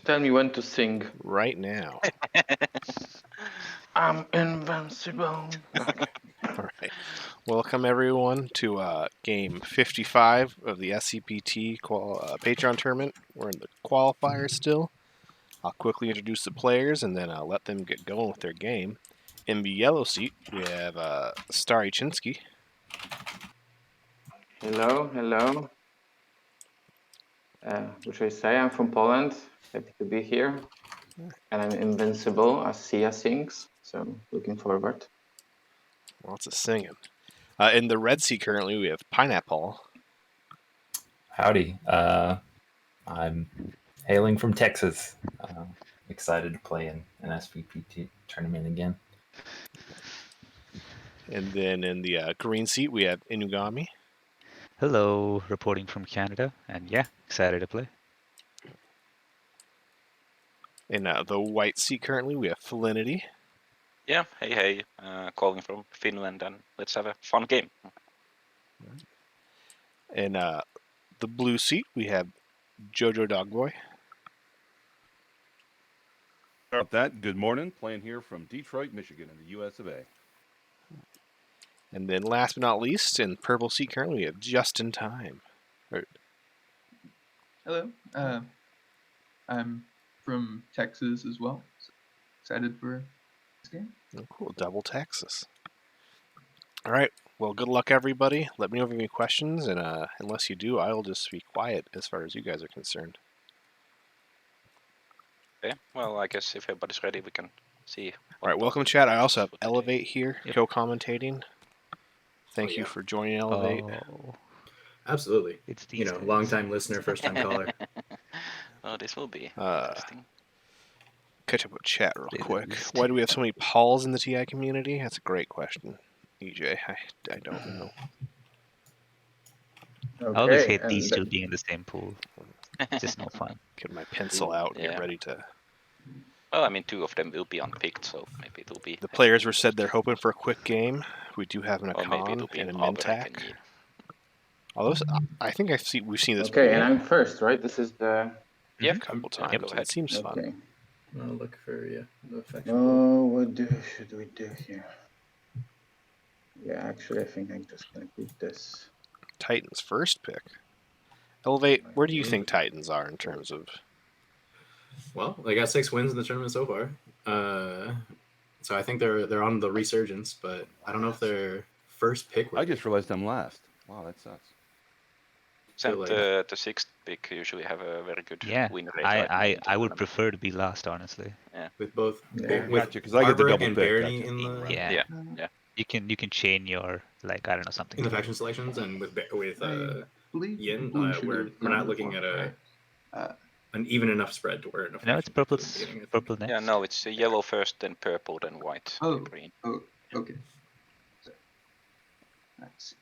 Tell me when to sing. Right now. I'm invincible. Okay. All right. Welcome, everyone, to Game 55 of the SCPT Patreon tournament. We're in the qualifier still. I'll quickly introduce the players, and then I'll let them get going with their game. In the yellow seat, we have Stary Chinsky. Hello, hello. What should I say? I'm from Poland. Happy to be here. And I'm invincible as Sia sings. So looking forward. Lots of singing. In the red seat currently, we have Pineapple. Howdy. I'm hailing from Texas. Excited to play in an SCPT tournament again. And then in the green seat, we have Inugami. Hello, reporting from Canada, and yeah, excited to play. In the white seat currently, we have Felinity. Yeah, hey, calling from Finland, and let's have a fun game. In the blue seat, we have Jojo Dogboy. Start with that. Good morning. Playing here from Detroit, Michigan, in the U.S. of A. And then last but not least, in purple seat currently, we have Just in Time. Hello. I'm from Texas as well. So excited for this game. Oh, cool. Double Texas. All right. Well, good luck, everybody. Let me know if you have any questions, and unless you do, I will just be quiet as far as you guys are concerned. Okay, well, I guess if everybody's ready, we can see. All right. Welcome, chat. I also have Elevate here, Yep. co-commentating. Thank you yeah. for joining Elevate. Oh, Absolutely. it's these guys. Long-time listener, first-time caller. Oh, this will be Uh, interesting. Catch up with chat real They quick. list. Why do we have so many Pauls in the TI community? That's a great question, EJ. I don't know. I always Okay. hate these and two being in the same pool. It's just no fun. Get my pencil out and Yeah. get ready to... Well, I mean, two of them will be unpicked, so maybe it'll be. The players were said they're hoping for a quick game. We do have an Or maybe Akon it'll be and a an Auburn Mentak. Although I think we've seen this okay, pool and I'm first, right? This is the. Yeah, a couple yeah, times. go and ahead. it seems fun. Okay. I'll look for the effect. Oh, what should we do here? Yeah, actually, I think I'm just gonna keep this. Titans first pick. Elevate. Where do you think Titans are in terms of? Well, they got 6 wins in the tournament so far. So I think they're on the resurgence, but I don't know if they're first pick. I just realized I'm last. Wow, that sucks. And like- the sixth pick usually have a very good Yeah, win rate. right now in I would tournament. prefer to be last, honestly. with both Yeah. with Gotcha, 'cause I get the Arbor double and pick, Barony gotcha. in the Yeah. Yeah. You can chain your, like, I don't know, something. in the faction selections, and with I believe Yin, blue should we're have not gone looking before, at right? an even enough spread to where an No, it's faction purple. at the beginning, I think. Purple next. Yeah, no, it's yellow first, then purple, then white, Oh. then green. Oh, okay. So, let's see.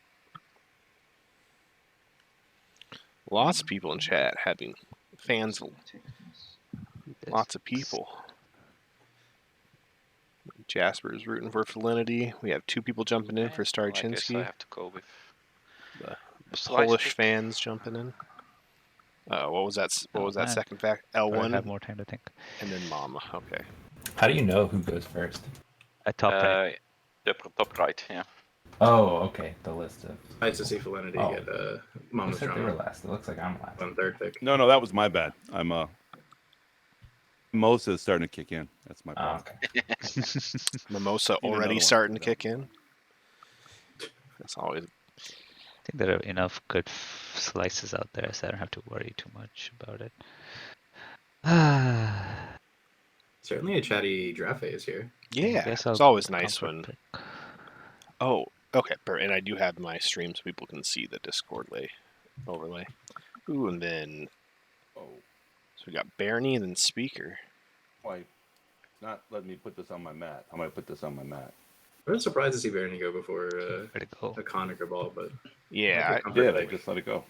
Lots of people in chat having fans. Take this. Lots of people. Jasper's rooting for Felinity. We have 2 people jumping in Okay, for well, I guess I Starchinsky. have to go with The slice Polish pick. fans jumping in. What was that? What Oh, was that man. second fact? Or I have L1 more time to think. and then Mama. Okay. How do you know who goes first? At top right. Top right, yeah. Oh, okay. The list of. Nice to see Felinity Oh. get Looks Mama's like they were drama last. It looks like I'm last. on third pick. No, that was my bad. I'm Mimosa's starting to kick in. That's my Oh, problem. okay. Mimosa Need another already one. starting to kick in. That's always. I think there are enough good slices out there, so I don't have to worry too much about it. Certainly a chatty draft phase here. Yeah, Guess it's I'll always nice comfort when. pick. Oh, okay. And I do have my stream so people can see the Discord overlay. Ooh, and then Oh, so we got Barney and then Speaker. why? It's not letting me put this on my mat. How am I put this on my mat? I was surprised to see Barony go before Where'd it go? a Coniker ball, but Yeah, I did. I just let it go.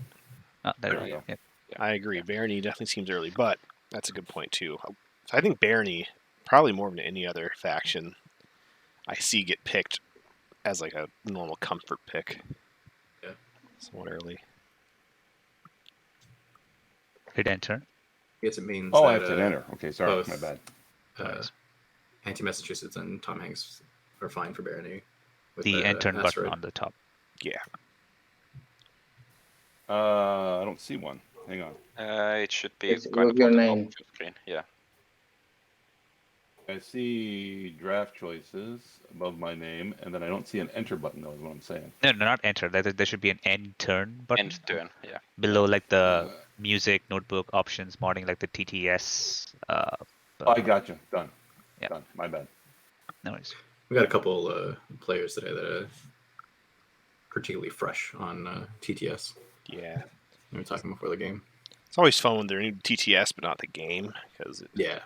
Oh, there There we we go. go. Yep. I agree. Barney definitely seems early, but that's a good point too. So I think Barney, probably more than any other faction, I see get picked as like a normal comfort pick. Yeah. Somewhat early. Hit enter. guess it means Oh, that I have to enter. Okay, sorry, both, my bad. Anti-Massachusetts and Tom Hanks are fine for barony. With The enter button asteroid. on the top. Yeah. I don't see one. Hang on. It should be It's kind with of your on the top name. of your screen. Yeah. I see draft choices above my name, and then I don't see an enter button, though, is what I'm saying. No, not enter. There should be an end turn button. End turn. Yeah. Below, like the music, notebook, options, modding, like the TTS. I gotcha. Done. Yeah. Done. My bad. No worries. We got a couple players today that are particularly fresh on TTS. Yeah. We were talking before the game. It's always fun when they're new to TTS, but not the game, because it Yeah.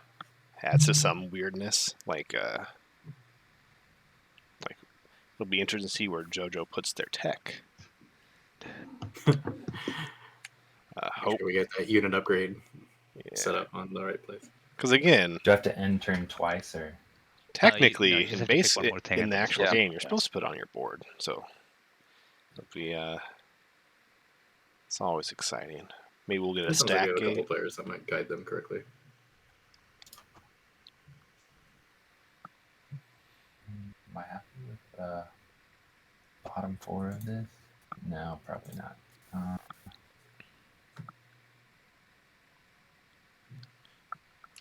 adds to some weirdness. Like it'll be interesting to see where JoJo puts their tech. Hope We get that unit upgrade set yeah. up on the right place. Because again, Do I have to end turn twice or? technically, you just in have to pick base one more thing in the and then actual yeah. game, you're supposed to put it on your board. So it'll be it's always exciting. Maybe we'll get a It sounds like stack we have a couple game. players that might guide them correctly. Am I happy with the bottom 4 of this? No, probably not.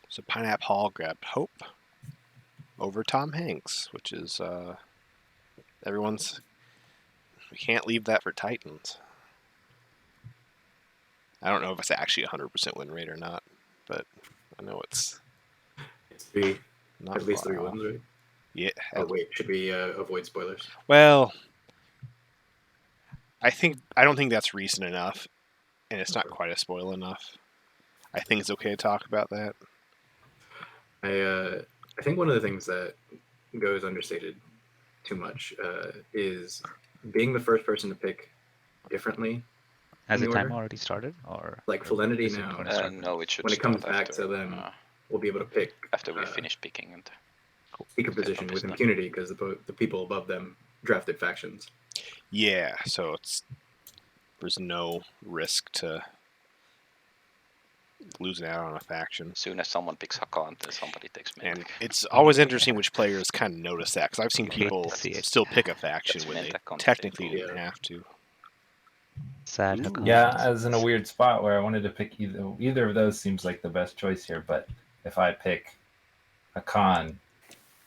So Pineapple Hall grabbed Hope over Tom Hanks, which is everyone's. We can't leave that for Titans. I don't know if it's actually 100% win rate or not, but I know it's It's not at least far 3 off. wins, right? Yeah. Oh wait, should we avoid spoilers? Well, I don't think that's recent enough, and it's not quite a spoil enough. I think it's okay to talk about that. I think one of the things that goes understated too much is being the first person to pick differently. Has the in time order. already started, or Like or Felinity is it now. gonna start? No, it should When it comes start back after, to them, we'll be able to pick after we finish picking and speaker position with Business. impunity because the people above them drafted factions. Yeah, so there's no risk to losing out on a faction. as soon as someone picks Hakan, then somebody takes me. And it's always interesting which players kind of notice that, because I've seen You hate people to see it. still pick a faction That's when they Mentak on the technically table. didn't have to. Sad. Ooh. Hakan. Yeah, I was in a weird spot where I wanted to pick either of those seems like the best choice here, but if I pick a con,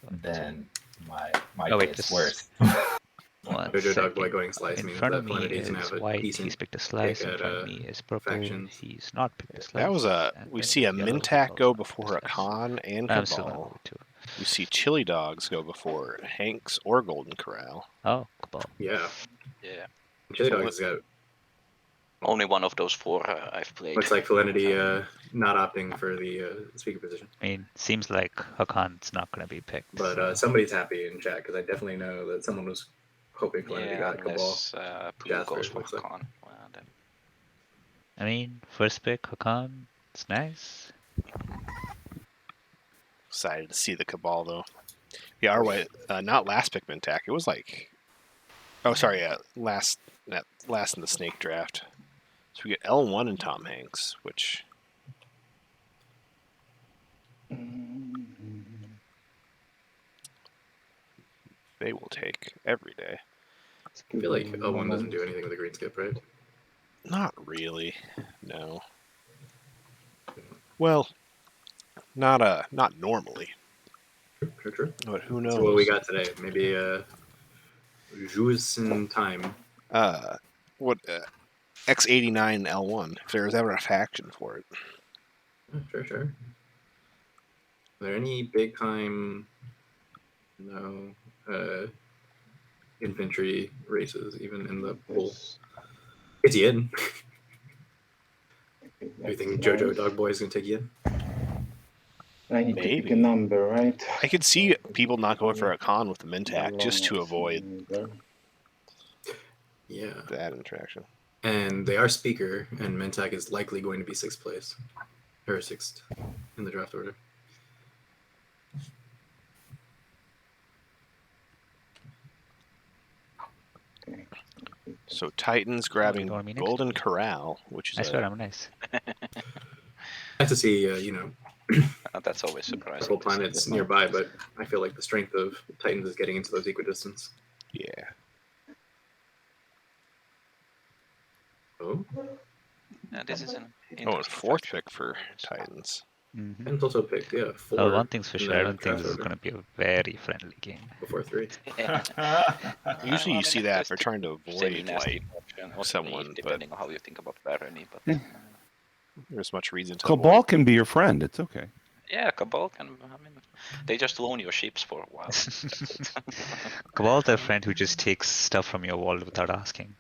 then my Oh, wait, gets this- worse. One Jojo Dog Boy second. going slice In means front that of me Felinity's gonna is have a white. decent He's picked a slice. In at, front of me is purple. factions. He's not picked a slice. That was and we then see a yellow, he's Mintak also go not picked before a slice. Khan and I'm still gonna go Cabal. with 2. We see Chili Dogs go before Hanks or Golden Corral. Oh, Cabal. Yeah. Yeah. Chili So Dog's got Only one of those 4 I've played. looks like Felinity not opting for the speaker position. I mean, seems like Hakan's not going to be picked. But so- somebody's happy in chat because I definitely know that someone was hoping Felinity Yeah, got Cabal. unless Pooh Jasper, goes for looks like. Hakan. Well, then I mean, first pick Hakan. It's nice. Excited to see the Cabal though. Yeah, our way, not last pick Mintak. It was like, oh sorry, yeah, last in the snake draft. So we get L1 and Tom Hanks, which they will take every day. I feel like L1 doesn't do anything with the green skip, right? Not really, no. Well, not normally, True. but who knows? So what we got today? Maybe Jus in time. What X89 L1? If there was ever a faction for it. Sure. Are there any big time infantry races even in the pool? It's Yin. Do you think Jojo Dog Boy is gonna take Yin? I need to pick Maybe. a number, right? I could see people not going for a con with the Mintak just to avoid Yeah. that interaction. And they are speaker, and Mentak is likely going to be 6th place. Or 6th in the draft order. So Titans grabbing You want me next? Golden Corral, which is I swear I'm nice. Nice to see, That's always surprising. purple to see. planets nearby, but I feel like the strength of Titans is getting into those equidistance. Yeah. Oh, Yeah, this is an Oh, and interesting fourth faction. pick for Titans. Mm-hmm. Titans also picked, yeah, 4. Well, one thing's for in sure, I the don't think draft this is order going to be a very friendly game. before 3. Usually you see that if they're it's trying to avoid semi-nasty like option, or someone, naive, but- depending on how you think about barony. But Yeah. there's much reason to Cabal avoid. can be your friend. It's okay. yeah, Cabal can. I mean, they just loan your ships for a while. That's it. Cabal's a friend who just takes stuff from your wall without asking.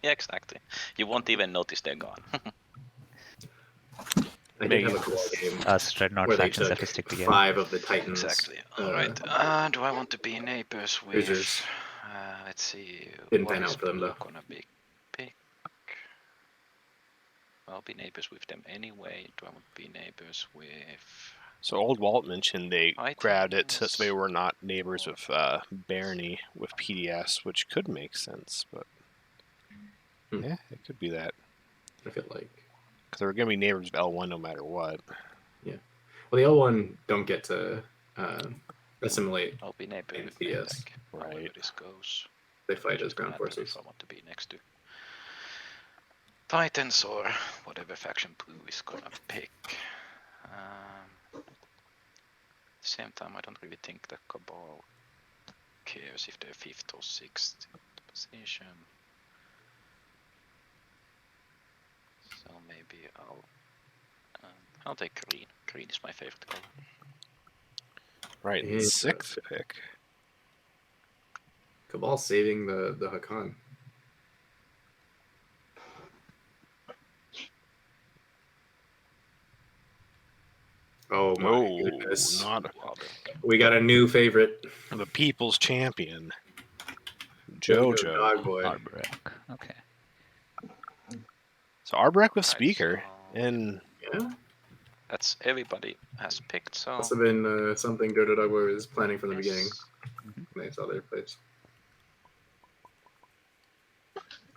Yeah, exactly. You won't even notice they're gone. I did have a Cabal game Us Dreadnought where they factions took have to stick together. 5 of the Titans. Exactly. All right. Do I want to be neighbors with? Cruisers. Let's see. Didn't what pan is out for them, blue though. Gonna be pick. I'll be neighbors with them anyway. Do I want to be neighbors with? So Old Walt mentioned they Titans. grabbed it so they were not neighbors with Barony with PDS, which could make sense, but yeah, it could be that. I feel like. Because they were going to be neighbors of L1 no matter what. Well, the L1 don't get to assimilate. I'll be neighbor And with PS. Maytag, however Right. this goes. They fight as Just ground matter forces. If I want to be next to Titans or whatever faction blue is gonna pick. At the same time, I don't really think the Cabal cares if they're 5th or 6th position. So maybe I'll take green. Green is my favorite color. Right, Yeah, 6th pick. Cabal saving the Hakan. Oh my Oh, goodness. not We got a new favorite. the people's champion. Jojo Jojo. Dogboy. Arborek. Okay. So Arborek with Right, speaker, so and Yeah, that's everybody has picked. So must have been something Jojo Dogboy was planning from the beginning. yes. When they saw their place.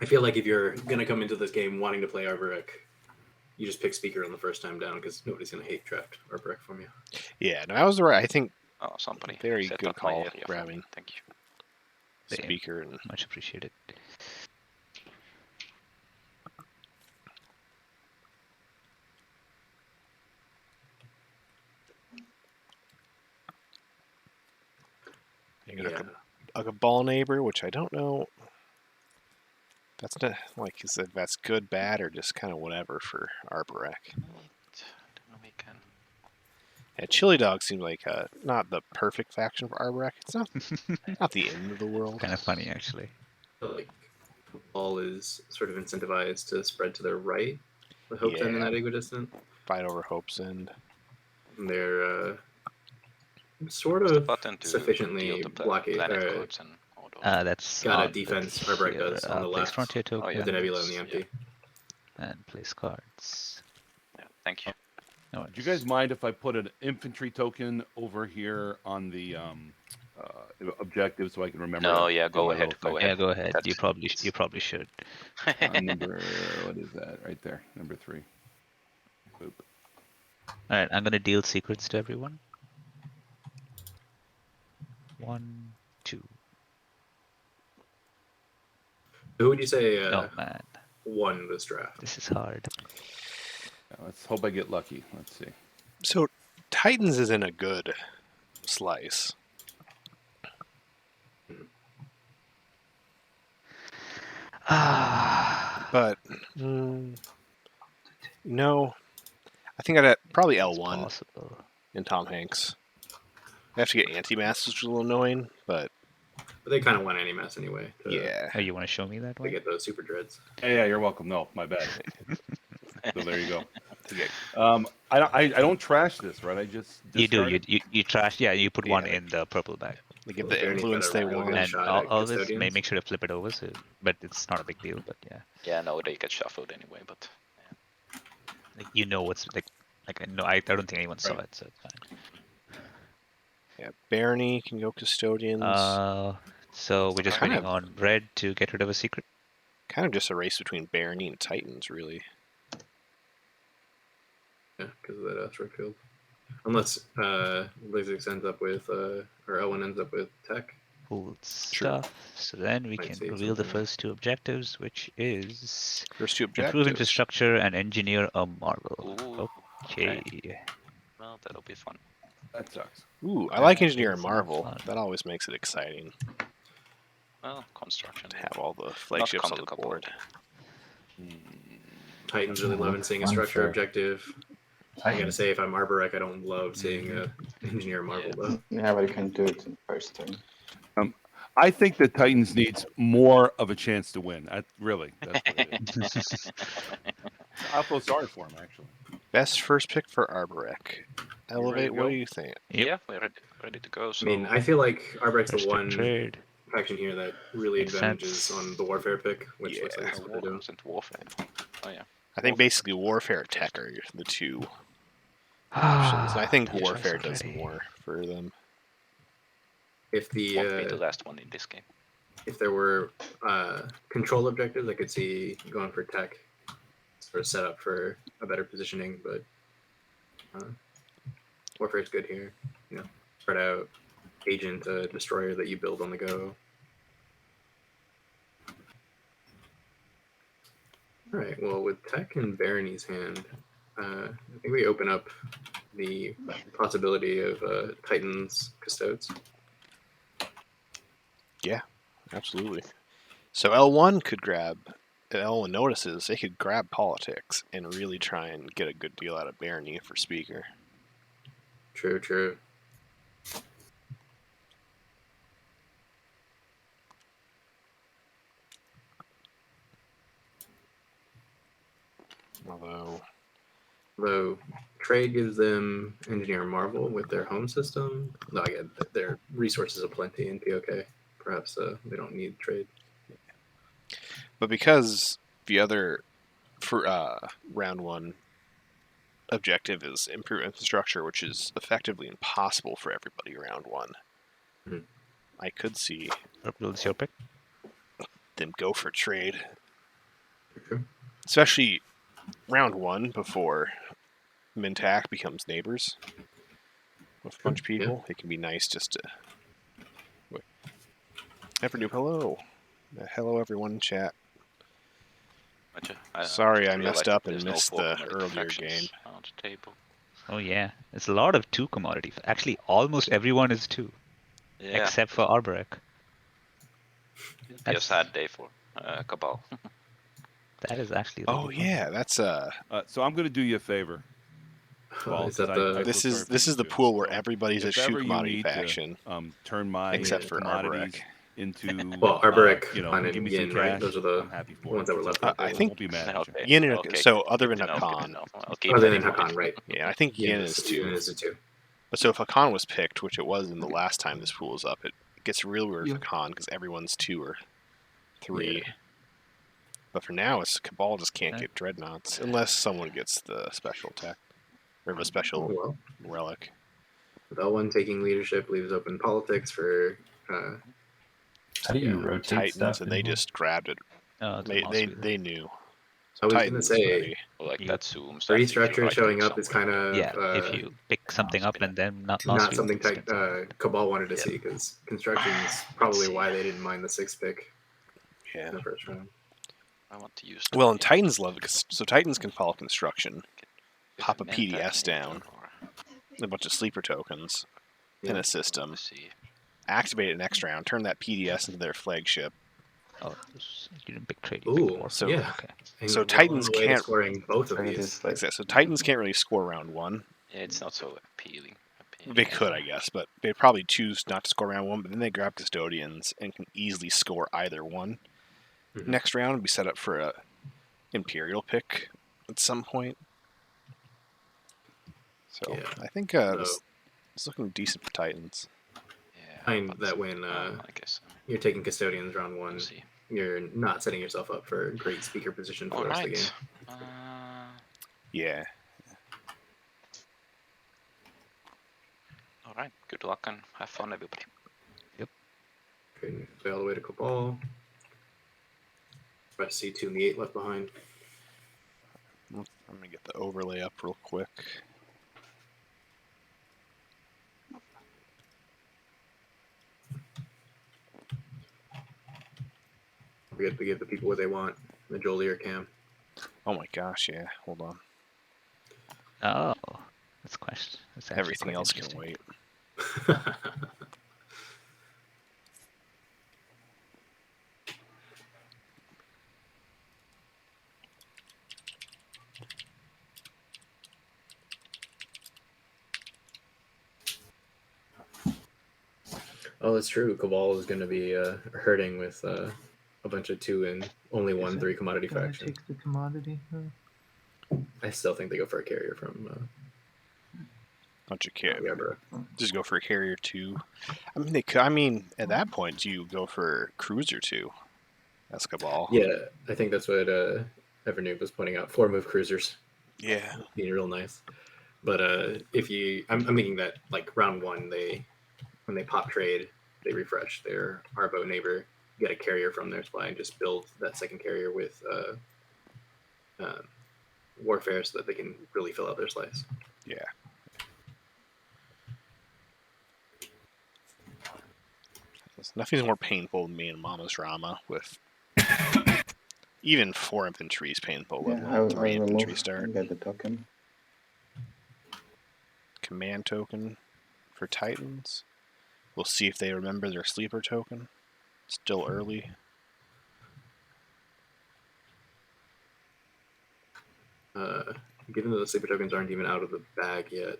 I feel like if you're gonna come into this game wanting to play Arborek, you just pick speaker on the first time down because nobody's gonna hate draft Arborek from you. yeah, no, that was the right. I think Oh, somebody Very set good up my call, area for me. grabbing. Thank you. Same. speaker and Much appreciated. you got Yeah. a Cabal neighbor, which I don't know. That's not like is that that's good, bad, or just kind of whatever for Arborek. Then we can. Yeah, Chili Dog seems like not the perfect faction for Arborek. It's not the end of the world. Kind of funny, actually. I feel like Cabal is sort of incentivized to spread to their right with Hope's End in Yeah. that equidistant. Fight over Hope's End. And they're sort Press the of button to sufficiently deal the blockade. planet codes and all those. That's Got a on defense the Arborek here, does on the place left frontier token yeah. with the Nebula in the Yeah. empty. and place cards. Yeah, thank you. No Do you guys mind if I put an infantry token over here on the objective so I can remember? No, to yeah, do go my ahead, little go thing? Yeah, go ahead. You That's- probably should. Number, what is that? Right there, number 3. Boop. All right, I'm gonna deal secrets to everyone. 1, 2. Who would you say Oh man, won this draft? this is hard. Now, let's hope I get lucky. Let's see. So Titans is in a good slice. But no, I think I'd have probably It's L1 possible. in Tom Hanks. I have to get anti-mass, which is a little annoying, but But they kind of won any mess anyway. yeah. Oh, you want to show me that They one? get those super dreads. Yeah, you're welcome. No, my bad. So there you go. To get, I don't trash this, right? I just You do. discard it? You trash. Yeah, you put one Yeah. in the purple bag, they get Is the there any influence they better want. Good and shot at always custodians. make sure to flip it over. So, but it's not a big deal. But yeah, Yeah, no, they get shuffled anyway, but like, you know what's like I know. I don't think anyone saw Right. it, so it's fine. Yeah, Barony can go custodians. So we're just Kind waiting of- on red to get rid of a secret. Kind of just a race between Barony and Titans, really. Yeah, because of that asteroid field. Unless Blizzard ends up with, or L1 ends up with tech. Cool stuff. So then we Might can see reveal the something. first two objectives, which is First two improve objectives. infrastructure and engineer a marvel. Ooh, Okay. well, that'll be fun. That sucks. Ooh, I That like Engineer is Marvel. fun. That always makes it exciting Well, construction. to have all the flagships on the comfortable. board. Titans really Ooh, loving seeing a fun structure for objective. I gotta say, if I'm Arborec, I don't love seeing Engineer Marvel Yeah. though. Yeah, but you can do it in first turn. I think the Titans needs more of a chance to win. Really, that's what it is. I feel sorry for him, actually. Best first pick for Arborec. Elevate, to what go? do you think? Yep. Yeah, we're ready to go. So I mean, I feel like Arborec's First the pick one trade. faction here that really Makes advantages sense. on the warfare pick, which looks like Yeah. that's what they're doing. wasn't warfare. Oh yeah. I think Warfare. basically Warfare Tech are the two options. I think Tough choice Warfare does already. more for them. If Won't be the the last one in this game. if there were control objectives, I could see going for tech, sort of set up for a better positioning. But warfare is good here. You know, spread out agent destroyer that you build on the go. All right. Well, with tech in Barony's hand, I think we open up the possibility of Titans Custodes. Absolutely. So L1 could grab, L1 notices, they could grab politics and really try and get a good deal out of Barony for Speaker. True, true. Although trade gives them Engineer Marvel with their home system. No, I get their resources aplenty in POK. Perhaps they don't need trade. But because the other for round one objective is improve infrastructure, which is effectively impossible for everybody round one, Mhm. I could see Purple's your pick. them go for trade. True. Especially round one before Mintac becomes neighbors with a bunch of people. It can be nice just to. Wait. Evernoop, hello. Hello, everyone in chat. Sorry, just I messed realized up that and there's no missed four the commodity earlier factions game. on the table. Oh yeah, it's a lot of two commodity. Actually, almost everyone is two, Yeah, except for Arborec. it'd be a That's- sad day for Cabal. That is actually. Oh Really fun. yeah, that's So I'm going to do you a favor. Paul, Is that 'cause the I this feel is sorry for this you is the too. pool where So everybody's a if shoe ever you commodity need faction. to turn my Except for commodities Arborec. into Arborec, you know, Han, give and me some Yin, right? cash, Those are the I'm happy for ones it. that were It's left okay. on the I table. think won't be mad at you. Okay. Yin and Okay, so other good than to know, good to Hakan. know. I'll keep Other it than in mind. Hakan, right? Yeah, I think Yin is Yin too. is a two. But so if Hakan was picked, which it was in the last time this pool was up, it gets real weird Yeah. for Hakan because everyone's 2 or 3. Yeah. But for now, it's Cabal just can't Okay. get dreadnoughts unless someone gets the special tech or the Oh, special well, relic. with L1 taking leadership leaves open politics for How do you rotate Titans, stuff? and they anymore? just grabbed it. Oh, They knew. I was Titans gonna is say ready. Like You- that zooms. that if you restructure right showing click up is somewhere. kind of yeah, if you pick something up and then not not something Cabal wanted to Yeah. see because construction is probably why they didn't mind the 6th pick Yeah. in the first round. I want to use. Well, and Titans love it, so Titans can follow construction, pop a Mentat PDS maybe, down, or- a bunch of sleeper tokens in Yeah. a system, Let's see. activate it next round, turn that PDS into their flagship. Oh, you didn't pick trade. You picked Ooh, war. so- yeah. Okay. And So well Titans on the way to can't- scoring both of Trade these. is like So Titans can't really score round 1. Yeah, it's not so appealing. They could, I guess, but they'd probably choose not to score round 1, but then they grab custodians and can easily score either one. Mhm. Next round would be set up for a Imperial pick at some point. So Yeah. I think it's looking decent for Titans. Yeah, Find but- that when I guess. you're taking custodians round 1, We'll see. you're not setting yourself up for a great speaker position for All the rest of the right. game. Yeah. All right. Good luck and have fun, everybody. Trading all the way to Cabal. Press C2 and the 8 left behind. I'm gonna get the overlay up real quick. We have to give the people what they want. The Jolie or Cam. Oh my gosh, yeah. Hold on. Oh, that's question. That's actually Everything quite else can interesting. wait. Oh, that's true. Cabal is going to be hurting with a bunch of 2 and only 1/3 commodity Gotta faction. take the commodity. I still think they go for a carrier from Bunch of carrier. Ebra. Just go for a carrier 2. I mean, they could. I mean, at that point, you go for cruiser 2. That's Cabal. Yeah, I think that's what Evernoob was pointing out. 4-move cruisers. Yeah. Being real nice. But if you, I'm thinking that like round 1, when they pop trade, they refresh their Arbo neighbor, get a carrier from their supply, and just build that second carrier with Warfare so that they can really fill out their slice. Yeah. Nothing's more painful than me and Mama's Rama with even 4 infantry is painful, let Yeah, alone I 3 infantry remove start. and get the token. Command token for Titans. We'll see if they remember their sleeper token. Still early. Given that the sleeper tokens aren't even out of the bag yet,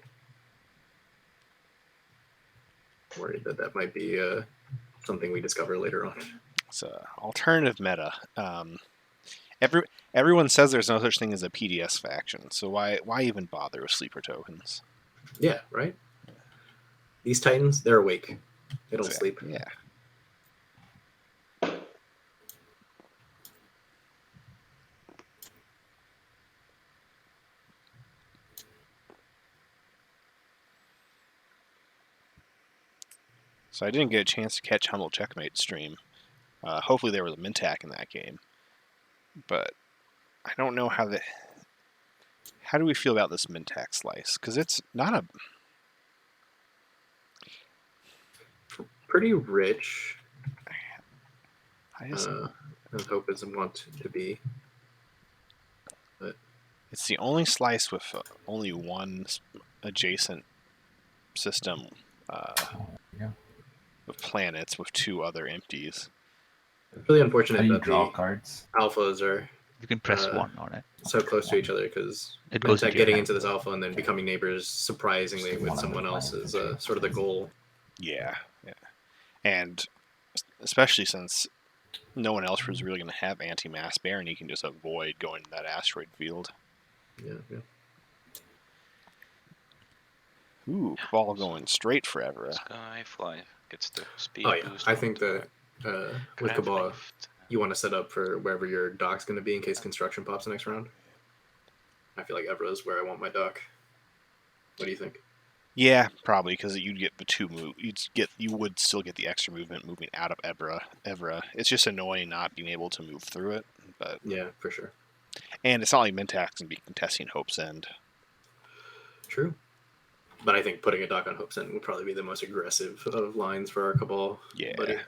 worried that that might be something we discover later on. It's a alternative meta. Everyone says there's no such thing as a PDS faction, so why even bother with sleeper tokens? Yeah, right? These Titans, they're awake. They don't Exactly. sleep. Yeah. So I didn't get a chance to catch Humble Checkmate stream. Hopefully there was a Mintac in that game. But I don't know how the... How do we feel about this Mintac slice? Because it's not a... Pretty rich, I just, as hope as want to be. it's the only slice with only one adjacent system Yeah. of planets with 2 other empties. It's really How unfortunate do you that draw the cards? alphas are You can press 1 on it. so close to each other because It goes into your getting hand. into this alpha and then becoming neighbors surprisingly with someone else is sort of the goal. Yeah, yeah. And especially since no one else was really going to have anti-mass bearing, you can just avoid going to that asteroid field. Yeah, yeah. Ooh, Cabal going straight for Evra. Skyfly gets the speed Oh yeah, boost. I think that with Craft Cabal, lift. you want to set up for wherever your dock's going to be in case construction pops the next round. I feel like Evra is where I want my dock. What do you think? Yeah, probably because you'd get the 2 move. You would still get the extra movement moving out of Evra. It's just annoying not being able to move through it, but Yeah, for sure. and it's not like Mintax can be contesting Hope's End. True. But I think putting a dock on Hope's End would probably be the most aggressive of lines for our Cabal. Yeah. Buddy.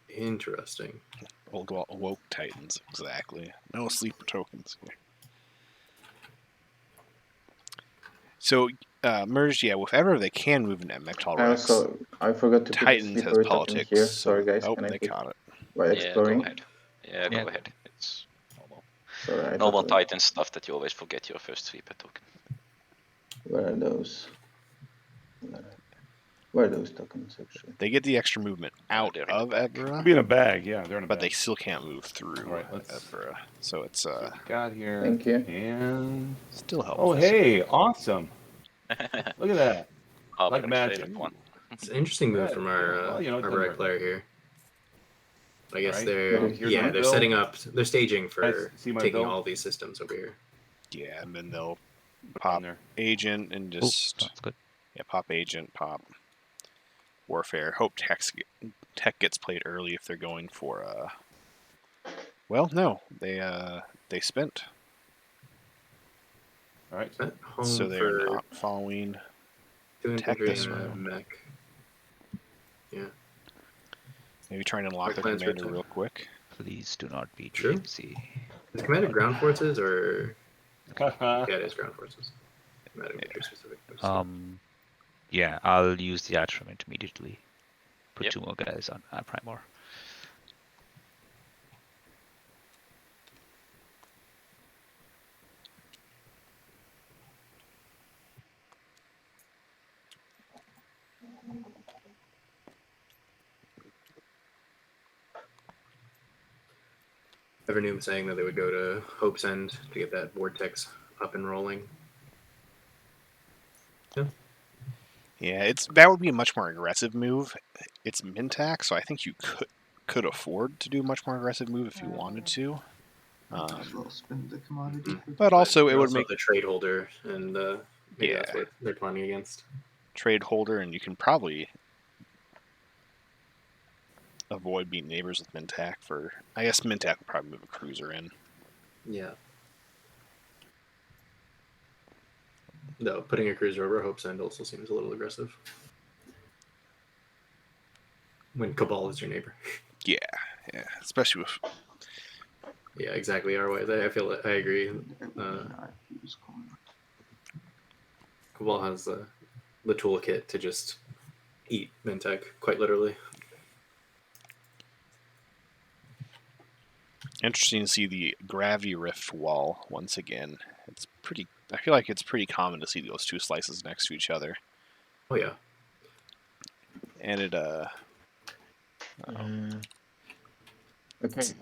Interesting. We'll go out woke Titans, exactly. No sleeper tokens here. So, merged, yeah, with ever they can move into Mectal I Rex. also I forgot to put the Titans has sleeper token politics. here. so- Sorry guys, Oh, can I they pick caught it. by Yeah, exploring? go ahead. Yeah, Yeah. go ahead. It's normal. Sorry, I Normal thought Titan stuff that you always forget your first sweeper token. where are those? Where are those tokens actually? They get the extra movement out they're in the of back. Evra, Be in a bag, yeah, they're in a but they bag. still can't move through All right, let's- Evra. So it's See what we got here. Thank you. And still helpful. oh, hey, awesome! Look at that. Like Harper's magic. favorite one. It's an interesting move Yeah, from our well, you know, it our doesn't right hurt. player here. I guess Alright, they're well, here's my they're bill. setting up, they're staging for Guys, see my taking bill? all these systems over here. Yeah, and then they'll On pop there. agent and Oh, just that's good. yeah, pop agent, pop warfare. Hope Tech gets played early if they're going for. Well, no, they spent, All right. Is that home so they are for not following 2 Tech infantry this and a round. mech? Yeah. Maybe trying to unlock Our their plans for commander tech. real quick. Please do not be Sure. DMC. Is commander ground forces or Uh, yeah, it is ground forces. Not infantry specific. But still. Yeah, I'll use the atrament immediately. Put Yep. 2 more guys on Primor. Evernoom saying that they would go to Hope's End to get that vortex up and rolling. Yeah, that would be a much more aggressive move. It's Mintac, so I think you could afford to do a much more aggressive move if you wanted to. Might as well spend the commodity. Mhm. for- But also, it You would also make have the trade holder, and maybe Yeah. that's what they're planning against. trade holder, and you can probably avoid being neighbors with Mintac for. I guess Mintac would probably move a cruiser in. Yeah. No, putting a cruiser over Hope's End also seems a little aggressive. When Cabal is your neighbor. Yeah, especially with. Yeah, exactly. Our way. I agree. I would not use coin. Cabal has the toolkit to just eat Mentec, quite literally. Interesting to see the Gravity Rift wall once again. It's pretty. I feel like it's pretty common to see those 2 slices next to each other, Oh yeah. and it Okay.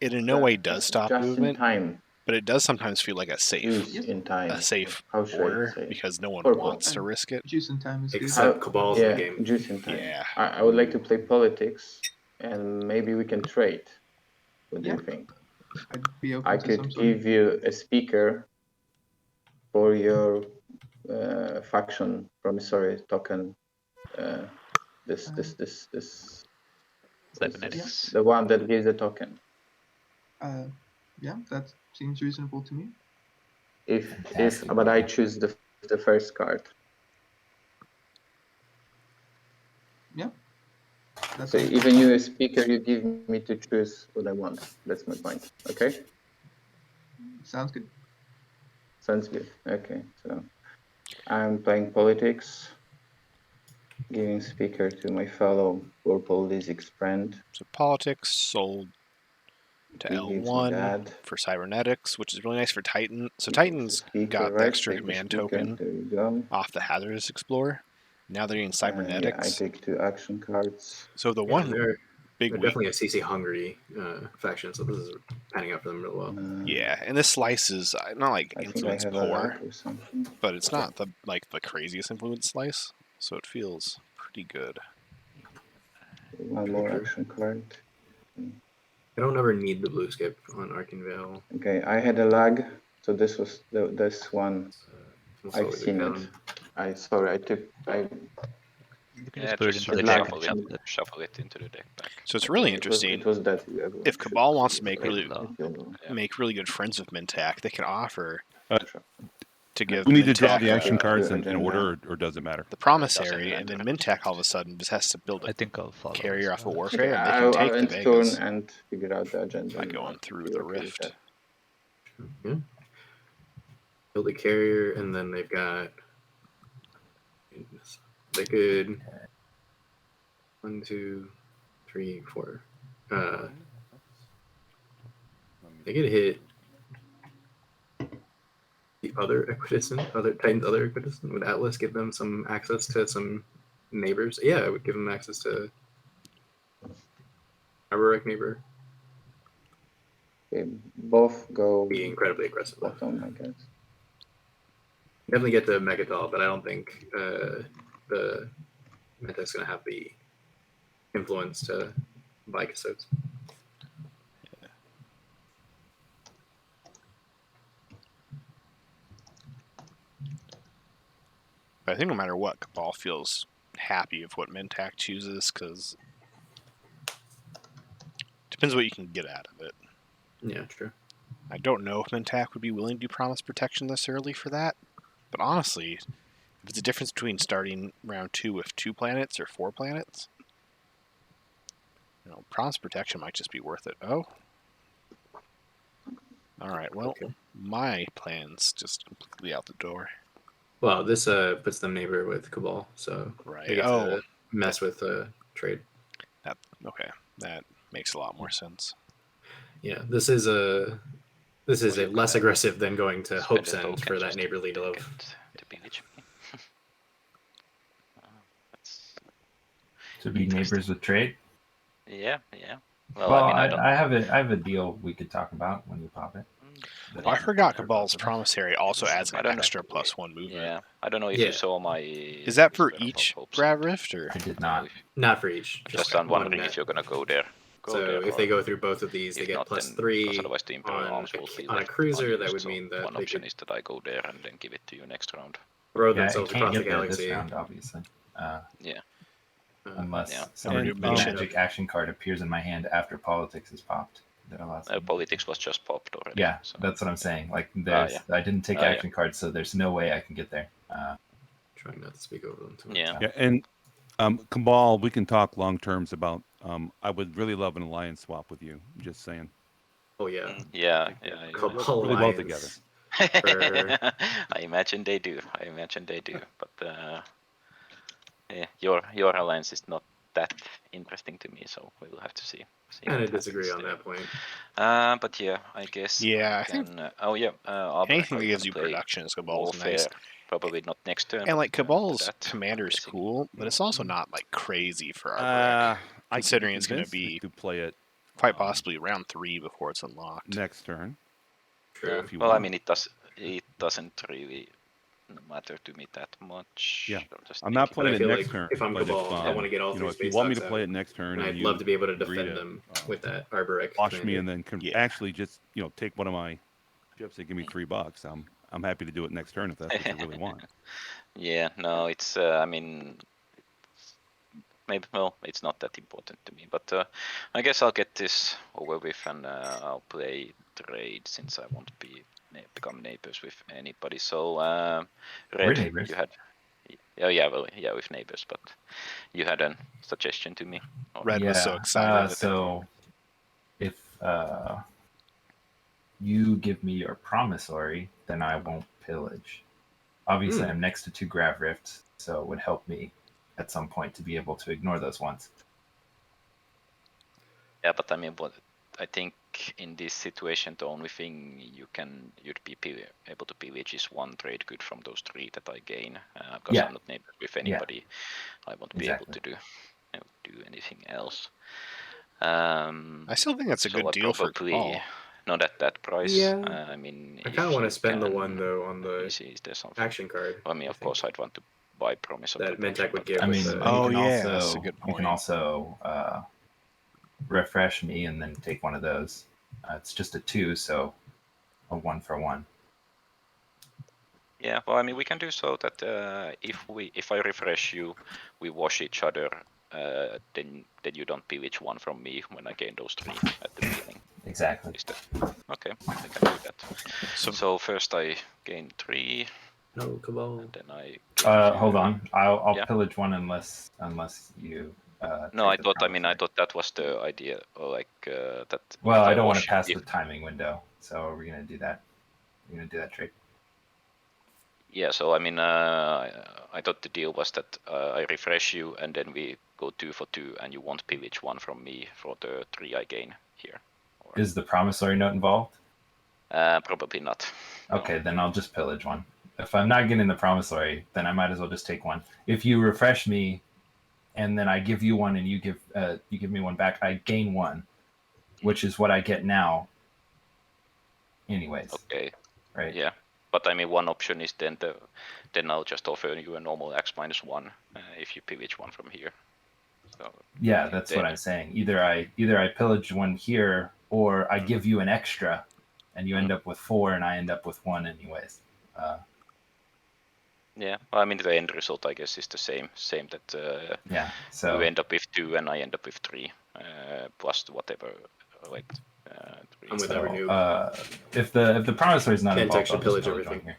it in no way does stop just movement, in time. but it does sometimes feel like a safe Use in time. How should I order say? because no one Purple. wants to risk it. Juice and time is good. Except Cabal's in Yeah, the game. juice in time. Yeah. I would like to play politics, and maybe we can trade. What do you Yeah. think? I'd be open I to could some sort of- give you a speaker for your faction promissory token. This Cybernetics. the one that gives the token. Yeah, that seems reasonable to me. But I choose the first card. That's So even you, a speaker, you give me to choose what I want. That's my point. Okay. sounds good. Sounds good. Okay, so I'm playing politics, giving speaker to my fellow Purple Lizix friend. So politics sold to He gives me L1 that. for cybernetics, which is really nice for Titan. So He Titan's gives the speaker, got the right? extra Take the command speaker. token There you go. off the Hazardous Explorer. Now they're getting Yeah, I cybernetics. take 2 action cards. So the Yeah, one they're big they're weak, definitely a CC hungry faction, so this is panning out for them real well. yeah, and this slice is not like I think I influence have a poor, lag or something. but it's not the craziest influence slice, so it feels pretty good. 1 more action card. I don't ever need the blue skip on Arcane Veil. Okay, I had a lag, so this was this one. We'll slowly I've seen look it. down. You can Yeah, just put it just into the deck and shuffle shuffle it. shuffle it into the deck back. So it's really It interesting. was that. If Cabal wants to make really make really good friends with Mintac, they can offer Uh, to give we need to draw Mintac the action Yeah. cards in Agenda. order, or does it matter? the promissory, Doesn't and then matter. Mintac all of a sudden just has to build I a think I'll follow. carrier as off of well. warfare, and they I'll can take the end Vegas turn and figure out the agenda. by and going I'll through be the okay with rift. that. Yeah. Build a carrier, and then they've got. They could. 1, 2, 3, 4. They could hit the other Equidistant, Titan's other Equidistant. Would Atlas give them some access to some neighbors? Yeah, it would give them access to Arborec neighbor. Okay, both go Be incredibly aggressive. Though. bottom, I guess. Definitely get to Megatol, but I don't think the Meta's going to have the influence to buy Casodes. But I think no matter what, Cabal feels happy of what Mintac chooses because Depends what you can get out of it. Yeah, true. I don't know if Mentak would be willing to promise protection this early for that, but honestly, if it's a difference between starting round 2 with 2 planets or 4 planets, promise protection might just be worth it. Oh. Alright, well, Okay. my plan's just completely out the door. Well, this puts them neighbor with Cabal, so Right. they get Oh, to mess with trade. okay. That makes a lot more sense. Yeah, this is a you less gonna aggressive than going to spend Hope a Send token for that just neighborly to love. get to pillage me. That's To be neighbors with trade. yeah. Well, Well, I mean, I don't. I have a deal we could talk about when you pop it. that I I forgot care about Cabal's for that. promissory also adds I an don't know. extra +1 movement. Yeah, I don't know if Yeah. you saw my. Is that for whisper about each Hope Grav Send. Rift, or? I did I don't know not. if- Not for each. Just okay. I'm wondering one if you're gonna go there. So if they go through both of these, they If get not, plus then, 3 because otherwise the Imperial on arms will be on a left cruiser. That unused, would so mean that one they option could is that I go there and then give it to you next round. throw Yeah, it themselves can't across the get there this galaxy. round, obviously. Yeah. Unless Yeah. some And, magic action card appears in my hand after politics is popped. That allows me to- Politics was just popped already. Yeah, So. that's what I'm saying. Like, there's yeah. I didn't take Yeah. action cards, so there's no way I can get there. Trying not to speak over them too much. Yeah. Yeah, and Cabal, we can talk long terms about. I would really love an alliance swap with you. I'm just saying. Oh yeah. Yeah. Cabal Really well Alliance together. for- I imagine they do. But your alliance is not that interesting to me, so we will have to see. Kind what of disagree happens on there. that point. But yeah, I guess. Yeah, I can, think Albrecht, anything are that gives gonna you play production is Cabal's Warfare? nice. Probably not next turn. And but, like after Cabal's that, commander is guessing. cool, but it's also not like crazy for our considering it's going to be to play it quite possibly round 3 before it's unlocked. next turn. True. If you Well, I want. mean, it doesn't really matter to me that much. Yeah. Just I'm not But playing I it feel next like turn. if I'm but Cabal, I want to get all you three know, if you space want me dogs to play out, it next turn, and and I'd love to be able to agree defend them with that Arborek. wash me, commander. and then Yeah. actually just take one of my ships and give me $3. I'm happy to do it next turn if that's what you really want. Yeah, no, it's. I mean, maybe it's not that important to me, but I guess I'll get this over with and I'll play trade since I won't become neighbors with anybody. So We're Red, neighbors. you had. Yeah, with neighbors, but you had a suggestion to me. Red was so excited. So if you give me your promissory, then I won't pillage. Obviously, I'm next to 2 Grav Rifts, so it would help me at some point to be able to ignore those ones. Yeah, but I mean, I think in this situation, the only thing you'd be able to pillage is 1 trade good from those 3 that I gain. Because Yeah. I'm not neighbors with anybody, I won't be able to do anything else. I still think that's a good deal for Cabal. Not at that price. Yeah. I mean, I kind of want to spend the can- one though on let me the see, is there something? action card. I mean, of think. course, I'd want to buy Promise of That Protection, Mentak would but give I with mean, the- you Oh, can yeah, also, that's a good You can point. also refresh me and then take one of those. It's just a 2, so a 1 for 1. Yeah, well, I mean, we can do so that if I refresh you, we wash each other. Then you don't pillage 1 from me when I gain those 3 at the beginning. Exactly. Is that okay? I can do that. So first I gain 3, No Cabal. and then I. Hold on. I'll Yeah. pillage 1 unless you. No, I take the thought. promissory. That was the idea, or like that. Well, if I don't want wash- to pass if- the timing window, so are we gonna do that? We're gonna do that trade. Yeah, so I mean, I thought the deal was that I refresh you, and then we go 2 for 2, and you won't pillage 1 from me for the 3 I gain here. Is the promissory note involved? Probably not. Okay, then I'll just pillage 1. If I'm not getting the promissory, then I might as well just take 1. If you refresh me, and then I give you 1, and you give me 1 back, I gain 1, which is what I get now. Anyways. Okay. Right. Yeah, but I mean, one option is then I'll just offer you a normal X-1 if you pillage 1 from here. So, yeah, that's what I'm saying. Either I pillage 1 here, or I give you an extra, and you end up with 4, and I end up with 1 anyways. Yeah, well, I mean, the end result, I guess, is the same that Yeah. So you end up with 2 and I end up with 3, plus whatever wait. I'm with So, Evernew. if the promissory is not Can't involved, actually I'll just pillage pillage everything. one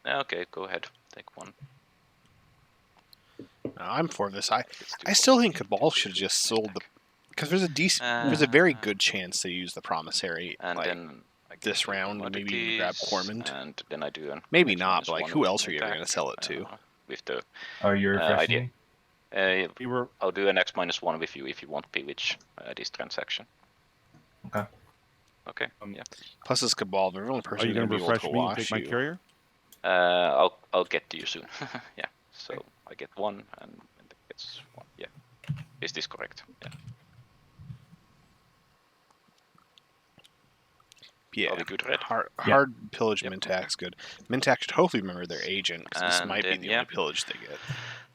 here. Okay, go ahead. Take one. No, I'm for this. I It's too still think complicated Cabal to should do just an sold the attack. because there's a very good chance they use the promissory And like then I get this two round, and maybe even grab commodities, Cormand. and then I do an Maybe X not, but like -1 who with else an are you ever going attack, to sell it to? With the Oh, you're refreshing idea. me? You were I'll do an X -1 with you if you want pillage this transaction. Okay. Okay. Um, Plus, this Cabal, the only Are person you who's going going to to be able refresh to me and wash take my you. carrier? I'll get to you soon. Yeah. So I get one, and it gets one. Yeah. Is this correct? Yeah. Yeah, Are we good, Red? hard pillage Yep. Mintak's good. Mintak should hopefully remember their agent, because this And might be then, the only pillage they get.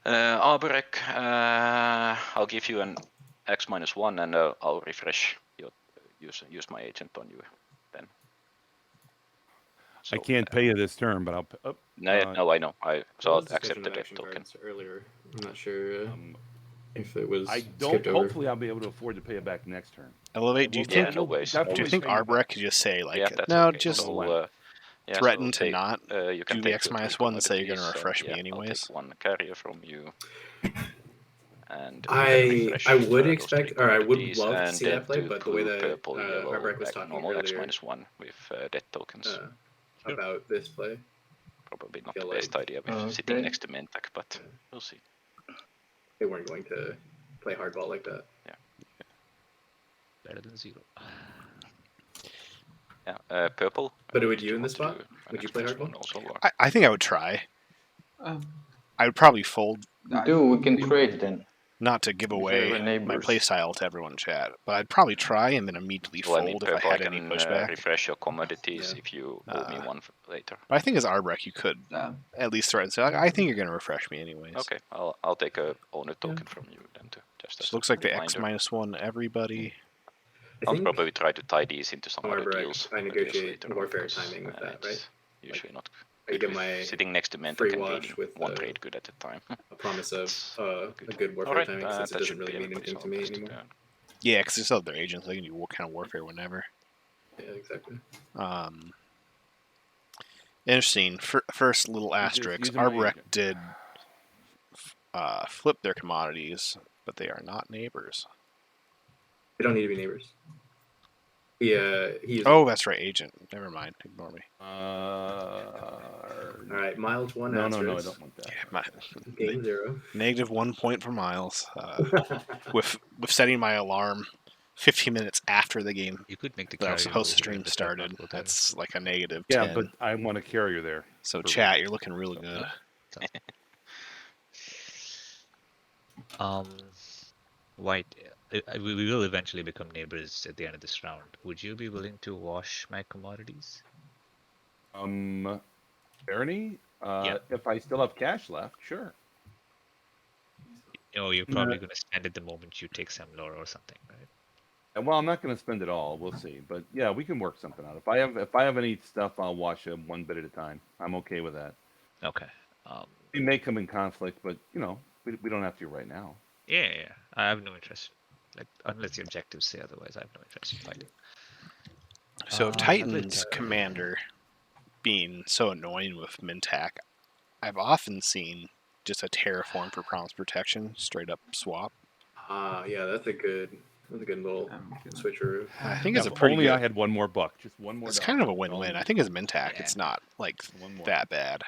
Arborek, I'll give you an X -1, and I'll refresh your use my agent on you then. So, I can't pay you this term, but I'll. No, I know. There So was I'll accept discussion the of debt action token. cards earlier. I'm not sure Um, if it was I don't. skipped over. Hopefully, I'll be able to afford to pay it back next term. Elevate, do you We'll- Yeah, think no we'll worries. definitely do you think pay you Arborek back. could just say like Yeah, that's no, okay. just So, yeah, threaten so to take, not you can do the take X your three -1 and say you're going to commodities, refresh me yeah, I'll anyways? take one carrier from you. And I would those expect, three or I would commodities, love to and see then that play, two but the way blue, that purple, yellow, Harbrek was talking normal X earlier -1 with debt tokens. about this play, Probably not feel the best like- idea with sitting next to Mentak, but we'll see. they weren't going to play hardball like that. Better than 0. Yeah, purple. But would did you in want this to spot? do an Would you X play -1 hardball? also, or- I think I would try. I would probably fold, We can trade then. not to give If away you're my neighbors. playstyle to everyone in chat, but I'd probably try and then immediately Well, I fold mean, if I purple, had I any can pushback. refresh your commodities Yeah. if you owe me one later. But I think as Arbrek, you could at least threaten. So I think you're going to refresh me anyways. Okay, I'll take a owner token from you then too. Just as So it looks like the X reminder. -1 everybody. I I'll think probably try to tie these into some other Arborek, deals. I negotiate later on, warfare 'cause, timing with that, it's right? Usually not I good get with my sitting next to Mentak free and wash gaining with one trade good at a time. a promise of That's a good warfare Alright, timing since it that doesn't should really be mean anything to me everybody's anymore. turn. Yeah, because they still have their agents. They can do what kind of warfare whenever. Yeah, exactly. Interesting. First little asterisk. using my Arborek agent. did flip their commodities, but they are not neighbors. We don't need to be neighbors. He's Oh, that's right, agent. Never mind. Ignore me. all right. Miles one. No, I asterisk. don't want that. Yeah, Game 0. negative 1 point for Miles. With setting my alarm 15 minutes after the game You could make the that I was carrier supposed to go here stream and the threat started. not go there. That's like a negative Yeah, 10. but I want a carrier there. So for- chat, you're looking really good. White, we will eventually become neighbors at the end of this round. Would you be willing to wash my commodities? Ernie, Yeah. if I still have cash left, sure. Oh, you're probably going to spend it the moment you take some lore or something, right? Well, I'm not going to spend it all. We'll see, but yeah, we can work something out. If I have any stuff, I'll wash them one bit at a time. I'm okay with that. Okay. We may come in conflict, but we don't have to right now. Yeah. I have no interest. Like, unless the objectives say otherwise, I have no interest in fighting. So I would, Titan's commander being so annoying with Mintak, I've often seen just a terraform for promise protection, straight up swap. Yeah, that's a good little switcheroo. I think Yeah, it's a if pretty only good. I had one more buck, just one more. It's dollar. kind of a win-win. I think as Mintak, Yeah. it's not like One more. that bad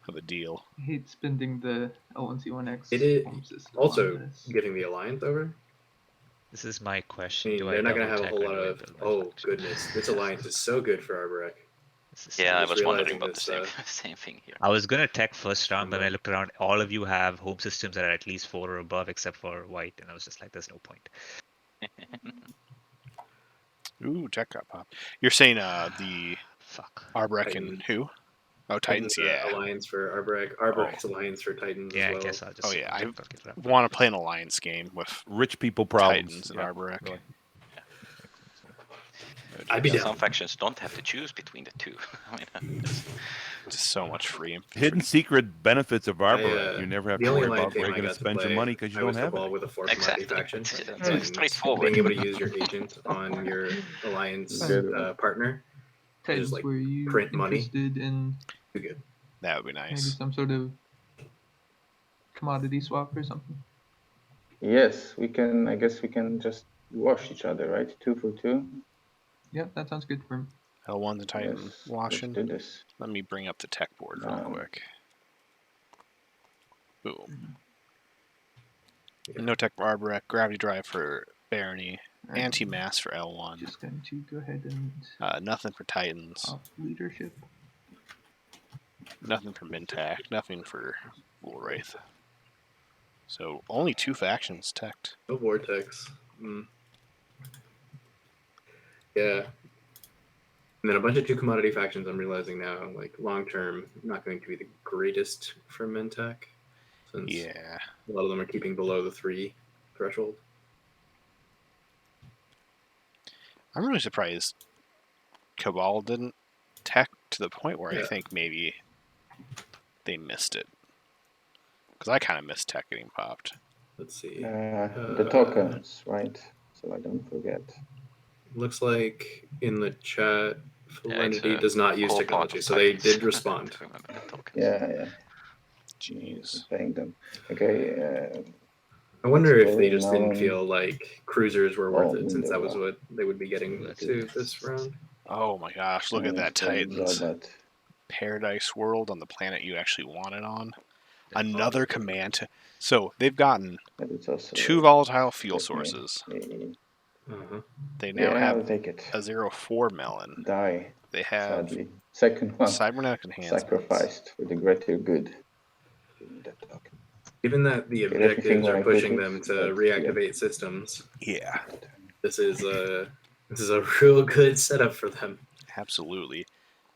of a deal. I hate spending the L1C1X. It is home system also on this. getting the alliance over. This is my I question. mean, Do they're not double going to have a tech whole or lot do I of. build my Oh faction? goodness, this alliance is so good for Arborek. This is Yeah, I just was wondering realizing about the same this, same thing here. I was gonna tech first round, but Combo. I looked around. All of you have home systems that are at least 4 or above, except for white, and I was just like, "There's no point." Ooh, tech got popped. You're saying the Fuck. Arbrek Titan. and who? Oh, Titans, yeah. Alliance for Arborek. Arbrek's alliance for Titans Yeah, as I well. guess I'll just. Oh, yeah, I fuck it up. want to play an alliance game with Rich people problems. Titans and Yeah, Arborek. really. I'd be Some down. factions don't have to choose between the two. I mean, it's- Just so much free infantry. Hidden secret benefits of Arboret. You never have the to only worry alliance about game where I you're going got to spend your play, money because you I don't was have involved it. with a 4 commodity Exactly. faction. It's and straightforward. being able to use your agent on your alliance Good. partner. Titans, like were you print money. interested in Too good. That would be maybe nice. some sort of commodity swap or something? Yes, we can. I guess we can just wash each other, right? 2 for 2. Yep, that sounds good for me. L1 to Titan Yes, let's washing. do this. Let me bring up the tech board real quick. Boom. Yeah. No tech for Arboret, gravity drive for Barony, Alright, anti-mass for L1. just going to go ahead and Nothing for Titans. off leadership. Nothing for Mintac. Nothing for Wool Wraith. So only 2 factions teched. No Vortex. Yeah. And then a bunch of 2 commodity factions I'm realizing now, like long term, not going to be the greatest for Mentec. Since Yeah. a lot of them are keeping below the 3 threshold. I'm really surprised Cabal didn't tech to the point where I Yeah. think maybe they missed it. Because I kind of missed tech getting popped. Let's see. The tokens, right? So I don't forget. Looks like in the chat, Yeah, it's Validity a does not use core part technology, of so they Titans. did respond. To remember the tokens. Yeah. Jeez. Paying them. Okay. I wonder if they Exploding just didn't melon. feel like cruisers were worth Oh, it, since that was Minderville. what they would be getting Let's to do this round. Oh my gosh, look at that Titans. Zobat. Paradise World on the planet you actually want it on. Yeah. Another command to... So they've gotten But it's also 2 volatile fuel let me- sources. Uh-huh. They now Yeah, I'll have take it. a 0-4 melon. Die, They have sadly. Second one cybernetic enhancements. sacrificed for the greater good. Give me that token. Given that the Get everything objectives where are I put pushing it, them to but, reactivate systems, Yeah, this is a real good setup for them. absolutely.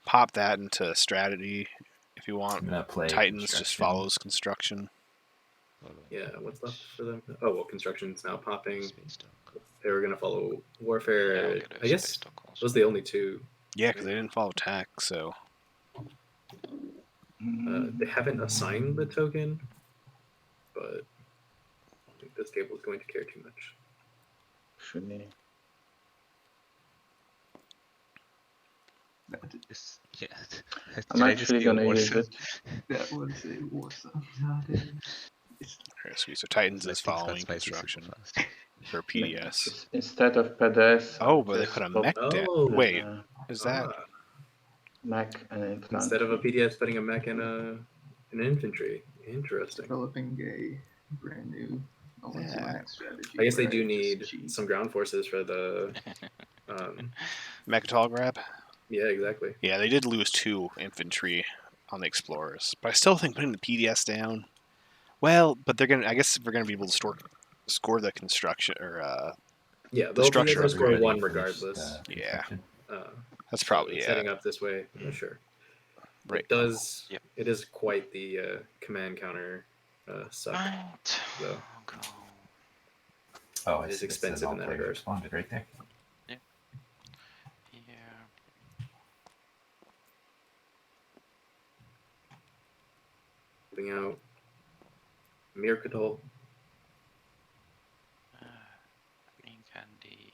Pop that into strategy if you want. I'm gonna play Titans just construction. follows construction. Yeah, what's left for them? Oh well, construction's now popping. Space dock. They were gonna follow Yeah, warfare. I'll get a I guess space dock also. those are the only 2. Yeah, because they didn't follow tech, so... They haven't assigned the token, but I don't think this table is going to care too much. Actually, Yeah. I'm actually gonna use it. That was a awesome. Alright, sweet. So Titans is following construction for PDS. Instead of PDS. Oh, but they put a mech down. Oh. Wait, is that... Mech and infantry. Instead of a PDS, putting a mech and an infantry. Interesting. Developing a brand new Yeah. strategy. I guess they where do just need cheat. some ground forces for the. Mechatol grab? Yeah, exactly. Yeah, they did lose 2 infantry on the Explorers. But I still think putting the PDS down... Well, but they're gonna... I guess we're gonna be able to score the construction, or... Yeah, The they'll be structure able to of score Everybody 1 finished, regardless. Yeah. construction. That's probably... Setting up this way. Sure. Right. It does. Yep. It is quite the command counter suck. Right. So. Go. Oh, It is it says expensive all in that players regard. responded right there. Here. Putting out Mirkadol. Green candy.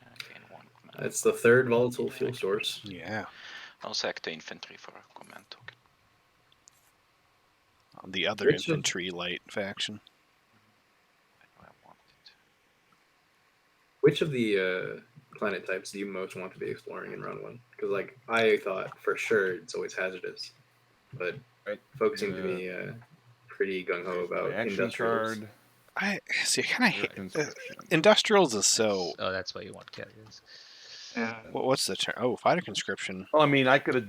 Again, 1 command. It's the 3rd volatile fuel source. Yeah. I'll sack the infantry for a command token. On the other Which of- infantry light faction. I want it. Which of the planet types do you most want to be exploring in round 1? Because like I thought for sure it's always hazardous, but folks seem to be pretty gung ho about Action industrials. card. I see. I kind of hate Conscription. industrials. Is so. Oh, that's why you want carriers. What's the term? Oh, fighter conscription. Well, I mean, I could have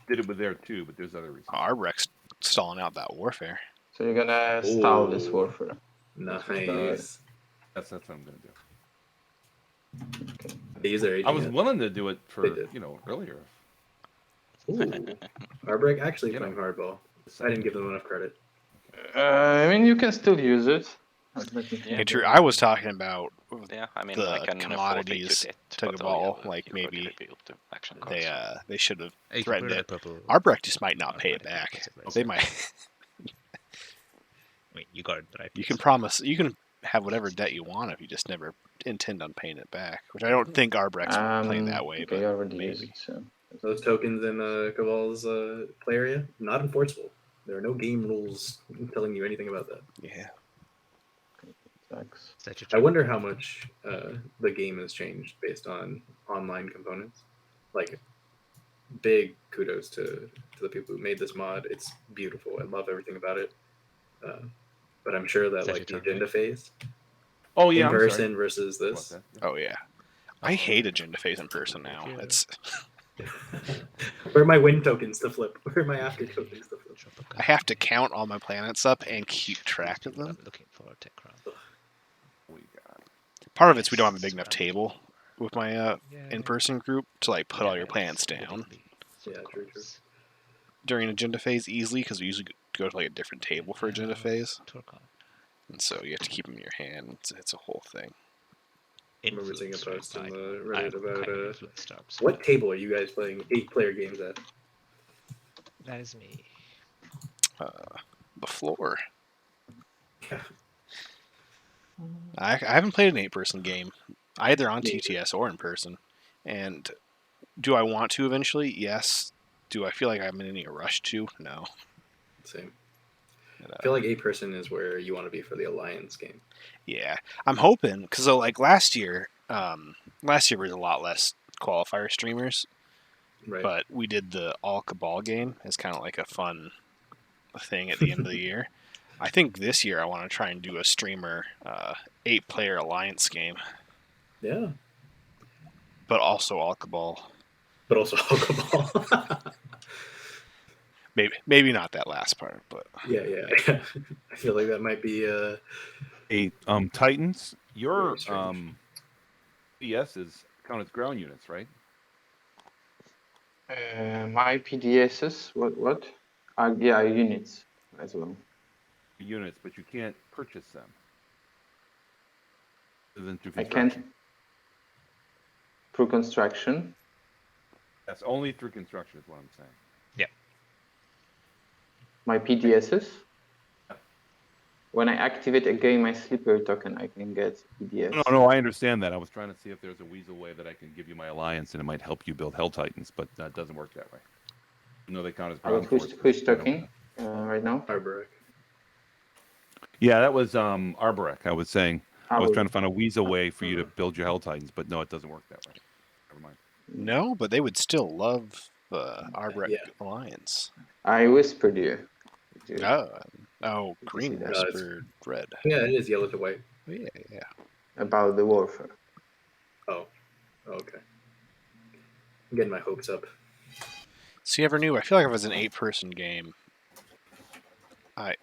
did it with there too, but there's other reasons. Our Rex stalling out that warfare. So you're gonna stall this Ooh. warfare. Nice. That's what I'm gonna do. They use their agent. I was yet? willing to do it for They did. earlier. Ooh. Arbreak actually playing hardball. I didn't give them enough credit. I mean, you can still use it. Yeah. Hey, true. I was talking about Yeah, I mean, the I can afford commodities it, to but Gabal, yeah, like you already maybe revealed the action cards. they should have You can threatened put it. a purple. Arbrecht just might not card pay by it the back. possibility. They might. I mean, you got it right. You can promise. You can have whatever debt you want if you just never intend on paying it back. Which I don't think Arbrecht's playing that way, Okay, but I already maybe. used it, so. Those tokens in Cabal's play area, not enforceable. There are no game rules telling you anything about that. Yeah. Sucks. I wonder how much the game has changed based on online components. Like, big kudos to the people who made this mod. It's beautiful. I love everything about it. But I'm sure that Is that like the your turn, agenda right? phase Oh yeah, in I'm sorry. person versus this. About that. Oh yeah. I hate agenda phase in person now. Yeah. It's Where are my win tokens to flip? Where are my after tokens to flip? Drop a I card. have to count all my planets up and keep track of them. I'm looking for a tech crown. We got Part of it's we don't have a big enough table with my Yeah. in-person group to like put all your Yeah, planets it's down literally Yeah, true. footballs. during agenda phase easily because we usually go to like a different table for agenda phase, Turcon. and so you have to keep them in your hand. It's a whole thing. I remember seeing a Influenced post in by the I Reddit am about kind of influenced Arps. what table are you guys playing 8-player games at? That is me. The floor. Yeah. I haven't played an 8-person game either on Me either. TTS or in person, and do I want to eventually? Yes. Do I feel like I'm in any rush to? No. Same. But, I feel like 8-person is where you want to be for the Alliance game. yeah, I'm hoping because like last year was a lot less qualifier streamers, Right. but we did the all Cabal game as kind of like a fun thing at the end of the year. I think this year I want to try and do a streamer 8-player alliance game, Yeah. but also all Cabal. But also Cabal. Maybe not that last part, but yeah. I feel like that might be Hey, Titans, your very strange. PSs count as ground units, right? My PDSs, what? Yeah, units as well. Units, but you can't purchase them. Other than through I construction. can't. Through construction. That's only through construction, is what I'm saying. My PDSs. Yeah. When I activate a game, my sleeper token, I can get PDS. No, I understand that. I was trying to see if there's a weasel way that I can give you my alliance and it might help you build Hell Titans, but that doesn't work that way. No, they count as I got ground who's forces. talking right now? Arboric. Yeah, that was Arborek. I was saying I was Arbor. trying to find a weasel way for you to build your Hell Titans, but no, it doesn't work that way. Never mind. no, but they would still love Arbrecht Yeah. Alliance. I whispered you. Did you- Oh, Did you green see that? whispered red. Yeah, it is yellow to white. Yeah. About the warfare. Oh, okay. I'm getting my hopes up. See, ever knew? I feel like if it was an 8-person game, I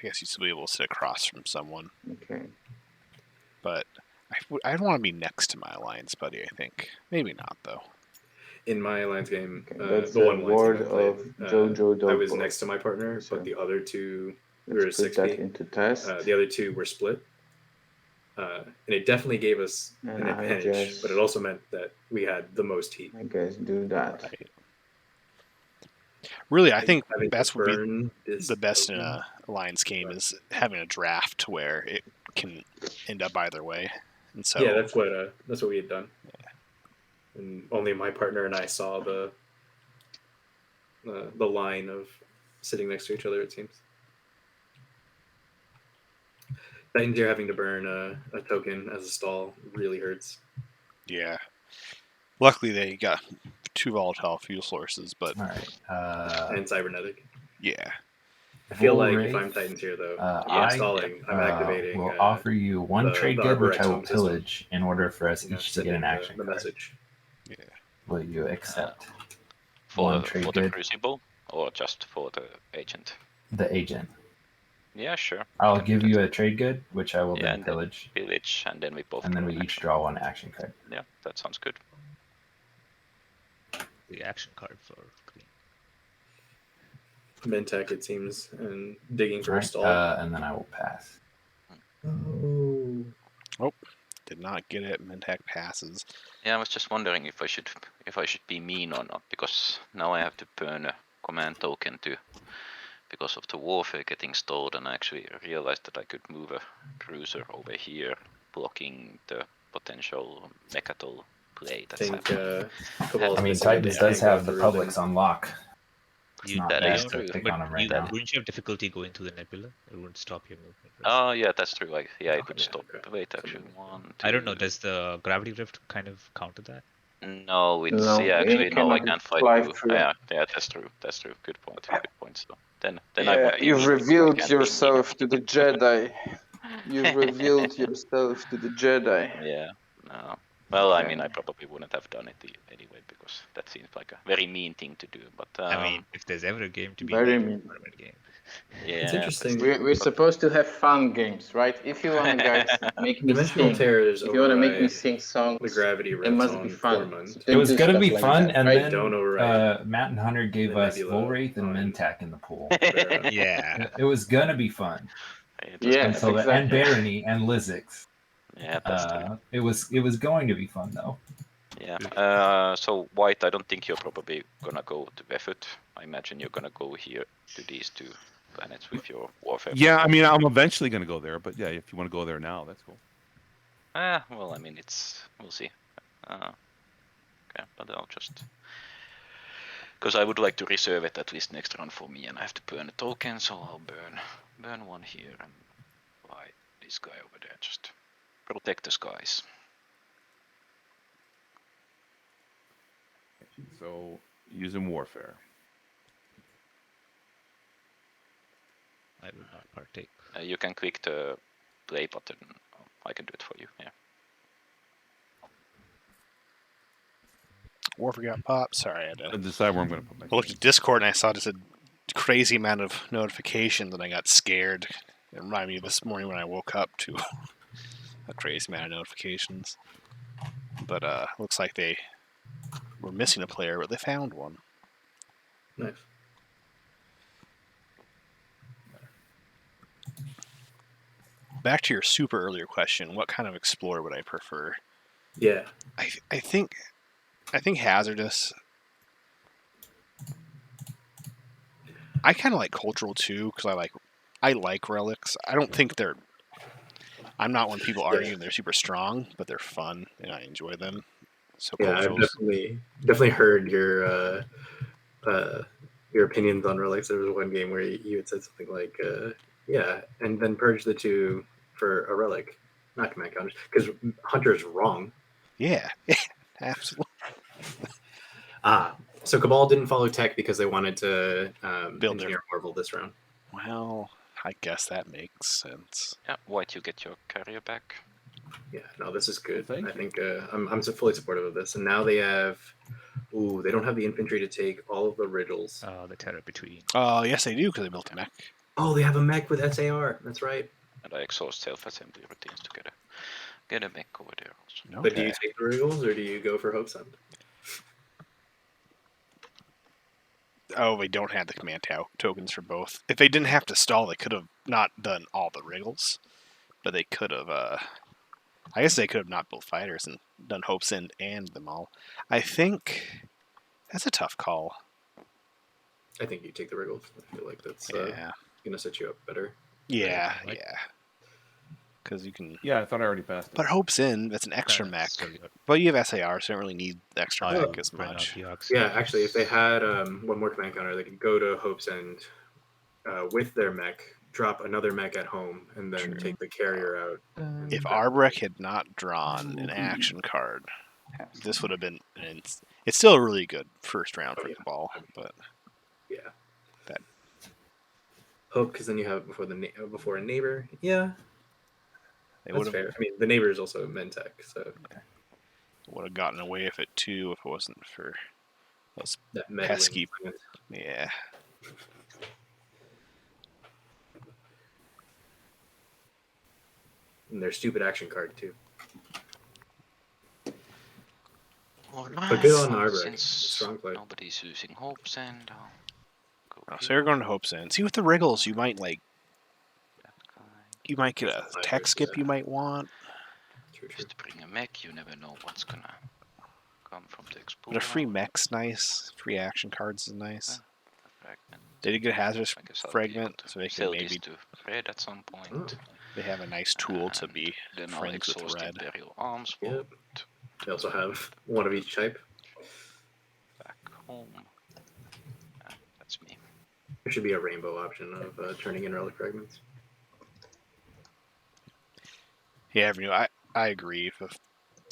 guess you'd still be able to sit across from someone, Okay. but I'd want to be next to my alliance buddy. I think maybe not though. In my Alliance game, Okay, that's the the one Alliance word game I played, of Jojo I was Dogboy. next to my partner, So but the other two, we were let's put 60. that into test. The other two were split. And it definitely gave us And an I advantage, just- but it also meant that we had the most heat. I guess do that. Right. Really, I think Having to that's would be burn this the best in token. a alliance game is having a draft where it can end up either way, and so Yeah, that's what we had done. And only my partner and I saw the line of sitting next to each other. It seems. Titans here having to burn a token as a stall really hurts. yeah. Luckily, they got 2 volatile fuel sources, but All right. And cybernetic. yeah, I feel like Wraith, if I'm Titans here though, I stalling, I'm activating. will offer you one the trade good, which Arborec I will home system. pillage in order for us you know, each to get sending an action the card. message. Will you accept For one the, trade for the good? Crucible or just for the agent? The agent. Yeah, sure. I'll Can give do you that. a trade good, which I will Yeah, then and then pillage, Village, and then we both. and then draw we an each action. draw one action card. Yeah, that sounds good. The action card for green. Mentech, it seems, and digging for a Right, stall. and then I will pass. Oh, did not get it. Mentak passes. Yeah, I was just wondering if I should be mean or not, because now I have to burn a command token because of the warfare getting stalled, and I actually realized that I could move a cruiser over here, blocking the potential Mechatol play I that's think happening. Cabal's I mean, missing that they Titans does can't go have the through publics them. on lock. It's You not That bad is to true. pick but on them right now. wouldn't you have difficulty going through the nebula? It wouldn't stop your movement, right? Oh yeah, that's true. Like yeah, I could Yeah, stop. okay. Wait, actually, one, two. I don't know. Does the gravity rift kind of counter that? No, it's No, yeah. you Actually, no, I cannot can't fly fly through. through. Yeah, yeah, that's true. That's true. Good point. Good point. So then I Yeah, won't be you've mean because I revealed can't be mean. yourself to the Jedi. You've revealed yourself to the Jedi. Yeah. No. Well, I mean, Okay. I probably wouldn't have done it anyway because that seems like a very mean thing to do. But I mean, if there's ever a game to be Very mean, mean. it's a tournament game. yeah, It's that's interesting. true. We're supposed to have fun games, right? If you wanna, guys, make me Dimensional sing, tears if you wanna make me override sing the songs, gravity it rifts must be on fun. Formund. So It don't was do gonna stuff be like fun, that, and right? then Don't override Matt and Hunter gave the us nebula Volwraith and on- Mentak in the pool. Yeah. It was gonna be fun Yes, until and exactly. Barony and Lizix. Yeah, that's true. It was going to be fun though. Yeah. So White, I don't think you're probably gonna go to Vefut. I imagine you're gonna go here to these two planets with your warfare. Yeah, I mean, I'm eventually going to go there, but yeah, if you want to go there now, that's cool. Well, I mean, we'll see. Okay, but I'll just because I would like to reserve it at least next round for me, and I have to burn a token, so I'll burn one here and fly this guy over there. Just protect the skies. So, using warfare. I will not partake. You can click the play button. I can do it for you. Yeah. Warfare got popped. Sorry, I had I to decide where I'm going to put my look at Discord and I saw just a crazy amount of notifications and I got scared. It reminded me of this morning when I woke up to a crazy amount of notifications. But looks like they were missing a player, but they found one. Nice. Back to your super earlier question, what kind of explorer would I prefer? Yeah. I think hazardous. I kind of like cultural too because I like relics. I don't think they're. I'm not when people argue they're super strong, but they're fun and I enjoy them. So Yeah, I've culturals. definitely heard your opinions on relics. There was one game where you had said something like, yeah, and then purge the two for a relic, not command counters, because Hunter's wrong. Yeah, absolutely. So Cabal didn't follow tech because they wanted to Build engineer Marvel this round. Well, I guess that makes sense. Yeah. White, you get your carrier back. Yeah, no, this is good. Thank I you. think I'm fully supportive of this. And now they have, they don't have the infantry to take all of the riddles. The terror between. Oh, yes, they do because they built a mech. Oh, they have a mech with SAR. That's right. And I exhaust self-assembly routines to get a mech over there also. Okay. But do you take the riddles or do you go for Hope's End? Oh, they don't have the command tokens for both. If they didn't have to stall, they could have not done all the wriggles, but they could have. I guess they could have not built fighters and done Hope's End and them all. I think that's a tough call. I think you take the riddles. I feel like that's Yeah, going to set you up better. yeah, Like- yeah. Because you can. Yeah, I thought I already passed it. But Hope's End, that's an extra No, mech. it's still good. But you have SAR, so you don't really need the extra Oh, mech as Bring out much. the Ox. Yeah, actually, if they had one more command counter, they could go to Hope's End with their mech, drop another mech at home, and then True. take the carrier out. If Arbrek had not drawn an action card, this would have been. It's still a really good first round for yeah. Cabal, but Yeah. That- Hope, because then you have it before a neighbor. Yeah, they that's would have fair. I mean, the neighbor is also Mentech, so gotten away with it too if it wasn't for those. that meddling Pesky. plant. Yeah, And their stupid action card too. All But good on right, Arbrek. since Strong play. nobody's using Hope's End, I'll go Oh, so you're going to Hope's End. See, with the Wriggles, you might that guy. you might get a Something like tech this, skip yeah. you might want. True, true. Just to bring a mech, you never know what's gonna come from the But a free Explorer. mech's nice. Free action cards is nice. Fragment. They did get hazardous I guess I'll be fragment, able to so they can sell this maybe to Red at some point. they have a nice tool to And be then I'll friends with exhaust Red. Imperial Arms for Yep. They also have one of each type. back home. That's me. There should be a rainbow option of turning in relic fragments. Yeah, Avenue, I agree. The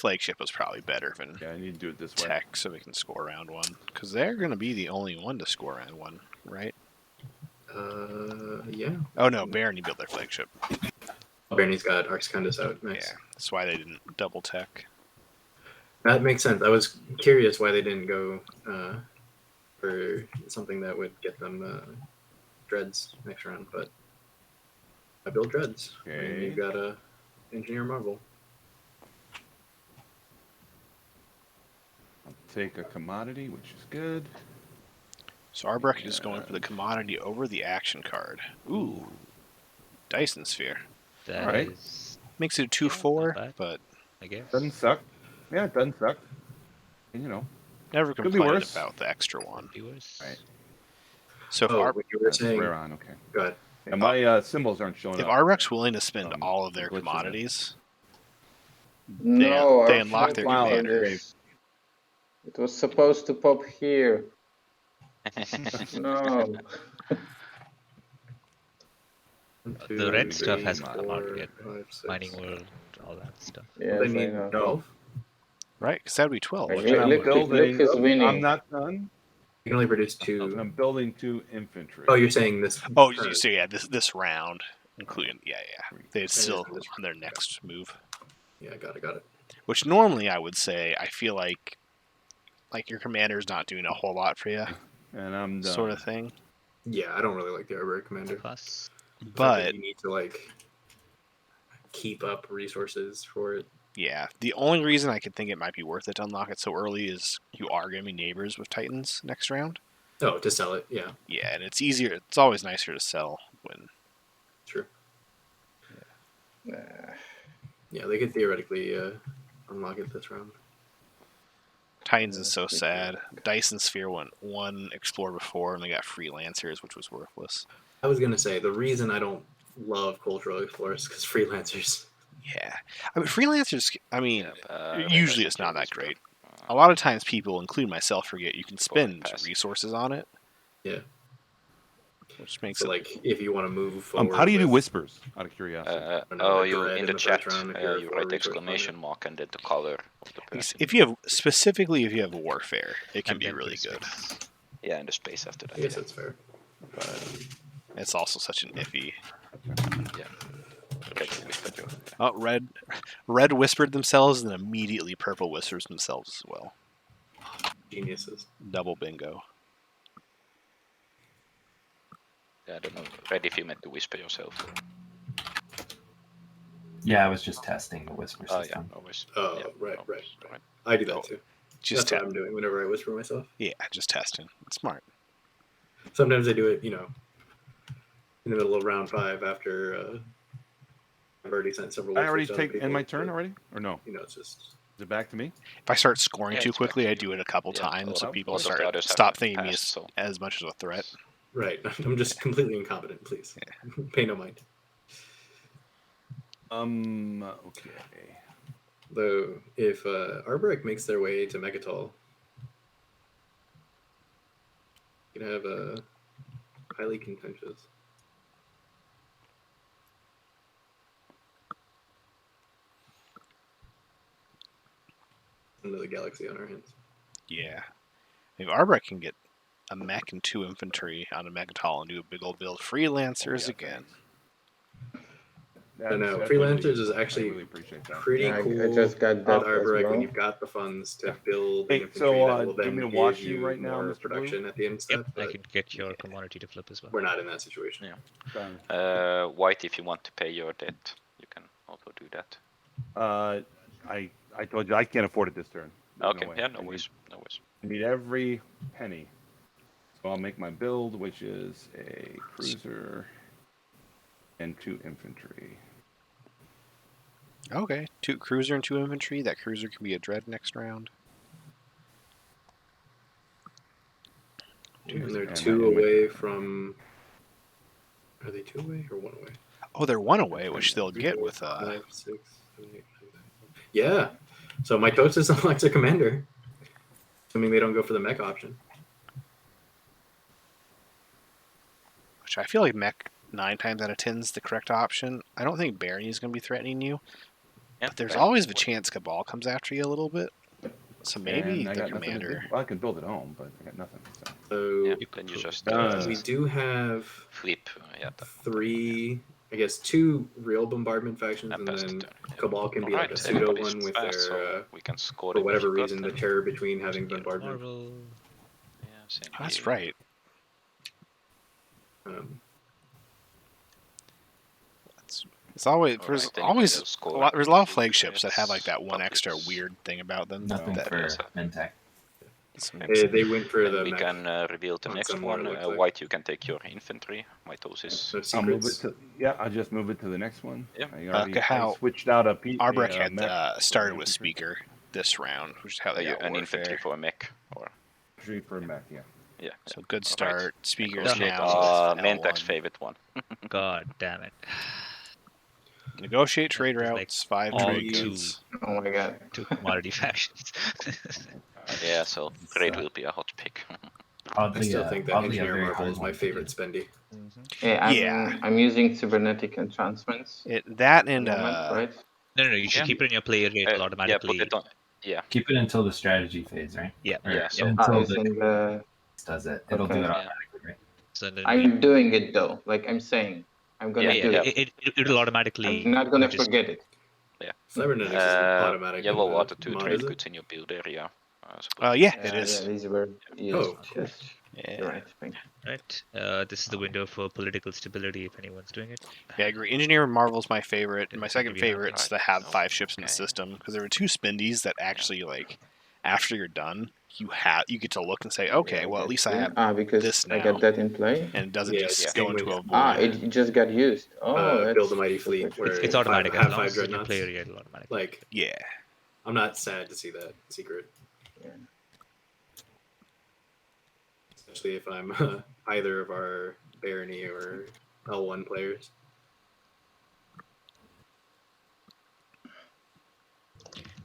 flagship was probably better than Yeah, I need to do it this way. tech, so we can score round one. Because they're going to be the only one to score round one, right? Yeah. Oh no, Barony built their flagship. Barney's got Arxcandus out. Nice. Yeah, that's why they didn't double tech. That makes sense. I was curious why they didn't go for something that would get them dreads next round, but I built dreads. And Okay. you got a engineer marvel. I'll take a commodity, which is good. So Arbrook is going for the commodity over the action card. Ooh. Dyson Sphere. That Alright. is, Makes it a Yeah, 2/4, not bad. but I guess. Doesn't suck. Yeah, it doesn't suck. And, you know, never Could be complained worse. about the extra one. Viewers. Right. So if, What you were that's saying. rare on. Okay. Go ahead. And my symbols aren't showing if up. Arbrook's willing to spend Um, all of their glitch in it. commodities, No, they our unlock their friend Wow, commander. this. It was supposed to pop here. No. The red stuff has four, come out yet. 5, 6. Mining World, all that stuff. Yes, They I need know. 12. Right? Because that would be 12. Like, which look, I'm look, like- look who's winning. I'm not done. You can only produce And 2. I'm building 2 infantry. Oh, you're saying this. Oh, turn. so yeah, this round, including yeah. They'd still this- on their next move. Yeah, got it. Which normally I would say I feel like your commander's not doing a whole lot for you, And I'm done. sort of thing. Yeah, I don't really like the Arbor Commander. Plus, The fact that But you need to like keep up resources for it. yeah, the only reason I could think it might be worth it to unlock it so early is you are going to be neighbors with Titans next round. Oh, to sell it, yeah, Yeah, and it's easier. It's always nicer to sell when. true. Uh, Yeah, they could theoretically unlock it this round. Titans is so sad. Dyson Sphere went one Explorer before, and they got Freelancers, which was worthless. I was gonna say the reason I don't love Cultural Explorers because freelancers. Yeah, I mean Freelancers. I mean, Red usually has it's not that Imperial great. Whisper. A lot of times, people, including myself, forget you can spend pass. resources on it. Yeah. Which makes So it like, if you want to move forward. how do you do with- whispers? Out of curiosity. don't know, Oh, like you red in in the the chat, first round if you're you for write resource exclamation finder. mark and then the color of the person. if you have specifically if you have warfare, it can and be then really put good. space. Yeah, and the space after that. I guess yeah. that's fair. But it's also such an iffy. Okay, whisper you. Oh, red whispered themselves, and immediately purple whispers themselves as well. Geniuses. Double bingo. Yeah, I don't know. Red if you meant to whisper yourself. Yeah, I was just testing the whisper Oh yeah, system. always. Oh, yeah, right. always, I do that Oh, too. Just That's what I'm doing whenever I whisper myself. yeah, just testing. It's smart. Sometimes I do it, in the middle of round 5 after I've already sent several. I already whispers to other take in my people, turn but, already, or no? It's just. Is it back to me? If I start scoring Yeah, too it's back quickly, to I you. do it a couple Yeah, times, so well, people most of the start others have stop already thinking me passed, so. as much as a threat. Right. I'm just completely incompetent, please. Pay no mind. Okay. Though, if Arboric makes their way to Megatol, you can have a highly contentious. Another galaxy on our hands. Yeah. If Arbor can get a mech and 2 infantry on a Megatol and do a big old build, Freelancers again. I know, That's Freelancers really is useful. actually I really appreciate that. Pretty Yeah, cool. I just got that with Arboric as well. when you've got the funds to build Hey, infantry so, that will do you then mean to give watch you you right now, more Mr. Blue? production at the end step. Yep, I But can get your commodity to flip as well. we're not in that situation. Yeah. Done. White if you want to pay your debt, you can also do that. I told you I can't afford it this turn. There's Okay, way. yeah, no I worries, no worries. need every penny. So I'll make my build, which is a cruiser and 2 infantry. Okay, 2 cruiser and 2 infantry. That cruiser can be a dread next round. And they're And 2 my- away from. Are they 2 away or 1 away? Oh, they're 1 away, which they'll 3, get 4, with 5, 6, 7, 8, 9, 10. Yeah. So my coach is Alexa Commander. Assuming they don't go for the mech option. which I feel like mech 9 times out of 10 is the correct option. I don't think Barony is going to be threatening you, Yeah, but there's right. always the chance Cabal comes after you a little bit. So maybe and I the got nothing to do. commander. Well, I can build at home, but I got nothing. So. So Yeah, then you just we do have flip. Yeah, that 3, I guess 2 real bombardment factions, and and pass the then turn. Yeah. Cabal can be like a Alright, pseudo everybody's one with fast, their, so we can score for them if whatever you got reason, the them. terror between having Get bombardment. Marvel. Yeah, same Oh, that's here. right. Um, It's always Alright, there's then you always can score a lot. There's a lot of with flagships that have like units, that one extra puppets. weird thing about them. Nothing that, for so- Mentec. they went for Then the we mech. can reveal the on next somewhere, one. looks like. White, you can take your infantry. Mitosis. No I'll move it secrets. to I'll just move it to the next one. Yeah. I how switched out a Arbrecht had mech started for with infantry. speaker this round, which is how they got An infantry warfare. for a mech, or Infantry for mech, yeah. yeah. So good Alright. start. Speakers Negotiate. now. Mentac's L1. favorite one. God damn it. Negotiate trade There's, like, routes. 5 all trade two. goods. Oh my god. 2 commodity factions. Yeah, so trade So- will be a hot pick. I Oddly, still think that oddly a Engineer very Marvel hard is my one to favorite do. spendy. Yeah, I'm using cybernetic entrancements. That at and the moment, right? No, you should Yeah. keep it in your player rate Yeah, automatically. put it on. Yeah, Keep it until the strategy phase, right? Yeah, Or yeah, so- until It's the in the. does it. It'll do Okay. it Yeah. automatically, right? So then I'm doing it though. Like I'm saying, I'm gonna Yeah, do yeah. it. it'll automatically. I'm not gonna just- forget it. Cybernetics is automatic. Yellow in the water to mod, trade is it? goods in your build area. Yeah, it is. Yeah, these were used. Oh, cool. Yes. Yeah. You're right. Thank you. Right. This is the window for political stability if anyone's doing it. Yeah, I agree. Engineer Marvel's my favorite. Didn't My think second of you, favorite is right. to have So, 5 ships in the okay. system because there are 2 spindies that actually like after you're done, you get to look and say, okay, well at least I have because this I now. got that in play. and it doesn't Yeah, just yeah. go Same into with- a void. It just got used. Oh, that's Build a Mighty super Fleet where It's five- automatic have as long 5 as it's in your dreadnoughts. player rate automatic. Like, Yeah. I'm not sad to see that secret. Yeah. Especially if I'm either of our Barony or L1 players.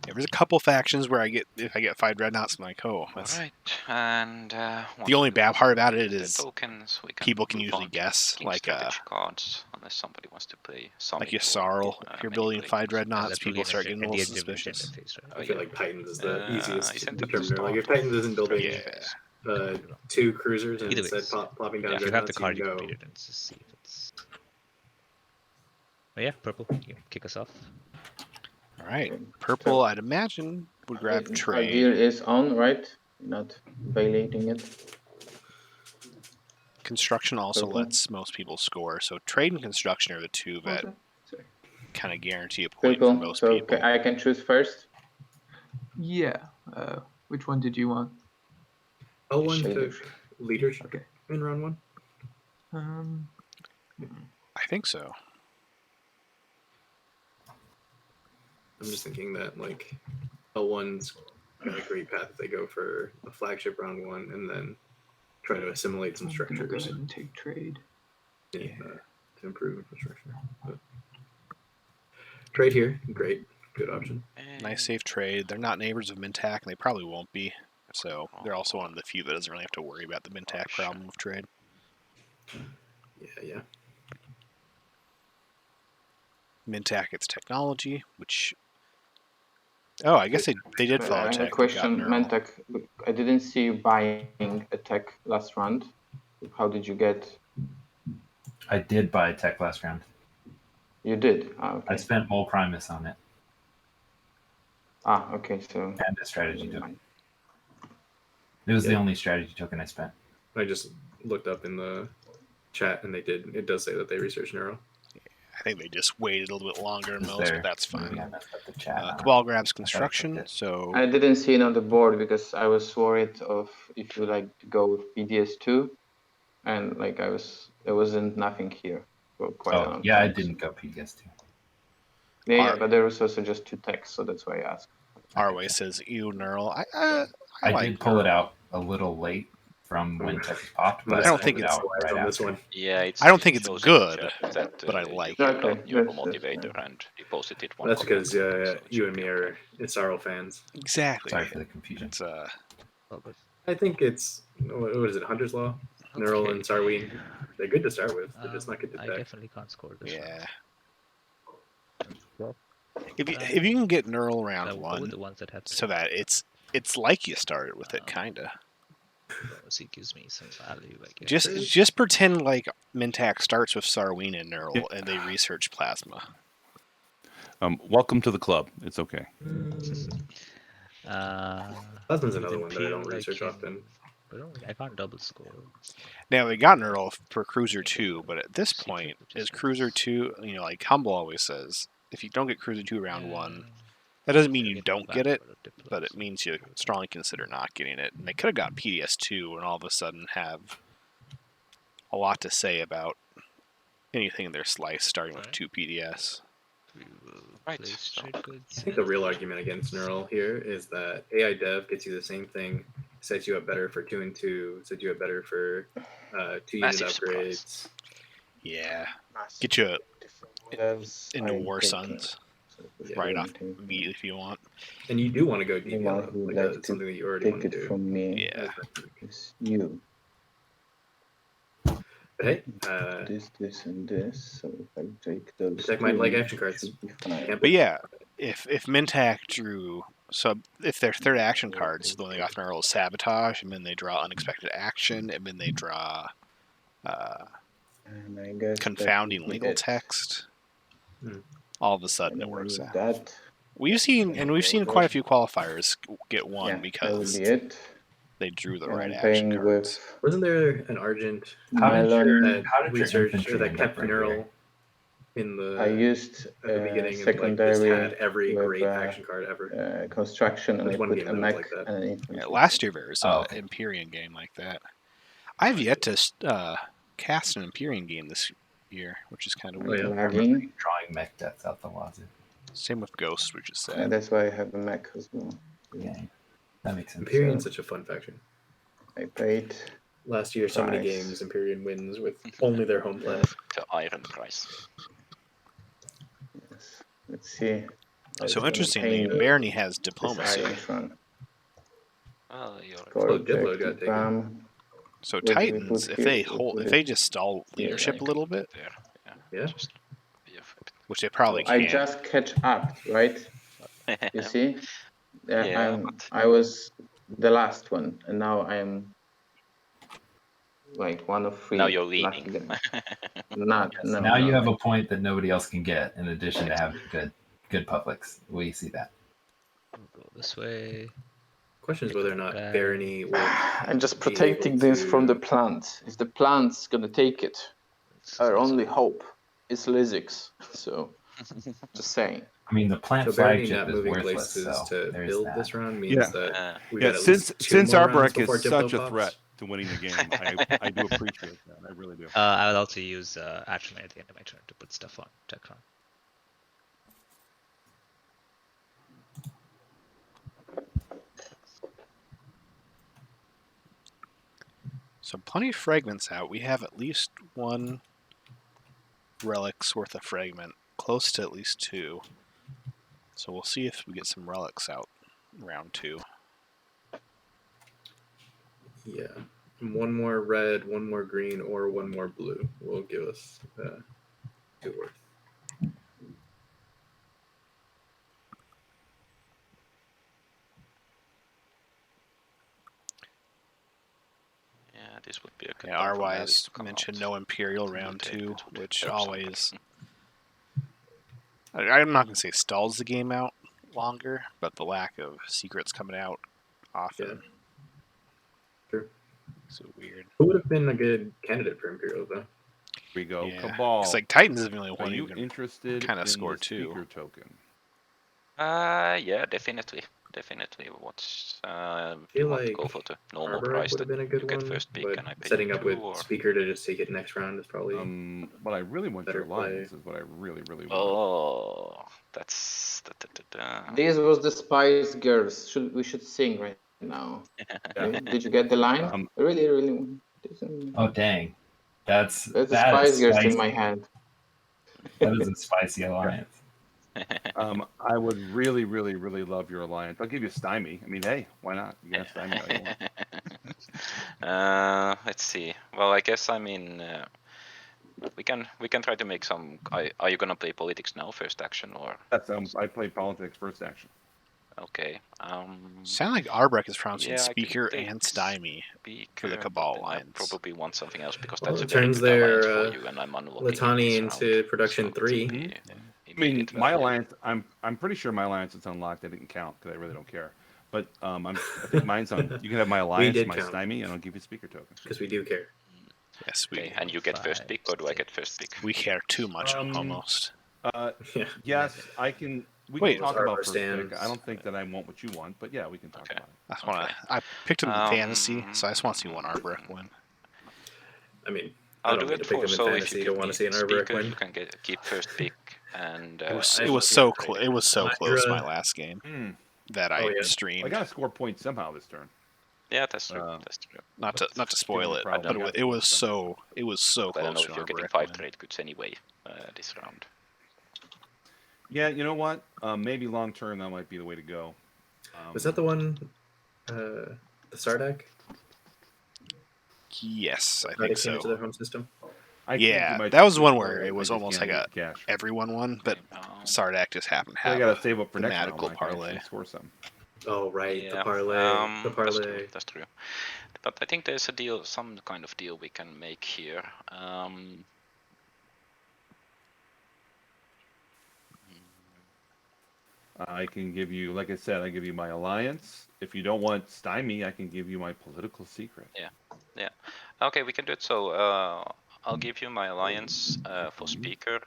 Yeah, there's a couple factions where if I get 5 dreadnoughts, I'm like, oh, that's Alright, and the only bad part about it is tokens, we can people can move usually on to guess, king like strategy cards, unless somebody wants to play Summit your or Sarl. If you're building manipulate 5 it. dreadnoughts, That's people really start at getting a the little end of the suspicious. agenda phase, right? I feel like Titans is the easiest isn't it the determiner. Like if start Titans isn't building Yeah. 2 cruisers and Either instead ways. plopping down Yeah, If you have dreadnoughts, the you card, can you go. can read it and just see if it's. Oh yeah, purple. You can kick us off. All right. Okay. Purple, So- I'd imagine, would grab Our trade. gear is on, right? Not violating it. Construction also Purple. lets most people score. So trade and construction are the 2 that Okay. Sorry. kind of guarantee a point for Purple. most So people. I can choose first. Yeah. Which one did you want? L1 Shader. took leadership Okay. in round 1. Um. I think so. I'm just thinking that like L1's got a great path if they go for a flagship round 1 and then try to assimilate some I'm gonna go structures ahead and take trade. to improve infrastructure. But trade here, great, good option. Nice safe trade. They're not neighbors of Mintac, and they probably won't be. So they're also one of the few that doesn't really have to worry about the Mintac problem with trade. Yeah. Mintac gets technology, which... Oh, I guess they did follow I have tech. a They question, got neural. Mentec. I didn't see you buying a tech last round. How did you get? I did buy a tech last round. You did. Ah, okay. I spent Mole Primus on it Okay. So. and a strategy never token. mind. It was the Yeah. only strategy token I spent. I just looked up in the chat and it does say that they researched Neuro. I think they just waited a little bit longer than Is most, there- but that's fine. Maybe I messed up the chat. on it. Cabal grabs I construction, clicked it. so... I didn't see it on the board because I was worried of if you like to go with BDS2, and like there wasn't nothing here for quite a Oh, long yeah, I time. didn't go PDS2. Yeah, but there was also just 2 texts, so that's why I asked. Arway says, ew, Knurl. I like did pull it Knurl. out a little late from when Texas popped, but I don't pulled think it it's out right on this after. one. Yeah, I don't think it it's shows good, in the chat that but I you like put it. Okay, out your that's motivator fine. and deposited one. That's comment, because so it you should and be me okay. are Isarl fans. Exactly. Sorry for the confusion. It's Oh, but I think it's what is it, Hunter's Law? Neural and Sarween. They're good to start with. They're just not good to I deck. definitely can't score this yeah. round. If you can get Knurl round Go with 1, the ones that have so that it's like you started with it, kinda. diplomacy gives me some value, I guess. Just pretend like Mintac starts with Sarween and Knurl, and they research Plasma. Welcome to the club. It's okay. Plasma's another one that I don't research often. But I can't double score. Now they got Knurl for Cruiser 2, but at this point, is Cruiser 2, like Humble always says, if you don't get Cruiser 2 round 1, that doesn't mean you don't get it, but it means you strongly consider not getting it. And they could have got PDS2 and all of a sudden have a lot to say about anything in their slice starting with 2 PDS. Right. I think the real argument against Neural here is that AI Dev gets you the same thing, sets you up better for 2 and 2, sets you up better for 2 unit Massive upgrades. surprise. Yeah. Get you into War taking. Suns Yeah. right off immediately if you want. And you do want to go deep The one yellow. who Like like that's to something that you already take want to it do. from me Yeah. is you. But hey, This, and this. So if I take those Attack might 2, like action it cards. should be fine. Can't But yeah, if Mintac drew, so if their third action cards, the one they got from Earl is Sabotage, and then they draw Unexpected Action, and then they draw And I guess Confounding that would be Legal it. Text, Hmm. all of a sudden And it works with out. that, We've seen quite a few qualifiers get one yeah, that would because be it. they drew the And right I'm action playing cards. Wasn't there an Argent How did your Melon. research infantry that end kept up right Neural here? in the I used at the beginning and like just secondary had every with great action card ever? construction, and There's I one put game a that was mech like that. and an infantry. Yeah, last year there was Oh, an okay. Imperium game like that. I've yet to cast an Imperium game this year, which is kind of I'm weird. lagging. Drawing mech deaths out the wazoo. Same with Ghosts, which is sad. And that's why I have a mech as well. Yeah, that makes sense. Imperium's such a fun faction. I paid. Last year, so many Price. games Imperium wins with only their home planet. The iron price. Yes. Let's see. So interestingly, paint Barony has this Diplomacy. iron one. Well, you're Diplo got Project taken. Bam. So What do we Titans, put if they here? We hold, put if it- they just stall leadership a little bit, there. Yeah. Just be which they probably I can. just catch up, right? a You see? Yeah, but- I was the last one, and now I am like one of 3. Now you're leading. Not. So now you have a point that nobody else can get, in addition to having good publics. We see that. We'll go this way. Question is whether or not Barony will. I'm just be protecting able this from the to- plant. If the plant's gonna take it, our only hope is Lizix. So, just saying. I mean, the plant So Barony flagship not is moving worthless, places so to there's build that. this round means Yeah. that we Yeah, got at since least 2 more rounds Arbrek before is Diplo such a pops. threat to winning the game, I do appreciate that. I really do. I will also use Action at the end of my turn to put stuff on Techron. So plenty of fragments out. We have at least 1 relic's worth of fragment, close to at least 2. So we'll see if we get some relics out in round 2. Yeah. 1 more red, 1 more green, or 1 more blue will give us 2 worth. Yeah, this would be a good Yeah, time for RY's Malice to come mentioned out. no Imperial To round mutate 2, it with which perp always... I'm not going to say stalls the game out longer, but the lack of secrets coming out often. Yeah. True. So weird. Who would have been a good candidate for Imperial though? Here we go. Yeah. Cabal. It's like Titans is the only Are one you who can interested kinda in score the too. speaker token? Yeah, definitely. What's do you feel want to like go for the normal Arbor price would that have been a good you get one, first pick but and I pay setting you up 2, with or Speaker to just take it next round is probably What I really want your better play. alliance is what I really want. oh, that's This was the Spice Girls. We should sing right now. Did you get the line? Really. Oh dang, that's There's the that is Spice Girls in spicy. my hand. That is a spicy alliance. I would really love your alliance. I'll give you Stymie. I mean, hey, why not? You got Stymie all you want. Let's see. Well, I guess we can try to make some. Are you gonna play politics now, first action, or? That's I play politics first action. Okay. Sound like Arbrecht is pronouncing Yeah, I can Speaker take and Stymie for the Speaker, Cabal but then I Alliance. probably want something else because Well, that's a it very turns good alliance their for you, and I'm unlocking Latani it this into round, production so 3. it will be, I mean, immediate my value. alliance. I'm pretty sure my alliance is unlocked. I didn't count because I really don't care. But I think mine's on. You can have my alliance, did my count. Stymie, and I'll give you speaker token. Because we do care. Yes, we Okay, and you get first pick, or do I get first pick? we care too much almost. Yeah. Yes, I can. We Wait. can talk Arbor about first pick. stands. I don't think that I want what you want, but yeah, we can talk Okay. about it. I just wanna. Okay. I picked him in fantasy, so I just want to see one Arbrecht win. I mean, I'll I don't do need it to pick for them in so if fantasy. you You give don't want me to see an Arbor speaker, win. you can keep first pick, and It was I it was will so get close. It was so close my Hydra. last game Hmm. that I Oh, yeah. I streamed. gotta score points somehow this turn. yeah, that's true. That's true. Not to spoil it, problem. but it was so But I don't know close if to you're getting Arbrecht 5 win. trade goods anyway this round. Yeah, you know what? Maybe long term that might be the way to go. Was that the one, the Sardak? Yes, I That think it came into their so. home system? I can't do Yeah, much that was this one turn. where it I was just almost can't like a get cash. everyone won, but Sardak just happened to But I have gotta a save up for next round. thematical When I can parlay. actually score some. Oh, right. Yeah, The parlay. The That's parlay. true. That's true. But I think there's a deal, some kind of deal we can make here. I can give you, like I said, I give you my alliance. If you don't want Stymie, I can give you my political secret. Yeah. Okay, we can do it. So I'll give you my alliance for speaker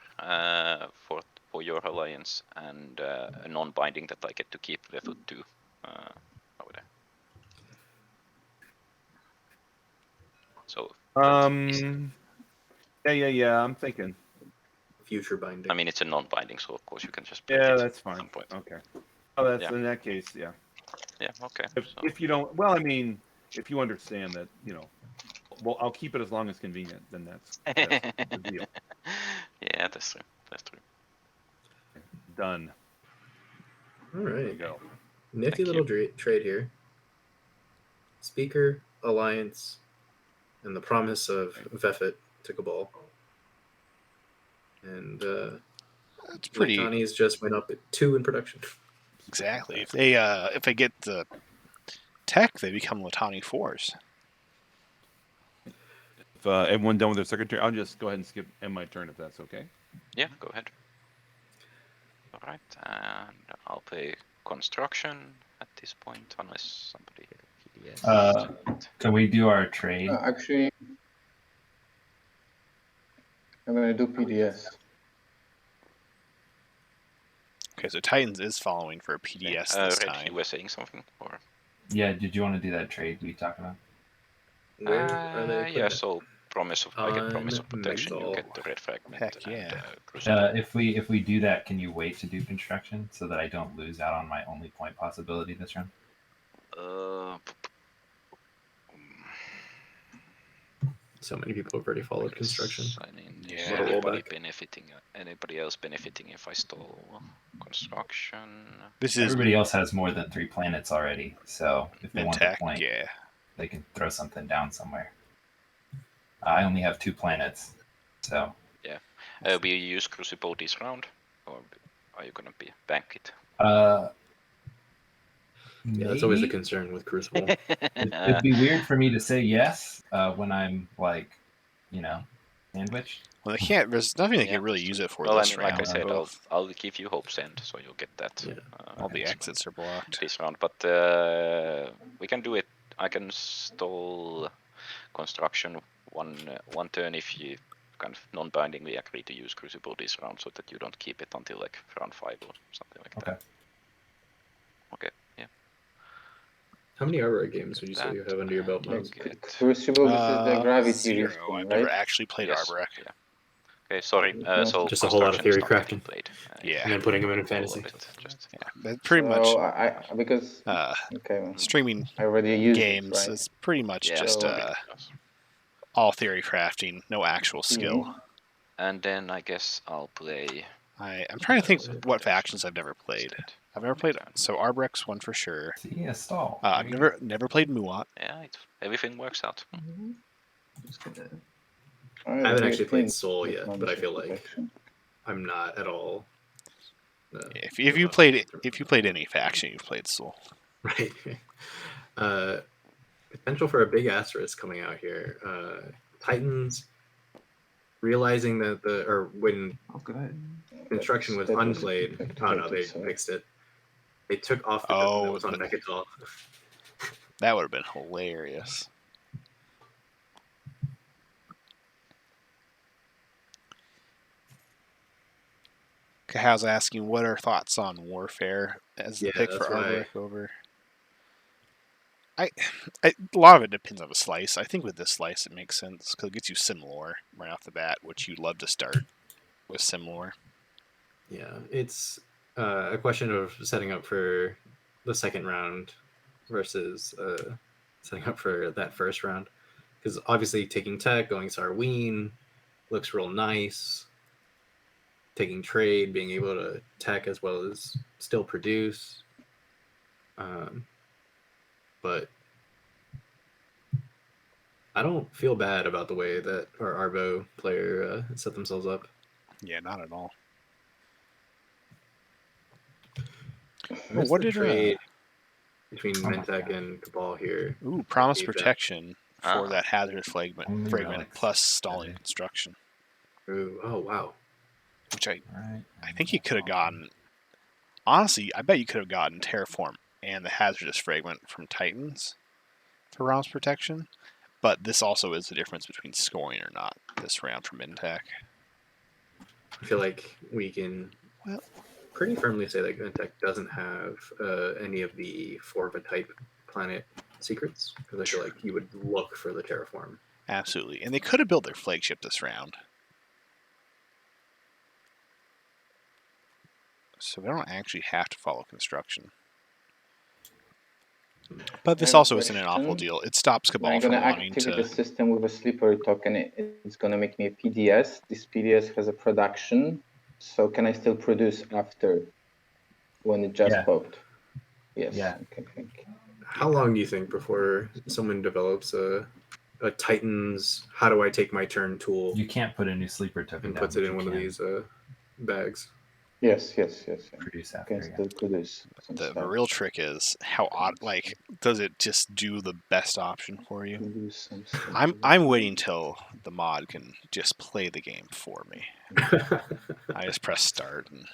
for your alliance, and a non-binding that I get to keep the foot 2 over there. So Yeah. I'm thinking. Future binding. I mean, it's a non-binding, so of course you can just break Yeah, it that's at fine. some point. Okay. Oh, that's Yeah. in that case, yeah. Yeah. Okay. If you don't, well, I mean, if you understand that, well, I'll keep it as long as convenient. Then that's the deal. Yeah, that's true. That's true. Done. All There we right. go. Nifty Thank little trade here. Speaker, alliance, and the promise of Vefit to Cabal. And It's pretty Latani's just went up at 2 in production. exactly. If they get the tech, they become Latani 4s. If everyone done with their secretary, I'll just go ahead and skip end my turn if that's okay. Yeah, go ahead. All right, and I'll play construction at this point, unless somebody. Can we do our trade? Actually, I'm gonna do PDS. Okay, so Titans is following for a PDS this Red, time. you were saying something, or? Yeah, did you want to do that trade we talked about? Where are they? Yeah, so I get promise of On protection. You Metal. get the red fragment. Heck yeah. And, crucible. If we do that, can you wait to do construction so that I don't lose out on my only point possibility this round? So many people have already followed construction. I mean, Yeah. is What a anybody else benefiting if I stall construction? This is Everybody else has more than 3 planets already, so if they want the tech, point, yeah. they can throw something down somewhere. I only have 2 planets, so. Yeah. Will you use Crucible this round, or are you gonna bank it? Yeah, that's always a maybe? concern with Crucible. It'd be weird for me to say yes when I'm like, sandwiched. Well, they can't. There's nothing they Yeah, can really that's use it for Well, I this mean, round. like I said, Both- I'll give you Hope's End, so you'll get that. Yeah. all the this exits are blocked. this round, but we can do it. I can stall construction one turn if you kind of non-bindingly agree to use Crucible this round, so that you don't keep it until like round 5 or something like that. Okay, yeah. How many Arbor games would you say you have under your belt, That Miles? get- Crucible, this is the gravity 0. respawn, I've right? never actually played Yes. Arborec. Yeah. Okay, sorry. Yes. So Just a whole lot of construction is theory not getting crafting. played. Yeah. And then putting them in All fantasy. of it. Just Yeah, but pretty much So I because okay, well, streaming I already used games it, right? is pretty much yeah. just So- all theory crafting, no actual skill. And then I guess I'll play. I'm trying to think Protection. what factions I've never played. instead. I've never played so Arbrec's one for sure. See, a stall. I've never played Muat. Yeah, everything works out. Just gonna I haven't actually played Soul yet, but I feel like Protection. I'm not at all. If you played any faction, you've played Soul. Right. Potential for a big asterisk coming out here. Titans realizing that when Oh, go ahead. construction was That unplayed. Oh no, they sorry. fixed it. They took off the building that was on but- Mechatol. That would have been hilarious. Kahaw's asking, what are thoughts on Warfare as the Yeah, pick for that's why- Arborec over? A lot of it depends on the slice. I think with this slice it makes sense because it gets you Simlore right off the bat, which you'd love to start with Simlore. Yeah, it's a question of setting up for the second round versus setting up for that first round. Because obviously taking tech, going Sarween looks real nice. Taking trade, being able to tech as well as still produce. But I don't feel bad about the way that our Arbo player set themselves up. Yeah, not at all. Missed what the did, trade between Oh my Mentec God. and Cabal here? Ooh, Promise Need that. Protection for Ah. that hazardous fragment Only relics. plus stalling Okay. construction, Ooh, oh wow. which I Right. think you could have gotten. Honestly, I bet you could have gotten Terraform and the hazardous fragment from Titans for Promise Protection. But this also is the difference between scoring or not this round from Intech. I feel like we can Well- pretty firmly say that Mentec doesn't have any of the Forva type planet secrets because I feel like you would look for the Terraform. Absolutely. And they could have built their flagship this round. So they don't actually have to follow construction. But this I have a also isn't an awful question. deal. It stops Cabal I'm from gonna wanting activate to. the system with a slippery token. It's gonna make me a PDS. This PDS has a production, so can I still produce after when it just Yeah. popped? Yes. Yeah. Okay, thank you. How long do you think before someone develops a Titan's how do I take my turn tool You can't put a new sleeper token and down, puts it but in you one of can these bags? Yes. produce I after. can Yeah. still produce some The stuff. real trick is how odd. Like, does it just do the best option for you? Produce some stuff. I'm waiting till the mod can just play the game for me. I just press start and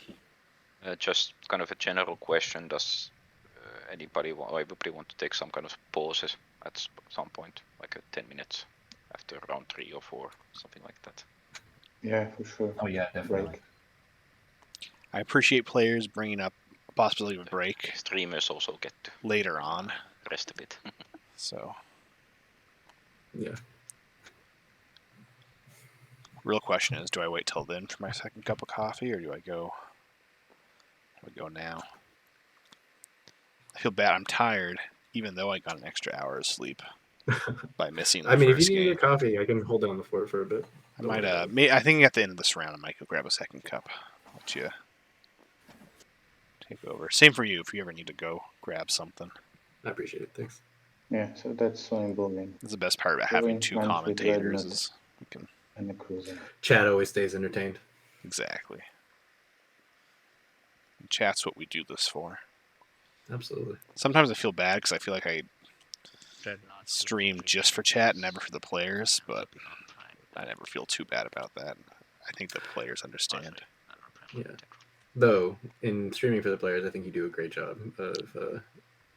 Just kind of a general question: does anybody want to take some kind of pauses at some point, like 10 minutes after round 3 or 4, something like that? Yeah, for sure. Oh yeah, definitely. Break. I appreciate players bringing up a possibility of a break Streamers also get to later on. rest a bit. So, Yeah. real question is, do I wait till then for my second cup of coffee, or do I go now? I feel bad. I'm tired, even though I got an extra hour of sleep by missing the I mean, if first you need game. your coffee, I can hold down the fort for a bit. I might. I think at the end of this round, I might go grab a second cup. Let you take over. Same for you. If you ever need to go grab something, I appreciate it. Thanks. Yeah, so that's why I'm building. that's the best part about Going having two Manfred commentators. Rednut. Is you can And the cruiser. Chat always stays entertained. exactly. Chat's what we do this for. Absolutely. Sometimes I feel bad because I feel like I stream just for chat, never for the players, but I never feel too bad about that. I think the players understand. Yeah. Though in streaming for the players, I think you do a great job of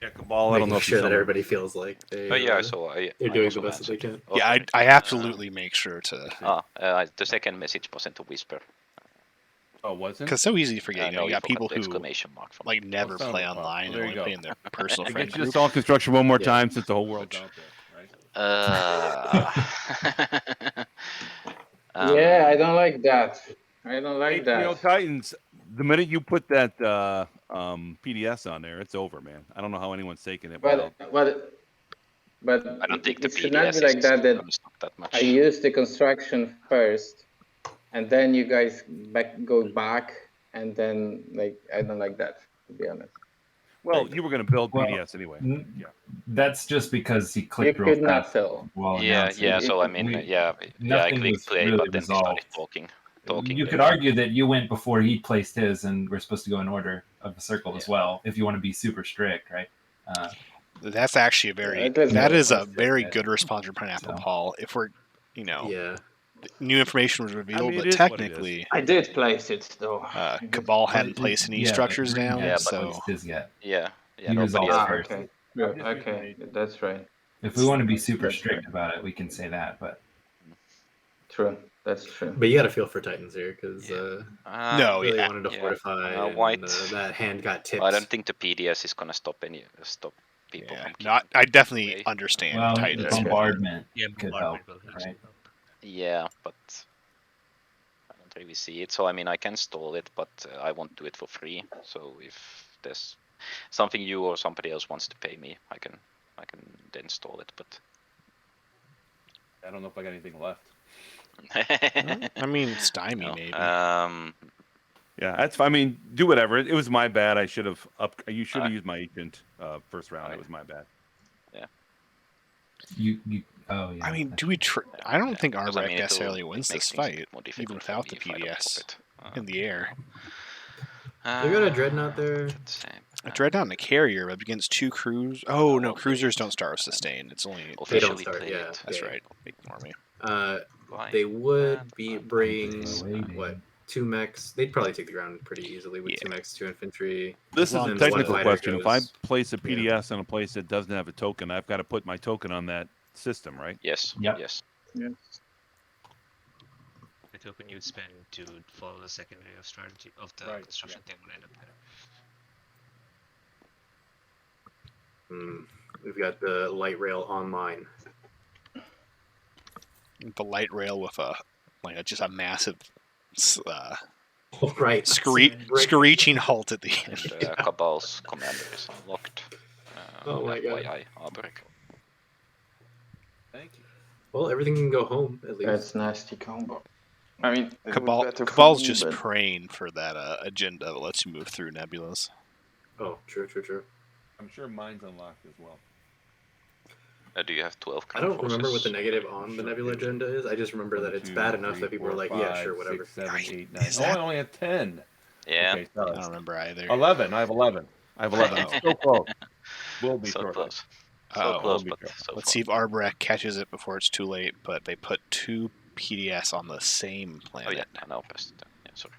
Yeah, Cabal. I don't making know if sure you that filmed it. everybody feels like they. Oh yeah, I saw. They're I doing also the best that they answered. can. Yeah, Okay. I absolutely make sure to. The second message wasn't a whisper. Oh, was it? Because it's so easy to forget. You no, got forgot people the who exclamation mark from like never son of play a pop. online Well, there and you only play go. in their personal I friend get you to group. solve construction one more Yeah. time since the whole world's Watch. out there, right? Yeah, I Um, don't like that. I don't like HBO that. Titans. The minute you put that PDS on there, it's over, man. I don't know how anyone's taking it without. But I don't think the it should not be PDS like is that. That gonna stop that I much. use the construction first, and then you guys go back, and then like I don't like that, to be honest. Well, you were going to build Well, PDS anyway. Yeah. That's just because he You clicked real could not fast. tell. Well, Yeah, yeah. So I mean, yeah, I nothing clicked was play, really but then we started resolved. talking. You there. could argue that you went before he placed his, and we're supposed to go in order of the circle as Yeah. well. If you want to be super strict, right? That's actually a very Yeah, let's that go. is a Let's very just- good response from Pineapple So. Paul. If we're Yeah. new information was revealed, mean, but it is what it is. technically I did place it though. Cabal hadn't But placed any yeah, but structures Green down, hadn't so placed his yet. Yeah, He nobody resolved else. first. Okay. Yeah, Good. Okay, that's right. If we want to be super That's strict right. about it, we can say that. But True. That's true. But you got to feel for Titans here because No, really yeah. wanted to Yeah. fortify. And, White. that hand got tipped. I don't think the PDS is gonna stop people Yeah. from No, keeping I definitely away. understand well, Titans. Okay. bombardment Yeah, could help, bombardment will right? help. Yeah, but I don't really see it. So I mean, I can stall it, but I won't do it for free. So if there's something you or somebody else wants to pay me, I can then stall it. But I don't know if I got anything left. I mean, stymie no. maybe. Yeah, that's fine. I mean, do whatever. It was my bad. I should have You should have Alright. used my agent first round. It was my bad. You oh yeah. I mean, do we? I don't think because, I Arbrecht mean, necessarily it wins makes this things a fight, bit more difficult even for without me the if I don't PDS pop it. in the air. You got a Dreadnought there. A Dreadnought and a Carrier up against two crews. Oh no, cruisers don't start with sustain. It's only They don't Officially start, play yeah. it. that's Yeah. right. Ignore me. They would be bring waiting. what 2 mechs. They'd probably take the ground pretty easily with Yeah. 2 mechs, 2 infantry. This is long a as the technical fighter question. If I goes- place a PDS on a place that doesn't have a token, I've got to put my token on that system, right? Yes. Yep. Yes. The token you'd spend to follow the second way of strategy of the Right, construction thing would end up there. We've got the light rail online. The light rail with just a massive Oh, right. screeching halt at the end. And Cabal's commander is unlocked. Oh my God. FYI, Albrecht. Thank you. Well, everything can go home at least. That's nasty combo. I mean, it was better for Cabal's me, just but- praying for that agenda that lets you move through nebulas. Oh, true. I'm sure mine's unlocked as well. Do you have 12 I don't ground remember what the forces? negative on the Nebula agenda is. I just remember that it's bad enough that people are like, yeah, sure, whatever. 6, 7, 8, 9. Is Oh, I that- only have 10. Yeah. Okay, I sorry. don't remember either. 11. I have 11. I'm so close. We'll be So shortly. close. Oh, So close, be but careful. so Let's far. see if Arbrecht catches it before it's too late, but they put 2 PDS on the same Oh planet, yeah, I know best. Yeah, sorry.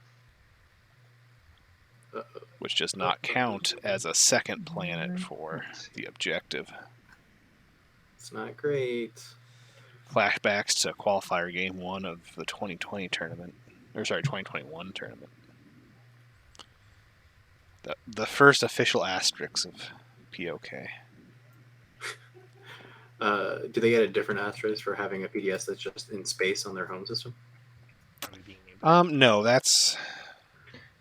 which does not count as a second planet for the objective. It's not great. Flashbacks to qualifier game 1 of the 2020 tournament. Or sorry, 2021 tournament. The first official asterisks of POK. Do they get a different asterisk for having a PDS that's just in space on their home system? Are we being named? No, that's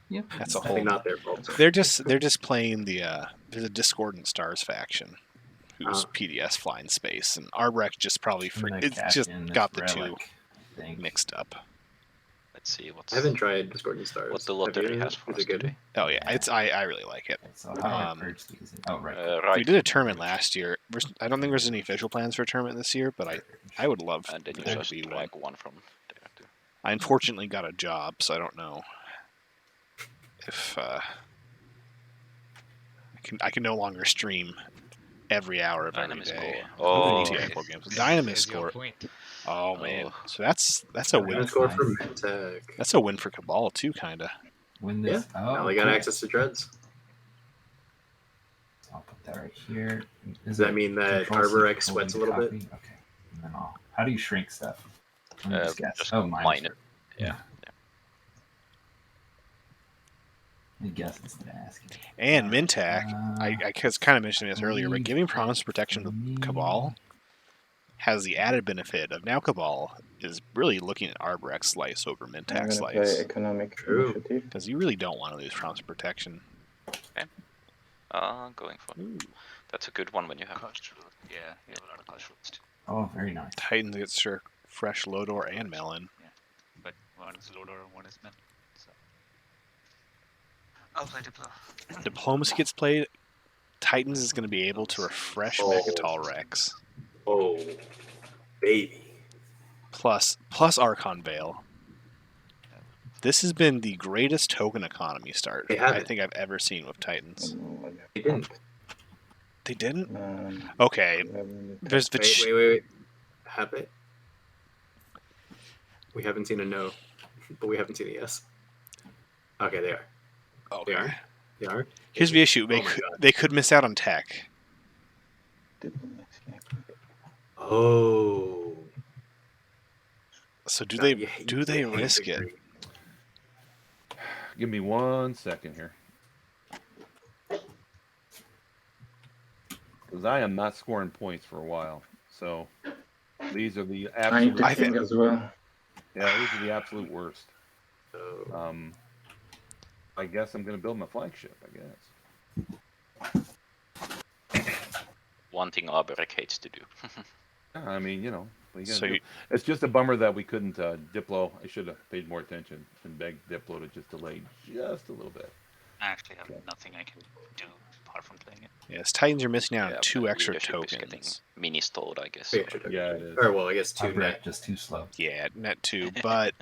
Yeah. that's a I whole. think not their fault. They're just playing the there's a Discordant Stars faction whose Uh-huh. PDS fly in space, and Arbrecht just probably I'm gonna it's cash just in this got the relic two thing. mixed up. Let's see what's I haven't tried Discordant Stars. what the Have you? lottery has for Is us it good? today. Oh yeah, it's I really like it. Okay, so how do I Um, purge these? Oh right. Right. We did a tournament last year. I don't think there's any official plans for a tournament this year, but I would love And then you there to just be one. drag one from there too. I unfortunately got a job, so I don't know if I can no longer stream every hour of every Dynamis day. Core. Oh, TI okay. core games. There's Dynamis your core. point. Oh man, Oh. so that's a win. Let's go for Medtech. That's a win for Cabal too, kinda. When Yeah. this, oh, Now they got cool. access to dreads. I'll put that right here. Does that mean that Arbor X sweats a little bit? Okay. And then how do you shrink stuff? Let me just guess. Just Oh, minus. mine it. Yeah. I guess it's asking. And Mintac, I was kind of mentioning this earlier, but giving promise protection to Cabal has the added benefit of now Cabal is really looking at Arbrex Slice over I'm Mintac gonna play Slice. economic True. initiative. Because you really don't want to lose promise protection. Going for that's a good one when you have. Yeah, you have a lot of culturals too. Oh, very nice. Titans gets sure fresh Lodor and Melon. But one is Lodor and one is Men. So I'll play Diplo. Diplomacy gets played. Titans is going to be able to refresh Mechatol Rex. Oh, baby. Plus Archon Veil. This has been the greatest token economy start I think I've ever seen with Titans. They didn't. They didn't? Um, Okay. There's the Wait. Have it? We haven't seen a no, but we haven't seen a yes. Okay, they are. Okay. They are. Here's the issue. They could miss out on tech. Oh. So do they risk it? Give me 1 second here. Because I am not scoring points for a while. So these are the I need absolute to think as well. Yeah, these are the absolute worst. So, I guess I'm going to build my flagship, I guess. One thing Arbrex hates to do. I mean, you know, what So do? It's just a bummer that we couldn't Diplo. I should have paid more attention and begged Diplo to just delay just a little bit. I actually have nothing I can do apart from playing it. Yes, Titans are missing out on Yeah, 2 extra Leadership is getting tokens. mini-stalled, I guess. three extra tokens. Yeah, it is. Or well, I guess two Arbrex net. just too slow. Yeah, net 2, but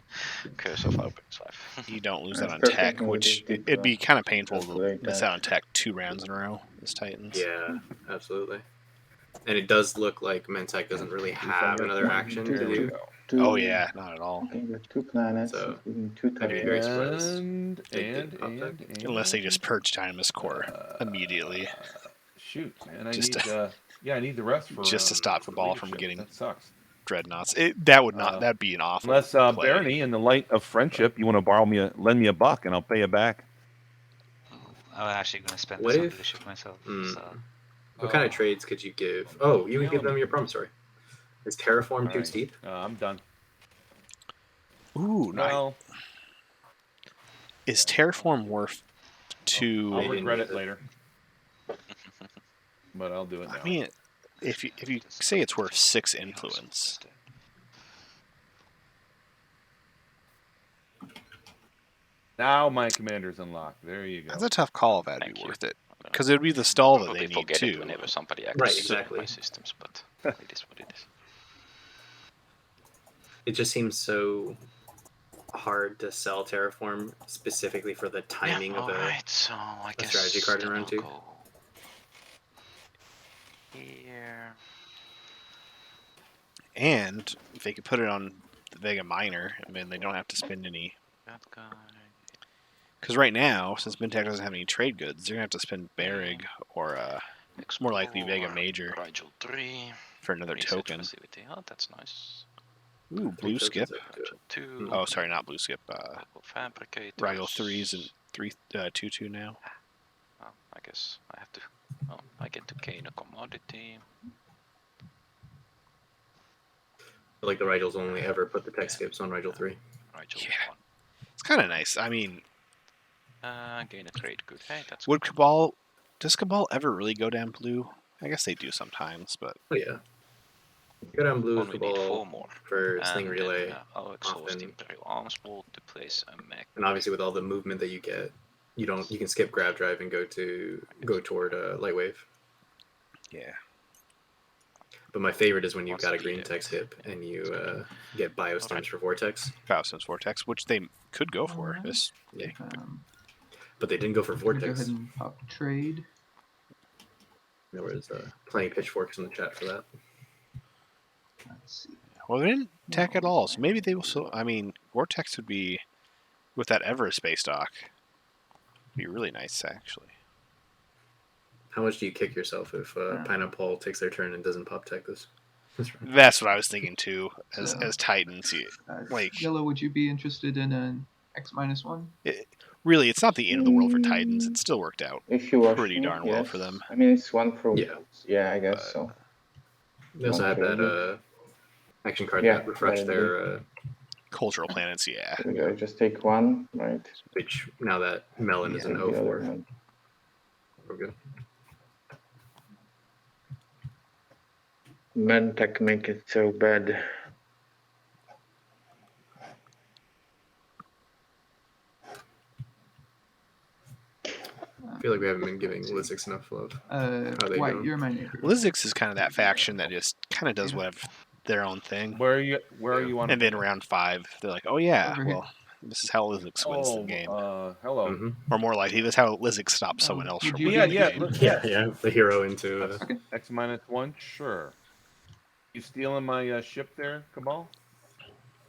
Curse of Arbrex 5. you don't lose I'm out on still tech, thinking we which did it'd be kind of painful to calculate miss that. out on tech 2 rounds in a row as Titans. Yeah, absolutely. And it does look like Mentec doesn't really have another action to There we do. go. Oh yeah, not at all. Okay, with 2 planets, So, including 2 I'd be very titans. surprised. And, They did pop that. Unless they just purge Dynamis Core immediately. Shoot, man, I Just need the rest for just to stop Cabal from leadership. getting That sucks. Dreadnoughts. That would not. That'd be an awful. Unless play. Barony, in the light of friendship, you want to lend me $1, and I'll pay you back. I'm actually going to spend What this on if- leadership myself. Mm. So What kind of trades could you give? Oh, you would give them your promissory. Is Terraform too Alright. steep? I'm done. Ooh, nice. Well, Is Terraform worth I'll to? regret it later. But I'll do it now. I mean, if you say it's worth 6 influence, Now my commander's unlocked. There you go. that's a tough call. If that'd Thank be you. worth it, because it would be the stall that Probably they need forget it too. whenever somebody Right, accesses exactly. my systems, but it is what it is. It just seems so hard to sell Terraform specifically for the timing of the. Alright, so I guess strategy card in then round I'll 2. go here. And if they could put it on the Vega Minor, I mean, they don't have to spend any. That guy. Because right now, since Mintac doesn't have any trade goods, they're gonna have to spend Barig or more likely Vega Explore, Major Rigel 3. for another Research token. facility. Oh, that's nice. Ooh, Blue Skip. Rigel 2. Oh, sorry, not Blue Skip. Local fabricators. Rigel 3s and 2/2 now. Oh, I guess I have to. Oh, I get to gain a commodity. Like the Rigels only ever put the tech skips on Rigel 3. Rigel Yeah. 1. It's kind of nice. I mean, Gain a trade good. Hey, that's would good. Cabal? Does Cabal ever really go down blue? I guess they do sometimes, but Oh yeah. Go down blue with Only the need 4 ball more. for Sling And Relay. then, I'll exhaust often. Imperial Arms Vault to place a mech. And obviously with all the movement that you get, you can skip grab drive and go toward light wave. yeah. But my favorite is when you've What's got a the green leader? tech skip and you get biostems for vortex. Faustin's Vortex, which they could go for. Alright. This But they didn't go for I'm gonna go vortex. ahead and pop trade. There was plenty of pitchforks in the chat for that. Let's see. well, they didn't tech at all, so maybe they will. So I mean, Vortex would be with that Everspace dock. Be really nice, actually. How much do you kick yourself if Pineapple takes their turn and doesn't pop tech this? That's what I was thinking too. As So- Titans, like Yellow, would you be interested in an X-1? Really, it's not the end of the world for Titans. It still worked out If you wash pretty me, darn well yes. for them. I mean, it's one for Yeah. yeah, I guess But- so. They also have Okay, that action card Yeah, that refreshed that their Cultural planets, yeah. Here we go. Just take one, right? which now that Melon is an Take the other 04. one. We're good. Mentec make it so bad. I feel like we haven't been giving Lizix enough love. How they White, doing? you're my neighbor. Lizix is kind of that faction that just kind of does whatever their own thing. Where are you on? And then round 5, they're like, oh yeah, Over here. well, this is how Lizix wins the game. Hello. Mm-hmm. Or more likely, this is how Lizix stops someone else would from you winning be- the game. Yeah, the hero into. X-1, sure. You stealing my ship there, Cabal?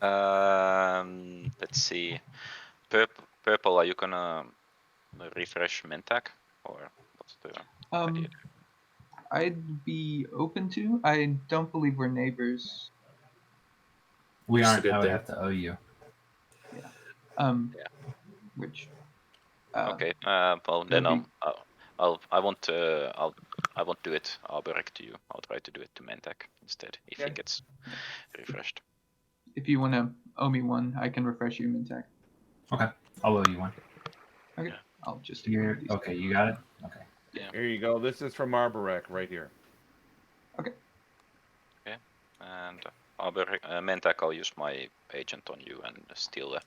Let's see. Purple, are you gonna refresh Mentac? Or what's the idea? I'd be open to. I don't believe we're neighbors. We Just a aren't. good I would thing. have to owe you. Which. Okay. Well, then maybe- I won't do it Arborec to you. I'll try to do it to Mentac instead if he Okay. gets refreshed. If you want to owe me one, I can refresh you Mintac. I'll owe you one. I'll just take one of these. Okay, you got it? Okay. Here you go. This is from Arborec right here. And Mentac, I'll use my agent on you and steal a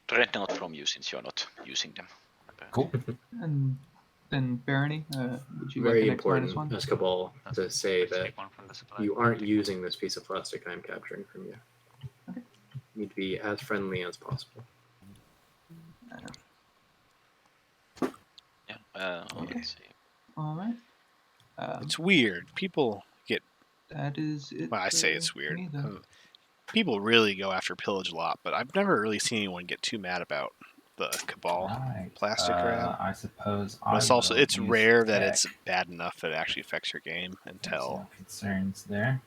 Dreadnought from you since you're not using them. Cool. And then Barony, would you Very like an X-1? important as Cabal to say Let's that take one from the supply. you aren't using this piece of plastic I'm capturing from you. Okay. You need to be as friendly as possible. Yeah. Let's see. All right. It's weird. People get, That is it. well, I say for it's weird. me, then. People really go after pillage a lot, but I've never really seen anyone get too mad about the Cabal. Right. Plastic grab. I suppose. But it's I also, will it's use rare that tech. it's bad enough that it actually affects your game There's until. no concerns there.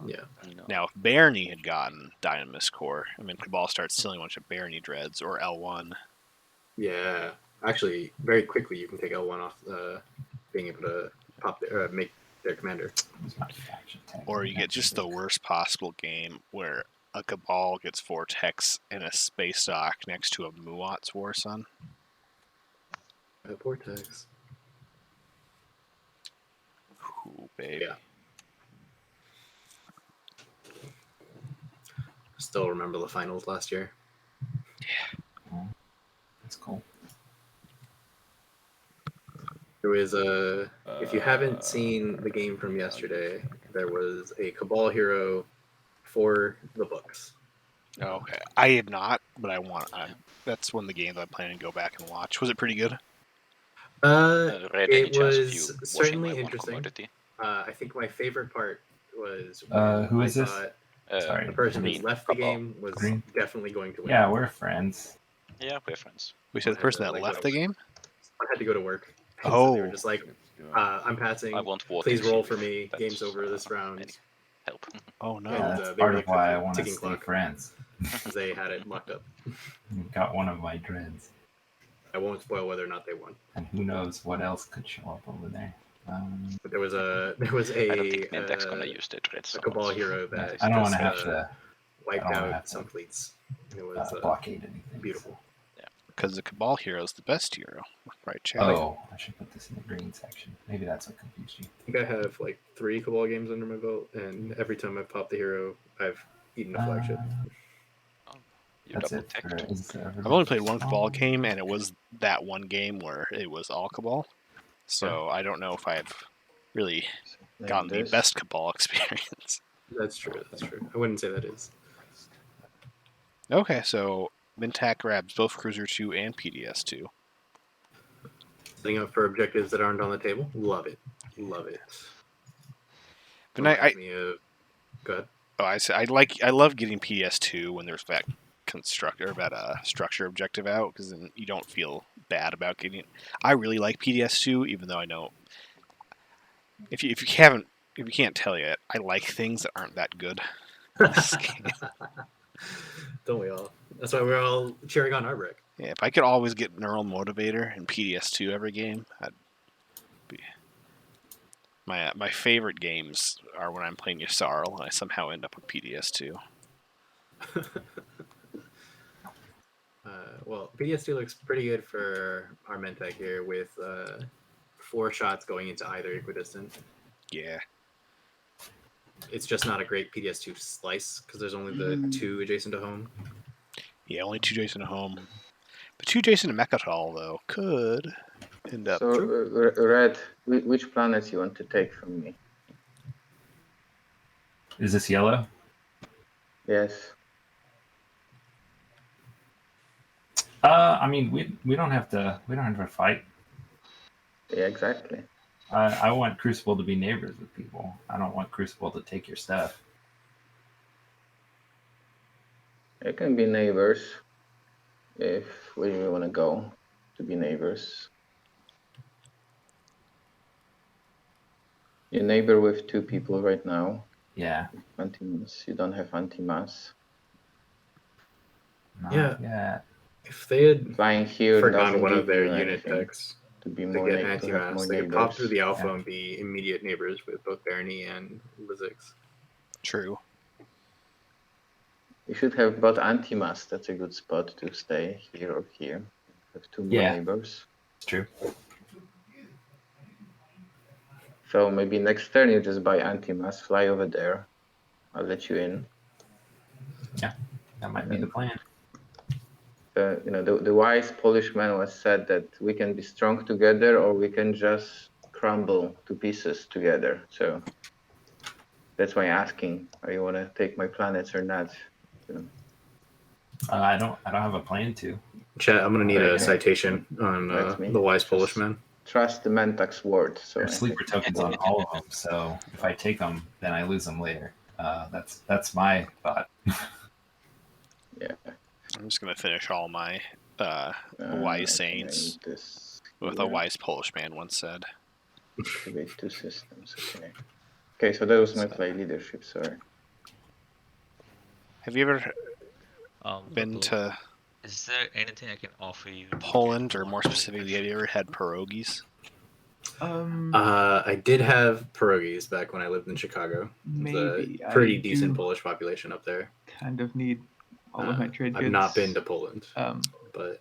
Yeah. No. Now, if Barony had gotten Dynamis Core, I mean, Cabal starts stealing a bunch of Barony Dreads or L1. Yeah. Actually, very quickly you can take L1 off being able to make their commander. Use my faction tech. Or you get just the worst possible game where a Cabal gets Vortex and a Space Dock next to a Muat's War Sun. Vortex. Ooh, baby. Yeah. Still remember the finals last year. That's cool. There was a. If you haven't seen the game from yesterday, there was a Cabal hero for the books. Okay. I have not, but I want. That's one of the games I'm planning to go back and watch. Was it pretty good? Red It Age has a was few washing certainly my one interesting. commodity. I think my favorite part was Who I is this? thought Sorry. the person who Green left the Cabal. game was Green. definitely going to win. Yeah, we're friends. Yeah, we're friends. We said the person that Like left what the else? game? I had to go to work. So they were Oh. just like, I'm passing. I won't vote. Please against roll you for if me. that's, Game's over this round. any help. Oh no. Yeah, And, that's they part were of like why I the want to ticking stay clock. friends. Because they had it locked up. Got one of my dreads. I won't spoil whether or not they won. And who knows what else could show up over there. But there was a I don't think Mentac's gonna use the dreads. a Cabal hero Yeah, that I don't want just, to have to wiped I don't wanna out have some to, fleets. It was blockade anything. beautiful. Because the Cabal hero is the best hero. Right, Chad? Oh, I should put this in the green section. Maybe that's what confused you. I think I have like 3 Cabal games under my belt, and every time I've popped the hero, I've eaten a flagship. You That's double it. For, tagged. is I've only played one Cabal game, and it was that one game where it was all Cabal. So I don't know if I've really gotten the This. best Cabal experience. That's true. That's true. I wouldn't say that is. Okay, so Mintac grabs both Cruiser 2 and PDS 2. Setting up for objectives that aren't on the table. Love it. Love it. But I Reminds me of... Go ahead. Oh, I love getting PDS2 when there's that structure objective out, because then you don't feel bad about getting it. I really like PDS2, even though I know if you can't tell yet, I like things that aren't that good. in this game. Don't we all? That's why we're all cheering on Arbrick. Yeah, if I could always get Neural Motivator and PDS2 every game, I'd be. My favorite games are when I'm playing Yssarl and I somehow end up with PDS2. Well, PDS2 looks pretty good for our Mentec here with 4 shots going into either equidistant. Yeah. It's just not a great PDS2 slice because there's only the 2 adjacent to home. Yeah, only 2 Jason at home. The 2 Jason and Mechatol, though, could end up. So, Red, which planets you want to take from me? Is this yellow? Yes. I mean, we don't have to fight. Yeah, exactly. I want Crucible to be neighbors with people. I don't want Crucible to take your stuff. It can be neighbors if we really want to go to be neighbors. You neighbor with 2 people right now. Yeah. Anti-mass. You don't have anti-mass. Yeah. If they had Flying here forgotten doesn't one give of their you unit anything techs to be to more get to have anti-mass, more they could pop through neighbors. the alpha and be immediate neighbors with both Barony and Lizix. True. You should have both anti-mass. That's a good spot to stay, here or here. Have 2 more neighbors. It's true. So maybe next turn you just buy anti-mass, fly over there. I'll let you in. Yeah, that might be the plan. The wise Polish man was said that we can be strong together or we can just crumble to pieces together. So that's why I'm asking, are you want to take my planets or not? So, I don't have a plan to. Chat, I'm gonna need a Okay. citation on Let me the wise just Polish man. Trust the Mentak's word. So There's sleeper tokens on all of them, so if I take them, then I lose them later. That's my thought. Yeah. I'm just going to finish all my wise sayings with a wise Polish man once said. Activate 2 systems. Okay. Okay, so that was my play leadership. Sorry. Have you ever been Purple, to is there anything I can offer you? Poland, or more specifically, have you ever had pierogies? I did have pierogies back when I lived in Chicago. Maybe. There's a pretty I decent do Polish population up there. kind of need all of my trade goods. I've not been to Poland, but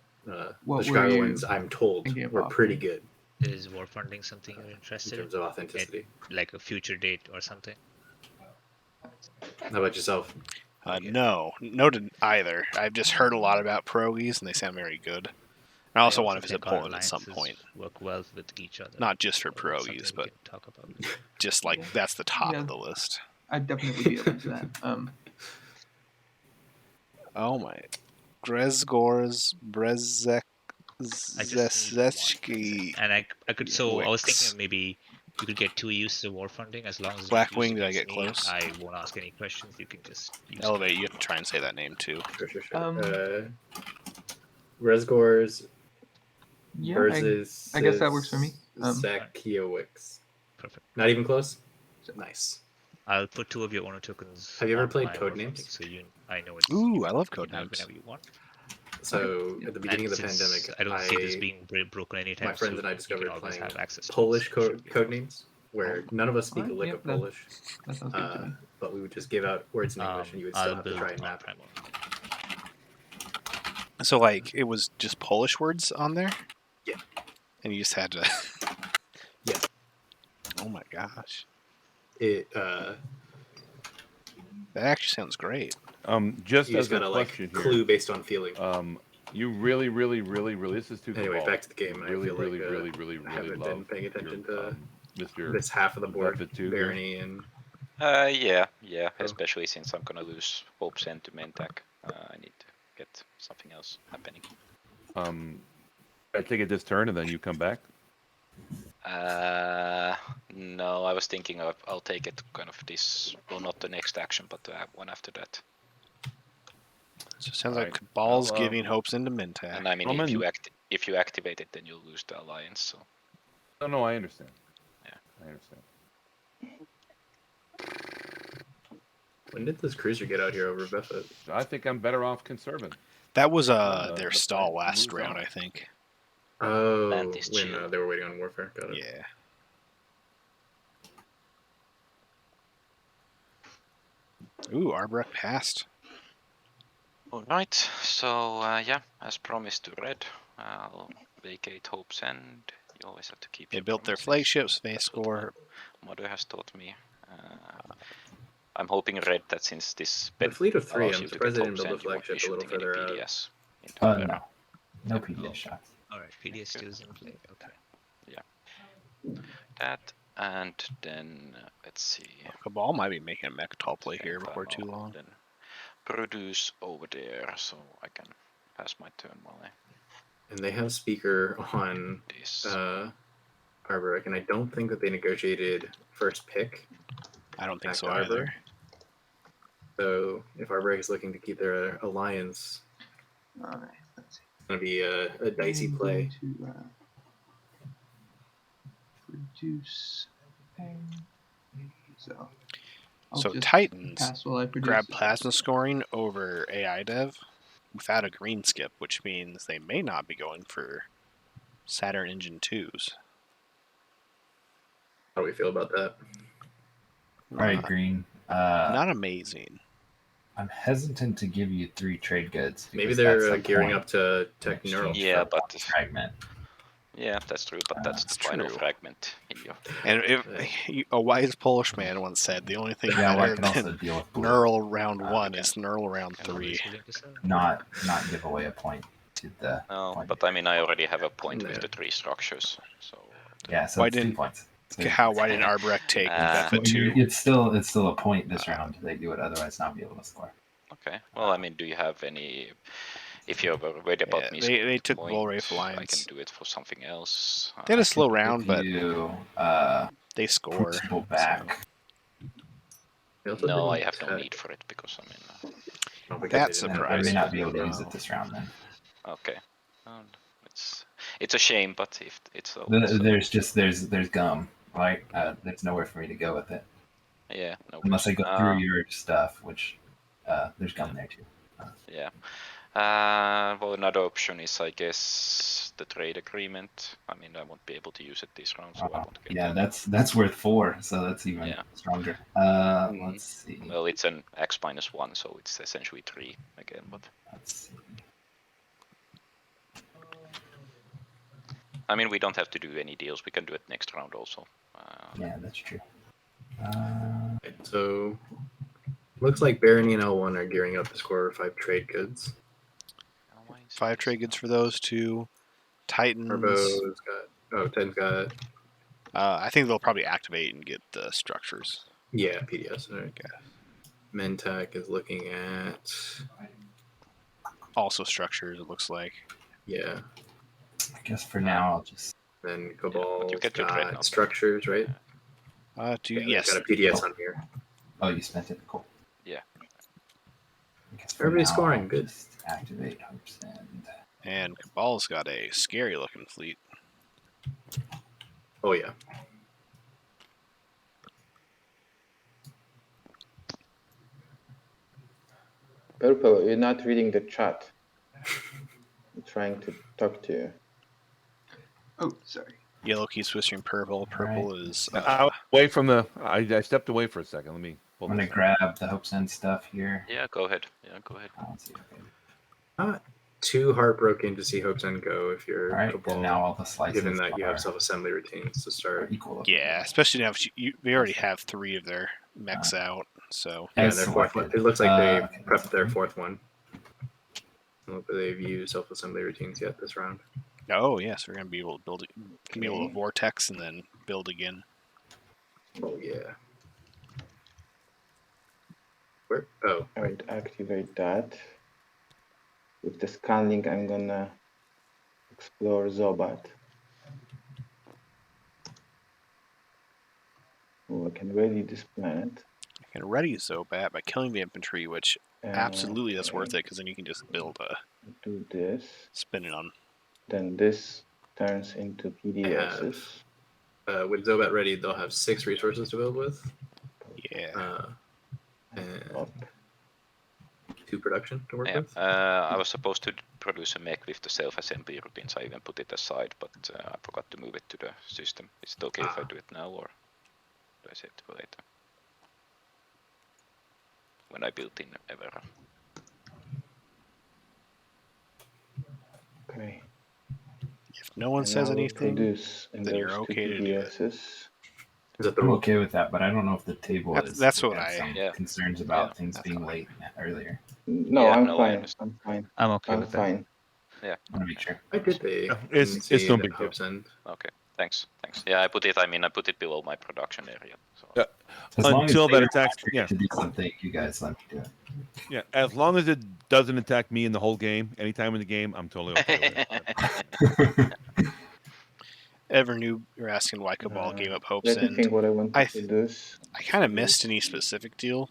what the Chicago were you ones, I'm told, thinking of were pretty good Is war funding something you're in interested terms of authenticity. like a future date or something? How about yourself? No to either. I've just heard a lot about pierogies, and they sound very good. I also want to visit think our Poland at some point. work well with each other. Not just for So that's something pierogies, we but can talk about. just like that's the top of the list. I'd definitely be open to that. Oh my. Grezgor's Brzezinski. And I could. So I was thinking of maybe you could get 2 uses of war funding as long as it's not Blackwing, used did I against get me. close? I won't ask any questions. You can just use Elevate, you have to try and say that name too. Sure. Resgor's Yeah, versus I guess that works for me. Zakiewicz. Perfect. Not even close? Nice. I'll put 2 of your owner tokens. Have you ever on played my war Codenames? funding, so I know it's. Ooh, I love you can have Codenames. whenever you want. So at the beginning of the And since pandemic, I don't see this being broken anytime my friends soon, and I you discovered can always playing have access to Polish this. Should be code names, where none of us speak a lick Alright, of yeah, that- Polish, That sounds good to me. but we would just give out words in English, and you would still I'll have to build try and on map. Primal. So like it was just Polish words on there? Yeah. And you just had to Yeah. Oh my gosh. It That actually sounds great. Just you as just a gotta question clue here, based on feeling. you really, this is too Anyway, back to the game. I Really, feel really, like really I haven't been love paying attention your, to Mr. this half of the board, Buffett too, Barony and Yeah, Oh. especially since I'm gonna lose Hope Send to Mentak. I need to get something else happening. I take it this turn and then you come back. No, I was thinking I'll take it kind of this, well, not the next action, but the one after that. So it sounds All like right. Cabal's Well, giving hopes into Mintak. And I mean, Roman- if you activate it, then you'll lose the alliance. So No, I understand. Yeah. I understand. when did this cruiser get out here over Buffett? I think I'm better off conserving. That was their the stall fight last moves round, on. I think. Oh, Mantis when chill. they were waiting on warfare. Got it. Yeah. Ooh, Arbrecht passed. Alright, so yeah, as promised to Red, I'll vacate Hope's End. You always have to keep They your built their promises. flagships. They That's what score. my mother has taught me. I'm hoping Red that since this The bet fleet of 3, allows I'm you to surprised get they didn't Hope's build a End, you won't be flagship a little shooting any further out. PDS into the No. No PDS shots. Alright, PDS still is in play. Okay. that, and then let's see. Cabal might be making a Mechatol play Same here time before too I'll long. Then produce over there, so I can pass my turn while I And they have speaker on do this. Arboric, and I don't think that they negotiated first pick I don't think back so to either. Arbor. So if Arboric is looking to keep their alliance, All right, let's see. it's going to be a dicey I'm play. going to produce. So. I'll So just Titans pass while I produce. grab plasma scoring over AI dev without a green skip, which means they may not be going for Saturn Engine 2s. How do we feel about that? All right, Not, Green. not amazing. I'm hesitant to give you 3 trade goods. Maybe because they're that's the gearing point up to in tech neural. exchange Yeah, for but- one fragment. Yeah, that's true, but that's the It's final true. fragment. Yeah. And if Okay. a wise Polish man once said, the only thing Yeah, well, I better can also than deal with blue. Neural round Uh, 1 is Neural round Who 3. is willing to sell? Not give away a point to the No, point. but I mean, I already have a point with No. the 3 structures, so Yeah, so Why it's 2 didn't- points. So Why didn't Arbrecht take Ah. Beth at 2? it's still a point this round that you would otherwise not be able to score. okay. Well, I mean, do you have any? If you're worried about Yeah, me, they scoring the took point, Volraith I Alliance. can do it for something else. They had a I slow can round, give but you they score. Crucible so- back. They also No, I didn't have no tech. need for it because I mean, I don't think That's they did. I may not be able to surprising. use it this round then. okay. It's a shame, but if it's so, There's gum, right? There's nowhere for me to go with it yeah, no. unless I worries. go through your stuff, which there's gum there too. Yeah. Well, another option is, I guess, the trade agreement. I mean, I won't be able to use it this round, so I won't get Yeah, any. that's worth 4, so that's even Yeah. stronger. Mhm. Let's see. Well, it's an X minus 1, so it's essentially 3 again. But Let's see. I mean, we don't have to do any deals. We can do it next round also. Yeah, that's true. So looks like Barony and L1 are gearing up to score 5 trade goods. why is 5 this trade goods not- for those 2. Titans. Turbo's got Titan's got I think they'll probably activate and get the structures. PDS. All right. Okay. Mentech is looking at Also structures, it looks like. yeah. I guess for now I'll just Then but Cabal's you get your dreadnought. got structures, right? Yeah. Yeah, they've Yes. got a PDS on here. oh, you spent it. Cool. Yeah. I guess for Everybody's now, scoring, I'll good. Just activate Hope's End. And Cabal's got a scary looking fleet. Oh yeah. Purple, you're not reading the chat. I'm trying to talk to you. Oh, sorry. Yellow keeps whispering purple. Purple is. I was away from the. I stepped away for a second. Let me. I'm Pull gonna this up. grab the Hope's End stuff here. Yeah, go ahead. Yeah, go ahead. Let's see. Okay. Not too heartbroken to see Hope's End go if All you're right, Cabal, and now all the slices given that you are, have self-assembly routines to are start. equal. Yeah, especially now they already have 3 of their mechs out. So Yeah, As their fourth one. selected. It looks like they Okay, prepped their okay. 4th one. I don't know if they've used self-assembly routines yet this round. oh yes, we're gonna be able to build it. Be able Okay. to vortex and then build again. Oh yeah. Where? Oh, I would activate that. With the scanning, I'm gonna explore Zobat. Oh, I can ready this planet. I can ready Zobat by killing the infantry, which absolutely that's worth Okay, it because then you can just build a do this. spin it on. Then this turns into PDSs. with Zobat ready, they'll have 6 resources to build with. Yeah. And Up. 2 production to work Yeah, with. I was supposed to produce a mech with the self-assembly routines. I even put it aside, but I forgot to move it to the system. Is it okay if I do it now, or do I save it for later? When I built in Evera. Okay. If no one And says now we'll anything, produce in then you're those two okay to do it. PDSs. Is that the I'm rule? okay with that, but I don't know if the table That's- is. that's We what had I- some Yeah. concerns about Yeah, things that's being how I- late earlier. No, Yeah, I'm no, I fine. understand. I'm fine. I'm okay I'm with that. fine. Yeah. I want to make sure. I did the Yeah, it's no big deal. Hope's End. Okay. Thanks. Yeah, I put it below my production area. So. Yeah. As long as Until that they attacks, remind me yeah. to do something, you guys let me do it. Yeah, as long as it doesn't attack me in the whole game, anytime in the game, I'm totally okay with it. Ever knew you're asking why Cabal gave up Hope's Let me End. think what I want to I produce. I kind of missed any specific deal.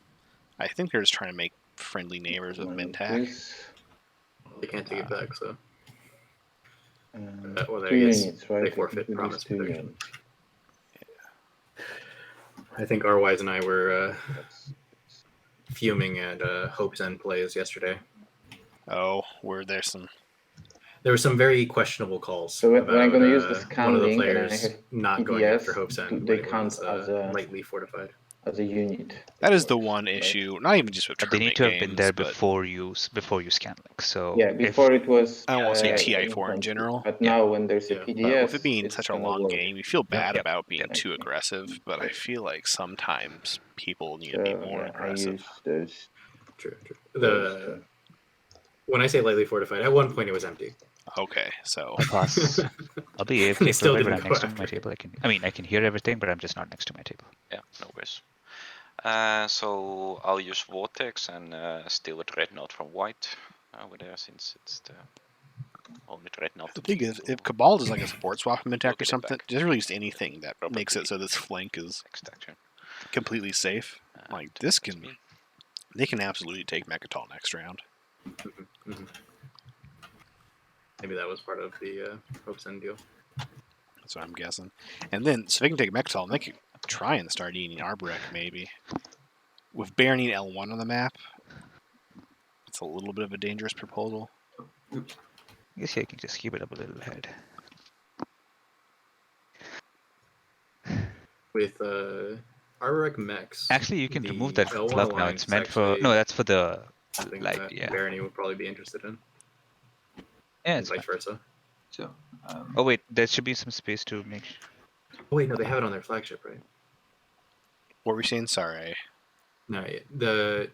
I think they're just trying to make friendly neighbors with One of Mintac. this. They can't take it back, so well, I 2 guess units, right? they I can forfeit produce promise 2 protection. units. I think Arwise and I were That's fuming at Hope's End plays yesterday. Oh, were there some? There were some very questionable calls So when I'm about going to use the one scan of the link and I players have not going after PDS, Hope's End they when it count was as a lightly fortified. unit. That is the works, one right? issue. Not even just with But they tournament need to have been games, there but before you scan link. So Yeah, before it was. I don't want to say Yeah. TI4 in general. But Yeah. now when there's a Yeah. PDS, With it being it's such a gonna long work. game, you feel bad Yep. about being Yep. too aggressive, but I feel like sometimes people need to be more I aggressive. use those. True. those two. When I say lightly fortified, at one point it was empty. Okay, so My boss, I'll be They AFK still for a bit, but didn't I'm go next to my after. table. I can hear everything, but I'm just not next to my table. Yeah, no worries. So I'll use Vortex and steal a Dreadnought from White over there, since it's the only Dreadnought. the thing is, if Cabal does like a support swap from We'll attack or get it something, back. just release anything that Probably makes it so this flank is next action. completely safe. Like this can, they can absolutely take Mechatol next round. Mhm. Maybe that was part of the Hope's End deal. That's what I'm guessing. And then, so they can take Mechatol, they could try and start eating Arborek maybe. With Barony and L1 on the map, it's a little bit of a dangerous proposal. I guess you can just keep it up a little ahead. With Arborek Mechs. Actually, you can the remove that L1 club now. alliance It's meant for actually no. That's for the something light. that Yeah. Barony would probably be interested in, Yeah. and It's vice fine. versa. So, Oh wait, there should be some space to make. Oh wait, no, they have it on their flagship, right? What were we saying? Sorry. No,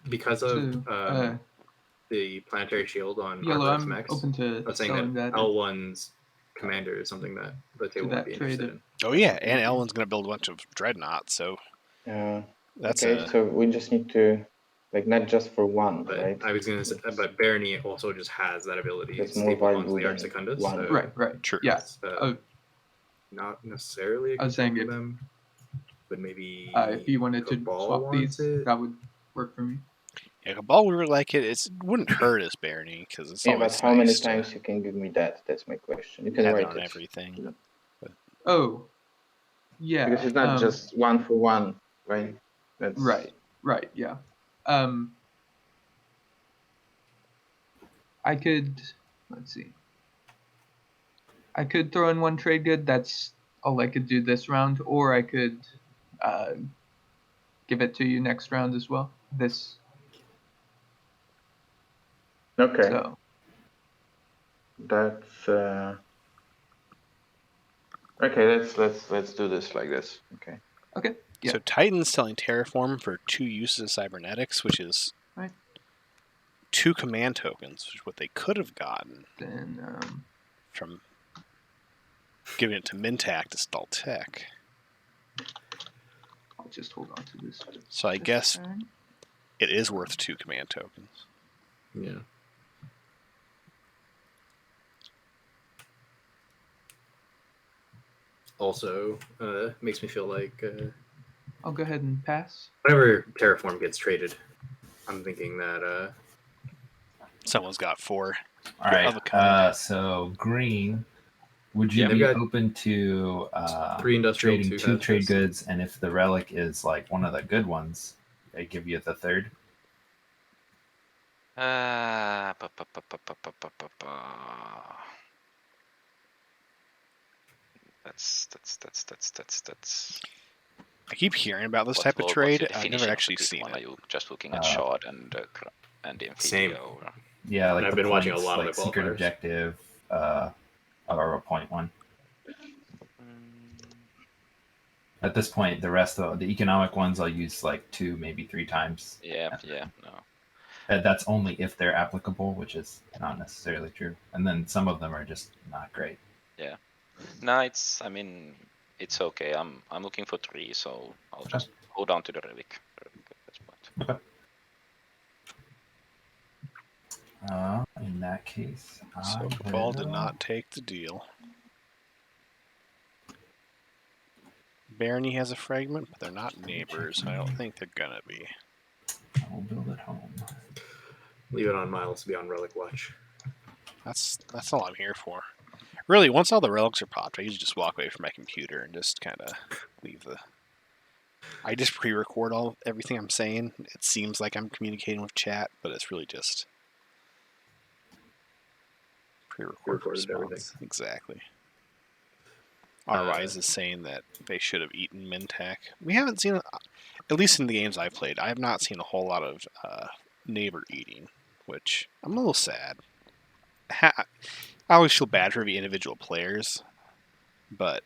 because of so the planetary shield on Yellow, Arborek I'm Mechs. open to I was saying selling that that L1's commander is something that the table that would be trade interested it. in. Oh yeah, and Ellen's gonna build a bunch of dreadnoughts, so that's okay, so we just need to, like, not just for one, But right? I was gonna say, but Barony also just has that ability It's more stapled onto valuable the than Art Secundus. one. So Right. True. Yeah. it's, Oh, not necessarily a I was saying concern for if- them, but maybe if you wanted to Cabal swap wants these, it. that would work for me. yeah, Cabal we were like it. It wouldn't hurt us, Barony, because it's Yeah, but always how many nice times to you can give me that? That's my question. You can have it write on it. everything. Oh, yeah. Because it's not just one for one, right? That's Right. Yeah. I could. Let's see. I could throw in one trade good. That's all I could do this round, or I could give it to you next round as well. This. Okay. So That's okay. Let's do this like this. Okay. Yeah. So Titan's selling Terraform for 2 uses of cybernetics, which is Right. 2 command tokens, which is what they could have gotten then from giving it to Mintac to stall tech. I'll just hold on to this. So I guess turn. it is worth 2 command tokens. Yeah. Also, makes me feel like I'll go ahead and pass. whenever Terraform gets traded, I'm thinking that Someone's got 4. All right. Of a kind. So green, would you Yeah, be they've got open to 3 industrial, trading 2 trade hazardous. goods, and if the relic is like one of the good ones, they give you the third? Pa, pa, pa, pa, pa, pa, pa, pa, pa. That's. I keep hearing about this What- type of what's trade. your I've definition never of a actually good seen one? Are it. you just looking at shard and the Same. Infidio? Or... Yeah, like I've the been watching a points, lot of like the secret qualifiers. objective, or a point one. At this point, the rest of the economic ones I'll use like 2, maybe 3 times. Yeah, no. That's only if they're applicable, which is not necessarily true. And then some of them are just not great. No, I mean, it's okay. I'm looking for 3, so I'll just hold on to the relic at this point. In that case, So I Cabal did will- not take the deal. Barony has a fragment, but they're not neighbors, and I don't think they're gonna be. I will build it home. Leave it on Miles to be on Relic Watch. That's all I'm here for. Really, once all the relics are popped, I usually just walk away from my computer and just kind of leave the. I just pre-record everything I'm saying. It seems like I'm communicating with chat, but it's really just pre-record Pre-recorded response. everything. Exactly. Otherwise, is saying that they should have eaten Mintac. We haven't seen, at least in the games I've played, I have not seen a whole lot of neighbor eating, which I'm a little sad. I always feel bad for the individual players, but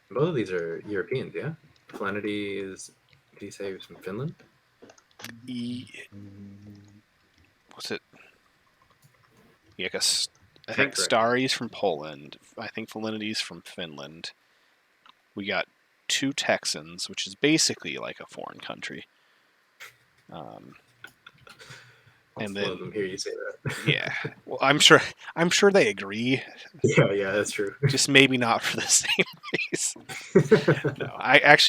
Both of these are Europeans, yeah? Flanity is, did he say he was from Finland? what's it? Yeah, I Check, think right? Starry's from Poland. I think Valinity's from Finland. We got 2 Texans, which is basically like a foreign country. And Both then of them hear you say that. yeah, well, I'm sure they agree. yeah, that's true. Just maybe not for the same reason. No,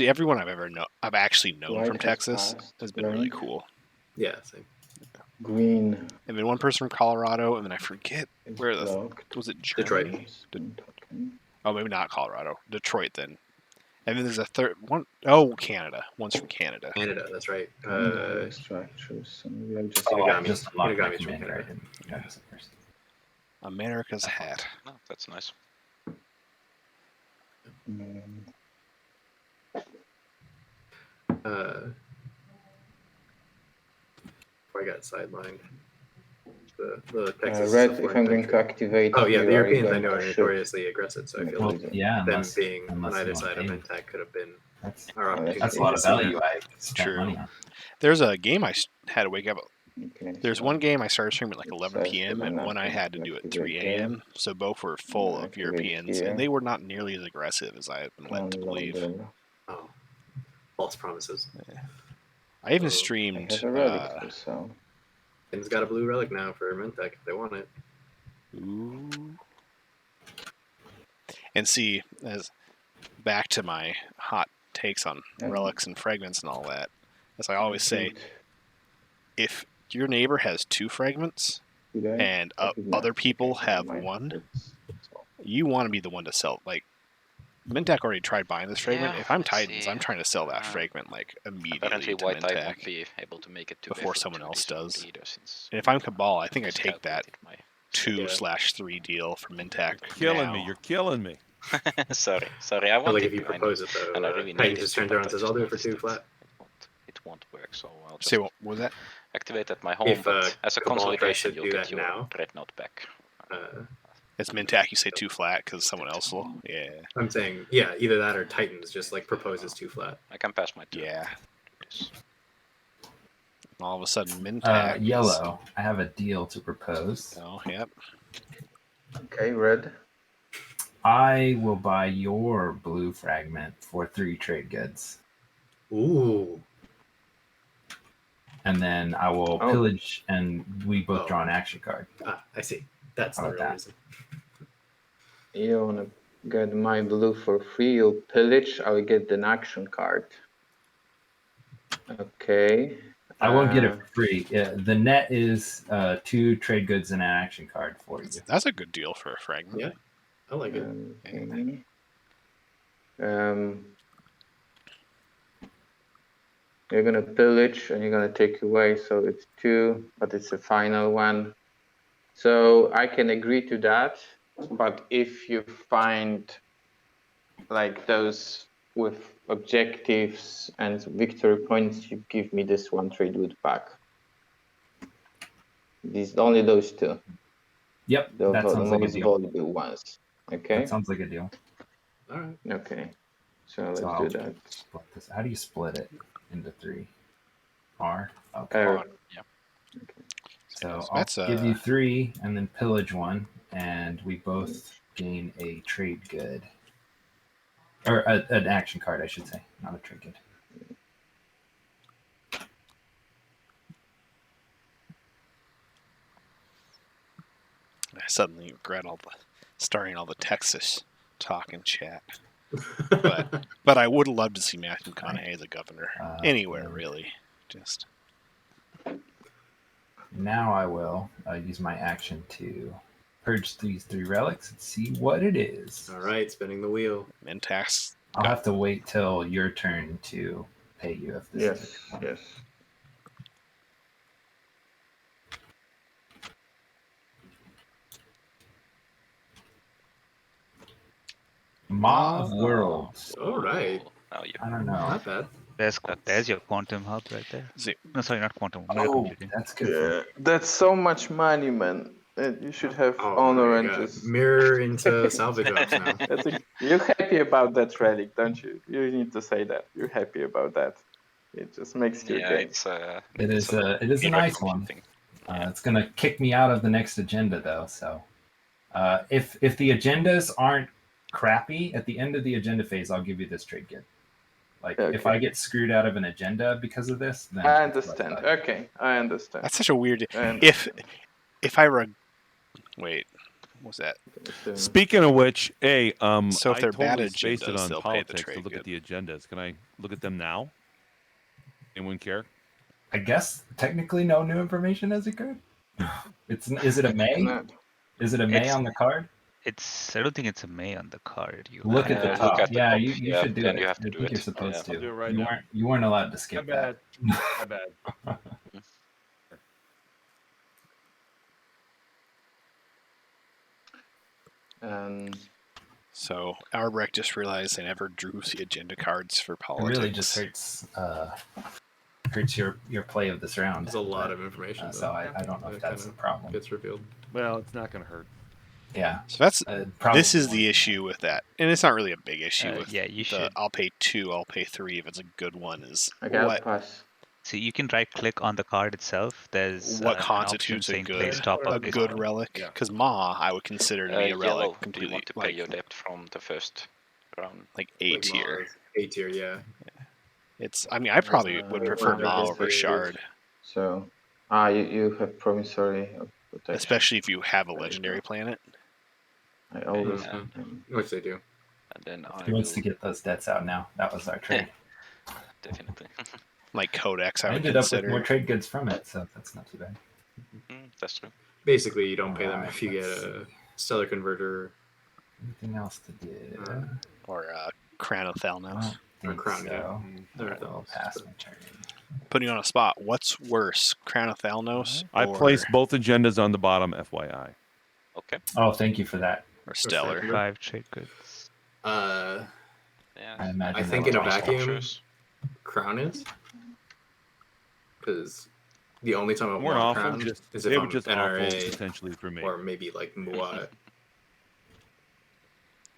everyone I've actually known White from has Texas passed, has been really blank. cool. yeah, same. Green And then one person from Colorado, and then I forget is where blocked. was it Detroit. Germany? Okay. Oh, maybe not Colorado. Detroit then. And then there's a third one. Oh, Canada. One's from Canada. Canada, that's right. Structures. And we are just Oh, I Inugami. just unlocked my Inugami's from commander. I Canada. didn't notice it first. America's hat. No, that's nice. Before I got sidelined. The Texas Red, is a if foreign I'm going to country. activate Oh yeah, you, the are you Europeans I going know to are shoot? notoriously aggressive, so I feel Well, like Yeah, them unless, being on unless you either want side to of pay. Mintac could have been That's our opportunity. a lot to of see value that. I spent True. money on. There's a game I had to wake up. Okay, There's so one game I started streaming at like it 11 says p.m. that I'm and not one I going had to to do at activate 3 there. a.m. So both were full of Activate Europeans, here. and they were not nearly as aggressive as I had been led to believe. Unloader. Oh, false promises. I even Oh, I I streamed. have a relic too, so Finn's got a blue relic now for Mintac if they want it. Ooh. And see, as back to my hot takes on relics and fragments and all that, as I always say, shoot. if your neighbor has 2 fragments Did I? and I did not. other people Okay, never have mind. 1, It's all- you want to be the one to sell. Like, Mintac already tried buying this fragment. Yeah, If I'm let's Titans, see. I'm trying to sell that fragment like immediately Apparently, to White Tide won't Mintac. be able to make it to before effort someone to else this does. either, since And if I'm Cabal, I think I just take that calculated my 2/3 deal from Mintac. Killing now. me. You're killing me. sorry, I I feel wanted like if you to, I know, propose it though, and I really Titan needed just to, turns but around I and says, just "I'll do it for noticed 2 that flat." It won't work, so I'll just Say what was that? activate at my home, If, but as a Cabal tries consolidation, to you'll do get that your now, dreadnought back. It's Mintac. You say 2 flat because someone else will. Yeah. I'm saying, yeah, either that or Titans just like proposes 2 flat. I can pass my turn. Yeah. Yes. All of a sudden, Mintac. is- Yellow. I have a deal to propose. Oh, yep. Okay, red. I will buy your blue fragment for 3 trade goods. Ooh, And then I will Oh. pillage, and we both Oh. draw an action card. I see. That's How the about real that? reason. You wanna get my blue for free? You'll pillage. I'll get an action card. Okay. I won't get it for free. The net is 2 trade goods and an action card for you. That's a good deal for a fragment. Yeah. I like it. Okay. You're gonna pillage and you're gonna take away, so it's 2, but it's a final one. So I can agree to that, but if you find like those with objectives and victory points, you give me this 1 trade wood back. Only those 2. Yep, The that sounds like a most deal. valuable ones. Okay. That sounds like a deal. All right. Okay. So let's So do I'll that. split this. How do you split it into 3? R. Okay. Or So That's I'll give you 3 and then pillage 1, and we both gain a trade good. Or an action card, I should say, not a trade good. I suddenly regret starting all the Texas talk and chat. But I would love to see Matthew McConaughey as a governor anywhere, really. Just now I will use my action to purge these 3 relics and see what it is. All right, spinning the wheel. Mintax. I'll have to wait till your turn to pay you if this is yes. Maw of Worlds. All right. Now you. I don't know. Not bad. There's your quantum hub right there. See. No, sorry, not quantum. Oh, that's good. Yeah, that's so much money, man. You should have honor and just mirror into salvage ops now. You're happy about that relic, don't you? You need to say that. You're happy about that. It just makes your game. It is a nice one. It's gonna kick me out of the next agenda though. So if the agendas aren't crappy at the end of the agenda phase, I'll give you this trade good. Like if I get screwed out of an agenda because of this, then I understand. Okay, I understand. That's such a weird. If I were, wait, what was that? Speaking of which, hey, So if I they're totally bad spaced it agendas, on they'll pay the politics trade to look good. at the agendas. Can I look at them now? Anyone care? I guess technically no new information has occurred. Is it a May? Is it a May on the card? I don't think it's a May on the card. Look at the top. Yeah, you should do it. You have to I do think it. you're supposed I'll to. do it right you now. weren't allowed to skip My that. bad. My bad. So Albrecht just realized I never drew the agenda cards for It politics. really just hurts your play of this round. There's a lot of information. So I don't know if that's the problem. Gets revealed. Well, it's not going to hurt. Yeah. So that's this is probably the issue with that, and it's not really a big issue with yeah, you the should. I'll pay 2, I'll pay 3 if it's a good one. Is Okay, what pass. So you can right click on the card itself. There's what an constitutes option a saying place good top up, a place good down. relic? Yeah. Because Ma, I would consider to be a relic Yellow. Do you completely want to pay your debt from the first round? like A tier. A tier, yeah. It's. I mean, I probably would prefer Order Ma is over very Shard, So, you have promissory protection. especially if you have a legendary planet. I always Which they do. And then I He will wants to get those debts out now. That was our trade. definitely. Like Codex, I I would ended up with consider. more trade goods from it, so that's not too bad. That's true. Basically, you don't pay them Alright, if you get let's a stellar converter. Anything else to do? Or Crown of Thalnos. Or crown, so. yeah. I'll pass my turn. Putting you on a spot. What's worse, Crown of Thalnos I or, placed both agendas on the bottom, FYI. Okay. Oh, thank you for that. or Stellar? second. 5 trade goods. Yeah. I imagine. I think that in a was vacuum, Structures. crown is. Because the only time I Weren't want awful. crown Just, is they if were I'm just awful NRA potentially for me. or maybe like Muat,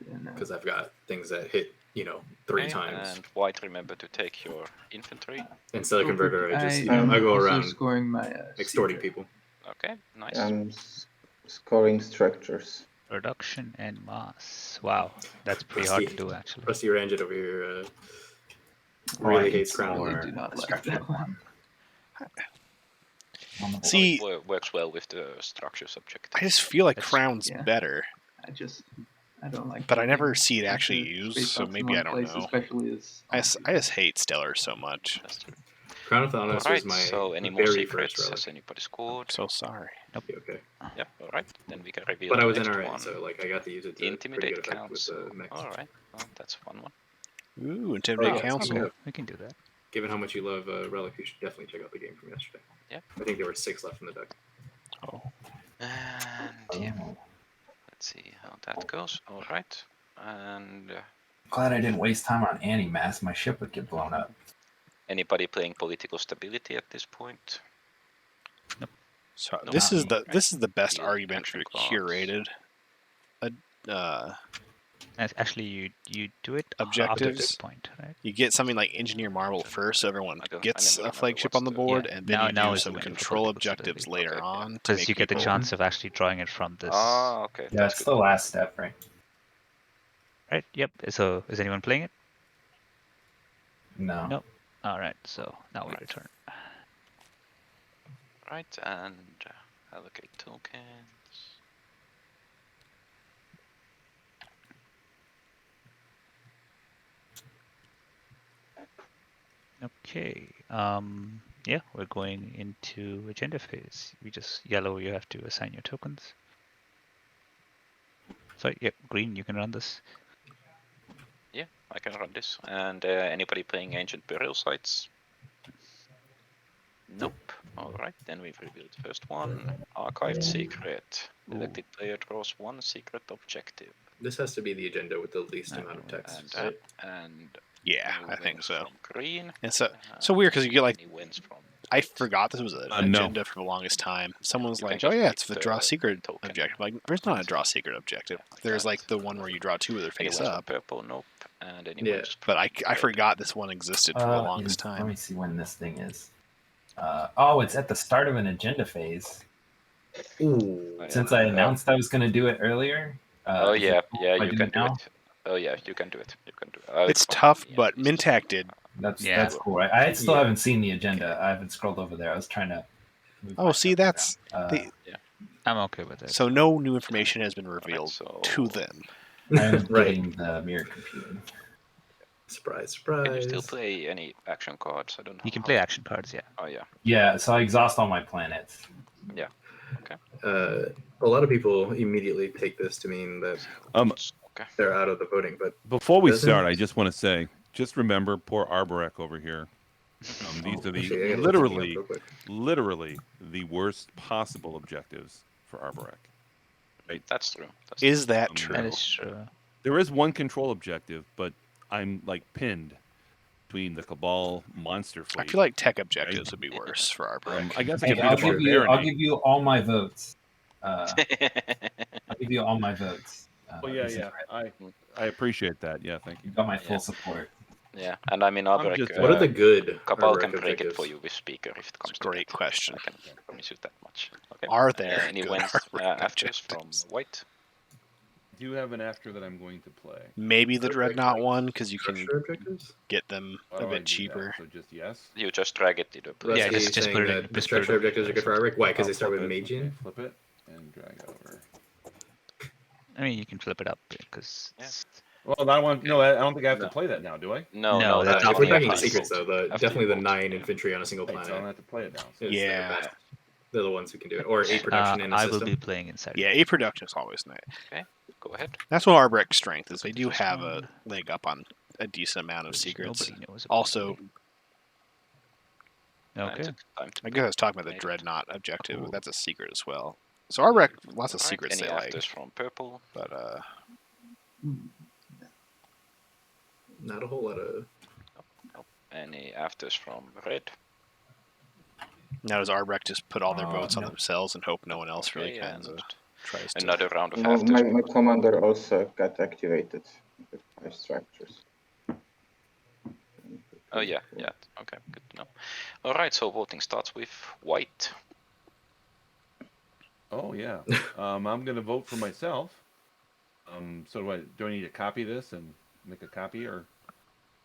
Yeah, no. because I've got things that hit, 3 Okay, times. And White, remember to take your infantry. And stellar converter, I just, I'm I go also around scoring my extorting secret. people. Okay, nice. I'm scoring structures. Production and mass. Wow, that's pretty Rusty. hard to do actually. Rusty Ranget over here Oh, I really can hates crown. score I do not a like structure that one. on the board. See, Works well with the structures objective. I just feel like That's- Crown's yeah. better. I don't like. But I never having see it bunch actually of used, space so dots in maybe one I don't place, know. Especially as I just hate Stellar so much. That's true. Crown of Thalnos Alright, was my so any more very secrets? first relic. Has anybody scored? So sorry. Okay. Yep, alright. Then we can reveal But I the was next NRA, one. so I got to use it to pretty Intimidate good effect with Council. the mechs. Alright, well, that's a fun one. Ooh, Intimidate Oh, Council. okay. We can do that. given how much you love Relic, you should definitely check out the game from yesterday. Yeah. I think there were 6 left in the deck. Oh. And yeah, let's see how that goes. All right. And Glad I didn't waste time on Animass. My ship would get blown up. anybody playing political stability at this point? So No, this is not the best Yeah, argument for action cards. curated. Actually, you do it after Objectives. this point, right? You get something like Engineer Marble first, so everyone I gets never a remember flagship what's on the the- board, Yeah, and then now you do is the some window for control political objectives stability. later Okay, yeah. on to Because make you get the people- chance of actually drawing it from this. Ah, okay. Yeah, That's it's good. the last step, right? Right. Yep. So is anyone playing it? No. No. All right. So now we Right. return. Right, and allocate tokens. Okay. Yeah, we're going into agenda phase. We just yellow. You have to assign your tokens. Sorry. Yep. Green. You can run this. Yeah, I can run this. And anybody playing Ancient Burial Sites? Nope. Alright, then we've revealed the first one. Archived Secret. Elected player draws 1 secret objective. This has to be the agenda with the least amount of text. And, right? and Yeah, who I think wins so. From green. And so weird because you get like and he wins from I forgot this was an No. agenda for the longest time. Someone's You can like, "Oh just yeah, keep it's the the draw secret token. objective." Like, there's not a draw secret objective. Like There's that. like the one where you draw 2 with their And he face wins from up. purple, nope. And then he Yeah. wins But I red. forgot this one existed for the longest Let time. me see when this thing is. It's at the start of an agenda phase. Ooh. Oh, yeah. Since I announced I was going to do it earlier. Oh is it yeah, cool yeah, if I you do can do now? it. Oh yeah, you can do it. You can do it. It's tough, Yeah, but at least. Mintac did. That's cool. I still Yeah. haven't seen the agenda. I haven't scrolled over there. I was trying to. move Oh, my see, stuff that's around. the, I'm okay with it. so no new information has been revealed so- to them. I'm Right. getting the mirror computing. Surprise, surprise. Can you still play any action cards? I don't know. You can how- play action cards. Yeah. Oh yeah. Yeah, so I exhaust all my planets. A lot of people immediately take this to mean that Okay. they're out of the voting, but Before we Doesn't- start, I just want to say, just remember poor Arborek over here. These are the actually, I gotta look something up literally, real quick. literally the worst possible objectives for Arborek. That's true. That's Is that Um, true? That is true. There is one control objective, but I'm like pinned between the Cabal monster I fleet. feel like tech objectives would be worse for our I guess I Hey, could I'll beat the give you. I'll barbarity. give you all my votes. I'll true. give you all my votes. Well, yeah, this is yeah. right. I appreciate that. Yeah, thank you. You got my full Yeah. support. Yeah, and I mean, Albrecht, just- What are the good Cabal Arborek can break it objectives? for you with speaker if it comes It's a to great that. question. I can promise you that much. Okay. Are there any good wins Arborek afters from objectives? white? I do have an after that I'm going to play. Maybe the Okay. Dreadnought one because you can Structure objectives? get them How a do I bit do that? cheaper. So just yes. You just drag it to the place. Yeah, That's just saying put it in- that the just put it structure in. objectives are good for Arborek. Why? Because I'll they start with flip it. Magian? Okay, flip it and drag over. I mean, you can flip it up because Yeah. Well, that one. No, I don't think I have to No. play that now, do I? No, No, that's If after we're you talking vote. secrets, though, After definitely you the vote. 9 infantry on a single Right, so I don't planet have to play it now. is Yeah. the best. They're the ones who can do it. Or 8 production in a I will system. be playing inside. Yeah, A production is always nice. Go ahead. That's what Arbrek's strength is. They do Just have one. a leg up on a decent amount of Which secrets. nobody knows about. Also, And Okay. it's time to I guess I was talking about the Made it. Dreadnought objective. Cool. That's a secret as well. So Arbrek, lots of Alright, secrets any they like, afters from purple? but Not a whole lot of. Any afters from red? now does Arbrek just put all their votes on no. themselves and hope no one else really Okay, kinds of and tries to? another round of No, afters. my because- commander also got activated with 5 structures. Oh yeah, yeah. Okay, good to know. All right, so voting starts with white. Oh yeah. I'm gonna vote for myself. So do I need to copy this and make a copy or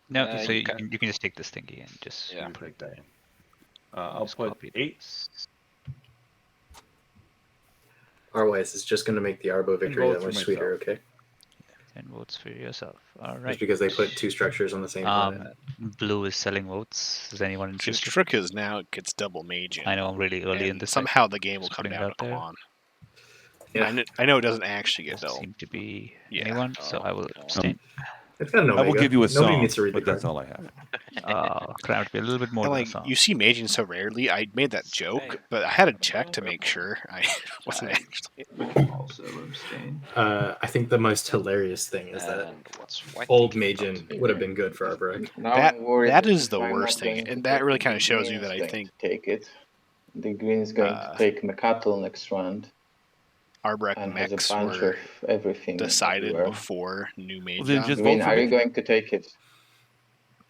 No, Uh, so you you can- can just take this thingy and just Yeah. take that? I'll just put copy 8. this. Arwise is just going to make the Arbo victory vote that for much sweeter, myself. okay? 10 votes for yourself. All Just right. because they put 2 structures on the same planet. Blue is selling votes. Is anyone His interested? trick is now it gets double maging. I know I'm really early in and this. somehow the game will Just come putting it down out to there. Quan. Yeah. I know it doesn't actually get Doesn't double. seem to be Yeah. anyone, so I will No. abstain. It's got an I will Omega. give you a Nobody song, needs to read the but that's card. all I have. Crown would be a little bit more And than a like song. you see maging so rarely, I made that joke, but I had to check to make sure I wasn't actually. Also abstain. I think the most hilarious thing is that And what's white old thinking Majin about? would have been good for Arborek. Now That I'm worried that is if the I'm worst not thing, going to and that take really it, kind of the shows green you that is I going think to take it. The green is going to take Mecatl next round Arbrecht and has mechs a bunch were of everything decided everywhere. before new mage. Well, then just Green, vote for are me. you going to take it?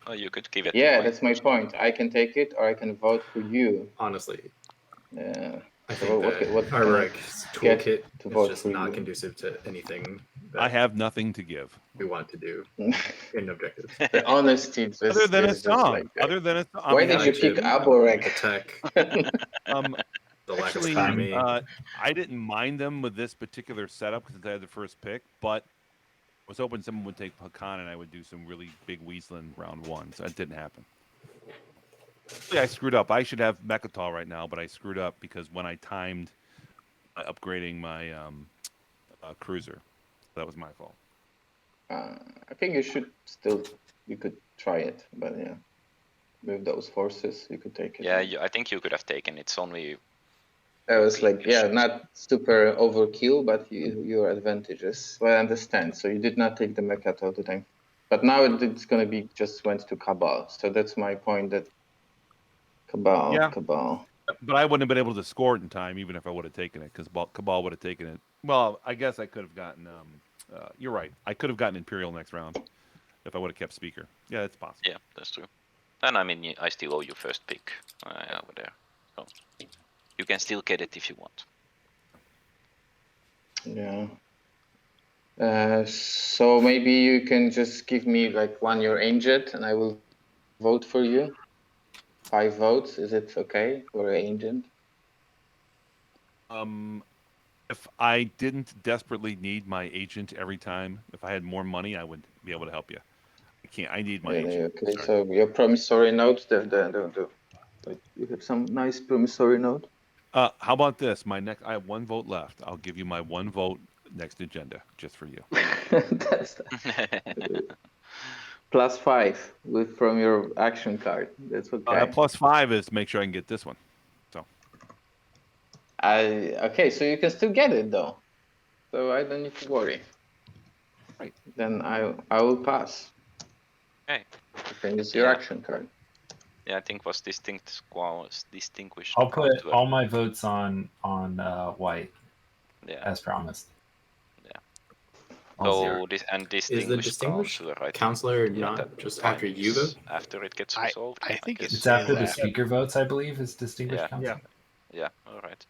Oh, you could give it. Yeah, white that's my first. point. I can take it, or I can vote for you. Honestly, I So think what that can I Arborek's get toolkit to is vote just for not you? conducive to anything that I have nothing to give. we want to do in objectives. The honesty just Other than a is just song. like that. Other than a song. Why did you pick Arborek? Attack, the lack of Actually, economy. I didn't mind them with this particular setup because I had the first pick, but I was hoping someone would take Hakan and I would do some really big Weasland round one, so that didn't happen. Actually, I screwed up. I should have Mechatol right now, but I screwed up because when I timed upgrading my cruiser, that was my fault. I think you could try it, but yeah, with those forces, you could take it. Yeah, I think you could have taken. It's only. I was like, yeah, not super overkill, but your advantages. Well, I understand. So you did not take the Mechat all the time, but now it's gonna be just went to Cabal. So that's my point. That Cabal. But I wouldn't have been able to score it in time, even if I would have taken it, because Cabal would have taken it. Well, I guess I could have gotten. You're right. I could have gotten Imperial next round if I would have kept Speaker. Yeah, it's possible. Yeah, that's true. And I mean, I still owe you first pick over there, so you can still get it if you want. Yeah. So maybe you can just give me like one your Ancient, and I will vote for you. 5 votes. Is it okay for an Ancient? If I didn't desperately need my agent every time, if I had more money, I would be able to help you. I can't. I need my agent. Okay, so your promissory note, you have some nice promissory note. How about this? I have 1 vote left. I'll give you my 1 vote next agenda just for you. That's +5 from your action card. That's okay. +5 is to make sure I can get this one. Okay, so you can still get it though, so I don't need to worry. Right. Then I will pass. Okay. You can use your action card. Yeah, I think was distinguished. I'll put all my votes on white. Yeah. As promised. Yeah. All So distinguished is the distinguished counselor, right? counselor not just after you vote? After it gets resolved. I think it's after the speaker votes, I believe, is distinguished counselor. Yeah. All right.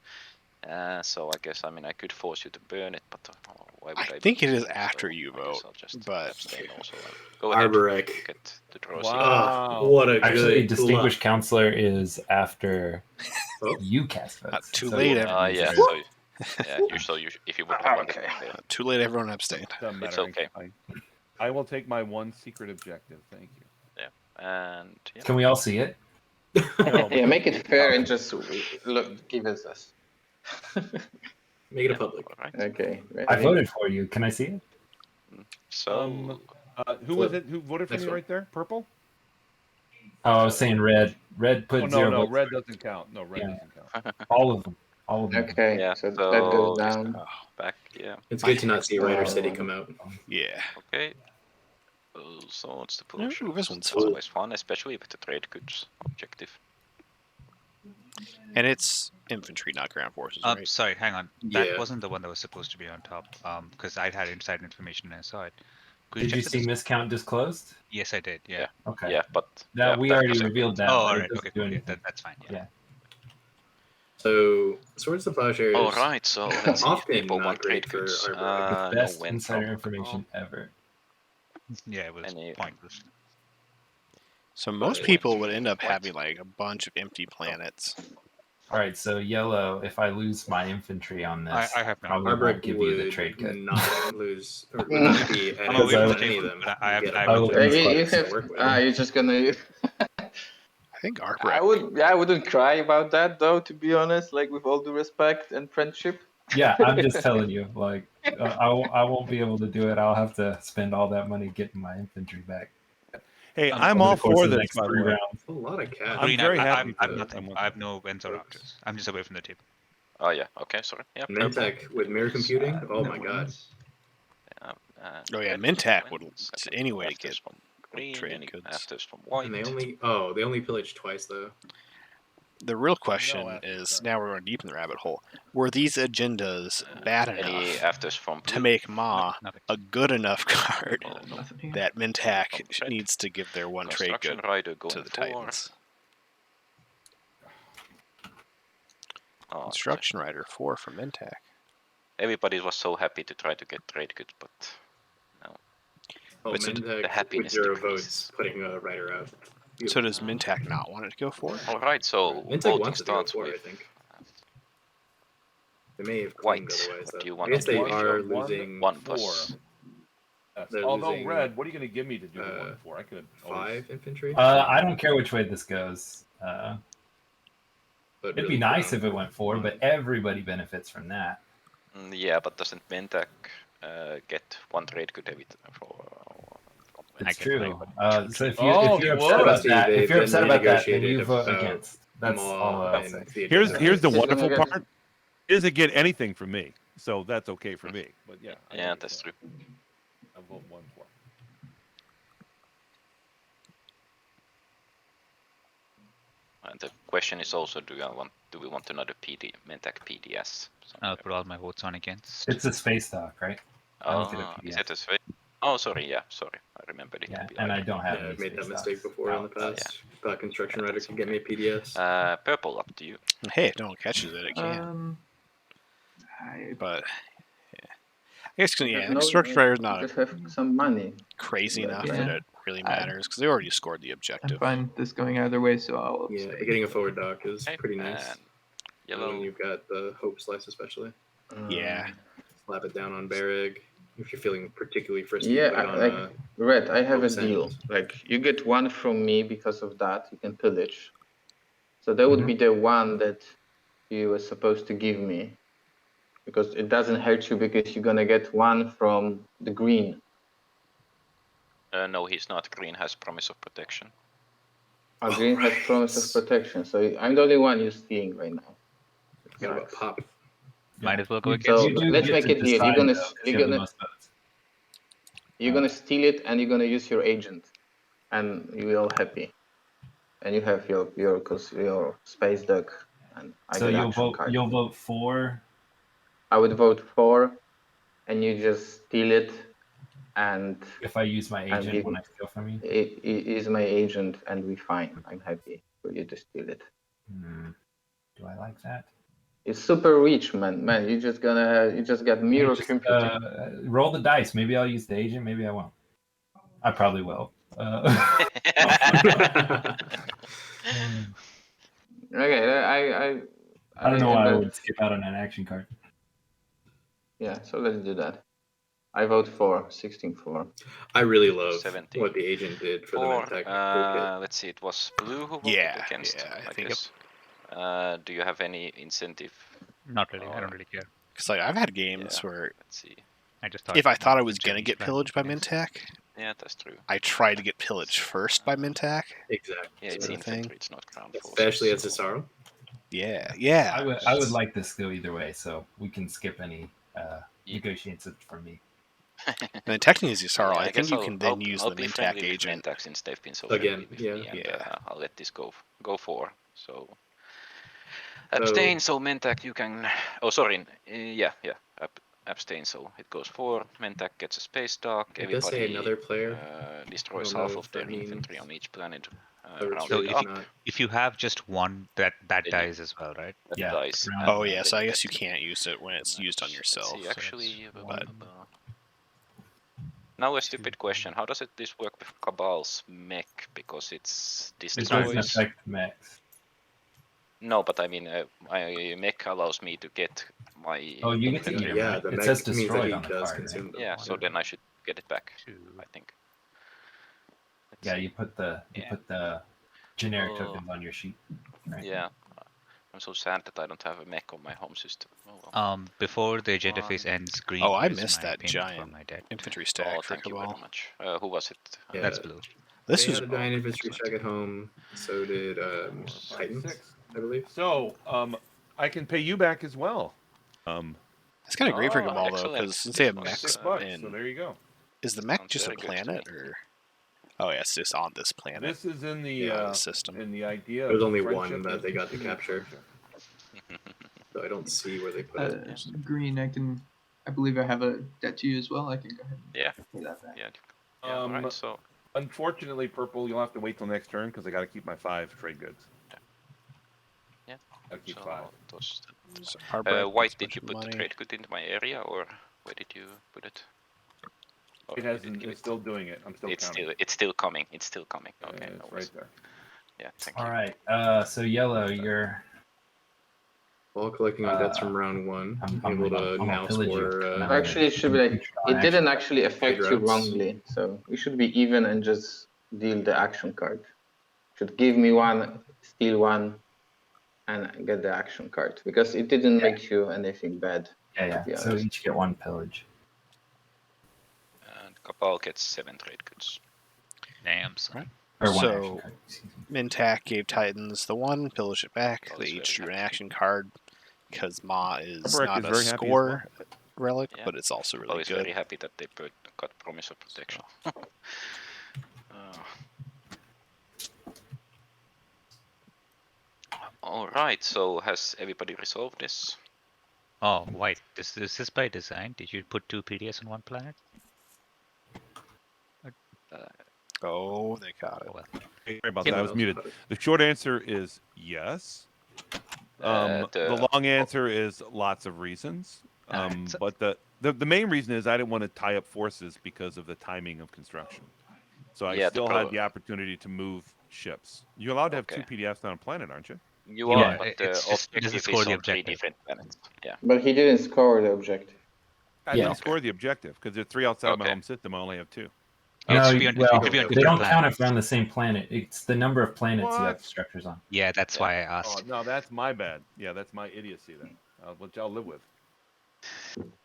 So I guess I could force you to burn it, but why would I? I think it is after you vote, but abstain also. Go ahead. Arborek. Get the draw. Wow. What a Actually, good distinguished luck. counselor is after you cast votes. Too late, everyone. Yeah. So if you would have too late, everyone abstained. It's okay. I will take my 1 secret objective. Thank you. Yeah. And yeah. Can we all see it? Yeah, make it fair and just give us this. Make it a public. Right. Okay. Ready? I voted for you. Can I see it? So who was it? Who voted for me right there? Purple? Oh, I was saying red. Red put 0 no, votes. red doesn't count. No, red doesn't count. All of them. Okay. Yeah, So that goes down. Back. Yeah. It's good to not see Rider City come out. Yeah. Okay. So what's the push? Ooh, this one's always fun, especially with the trade goods objective. And it's infantry, not ground forces, right? Sorry, hang on. That wasn't the one that was supposed to be on top. Because I had inside information and I saw it. Did you see miscount disclosed? Yes, I did. Yeah. Okay. Yeah, but we already revealed that. Oh, but all it right. doesn't Okay, do cool. anything. That's fine. Yeah. So, Swords of Plowshares. Oh, right. So let's see if often people not want great trade for goods. Arborek. Best no insider win. information ever. Yeah, it was pointless. So most people would end up having like a bunch of empty planets. All right, so yellow. If I lose my infantry on this, I have none. probably Arborek won't give you the trade would kit. not lose, or would not be Oh, any wait, on okay, any of them. but I have- Get I a have- bunch of You spots to have, work with. you're just gonna. I think Arbrecht. I wouldn't cry about that though, to be honest. Like with all due respect and friendship. Yeah, I'm just telling you. Like, I won't be able to do it. I'll have to spend all that money getting my infantry back. Hey, Um, I'm over all the course for of the this, next by the 3 way. rounds. A lot of cats. I'm Green, very I, happy I'm to- nothing. I'm- I have no Venzo Raptors. I'm just away from the table. Oh yeah. Okay. Sorry. Yeah. Purple. Mintech with mirror computing. Oh No my god. wins. Yeah, Oh yeah, red Mintac would wins. it's I can any go way to afters get from green, trade any goods. afters from white. And they only pillaged twice though. The real question after, is, sorry. now we're going deep in the rabbit hole. Were these agendas bad Any enough afters from to blue? make Ma Nothing. a good enough card Nothing here. that Mintac From red. needs to give their one trade Construction good rider going to the for. Titans? Oh, Construction Rider 4 from Mintac. everybody was so happy to try to get trade goods, but Oh, But so the Mintech with happiness 0 decreases. votes putting a writer out. So does Mintac not want it to go 4? All right, so Mintech voting wants it to go starts 4, I with think. They may have white. claimed otherwise What though. do you I want guess to they do if are you're losing 1+? Yes. They're Although losing, red, what are you going to give me to do the 1-4? I could always... 5 infantry. I don't care which way this goes. But It'd really be nice brown. if it went 4, but everybody benefits from that. Yeah, but doesn't Mintac get one trade good every It's get true. like So if Oh, you're he upset would. about that, They've if you're been upset about that, then renegotiated you vote about against. That's Maw all I'll and say. the Here's agenda. the He's gonna wonderful get- part. He doesn't get anything from me, so that's okay for me. But yeah, I Yeah, that's understand. true. I vote 1-4. And the question is also, do we want another Mintac PDS? I'll put all my votes on against. It's a space dock, right? I don't get a Is PDF. it a straight? Oh, sorry. Yeah, sorry. I remembered it Yeah, to be and I like. don't have Yeah, any I've made that space mistake docks. before in the Oh, past. Thought construction Yeah, writer that's could get me okay. PDS. Purple, up to you. Hey, if no one catches it, it can. But yeah. I guess You yeah, have no- Construction Rider is you not just have some money. crazy But enough yeah. that it really matters because they already scored the I'm objective. fine with this going either way, so I'll Yeah, say getting a forward dock is Okay, pretty nice. and When yellow. you've got the Hope Slice especially. Yeah. Slap it down on Barrig. If you're feeling particularly frisky, Yeah, put it on like Red, I have a Hope deal. Sand. Like you get one from me because of that. You can pillage. So that would be the one that you were supposed to give me, because it doesn't hurt you because you're gonna get one from the green. No, he's not. Green has promise of protection. Green has promise of protection, so I'm the only one you're stealing right now. Got about pop. Might as well go You- against. So you do let's get make to a deal. You're decide, gonna though, 'cause you're you have the gonna most votes. you're gonna steal it and you're gonna use your agent, and you're all happy. And you have your space duck, and I So get you'll action vote. card. You'll vote for. I would vote for, and you just steal it, and If I use my agent you- when I steal from you. it is my agent, and we fine. I'm happy for you to steal it. Do I like that? It's super rich, man. Man, you just got mirror Just, computing. roll the dice. Maybe I'll use the agent. Maybe I won't. I probably will. Okay, I don't know am why I gonna- would skip out on an action card. Yeah, so let's do that. I vote for 16-4. I really love 17. what the agent did for the Or Mintech toolkit. let's see, it was blue who voted Yeah, against. yeah, I I think guess. Do you have any incentive? Not really. I don't really care. Because like I've had games Yeah. where Let's see. I just thought. if I thought I was it's gonna really get fun. pillaged by Yes. Mintac, Yeah, that's true. I try to get pillaged first by Mintac. Exactly. Yeah, it's Sort of thing. infantry. It's not ground forces. Especially at so- Cesaro. Yeah. I would like this to go either way, so we can skip any negotiations for me. And then technically, Zisaro, Yeah, I think guess you I'll- can then I'll- use I'll the be Mintac friendly with agent. Mintac since they've been so Again, friendly with me, and yeah. I'll let this go for. So abstain. So Mintac, you can. Oh, sorry. Yeah. Abstain. So it goes for Mintac gets a space dock. It does say Everybody another player. destroys I don't know half if of their that means infantry on each planet. a Around So retreat it is up. not. If you have just one, that Then dies as well, right? That Yeah, dies. round- Oh and yeah, then so I you guess get- you can't use it when it's used on Let's yourself. see, so actually, it's- but now a stupid question: how does this work with Cabal's mech? Because it's It doesn't destroys. affect mechs. No, but I mean, my mech allows me to get my. Oh, you get to infantry. eat Yeah, it. the It mech says means that destroyed he on the does card, consume right? them. Yeah, so then I should get it back. I think. Let's Yeah, see. you put the generic tokens on your sheet. Right? Yeah. I'm so sad that I don't have a mech on my home system. Oh, well. Before the agenda phase ends, green. Oh, I is missed my that payment for giant my debt. infantry stack for Thank you Cabal. very much. Who was it? Yeah. That's blue. This They was had a giant infantry excellent. check at home. So did Titans, 6. I believe. So, I can pay you back as well. It's kind of great for Oh, Cabal though, excellent. because since they have This mechs, was, $6. So and there you go. is the mech sounds just a very good to planet, me. or? Oh yeah, it's just on this planet. This is in the the system. in the idea. There was of only friendship one that is they got to continued capture. friendship. So I don't see where they put it. Green, I believe I have a debt to you as well. I can go ahead and Yeah. pay that back. Yeah. Alright, so Unfortunately, purple, you'll have to wait till next turn because I got to keep my 5 trade goods. Yeah. I'll keep so 5. those, So Arbrak White, gets a did bunch you of put the money. trade good into my area, or where did you put it? Or It you did hasn't. give It's still doing it. I'm still it's counting. still coming. It's still coming. Okay, no It's worries. right there. Yeah, thank All you. right. So yellow, you're. All collecting on debts from round 1. I'm Able gonna to now pillage you. score. No. Actually, it should be like it didn't actually affect you routes. wrongly, so you should be even and just deal the action card. Should give me 1, steal 1, and get the action card because it didn't make you anything bad. Yeah. be So honest. each get 1 pillage. And Cabal gets 7 trade goods. Damn, son. Right. Or 1 So- action card. Excuse me. Mintak gave Titans the 1, pillaged it back. Oh, They that's each very drew an happy. action card because Ma is Arbrak not is a very happy as score relic, Yeah. but it's also Cabal really is good. very happy that they got Promise of Protection. Alright, so has everybody resolved this? Oh, White. Is this by design? Did you put 2 PDS on one planet? Oh, they got it. Oh, well. Hey, sorry about Yeah, that. I was muted. The short answer is yes. The long answer is lots of reasons. Alright, so- But the main reason is I didn't want to tie up forces because of the timing of construction. So I Yeah, still had the opportunity to move ships. You're allowed to have 2 Okay. PDFs on a planet, aren't you? You Yeah, are, but the it's just- it doesn't objective score is the on 3 objective. different planets. Yeah. But he didn't score the objective. I Yeah. didn't score the objective because there are 3 outside of my Okay. home system. I only have 2. It No, should be on- well, it should be on they different don't count planets. if they're on the same planet. It's the number of planets you have What? structures on. Yeah, that's Yeah. why I Oh, asked. no, that's my bad. Yeah, that's my idiocy then. Which I'll live with.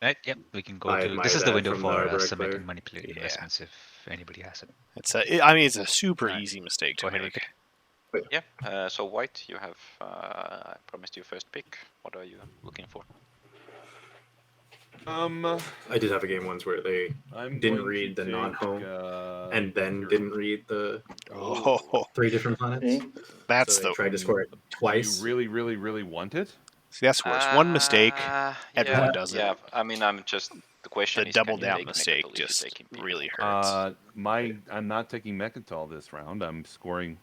Right, yep, we can go I to. admire This is the that window from the for Arbrak submitting player. manipulated Yeah. investments if anybody has it. It's it's a super Alright. easy mistake Go to ahead, make. Rick. Yeah. So White, you have I promised you first pick. What are you looking for? I did have a game once where they I'm didn't going read to the non-home take, and then Imperial. didn't read the Oh, 3 different planets. Okay. that's So they the. tried to score it twice. You really, really, really want it? See, that's worse. One mistake. Yeah, everyone does it. Yeah, I mean, I'm just the question The is, double can you down take mistake Mechatol if you just take Imperial? really hurts. I'm not taking Mechatol this round. I'm scoring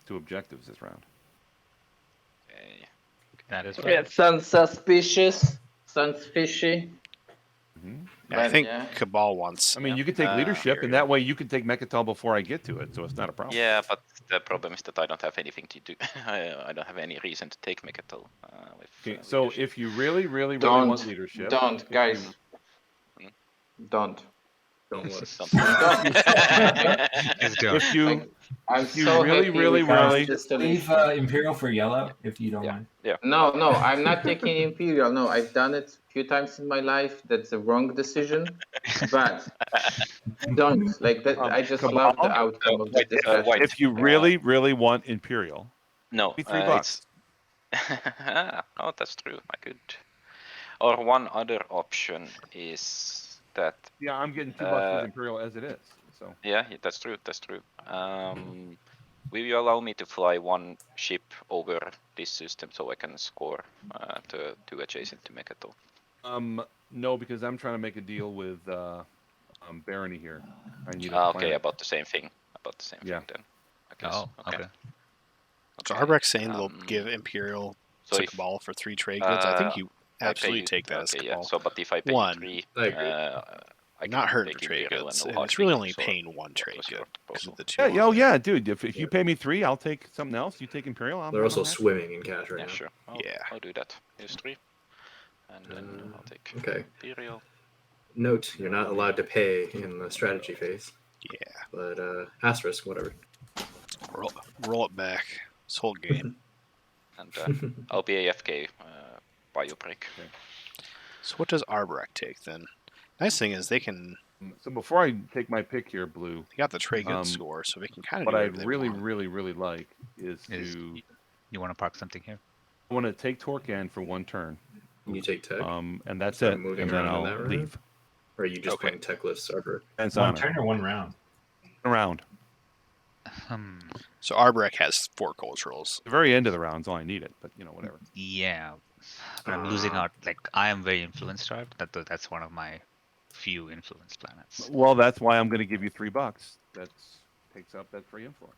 2 objectives this round. Okay. That is Okay, it sounds suspicious. Sounds fishy. Yeah, I but think yeah. Cabal wants. I mean, you could take leadership, and that way you could take Mechatol before I get to it, so it's not a problem. Yeah, but the problem is that I don't have anything to do. I don't have any reason to take Mechatol. Okay, so leadership. if you really, really, really Don't, want leadership, don't, if guys. you- Don't. Don't look. Something. Just do it. if you Like, I'm you so really, happy really, with my really- Just leave installation. Imperial for yellow if you don't Yeah. mind. No, I'm not taking Imperial. No, I've done it a few times in my life. That's a wrong decision. But don't like that. I just Cabal? love the outcome of this discussion. White. if you really, really want Imperial, No, be $3. Oh, that's true. I could. Or one other option is that. Yeah, I'm getting $2 with Uh, Imperial as it is. So Yeah, that's true. That's true. Will you allow me to fly 1 ship over this system so I can score the 2 adjacent to Mechatol? no, because I'm trying to make a deal with Barony here. I need a Okay, planet. about the same thing. About the same Yeah. thing then. I guess. Oh, okay. So Okay, Arbrak's saying they'll um, give Imperial so to if Cabal for 3 trade goods. I think you I pay absolutely you- take that as okay, Cabal. yeah. So, but if I pay One, you 3, I agree. I Not can hurting take for trade Imperial goods, no and hard it's really only feelings, so paying 1 what trade was your good because proposal? of the 2. Yeah, on oh there. yeah, dude. If you pay me 3, I'll take something else. You take Imperial. They're also swimming in cash right Yeah, now. sure. Yeah. I'll do that. Here's 3. And then I'll take Okay. Imperial. Note, you're not allowed to pay in the strategy phase. Yeah. But asterisk, whatever. Roll it back. This whole game. And I'll be AFK bio break. So what does Arbrak take then? Nice thing is they can So before I take my pick here, Blue, They got the trade good score, so they can kind of what do I'd whatever they really, want. really, really like is to. You want to park something here? I want to take Torcan for 1 turn. You take tech. And that's Start it. moving And then around in I'll that round? leave. Or are you just Okay. playing techless Arbor? That's One on turn or 1 round? Around. So Arbrek has 4 culturals. The very end of the round's all I needed, but whatever. Yeah, but I'm losing out. Like I am very influence starved. That's one of my few influence planets. Well, that's why I'm going to give you $3. That takes up that free influence.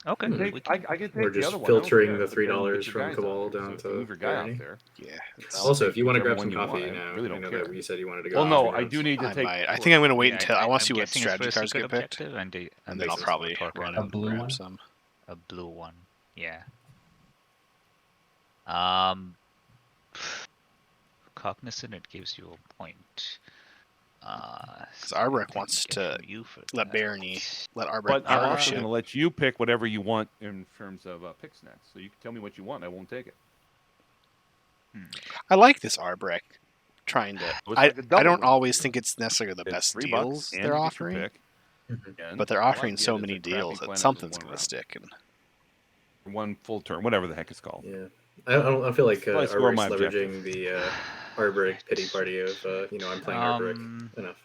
Okay. I can take We're the just other one. I don't filtering care, the but then $3 get your from guys Cabal out there. down So if you to move your guy out Barony. there. Yeah. I'll Also, take if you want to whichever grab one some you coffee want. now, I really I don't know care. that you said you wanted to go. Well, no, coffee I rounds. do need to I take. might. I think I'm going to wait Yeah, until I want to see I'm what guessing it's strategy for a cards secret get picked, objective, and then I'll probably run A and blue grab one? some. a blue one. Yeah. Cognizant, it gives you a point. Because Arbrek wants to let Barony, let Arbrek But I'm power also ship. going to let you pick whatever you want in terms of picks next. So you can tell me what you want. I won't take it. I like this Arbrek trying to. It's I like a double don't win. always think it's necessarily the It's best $3 deals and they're you get your offering, pick. Again, but they're all I offering get so is many a crappy deals that planet something's with 1 going to round. stick. And 1 full turn, whatever the heck it's called. Yeah, I feel like Well, I score Arboric's my objective. leveraging the Arboric pity party of I'm playing Arboric enough.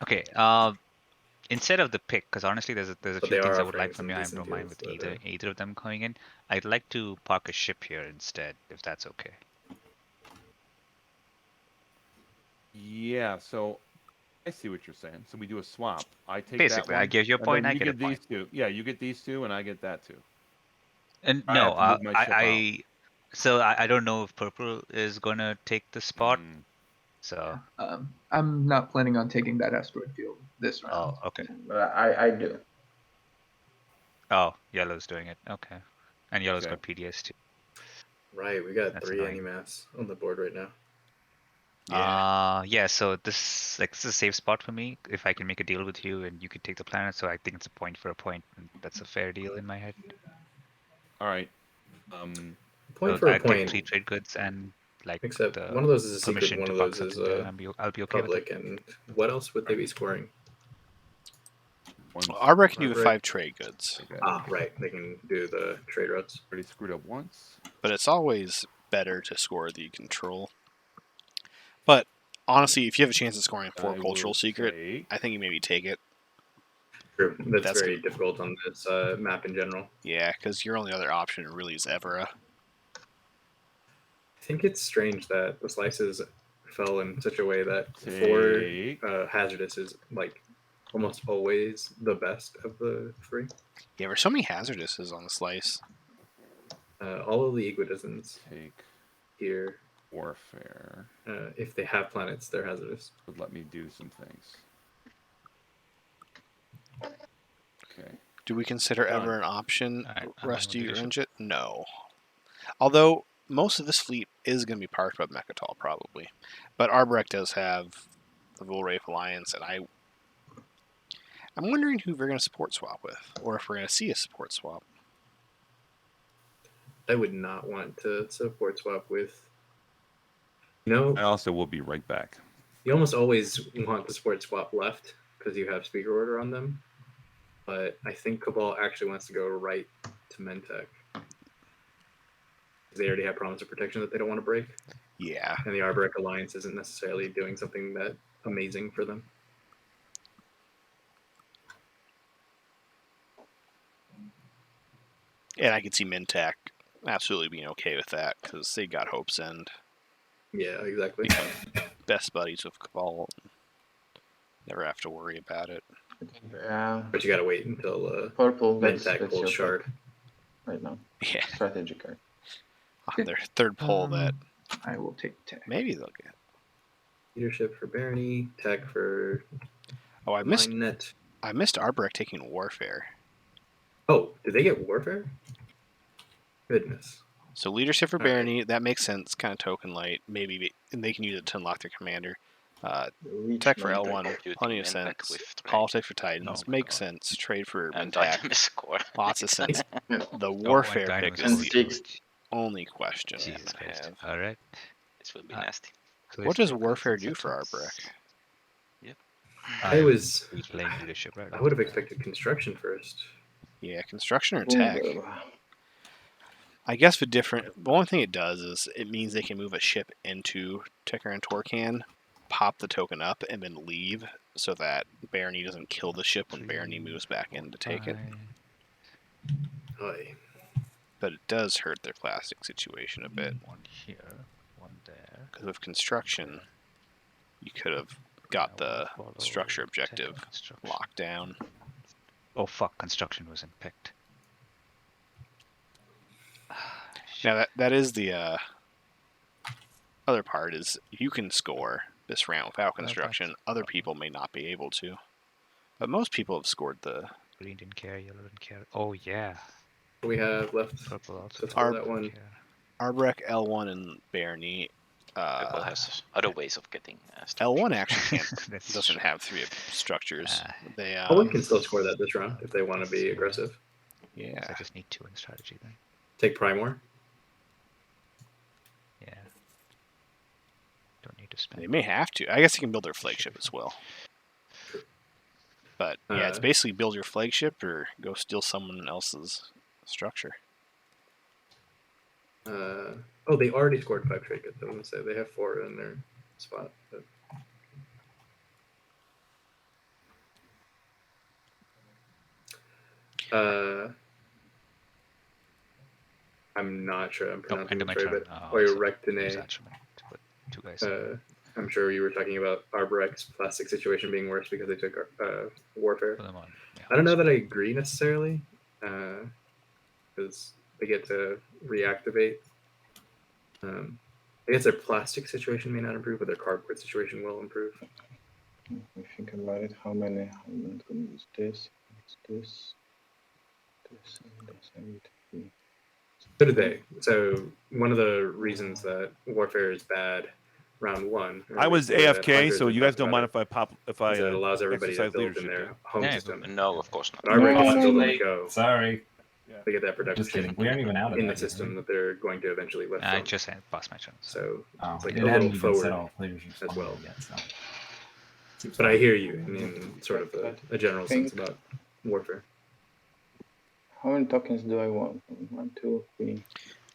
Okay. Instead of the pick, because honestly, there's a But few they things are I would like offering from some you. I decent don't mind deals with that, either of them coming in. I'd like to park a ship here instead, if that's okay. Yeah, so I see what you're saying. So we do a swap. I take Basically, that one. I give you a and point, then I you get a get these point. 2. Yeah, you get these 2, and I get that 2. And I no, have to move my ship out. so I don't know if purple is gonna take the spot. So I'm not planning on taking that asteroid field this round. okay. But I do. Oh, yellow's doing it. Okay, and yellow's Okay. got PDS too. Right, we got That's 3 annoying. Animass on the board right now. Yeah. So this is a safe spot for me. If I can make a deal with you and you could take the planet, so I think it's a point for a point. And that's a fair deal in my head. All right. Point for a I'd get point. 3 trade goods and like Except the one of those is a secret, permission one to of park those is something there. I'll be okay with public, it. and what else would they be scoring? Arbrek can do Arbrek. 5 trade goods, Right, they can do the trade routes. Already screwed up once. but it's always better to score the control. But honestly, if you have a chance of scoring 4 I cultural will secret, take- I think you maybe take it. True, that's That's very difficult on this map in general. Yeah, because your only other option really is Evera. I think it's strange that the slices fell in such a way that Take. 4 hazardous is like almost always the best of the 3. Yeah, there's so many hazarduses on the slice. All of the equidistants Take here, warfare. if they have planets, they're hazardous. Would let me do some things. Okay. Do we consider Done. ever an option, Alright, I'm Rusty on or leadership. Injit? No. Although most of this fleet is going to be parked by Mechatol, probably. But Arbrek does have the Volraith Alliance, and I'm wondering who we're going to support swap with, or if we're going to see a support swap. I would not want to support swap with. I also will be right back. You almost always want the support swap left because you have speaker order on them. But I think Cabal actually wants to go right to Mentech. They already have promise of protection that they don't want to break. Yeah. And the Arborec Alliance isn't necessarily doing something that amazing for them. And I could see Mintac absolutely being okay with that, because they got Hope's End. Yeah, exactly. Best buddies with Cabal. Never have to worry about it. Yeah. But you gotta wait until Purple Mentech gets pulls your Shard. pick right now. Yeah. Strategy card. Their third pull that I will take tech. maybe they'll get. Leadership for Barony, tech for Oh, I missed Net. I missed Arbrek taking Warfare. Oh, did they get Warfare? Goodness. So leadership for All right. Barony, that makes sense. Kind of token light, maybe, and they can use it to unlock their commander. Tech for L1, plenty of sense. Politics for Titans, makes sense. Trade for Mintac, lots of sense. The Warfare pick is the only question I have. All right. This will be nasty. What does Warfare do for Arbrek? I was. He's playing leadership, right? I would have expected construction first. Yeah, construction or tech. I guess the only thing it does is it means they can move a ship into Ticker and Torcan, pop the token up, and then leave so that Barony doesn't kill the ship when Barony moves back in to take it. Aye. But it does hurt their classic situation a bit. One here, one there. Because with construction, you could have got the structure objective locked down. Oh fuck, construction wasn't picked. Now that is the other part is you can score this round without construction. Other people may not be able to. But most people have scored the... Green didn't care, yellow didn't care. Oh yeah. What do we have left? Purple also. Let's go that one. Arbrek, L1, and Barony. Purple has other ways of getting L1 actually doesn't have 3 structures. They L1 can still score that this round if they want to be aggressive. Yeah. So I just need 2 in strategy then. Take Primor. Yeah. Don't need to spend. They may have to. I guess they can build their flagship as well. But yeah, it's basically build your flagship or go steal someone else's structure. Oh, they already scored 5 trade goods. I'm gonna say they have 4 in their spot. But... I'm not sure I'm pronouncing it right, but Oirectine. 2 guys. I'm sure you were talking about Arbrek's plastic situation being worse because they took Warfare. I don't know that I agree necessarily, because they get to reactivate. I guess their plastic situation may not improve, but their cardboard situation will improve. If we think about it, how many? I'm not going to use this, this, and this. I need to be... So did they. So one of the reasons that Warfare is bad round 1. I was AFK, so you guys don't mind if I pop if I it allows everybody to build leadership in their there. home system. No, of course not. But Arbreak gets to build on the go. Sorry. They get that Just production kidding. We aren't even out of in that the yet, system right? that they're going to eventually lift I from. just passed my turn. So Oh, it's like it a hadn't little even said forward all players as well. Yet, so. But I hear you in sort of a general sense about Warfare. How many tokens do I want? 1, 2, 3.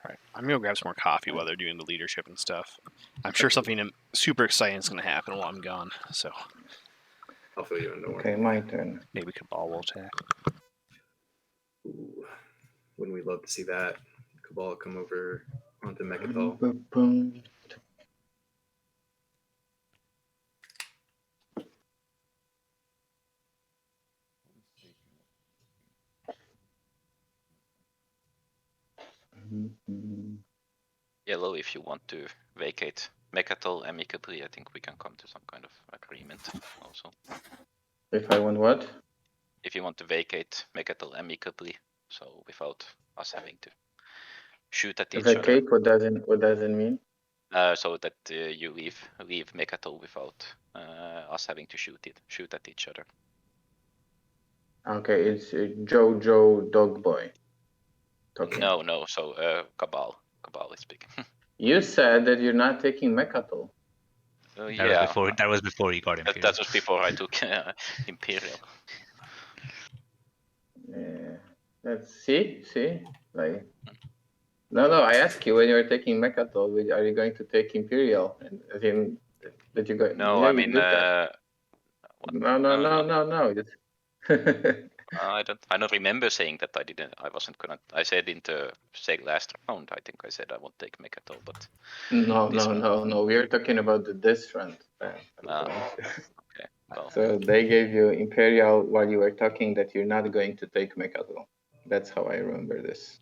Alright, I'm gonna grab some more coffee while they're doing the leadership and stuff. I'm sure something super exciting is gonna happen while I'm gone, so I'll fill you in, don't worry. Okay, my turn. maybe Cabal will attack. Ooh, wouldn't we love to see that? Cabal come over onto Mechatol. Boom. Yellow, if you want to vacate Mechatol amicably, I think we can come to some kind of agreement also. If I want what? If you want to vacate Mechatol amicably, so without us having to shoot at each other. Vacate? What does it mean? So that you leave Mechatol without us having to shoot at each other. Okay, it's Joe Dog Boy. Talking. No. So Cabal is speaking. You said that you're not taking Mechatol. Yeah, That was before he got Imperium. that was before I took Imperial. Yeah. Let's see. Like, no. I asked you when you were taking Mechatol, are you going to take Imperial? And as in, did you go? No, yeah, I mean. No. I don't remember saying that I didn't. I wasn't gonna. I said in the last round. I think I said I won't take Mechatol, but No. We are talking about this round. Okay. Well, So they gave you Imperial while you were talking that you're not going to take Mechatol. That's how I remember this.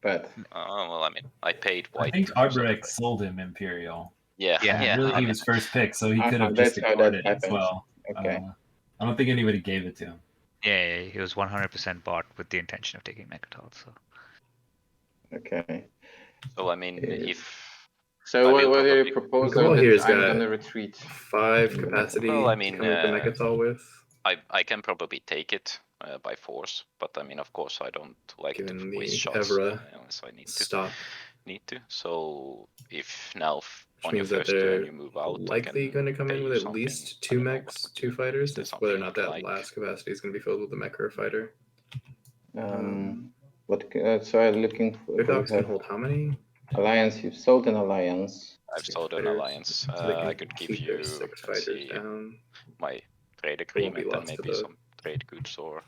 But well, I mean, I paid white. I think Arbrek sold him Imperial. Yeah. Really, I he mean, was first pick, so he could have that's just how ignored that it as happens. well. Okay. I don't think anybody gave it to him. Yeah, he was 100% bought with the intention of taking Mechatol. So Okay. So I mean, if So I what will are your probably- proposals? Cabal that here's I'm got gonna retreat. 5 capacity Well, I mean, to come into Mechatol with, I can probably take it by force, but I mean, of course, I don't like given to the waste shots Evra unless I need to. stop. need to. So if now Which on your means that first turn they're you move out, I likely can going to come pay in you with at something. least I 2 don't know mechs, what 2 is fighters. there It's whether or something not you that like? last capacity is going to be filled with a mech or a fighter. So I'm looking for. Their Okay, we dogs can have hold how many? alliance. You've sold an alliance. I've 6 sold an fighters. alliance. So they can I could give keep their you 6 let's fighters see, down. my trade There won't be agreement and lots to maybe the some trade goods or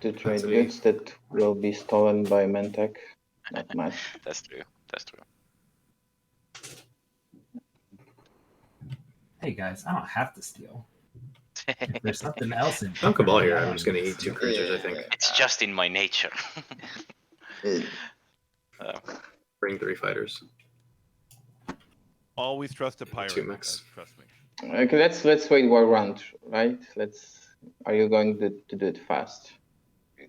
To trade capacity. goods that will be stolen by Mentec. Not much. that's true. That's true. Hey guys, I don't have to steal. If there's something else in I'm Cabal here. I I'm don't just going to need eat 2 steal. cruisers, I think. It's just in my nature. Bring 3 fighters. Always trust a pirate. 2 mechs. Trust me. Okay, let's wait one round, right? Are you going to do it fast?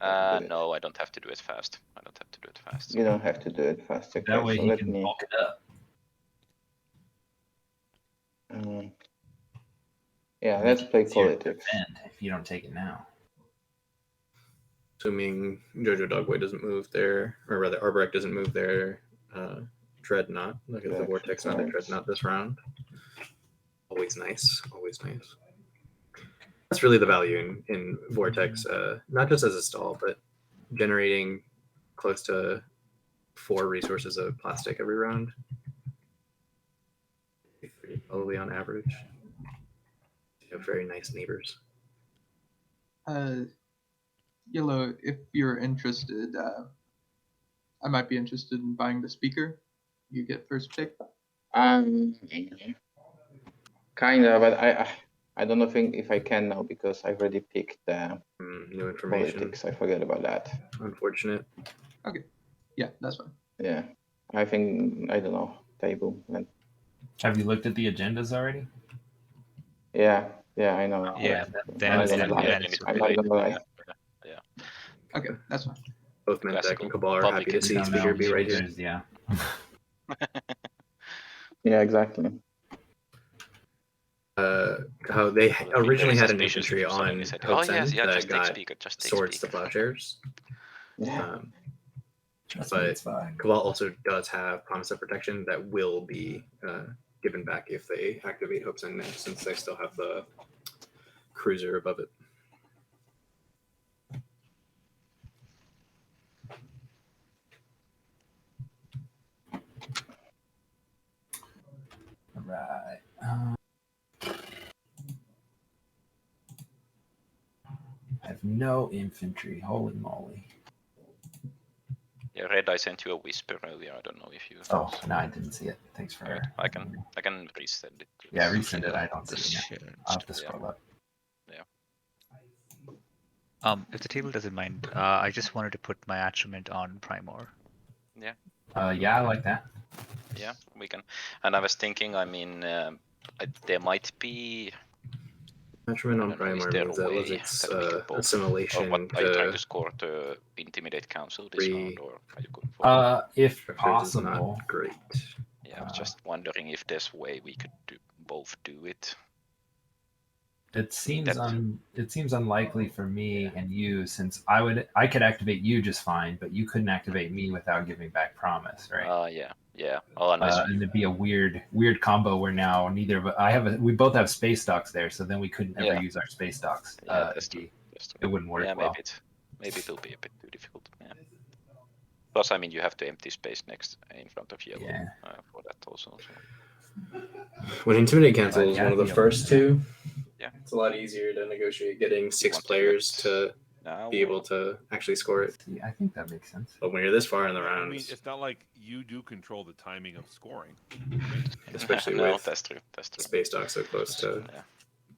No, I don't have to do it fast. I don't have to do it fast. You don't have to do it fast. Okay, That way so he let can me. bulk it up. Yeah, let's play It's your politics. defend if you don't take it now. Assuming Jojo Dogboy doesn't move there, or rather Arborek doesn't move there. Dreadnought. Look at the Back Vortex, not a cards. Dreadnought this round. Always nice. Always nice. That's really the value in Vortex, not just as a stall, but generating close to 4 resources of plastic every round. 3 probably on average. You have very nice neighbors. Yellow, if you're interested, I might be interested in buying the speaker. You get first pick. Kinda, but I don't know if I can now because I've already picked the New information. politics. I forget about that. Unfortunate. Okay. Yeah, that's fine. Yeah, I think I don't know table. Have you looked at the agendas already? Yeah, I know. Yeah, then I'm it's not gonna lie. it's I'm not gonna lie. Okay, that's fine. Both Mentec Classical and Cabal are public happy to see You don't Speaker know. be right here. There's- Yeah. Yeah, exactly. How they originally had an Suspicious infantry if somebody on said, Hope's oh yes, End yeah, that just take got speaker, just take swords to speaker. plowshares. Yeah. Trust me, But it's fine. Cabal also does have Promise of Protection that will be given back if they activate Hope's End next, since they still have the cruiser above it. Right. I have no infantry. Holy moly. Yeah, Red, I sent you a whisper earlier. I don't know if you. Oh, no, I didn't see it. Thanks for. Alright, I can resend it. Yeah, resend it. I don't The see it. share Yet. I'll have to Yeah. scroll up. If the table doesn't mind, I just wanted to put my attribute on Primor. Yeah, I like that. Yeah, we can. And I was thinking, I mean, there might be. Measurement I on don't know, is Primar there means a that way was its that we can both? Or assimilation what are you trying to to score to intimidate council this round, or are you going for? If structures is possible. not great. Yeah, I was just wondering if there's a way we could both do it. It seems That- it seems unlikely for me and you, since I could activate you just fine, but you couldn't activate me without giving back promise, right? Yeah. Oh, unless And it'd be a weird combo where now neither of we both have space docks there, so then we couldn't ever Yeah. use our space docks. Yeah, that's true. It wouldn't work Yeah, well. maybe it will be a bit too difficult. Yeah. Plus, I mean, you have to empty space next in front of yellow Yeah. for that also. So. When Intimidate Cancel But is yeah, one of the yeah. first two, Yeah. it's a lot easier to negotiate getting 6 want to do players it to Now, be able to actually score it. See, I think that makes sense. But when you're this far in the I mean, rounds, it's not like you do control the timing of scoring. especially no, with that's true. space dock so close to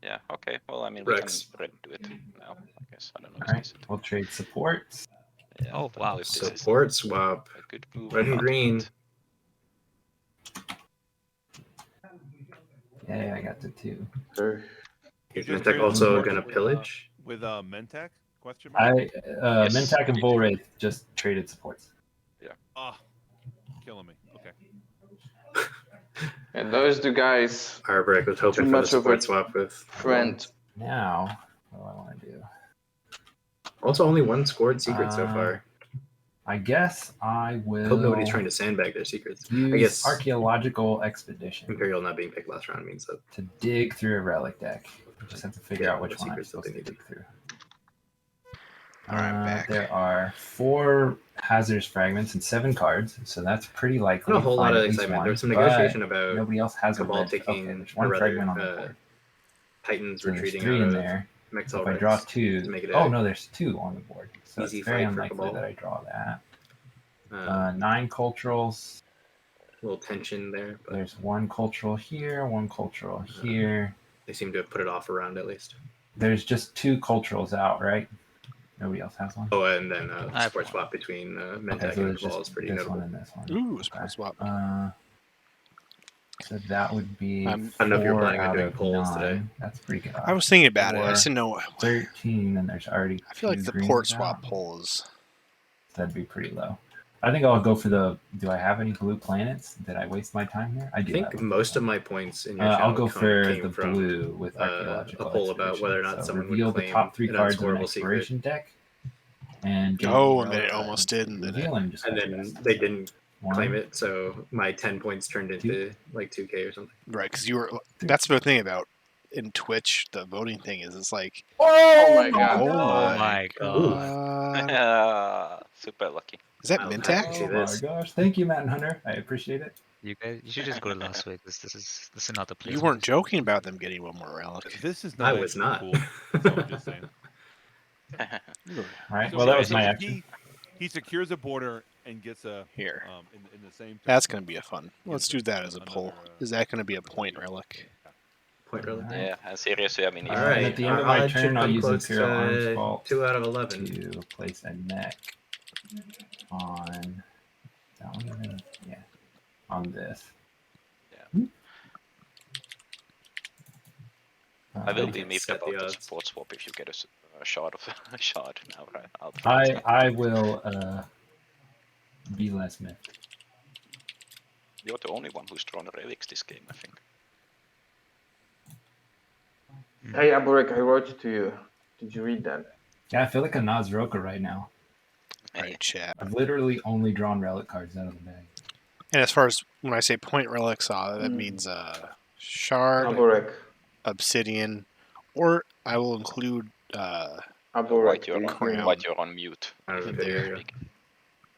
Yeah. Okay. Well, I mean, Rex. we can do it now. I guess I don't know. All right, we'll trade supports. Yeah, Oh, I don't know wow. if this is support swap. a good move. Red or and not, green. but- Yeah, I got the 2. Sure. Is Just Mentec trade also support going to with, pillage? With Mentec? Question mark? Yes. Mentak and Bullwraith just traded supports. Ah, killing me. Okay. And those two guys, Arborek was hoping Too for the much of support a swap with friend. Now, what do I want to do? Also, only one scored secret so Uh, far. I guess I will. I hope nobody's trying to sandbag their secrets. use I guess archaeological expedition Imperial not being picked last round means that to dig through a relic deck. I just have to figure Yeah, out which the one I'm secrets that supposed they to need. dig through. All right, I'm back. There are 4 hazardous fragments and 7 cards, so that's pretty likely. Not a whole to lot find of at least excitement. one, There was some but negotiation about nobody else has a Cabal red. Okay, taking there's 1 or fragment rather, on the board. Titans So there's retreating 3 out in of there. Mexal If I draw Rex 2, to make it oh a no, there's 2 on the board. So easy it's very fight for unlikely Cabal. that I draw that. 9 9 culturals. little tension there, but There's 1 cultural here, 1 cultural here. they seem to have put it off a round at least. There's just 2 culturals out, right? Nobody else has one. Oh, and then I have sport one. swap between Mentec Okay, so and there's Cabal is just pretty this notable. one and this one. Ooh, Okay. sport swap. So that would be I I don't know if you're 4 planning on out doing of polls 9. today. That's pretty good. I was thinking about it. I just Or didn't know. 13, and there's already. I feel like 2 the greens port swap out. poll is. That'd be pretty low. I think I'll go for the. Do I have any blue planets? Did I waste my time here? I I do. think most of my points in your channel I'll go for came the from blue with a archaeological poll about expedition. whether or not So someone would reveal the claim top 3 an cards of an unscoreable secret. exploration deck. And gain Oh, the and then it relic almost card. did, and then Reveal and And then discuss they best. didn't One, claim it, so my 10 points turned into like 2K or something. Right, because you were. That's the thing about in Twitch, the voting thing is it's like. Oh my god. Oh my god. Super lucky. Is that I'll have Mintac? to see Oh my this. gosh! Thank you, Matt and Hunter. I appreciate it. You guys, you should just go to Las Vegas. This is not the place. You for weren't this. joking about them getting one more relic. This is I not was actually not. cool. So I'm just saying. All right. So Well, that wait, was so my if action. He secures a border and gets a Here. in the same. That's going to be a fun. Let's do that as a Another, poll. Is that going to be a point relic? Point really. All right. Yeah, and seriously, I mean, if All right. At the end our of my odds should turn, I'll come use close Imperial Arms to Vault 2 out of 11. to place a neck on. That one even? Yeah. On this. Yeah. I will you be can miffed set about the the odds. support swap if you get a shard of a shard now, right? I will be less miffed. You're the only one who's drawn relics this game, I think. Hey, Aburek, I wrote to you. Did you read that? Yeah, I feel like a Nazroka right now. Right, chat. I've literally only drawn relic cards out of the bag. And as far as when I say point relics, that means shard, Aburek. obsidian, or I will include. Aburek. White, you're on mute. Out of the In video, there. yeah.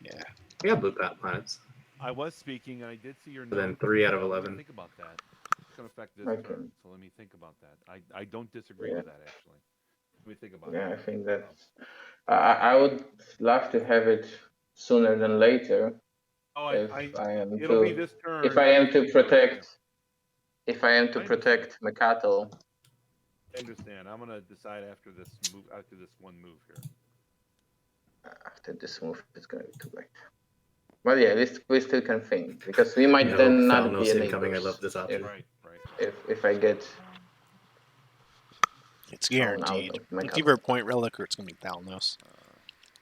Yeah. We have blue planets. I was speaking, and I did see your But then note. 3 out of Let me 11. Think about that. It's going to affect this Okay. turn, so let me think about that. I don't disagree Yeah. with that actually. Let me think about Yeah, I it. think that's. I would love to have it sooner than later. Oh, If I am it'll be to, this turn. if I am to Yeah. protect, if I am to I protect Mecatl. I understand. I'm gonna decide after this move. After this one move here. After this move, it's gonna be too late. But yeah, we still can think because we might No, then not Falnos be incoming. I neighbors. love this option. Right. If I get It's thrown out guaranteed. of Mecatl. It's either a point relic or it's going to be Thalnos.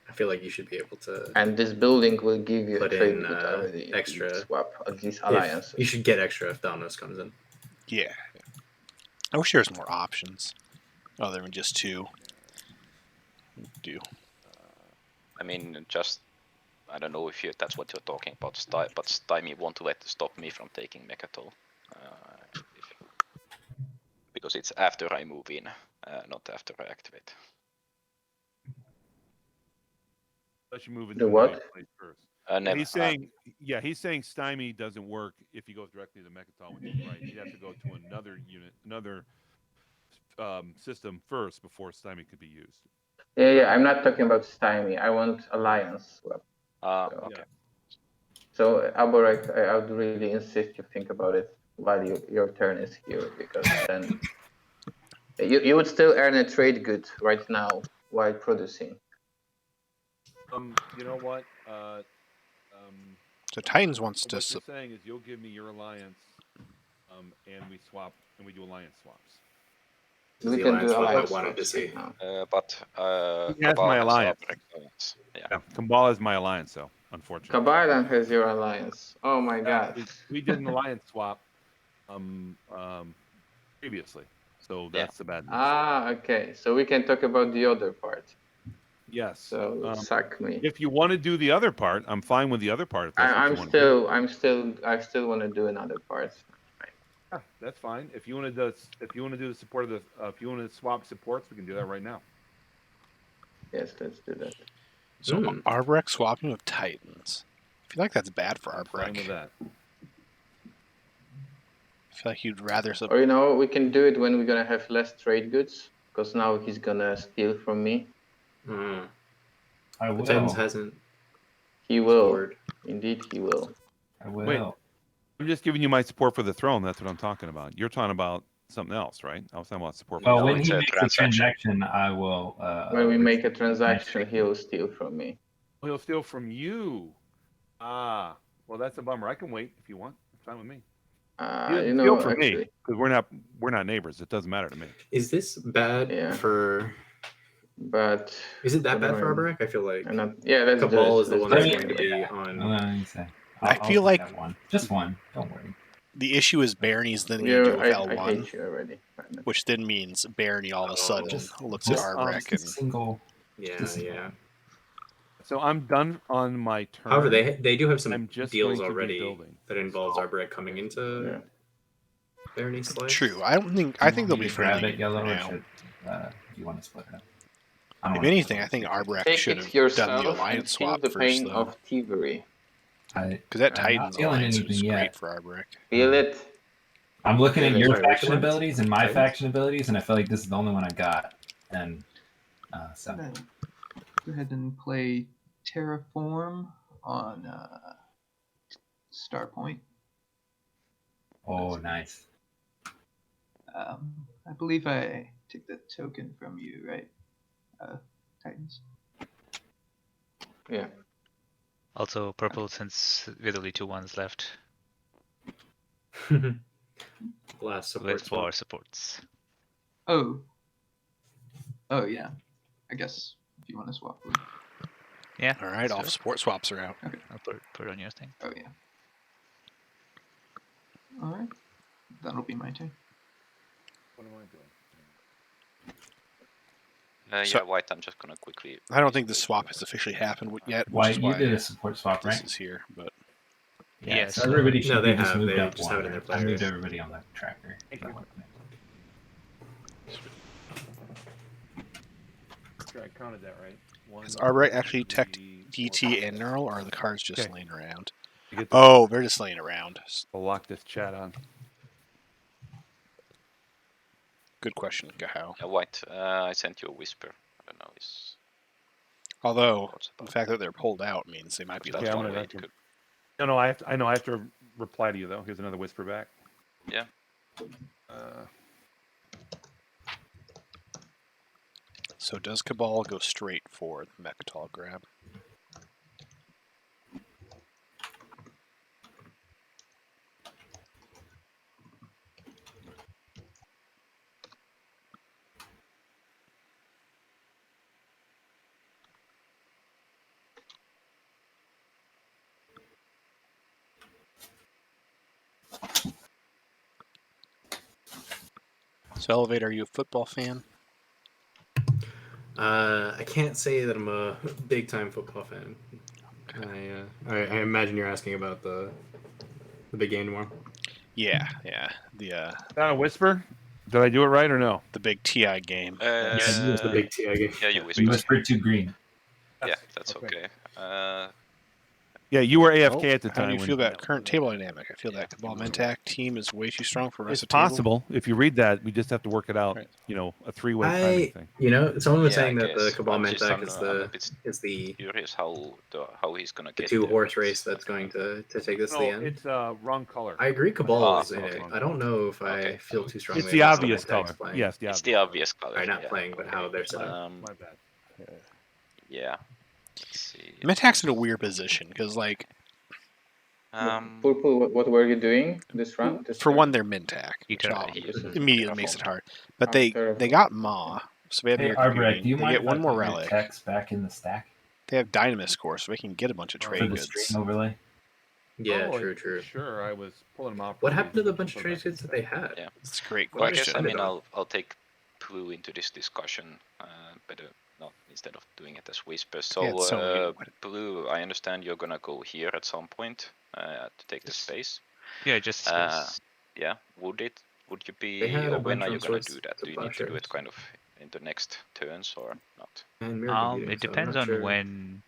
I feel like you should be able to. And this building will give you a Put trade in, good already. if you extra- swap at least You alliances. should get extra if Thanos comes in. Yeah. I wish there was more options other than just 2. Do. I mean, just I don't know if that's what you're talking about, but Stymie won't stop me from taking Mecatol. Because it's after I move in, not after I activate. Unless you move into The what? right place first. Never. He's saying, he's saying Stymie doesn't work if he goes directly to Mechatol, which is right. He'd have to go to another unit, another system first before Stymie could be used. Yeah, I'm not talking about Stymie. I want alliance swap. Okay. So Aborek, I would really insist you think about it while your turn is here, because then you would still earn a trade good right now while producing. You know what? So Titans wants What to. you're saying is you'll give me your alliance, and we swap, and we do alliance swaps. We The can alliance do swap I alliance wanted to swaps see. right now. But He has my Cabal alliance. alliance. Yeah. Yeah, Kambala is my alliance, though. Unfortunately, Kabaran has your alliance. Oh my god. we did an alliance swap, previously, so that's the bad news. Ah, okay. So we can talk about the other part. Yes. So sack me. If you want to do the other part, I'm fine with the other part. If that's what I you want to do. I still want to do another part. Yeah, that's fine. If you want to do the support of the, if you want to swap supports, we can do that right now. Yes, let's do that. So Arbrek swapping with Titans. I feel like that's bad for I'm fine with Arbrek. that. I feel like you'd rather. Or you know, we can do it when we're gonna have less trade goods, because now he's gonna steal from me. I will. Titans hasn't. He will. scored. Indeed, he will. I will. Wait. I'm just giving you my support for the throne. That's what I'm talking about. You're talking about something else, right? I was talking about support. Well, No, when it's he a makes a transaction. transaction, I will. When we make a transaction, he'll steal from me. He'll steal from you. Ah, well, that's a bummer. I can wait if you want. It's fine with me. He doesn't You steal know, from me actually, because we're not neighbors. It doesn't matter to me. Is this bad Yeah. for? but Is it that what bad am for I- Arborek? I feel like I'm not. Yeah, let's do Cabal it. is the Let's one do that's it. going to be on. Let me say. I feel take like- that one. Just one. Don't worry. The issue is Barony's then going to do with I L1, hate you already. which then means Barony all of a sudden Just- looks at just, Arbrek Just a and single. Yeah, Just a single yeah. one. So I'm done on my turn. However, they do have some I'm just deals going to be already building. that involves Arborek coming into Yeah. Barony Slice. True. I think Do you they'll want me be to grab friendly it yellow, for or now. should do you want to split it up? I don't If wanna anything, split I it think up. Arbrek Take should it have yourself done the and alliance feel swap the first, pain though. of thievery. Because that I'm not Titans feeling alliance anything is yet. great for Arbrek. Feel it. I'm looking at Yeah, your sorry, which faction ones? abilities and my Titans? faction abilities, and I feel like this is the only one I got. And so I'm gonna go ahead and play Terraform on Starpoint. oh, nice. I believe I took the token from you, right? Titans. Yeah. Also, purple, since with only 2 ones left, Last support with swap. 4 supports. Oh. Oh yeah. I guess if you want to swap. Blue. Yeah. All right, all sure. support swaps are out. I'll put it on your thing. Oh yeah. All right. That'll be my turn. What am I doing? So- Yeah, white. I'm just gonna quickly. I don't think the swap has officially happened yet, which Why is you why did a support swap, this right? is here. But Yeah. Yes. So everybody should No, be they just have. moved They up just one. have it in their I moved players. everybody on the tracker. Thank you. Sure, I counted that right. is Arbrek actually tech DT 4, and Neural, or are the cards just Okay. laying around? You get the- Oh, they're just laying around. I'll lock this chat on. Good question, Gahao. Yeah, white. I sent you a whisper. I don't know. Is Although what's the about. fact that they're pulled out means they might be That's Yeah, I'm one gonna way have it to- could. No, I have to reply to you though. Here's another whisper back. Yeah. So does Cabal go straight for the Mechatol grab? So Elevate, are you a football fan? I can't say that I'm a big time football fan. I imagine you're asking about the big game tomorrow. Yeah. The Is that a whisper? Did I do it right or no? the big TI game. Yeah, you It's the big TI game. Yeah, you You whispered. whispered to green. Yeah, that's okay. Yeah, you were AFK at the How time. do you when- feel about current table dynamic? I feel that Cabal Mentac team is way too strong for the It's rest of the table. possible. If you read that, we just have to work it out. Right. You know, a 3-way timing thing. Someone was Yeah, saying I that the guess. Cabal I'm just- Mentak I'm is a bit is the curious how he's gonna the get two there. horse race that's going to take this to the No, end. it's wrong color. I agree, Cabal Ah, is in it. okay. I don't know if I Okay. feel too strongly. It's the about obvious Mentak's color. playing. Yes, the It's obvious. the obvious color. Sorry, not yeah, playing, but how they're set up. My bad. Yeah. Let's see. Mentac's in a weird position because, like, Purple, what were you doing this round? for one, they're Mentac, which Eternity. immediately makes it hard. But Oh, they terrible. got Ma, so they have Hey, air Arbrek, computing. do you They mind get if one I more put your relic. text back in the stack They have Dynamis core, so they can get a bunch of for trade the goods. stream overlay? Yeah, Oh, true. Sure, I was pulling them off. What happened to the bunch of trade goods that they had? Yeah. That's a great Well, I guess question. I Send it mean on. I'll take blue into this discussion. Better not instead of doing it as whispers. So, Yeah, it's so weird. blue, I understand you're gonna go here at some point to take the space. Yeah, just space. Yeah, would you They be, had or a when bunch are on you gonna swords do that? to Do you need to do it plowshares. kind of in the next turns or not? And mirror competing, It so I'm depends not on sure. when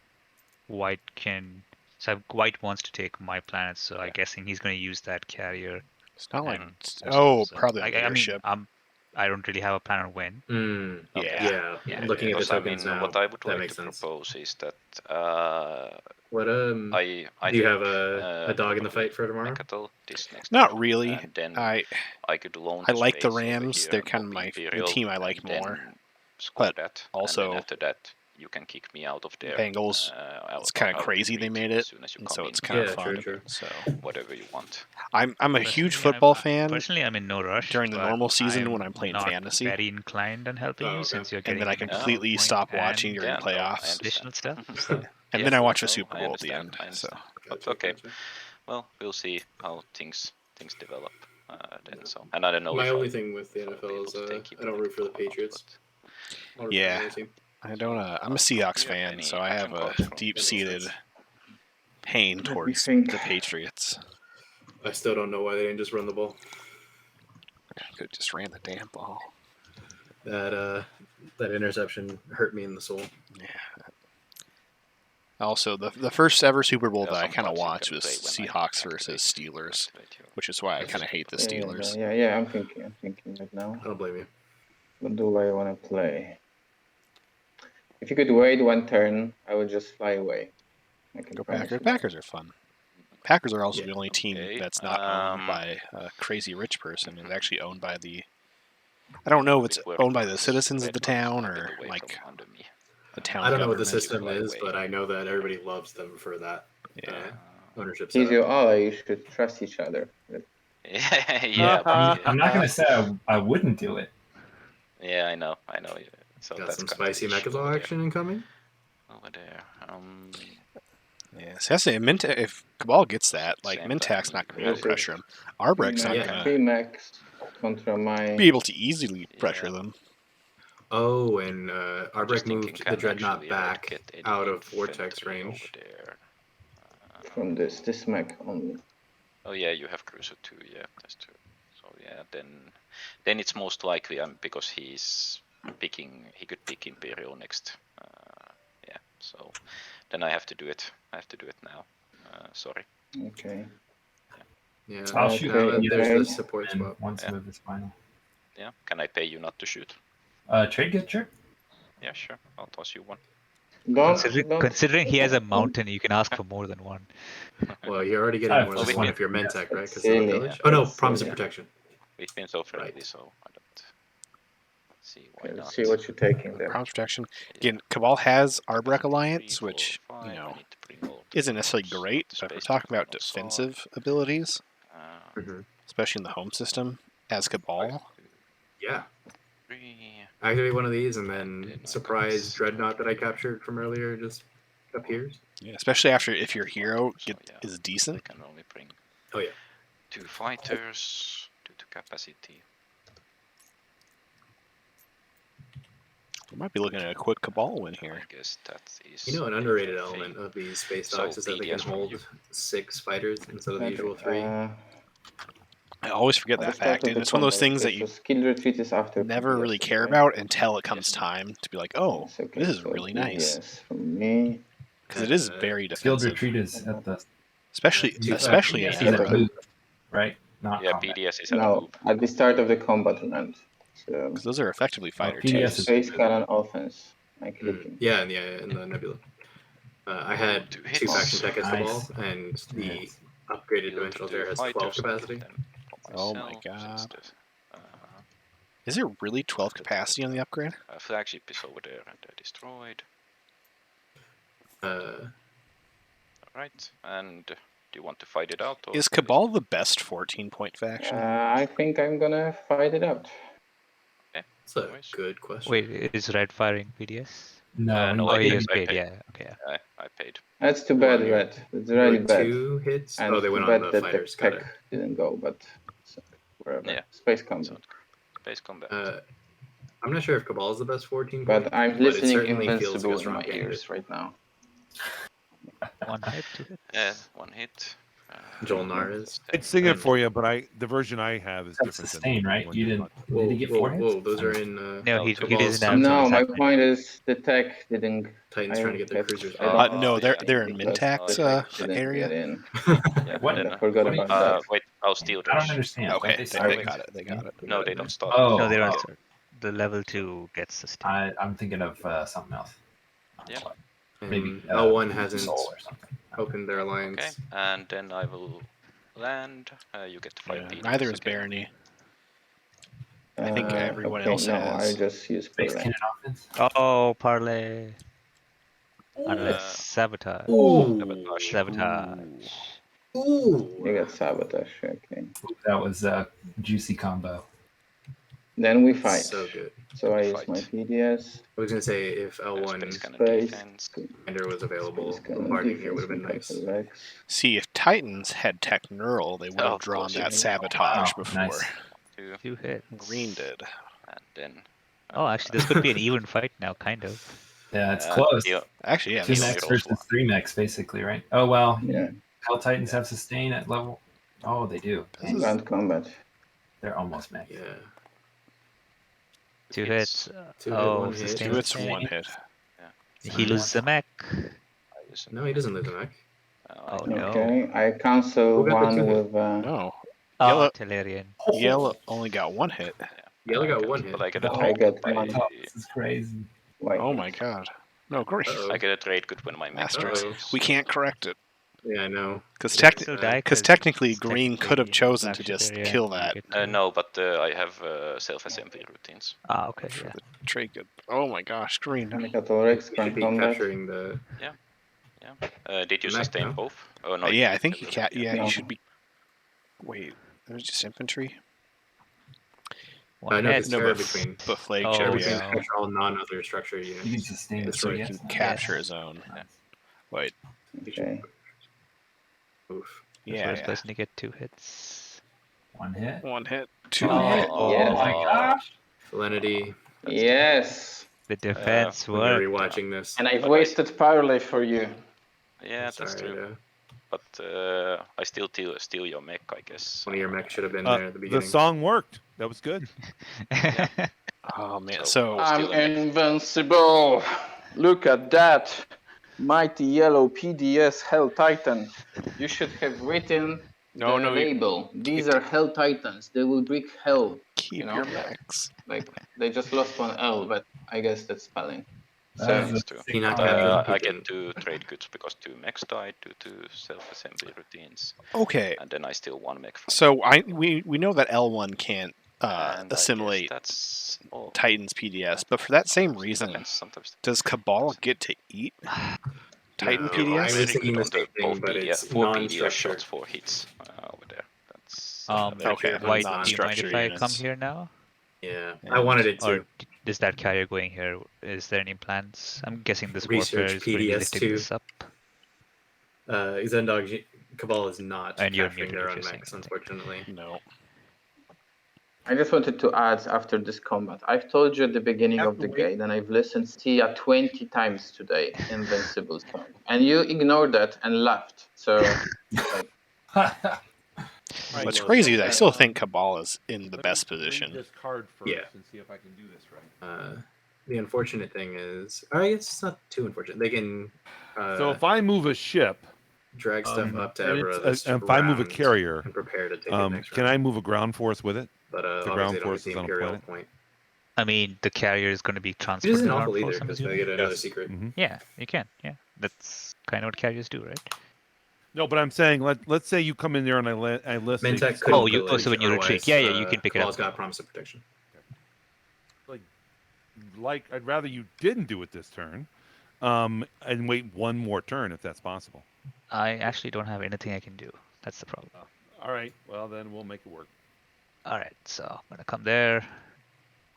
White can. So White wants to take my planet, so I'm Yeah. guessing he's going to use that carrier. It's not like. And Oh, so, probably on I mean, leadership. I don't really have a plan on when. Yeah. Yeah. Looking at the Because I tokens mean, now, what I would that like makes to sense. propose is that What I do you think, have a dog in the probably fight for tomorrow? Mechatol this next Not turn, really. and then I could loan I the like the space over Rams. here They're and kind of pop the Imperial, team I and like then more. score But that, also- and then after that you can kick me out of there. Bengals, it's kind of out crazy the they grid made as it, soon as you and come so in. it's kind of Yeah, fun. true. So Whatever you want. I'm a huge Personally, football I'm- fan. Personally, I'm in no rush. during the but normal season I'm when I'm playing not fantasy. very inclined on helping Oh, you okay. since you're And getting then I an extra completely point stop watching and during Yeah, no, I playoffs. additional stuff. So, And Yeah, then I watch the no, Super I Bowl at the understand, end. I So understand. But gotcha, okay, gotcha. well, we'll see how things develop then. So, and I don't know My if only I'll, thing with the if I'll be NFL able is to take it I don't like root for the or not, Patriots. but I'll root for yeah, another team. I don't. I'm a from Seahawks here, fan, any so I have action a cards from deep-seated sense. pain Let me towards think. the Patriots. I still don't know why they didn't just run the ball. Could have just ran the damn ball. That interception hurt me in the soul. Yeah. Also, the first ever Super Bowl Yeah, that I kind of sometimes you watched can was play when I Seahawks versus activate Steelers, your which is why I That's kind of hate the Yeah, Steelers. yeah, I'm thinking right now. I don't blame you. What do I want to play? If you could wait one turn, I would just fly away. I can Go promise Packers. you that. Packers are fun. Packers are also Yeah. the only team Okay, that's not owned by a crazy rich person. It's actually owned by the. I don't know if it's Bit worried owned by about the this citizens of red the one, town a bit or away like from under me. the town I don't know what the government. system fly is, away. but I know that everybody loves them for that Yeah. ownership He's setup. your ally. You should trust each other. Yeah, but I'm not gonna say I wouldn't do it. yeah, I know. Yeah. So Got that's some kind of the spicy issue Mechatol action incoming. over there. Yeah, so that's it. If Cabal gets that, like Same Mintak's time, not going to be able to Versus pressure him. Arbrek's not Yeah. going to Three max contra my. be able to easily pressure Yeah. them. Oh, and Just Arbrek thinking, moved can the Dreadnought actually back get any out of vortex infantry range. over there. From this mech only. Oh yeah, you have Cruiser too. Yeah, that's true. So yeah, then it's most likely because he's picking. He could pick Imperial next. Yeah. So then I have to do it. I have to do it now. Sorry. Okay. Yeah, I'll Okay, shoot now that okay. there's the support and spot. once Yeah. move is final. Yeah. Can I pay you not to shoot? Trade good, sure. Yeah, sure. I'll toss you one. Considering he has a mountain, you can ask for more than one. Well, you're already getting more Oh, than we one can- if you're Mentec, right? Because of the Silly. village. Yeah. Oh no, That's promise of silly. protection. We've been so friendly, Right. so I don't see why Okay, not. let's see what you're taking there. Promise protection. Yeah. Again, Cabal has Arbrek Capacity Alliance, 3, 4, which, 5. you I know, need to bring all of the isn't necessarily troops, great, not the but if we're space talking about to come on defensive abilities, Assad. especially in the home system, as Cabal, Yeah, 3. activate one of these, and Then then I surprise got Dreadnought that I Storm. captured from earlier just appears. yeah, especially after if your hero So, yeah, is I decent. can only bring Oh yeah. 2 fighters due to capacity. We might be looking at a quick Cabal win here. I guess that is. You know, an underrated everything. element of these space So, docks is that they can PDS from hold you. 6 fighters instead of the Okay, usual 3. I always forget at that the start fact, of and the it's one of those combat, things that okay, you so skill retreat is after never PDS, really care right? about until it comes Yes. time to be like, oh, Yes, okay, this is so really nice. PDS from me. Because it is very Skilled defensive, retreat is at the especially in PDS is Hydra. at move, right? Not Yeah, combat. PDS is at a No, move. at the start of the combat round. So Because those are effectively fighter PDS tanks. is- space cannon offense. I click him. Yeah, in the Nebula. I had 2 2 hits. faction tech as the Nice. ball, and the Yes. upgraded Build dimensional 2 tear has 12 fighters, I keep capacity. them for Oh my myself, since god. the, Is there really 12 capacity on the upgrade? flagship is over there and they're destroyed. Alright, and do you want to fight it out? Or Is Cabal the best 14-point faction? I think I'm gonna fight it out. That's a Nice. good question. Wait, is Red firing PDS? No, no, Oh, I he didn't. was I paid. paid. Yeah. Okay. I paid. That's too Go bad, on, you're- Red. It's really Go bad. 2 hits. And Oh, they too went bad on the that fighters. the Got tech it. didn't go, but wherever. Yeah. Space combat. So, space combat. I'm not sure if Cabal is the best 14 But point, I'm it listening certainly feels like a Invincible in strong my candidate. ears right now. 1 hit, 2 hits. Yeah, 1 hit. Joel Nara's. I'd sing it for you, but the version I have is That's different sustain, than right? one You you're didn't. talking. Whoa, Did he get whoa, 4 hits? whoa! Those I are mean, in. No, he Cabal's doesn't have sometimes No, my exactly. point is the tech didn't. Titans I trying to get their guess cruisers I back. don't No, they're yeah. in because Mintax the tech didn't area. get in. Yeah, What? then, I forgot What do you about that. wait, I'll steal I don't those. understand. Okay, Don't they start got it. with They got it. sustain? No, they don't start. Oh, No, they don't oh. start. The level 2 gets sustained. I'm thinking of something else. Yeah. Maybe L1 hasn't Soul or something. opened their alliance. Okay, and then I will land. You get 5 Yeah, details neither is again. Barony. I think everyone else no, has. I just use Base parlay. cannon offense. Oh, parlay. Unless Uh, sabotage. Sabotage. Sabotage. Ooh. You got sabotage, okay. That was a juicy combo. Then we fight. So good. So I use Fight. my PDS. I was gonna say if Space L1 cannon Space. defense. commander was available, Space cannon bombarding here defense, would have been nice. mechanical Rex. See, if Titans had Tech Neural, they would have Of drawn course, that yeah. sabotage Wow, before. nice. 2, 2 hits. Green did. and then. Oh, actually, this could be an even fight now, kind of. Yeah, it's close. Yeah, Actually, yeah. Two Heal mechs rolls versus 3 mechs, basically, right? Oh well. Yeah, Hell Titans have sustain at level. Oh, they do. This is- advanced combat. They're almost mech. Yeah. 2 hits. 2 hit, Oh, 1 hit. sustain. Two hits, sustain. 1 hit. He loses a mech. No, he doesn't lose a mech. Oh, no. Okay, I cancel Who got the one 2 hit? with. No. Oh, Yellow- Artillerian. Yellow only got 1 hit. Yeah, I got 1 hit. But I get a No, trade I get by, one. Oh, this is crazy. White. Oh my god. No, green. Uh-oh. I get a trade good when my mech Asterisk. dies. We can't correct it. Yeah, I know. Because Still die 'cause technically it's green technically could have chosen black to just ship area kill and you that get to- No, but I have self-assembly routines. Ah, okay, for yeah. the trade good. Oh my gosh, green. Mechanical Rex, You grand should be combat. capturing the. Did you Mech, sustain no? both? Oh no. Yeah, I did think you everything, can't. Yeah, No. you should be. Wait, it was just infantry? One no, hit. it's No, fair but, between. but flag Oh, share, Share yeah. between yeah. capture all non-other structure You can units. sustain it, So so he yes. can capture his own. Wait, Okay. Oof. The yeah, first yeah. person to get 2 hits. 1 hit. 1 hit, 2 Oh. hit. Yes. my gosh. Salinity. Yes. The defense When you're worked. rewatching this. And I've But wasted parlay for you. Yeah, I'm that's sorry, true. But I still steal your mech, I guess. one of your mechs should have been there at the The beginning. song worked. That was good. Oh man, So- so I'm Still a mech. invincible. Look at that. Mighty yellow PDS Hell Titan. You should have written no, the no, you label. These are Hell Titans. They will wreak hell. keep you know? your max. Like they just lost one L, but I guess that's spelling. That So is That's a true. sick You're not combo. capturing I Putin. get 2 trade goods because 2 mechs died due to self-assembly routines, Okay, and then I steal 1 mech from. so we know that L1 can't And I guess assimilate that's all. Titans PDS, but for that same Sometimes it reason, depends, sometimes does Cabal get to eat Titan No, PDS? I was very thinking good the on same thing, both but PDS, it's 4 PDS non-structured. shots, 4 hits over there. That's Okay, White, not do you mind if structured I units. come here now? Yeah, And- I wanted it Or to. is that carrier going here? Is there any plans? I'm guessing this Research warfare is going to be PDS lifting too. this up. Zendog Cabal is not And you're capturing muted their if own you're saying mechs, anything. unfortunately. No. I just wanted to add after this combat. I've told you at the beginning Have of to the wait. game, and I've listened Sia 20 times today, Invincible song, and you ignored that and laughed. So, like, Right. What's love crazy it. is I still think Cabal is in the Let best me read position. this card first Yeah. and see if I can do this right. The unfortunate thing is, or I guess it's not too unfortunate. They can So if I move a ship, drag stuff up to and Evra it's- this if I move a round carrier, and prepare to take it next can round. I move a ground force with it? But the obviously ground they don't force get is the on a Imperial planet? point. I mean, the carrier is going to be Which transferred isn't to ground awful either, force, I'm because they assuming? get another Yes. secret. Mhm. Yeah, you can. Yeah, that's kind of what carriers do, right? No, but I'm saying let's say you come in there and I list. Mentec a- couldn't Oh, you- pillage, so when you retreat. otherwise, Yeah, yeah, you can pick it Cabal's up. got promise of protection. like I'd rather you didn't do it this turn, and wait one more turn if that's possible. I actually don't have anything I can do. That's the problem. All right, well then we'll make it work. All right, so I'm gonna come there.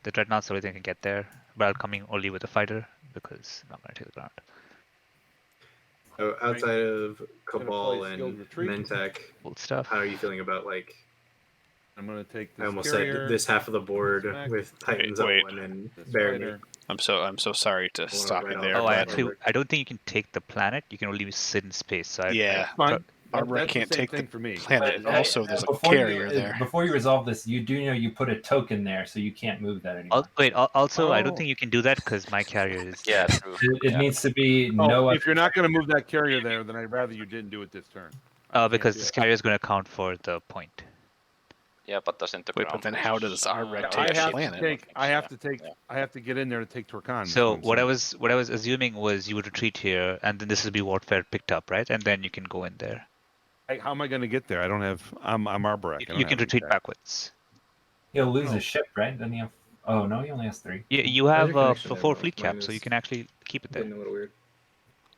The dreadnought's the only thing I can get there, but I'm coming only with a fighter because I'm not gonna take the ground. So outside of Cabal play and skilled retreat. Mentec, Cool stuff. how are you feeling about like I'm gonna take this I almost carrier, said this half of the board Smack. with Titans up wait. one and this Bear fighter. I'm so sorry to Wanna stop write you out there. the Oh, I but actually, Arbor. I don't think you can take the planet. You can only sit in space. So Yeah. Fine. Arbor That's can't the same take thing the for me. planet. But, Also, there's a before carrier you, there. Before you resolve this, you do know you put a token there, so you can't move that anymore. Also, I don't Oh. think you can do that because my carrier is. Yeah, there. true. It Yeah. needs to be Oh, no if other. you're not going to move that carrier there, then I'd rather you didn't do it this turn. I can't Because do this it. carrier is going to count for the point. Yeah, but doesn't the Wait, but ground then how force, does Arbor take I the have planet? to take. I have to Yeah. take. I have to get in there to take Torkan. So what I was assuming was you would retreat here, and then this would be warfare picked up, right? And then you can go in there. How am I going to get there? I don't have. I'm Arborek. I don't You can have any retreat tech. backwards. He'll lose No. his ship, right? Doesn't he have? Oh no, he only has 3. You How's have your connection there, 4 Ralph? fleet Mine caps, so you is can actually keep it there. getting a little weird.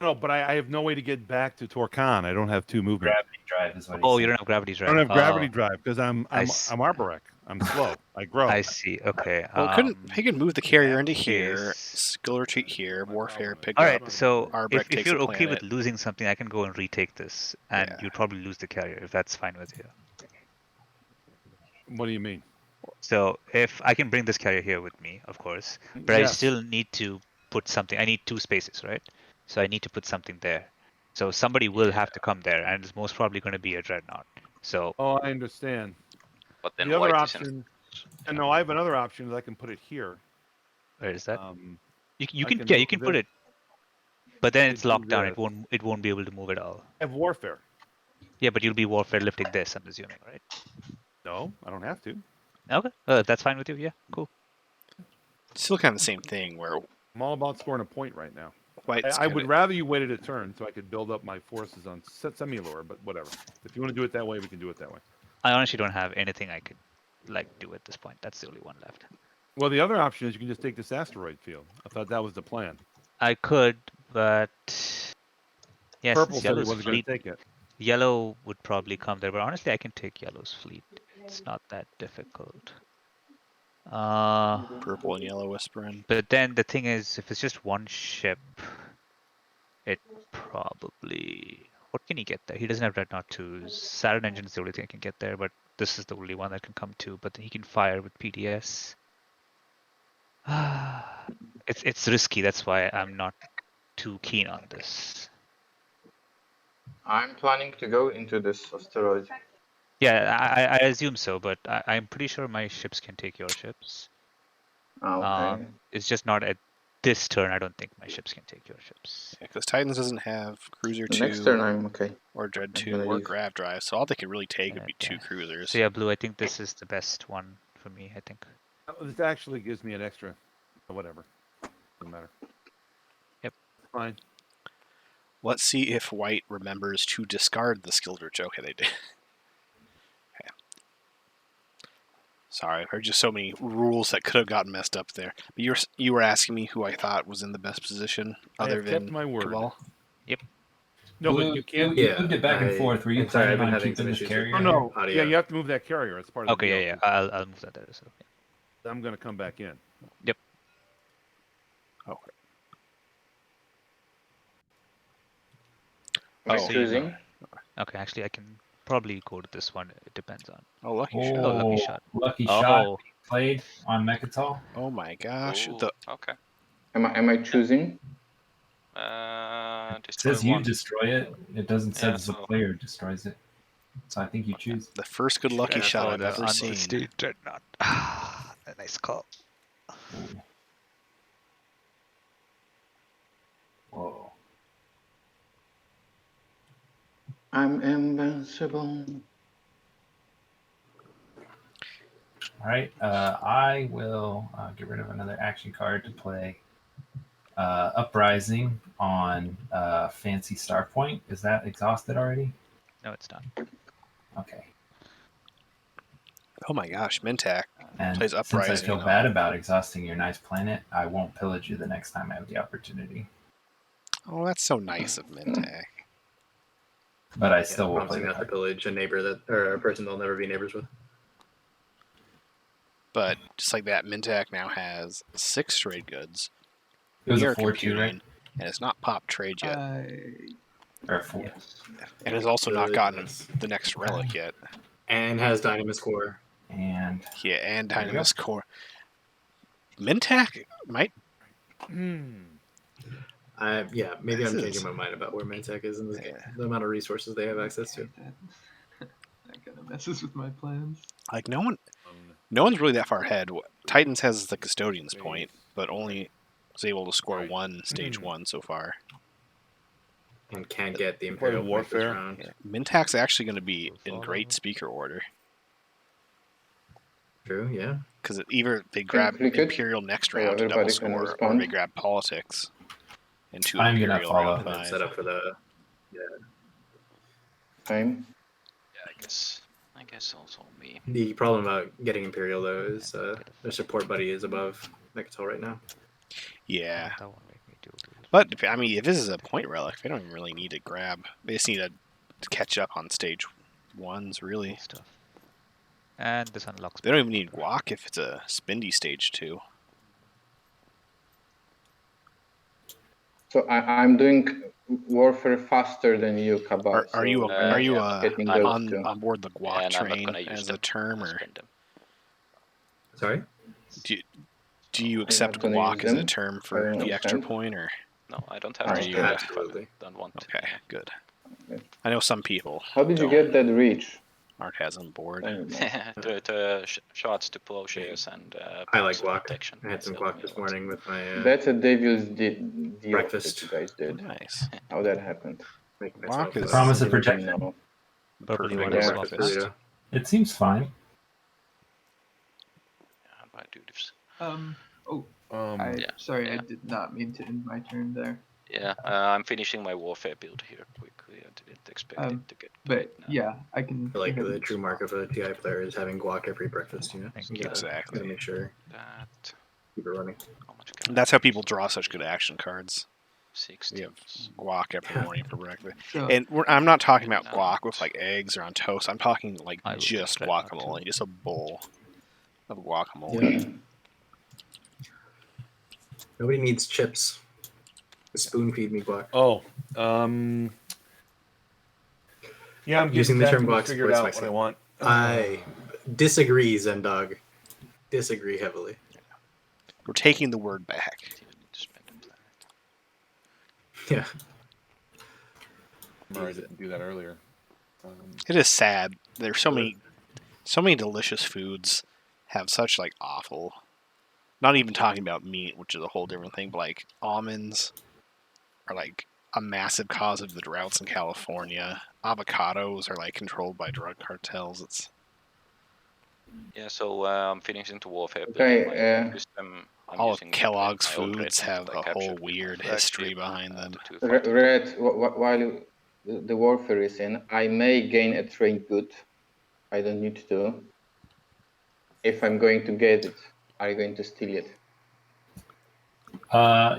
No, but I have no way to get back to Torkan. I don't have 2 movement. Gravity drive is what he Oh, said. you don't have gravity I drive. don't have gravity Oh, drive because I'm Arborek. I'm slow. I grow. I see. Okay. Well, he can move the carrier into here, case- skill retreat here, warfare pick All up. right. So Arbor if takes you're a okay with planet. losing something, I can go and retake this, and Yeah. you'd probably lose the carrier if that's fine with you. What do you mean? So if I can bring this carrier here with me, of course, but I Yes. still need to put something. I need 2 spaces, right? So I need to put something there. So somebody will have to come there, and it's most probably going to be a dreadnought. So Oh, I understand. But then The other white option. And no, I have another option. Is I can put it here. where is that? You I can can yeah, you move can put this. it, but then I it's could do locked down. this. It won't be able to move at all. I have warfare. Yeah, but you'll be warfare lifting this, I'm assuming, right? No, I don't have to. Okay, if that's fine with you. Yeah, cool. Still kind of the same thing where I'm all about scoring a point right now. white's I would kinda- rather you waited a turn so I could build up my forces on semi-lure, but whatever. If you want to do it that way, we can do it that way. I honestly don't have anything I could do at this point. That's the only one left. Well, the other option is you can just take this asteroid field. I thought that was the plan. I could, but yeah, Purple since said he yellow's wasn't going fleet, to take it. yellow would probably come there. But honestly, I can take yellow's fleet. It's not that difficult. purple and yellow whispering. But then the thing is, if it's just one ship, it probably. What can he get there? He doesn't have Dreadnought 2s. Saturn engine is the only thing I can get there, but this is the only one that can come too. But then he can fire with PDS. It's risky. That's why I'm not too keen on this. I'm planning to go into this asteroid. Yeah, I assume so, but I'm pretty sure my ships can take your ships. Oh, okay. It's just not at this turn. I don't think my ships can take your ships. Yeah, because Titans doesn't have cruiser The 2 next turn I'm okay. or dread I'm 2 gonna or leave. grav drive, so all they could really take would be Okay. 2 cruisers. So yeah, blue. I think this is the best one for me. I think. This actually gives me an extra. Whatever. Doesn't matter. Yep. Fine. Let's see if white remembers to discard the skilled rich. Okay, they did. Okay. Sorry, there are just so many rules that could have gotten messed up there. But you were asking me who I thought was in the best position I other have than kept my word. Cabal. No, but Blue, you can't. You moved it back and forth. Were you I'm sorry, I've planning been on having keeping some this issues carrier? with Oh no. Audio. Yeah, you have to move that carrier. It's part of the Okay, deal. yeah. I'll move that there. So. I'm going to come back in. Okay. Am I Oh. choosing? Okay, actually, I can probably go to this one. It depends on. Oh, lucky Oh, shot. lucky shot. Lucky shot Oh, played on Mechatol. Oh my gosh. Ooh, The okay. Am I choosing? It Destroy says you one. destroy it. It doesn't say Yeah, the so- player destroys it. So I think you choose. the first good lucky that's shot for I've the ever seen. unlisted dreadnought. A nice call. Ooh. Whoa. I'm invincible. All right. I will get rid of another action card to play Uprising on Fancy Star Point. Is that exhausted already? No, it's not. Okay. Oh my gosh, Mintak. And Plays since I Uprising feel on- bad about exhausting your nice planet, I won't pillage you the next time I have the opportunity. Oh, that's so nice of Mintak. But I still will play Promising the not to card. pillage a neighbor or a person they'll never be neighbors with. But just like that, Mintak now has 6 trade goods. It was We a are 4-2, computing, right? and it's not pop trade yet, Or 4. Yes. and has also not Really? gotten the next relic yet. And has Dynamis Core. And Yeah, and There you go. Dynamis Core. Mintac might. Yeah, maybe This I'm is- changing my mind about where Mantech is in this game. Yeah. The amount of resources they have access to. That kind of messes with my plans. Like no one's really that far ahead. Titans has the Custodian's point, but only was able to score Right. one stage 1 so far. And can't get the Play Imperial point this Warfare. round. Yeah. Mintac's actually going to be in Follow. great speaker order True, yeah. because either they grab click it, Imperial next so round to double everybody can score, or respond. they grab Politics into I'm gonna Imperial follow. round And then 5. set up for the Time. Yeah, I guess also me. The problem about getting Imperial though is their support buddy is above Mechatol right now. Yeah, That won't make me do this. but if this is a point relic, they don't even really need to grab. They just need to catch up on stage 1s, really. Cool stuff. And this unlocks. They don't even need guac if it's a Spindy stage 2. So I'm doing warfare faster than you, Cabal. Are you getting those two? on board the guac And I'm not train gonna use as them. a term, I'll or spend them. Sorry? do you accept gonna guac use as a them. term I for don't the extra understand. point, or No, I don't have Are to you- spend them if I Absolutely. don't want. okay, good. Okay. I know some people How did you don't. get that reach? Art has on board. Tell me more. the shots to plowshares and I like points of guac. protection. I had some That's the guac only this ones. morning with my That's a devil's deal breakfast. that you guys did. Nice. How that happened? make Guac myself is- Promise of I didn't protection. know. Purple, you Perfect want to Yeah. swap breakfast it? burrito. it seems fine. Yeah, how do I do this? Yeah. Sorry, I yeah. did not mean to end my turn there. Yeah, I'm finishing my warfare build here quickly. I didn't expect it to get But played now. yeah, I can. I feel like go ahead the and true swap. mark of a TI player is having guac every breakfast, you know? Thank You you. gotta- Exactly. Gotta make sure That keep it running. how much can I That's how use? people draw such good action cards. 16. We have guac every morning for breakfast. So, And I'm not talking about No. guac with like eggs or on toast. I'm talking like I will just take that out, guacamole, too. just a bowl of guacamole. Yeah. Nobody needs chips. Spoon feed me guac. Oh, yeah, I'm Using getting the back term to box figured voice out what mixing. I want. I disagree, Zendog. Disagree heavily. We're taking the word back. Still need to spend a planet. Yeah. I didn't do that earlier. It is sad. There's so many delicious foods have such like awful. Not even talking about meat, which is a whole different thing, but like almonds are like a massive cause of the droughts in California. Avocados are like controlled by drug cartels. It's Yeah, so I'm finishing the warfare build. Okay, in my system. I'm all of using Kellogg's my old foods red have that I a whole captured with my weird flagship, history behind them. the 252. Red, while the warfare is in, I may gain a trade good. I don't need to. If I'm going to get it, are you going to steal it?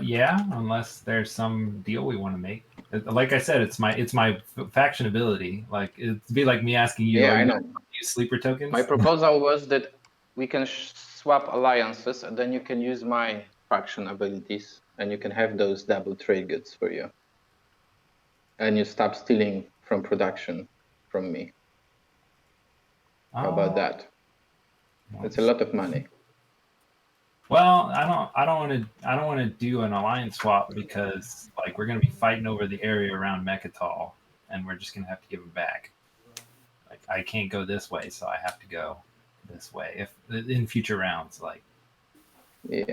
Yeah, unless there's some deal we want to make. Like I said, it's my faction ability. Like it'd be like me asking you, Yeah, are I you know. gonna use sleeper tokens? My proposal was that we can swap alliances, and then you can use my faction abilities, and you can have those double trade goods for you. And you stop stealing from production from me. How about that? That's a lot of money. Well, I don't want to do an alliance swap because like we're gonna be fighting over the area around Mechatol, and we're just gonna have to give them back. Like I can't go this way, so I have to go this way. If in future rounds, like Yeah.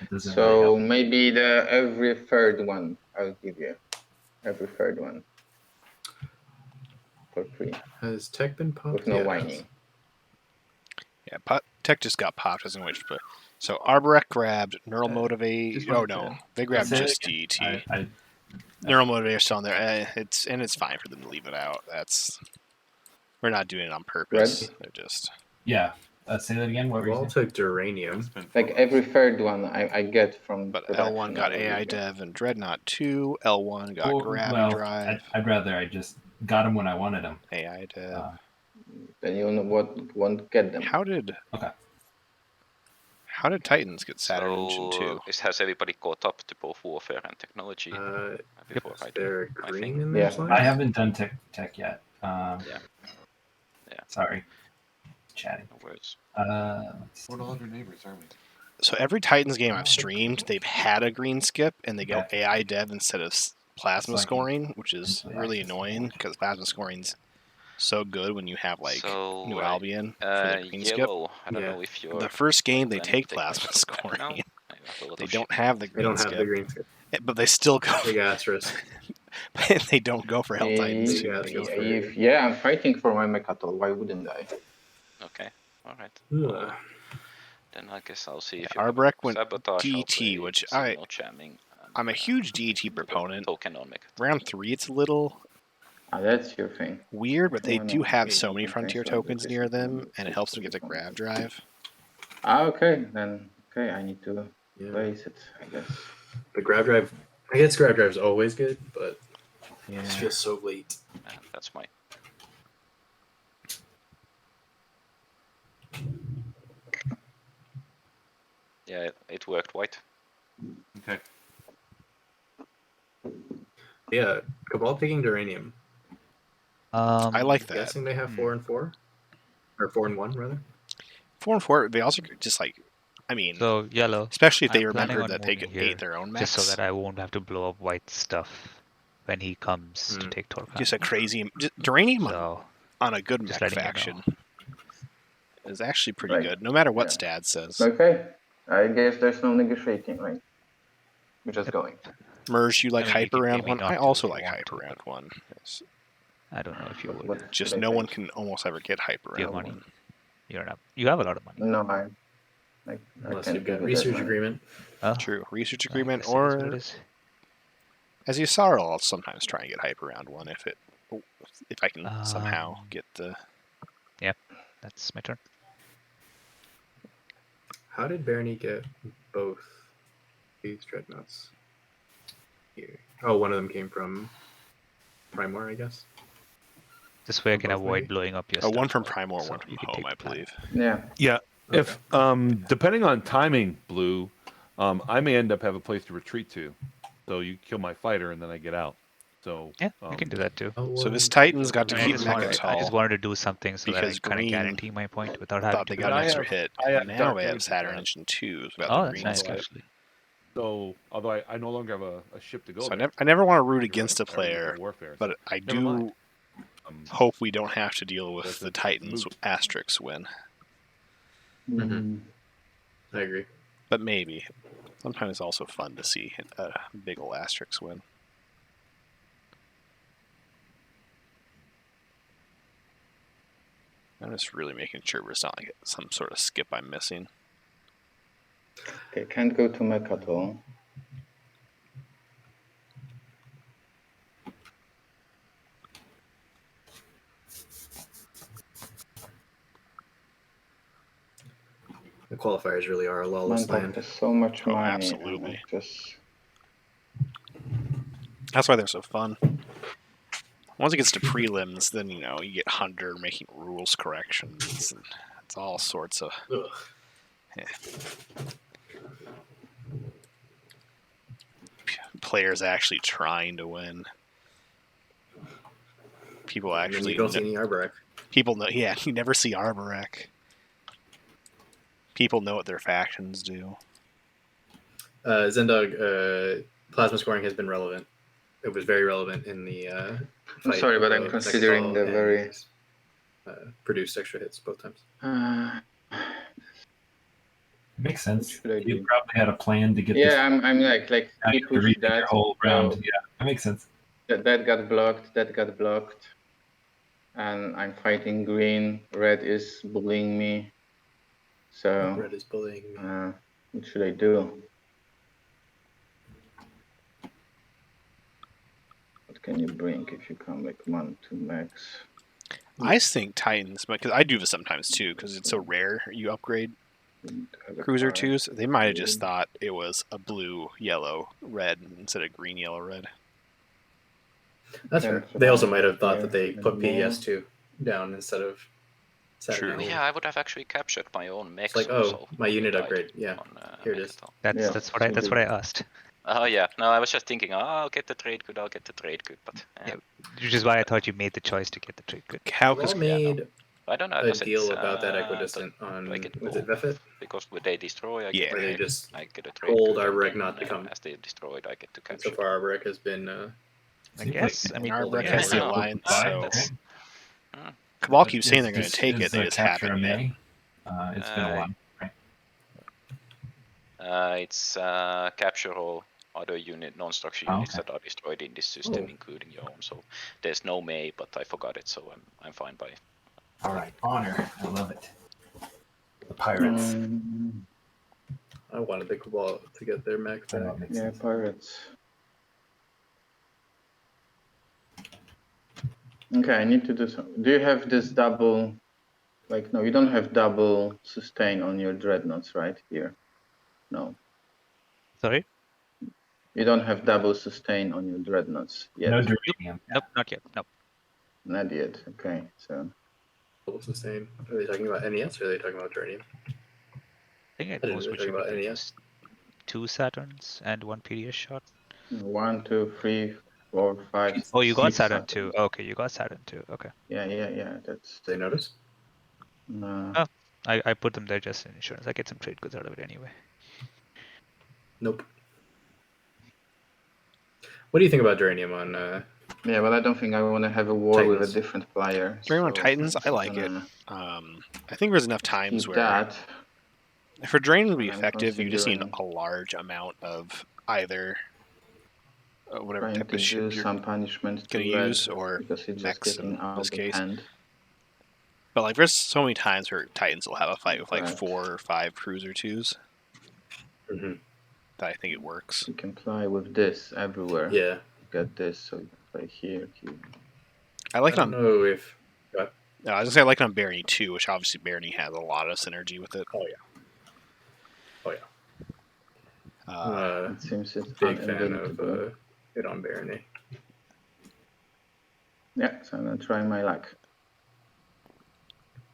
it doesn't really So help. maybe every third one I'll give you. Every third one. For free. Has tech been popped? With no Yeah, it has. whining. Yeah, Tech just got popped, doesn't which, but so Arborek grabbed Neural Motivate. just Oh wanted no, to- they grabbed Say it just again. DET. I Neural Motivator's still on there. It's fine for them to leave it out. We're not doing it on purpose. They're just yeah. Say that again. What were you Wall saying? took Duranium. Like every third one I get from but production, L1 got I will AI give you. Dev and Dreadnought 2. L1 got Gravity Drive. I'd rather I just got them when I wanted them. AI Dev. Then you know what won't get them. How did Titans get Saturn Engine 2? Has everybody caught up to both warfare and technology before I do? There I green think. in there? Yeah. Slide? I haven't done tech yet. Yeah. Sorry. chatting. No worries. Let's What see. all of your neighbors are we? So every Titans game I've streamed, they've had a green skip, and they go Okay. AI dev instead of plasma So I can scoring, which is easily really access the annoying board. because plasma scoring's so good when you have like So, New Albion for the green skip. yellow. I don't Yeah. know if you're The first game they planning take to take my plasma ship back now. scoring. I have a lot They of don't ship. have the They green don't have the skip, green skip. but they still go. Big asterisk. They don't go for Hell Titans Big too. asterisk. Yeah, I'm fighting for my Mechatol. Why wouldn't I? Okay, all right. Ugh. Well, then I guess I'll see if you Arbrek have went sabotage. I'll DT, play which signal jamming. And, I'm a huge DT put a proponent. Token on Mechatol. Round 3, it's a little Ah, that's your thing. weird, but they Come on, do have okay, so you many can frontier transfer tokens this near if you them, want and it to helps them switch get the it on. grab drive. Ah, okay, then. Okay, I need to Yeah. place it, I guess. The grab drive. I guess grab drive is always good, but Yeah. it feels so late. That's my. Yeah, it worked white. Okay. Yeah, Cabal picking Duranium. I like I'm that. guessing they have 4 and 4, or 4 and 1 rather. 4 and 4, they also just like, I mean, So yellow. especially if they I'm planning remember on that they moving ate here their own just mechs. so that I won't have to blow up white stuff when he comes to take Torkan. Just a crazy Duranium So on a good just mech letting you know. faction is actually pretty Right. good, no matter what Yeah. Stad says. Okay, I guess there's no negotiating, right? We're just going. Merge, you like I mean, you hyper can pay round me 1? not I to also if you like want hyper to, round 1. It's I don't know if you would. What just should I no one take? can almost ever get hyper Do you have round money? 1. You don't have. You have a lot of money. No, I Unless can't you've got give you that research money. agreement. Oh, True. Research I agreement, guess it is what it or is. as you saw, I'll sometimes try and get hyper round 1 if I can somehow Um, get the. That's my turn. How did Barony get both these dreadnoughts here? Oh, one of them came from Primor, I guess. This way I Or can both, avoid maybe? blowing up your Oh, stuff. one from Primor, So one from you can home, take I the plan. believe. Yeah. Yeah. Okay. If depending on timing, Blue, I may end up have a place to retreat to. So you kill my fighter and then I get out. So Yeah, you can do that too. So this Titan's got to I, mean, keep I just Mechatol wanted to do something so that I because kind of green guarantee my point without having thought to they do got an I that. extra have- hit. I have And now Dark they have Age Saturn attack. Engine 2 without Oh, the that's green nice skip. actually. So although I no longer have a ship to go So there. I never want to root You're against a right, I already went to player, warfare, but so I never mind. do hope we don't have to deal with That's the a Titans moot. Asterix win. Mhm. I agree. But maybe. Sometimes it's also fun to see a big ol' Asterix win. I'm just really making sure it's not like some sort of skip I'm missing. Okay, can't go to Mechatol. The qualifiers really are a lawless Montauk land. has so much Oh, money. absolutely. And just That's why they're so fun. Once it gets to prelims, then you get Hunter making rules corrections, and it's all sorts of Ugh. players actually trying to win. People And then actually you don't see any Arborek. people know. Yeah, you never see Arborek. People know what their factions do. Zendog, plasma scoring has been relevant. It was very relevant in the I'm fight. sorry, but I'm both considering Mechatol the and, very produced extra hits both times. Makes sense. should I You do? probably had a plan to get this. Yeah, I'm like Now he you have to pushed rethink your that. whole round. so Yeah, that makes sense. that got blocked. That got blocked. And I'm fighting green. Red is bullying me. So Red is bullying me. what should I do? What can you bring if you come like 1, 2 max? I think Titans, because I do this sometimes too, because it's so rare you upgrade Cruiser 2s. They might have just thought it was a blue, yellow, red instead of green, yellow, red. That's Then fair. They also might have thought here that they put and more. PES2 down instead of Saturn. True. Yeah, I would have actually captured my own mechs. It's like, also oh, my when we unit died upgrade. Yeah, on, here it is. Mechatol. Yeah, That's what so I asked. Oh yeah, no, I was just thinking, I'll get the trade good, but Yeah. Which is why I thought you made the choice to get the trade good. How? Cabal Because made I don't know. a Does deal it, about that do equidistant on I get was it both? Vefit? Because when they destroy, I Yeah. get Where a they trade. just I get a trade told good, and Arborek then not to come. as they destroyed, I get to And so capture. far, Arborek has been I Seems guess. I like mean, Arbok yeah, has the I know. alliance, Alright, so that's- Cabal keeps saying Is they're going to this- take is it. They the just capture haven't a yet. May? It's been a while. Right? It's capture all other non-structure Oh, units okay. that are destroyed in this system, Oh. including your own. So there's no May, but I forgot it, so I'm fine by. All right, honor. I love it. The pirates. I wanted the Cabal to get their max I know back. it makes Yeah, sense. pirates. Okay, I need to do some. Do you have this double? Like, no, you don't have double sustain on your dreadnoughts, right? Here. No. sorry. You don't have double sustain on your dreadnoughts yet. No duranium. Nope, not yet. Nope. Not yet. Okay, so. What's the same? Are they talking about NES or are they talking about Duranium? I think at I didn't most know what they you were talking need about is NES. 2 Saturns and 1 PDS shot. 1, 2, 3, 4, 5, Oh, you got 6 Saturn Saturns. too. Okay, you got Saturn too. Okay. Yeah. That's. Did they notice? Oh. I put them there just in insurance. I get some trade goods out of it anyway. Nope. What do you think about Duranium on? Yeah, but I don't think I want to have a war with a Titans. different player. During on so Titans, I'm I like it. gonna I think there's enough times Keep where that. for drain to be I'm effective, you just need considering a large amount of either whatever Trying type to of ship do you're some punishment to going to red use, or because it's just mechs getting in out this of case. hand. But like, there's so many times where Titans will have a fight with like Right. 4 or 5 cruiser twos Mm-hmm. that I think it works. You can play with this everywhere. Yeah. Get this, so you can play here. I I like it don't on. know if. I was gonna say I like it on Barony too, which obviously Barony has a lot of synergy with it. Oh yeah. It seems it's Big fan of uninventable. it on Barony. Yeah, so I'm gonna try my luck.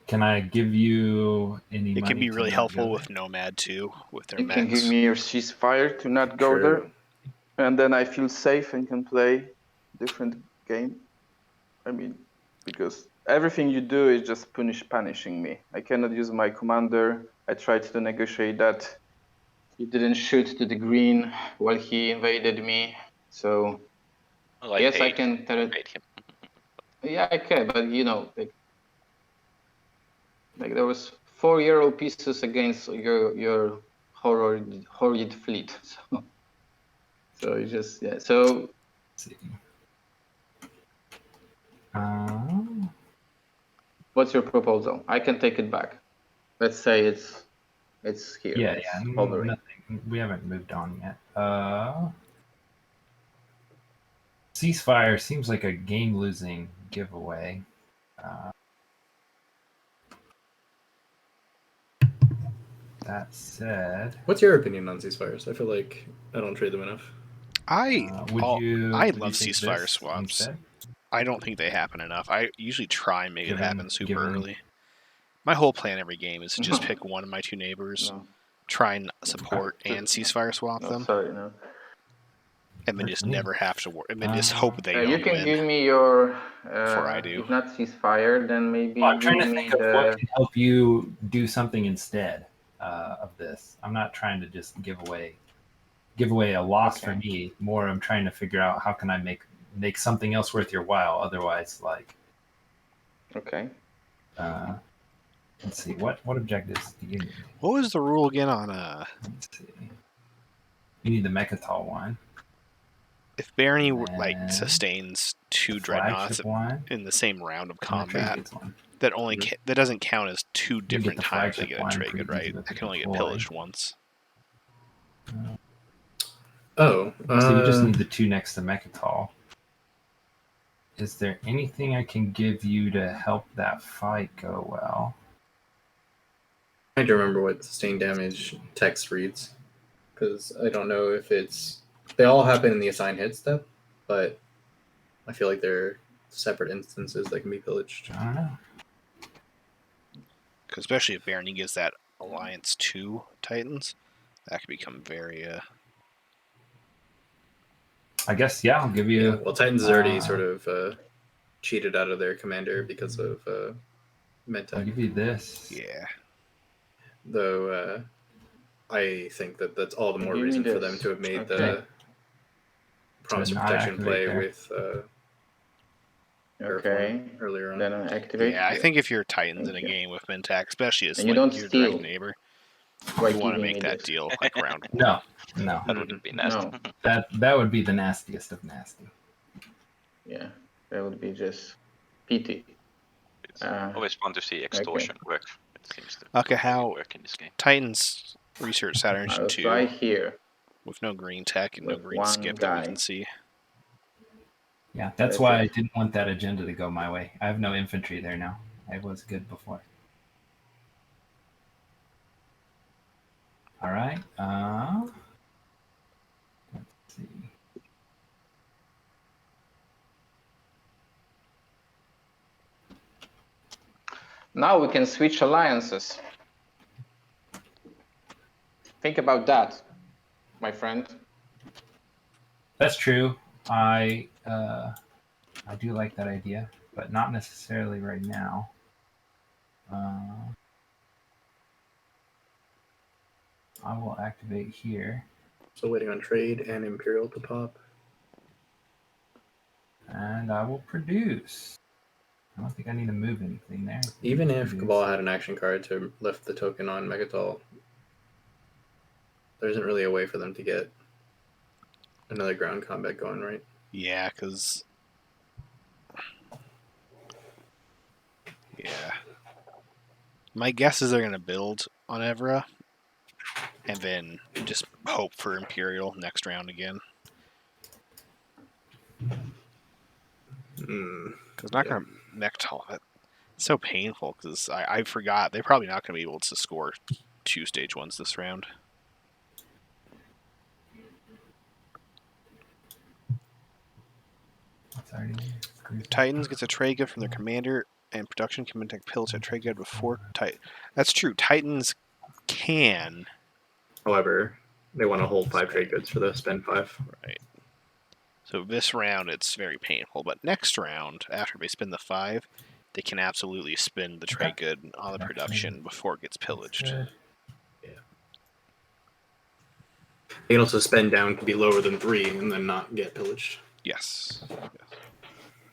Can I give you any It money can be to really not helpful go with Nomad too, with their You can give mechs. me your ceasefire to not go True. there, and then I feel safe and can play different game. I mean, because everything you do is just punishing me. I cannot use my commander. I tried to negotiate that. He didn't shoot to the green while he invaded me. So Well, yes, I paid. can tell it. Paid him. Yeah, I can, but you know, like there was 4 Euro pieces against your horrid fleet. So it's just yeah. So Let's see. what's your proposal? I can take it back. Let's say it's here. Yeah, it's yeah. hovering. Nothing. We haven't moved on yet. Ceasefire seems like a game-losing giveaway. That said, What's your opinion on ceasefires? I feel like I don't trade them enough. I would you? I would you love take ceasefire this swaps. instead? I don't think they happen enough. I usually try and make it happen super given- early. My whole plan every game is to just pick one of my 2 neighbors, No, try and support and ceasefire swap no, them, sorry, no. and then just Okay. never have to work, and then just hope they You don't can win. give me your. Before I do. If not ceasefire, then maybe Well, I'm trying give to me think of the. what can help you do something instead of this. I'm not trying to just give away a loss for Okay. me. More, I'm trying to figure out how can I make something else worth your while. Otherwise, like, Okay. let's see, what objectives do you need? What was the rule again on Let's see. You need the Mechatol one. if Barony And like sustains 2 dreadnoughts Flagship one. in the same round of And the trade combat? goods one. That only that doesn't count as 2 get different the times they flagship get a one trade pretty good, right? easy with That the can only get deploy. pillaged once. Oh. So you just need the 2 next to Mechatol. Is there anything I can give you to help that fight go well? trying to remember what sustained damage text reads, because I don't know if it's they all happen in the assign hit step, but I feel like they're separate instances that can be pillaged. I don't know. Because especially if Barony gives that Alliance 2 Titans, that could become very I guess I'll give you. Well, Titans is already sort of cheated out of their commander because of I'll Medtech. give you this. Yeah. Though I think that that's all the more Give me reason for them this. to have made Okay. the promise To of not protection activate play there. with Okay. earlier on. Then I activate. Yeah, I think if you're Titans in a Thank you. game with Mintac, especially as And you like don't your steal direct neighbor, by you want to giving make me that this. deal like round one. No, no. That would be nasty. No. That would be the nastiest of nasty. Yeah, that would be just PT. It's always fun to see extortion work. It seems to Okay, really how work in this game. Titans research Saturn I'll 2 try here. with no green tech and no with green one skip that we guy. can see. Yeah, that's That's why it. I didn't want that agenda to go my way. I have no infantry there now. I was good before. All right. Let's see. Now we can switch alliances. Think about that, my friend. That's true. I do like that idea, but not necessarily right now. I will activate here, So waiting on trade and Imperial to pop. and I will produce. I don't think I need to move anything there. Even if Produce. Cabal had an action card to lift the token on Megatol, there isn't really a way for them to get another ground combat going, right? Yeah, because... Yeah. My guess is they're going to build on Evra, and then just hope for Imperial next round again. Because not going to Mectal. That's so painful, because I forgot. They're probably not going to be able to score 2 stage 1s this round. Titans gets a trade gift from their commander, and production can take pillage at trade gift before Titan. That's true. Titans can. However, they want to hold 5 trade goods for the spend 5. Right. So this round it's very painful, but next round, after they spend the 5, they can absolutely spend the trade good on the production before it gets pillaged. Yeah. They can also spend down to be lower than 3 and then not get pillaged. Yes.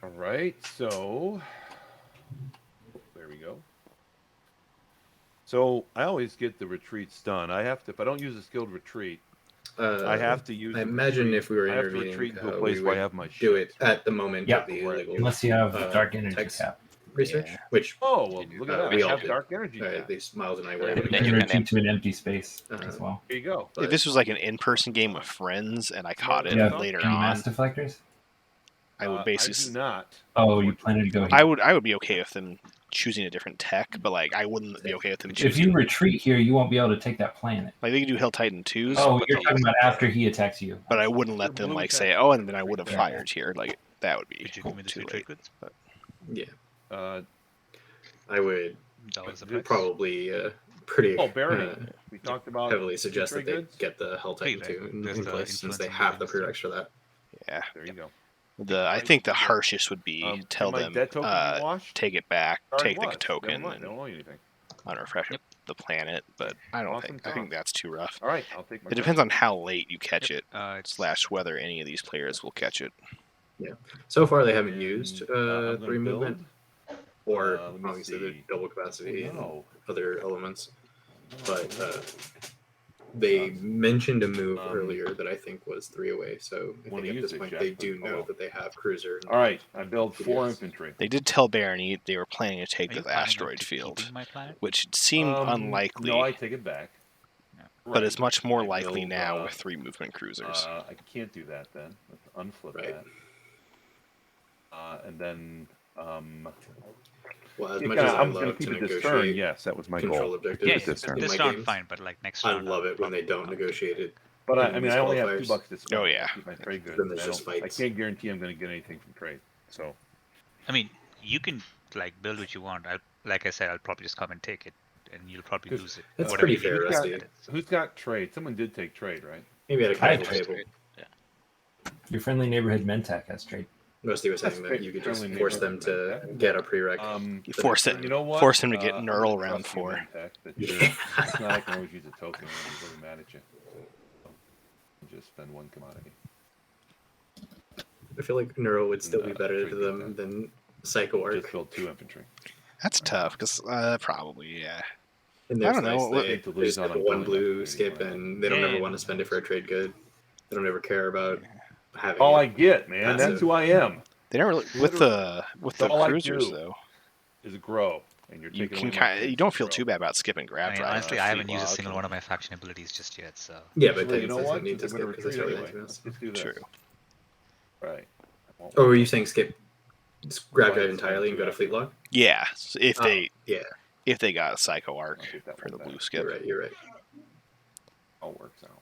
All right, so there we go. So I always get the retreats done. I have to, if I don't use a skilled retreat, I have to use. I imagine if we were I have to intervening, retreat into a we place where I would have my do ships. it at the moment Yep. of the illegal. Unless you have dark energy text cap. research, Yeah. which Oh well, look at that! we I all have did. dark energy. At least Miles and I were Yeah, able to then get you it. can retreat to an empty space as well. Here you go. But If this was like an in-person game with friends and I caught it Yeah. later Any on, mass deflectors? I would I basically. do not. Oh, you planning to go here? I would be okay with them choosing a different tech, but like I wouldn't be okay with them If choosing. you retreat here, you won't be able to take that planet. Like they could do Hill Titan 2s. Oh, but you're talking about after he attacks you. But I wouldn't let them like say, "Oh," and then I would have Yeah. fired here. Like that would be Could you give me the too trade late. goods? But yeah, Uh, I would That was the price. probably pretty oh, Barony. We talked about heavily suggest that trade they goods. get the Hell Titan Right, 2 there's in the place since they influence have and the the prereqs for that. yeah, There you go. I think the harshest would be tell Can my them debt token be washed? take it back, Already take the was. Never token, mind, I and don't owe you anything. unrefresh the planet. But I don't Awesome think sauce. that's too rough. All right, I'll take my. It depends on how late you catch it, It's / whether any of these players will catch it. So far, they haven't used I'm gonna 3 movement, build. or Let me obviously the see. double capacity and No. other elements. But they mentioned a move earlier that I think was 3 away. So I Wanna think at use this it, point Jeff, they but- do know oh. that they have cruiser. All right, I build 4 Yes. infantry. They did tell Barony they were planning to take Are you the planning on asteroid keeping field, my planet? which seemed unlikely, No, I take it back. Yeah. but it's much more I likely build, now with 3 movement cruisers. I can't do that then. Let's unflip Right. that. And then Well, as yeah, much as I I'm gonna love keep to it this turn. negotiate Yes, that was my control goal. objectives Yeah, Keep it this turn. in this my round games, fine, but like next I round. love it when they don't probably negotiate it. But in I mean, these I only have qualifiers. 2 bucks to spend. Oh, yeah. to keep my trade goods. Then there's and just I fights. can't guarantee I'm going to get anything from trade. So I mean, you can like build what you want. Like I said, I'll probably just come and take it, and you'll probably Because lose it. That's whatever pretty you fair, do. Rusty. who's got trade? Someone did take trade, right? Maybe at a I casual trade table. Your friendly neighborhood Mentec has trade. Rusty was That's saying that great. you could just Friendly force them neighborhood, to man. get a prereq. You the force next it. round. You know what? Force him to get I'm Knurl gonna round trust you, 4. Manpack, that Yeah. you're- It's not I can always use a token when I'm really mad at you. So just spend one commodity. I feel like Neural would still be And, better to trade them that. than Psycho Arc. Just build 2 infantry. That's tough because probably yeah. And I there's don't know, nice. what- They Hate to just lose have out a on one building blue opportunity skip, when I- and they don't Yeah, ever yeah, want to spend it for a trade good. They don't ever care about having. All it. I get, man. That's Passive. who I am. They don't really with the That's all I cruisers do. though. Is grow, and you're You taking can away my you chance don't to feel grow. too bad about skipping I grab mean, drive. honestly, or I haven't fleet used a log single and- one of my faction abilities just yet, so. Yeah, but Actually, you technically know it what? doesn't need to I'm skip gonna because it's retreat already anyway. nice. Let's do this. True. Right. I won't Oh, were worry you about saying that. skip grab Why drive it's entirely and go to two fleet log? Yeah, if Oh, they yeah, got a Psycho Arc I'll get that for one the blue back. skip. you're right. All works out.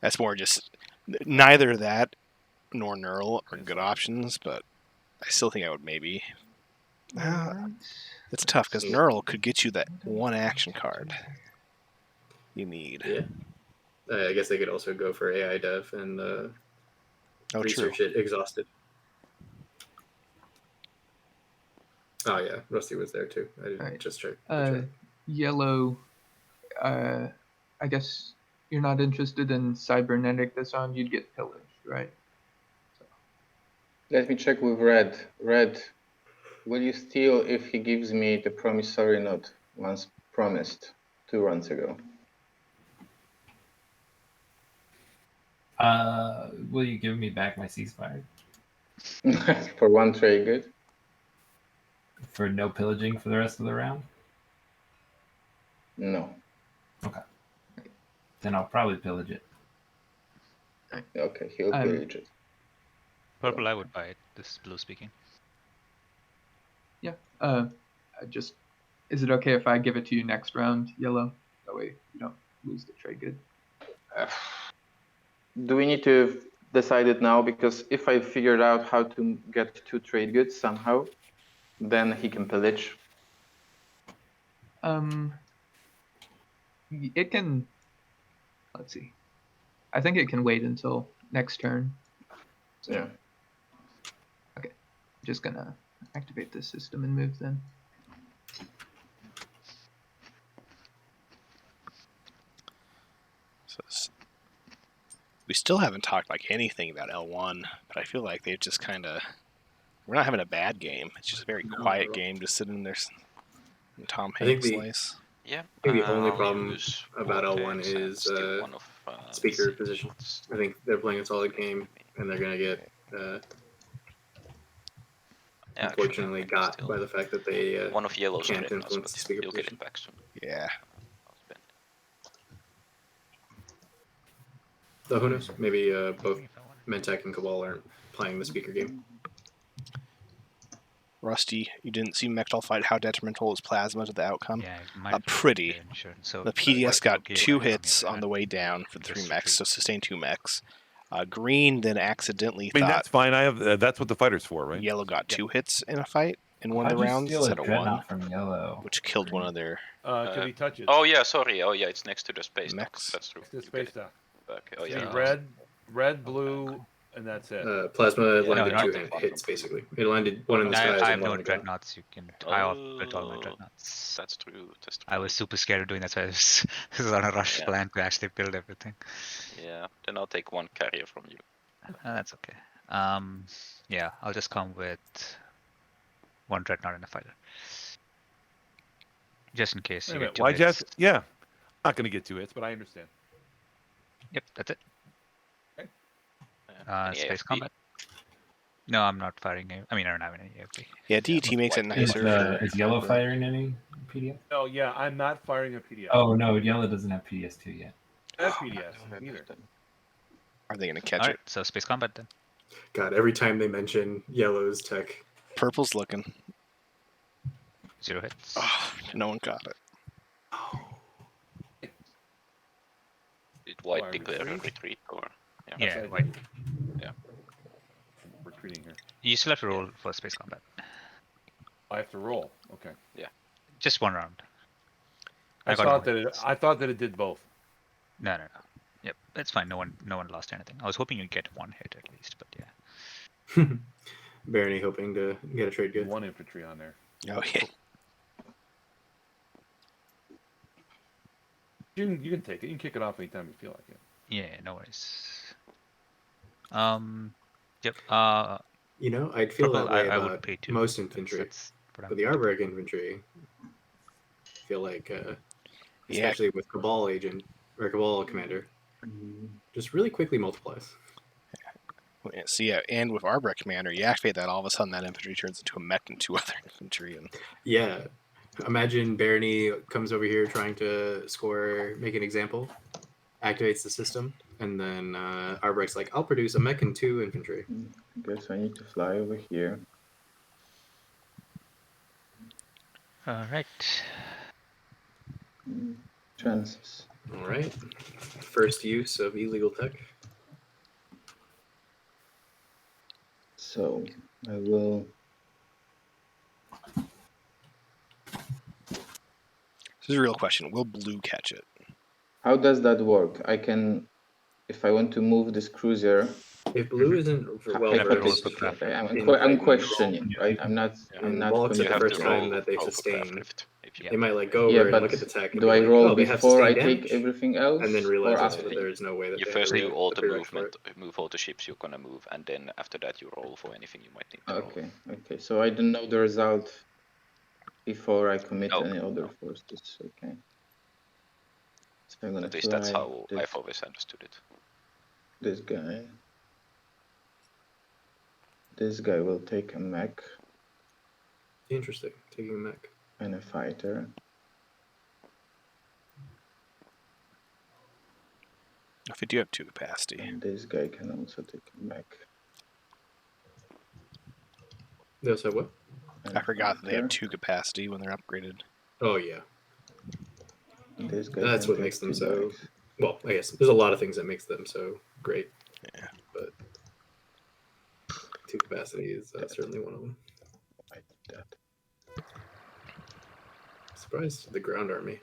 That's more just neither that nor Knurl are Yes, good sir. options, but I still think I would maybe. Alright. It's tough because So- Knurl could get you that one action card you need. Yeah. I guess they could also go for AI dev and Oh, true. research it exhausted. Oh yeah, Rusty was there too. I didn't Alright. just check. Yellow. I guess you're not interested in cybernetic this round. You'd get pillaged, right? Let me check with Red. Red, will you steal if he gives me the promissory note once promised 2 runs ago? Will you give me back my ceasefire For 1 trade good? for no pillaging for the rest of the round? No. Then I'll probably pillage it. Okay, he'll pillage it. Purple, I would buy it. This is blue speaking. Yeah. Is it okay if I give it to you next round, Yellow? That way you don't lose the trade good. Do we need to decide it now? Because if I figured out how to get 2 trade goods somehow, then he can pillage. It can. Let's see. I think it can wait until next turn. So, Yeah. Okay. Just gonna activate this system and move then. So we still haven't talked like anything about L1, but I feel like they've just kind of. We're not having a bad game. It's just a very quiet game, just sitting there. In Tom I think Hanks' the- slice. Yeah. I think the only I'll problem use about L1 vortex and is steal one of, speaker the position. secrets. I think they're playing a solid game, and they're gonna get Yeah, unfortunately actually, got still by the fact that they one of yellow's can't dreadnoughts, influence but the speaker you'll get position. it back soon. Yeah. I'll spend. So who knows? Maybe both Mentek and Cabal aren't playing the speaker game. Rusty, you didn't see Mechtal fight how detrimental is plasma to the outcome? Yeah, it might pretty. be insurance. So The PDS got okay, 2 right, hits yeah, on the way down for the Just 3 mechs, retreat. so sustained 2 mechs. Green then accidentally I mean, thought that's fine. I have. That's what the fighter's for, right? Yellow got Yep. 2 hits in a fight in one of How'd the you rounds steal a instead of 1, dreadnought from yellow? which killed one of their Could he touch it? Oh yeah, sorry. Oh yeah, it's next to the space Mechs. docks. That's true. It's the You get space it dock. back. Oh See, yeah. red, blue, and that's it. Plasma Yeah, landed no, 2 not- hits basically. It landed one in the I skies have and one no on the ground. dreadnoughts. You can. I built all my dreadnoughts. That's true. That's true. I was super scared of doing that, so I was, was on a rush Yeah. plan to actually build everything. Yeah. Then I'll take 1 carrier from you. That's okay. Yeah, I'll just come with 1 dreadnought and a fighter, just in case Wait a you minute, get 2 why hits. just? Yeah, not gonna get 2 hits, but I understand. Yep, that's it. Any Space AFP? combat. No, I'm not firing. I mean, I don't have any AFP. Yeah, DET makes it White Is, nicer. is yellow firing any PDF? Oh yeah, I'm not firing a PDS. Oh no, yellow doesn't have PDS2 yet. That PDS either. Are they going to catch All right, it? so space combat then. God, every time they mention Yellow's tech, Purple's looking. 0 hits. Oh, no one got it. Did white Why, declare a retreat? retreat or? Yeah, Upside white. down. Retreating here. You still have to roll for space combat. I have to roll. Okay. Just 1 round. I got thought no that hits. I thought that it did both. No. Yep, it's fine. No one lost anything. I was hoping you'd get 1 hit at least, but yeah. Barony hoping to get a trade good. 1 infantry on there. Oh yeah. You can take it. You can kick it off anytime you feel like it. Yeah, no worries. Yep. You know, I'd feel Purple, that way I would about pay 2. most infantry, That's what I'm but the Arborg infantry, I feel like, Yeah. especially with Cabal agent or Cabal commander, just really quickly multiplies. So yeah, and with Arbor Commander, you activate that, all of a sudden that infantry turns into a mech and 2 other infantry. And Yeah, imagine Barony comes over here trying to score, make an example, activates the system, and then Arborg's like, I'll produce a mech and 2 infantry. I guess I need to fly over here. All right. Chances. All right, first use of illegal tech. So I will. this is a real question: will blue catch it? How does that work? I can, if I want to move this cruiser. If blue isn't well versed Okay, I'm in questioning, right? I'm not. I'm not. Wallach's the You have first to time roll, that they've roll for sustained. craft if you They might like go Yeah, over and but look at the tech. And do be I like, roll oh, they have before I sustained take damage, everything else, and then or realize after? that there's no way that You they first have do all the the prereq for movement, it. move all the ships you're gonna move, and then after that you roll for anything you might need to roll. Okay, okay. So I don't know the result before I commit No, any other no. forces. Okay. So I'm gonna At least that's fly how I've always understood it. this guy. This guy will take a mech Interesting, taking a mech. and a fighter. If you do have 2 capacity, And this guy can also take a mech. They also have what? and I a forgot that they have fighter. 2 capacity when they're upgraded. Oh yeah, This guy that's can what take makes them 2 so. mechs. Well, I guess there's a lot of things that makes them so great. Yeah. But 2 capacity is certainly one of them. I did that. Surprised the ground army.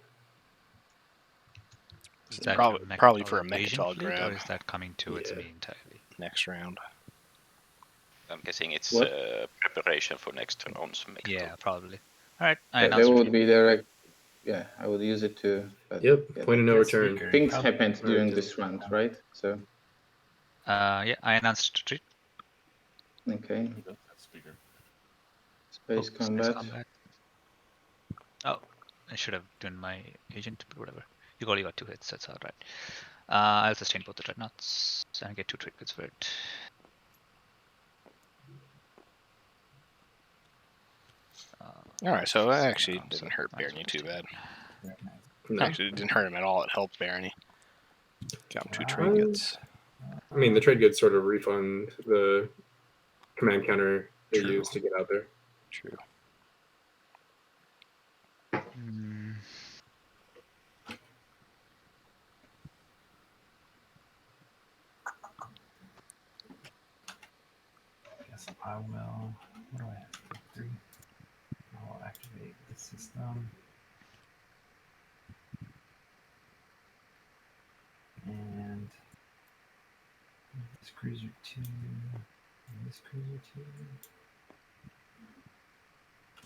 Is It's that probably- your probably for a invasion Mechatol fleet, grab. or is that coming to its Yeah. me entirely? Next round. I'm guessing it's What? preparation for next round's make. Yeah, probably. All right. I That announced would retreat. be direct. Yeah, I would use it too. But Yep, yeah, point of no return. things happened during this round, right? So Yeah, I announced retreat. okay, Speaker. space combat. Oh, I should have done my agent, but whatever. You only got 2 hits, that's all right. I'll sustain both the dreadnoughts and get 2 trade goods for it. Alright, so that actually didn't hurt Barony too bad. No. Actually, it didn't hurt him at all. It helped Barony. Got him 2 trade Wow. goods. I mean, the trade goods sort of refund the command counter they True. use to get out there. True. Mm, Guess I will. What do I have? 3. I'll activate the system. And this cruiser 2. And this cruiser 2.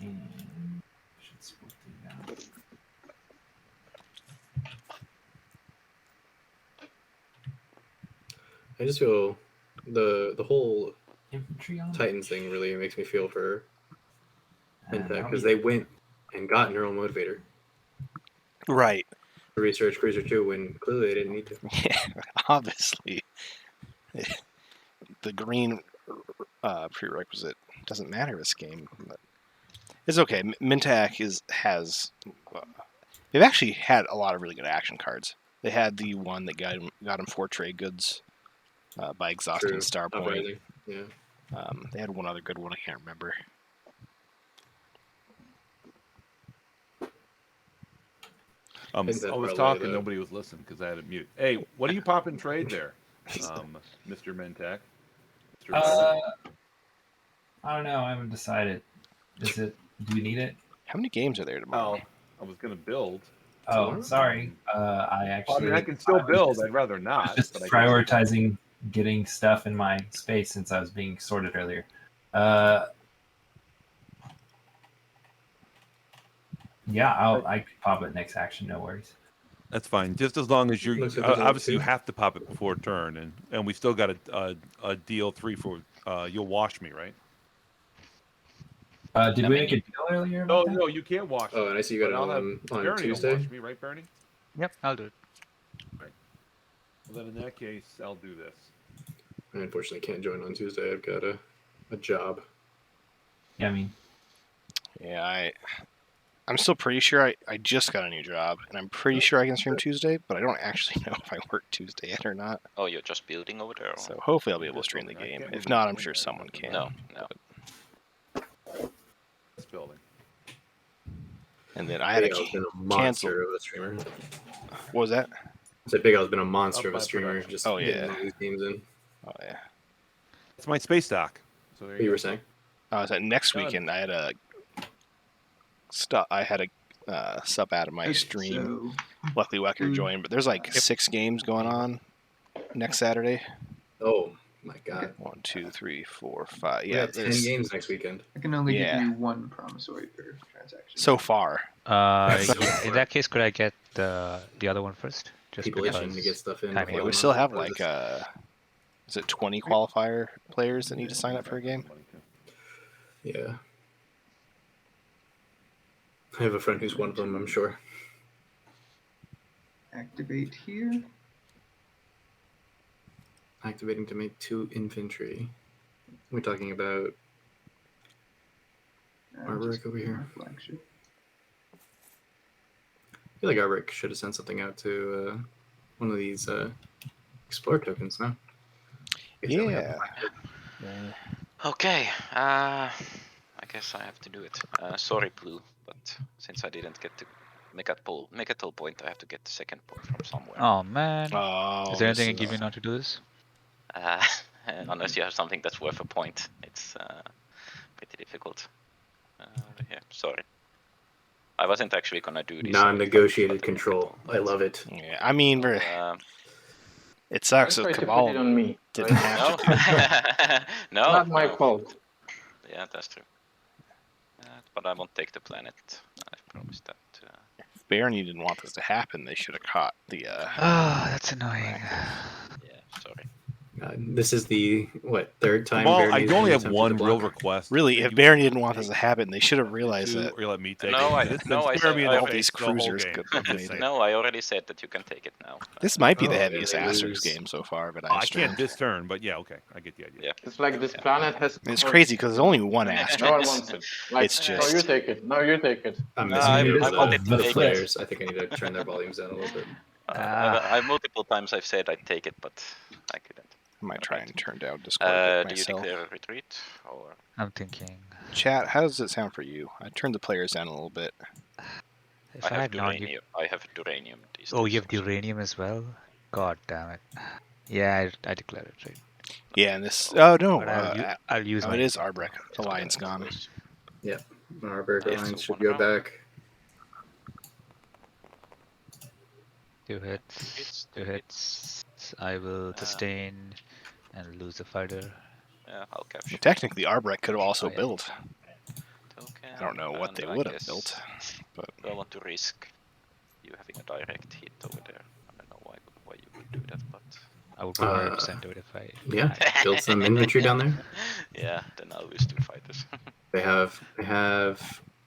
And I should split these out. I just feel the whole Infantry on Titans thing really makes me feel for Intech that'll because be- they went and got neural motivator Right. to research Cruiser 2 when clearly they didn't need to. Yeah, obviously. The green prerequisite doesn't matter this game. But it's okay. Mintac has they've actually had a lot of really good action cards. They had the one that got him 4 trade goods by exhausting True. Star Point. Uprising. Yeah. They had one other good one. I can't remember. I think that's was probably talking, the- nobody was listening because I had it mute. Hey, what do you pop in trade there, Mr. Mentak? Mr. Barrett? I don't know. I haven't decided. Do we need it? How many games are there tomorrow? Oh, I was gonna build. Oh, sorry. I actually. Well, I mean, I can still build. I'd rather I was not. just but I guess- prioritizing getting stuff in my space since I was being sorted earlier. Yeah, I could pop it next action. No worries. That's fine. Just as long as you're Looks like there's only obviously you two. have to pop it before turn, and we still got a deal 3 for you'll wash me, right? Did we make a deal earlier? No, About that? no, you can't wash. Oh, and I see you got But it I'll have on Bernie to Tuesday. wash me, right, Bernie? Yep, I'll do it. Well, then in that case, I'll do this. I unfortunately can't join on Tuesday. I've got a job. Yeah, I mean, Yeah, I'm still pretty sure I just got a new job, and I'm pretty sure I can stream Tuesday, but I don't actually know if I work Tuesday yet or not. Oh, you're just building over there? Or? So hopefully I'll be able to stream the game. If not, I'm sure someone can. No, no. This building. And then I had to Big Al's been a cancel. monster of a streamer. What was that? I said Big Al's been a monster Up of a by streamer. production. Just Oh, getting yeah. all these games in. Oh yeah. It's my space dock. So there What you go. were saying? I was at next Done. weekend. I had a sub out of my stream. So, Luckily, Wecker joined, but there's like 6 games going on next Saturday. Oh my god. 1, 2, 3, 4, 5. We Yeah, got 10 there's games next weekend. I can only Yeah. give you one promissory per transaction. so far. In that case, could I get the other one first? Just People because itching to get stuff in. timing before Yeah, the we month. still have Or like just- is it 20 qualifier players that need to sign up for a game? Yeah. I have a friend who's one of them, I'm sure. Activate here. Activating to make 2 infantry. We're talking about Artwork Just over here. my flagship. I feel like Artwork should have sent something out to one of these Explorer tokens, no? Guess they only have Yeah. one. Okay, I guess I have to do it. Sorry, Blue, but since I didn't get to Megatal point, I have to get the second point from somewhere. Oh man. Oh, Is there this anything I give you not to do this? Unless you have something that's worth a point, it's pretty difficult. Yeah, sorry. I wasn't actually gonna do this. Non-negotiated control. I love it. Yeah, I mean, it sucks Don't that try to put Cabal it on me. didn't have to. No, Not my no. fault. Yeah, that's true. But I won't take the planet. I promised that. If Barony didn't want this to happen, they should have caught the. Ah, that's annoying. Yeah, sorry. This is the, third time? Well, I Barony's only been have attempted one to real block? request. Really, if Barony didn't want this to happen, they should have realized that Or let me take No, it. I- It's no, been I staring said me in I the all already- these face the whole cruisers game. could I'm have just made saying. it. No, I already said that you can take it now. This might be the Oh, heaviest they Aster's lose. game so far, but I I can't this turn, but yeah, okay, I get the idea. Yeah. It's like this planet has. It's crazy because there's only one Aster. No one wants it. Like, It's no, just- you take it. No, you take it. I'm No, missing I- here I wanted to the take it. players. I think I need to turn their volumes down a little bit. I multiple times I've said I'd take it, but I couldn't. I might try and turn down Discord a bit Do you myself. declare a retreat or? I'm thinking. Chat, how does it sound for you? I turned the players down a little bit. If I have had non uranium. I have uranium. These Oh, days you have also. uranium as well? God damn it. Yeah, I declared it, right? Yeah, and this. Oh no, But I'll use oh, my. it is Arbrek. The lion's gone. Marburg Yeah, Alliance so should one go round. back. 2 hits. 2 hits. I will sustain and lose a fighter. Yeah, I'll capture. Technically, Arbrek could have also Oh, yeah. built. Token, I don't know what and they I would have guess built, but Don't want to risk you having a direct hit over there. I don't know why you would do that, but I would 100% do it if I. Yeah, build some infantry down there. yeah, then I'll lose 2 fighters. They have.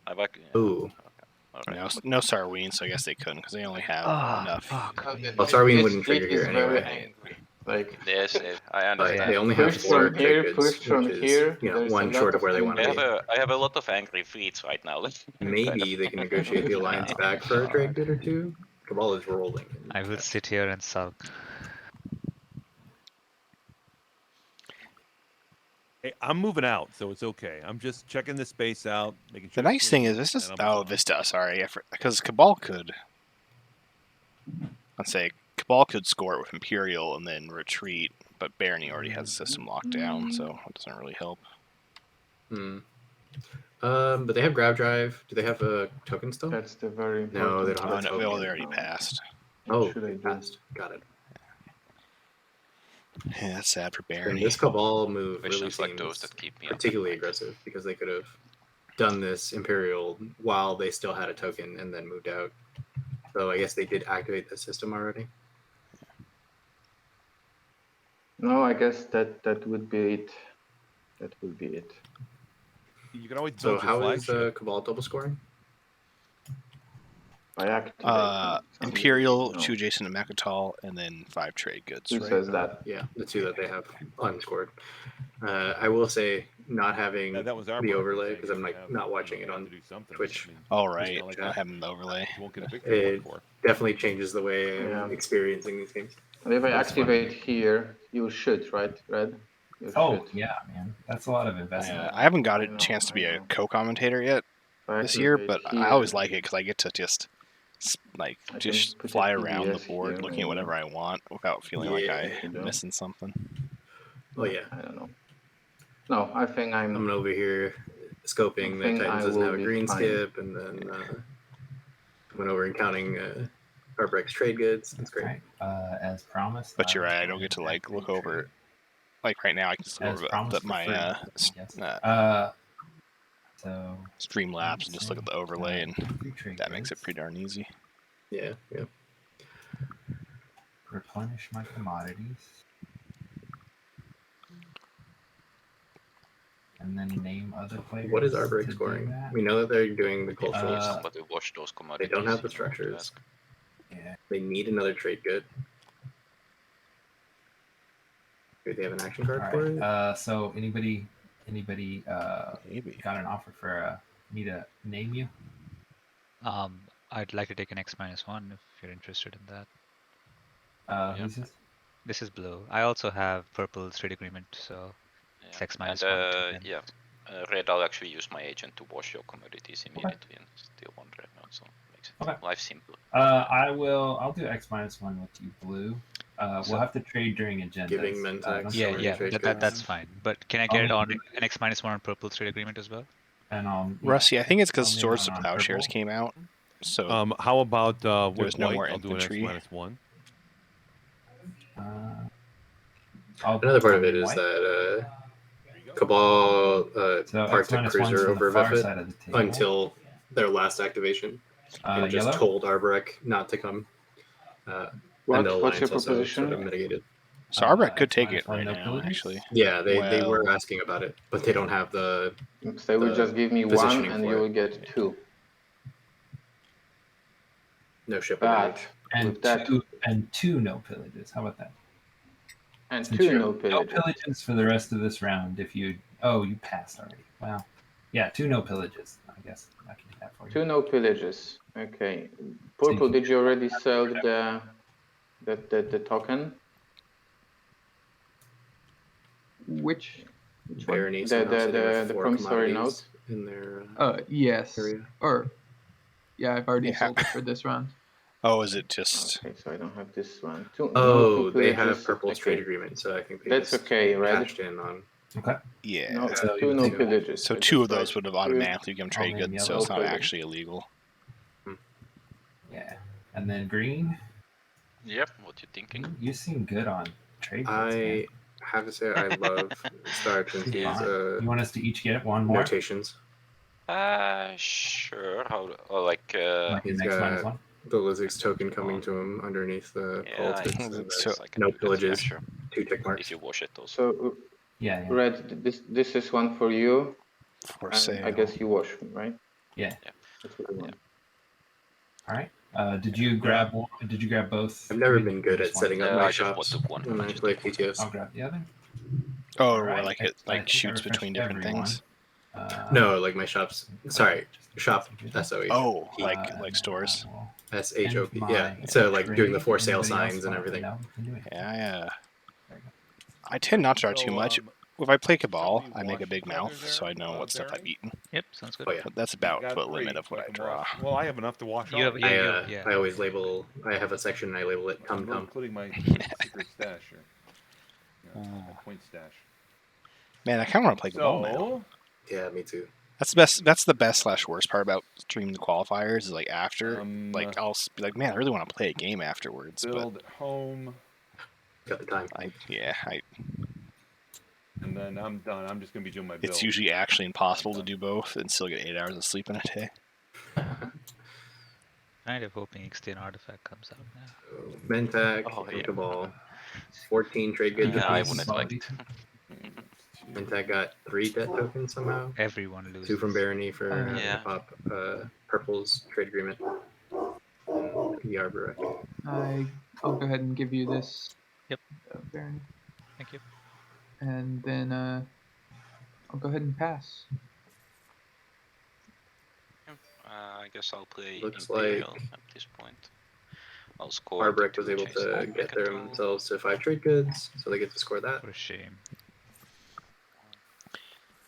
I like. Ooh. Alright. no Sarween, so I guess they couldn't because they only have Ah, enough. fuck. Well, Sarween This wouldn't trigger fleet is here very anyway. angry. Like, Yes, I But understand. they only have Push 4 from here, trade push goods, from which is, here, you know, there's a one lot short of of where they want to be. I have a lot of angry fleets right now. Maybe they can negotiate the alliance back for a trade bid or 2. Cabal is rolling. I will sit here and sulk. Hey, I'm moving out, so it's okay. I'm just checking the space out, making The sure. nice it's thing clean, is this is and I'm- Vista. Sorry, because Cabal could. Let's say Cabal could score it with Imperial and then retreat, but Barony already has the system locked down, so it doesn't really help. But they have grab drive. Do they have a token still? that's the very important. No, they don't Oh, have a no, token. well, they already passed. Oh, Should I they do? passed. Got it. Yeah, that's sad for And Barony. this Cabal move really Questions like those seems that keep me up at particularly night. aggressive because they could have done this Imperial while they still had a token and then moved out. So I guess they did activate the system already. No, I guess that would be it. That would be it. You can always So build your how is flagship. Cabal double scoring? By activating. Imperial, No. 2 adjacent to Makatal, and then 5 trade goods, Who right? says that? Yeah, the two that they have unscored. I will say not having Yeah, that was our the broker overlay saying because you I'm like have- not you watching know, it you have on to do something. Twitch. I mean, All it's right, not like not that. having the overlay. You won't get a victory It for. definitely changes the way Yeah. I'm experiencing these games. And if I That's fun. activate here, you shoot, right, Red? You Oh shoot. yeah, man, that's a lot of investment. I haven't got I a know, chance to be I a know. co-commentator yet If I this year, activate but I here, always like it because I get to just I can just put a fly around the PDS board here, looking maybe. at whatever I want without feeling like Yeah, I'm you know. missing something. Oh yeah, I don't know. No, I think I'm over here scoping that think Titans I doesn't will have a be green fine. skip, and then went over and counting Heartbreak's trade goods. That's great. Right. As promised. But you're right, I don't get to like look over. Like right now, I can just look As over promised for my free, I guess. So Streamlabs and just look at the overlay, and free trade that makes it goods. pretty darn easy. Yeah, yeah. Replenish my commodities. And then name other players. What is Heartbreak to do scoring? that. We know that they're doing the cultural If stuff. somebody wash those They commodities. don't have the you know what to structures. ask. Yeah. They need another trade good. Do they have an action card All for right. it? So anybody Maybe. got an offer for me to name you? I'd like to take an X-1 if you're interested in that. Yeah. Who's this? This is blue. I also have purple's trade agreement, so it's Yeah. X-1. And yeah, red, I'll actually use my agent to wash your commodities immediately and steal one red now, so makes it Okay. life simpler. I'll do X-1 with you, blue. So- We'll have to trade during agendas. Giving Mentex. Yeah, Sorry, yeah, trade that's goods. fine. But can I get it I'll on name an X-1 on purple's trade agreement as well? And Rusty, I think it's because I'll name Swords it to on Plowshares purple. came out, so How about There's with no white? more I'll do an infantry. X-1. Another part of it name is white. that Cabal So parked a X-1's cruiser for over the far Vefit side of the table. until their last activation, and just yellow. told Arbrek not to come. And the What's your alliance also proposition? sort of mitigated. so Arbrek could take X-1 it for right no now. pillages? Actually, Yeah, they were Well- asking about it, but they don't have the. They will the just give me one, positioning and for you it. will get two. No ship. But advantage. And with that, two no pillages. How about that? and Since two you're- no No pillages. pillages for the rest of this round. If you you passed already. Wow. Yeah, two no pillages. I guess I can do that for you. Two no pillages. Okay. So you Purple, can- did you already sell the token? Which one? Barony The- somehow said they have the 4 promissory commodities in their. Yes. Area. Or yeah, I've already Yeah. sold it for this round. oh, is it just? Okay, so I don't have this one. Two, Oh, no two they pillages. have Purple's trade Okay. agreement, so I think they That's just okay, Red. cashed in on. Okay. Yeah. No, So two you no take them. pillages. So I two just of those write would have two. automatically become trade name goods, so yellow. it's not Okay. actually illegal. Yeah. And then green. Yep, what you thinking? You seem good on trade goods, man. I have to say I love Star Prince's You want us to each get one more? notations. Sure. Like Like He's an X minus got one? the Lizard's token coming to him underneath the yeah, politics. it's- and it's there's like no a- pillages, yeah, sure. 2 tick marks. If you wash it also. So Yeah. Red, this is one for you. For And sale. I guess you wash, right? Yeah. That's what you want. All right. Did you grab one? Did you grab both? I've never Three? been good at Just one? setting up I my just shops took one. when I I just play took one. PTS. I'll grab the other. Oh, All where right. like it I like think I shoots refreshed between different everyone. things. No, like my shops. Sorry, shop SOE. Oh, P- like and then stores. I will SHOP. end Yeah. my So like doing the trade. for sale Anybody else signs and want to everything. know? We can do it. Yeah. There you go. I tend not to draw too much. If I play Cabal, somebody I make a wash big the feather mouth, there, so I know what stuff I've Barry? eaten. Yep, sounds good. Oh yeah. But that's You about got the 3. limit of what You I can draw. wash- Well, I have enough to wash You off. have- yeah, yeah. I always label. I have a section and I label it tum I'm tum. including my secret stash here. Yeah, my point stash. Man, I kind of want to play Cabal now. So, Yeah, me too. That's the best. That's the best / worst part about streaming the qualifiers is like after, like I'll be like, man, I really want to play a game afterwards. But build home. Got the time. And then I'm done. I'm just gonna be doing my build. It's usually actually impossible to do both and still get 8 hours of sleep in a day. Kind of hoping Ixtian Artifact comes out now. Mentak, Oh, and yeah. Cabal. 14 trade goods Yeah, I apiece. wouldn't like. Mentak got 3 debt tokens somehow. Everyone loses. 2 from Barony for having Yeah. to pop Purple's trade agreement. And the Arbor. I'll go ahead and give you this. Yep. Baron. Thank you. And then I'll go ahead and pass. I guess I'll play Looks Imperial like at this point. I'll score. Arbrecht the was able two to chains get back at all. themselves to 5 trade goods, so they get to score that. What a shame.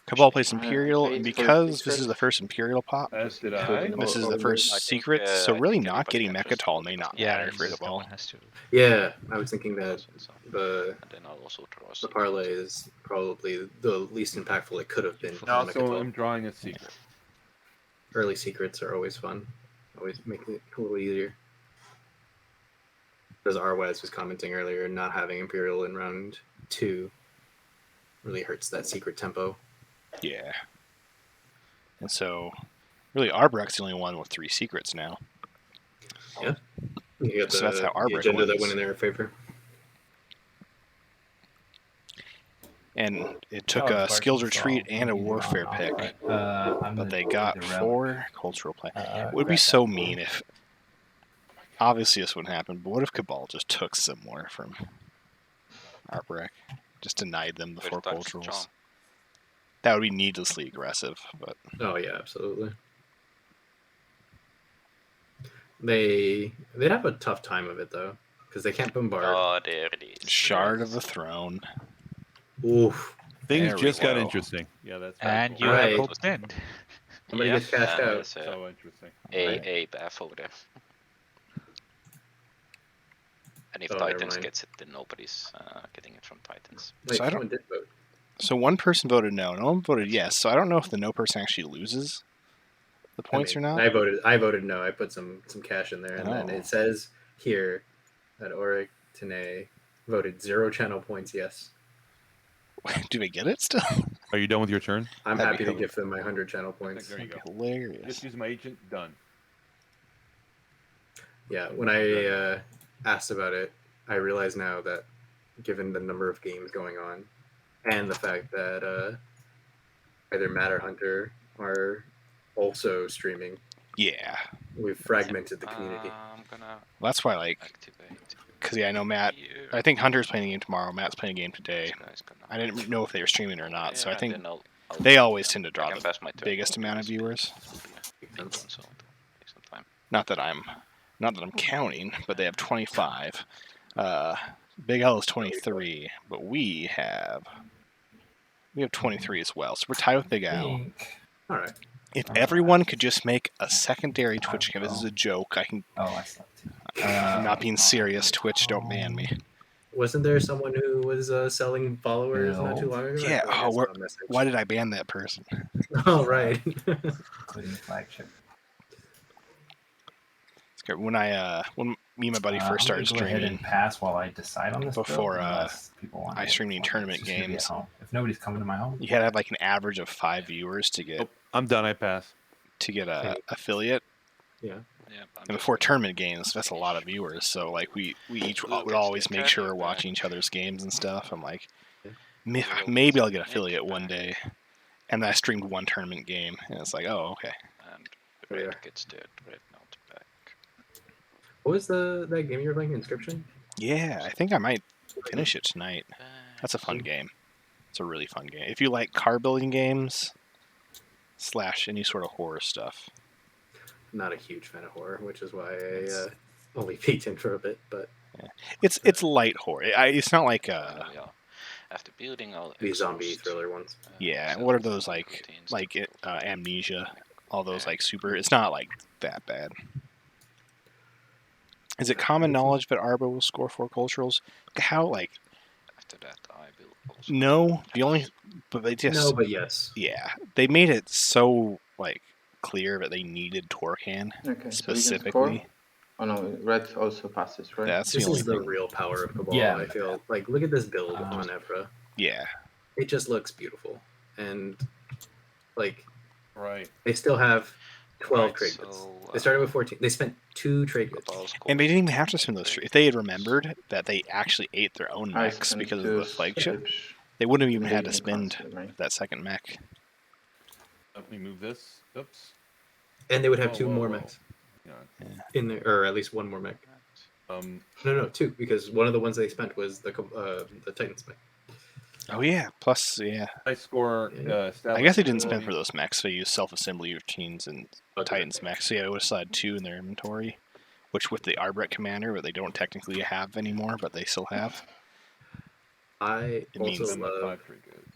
Cabal plays I Imperial, and paid for because this secret. is the first Imperial pop, As did Could I. not- this is the I first think, secret, so really I think not getting everybody can just Mechatol vote may not Yeah, matter for it's- Cabal. someone has to. Yeah, I was thinking that the And then I'll also draw a the secret. parlay is probably the least impactful it could have been. And on also, Mechatol. I'm drawing a secret. Early secrets are always fun. Always make it a little easier. As Arwaz was commenting earlier, not having Imperial in round 2 really hurts that secret tempo. Yeah. And so, really, Arbrecht's the only one with 3 secrets now. You got So that's how the Arbrecht agenda that wins. went in their favor. And it took a Skills Retreat and a Warfare pick, but they got 4 Cultural play. It would be so mean if... Obviously this wouldn't happen, but what if Cabal just took some more from Arbrecht? Just denied them the 4 First time's the Culturals. charm. That would be needlessly aggressive, but... Oh yeah, absolutely. They'd have a tough time of it though, because they can't bombard. Oh, there it is. Shard of the Throne. Oof. Things There we just got go. interesting. Yeah, that's And you Right. have Hope's End. Somebody gets cashed and out. it's a so interesting. A baffle there. And if Oh, never Titans mind. gets it, then nobody's getting it from Titans. Wait, So I don't- someone did vote. So one person voted no, no one voted yes, so I don't know if the no person actually loses the points I mean, or not. I voted no. I put some cash in there, and then Oh. it says here that Auric Tene voted 0 channel points. Yes, Do they get it still? Are you done with your turn? I'm That'd happy be to give them my 100 channel points. There you go. Hilarious. Just use my agent. Done. Yeah, when I asked about it, I realize now that given the number of games going on, and the fact that either Matt or Hunter are also streaming, Yeah. we've fragmented the community. I'm gonna Well, that's why, like, activate. because yeah, I know Matt. Here. I think Hunter's playing a game tomorrow. Matt's playing a game today. This guy's gonna- I didn't know if they were streaming or not, so I Yeah, think then I'll they always tend to I draw can the pass my turn. biggest amount of viewers. It'll be a big one, so it'll take some time. Not that I'm counting, but they have 25. Big L is 23, but we have 23 as well. So we're tied with Big L. All right. If everyone could just make a secondary Twitch account, this is a joke. I can. Oh, I slept too. I'm not being serious. Twitch, don't ban me. Wasn't there someone who was selling followers not too long ago? Yeah, I feel like I oh, saw we're- a message. Why did I ban that person? Oh, right. Including the flagship. It's good. When me and my buddy first started Go ahead streaming, and pass while I decide on this Before, build, unless people want I it. streamed in tournament It's just gonna be at games. home. If nobody's coming to my home, you had to have like an average of 5 viewers to get Oh, I'm done. I pass. a affiliate. Yeah. Yeah, I'm And just before gonna tournament games, that's a lot of viewers. So like we each Who would gets always the make sure we're cash watching each other's games and stuff. I'm like, Yeah. maybe I'll get affiliate one day. And then I streamed one tournament game, and it's like, oh, okay. And Oh, red yeah. gets the red mount back. What was that game you were playing, Inscription? Yeah, I think I might finish it tonight. That's a fun game. It's a really fun game. If you like car building games / any sort of horror stuff. Not a huge fan of horror, which is why I only peeked in for a bit. But It's light horror. It's not like Yeah. After building all these zombie exhaust, thriller ones. yeah. sell What are those routines like to Amnesia? All those like super. It's not like that bad. Is it common knowledge that Arbo will score 4 culturals? How like After that, I will also. no? The only but they just No, but yes. yeah they made it so like clear that they needed Torcan Okay, so we can specifically. score. Oh no, red also passes, right? That's the This only is the thing. real power of Cabal. Yeah. I feel like look at this build on Evra. Yeah. It just looks beautiful, and like Right. they still have 12 Alright, trade goods. so, They started with 14. They spent 2 trade goods. Cabal's And they course didn't even is have to spend those. great. If they had remembered that they actually ate their own I mechs spent because of two the flagship, strips. they wouldn't have even and had they to didn't spend cancel, right? that second mech. Let me move this. Oops. And they would have Whoa, 2 whoa, more whoa. mechs Yeah. in there, or at least 1 more mech. No, 2, because one of the ones they spent was the Titans mech. Oh yeah. Plus, yeah. I score. I guess they didn't spend for those mechs. They used self-assembly routines and Okay. Titans mechs. So yeah, they would have still had 2 in their inventory, which with the Arbret commander, but they don't technically have anymore, but they still have. I It also means- love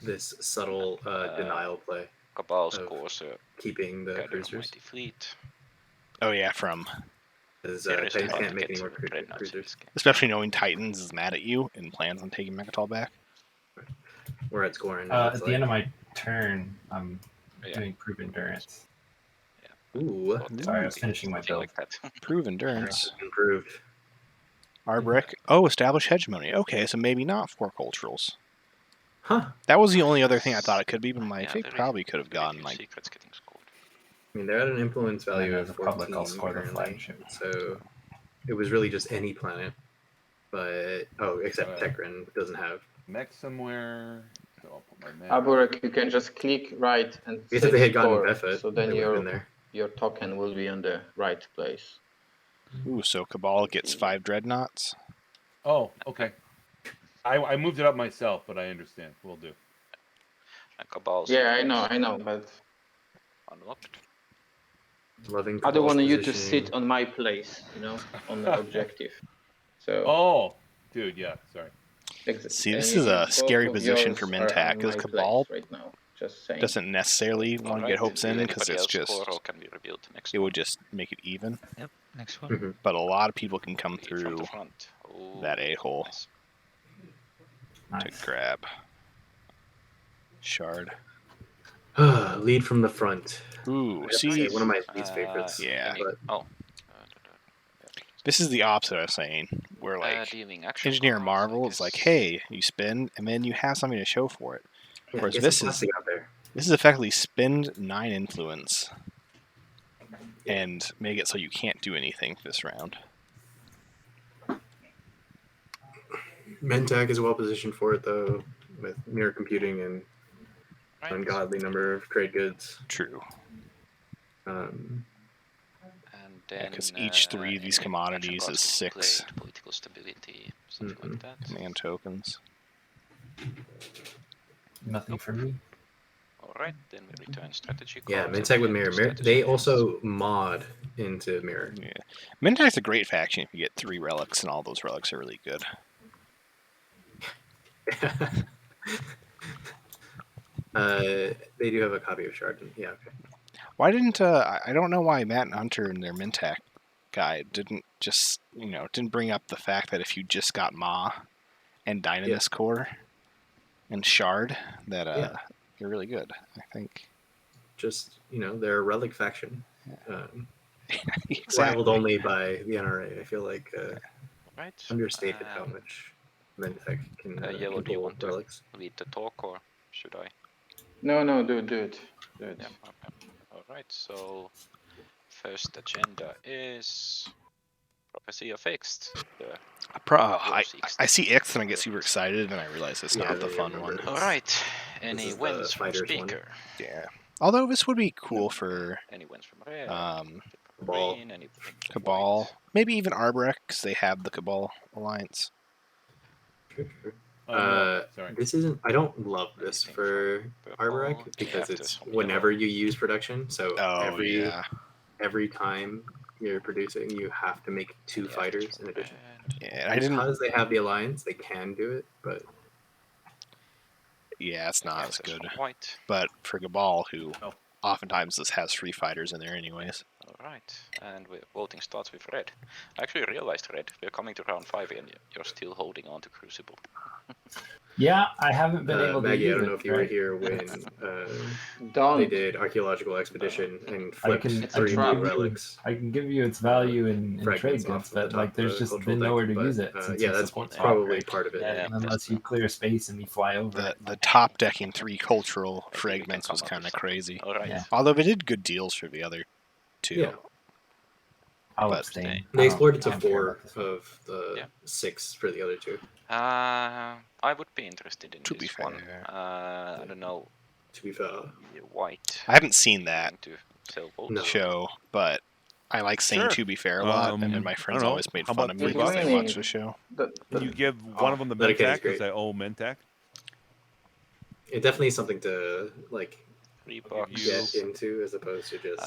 this subtle denial play, Cabal's of course keeping the gather a cruisers. mighty fleet. Oh yeah, from Because There is Titans hard can't to make get any more dreadnoughts in cruisers. this game. especially knowing Titans is mad at you and plans on taking Mechatol back. We're at scoring. At the end of my turn, I'm Yeah. doing prove endurance. Ooh, Sorry, I was finishing my Something build. like that. Prove endurance. improved. Arbrick. Oh, establish hegemony. Okay, so maybe not 4 culturals. Huh. That was the only other thing I thought it could be, but my Yeah, fate very- probably could have very gone few like. secrets getting scored. I mean, they're at an influence And value then of as a public, 14 I'll score the currently, flagship. so it was really just any planet. But except Tekrin doesn't have. Mech somewhere. So I'll put my mech. Aburek, you can just click right and Because say if they had gotten score, Beffet, so then they would have been there. your token will be on the right place. Ooh, so Cabal gets 5 dreadnoughts. Oh, okay. I moved it up myself, but I understand. We'll do. And Cabal's Yeah, I course know, but unlocked. Loving. I don't Cabal's want you to positioning. sit on my place, on the objective. So Oh, dude, yeah. Sorry. See, this and is a both scary of position yours for are Mentak, on because my Cabal place right now. Just saying. doesn't necessarily want to get hopes in because it's just Or can be revealed next it would just make it even. Yep. Next one. Mhm. But a lot of people can come from through the front. Oh, that a-hole nice. to grab Shard. Lead from the front. Ooh, I have to see, say, one of my least favorites. yeah. Any- But oh. this is the opposite I was saying, where like Dealing action Engineer cards, I Marvel is like, guess. hey, you spend, and then you have something to show for it. yeah, Whereas get this some is plastic out there. this is effectively spend 9 influence Yeah. and make it so you can't do anything this round. Mentak is well positioned for it though, with mirror computing and Right. ungodly number of trade goods. True. Um, And then Because each 3 of these any commodities action is cards can be 6 played, political stability, something Mhm. like that. command tokens. Nothing for me. Alright, then we return strategy yeah, cards. Mentak with and mirror. strategy They cards. also mod into mirror. Yeah. Mentak's a great faction if you get 3 relics, and all those relics are really good. They do have a copy of Shard. Yeah, okay. Why didn't I don't know why Matt and Hunter in their Mentak guide didn't just didn't bring up the fact that if you just got Ma and Dynamis Core and Shard that you're really good. I think Just they're a relic faction, exactly. rivaled only by the NRA. I feel like Right. understated how much Mentak can yeah, what do you pull want to relics. lead the talk, or should I? No, do it. Yeah, okay. Alright, so first agenda is Prophecy of Fixed. I see X and I get super excited, and I realize it's not the I fun remember. one. Alright, any is the wins from fighters one. Speaker? Yeah. Although this would be cool for Any wins from Red? Cabal. Green, any from Cabal, White? maybe even Arborek, because they have the Cabal alliance. Oh, no, sorry. This isn't. I don't love this Anything for from purple? Arborek You because have to it's from whenever yellow. you use production. So Oh yeah, every time you're producing, you have to make 2 You have to fighters from in addition. red. yeah. I didn't. Because they have the alliance, they can do it, but Yeah, it's You not have as to good. from White. But for Cabal, who Oh. oftentimes this has 3 fighters in there anyways. Alright, and voting starts with red. I actually realized, Red, we're coming to round 5 and you're still holding on to Crucible. Yeah, I haven't been able to Maggie, use I don't it, know if you were right? here when they Don't. did archaeological expedition and I flipped can, It's a 3 trap. blue relics. I can give you its value in trade fragments goods, off of the but top like of there's the just cultural been deck, nowhere to but, use it since yeah, the that's support spot, probably right? part of it. Yeah, Unless you clear space and you fly over The it. top decking 3 cultural Maybe we can fragments come was up kind with of something. crazy. Alright. Yeah. Although they did good deals for the other 2. Yeah. I'll But abstain. They explored it I to don't care 4 about this one. of the Yeah. 6 for the other 2. I would be interested in To be this one. fair. I don't know. To be fair, White. I haven't seen that To sell votes. No. show, but I like saying Sure. "to be fair" a lot, and then my I friends don't know. always made How fun about of me $3? because they Really? watched the show. Can you give one of them the Letterkenny's Mentac and great. say, "Oh, Mentac"? It definitely is something to like $3. get into as opposed to just.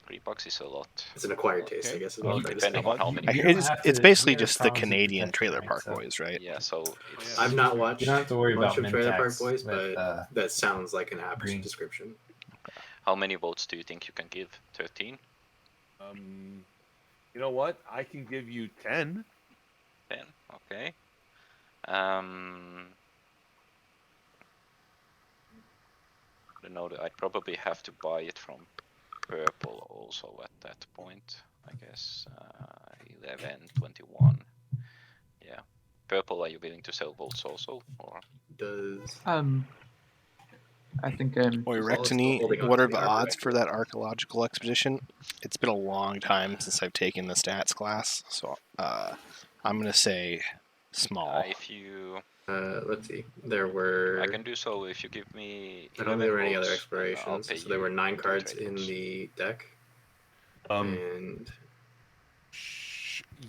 $3 is a lot. It's an acquired taste, I Okay. guess. Is Well, what I'm trying to depending say. on how many. You don't It's, have it's to- basically he has just the problems with Canadian protection, Trailer right? Park So- Boys, right? Yeah, so it's. I've not watched You don't have to worry much about of Trailer Park Mentax Boys, with, but that sounds like an apt green. description. How many votes do you think you can give? 13? You know what? I can give you 10. 10? Okay. I don't know. I'd probably have to buy it from purple also at that point. I guess 11, 21. Yeah. Purple, are you willing to sell votes also, or? Does I think Oi, Well, it's Rectony, holding on what to are the the armor odds vector. for that archaeological expedition? It's been a long time since I've taken the stats class, so I'm gonna say small. If you, let's see. There were. I can do so if you give me. I don't think there were any 11 other votes, then I'll explorations. pay So there you were 9 2 cards trade in votes. the deck, Um, and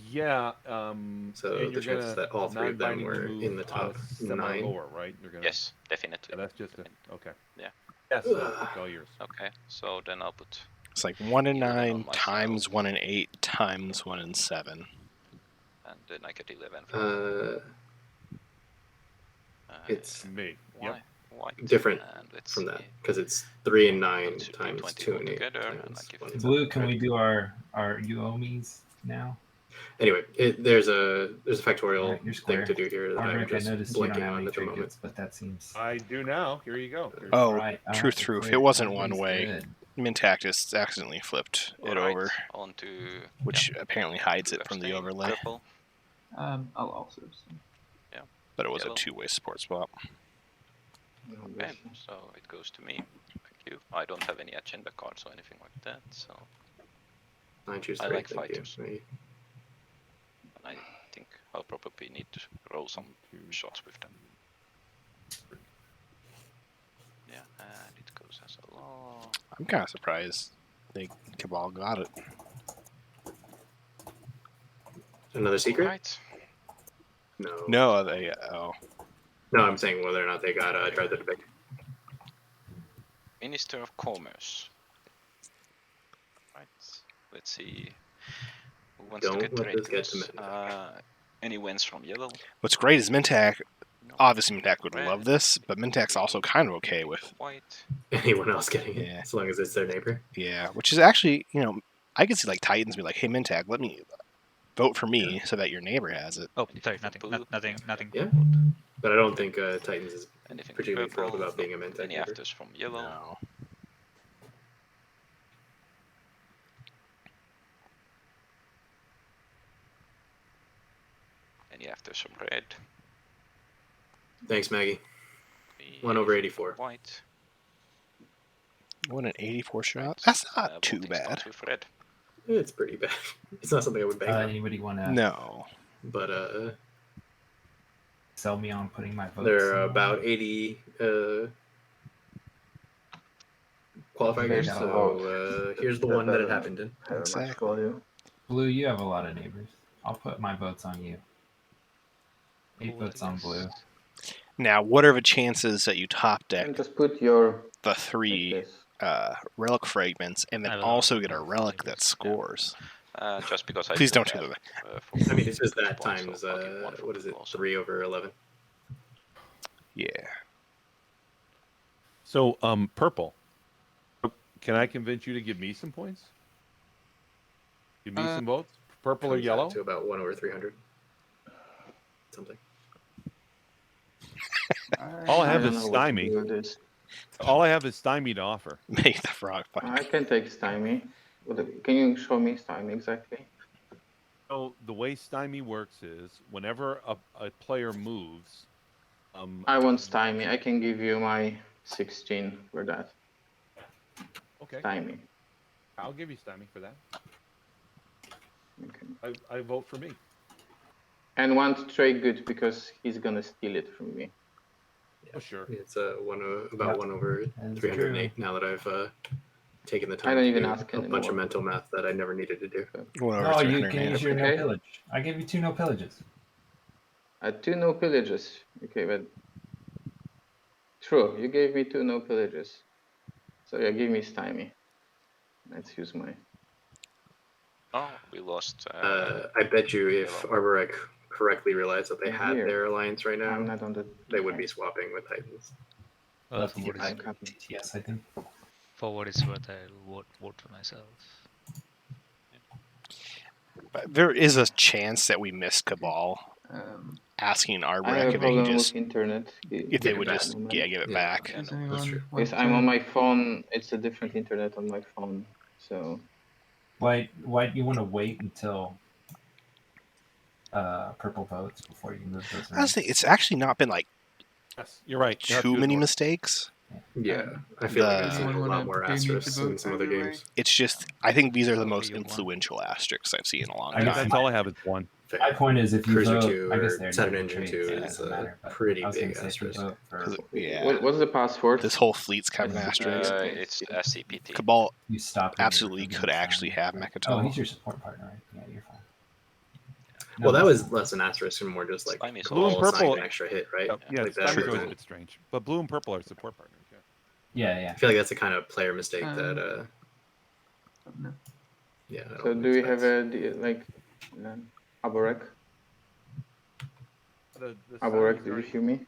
yeah. so and the you're chances gonna that all 3 of them non-binding were remove in the top a semi 9. lower, right? You're gonna. Yes, definitely. Yeah, that's just a, okay. Yeah. Yes, it's all yours. Okay, so then I'll put. It's like 1 and 11 on 9 myself. times 1 and 8 times 1 and 7. And then I get 11 from. It's Me. Yep. White. different And let's from see. that because it's 3 and 9 Let's do times 20 2 and 8 altogether, and I times give 1 it and Blue, 7. can we do our Uomis now? Anyway, there's a factorial Alright, you're thing square. to do here that I'm Hardwick, I just noticed you don't blinking have on any at the trade moment. goods, but that seems. I do now. Here you go. Oh, Alright, truth, we're truth. clear. It wasn't one Everybody's way. good. Mintac just accidentally flipped it Alright, over, on to. which yeah, apparently hides blue it from the abstain, overlay. Purple. I'll also. But it was Yellow. a 2-way support spot. Okay, so it goes to me. Thank you. I don't have any agenda cards or anything like that, so. I choose I 3. like Thank you. fighters. And I think I'll probably need to roll some shots with them. Yeah, and it goes as a law. I'm kind of surprised they Cabal got it. Another secret? Right. No. No, they. Oh, No, I'm saying whether or not they got tried to depict. Minister of Commerce. Right. Let's see. Who wants Don't to get let trade this get to goods? Any wins from yellow? what's great is Mintac. No. Obviously, Mintac would Red. love this, but Mintac's also kind of okay with. White. Anyone else getting it, Yeah. as long as it's their neighbor. Yeah, which is actually, I could see like Titans be like, "Hey, Mintac, let me vote for me so that your neighbor has it." Oh, Anything sorry, for nothing, blue? nothing. Yeah, but I don't think Titans is Anything particularly purple? thrilled about being a Menta Any neighbor. afters from yellow? No. Any afters from red? Thanks, Maggie. Any 1 over anything from 84. White. What an 84 shot. Right. That's not too Voting bad. starts with red. It's pretty bad. It's not something I would bank on, Anybody want to No. but sell me on putting my votes? there are on? about 80 qualifiers. Here's the vote. So here's the one that it happened in. Have much Exactly. value. Blue, you have a lot of neighbors. I'll put my votes on you. 8 Cool, votes on yes. blue. Now, what are the chances that you top deck And just put your the like 3 this. relic fragments and then I don't know. also get a relic that scores? Just because I Please do don't do have, that. for I mean, it's just blue that points, times so I'll give one for what is blue it? also. 3 over 11. Yeah. So, purple. Can I convince you to give me some points? Give me some votes. Purple or Comes yellow? out to about 1/300. Something. All I have don't is know what to stymie. do with this. All I have is stymie to offer. Make the frog fight. I can take stymie. Can you show me stymie exactly? So the way stymie works is whenever a player moves, I want stymie. I can give you my 16 for that. okay, Stymie. I'll give you stymie for that. Okay. I vote for me. And want trade good because he's gonna steal it from me. Oh sure. It's about 1/308 now that I've taken the I time don't to even do ask a bunch anymore. of mental math that I never needed to do. Oh, you can 300. use your Okay. no pillage. I gave you 2 no pillages. 2 no pillages. Okay, but true, you gave me 2 no pillages. So yeah, give me stymie. Let's use my. Oh, we lost. I bet you if Yellow. Arborek correctly realized that they had Here. their alliance right I'm now, not on the. they would be swapping with Titans. Love to For get what, back is, to TTS, I think. for what it's worth, I'll vote for myself. But there is a chance that we missed Cabal asking I have Arborek a if they problem can just with internet. if Give they it would back. just give it Yeah. back. Does That's anyone true. want Yes, I'm on to- my phone. It's a different internet on my phone. So Why do you want to wait until purple votes before you move those around? Honestly, it's actually not been like Yes, you're right. You have to too do many it. mistakes. Yeah, I feel like I've The- seen a Anyone lot wanna more pay me to asterisks vote in some for other you, games. It's just I think these are the However most you want. influential asterisks I've seen in a long I guess time. That's all I have is one. Fair. My point is, if you Cruiser vote, 2 I guess or they're Saturn not Engine trades, 2 so it is doesn't a matter. But pretty I was gonna big say if you asterisk. vote for 'Cause, yeah, what's the password? this whole fleet's kind of an That's- asterisk. It's SCPT. Cabal you stop. your absolutely neighbor from could getting actually signed. have Oh, Mechatol. he's your support partner, right? Yeah, you're fine. Well, that that's was not- less an asterisk and more just like Stymie is Blue and also purple- an extra hit, right? Yeah, Like that Stymies always a doesn't- bit strange. But blue and purple are support partners. Yeah. Yeah. I feel like that's the kind of player mistake Um, that No. yeah. I So don't do we have expect. Aborek? The Aborek, Stymies did are- you hear me?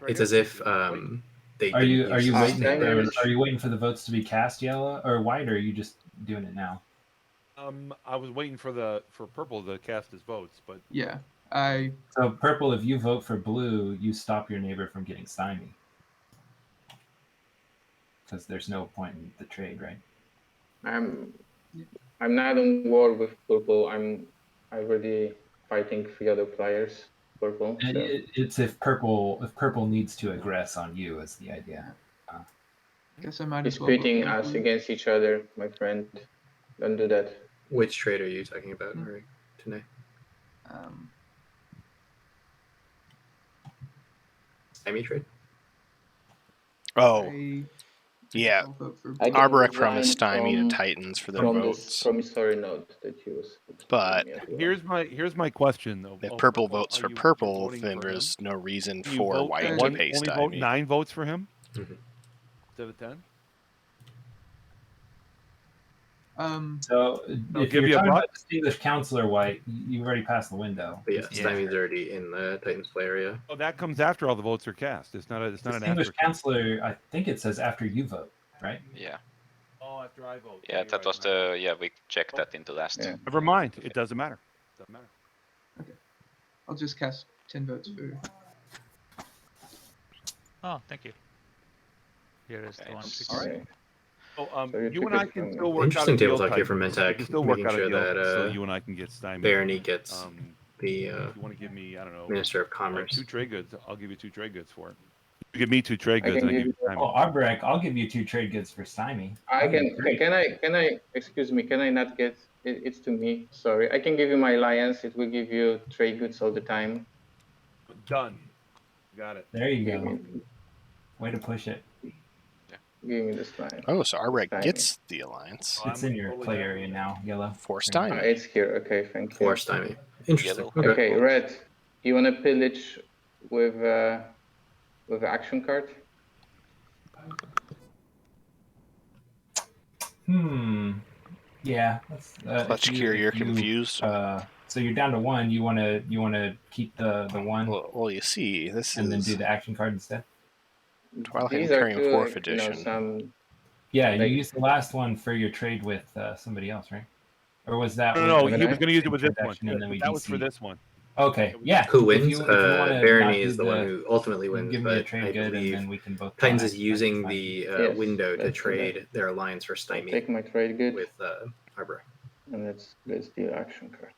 right It's here. as if Wait. they Are you didn't use the waiting? same Stymie damage. is- Are you waiting for the votes to be cast yellow or white, or are you just doing it now? I was waiting for purple to cast his votes, but Yeah, So purple, if you vote for blue, you stop your neighbor from getting stymie. Because there's no point in the trade, right? I'm not on war with purple. I'm already fighting 3 other players. Purple. So. It's if purple needs to aggress on you is the idea. I guess I might He's as well. vote pitting for us blue. against each other, my friend. Don't do that. Which trade are you talking about, Hmm. Rory, tonight? Stymie trade? Oh, I yeah. I'll vote for I can Arborek resign promised Stymie from- to Titans for their From votes. this promissory note that he was. But giving me as well. here's my question though. If Oh, purple votes are for you purple, voting then for him? there's no reason Can you for vote white to one- pay only vote Stymie. 9 votes for him Mhm. instead of 10? So I'll if give you're you a talking buck. about distinguished counselor white, you've already passed the window. But yeah, Yeah. Stymie's already in the Titans play area. Oh, that comes after all the votes are cast. It's not an Distinguished asterisk. counselor, I think it says after you vote, right? Yeah. Oh, after I vote. Yeah, that was we checked that in the last. Yeah. Never mind. It doesn't matter. Doesn't matter. I'll just cast 10 votes for. Oh, thank you. Here is the Okay, one. it's- Alright. Oh, So you you took and I it can from- still work Interesting out a deal. table talk here from Titans. We Mentec, can still work making out a sure deal that, so you and I can get Stymie. Barony gets the If you want to give me, I don't know, Minister of Commerce. 2 trade goods, I'll give you 2 trade goods for it. You give me 2 trade I goods can and I give give you you- Well, Stymie. Arborek, I'll give you 2 trade goods for stymie. I That'd be can. great. Can I? Excuse me. Can I not get? It's to me. Sorry. I can give you my alliance. It will give you trade goods all the time. Done. Got it. There you Give go. me, Way to push it. give me this line. Oh, so Arborek Stymie. gets the alliance Oh, It's I'm in your totally play happy area with now, yellow. for Ah, Stymie. it's here. Okay, thank you. Or Stymie. Interesting. Yellow. Okay. Okay, red. You want to pillage with action card? Yeah. Clutch Gear, you're confused. So you're down to 1. You wanna keep the 1 Well, you see, this and then is do the action card instead. Twilight These are Imperium two, 4th like, edition. some Yeah, you Like- used the last one for your trade with somebody else, right? Or was that? No, with he was the going to use it with this one. transaction and then we That was for DC? this one. Okay, yeah. Who If wins? you wanna Barony not do is the one who ultimately you wins, give me a but trade I good, and believe then we can both. Titans buy. is using That's the Yes, window to let's do that. trade their alliance for I'll Stymie take my trade good, with Arbor. and let's deal action cards.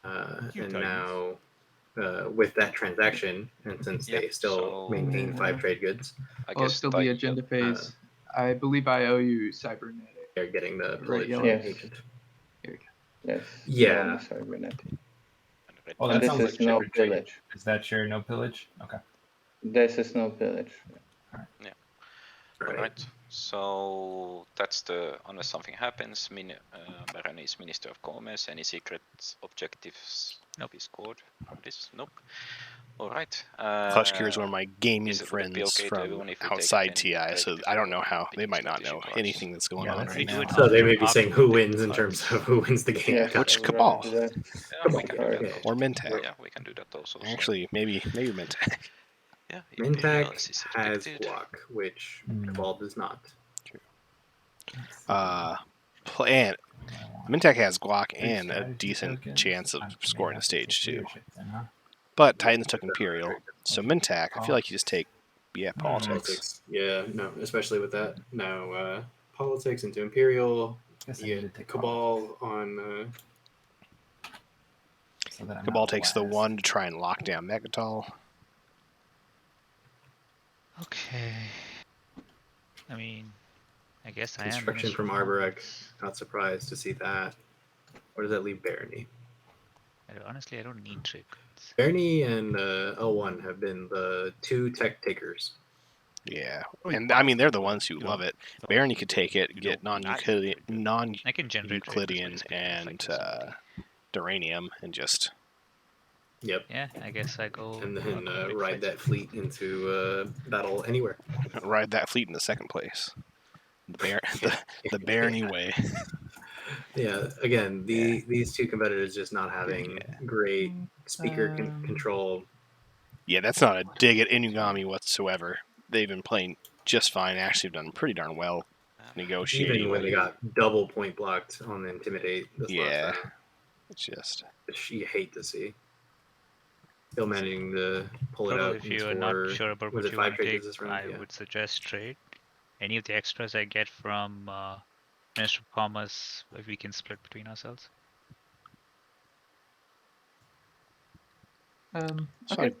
And Titans. now, with that transaction, and since Yeah, they still so- maintain 5 trade goods, I Well, guess still the Tit- agenda phase. I believe I owe you cybernetic. they're getting the Right, pillage yellow. Yes. agent. Yes. Yeah. no cybernetic. Oh, And that this sounds is like no share trade. pillage. Is that share no pillage? Okay. This is no pillage. Right. Alright, so that's the, unless something happens, Barony is Minister of Commerce, any secret objectives Nope. be scored from this? Nope. Alright. Clutch Gear is one of my gaming would it be friends okay to from everyone if we take outside 10 TI, trade so good I don't before know how they picking might not strategy know cards? anything that's going Yeah, on that's- right We do now. it So they may be after saying we who pick wins in cards. terms of who wins the game. Yeah, Gotcha. Which I would rather Cabal? do that. Yeah, we can do that yeah. also. Or Mintac. Yeah, we can do that also. so- Actually, maybe Mintac. Yeah, Imperial Mintac is has expected. Guac, which Hmm. Cabal does not. And Mintac has Glock Big and a strategy decent tokens. chance of I'm gonna scoring a have to stage take too. leadership then, huh? But Titans took Imperial, so Mintac, I feel like you just take politics. Politics. Yeah, no, especially with that. Now, politics into Imperial. Guess I You need to get take Cabal on. so that I'm Cabal not takes the last. 1 to try and lock down Megatol. Okay. I mean, I guess I am. Construction from Arborek. Not surprised to see that. Where does that leave Barony? Honestly, I don't need trade goods. Barony and L1 have been the 2 tech takers. Yeah, Oh, you and buy I mean they're the something, ones who you know, love it. so Barony could take it, you get don't not non-Euclidean, trade good. I can generate trade goods by non-Euclidean just picking a and fighting Duranium, and just Yep. Yeah, I guess I go. And I'll then go big ride fight. that fleet into battle anywhere. ride that fleet into second place. The Barony way. Yeah, again, these 2 competitors just not having great speaker control. Yeah, that's not a dig at Inugami whatsoever. They've been playing just fine. Actually, done pretty darn well negotiating. Even when they got double point blocked on the Intimidate this last round. It's just Which you hate to see. Still managing to pull it Proto, out. if you're not sure about was what it you 5 want to trades take, this round? I Yeah. would suggest trade. Any of the extras I get from Minister of Commerce, we can split between ourselves. Okay,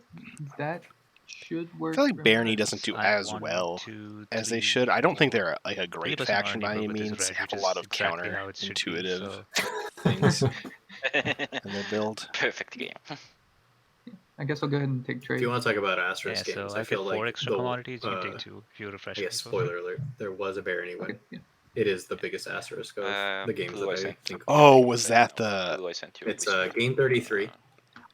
that should work. I feel like for Barony me. doesn't do I as one, well two, as they three, should. I don't think four. they're like a great 3% faction by already, any but this is means. They red, have which a lot is of exactly how it should be, counter-intuitive so- things in their build. Perfect game. I guess I'll go ahead and take If trade. you want to talk about Yeah, Asterisk games, so I I feel get 4 like extra commodities, you can take 2 if you refresh I me. guess, so- spoiler alert, there was a Barony win. Okay, yeah. It is the biggest asterisk of the games Blue, that I I sent think. Oh, was that the? Blue, I sent you a It's Whisper. game 33.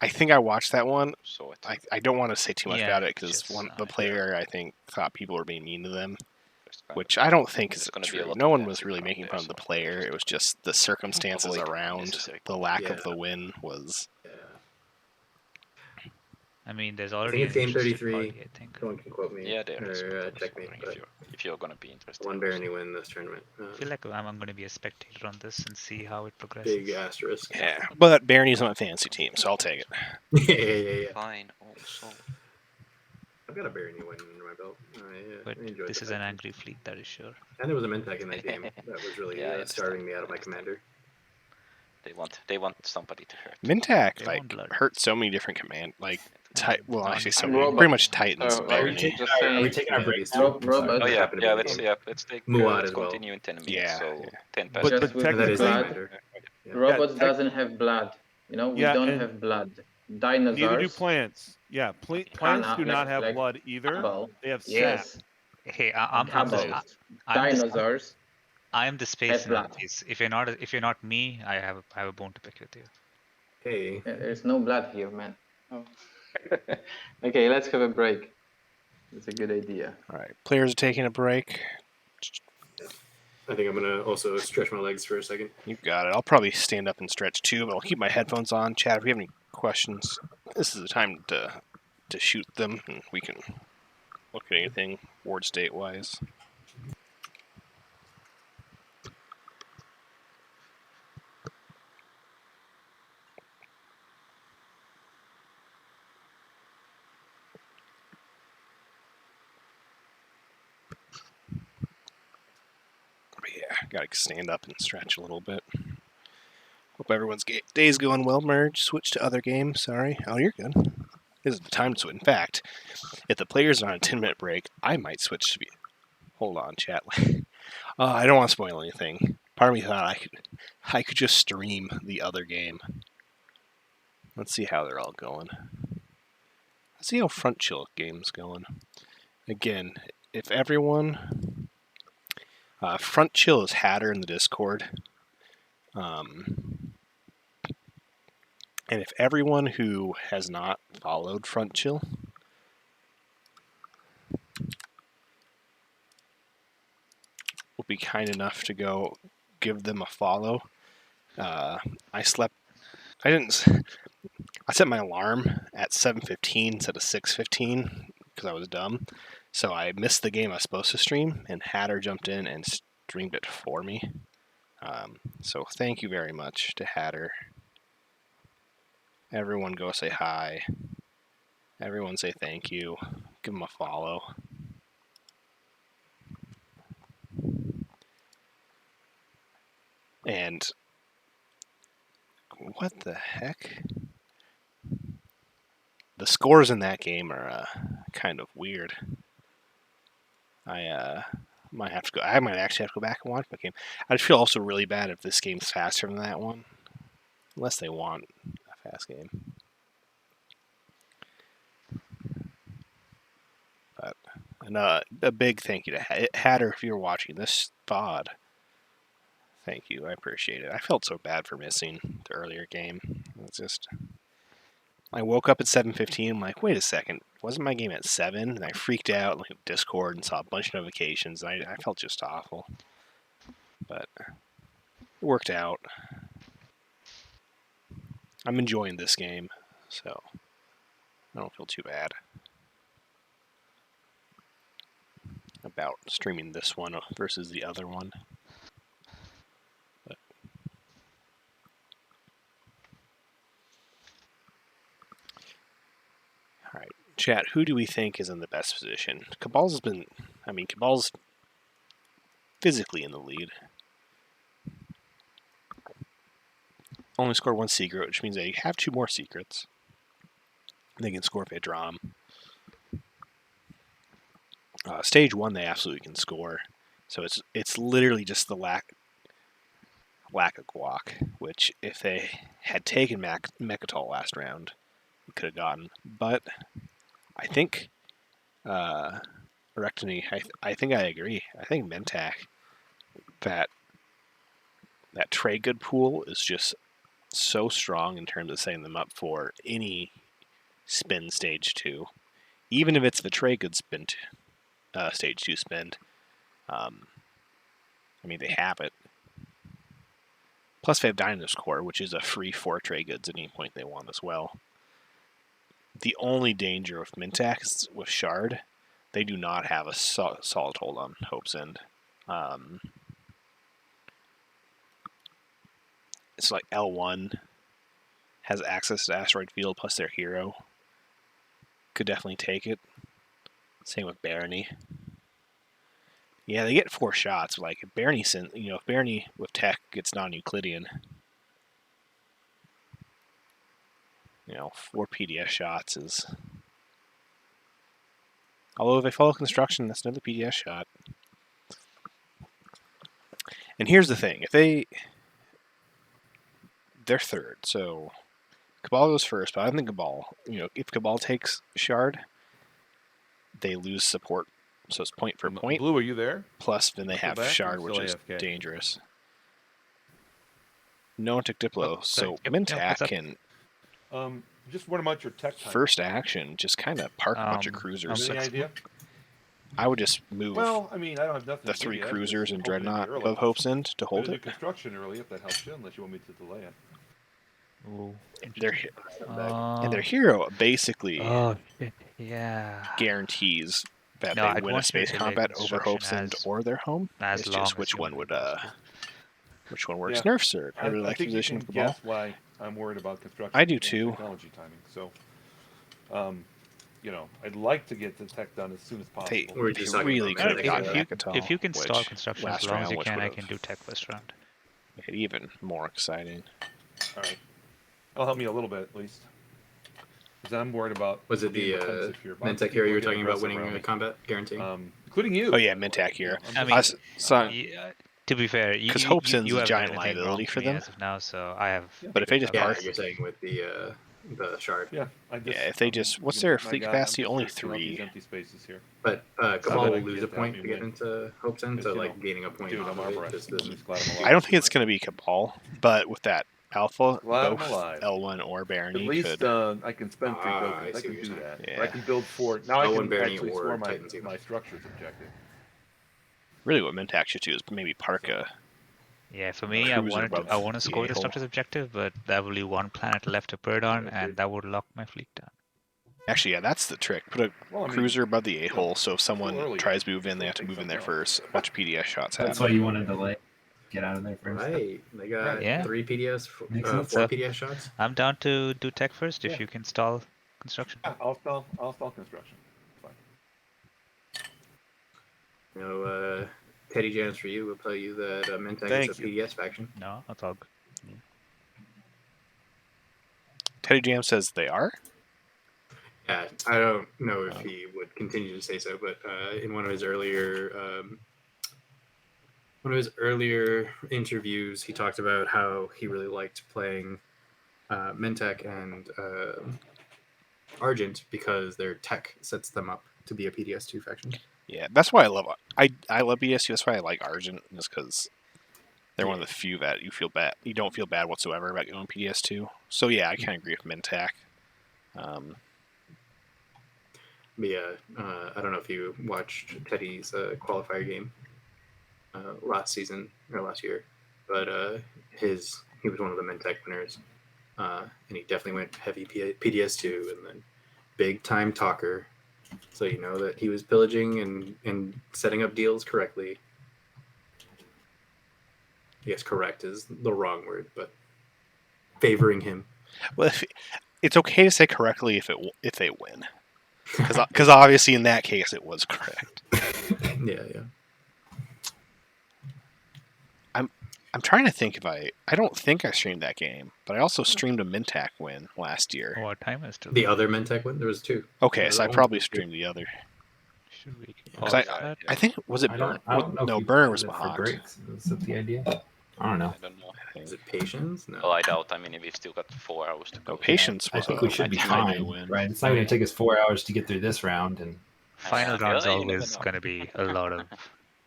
I think I watched that one. Saw it. I don't want to say too much Yeah, about it it's because just, the player I think thought people were being mean to them, First kind which I don't think There's is gonna be a true. lot No of one dancing was really around making there, fun of the so player. It was just the circumstances avoid around unnecessary the lack of Yeah. the win was. Yeah. I mean, there's I already think it's an game interested 33. party, I think. No one can quote me Yeah, there is. or but I was check me, wondering but if you're gonna be interested. one Barony win this tournament. I feel like I'm going to be a spectator on this and see how it progresses. Big asterisk. Yeah, but Barony's on a fantasy team, so I'll take it. yeah. Fine. Also, I've got a Barony win under my belt. But I enjoyed this the is an faction. angry fleet, that is sure. And there was a Mentak in that game that was really Yeah, I understand. starving me out of I my understand. commander. they want somebody to hurt. Mintac They like want blood. hurt so many different well, actually, so Robot. pretty much Titans. Are we Barony. just Are saying? we taking our break these now? two- Robot. Oh that yeah, happened to be the game. let's take Muad let's as well. continue in 10 minutes. Yeah, So yeah. 10 But- passes. but And that is the technically- commander. Yeah. Robots tech- doesn't have blood. You know, we Yeah, don't and have blood. Neither do Dinosaurs. plants. Yeah, plants do not have blood either. Cabal. They have sap. Yes. Hey, I'm Cabals. I'm the, Dinosaurs. I'm the space have blood. Nazis. If you're not me, I have a bone to pick with you. Hey, Yeah, there's no blood here, man. Oh. Okay, let's have a break. That's a good idea. All right, players are taking a break. I think I'm gonna also stretch my legs for a second. You got it. I'll probably stand up and stretch too, but I'll keep my headphones on. Chad, if you have any questions, this is the time to shoot them, and we can look at anything ward state wise. Gotta stand up and stretch a little bit. Hope everyone's day's going well. Merge, switch to other game. Sorry. Oh, you're good. This is the time to switch. In fact, if the players are on a 10-minute break, I might switch to be. Hold on, chat. I don't want to spoil anything. Part of me thought I could just stream the other game. Let's see how they're all going. Let's see how Front Chill game's going. Again, if everyone... Front Chill is Hatter in the Discord. And if everyone who has not followed Front Chill will be kind enough to go give them a follow. I set my alarm at 7:15 instead of 6:15 because I was dumb. So I missed the game I was supposed to stream, and Hatter jumped in and streamed it for me. So thank you very much to Hatter. Everyone go say hi. Everyone say thank you. Give him a follow. And what the heck? The scores in that game are kind of weird. I might have to go. I might actually have to go back and watch the game. I'd feel also really bad if this game's faster than that one, unless they want a fast game. But a big thank you to Hatter if you're watching this VOD. Thank you, I appreciate it. I felt so bad for missing the earlier game. It's just, I woke up at 7:15. I'm like, wait a second, wasn't my game at 7? And I freaked out, like Discord, and saw a bunch of notifications. And I felt just awful, but it worked out. I'm enjoying this game, so I don't feel too bad about streaming this one versus the other one. But all right, chat, who do we think is in the best position? Cabal's physically in the lead. Only scored 1 secret, which means they have 2 more secrets. They can score if they draw them. Stage 1, they absolutely can score. So it's literally just the lack of guac, which if they had taken Mechatol last round, we could have gotten. But I think Erectony, I think I agree. I think Mentak, that trade good pool is just so strong in terms of setting them up for any spin stage 2. Even if it's the trade good spin stage 2 spin. They have it. Plus they have Dynamis Core, which is a free 4 trade goods at any point they want as well. The only danger with Mintax is with Shard. They do not have a solid hold on Hope's End. It's like L1 has access to Asteroid Field plus their hero. Could definitely take it. Same with Barony. Yeah, they get 4 shots. Like if Barony with tech gets non-Euclidean, 4 PDS shots is. Although if they follow construction, that's another PDS shot. And here's the thing: if they're third, so Cabal goes first. But I think Cabal, if Cabal takes Shard, they lose support. So it's point for point. Blue, are you there? Plus, then they have Shard, which is dangerous. No one took Diplo, so Mintak can. Just what about your tech time? First action, just kind of park a bunch of cruisers. Any idea? I would just move. Well, I don't have nothing. The 3 cruisers and Dreadnought above Hope's End to hold it. Construction early, if that helps you, unless you want me to delay it. Ooh, and their hero basically yeah, guarantees that they win a space combat over Hope's End or their home. It's just which one works. Yeah. Nerf Surge. I really like the position of Cabal. That's why I'm worried about construction. I do too. Technology timing. So, I'd like to get the tech done as soon as possible. We're just talking really about could have Mantic, gotten Akatal, If you can stall which construction as last long as round, you which can, I would've can do tech first round. made it even more exciting. All right. That'll help me a little bit, at least. Because I'm worried about... Was it being the defensive here. Mantic hero you were talking about winning a combat guarantee? Including you. Oh yeah, Mintak here. I mean, So, to be fair, you, 'cause you, Hopesen's you a haven't giant done anything wrong liability to for me them. as of now, so I have. But if they just Yeah, park, you're saying with the shard. Yeah, if they just, what's their fleet capacity? Only 3. Empty spaces here. But So Cabal that I will can lose get a point that to get win. into Hope's End, so Just, like gaining a point Dude, off I'm of it arborist. just I'm isn't just glad I'm alive. I don't think it's going to be Cabal, but with that Alpha, Glad I'm both alive. L1 or At Barony least could. I can spend 3 I tokens. I see can what do you're that. saying. Or I can build 4. Now I L1 can Barony actually or score Titans even. my structures objective. Really, what Mintak should do is maybe park a. Yeah, for me, I Cruiser above want to the score the a-hole. structure's objective, but there will be one planet left to put it on, Yeah, and that would lock my fleet down. Actually, yeah, that's the trick. Put a Well, I mean, cruiser above the a-hole, so if someone early. tries to move in, they have to Still move in take there something first. A bunch of PDS shots That's happen. why you want to delay. Get out of there first. Right, they got Yeah. 3 PDS, Makes 4 sense. PDS shots. I'm down to do tech first if Yeah. you can stall construction. Yeah, I'll stall construction. Fine. You know, Teddy Jams for you will tell you that Mentek Thank is a you. PDS faction. No, that's all good. Teddy Jam says they are. Yeah, I don't know if he would continue to say so, but in one of his earlier interviews, he talked about how he really liked playing Mentek and Argent because their tech sets them up to be a PDS2 faction. Yeah, that's why I love. I love BSU. That's why I like Argent, just because they're one of the few that you don't feel bad whatsoever about going PDS2. So yeah, I kind of agree with Mintak. But yeah, I don't know if you watched Teddy's qualifier game last season or last year, but he was one of the Mentek winners, and he definitely went heavy PDS2 and then big time talker. So you know that he was pillaging and setting up deals correctly. I guess correct is the wrong word, but favoring him. Well, it's okay to say correctly if they win, because obviously in that case it was correct. Yeah. I'm trying to think if I don't think I streamed that game, but I also streamed a Mintak win last year. What time is it? The other Mentek one, there was 2. Okay, so I Only probably 2. streamed the other. Should we? Because I think was it I Burn? don't know. No, if you Burn did was it for Mahawk. breaks. Is that the idea? I don't know. I don't know. Is it Patience? No. Well, I doubt. I mean, we've still got 4 hours to go. No, Patience I was. think we should be I fine, win. right? It's not going to take us 4 hours to get through this round, and Final Yeah, round's you never always know. going to be a lot of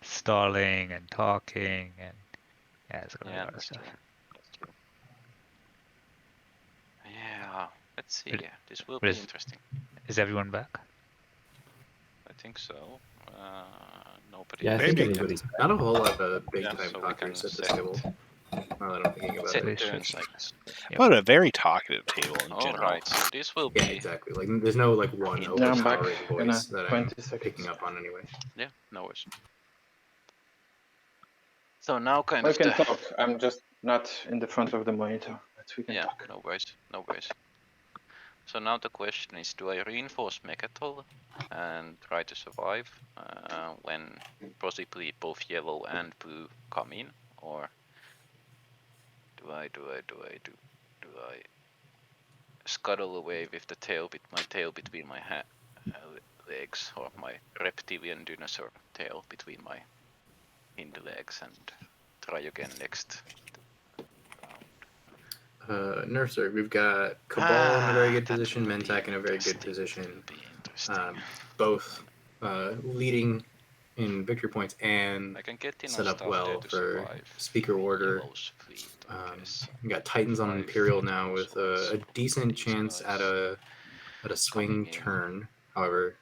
stalling and talking, and yeah, it's going to be a lot of that's stuff. true. That's true. Yeah, let's see. But- This will but be is- interesting. Is everyone back? I think so. Nobody. yeah, I Very think good. anybody's. Not a whole lot of big Yeah, time so we talkers can at this set- table. Now that I'm thinking about Set it. turns, I guess. But a very talkative table in All general. right, so this will Yeah, be. exactly. Like, there's no like one Yeah, I'm back overpowering in voice that I'm 20 seconds. picking up on anyway. Yeah, no worries. So now kind We of can the. talk. I'm just not in the front of the monitor, but we can Yeah, talk. no worries, no worries. So now the question is, do I reinforce Mechatol and try to survive when possibly both yellow and blue come in, or do I scuttle away with the tail, my tail between my legs, or my reptilian dinosaur tail between my hind legs, and try again next round? Nurser, we've got Cabal in a very good that position, will be Mentak in a very good interesting, position. that will be interesting. Both leading in victory points and I can get enough set up stuff well there to for survive. speaker order. Yellow's fleet, I guess. We got Titans on Five Imperial now with souls. a decent These chance guys at a swing coming in. turn. However,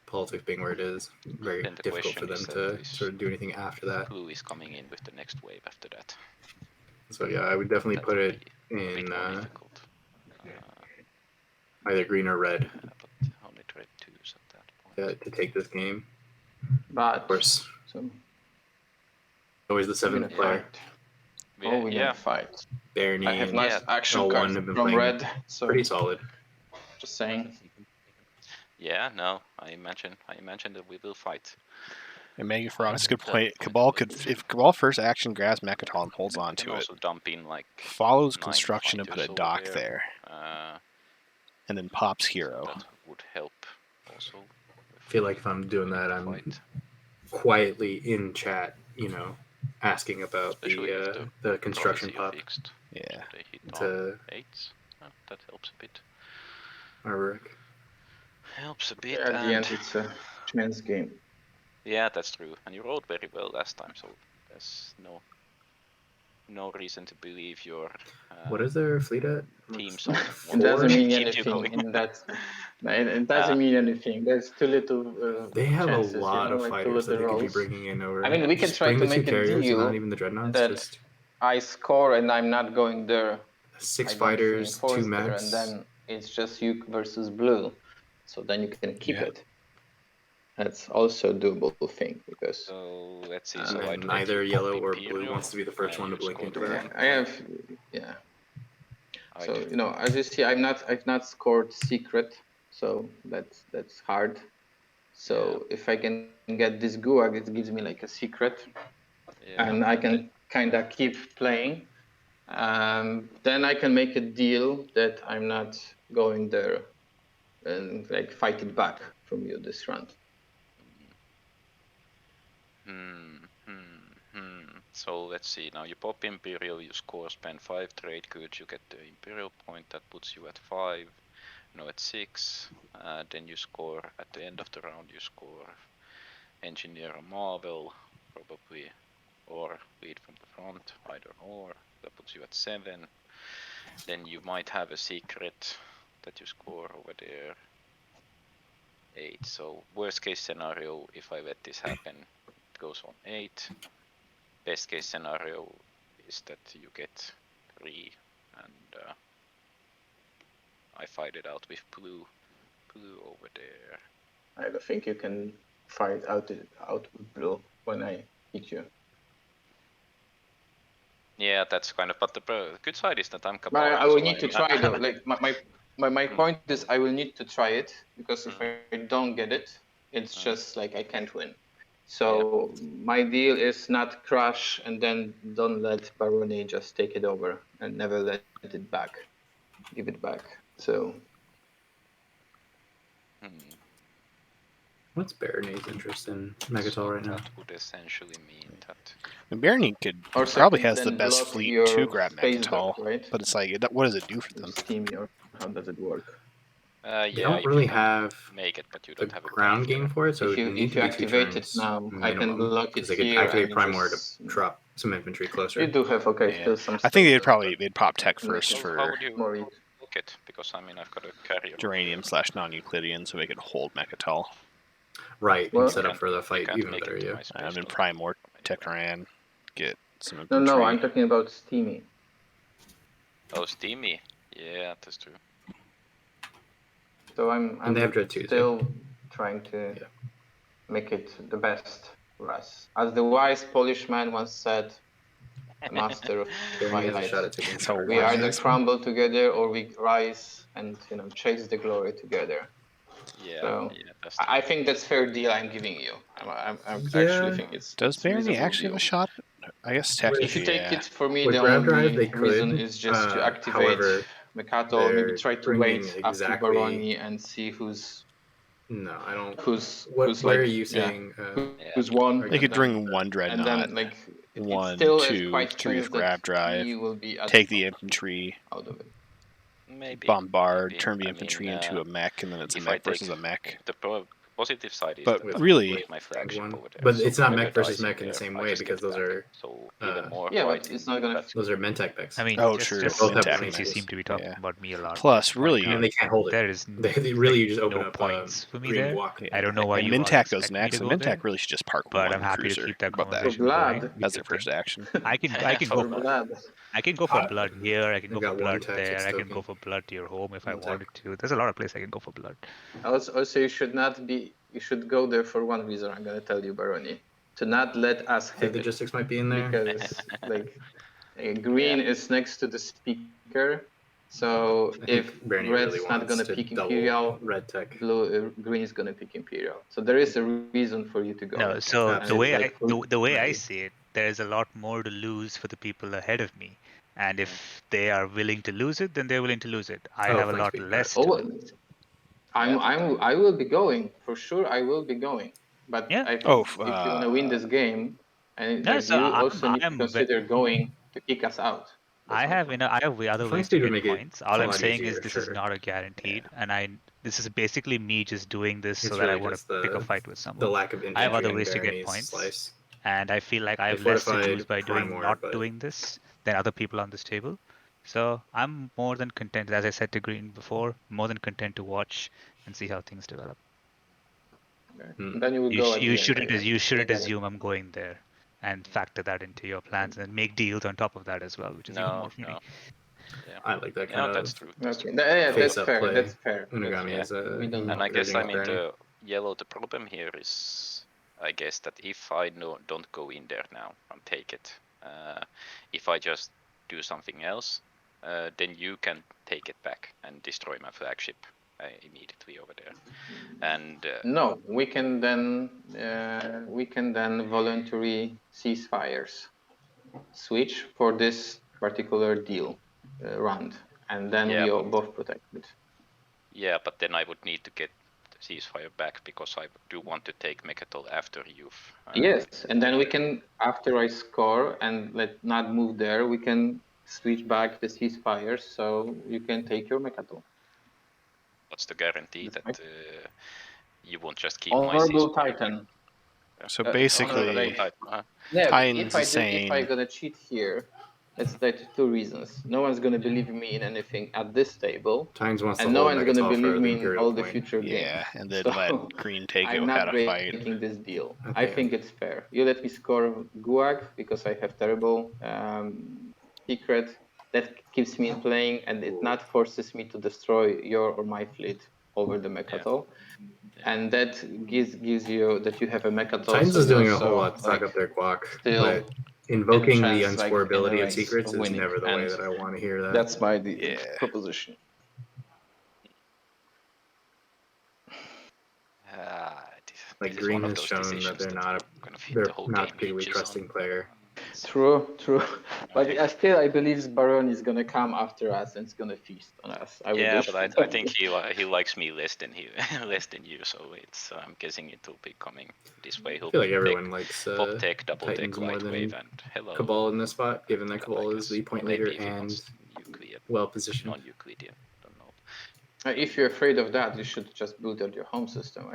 politics being where it is, very Then the difficult for question them is to that sort of do anything after that. Who is coming in with the next wave after that? So yeah, I would definitely That put will it be a bit in more difficult. either green or red But only red twos at that point. to take this game. But Of course, so always the we're seventh gonna player. fight. We- Oh, we're yeah, gonna fight. Barney I have and nice yeah, action L1 cards have been from playing red, so pretty solid. just saying. Yeah, no, I imagine that we will fight. And Mega Frog's a good That point. point Cabal will could, be- if Cabal first action grabs Mechatol and holds on Can to it, also dump in like follows 9 construction and put fighters a over dock there, Uh, and then pops so hero. that would help also. I feel like if I'm doing winning that, the I'm fight. quietly in chat, asking about Especially if the construction prophecy are pop fixed. Yeah. So they hit on to 8s. Oh, that helps a bit. Uruk. Helps a bit. At the And end, it's a chance game. yeah, that's true. And you rolled very well last time, so there's no reason to believe your What is their fleet at? teams Like are It doesn't four? mean Keep you anything going. in that. It doesn't mean anything. There's too little They have chances, a lot of like too fighters that little they could be rolls. bringing in over. I mean, we can Just try bring to the two make a carriers and not deal even the dreadnoughts. that Just I score and I'm not going there. 6 I don't fighters, 2 reinforce there, mechs. and then it's just you versus blue. So then you can keep Yeah. it. That's also a doable thing because So let's see. And So and I'd let neither you yellow pop or blue Imperium, wants to be the first one to you blink score into the that. round I have, one. yeah. I'd- So as you see, I've not scored secret, so that's hard. So if I can get this gulag, it gives me like a secret, yeah. and I can kind of keep playing. Then I can make a deal that I'm not going there and like fight it back from you this round. So let's see. Now you pop Imperial, you score, spend 5 trade goods, you get the Imperial point, that puts you at 5. No, at 6. Then you score at the end of the round. You score Engineer a Marvel, probably, or lead from the front, either or. That puts you at 7. Then you might have a secret that you score over there. 8. So worst case scenario, if I let this happen, it goes on 8. Best case scenario is that you get 3, and I fight it out with blue over there. I don't think you can fight out with blue when I hit you. Yeah, that's kind of. But the good side is that I'm But Cabal. I will so need to I'm- try though. Like my point is, I will need to try it because if I don't get it, it's just like I can't win. So my deal is not crush and then don't let Baroni just take it over and never let it back, give it back. So What's Baronet's interest in Megatol right now? That would essentially mean that. And Barony could or probably second, has the then best block fleet your to grab space Mechatol, dock, right? but it's like, what does it do for them? Steamy, or how does it work? Yeah, They don't you really can have make it, but you the don't have a ground game for it, so If it you would need if to you be 2 activate it turns now, I can minimum, block it because they could here activate and Primor to just. drop some infantry closer. You do have Yeah. still some. I think space, they'd pop tech So first So how for would you more look it? Because I mean, I've got a carrier. Geranium / non-Euclidean, so they could hold Mechatol. Right, Well- and set up Can't- for the you fight can't even make better, it to yeah. my space And then dock Prime or from anywhere. Techran, get some No, infantry. I'm talking about Steamy. Oh, Steamy. Yeah, that's true. So I'm And they have Dread too, still trying to Yeah. make it the best for us. As the wise Polish man once said, a master of Barony has a Twilight. shot at taking So charge. We either wise. crumble together or we rise and chase the glory together. Yeah, So, yeah, that's true. I think that's fair deal I'm giving you. I Yeah. actually think it's Does it's a Barony reasonable actually have a deal. shot? I guess technically, If you take yeah. it for me, With the grab only drive, they reason could, is just to activate however, Mekato, maybe they're try to bringing wait up to exactly- Baroni and see who's No, I don't. who's What? who's Where like are you saying? who's won. They could bring one dreadnought, and then like it one, still is 2, quite 3 chance with grab that drive, he will be at take the infantry, out of it. Maybe. bombard, maybe. turn the I infantry mean, into a mech, and then it's a if I mech versus take a mech. The positive side is But that really- I put my flagship one. over there. But so it's not whoever mech versus dies in mech in the there, same I way, just because get those back. are So even more Yeah, but fighting, it's not gonna. those are Mentech mechs. I mean, Oh, just, true. just Both have since warning you tools. seem to be talking Yeah. about me a lot. Plus, point really- out, and they can't hold it. there is They really you just open no up points for me green there. walk. I don't know why And you all Mintak goes expect me next, to and go Mintak there, really should just park but one I'm happy cruiser. to keep that How about that? conversation Blood. going. As their because first action. I can go For for blood. blood here. I can They've go got for one blood Texas there. I can token. go for blood to your home if I One tech. wanted to. There's a lot of places I can go for blood. Also, you should not be. You should go there for one reason. I'm gonna tell you, Baroni, to not let us I think hit it logistics might be in there. because like green is next to the speaker, So I if think Bernie red's really not wants gonna to pick double Imperial, red tech. green is gonna pick Imperial. So there is a reason for you to go. No, so And the it's way like the way I Right. see it, there's a lot more to lose for the people ahead of me, and if they are willing to lose it, then they're willing to lose it. I Oh, have a flank lot speed, got less it. to oh, lose. I will be going for sure. I will be going, but Yeah. I think Oh, if you want to win this game, and No, like so you also need to I'm consider going to kick us out. That's I my have point. I have other Flank ways to speed would get make it points. All a I'm lot saying is easier, this is sure. not a guaranteed, and this is basically me just doing this so It's that I really want just to pick a the fight with the someone. lack of I have infantry other and ways to get Barony's points, slice. and I feel like I They have less to fortified lose by Prime doing War, not but doing this than other people on this table. So I'm more than content, as I said to Green before, more than content to watch and see how things develop. Okay. Hmm. Then you will go at the end, I guess. You shouldn't I get it. assume I'm going there, and factor that into your plans and make deals on top of that as well, which is even more funny. No. Yeah. I like that Yeah, kind that's of true. That's Okay, true. yeah, that's face-up fair. play. That's fair. That's Unagami fair. is We don't And I guess encouraging I mean Barony. the yellow. The problem here is, I guess that if I don't go in there now and take it, if I just do something else, then you can take it back and destroy my flagship immediately over there. And No, we can then voluntary ceasefires switch for this particular deal round, and then yeah, we are but both protected. yeah, but then I would need to get the ceasefire back because I do want to take Mechatol after you've. Yes, and then we can, after I score and let not move there, we can switch back the ceasefires so you can take your Mechatol. What's the guarantee That's that right. you won't just keep my Honorable ceasefire back? Titan. So Honorable basically, Titan. Yeah, Titan's if I saying, gonna cheat here, it's like two reasons. No one's gonna believe me in anything at this table, Tynes wants to and no hold one's gonna Megatol believe for the me in Imperial all the point. future games. yeah, and then So let Green take it I'm without not a fight. breaking this deal. Okay. I think it's fair. You let me score Guag because I have terrible secret that keeps me in playing, and it not forces me to destroy your or my fleet over the Mechatol. And that gives you that you have a Mechatol. Tynes so is you doing a also, whole lot to like, suck up their guac, still but invoking the chance, like, in a unscorability of race secrets of is winning, never the way and that I want to hear that. that's my Yeah. proposition. Like This is Green one of has those shown that decisions they're not gonna fit they're the whole not game particularly hinges on. trusting player. True. But I believe Baron is gonna come after us and it's gonna feast on us. I would Yeah, wish. but I think he likes me less than less than you, so it's I'm guessing it will be coming this way. I He'll feel like pick everyone likes pop tech, double Titans tech, more light than wave, and hello. Cabal in this spot, given that Yeah, Cabal I is guess. the point Or maybe leader if he and wants Euclid, well positioned. non-Euclidean, don't know. If you're afraid of that, you should just boot out your home system.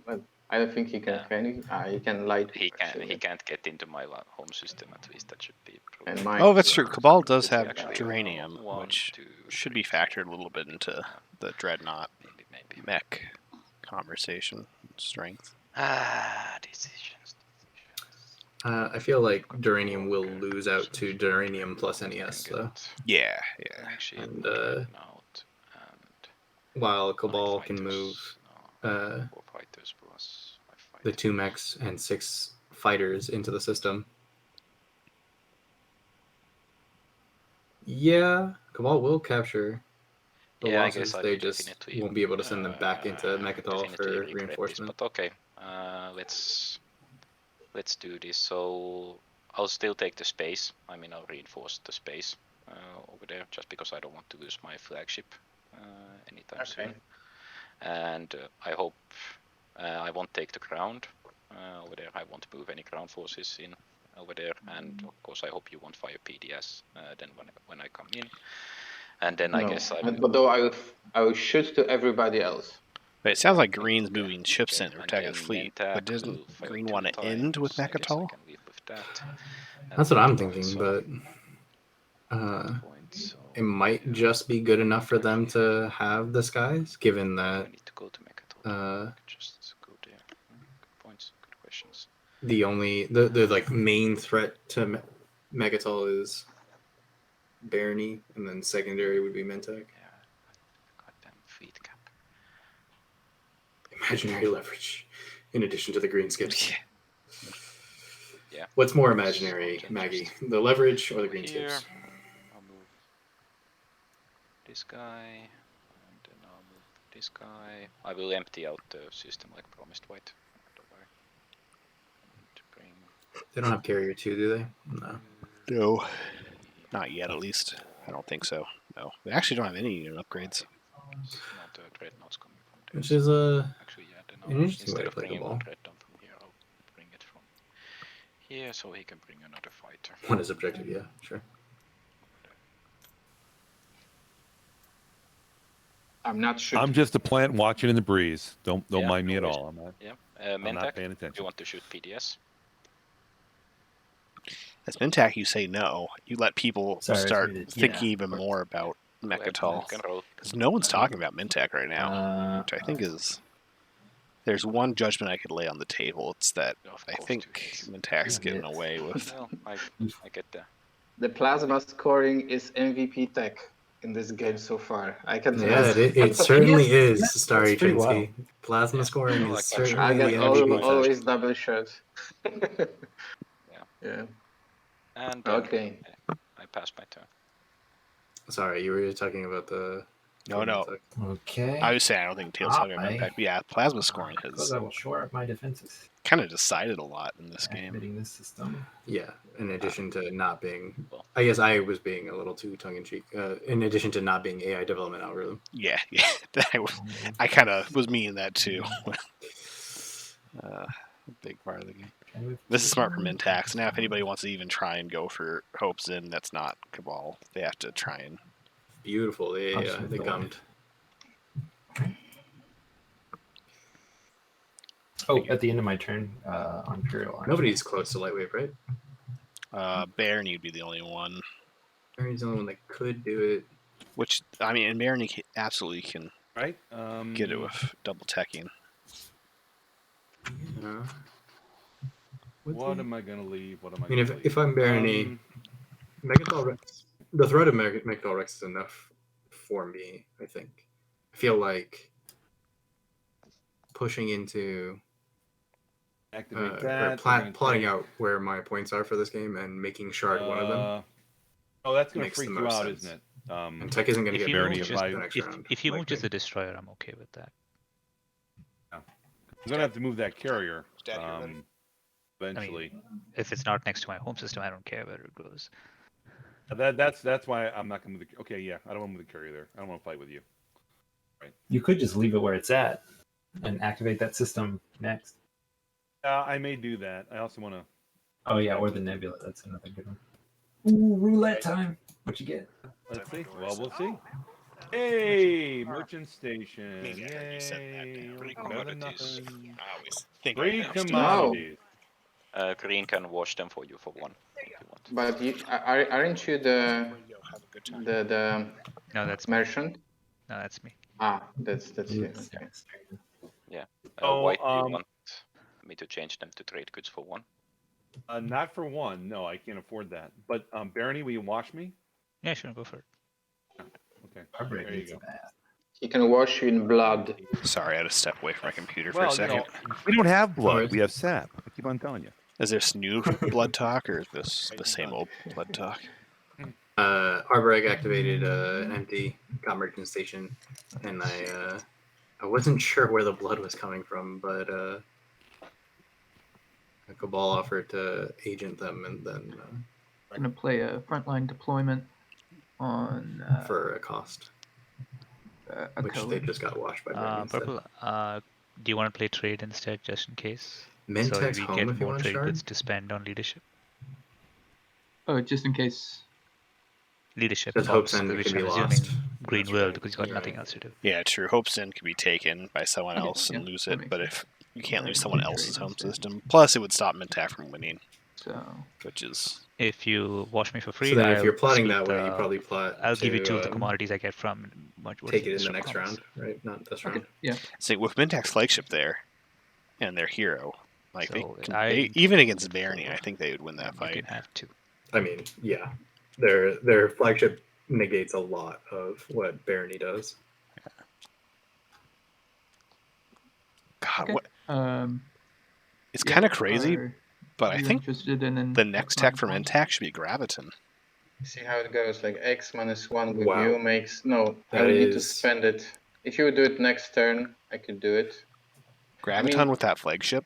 But I don't think he can. Yeah. Can he? He can light. He can't get into my home system at least. That should be. And mine. Oh, that's true. Cabal does It's have actually Geranium, one, which two, should three, be factored a little bit into the Dreadnought maybe. mech conversation strength. Decisions. I feel like Duranium will lose out to Duranium plus NES though. Yeah. And while Cabal can move the 2 mechs and 6 fighters into the system. Yeah, Cabal will capture the losses. They just won't be able to send them back into Mechatol for reinforcement. But okay, let's do this. So I'll still take the space. I mean, I'll reinforce the space over there just because I don't want to lose my flagship anytime soon. And I hope I won't take the ground over there. I won't move any ground forces in over there. And of course, I hope you won't fire PDS then when I come in. And then I guess I will. But though I will shoot to everybody else. But it sounds like Green's moving ships in to protect his fleet. But doesn't Green want to end with Mechatol? That's what I'm thinking, but it might just be good enough for them to have the skies, given that just go there. Good points, good questions. the like main threat to Megatol is Barony, and then secondary would be Mentec. Yeah, goddamn fleet cap. Imaginary leverage, in addition to the green skips. Yeah. What's more imaginary, Maggie? The leverage or the green skips? I'll move this guy, and then I'll move this guy. I will empty out the system like promised. Wait, don't worry. And bring They don't have carrier 2, do they? No. No. Not yet, at least. I don't think so. No. They actually don't have any unit upgrades. no, the dreadnoughts coming from there. Which is Actually, yeah, then an I'll, interesting way instead to of play the bringing one ball. dreadnought from here, I'll bring it from here so he can bring another fighter. One is objective, yeah, sure. I'm not sure. I'm just a plant watching in the breeze. Don't Yeah, mind me no at worries. all. I'm not Mentak, paying do attention. you want to shoot PDS? As Mintak, you say no. You let people Sorry, start it's muted. thinking Yeah. even more about Mechatol. You can roll. Because no one's talking about Mintak right now. Which I think is... There's one judgment I could lay on the table. It's that Of I course, think two hits. Mintak's getting away with... Well, I get that. The plasma scoring is MVP tech in this game so far. I can tell. Yeah, it certainly is, That's Starry pretty Trinsky. Plasma scoring Well, is I captured I certainly get the all- MVP tech. always double shots. Yeah. And Okay. I passed my turn. Sorry, you were talking about the... No. Okay. I was saying I don't think Tails talking about I- Mintak. But yeah, plasma scoring Because has I will shore up my defenses. kind of decided a lot in this game. Activating this system. Yeah, in addition to not being... Well. I guess I was being a little too tongue-in-cheek. In addition to not being AI development algorithm. Yeah. I kind of was meaning that too. Big part of the game. This is smart for Mintax. Now, if anybody wants to even try and go for Hope's In, that's not Cabal. They have to try and... Beautiful, they Absolutely. gummed. Oh, at the end of my turn, on Imperial Army. Nobody's close to Lightwave, right? Barony would be the only one. Barry's the only one that could do it. Which, I mean, and Barony absolutely can Right? get it with double teching. What am I gonna leave? What am I? I mean, gonna if I'm Barony, Megathol Rex, the threat of Megathol Rex is enough for me, I think. I feel like pushing into activate or that. plotting out where my points are for this game and making Shard one of them. Oh, that's gonna makes freak the you most out, sense. isn't it? And Tech isn't going to If get you Barony move up just- the next round. If you move likely. just a destroyer, I'm okay with that. I'm gonna have to move that carrier. Dad, you're ready? Eventually. If it's not next to my home system, I don't care where it goes. That's why I'm not gonna move the. Okay, yeah, I don't want to move the carrier there. I don't want to fight with you. You could just leave it where it's at and activate that system next. I may do that. I also want to. Oh yeah, or the nebula. That's another good one. Ooh, roulette time. What you get? Let's see. Well, we'll see. Hey, merchant station. Maybe I heard you said that. Yay. Pretty Better than commodities. nothing. I always think Free I understand. commodities. Green can wash them for you for one if you want. But aren't you the Yo, have a good time. the No, that's me. merchant? No, that's me. That's you. Yes, Okay. yes. White, do you um, want me to change them to trade goods for one? Not for one. No, I can't afford that. But Barony, will you wash me? Yeah, sure, go for it. Okay. Barbara There you needs go. a bath. He can wash you in blood. Sorry, I had to step away from my computer for Well, a you second. know, we don't have blood. Alright. We have sap. I keep on telling you. Is this new blood talk or is this the same old blood talk? Arboreg activated an empty got merchant station, and I wasn't sure where the blood was coming from, but Cabal offered to agent them, and then I'm gonna play a frontline deployment on for a cost, a which code. they just got washed by Barony instead. Purple, do you want to play trade instead, just in case? So Mentec's we home get if you more want trade Shard. goods to spend on leadership. Oh, just in case. Leadership Just helps, hopes and which can be I'm lost. assuming Green That's will right. because you got Yeah. nothing else to do. Yeah, true. Hope's End could be taken by someone Okay, else and yeah, lose that it, makes but sense. if you can't lose Alright, someone trade else's home instead. system, plus it would stop Mintak from winning, So which is If you wash me for free, So then, if I'll you're plotting sweep that way, you the- probably plot. I'll give you to, two of the commodities I get from what Take is it in the from next commerce. round, right? Not this okay, round. yeah. see with Mintak's flagship there and their hero, like So they even against Barony, I think they would win that You fight. can have two. I mean, yeah, their flagship negates a lot of what Barony does. God, Okay. what? It's Yeah, kind of crazy, are but I you think interested in the next tech for frontline? Mintak should be Graviton. See how it goes. Like X -1 with Wow. you makes no. I That would need to is- spend it. If you would do it next turn, I could do it. Graviton mean- with that flagship.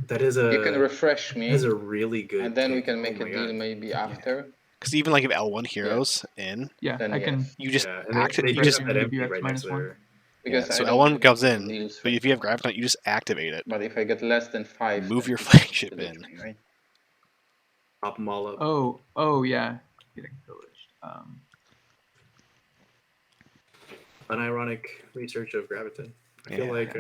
That is You can a refresh me, that is a really good. and then we take. can Oh make a my deal God. maybe after. Because even like if L1 heroes in, Yeah, Then I can. yes. you just Yeah, and acti- they you do just have Refresh that you and give MP you right next to X-1. their. Because yeah, I so don't L1 think goes it's in, deals but right if you have now. Graviton, you just activate it. But if I get less than 5, Move then your he flagship delete in. me, right? Pop them all up. Oh yeah, getting pillaged. Unironic research of Graviton. I feel Yeah. like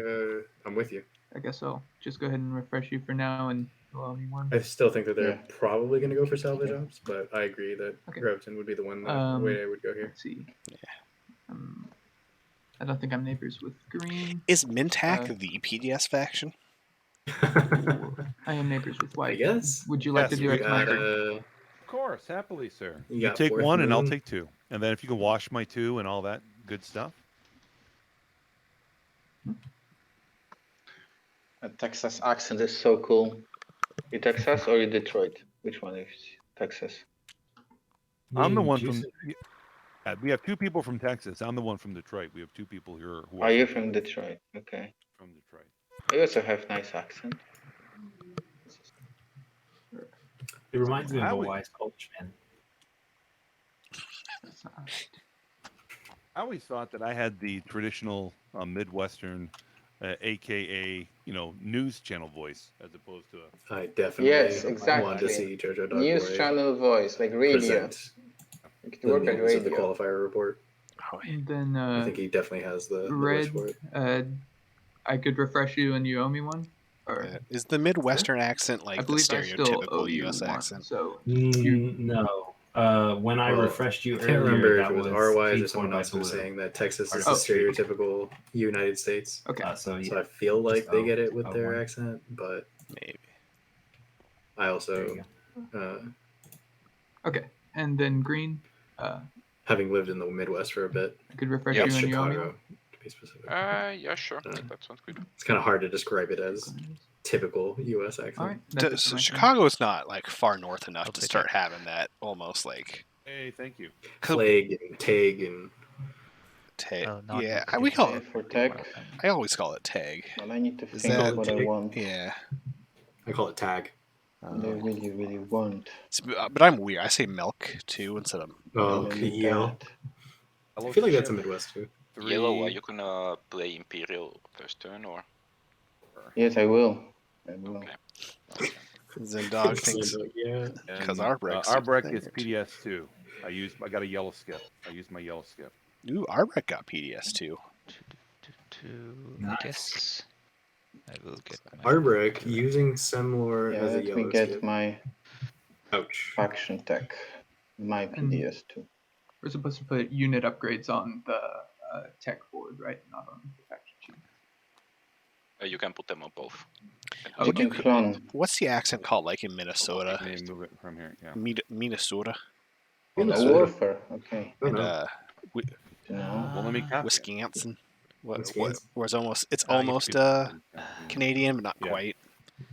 I'm with you. I guess I'll just go ahead and refresh you for now and allow me one. I still think that they're Yeah. probably going to go for salvage ops, but I agree that Okay. Graviton would be the one way I would go here. Let's see. I don't think I'm neighbors with green. Is Mintak the PDS faction? I am neighbors with white. I guess. Would you like Yes, to do we it my got, turn? Of course, happily, sir. You You got take Fourth one, and I'll Moon. take two. And then if you can wash my two and all that good stuff. A Texas accent is so cool. You Texas or you Detroit? Which one is Texas? I'm the Meaning one juice- from. Yeah, we have two people from Texas. I'm the one from Detroit. We have two people here who Are you from Detroit? Okay. from Detroit. I also have nice accent. It reminds me of I a would- wise coachman. That's not right. I always thought that I had the traditional Midwestern, AKA news channel voice, as opposed to a. I definitely Yes, wanted exactly. to see JoJo News Dogboy channel voice, like radio. present You could the work at news of the radio. qualifier report. Oh, And then I think he definitely has the red. voice for it. I could refresh you and you owe me one. Or is the Midwestern accent I like the believe I still owe stereotypical you U.S. one. accent? So No. When I Well, refreshed you I can't earlier, remember if that it was was R-Wise or paid for someone by else who was Blue. saying that Texas is Oh. the stereotypical United States. okay. So yeah, So I feel like Just they O- get it with O1. their accent, but Maybe. I there also, you Okay. And then green. having lived in the Midwest for a bit, I could refresh Yep. you and you owe me Chicago one. to be specific, Yeah, sure. Uh, That sounds good. it's kind of hard to describe it as typical U.S. accent. All right. That's it for So my turn. Chicago's not like far north enough I'll to take start it. having that almost like Hey, thank you. Flag and tag and Oh, not yeah. including We call the it. For tech, I always call it tag. but I need to Is think that- what I Tag? want. Yeah. I call it tag. What I really, really want. But I'm weird. I say milk too instead of Oh, milk. Really yellow. bad. I feel like that's a Midwest too. Yellow, are you gonna play Imperial first turn or? Yes, I will. I will. Okay. Zendog thinks Yeah. because And, Arbrecht's Arbrecht is favorite. PDS too. I got a yellow skip. I used my yellow skip. Ooh, Arbrecht got PDS too. I Nice. guess I will get my Arbrecht using Semlor Yeah, as a let me yellow get skip. my Ouch. faction tech. My And- PDS too. We're supposed to put unit upgrades on the tech board, right? Not on the faction sheet. You can put them on both. Oh, You okay. can clone. What's the accent called like in Minnesota? Let me move it from here. Yeah. Minnesota. Oh, the Minnesota. warfare. Okay. Oh, And no. To know. Well, let me copy it. Wisconsin. What Wisconsin. where it's almost Now you almost can- Canadian, but not Yeah. quite.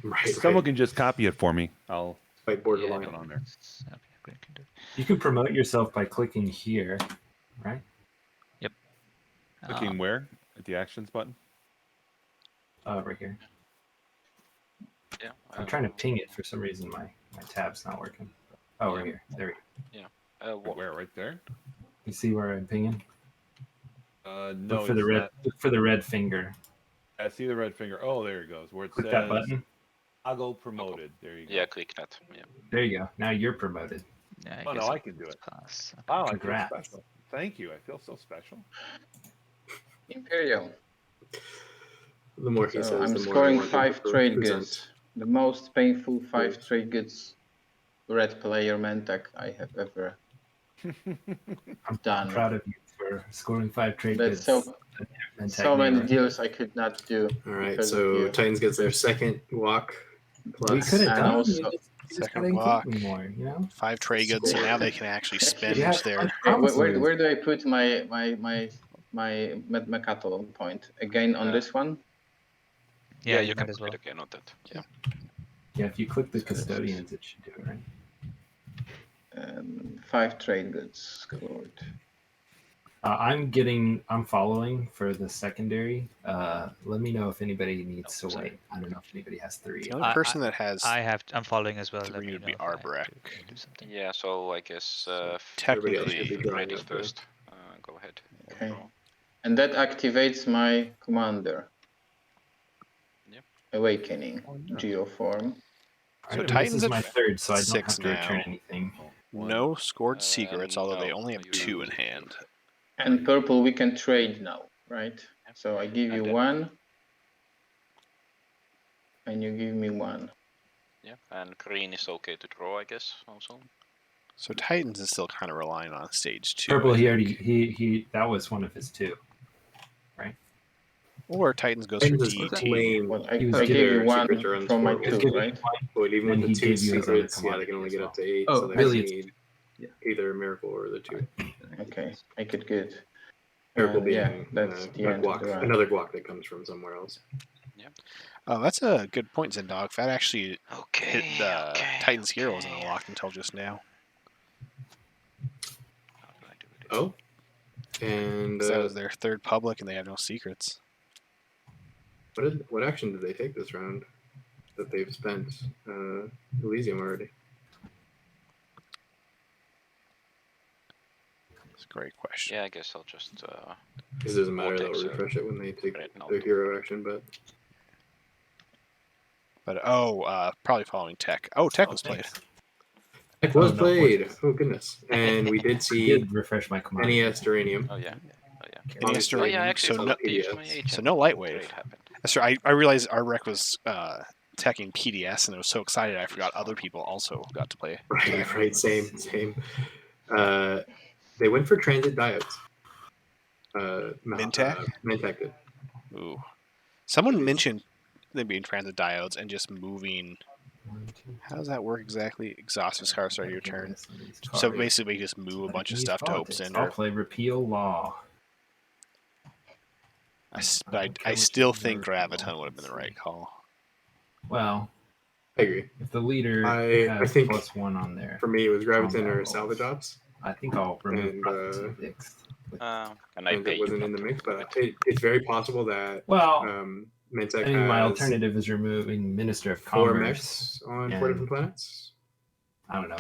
Right, Someone right. can just copy it for me. I'll Whiteboard Yeah, put line. it on there. Green can do it. You can promote yourself by clicking here, right? Clicking where? At the actions button? Right here. Yeah. I'm trying to ping it for some reason. My tab's not working. Oh, right here. There we go. Where? Right there? You see where I'm pinging? No. Look for the red. Look for the red finger. I see the red finger. Oh, there it goes. Where it Click says that button. toggle promoted. There you go. Yeah, click that. Yeah. There you go. Now you're promoted. Yeah, Oh, guess no, I I'll can do it. pass. Wow, I feel Congrats. special. Thank you. I feel so special. Imperial. The more he So says, I'm the more I scoring want to 5 trade present. goods. The most painful 5 Yes. trade goods red player Mentak I have ever I'm done. proud of you for scoring 5 trade That's goods. so and so many technique. deals I could not do. All right, because of so you. Titans gets their second walk. We Plus, could have And done. also- You just Second gotta include block. me more. You know. 5 trade goods, so now they can actually spend You have their. fun Hey, where promises. do I put my Mecathlon point? Again on this one? Yeah, you can might as put well. it again on that. Yeah. Yeah, if you click the custodians, it should do it right. 5 trade goods scored. I'm following for the secondary. Let me know if anybody needs to sorry. wait. I don't know if anybody has 3. The only person that has I'm following as well. Let 3 me would know be if I have Arbrek. to do something. Yeah, so I guess Everybody else should Technically, be drawing ready up there. first. Go ahead. Okay. Draw. And that activates my commander. Yep. Awakening. Oh, yeah. Geoform. So Alright, Titans this is at my third, so I don't 6 have to return now. anything. no scored secrets, although they no, only have you 2 don't. in hand. And purple we can trade now, right? Yep. So I give you And then- 1. And you give me 1. Yeah, and green is okay to draw, I guess, also. So Titans is still kind of relying on stage 2. Purple, I he think. already he that was one of his 2. Or Titans goes for Titans is DT. lame. Well, I He was gave giving you their 1 secrets are from my unscorable. 2, right? But even Then with he the 2 gave you his other secrets, yeah, they can only get up to 8. Oh, so they really, really need yeah. either a miracle or the 2. Okay, make it good. Miracle being yeah, that's the end of the round. another guac that comes from somewhere else. Oh, that's a good point, Zendog. That actually Okay. hit the Titans hero wasn't unlocked until just now. How do I do it? Oh, and 'Cause that was their 3rd public, and they have no secrets. what action did they take this round that they've spent Elysium already? It's a great question. Yeah, I guess I'll just. It doesn't matter, Vortex, they'll refresh it when they take right now. their hero action, but But probably following Tech. Oh, Tech was played. it was no, played. Vortex. Oh goodness! And we did I see did refresh my command. NES Duranium. Oh yeah. NES Obviously, Oh yeah, Duranium, actually, so I no- forgot to use my agent. So no light wave. Trade happened. That's right. I realized our rec was teching PDS, and I was so excited I forgot other people also got to play. Right, same. They went for transit diodes. Mintech? Mintech did. Ooh. Someone mentioned them being transit diodes and just moving. How does that work exactly? Exhaust this car, start your turn. So basically, just move a bunch of stuff to Hope I'll Cinder. play repeal law. I still think Graviton would have been the right call. Well, I agree. if the leader I has think +1 on there, For me, it was Graviton Combat or rolls. Salvage Ops, I think I'll remove And, Prophecy Fixed. And I and pay it you wasn't not in the to mix. remove But it. it's very possible that Well, Mintech I mean, my has alternative is removing Minister of 4 Commerce. mechs on 4 different planets. I don't know.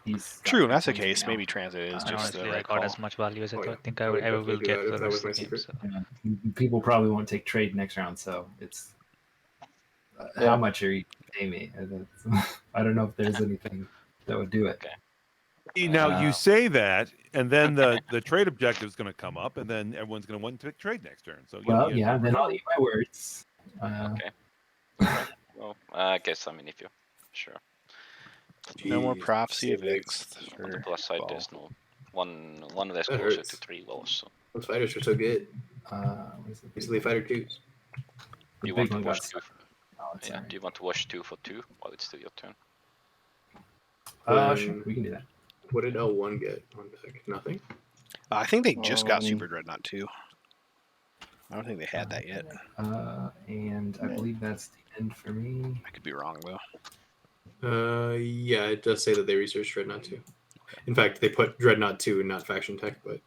He's True, if that's the got case, now. maybe transit is And just the honestly, I right got call. as much value as I Oh, thought. yeah. think I I would will definitely do get that for if the that was rest of my the game. secret. So. Yeah, people probably won't take trade next round, so it's how much are you paying me? I don't know if there's anything that would do it. Okay. Now you say that, and then the trade objective is going to come up, and then everyone's going to want to trade next turn. So Well, yeah, then I'll eat my words. Okay. Alright, well, I guess if you sure. No more Jeez, prophecy of civics. X On for the plus side, ball. there's no one less That closer hurts. to 3 walls. So Those fighters are so good. Where's the big Easily one? fighter 2s. The you big want to one wash got 2? Oh, it's Yeah. alright. Do you want to wash 2 for 2 while it's still your turn? Sure, we can do that. What did L1 get on deck? Nothing? I think they just got Um, Super Dreadnought too. I don't think they had that yet. And I believe that's the end for me. I could be wrong though. Yeah, it does say that they researched Dreadnought 2. In fact, they put Dreadnought 2 and not Faction Tech, but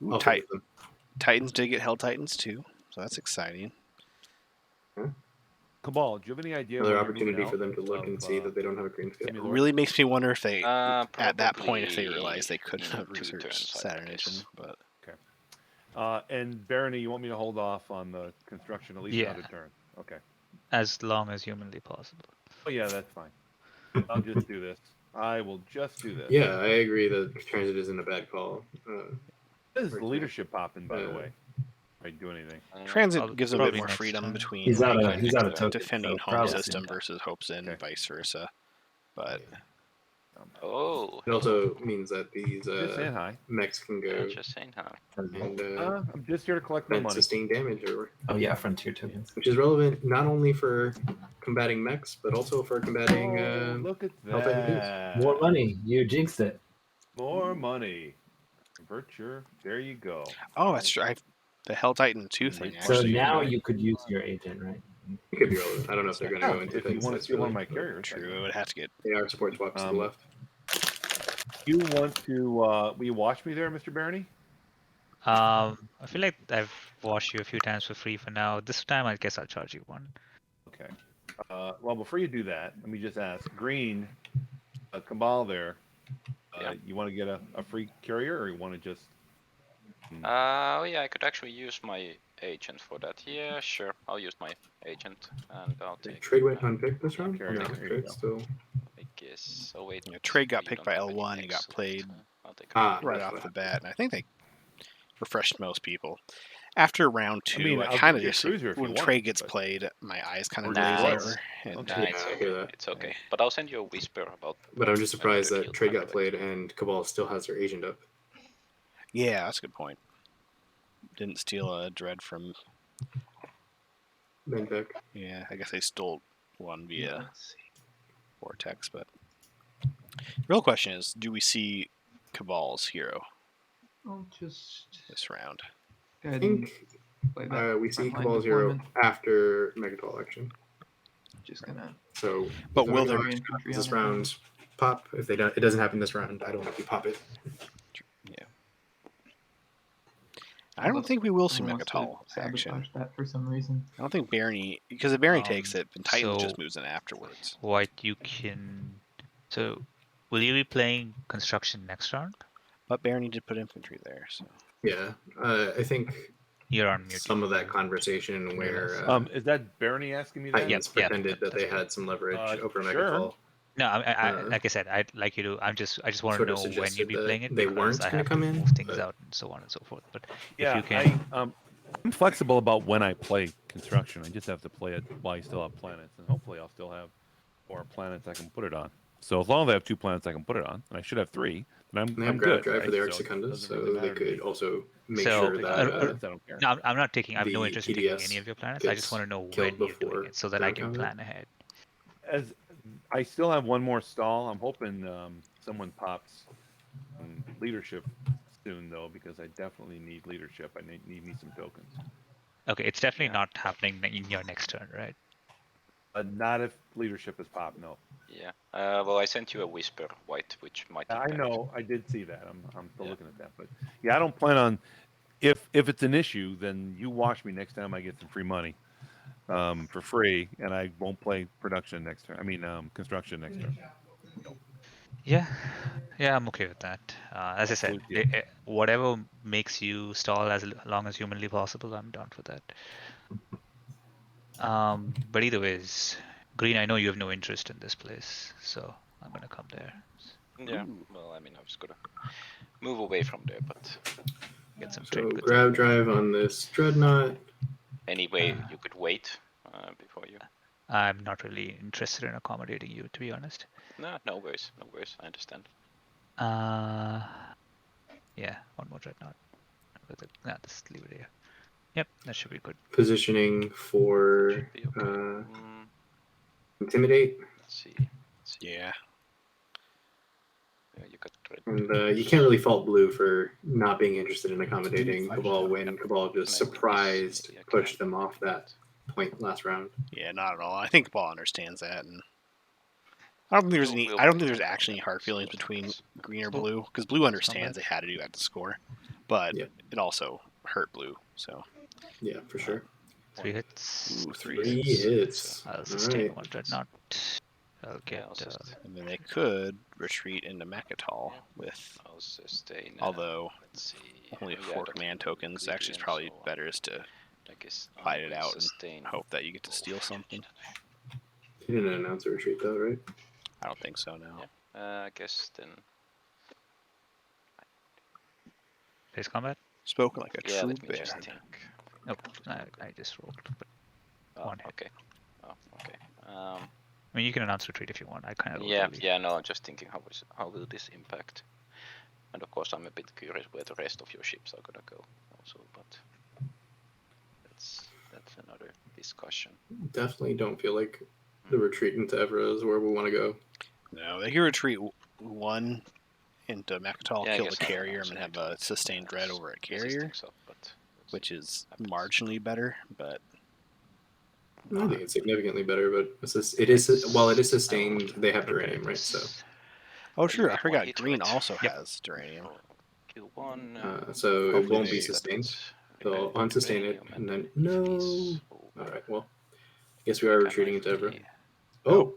Ooh, I'll forgive them. Titans did get Hell Titans too, so that's exciting. Cabal, do you have any idea? Another when you're moving opportunity for out them to look of, and see that they don't have a green scale. It Lord? really makes me wonder if they, at that point, if they Probably realized they couldn't in have 2 researched turns, I Saturn guess. Engine, but And Barony, you want me to hold off on the construction at least Yeah. another turn? Okay. As long as humanly possible. Oh yeah, that's fine. I'll just do this. I will just do this. Yeah, I agree that transit isn't a bad call. This is the leadership popping, by the way. I do anything. Transit I'll gives them a bit probably more next freedom turn. between He's out of like, token, defending so home probably system soon. versus Hopes and Okay. vice versa. But Oh, It also means that these Just saying hi. mechs can yeah, go just saying hi. and I'm just here to collect my vent money. sustained damage, Oh yeah, frontier tokens. which is relevant not only for combating mechs, but also for combating Oh, look at Hell Titan twos. that. More money. You jinxed it. More money. Convert your. There you go. oh, that's true. The Hell Titan 2 thing. So Actually, now right. you could use your agent, right? It could be relevant. I don't know if they're going to Yeah, go into if you things want to that's steal one of really my carriers. true. It would have to get. they are support swaps to the left. You want to will you watch me there, Mr. Barney? I feel like I've watched you a few times for free for now. This time, I guess I'll charge you one. Okay. Well, before you do that, let me just ask. Green, Cabal there. Yeah. You want to get a free carrier, or you want to just? Oh yeah, I could actually use my agent for that. Yeah, sure. I'll use my agent and I'll take. Trade went unpicked this round. carrier, No, there you trade go. still. I guess. Oh wait. Yeah, trade got you picked don't by have any L1. He got excellent, played I'll take Ah, right that's off what the bat, and I think they refreshed most people. After round 2, I I'll kind of give you a just cruiser if you when want, trade gets but- played, my eyes kind of Or glaze Nah, over. And Okay. Nah, Yeah, it's I okay. hear that. It's okay. But I'll send you a whisper about. But I'm just surprised another that field trade got conflict. played and Cabal still has their agent up. yeah, that's a good point. Didn't steal a dread from. Bangtech. Yeah, I guess they stole one via Let's see. Vortex, but real question is, do we see Cabal's hero I'll just this round? go I ahead and think play that. we see frontline Cabal's hero deployment. after Megatol action. Just gonna. So, But if the will Megatol there- action Infantry happens this on it, round, pop. If they don't, it doesn't happen this round. I don't know if you pop it. I don't think we will see Someone wants to Megatol action. sabotage that for some reason. I don't think Barney, because if Barney takes it, then Titan so- just moves in afterwards. White, you can. So, will you be playing construction next round? But Barney did put infantry there, so Yeah, I think You're on mute. some of that conversation where Is that Barney asking me that? Titans Yep, pretended that they that's had some leverage over sure. Megatol. No, I Uh, like I said, I'd like you to. I just want to sort of know when suggested you'd be that playing it. they because weren't I gonna have come to in, move things but- out and so on and so forth. But Yeah, if you can, I'm flexible about when I play construction. I just have to play it while I still have planets, and hopefully I'll still have more planets I can put it on. So as long as I have 2 planets I can put it on, and I should have 3, then They I'm have grab good. drive right? for the So Arc it Secundus, doesn't so really they matter to could me. also make So, sure Take that my planets, I don't care. no, I'm not taking. I have no the interest in taking PDS any of your planets. I just gets want to know killed when you're doing before it so that I ground can combat. plan ahead. As I still have one more stall. I'm hoping someone pops leadership soon, though, because I definitely need leadership. I need me some tokens. Okay, it's definitely Yeah. not happening in your next turn, right? Not if leadership is popped. No. Yeah. Well, I sent you a whisper, White, which might. I impact. know. I did see that. I'm still Yeah. looking at that, but yeah, I don't plan on. If it's an issue, then you watch me next time I get some free money, for free, and I won't play production next turn. I mean, construction next turn. Yeah, I'm okay with that. As I said, Absolutely. whatever makes you stall as long as humanly possible, I'm down for that. But either ways, Green, I know you have no interest in this place, so I'm gonna come there. Yeah. Well, I mean, I was gonna move away from there, but Get some So trade goods. grab drive on this dreadnought. anyway, you could wait before you. I'm not really interested in accommodating you, to be honest. No worries, no worries. I understand. Yeah, one more dreadnought. Just leave it here. Yep, that should be good. Positioning for Should be okay. intimidate, Let's see. yeah. Yeah, you got red. and you can't really fault blue for not being interested in accommodating Cabal when Cabal just surprised pushed them off that point last round. Yeah, not at all. I think Ball understands that, and I don't think there's any. I don't think there's actually any hard feelings between green or blue, because blue understands they had to do that to score, but Yeah. it also hurt blue. So Yeah, for sure. 3 hits. ooh, three 3 hits. hits. I'll All sustain right. one dreadnought. I'll get. And then they could retreat into Mechatol with, I'll sustain. although Let's see. only Yeah, 4 I don't command have tokens. Actually, it's ingredients, probably so better is to I guess I fight it will out and sustain. hope that you get to steal something. He didn't announce a retreat though, right? I don't think so. No. Yeah. I guess then. Face combat? Spoken like a Yeah, true let me bear. just think. Nope, I just rolled. But Oh, One hit. okay. Oh, okay. I mean, you can announce retreat if you want. I kind of Yeah. No, I'm just thinking how will this impact? And of course, I'm a bit curious where the rest of your ships are gonna go, also. But that's another discussion. Definitely don't feel like the retreat into Evra is where we want to go. No, they can retreat 1 into Mechatol, Yeah, I kill the guess I'll carrier, announce and it have later. a sustained dread over a Resisting carrier, stuff, but which is happens. marginally better, but I think it's significantly better, but it is while it is sustained, they have Duranium, right? So Oh, You sure. I get one forgot. hit Green rate. also Yep. has Duranium. Kill one. So it Hopefully won't be they- sustained. That They'll would unsustain it, uranium and then finish no. over. All right. Well, I guess we are retreating into Evra. We Oh,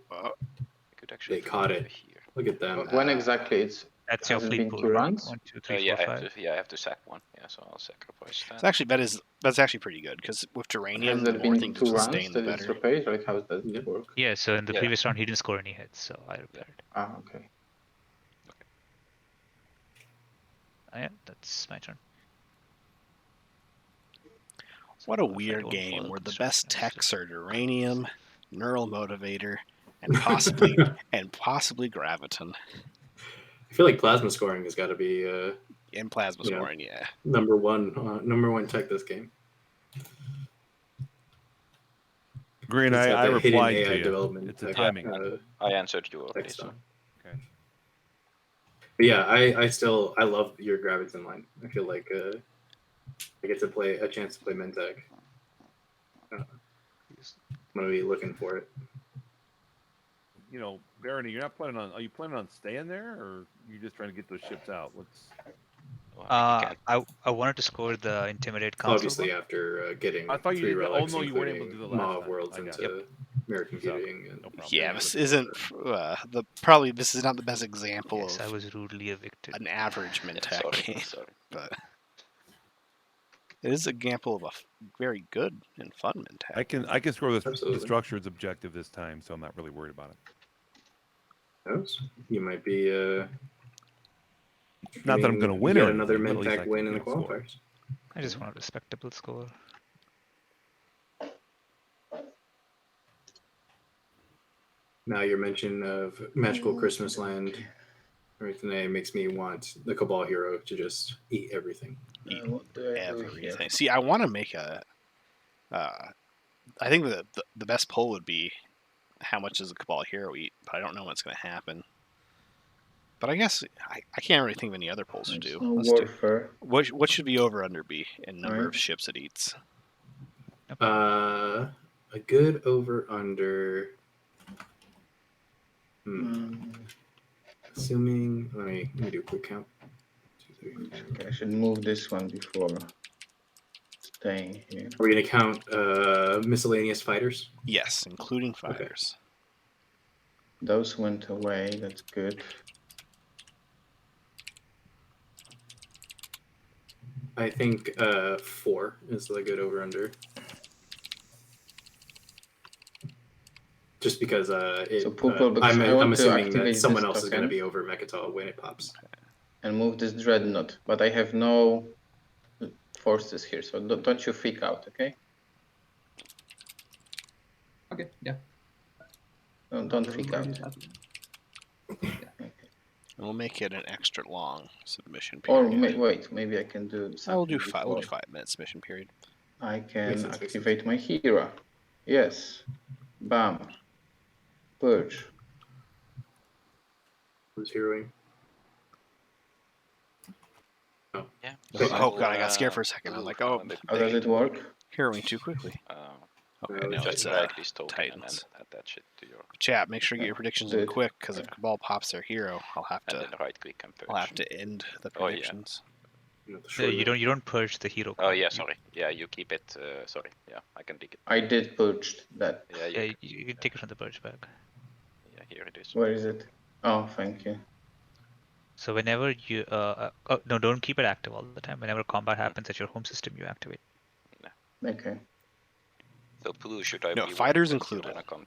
could actually they caught throw it. here. Look at them. When exactly it's That's your has it fleet been pool, 2 right? runs? 1, 2, 3, Yeah, 4, I 5. have to sack one. Yeah, so I'll sacrifice that. It's actually that's actually pretty good because with Has Duranium, the there more been things 2 you runs sustain, the that it's better. repaid? Like how does Yeah. it work? Yeah, so in the Yeah. previous round, he didn't score any hits, so I repaired. Ah, okay. Oh, yeah, that's my turn. What a If I weird don't game follow where the construction, best I just- techs are Duranium, Neural Motivator, and possibly Graviton I feel like plasma scoring has got to be and Plasma Yeah. Scoring. Yeah. number one tech this game. Green, It's got I the hidden replied AI to you. development It's a tech, timing. I answered you already. tech So. stuff. Okay. But yeah, I love your Graviton line. I feel like I get to play a chance to play Mentech. I'm gonna be looking for it. You know, Barony, you're not planning on. Are you planning on staying there, or you just trying to get those ships out? What's Well, I mean, I wanted to score the Intimidate Council Obviously, one. after getting I thought you 3 did that. Oh, relics, no, you weren't able to including do that last Maw of time. Worlds I got into American So, Beauty. And no problem. Yeah, this isn't this is not the best example Yes, I of was rudely evicted. an average yeah, Mentech sorry, game, sorry. but it is an example of a very good and fun Mentech. I can score the Absolutely. structured's objective this time, so I'm not really worried about it. Knows? You might be Not that I'm going to win yet or another anything, but at least I Mentech can, win in the score. qualifiers. I just want a respectable score. Now your mention of Magical Christmas Land right today makes me want the Cabal hero to just eat everything. What do I do here? Everything. See, I want to make a. I think the best poll would be how much does a Cabal hero eat, but I don't know what's going to happen. But I guess I can't really think of any other polls to do. No Let's do. warfare. What should be over under be in number Right. of ships it eats? A good over under. Assuming let me do a quick count. 2, 3, 4. Okay, I should move this one before staying here. Are we gonna count miscellaneous fighters? Yes, including fighters. Those went away. That's good. I think 4 is the good over under. Just because So Pupil, because I I'm want to assuming activate that someone this else is going to token be over Mechatol when it pops. and move this Dreadnought, but I have no forces here, so don't you freak out, okay? Okay, yeah. Don't freak out. We'll make it an extra long submission Or period. wait, maybe I can do something. I will do 5. We'll do before. 5 minute submission period. I Makes can sense, makes activate my hero. Yes. Bam. Purge. Who's heroing? Yeah. Oh god, I got scared for a second. I'm like, oh, How does it work? heroing too quickly. Okay, no, just it's drag this token and Titans. then add that shit to your, Chat, make sure you get your predictions in Good. quick, because if Cabal pops their hero, and then right click and purge. I'll have to end the Oh, yeah. predictions. Not the No, short you don't purge the hero. Oh card. yeah, sorry. Yeah, you keep it. Sorry. Yeah, I can dig it. I did purge that. Yeah, Yeah, you can take it from the purge bag. yeah, here it is. Where is it? Oh, thank you. So whenever you no, don't keep it active all the time. Whenever combat happens at your home system, you activate. Okay. So blue should I No, be fighters when included. you're gonna come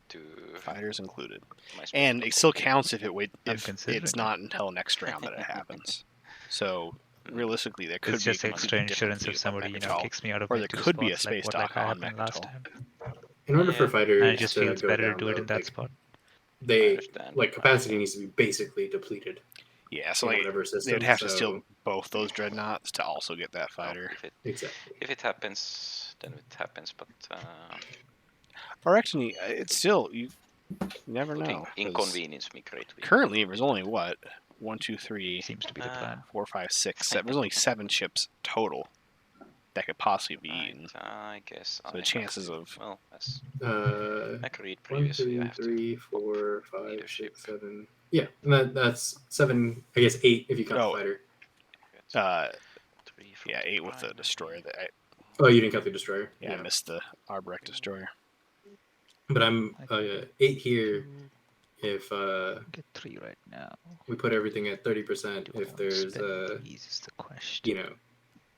to Fighters included. my And space? it still counts if I'm it's considering not until next round that it happens. So realistically, there could It's be just a extra completely different insurance if fleet somebody on you know Mechatol, kicks me out of or my there 2 could be a spots, space like what dock on happened last Mechatol. time. In order for Yeah. fighters And it just to feels go better down, to do it though, in that like, spot. I they understand. like capacity needs to be basically depleted Yeah, so in like whatever system. they'd have to so- steal both those dreadnoughts to also get that fighter. Exactly. If it happens, then it happens. But Or actually, it's still you never would know. 'cause inconvenience me greatly. Currently, there's only what 1, 2, 3, Seems to be the plan. 4, 5, 6, 7. There's only 7 ships total. that could possibly be Right, eaten. I guess. So the chances of Well, as agreed 1, previously, 2, I have to 3, 4, 5, leadership. 6, 7. Yeah, and that's 7. I guess 8 if you count the fighter. uh, 3 from yeah, the 8 with the primary. destroyer. Oh, you didn't count the destroyer. Yeah, I missed the Arbrecht destroyer. But I'm 8 here. If Get 3 right now. we put everything at 30%, if there's These is the question.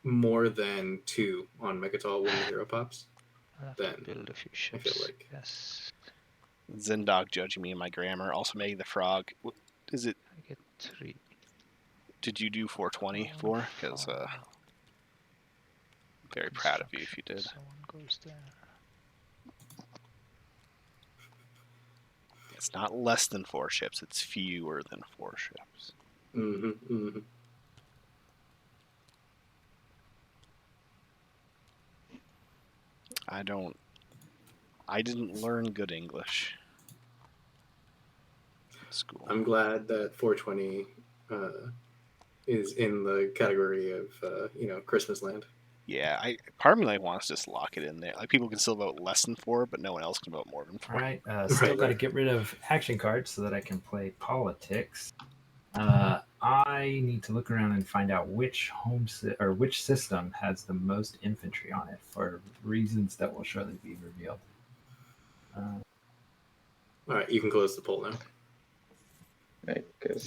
more than 2 on Mechatol when the hero pops, I'll have then to build a few I ships. feel like Yes. Zendog judging me and my grammar. Also making the frog. Is it? I get 3. Did you do 420 for? Because very proud of you if you did. So one goes there. It's not less than 4 ships. It's fewer than 4 ships. I didn't learn good English in school. I'm glad that 420 is in the category of Christmas land. Yeah, part of me wants to just lock it in there. Like people can still vote less than 4, but no one else can vote more than 4. All right, still got to get rid of action cards so that I can play politics. I need to look around and find out which which system has the most infantry on it for reasons that will shortly be revealed. All right, you can close the poll now.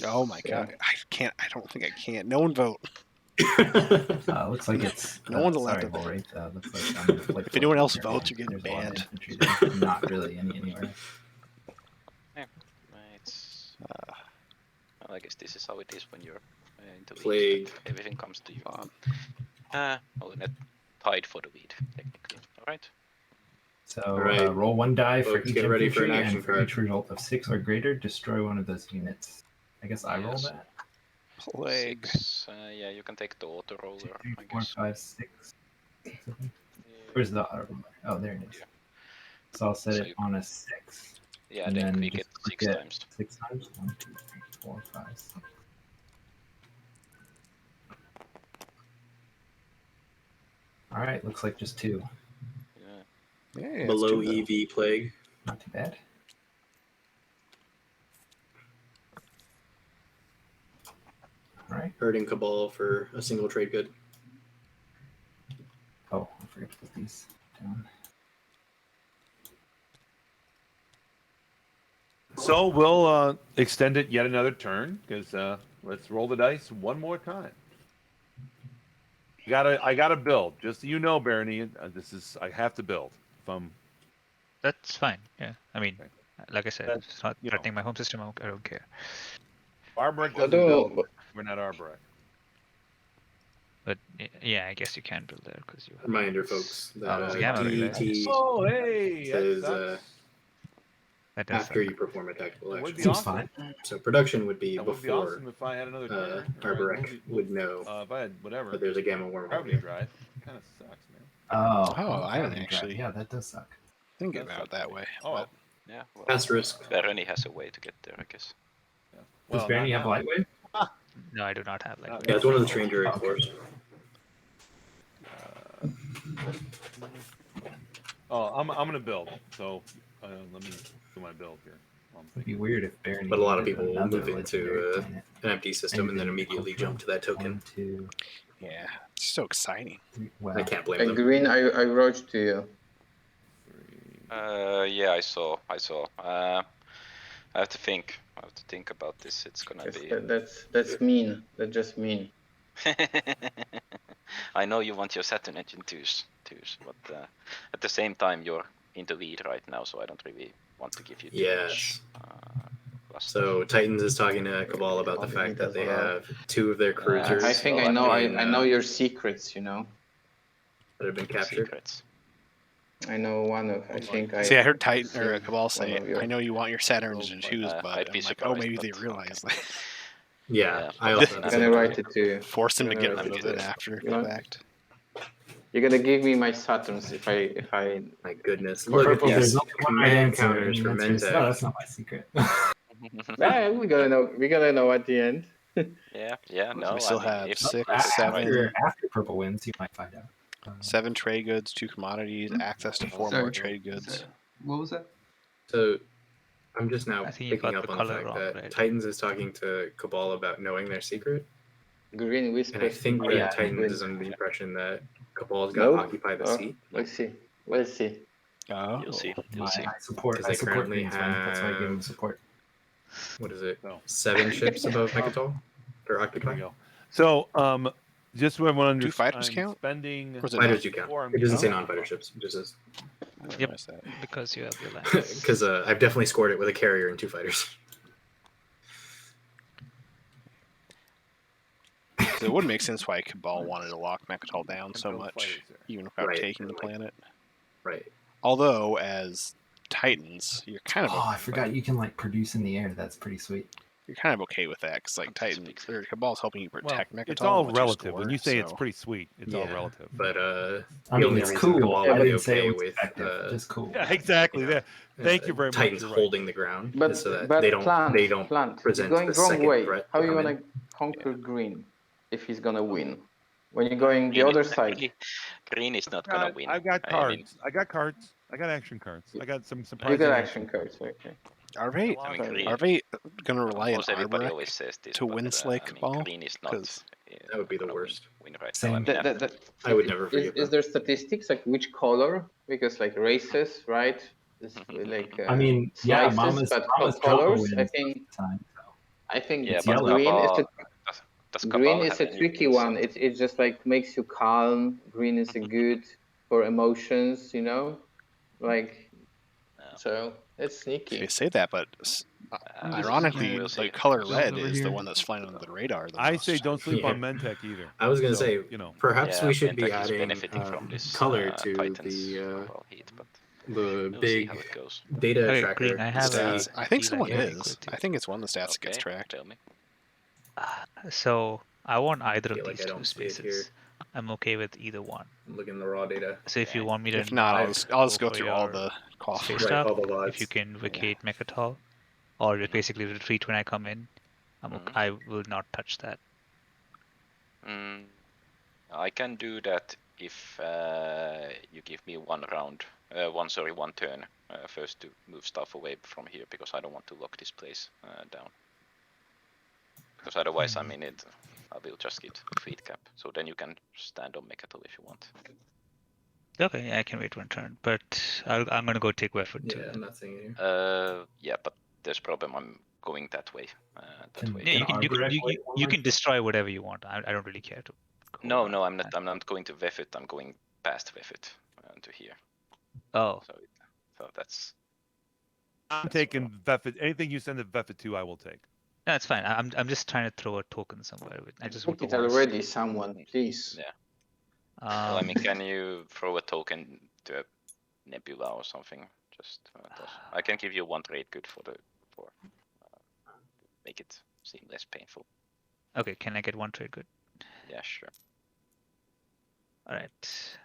Oh my god, I can't. I don't think I can. No one vote. Looks like it's no one's allowed to vote. vote. Looks like I'm gonna play if anyone else there. votes, you're getting There's a lot of banned. infantry there. Not really anywhere. It's well, I guess this is how it is when you're into Plague. weed. Everything comes to you. Well, net tied for the weed, technically. All right. So right. Roll 1 die for Folks, each get ready for infantry, an action and for card. each result of 6 or greater, destroy one of those units. I guess I roll Yes. that. Plague. 6, yeah, you can take the auto roller, 2, 3, I 4, guess. 5, 6. Where's the auto roller? Oh, there it is. Yeah. So I'll set So it you- on a 6. Yeah, And then then we just get 6 click it. times. 6 times? 1, 2, 3, 4, 5, 6. All right, looks like just 2. Yeah. Yeah, Below it's good, EV plague. Not too bad. All right. Herding Cabal for a single trade good. Oh, I forgot to put these down. So we'll extend it yet another turn because let's roll the dice one more time. I gotta build. Just so you know, Barony, I have to build. That's fine. Yeah. I mean, like I said, That's, it's not threatening my home system. I don't care. Arbrecht Well, doesn't no, build. We're not Arbrecht. But yeah, I guess you can build there because you have. Reminder, folks, that there's a gamma ray there. DET Oh, hey! says That does after suck. you perform a tactical It would action. be Seems awesome. fine. So production would be That would be before awesome if I had another turn. Arborek would know If I had whatever. that there's a gamma wormhole Gravity here. drive. Kind of sucks, man. Oh, I didn't gravity drive. actually- Yeah, that does suck. Think about it that way. Oh, well. Yeah. Well, Asterisk. Barony has a way to get there, I guess. Yeah. Does Barony have Lightwave? No, I do not have like. Yeah, it's one of the stranger explorers. I'm gonna build. So let me do my build here. It'd be weird if Barony. But a lot of needed people will another move into legendary planet. an empty system and then immediately jump to that token. 1, 2, Yeah, it's so exciting. 3. Wow. I can't blame them. Green, I wrote to you. Yeah, I saw. I have to think. About this. It's gonna be. That's mean. That's just mean. I know you want your Saturn engine twos, but at the same time you're in the lead right now, so I don't really want to give you too much. Yes. So Titans is talking to Cabal about the fact that they have 2 of their cruisers. I think I know your secrets. You know. That have been captured. Secrets. I know one of. I think I. See, I heard Titan or seen Cabal one say, of your- "I know you want your Saturns and shoes, but I'd be I'm like, oh, surprised, maybe they but realize okay. that." Yeah, I Yeah. also I'm have gonna to write it to you. Force them to Yeah, get right, rid of it yeah. after Yeah. the fact. You're gonna give me my Saturns if I. My goodness. Look Look at at these these There's only one right command answer, counters and for the answer is, Mentek. no, that's not my secret. We gotta know. We gotta know at the end. Yeah. No. we still I mean, have if, 6, After 7. Purple wins, you might find out. 7 trade goods, 2 commodities, access to 4 more Sorry. trade goods. Sorry. What was that? So I'm just now I think you picking got up the on the color fact wrong, that right? Titans is talking to Cabal about knowing their secret. Green And I whispers. think to that green. Titans Green. is under the impression that Cabal's going to Nope. occupy the Oh, seat. we'll see. We'll see. Oh. You'll see. You'll see. I support. Because I they support currently Greenspan. That's why I give him have- support. What is it? No. 7 ships above Mechatol? Or Here occupy? we go. So, just so everyone Do understands, fighters I'm count? spending. Or is it Fighters not? do count. Before I'm It doesn't say done. non-fighter ships. It just says I didn't Yep. realize that. Because you have the alliance. because I've definitely scored it with a carrier and 2 fighters. So it would make sense why Cabal wanted to lock Mechatol down so No much, fighters there. even without Right, taking the and, like, planet. Right. Although, as Titans, you're kind of Oh, I forgot you can like produce in the air. That's pretty sweet. you're kind of okay with that because like Titans or Cabal's helping you Well, protect Mechatol. it's all and let you relative. score, When you say it's so- pretty sweet, it's all Yeah. relative. But I the mean, only it's reason cool. Cabal I would be didn't say okay it was with effective. Just cool. Yeah, exactly. you know, Thank you very much. Titans You're right. holding the ground, But, is so that but they don't plant. present You're going the wrong second way. threat. How to you come wanna in. conquer green if he's gonna win? When you're going the other side, Green is not gonna win. I've got I cards. mean, I got cards. I got action cards. I got some you surprising got action cards. Okay. Are they I mean, green. are they gonna rely on Almost everybody Arborek? always says this, to but, win Slay I mean, Cabal? green is not. 'Cause That would be the gonna worst. Win right Same. now. I mean, I would never forgive Is them. there statistics like which color? Because like races, right? It's like I mean, yeah, slices, Mama's but Jumbo colors. wins I think time. yeah, It's but yellow. green is Cabal, a does green Cabal is have a any tricky wins? one. It just like makes you calm. Green is a good for emotions, you know, like No. so it's They sneaky. say that, but ironically, we'll see. the color Build red over is the here. one that's flying under the radar. The I most. say don't sleep Yeah. on Mentech either. I was going to So, say, you know. perhaps Yeah, we should be Mentech is adding benefiting from this color to Titans the Cabal heat, but the we'll see big how it goes. data Okay, tracker. Green, I have Stats. a I think deal someone I can make is. with you. I think it's one of the stats that gets Okay, tracked. tell me. So I want either feel of like these I two don't see it spaces. I'm okay with either one. I'm looking at the raw data. So if you Yeah. want me to If not, I'll not just go for through all your the qualifiers. space Right, stuff, all the if you lots. can vacate Mechatol, or basically retreat when I come in, I will not touch that. I can do that if you give me one turn first to move stuff away from here, because I don't want to lock this place down. Because otherwise, I mean, I will just get feed cap. So then you can stand on Mechatol if you want. Okay, yeah, I can wait one turn, but I'm gonna go take Weford too. Yeah, then. I'm not seeing it here. Yeah, but there's a problem. I'm going that way. Can- way. Yeah, you can Arborek wait one you more can destroy whatever you want. I don't really care to. No, I'm not. I'm not going to Vefit. I'm going past Vefit to here. Oh, So that's. I'm taking Vefit. Anything you send to Vefit 2, I will take. no, it's fine. I'm just trying to throw a token somewhere. I just want Take the it worst. already, someone, please. Yeah. Well, I mean, can you throw a token to a Nebula or something? Just I can give you one trade good for make it seem less painful. Okay, can I get one trade good? Yeah, sure. All right.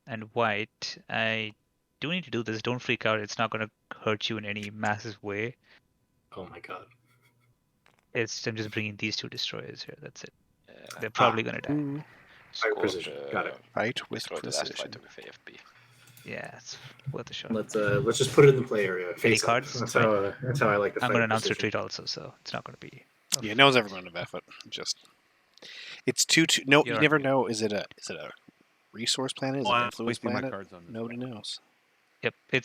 And white, I do need to do this. Don't freak out. It's not gonna hurt you in any massive way. Oh my god. I'm just bringing these two destroyers here. That's it. Yeah. They're probably gonna die. Ooh, Scored, precision. Got it. fight with destroyed the last precision. fighter with AFB. Yeah, it's worth a shot. Let's just put it in the play area. Face up. cards? That's Fine. how I like to fight. I'm gonna announce precision. retreat also, so it's not gonna be. Yeah, no one's ever going to Vefit. Just it's too. No, you You're never right. know. Is it a resource planet? Is it Oh, an I'm influence wasting my planet? cards on this. Nobody knows. Yep, I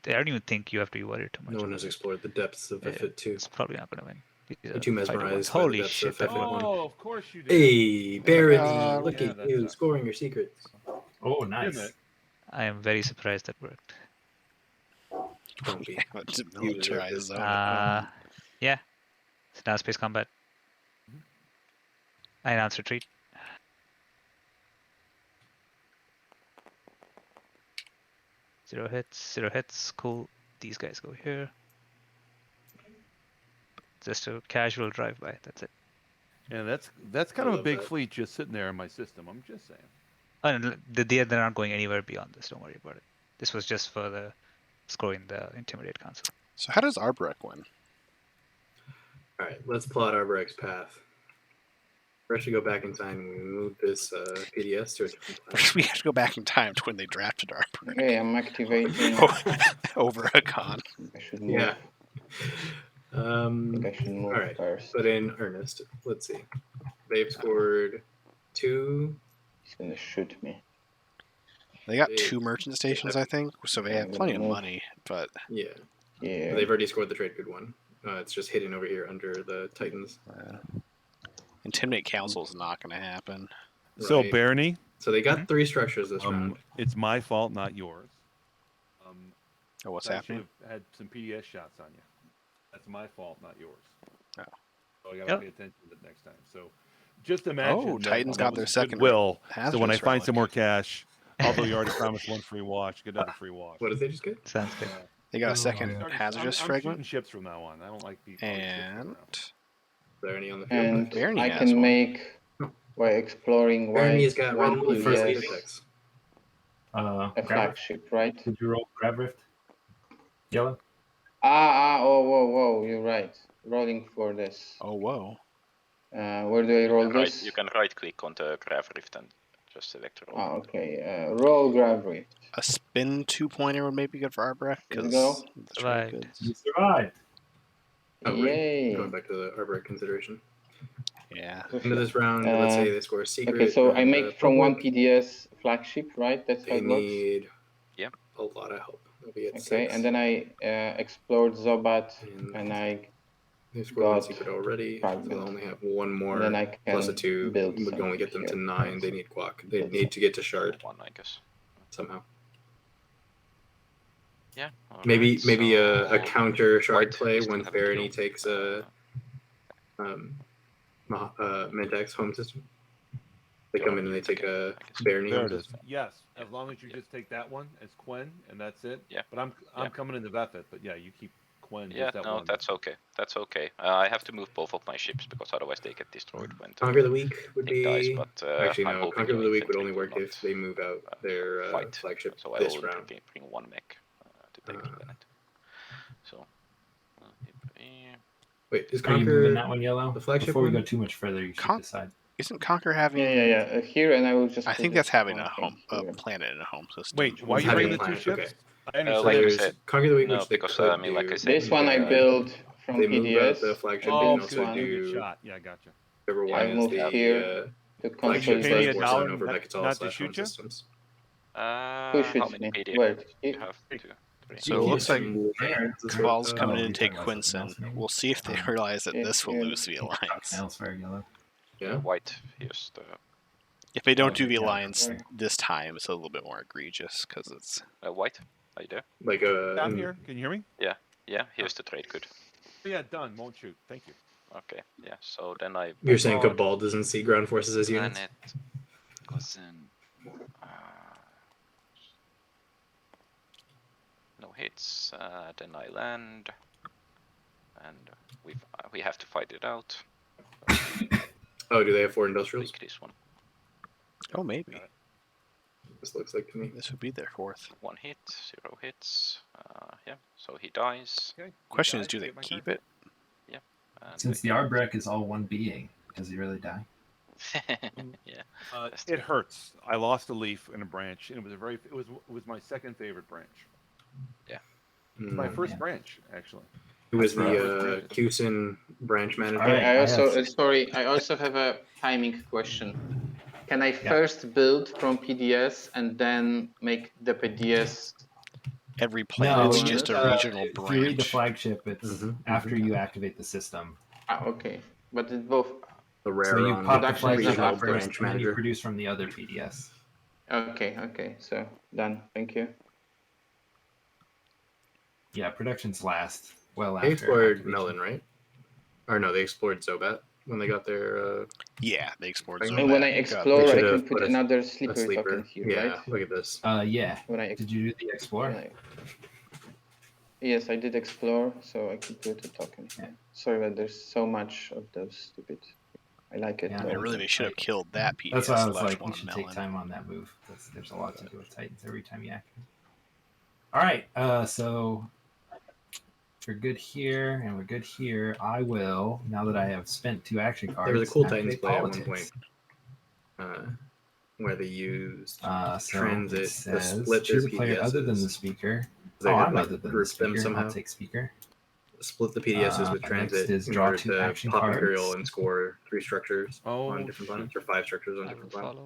don't even think you have to be worried too much. No one has explored the depths of Yeah, Vefit 2. It's probably not gonna win. These You're are too fighter ones. mesmerized by the Holy depths shit! of that Vefit one. 1. Oh, of course you did. Hey, Barony, look yeah, at that you sucks. scoring your secrets. Oh, Didn't nice. it? I am very surprised that worked. Don't be. It's a You deserve militarized this. zone. Yeah. So now space combat. I announce retreat. Zero hits, cool. These guys go here. Just a casual drive-by, that's it. Yeah, that's kind I of a love big that. fleet just sitting there in my system. I'm just saying. And they're not going anywhere beyond this, don't worry about it. This was just for the scoring the Intimidate Council. So how does Arborek win? Alright, let's plot Arborek's path. We should go back in time and move this PDS to a different planet. We have to go back in time to when they drafted our Okay, I'm activating. over a con. I should move. Yeah. I think I should move All right. first. But in earnest, let's see. They've scored 2. He's gonna shoot me. They got 2 merchant stations, I think, so they have plenty of money. But Yeah. Yeah. They've already scored the trade good one. It's just hidden over here under the Titans. Intimidate Council is not going to happen. So, Right. Barony, So they got 3 structures this round. it's my fault, not yours. Oh, what's I happening? should have had some PDS shots on you. That's my fault, not yours. Oh. So I gotta pay attention to it next time. So just imagine. Oh, that Titans that got was their a second goodwill. So when I hazardous find relic. some more cash, although you already promised 1 free watch, get another free watch. What did they just get? Sounds good. They got a second yeah. hazardous I'm fragment. shooting ships from now on. I don't like people. And Is there any on the field? And Barony I has can one. make by exploring Barony's white got red and one blue first PDS, apex. a Grab Rift. flagship, right? Did you roll Grab Rift? Yellow? Oh, whoa, you're right. Rolling for this. oh, whoa. Where do I roll this? You can right click on the Grave Rift and just select roll. Oh, okay. Roll Grab Rift. A spin 2-pointer would maybe be good for Arbrecht. Let's go. Right. You survived. Oh, right. Yay. Going back to the Arbor consideration. Yeah. Into this round, let's say they score a secret. Okay, so I and, make from one public. PDS flagship, right? That's how They it works. need Yep. a lot of help. They'll be at Okay, 6. and then I explored Zobat, And and I they scored one got secret already. So fragment. they'll only have 1 more. and then I can Plus a 2 build would some only get them to here. 9. They need guac. They need to get to shard 1, I guess. somehow. Yeah. Maybe alright, a so counter shard white play still when haven't Barony killed. takes Mentak's home system. They come in and they take a Barony There home it is. system. Yes, as long as you just take that one as Quen, and that's it. Yeah. But I'm Yeah. coming into Vethit, but yeah, you keep Quen. Yeah, just that no, one. that's okay. That's okay. I have to move both of my ships because otherwise they get destroyed when Conquer the Weak would thing dies. be. But Actually, I'm no. hoping Conquer your the Weak would infantry only will work not, if they move out their fight. flagship So I this will round. bring 1 mech to take the planet. So. Wait, is Are you moving Conquer that one yellow? the flagship Before we one? go too much further, you should Con- decide. Isn't Conquer having? Yeah. Here, and I will just. I put think it that's having on a home, a here. planet in a home system. Wait, why are you Having bringing the 2 planet, ships? okay. I understand. Like I There's said, Conquer the Weak, no, which they because could I mean, like I do. said, This one I Uh, built from They move out PDS. the flagship Oh, and this so also one. you get do shot. Yeah, gotcha. whichever one I is moved the here to flagship Pay me consolidate. $1 Warzone over not- Becketall not to / home shoot ya? systems. Who how shoots many me? PDS Where? do you have? 2, 3. So it looks like Cabals Cabal's coming Oh, in you're and take talking about something Quinson. else, maybe? We'll see if they realize that Yeah, this will yeah. lose the alliance. Elsewhere, yellow. Yeah. White. Here's the If they don't do the Yeah. alliance this time, it's a little bit more egregious because it's. white. Are you there? Like I'm here. Can you hear me? Yeah. Here's the trade. Good. Yeah, done. Won't shoot. Thank you. Okay. Yeah. So then I. You're saying bought Cabal doesn't see ground forces as units? planet goes in. No hits. Then I land, and we have to fight it out. Oh, do they have 4 industrials? Take this one. Oh, maybe This looks like to me. this would be their 4th. 1 hit. 0 hits. Yeah. So he dies. Okay. Question You is, do guys they get my keep card? it? And Since the Arbrecht is all one being, does he really die? yeah. It hurts. I lost a leaf and a branch, and it was my second favorite branch. My first yeah. branch, actually. Who is That's the Kusin branch manager? Alright, I also have- sorry. I also have a timing question. Can I first build from PDS and then make the PDS? Every planet's No, just a uh, regional If you read the branch. flagship, it's Mhm, after you activate the system. Okay, but it's both. The rare So you on pop the production is flagship not out after, first, branch and then you manager. produce from the other PDS. Okay. So done. Thank you. Yeah, production's last. Well They after. explored activation. Melon, right? Or no, they explored Zobat when they got their. Yeah, they explored And Zobat. And when I Got- explore, They I should've can put put a another a slippery sleeper. token here, Yeah, right? look at this. Yeah. When I Did you do the explore? when I- Yes, I did explore, so I could put a token. Yeah. Sorry, but there's so much of those stupid. I like it. Yeah, I though. mean, really, they should have killed that PDS. That's why I was left like, one we should on take Melon. time on that move. There's a lot to do with Titans every time you activate. All right, so we're good here, and we're good here. I will, now that I have spent 2 action cards, There was a cool Titans activate play at one politics. point where they used So transit it to says split their choose a player other than the PDSs. speaker. They Oh, had I'm like other than the grouped them speaker. somehow. I'll take speaker. Split the PDSs with Next transit is in draw order 2 to action pop cards. Imperial and score 3 structures Oh, on different planets, shoot. or 5 structures on I will different planets.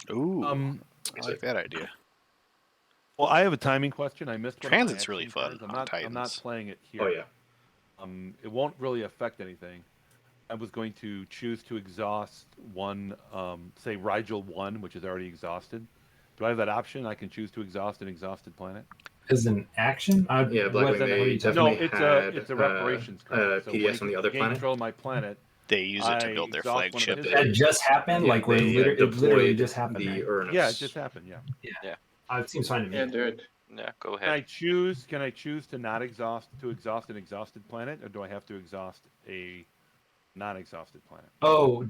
follow. Ooh, I like that idea. Well, I have a timing question. I missed one of my Transit's really action fun cards. on I'm not Titans. playing it here. Oh yeah. It won't really affect anything. I was going to choose to exhaust one, say Rigel 1, which is already exhausted. Do I have that option? I can choose to exhaust an exhausted planet? As an action? Yeah, what Blackwing, are they you talking No, definitely it's a had reparations card. So when PDS you on the other gain planet. control of my planet, They use it to build their exhaust one of flagship. his That just happened? Yeah, like, we're they it literally deployed just happened, the right? Uranus. Yeah, it just happened. Yeah. It seems fine to me. Yeah, do it. Yeah, go Can ahead. I choose to not exhaust an exhausted planet, or do I have to exhaust a non-exhausted planet? Oh,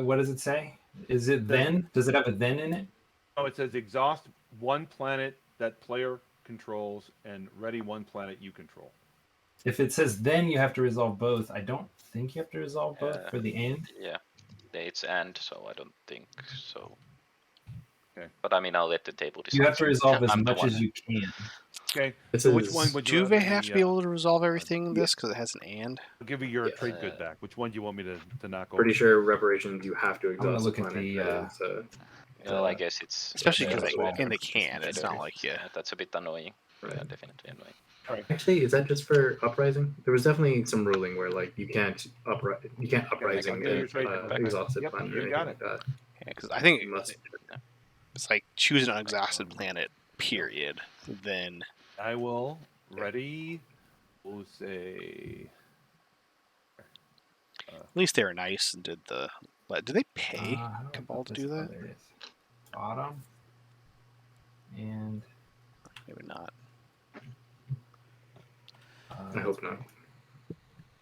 what does it say? Is it then? Does it have a then in it? Oh, it says exhaust one planet that player controls and ready one planet you control. If it says then, you have to resolve both. I don't think you have to resolve both Yeah. for the and. Yeah, it's and, so I don't think so. Okay. But I mean, I'll let the table decide. You have to resolve as I'm the much one. as you can. Okay. This So which is- one would you Do rather they have to be able to resolve everything in yeah. this because it has an and? I'll give you your Yes. trade good back. Which one do you want me to knock over? Pretty sure reparations you have to I'm gonna exhaust look the at planet. the, That is, Well, I guess it's Especially Yeah, because that's they what I and they think. can. It's not like that's a bit annoying. Right. Yeah, definitely annoying. Actually, is that just for uprising? There was definitely some ruling where like you can't uprising I'll give you your trade back. back. exhausted Yep, planet or you anything got like that. Yeah, because I think You must. it's like choose an unexhausted planet. Period. Then I will. Ready. We'll say. at least they were nice and did the. But did they pay how do I Cabal put to this? do Oh, that? there it is. Bottom. And Maybe not. I hope not.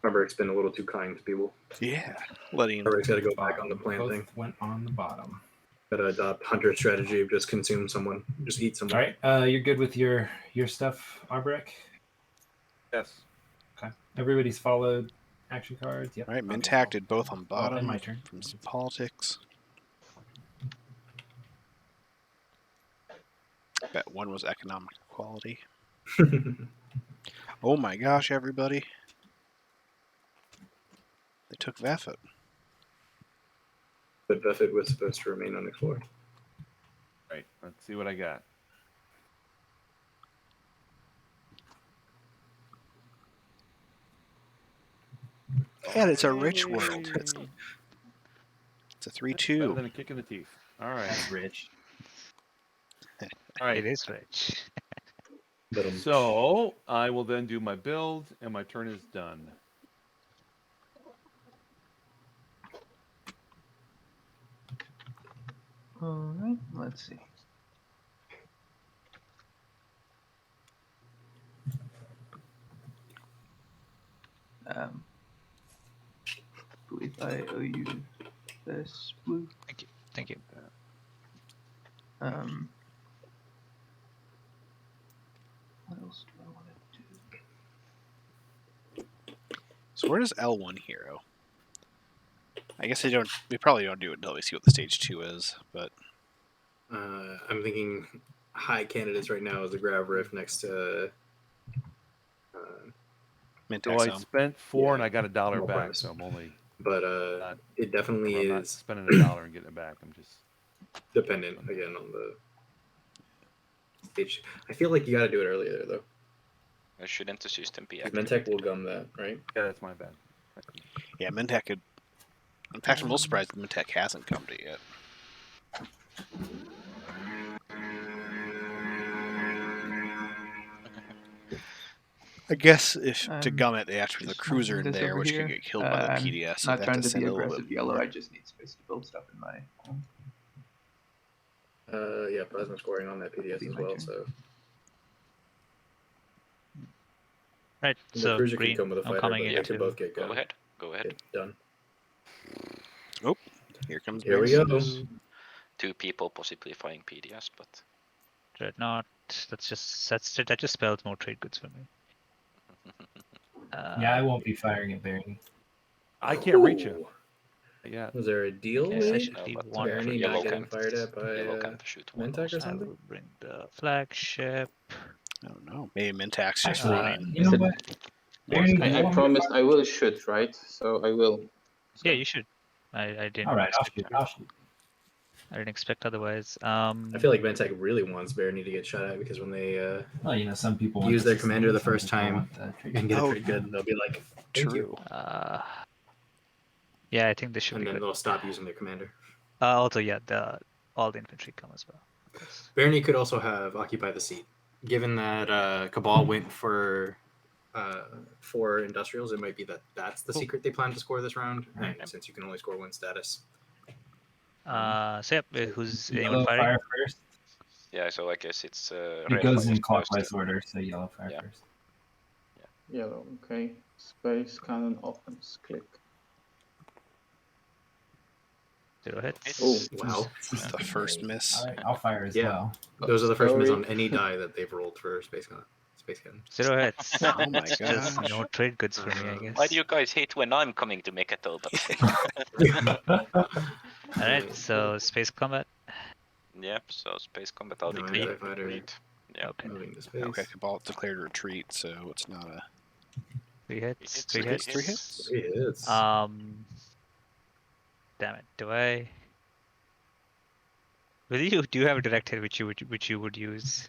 Rubrick's been a little too kind to people. Yeah, letting. Rubrick's got to go back on the bottom. plant Both thing. went on the bottom. Got to adopt Hunter strategy of just consume someone, just eat someone. All right, you're good with your stuff, Arbrek? Yes. Okay. Everybody's followed action cards. Yep. All right, Okay. Mintac did both on Oh, bottom and my turn. from some politics. Bet one was economic equality. Oh my gosh, everybody. They took Veffet. But Buffett was supposed to remain unexplored. Right. Let's see what I got. And it's a rich world. It's a Better 3-2. than a kick in the teeth. All right. That's rich. All right. It is rich. But So I will then do my build, and my turn is done. All right, let's see. Believe I owe you this blue. Thank you. Thank you. What else do I want to do? So where does L1 hero? I guess they don't. We probably don't do it until we see what the stage 2 is. But I'm thinking high candidates right now is the Grav Rift next to. Mintac So I Zone. spent 4 and Yeah. I got $1 More back, price. so I'm only. But Not- it definitely I'm not is spending $1 and getting it back. I'm just. dependent again on the stage. I feel like you got to do it earlier though. Shouldn't the system be Mentec will gum that, right? Yeah, that's my bad. Yeah, Mintac could. In fact, I'm a little surprised Mintac hasn't come to it yet. I guess if to gum it, they have to put the Just cruiser moving in this there, over which here. could get killed by the I'm PDS. So not they have trying to to send be a little aggressive bit yellow. more. I just need space to build stuff in my home. Yeah, plasma scoring on that PDS Be as my well. turn. So Right. the So cruiser green. can come with a I'm fighter, coming but in. they could to- both get Go gum. ahead. Go ahead. Get done. Here comes Here we Mason. go. 2 people possibly fighting PDS, but Dreadnought. That just spells more trade goods for me. Yeah, I won't be firing at Barony. I can't reach him. Ooh. Yeah. Was there a deal Okay, made? essentially but one Barony for not yellow getting can fired at by yellow can shoot one Mentak or also. I something? will bring the flagship. I don't know. Maybe Mintax just Actually, running. you know what? Barony, do you I want me to promised fire? I will shoot, right? So I will. Yeah, So, you should. I didn't All right, I'll expect. shoot. I'll shoot. I didn't expect otherwise. I feel like Mentak really wants Barony to get shot at because when they Well, you know, some people want use the their commander the sustain, first some people time want the trigger. and get a Oh, trade good, they'll be like, "Thank you," True. Yeah, I think this should and be then good. they'll stop using their commander. Also, yeah, all the infantry come as well. Of course. Barony could also have occupy the seat. Given that Cabal went for 4 industrials, it might be that's the secret they plan to score this round. Right. And since you can only score 1 status, So yeah, who's anyone Yellow firing? fire first. Yeah, so I guess it's It red goes fires in first. clockwise order, so yellow fire Yeah. first. yellow. Okay. Space cannon opens. Click. 0 hits. Oh, wow. This is the first miss. All right, I'll fire as Yeah. well. Those are the first miss Sorry. on any die that they've rolled for Space Cannon. 0 hits. Oh my It's just gosh. no trade goods for me, I guess. Why do you guys hate when I'm coming to make a but Alright, so space combat. Yep, so space combat I'll No, declare anti-fighter. retreat. Yeah. Okay. Moving to space. Okay, Cabal declared retreat, so it's not a 3 hits. hits, 3 three hits. hits. 3 hits. 3 hits. Damn it. Do I? Will you do you have a direct hit which you would use?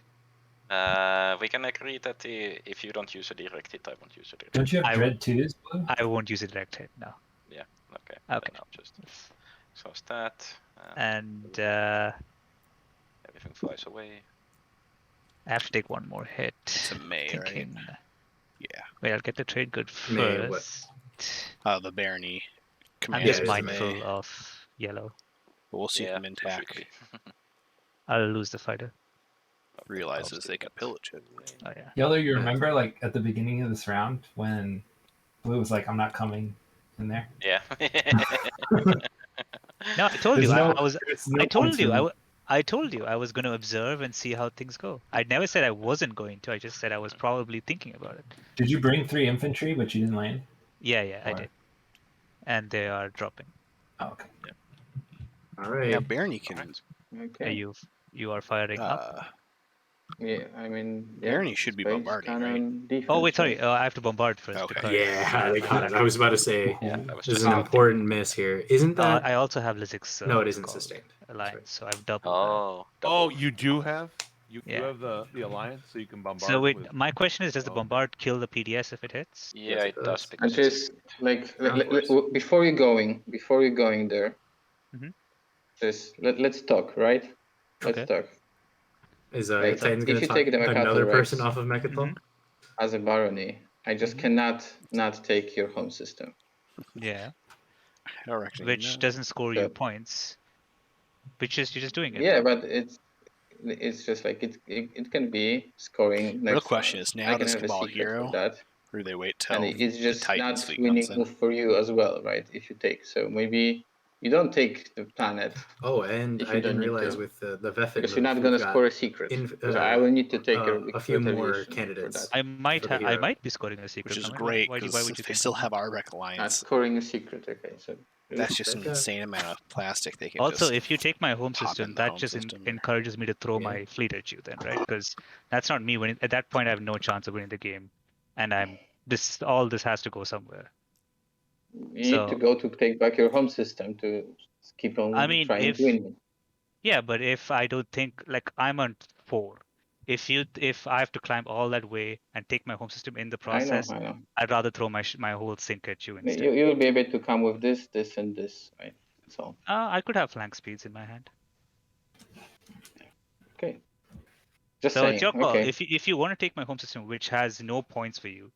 We can agree that if you don't use a direct hit, I won't use a direct Don't hit. you have I Dread 2s, Blue? I won't use a direct hit. No. Yeah, okay. Okay. Then I'll just exhaust that. And Everything flies away. I have to take one more hit. It's a May, right? Thinking. Yeah. Wait, I'll get the trade good May what? first. The Barony I'm commander just is mindful May. of yellow. But we'll see Yeah, if should Mintac be. I'll lose the fighter. realizes they can pillage it. Oh yeah. Yellow, you Yeah. remember like at the beginning of this round when Blue was like, "I'm not coming in there." Yeah. No, I told There's you. no- I was. there's no I told points you. for me. I told you I was going to observe and see how things go. I never said I wasn't going to. I just said I was probably thinking about it. Did you bring 3 infantry, but you didn't land? Yeah, I Or- did. And they are dropping. Oh, okay. All right. Now Barony can. Are Okay. you are firing up? Yeah, I mean. Barony should be space bombarding, right? cannon, defense, Oh wait, sorry. right? I have to bombard first. Okay. Because, Yeah, they got it. I was about to say Yeah, that was this is just an a- important miss here. Isn't that? I also have Lizik's. No, it isn't call sustained. Alliance, so I've doubled Oh. Oh, double. you do have? You Yeah. have the alliance, so you can that. bombard. So wait, with... my question is, does the Oh. bombard kill the PDS if it hits? Yeah, Yes, it it does does. because And it's just like Ground force. before you're going there, Mhm. just let's talk, right? Let's Okay. talk. Is Like, Titan's if going to you talk take the Makato another Rex- person off of Mechatol? Mhm. As a barony, I just cannot not take your home system. Yeah. I reckon. Which no. doesn't score you So- points. Which is you're just doing it. Yeah, though. but it's just like it can be scoring. Real next question round. is I now can does have a Cabal secret for hero, that, or do they wait till and it's the just Titans not fleet winning comes in? move for you as well, right? If you take, so maybe you don't take the planet Oh, and If you I don't didn't need realize to. with the Vethid because you're move, not we've gonna got score a secret. in- Because I will need to take a few more retaliation for candidates. that. I might for the I hero. might be scoring a secret. Which is I mean, great why because would you they think still I'm have not? Arbeck Not Alliance. scoring a secret. Okay, so That's just an Okay. insane amount of plastic they can Also, just. if you take my home pop in system, the that home just system. encourages me to throw Yeah. my fleet at you, then, right? Because that's not me winning. At that point, I have no chance of winning the game, and all this has to go somewhere. you So- need to go to take back your home system to keep on I mean, trying if- to win. Yeah, but if I don't think like I'm on 4, if I have to climb all that way and take my home system in the process, I know. I'd rather throw my whole sink at you instead. You will be able to come with this, and this, right? That's all. I could have flank speeds in my hand. Okay. Just So saying. it's your call. Okay. If you want to take my home system, which has no points for you,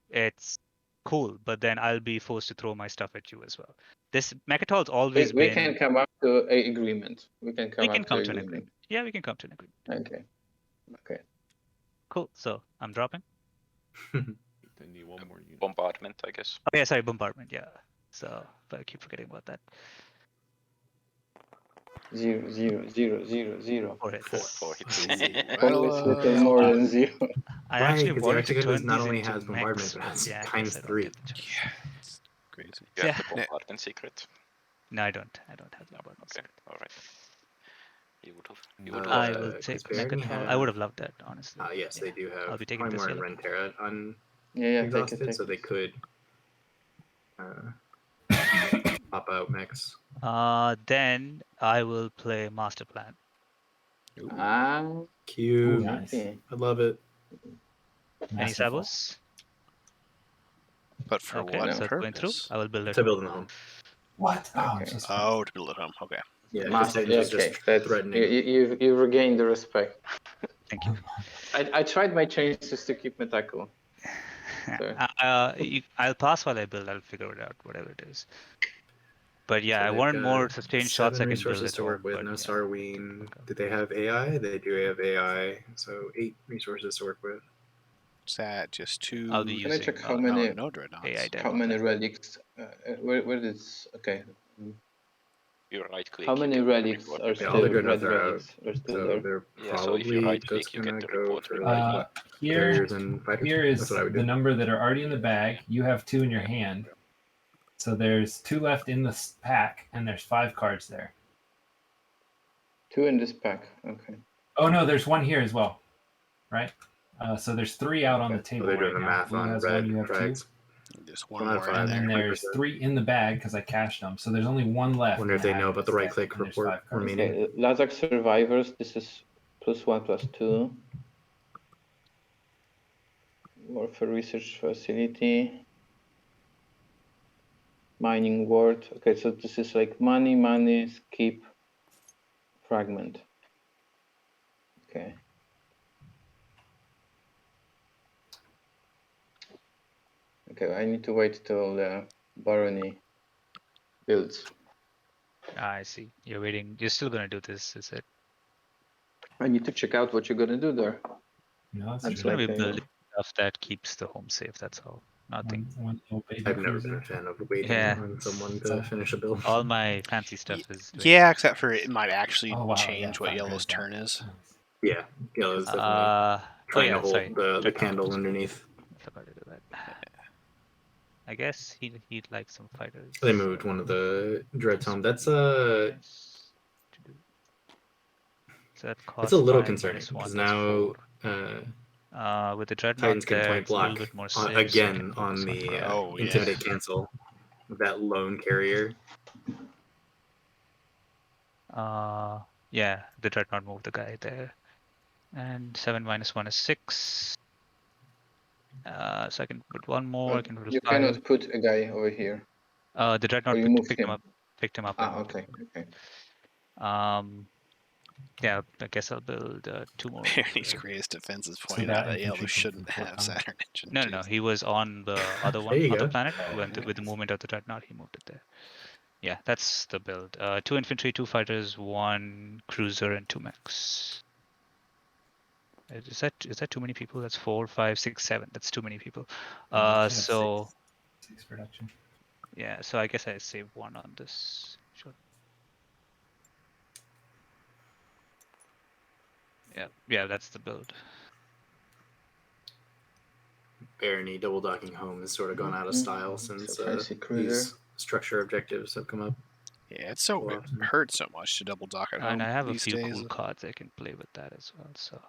it's cool. But then I'll be forced to throw my stuff at you as well. This Mechatol's always we been. can come up to an agreement. We can come We can up come to to an agreement. agreement. Yeah, we can come to an agreement. Okay. Cool. So I'm dropping. They need one more unit. bombardment, I guess. Oh yeah, sorry, bombardment. Yeah. So, but I keep forgetting about that. 0, 0, 0, 0, 0. 4 hits. 4 hits. Always little more than 0. I Right, actually 'cause the wanted to Arctic turn not these only into has bombardment, mechs, but has yeah, I times guess I don't 3. get the choice. Yeah, it's crazy. You have Yeah. the bombardment secret. No, I don't. I don't have the No. bombardment. Okay, alright. You would have. You Uh, would I have. will Does take Barony Mechatol. I have- would have loved that, honestly. Yes, Yeah. they do have I'll be taking probably this more yellow. Runeterra on Yeah, take exhausted, it. so they could pop out mechs. Then I will play Master Plan. Ah, Cute. Nice. okay. I love it. Any Masterful. sabos? But for Okay, what so it's going through. purpose? I will build it. To build in the home. What? Oh, I'm Okay. so sorry. Oh, to build it home. Okay. Yeah, because Master, Titans is okay, just that's threatening. you regained the respect. Thank you. I tried my changes to keep Metaco. Sorry. I'll pass while I build. I'll figure it out, whatever it is. But yeah, So I they've wanted more got sustained 7 shots. I can build resources it to work home, with. but No yeah, Starween. Do they have AI? They do have AI. So 8 resources to work with. Is that just 2? I'll be Can I using check how Oh, many no dreadnoughts. AI dev how on many that. relics? Where is okay? You right click. How many relics are Yeah, still all the red dreadnoughts are out. relics? Are still So there? they're Yeah, so if you probably right just click, you get gonna the go report for reply. like Here, carriers and fighters. here That's is what I would the do. number that are already in the bag. You have 2 in your hand. So there's 2 left in the pack, and there's 5 cards there. 2 in this pack. Okay. Oh no, there's 1 here as well, right? So there's 3 out on the Okay. table So they're doing right the now. math Blue on has red 1, you have 2. drags. There's 1 one out of more 5 in And then there. there's 20%. 3 in the bag because I cashed them. So there's only 1 left. Wonder if in the they know bag about the in this right deck, click and there's report 5 cards. remaining. Okay. Lazak survivors. This is +1 +2. Warfare research facility. Mining ward. Okay, so this is like money, skip, fragment. Okay. Okay, I need to wait till the barony builds. I see. You're waiting. You're still gonna do this, is it? I need to check out what you're gonna do there. No, that's I'm That's just gonna be like building stuff that keeps the home safe. That's all. Nothing. one little baby I've never been cruiser. a fan of waiting Yeah. on someone So- to finish a build. All my fancy stuff is. doing Yeah, except for it might actually Oh, wow, change yeah, what 5 Yellow's cards, turn is. Yeah, Yellow's definitely Oh trying yeah, to hold sorry. the Dreadnought candle was- underneath. I forgot to do that. I guess he'd like some fighters. They moved one of the dreads home. That's Yes, to do. So that costs it's a little 5 concerning minus 1, because that's now 4. With the dreadnought Titans can there, point it's a little block bit more safe. so I again can on focus the fire. Oh, yeah. intimidate cancel with that lone carrier. Yeah, the dreadnought moved the guy there. And 7 minus 1 is 6. So I can put 1 more. I But can put you 5. cannot put a guy over here. The Or dreadnought you moved picked him him. up. Picked him up. Ah, and moved okay, him. okay. Yeah, I guess I'll build 2 more. Barony's greatest defense is pointing that out that Yellow infantry shouldn't comes have before Saturn engine. No. He was on the other There one, you other go. planet. Oh, With the nice. movement of the dreadnought, he moved it there. Yeah, that's the build. 2 infantry, 2 fighters, 1 cruiser, and 2 mechs. Is that too many people? That's 4, 5, 6, 7. That's too many people. Yeah, should have So 6 production. yeah, so I guess I save 1 on this. Sure. Yeah, that's the build. Barony double docking home has sort of gone out of style since So fancy these cruiser. structure objectives have come up. Yeah, it's so Well, it hurts so much to double dock at home And I have a these few days. cool cards I can play with that as well. So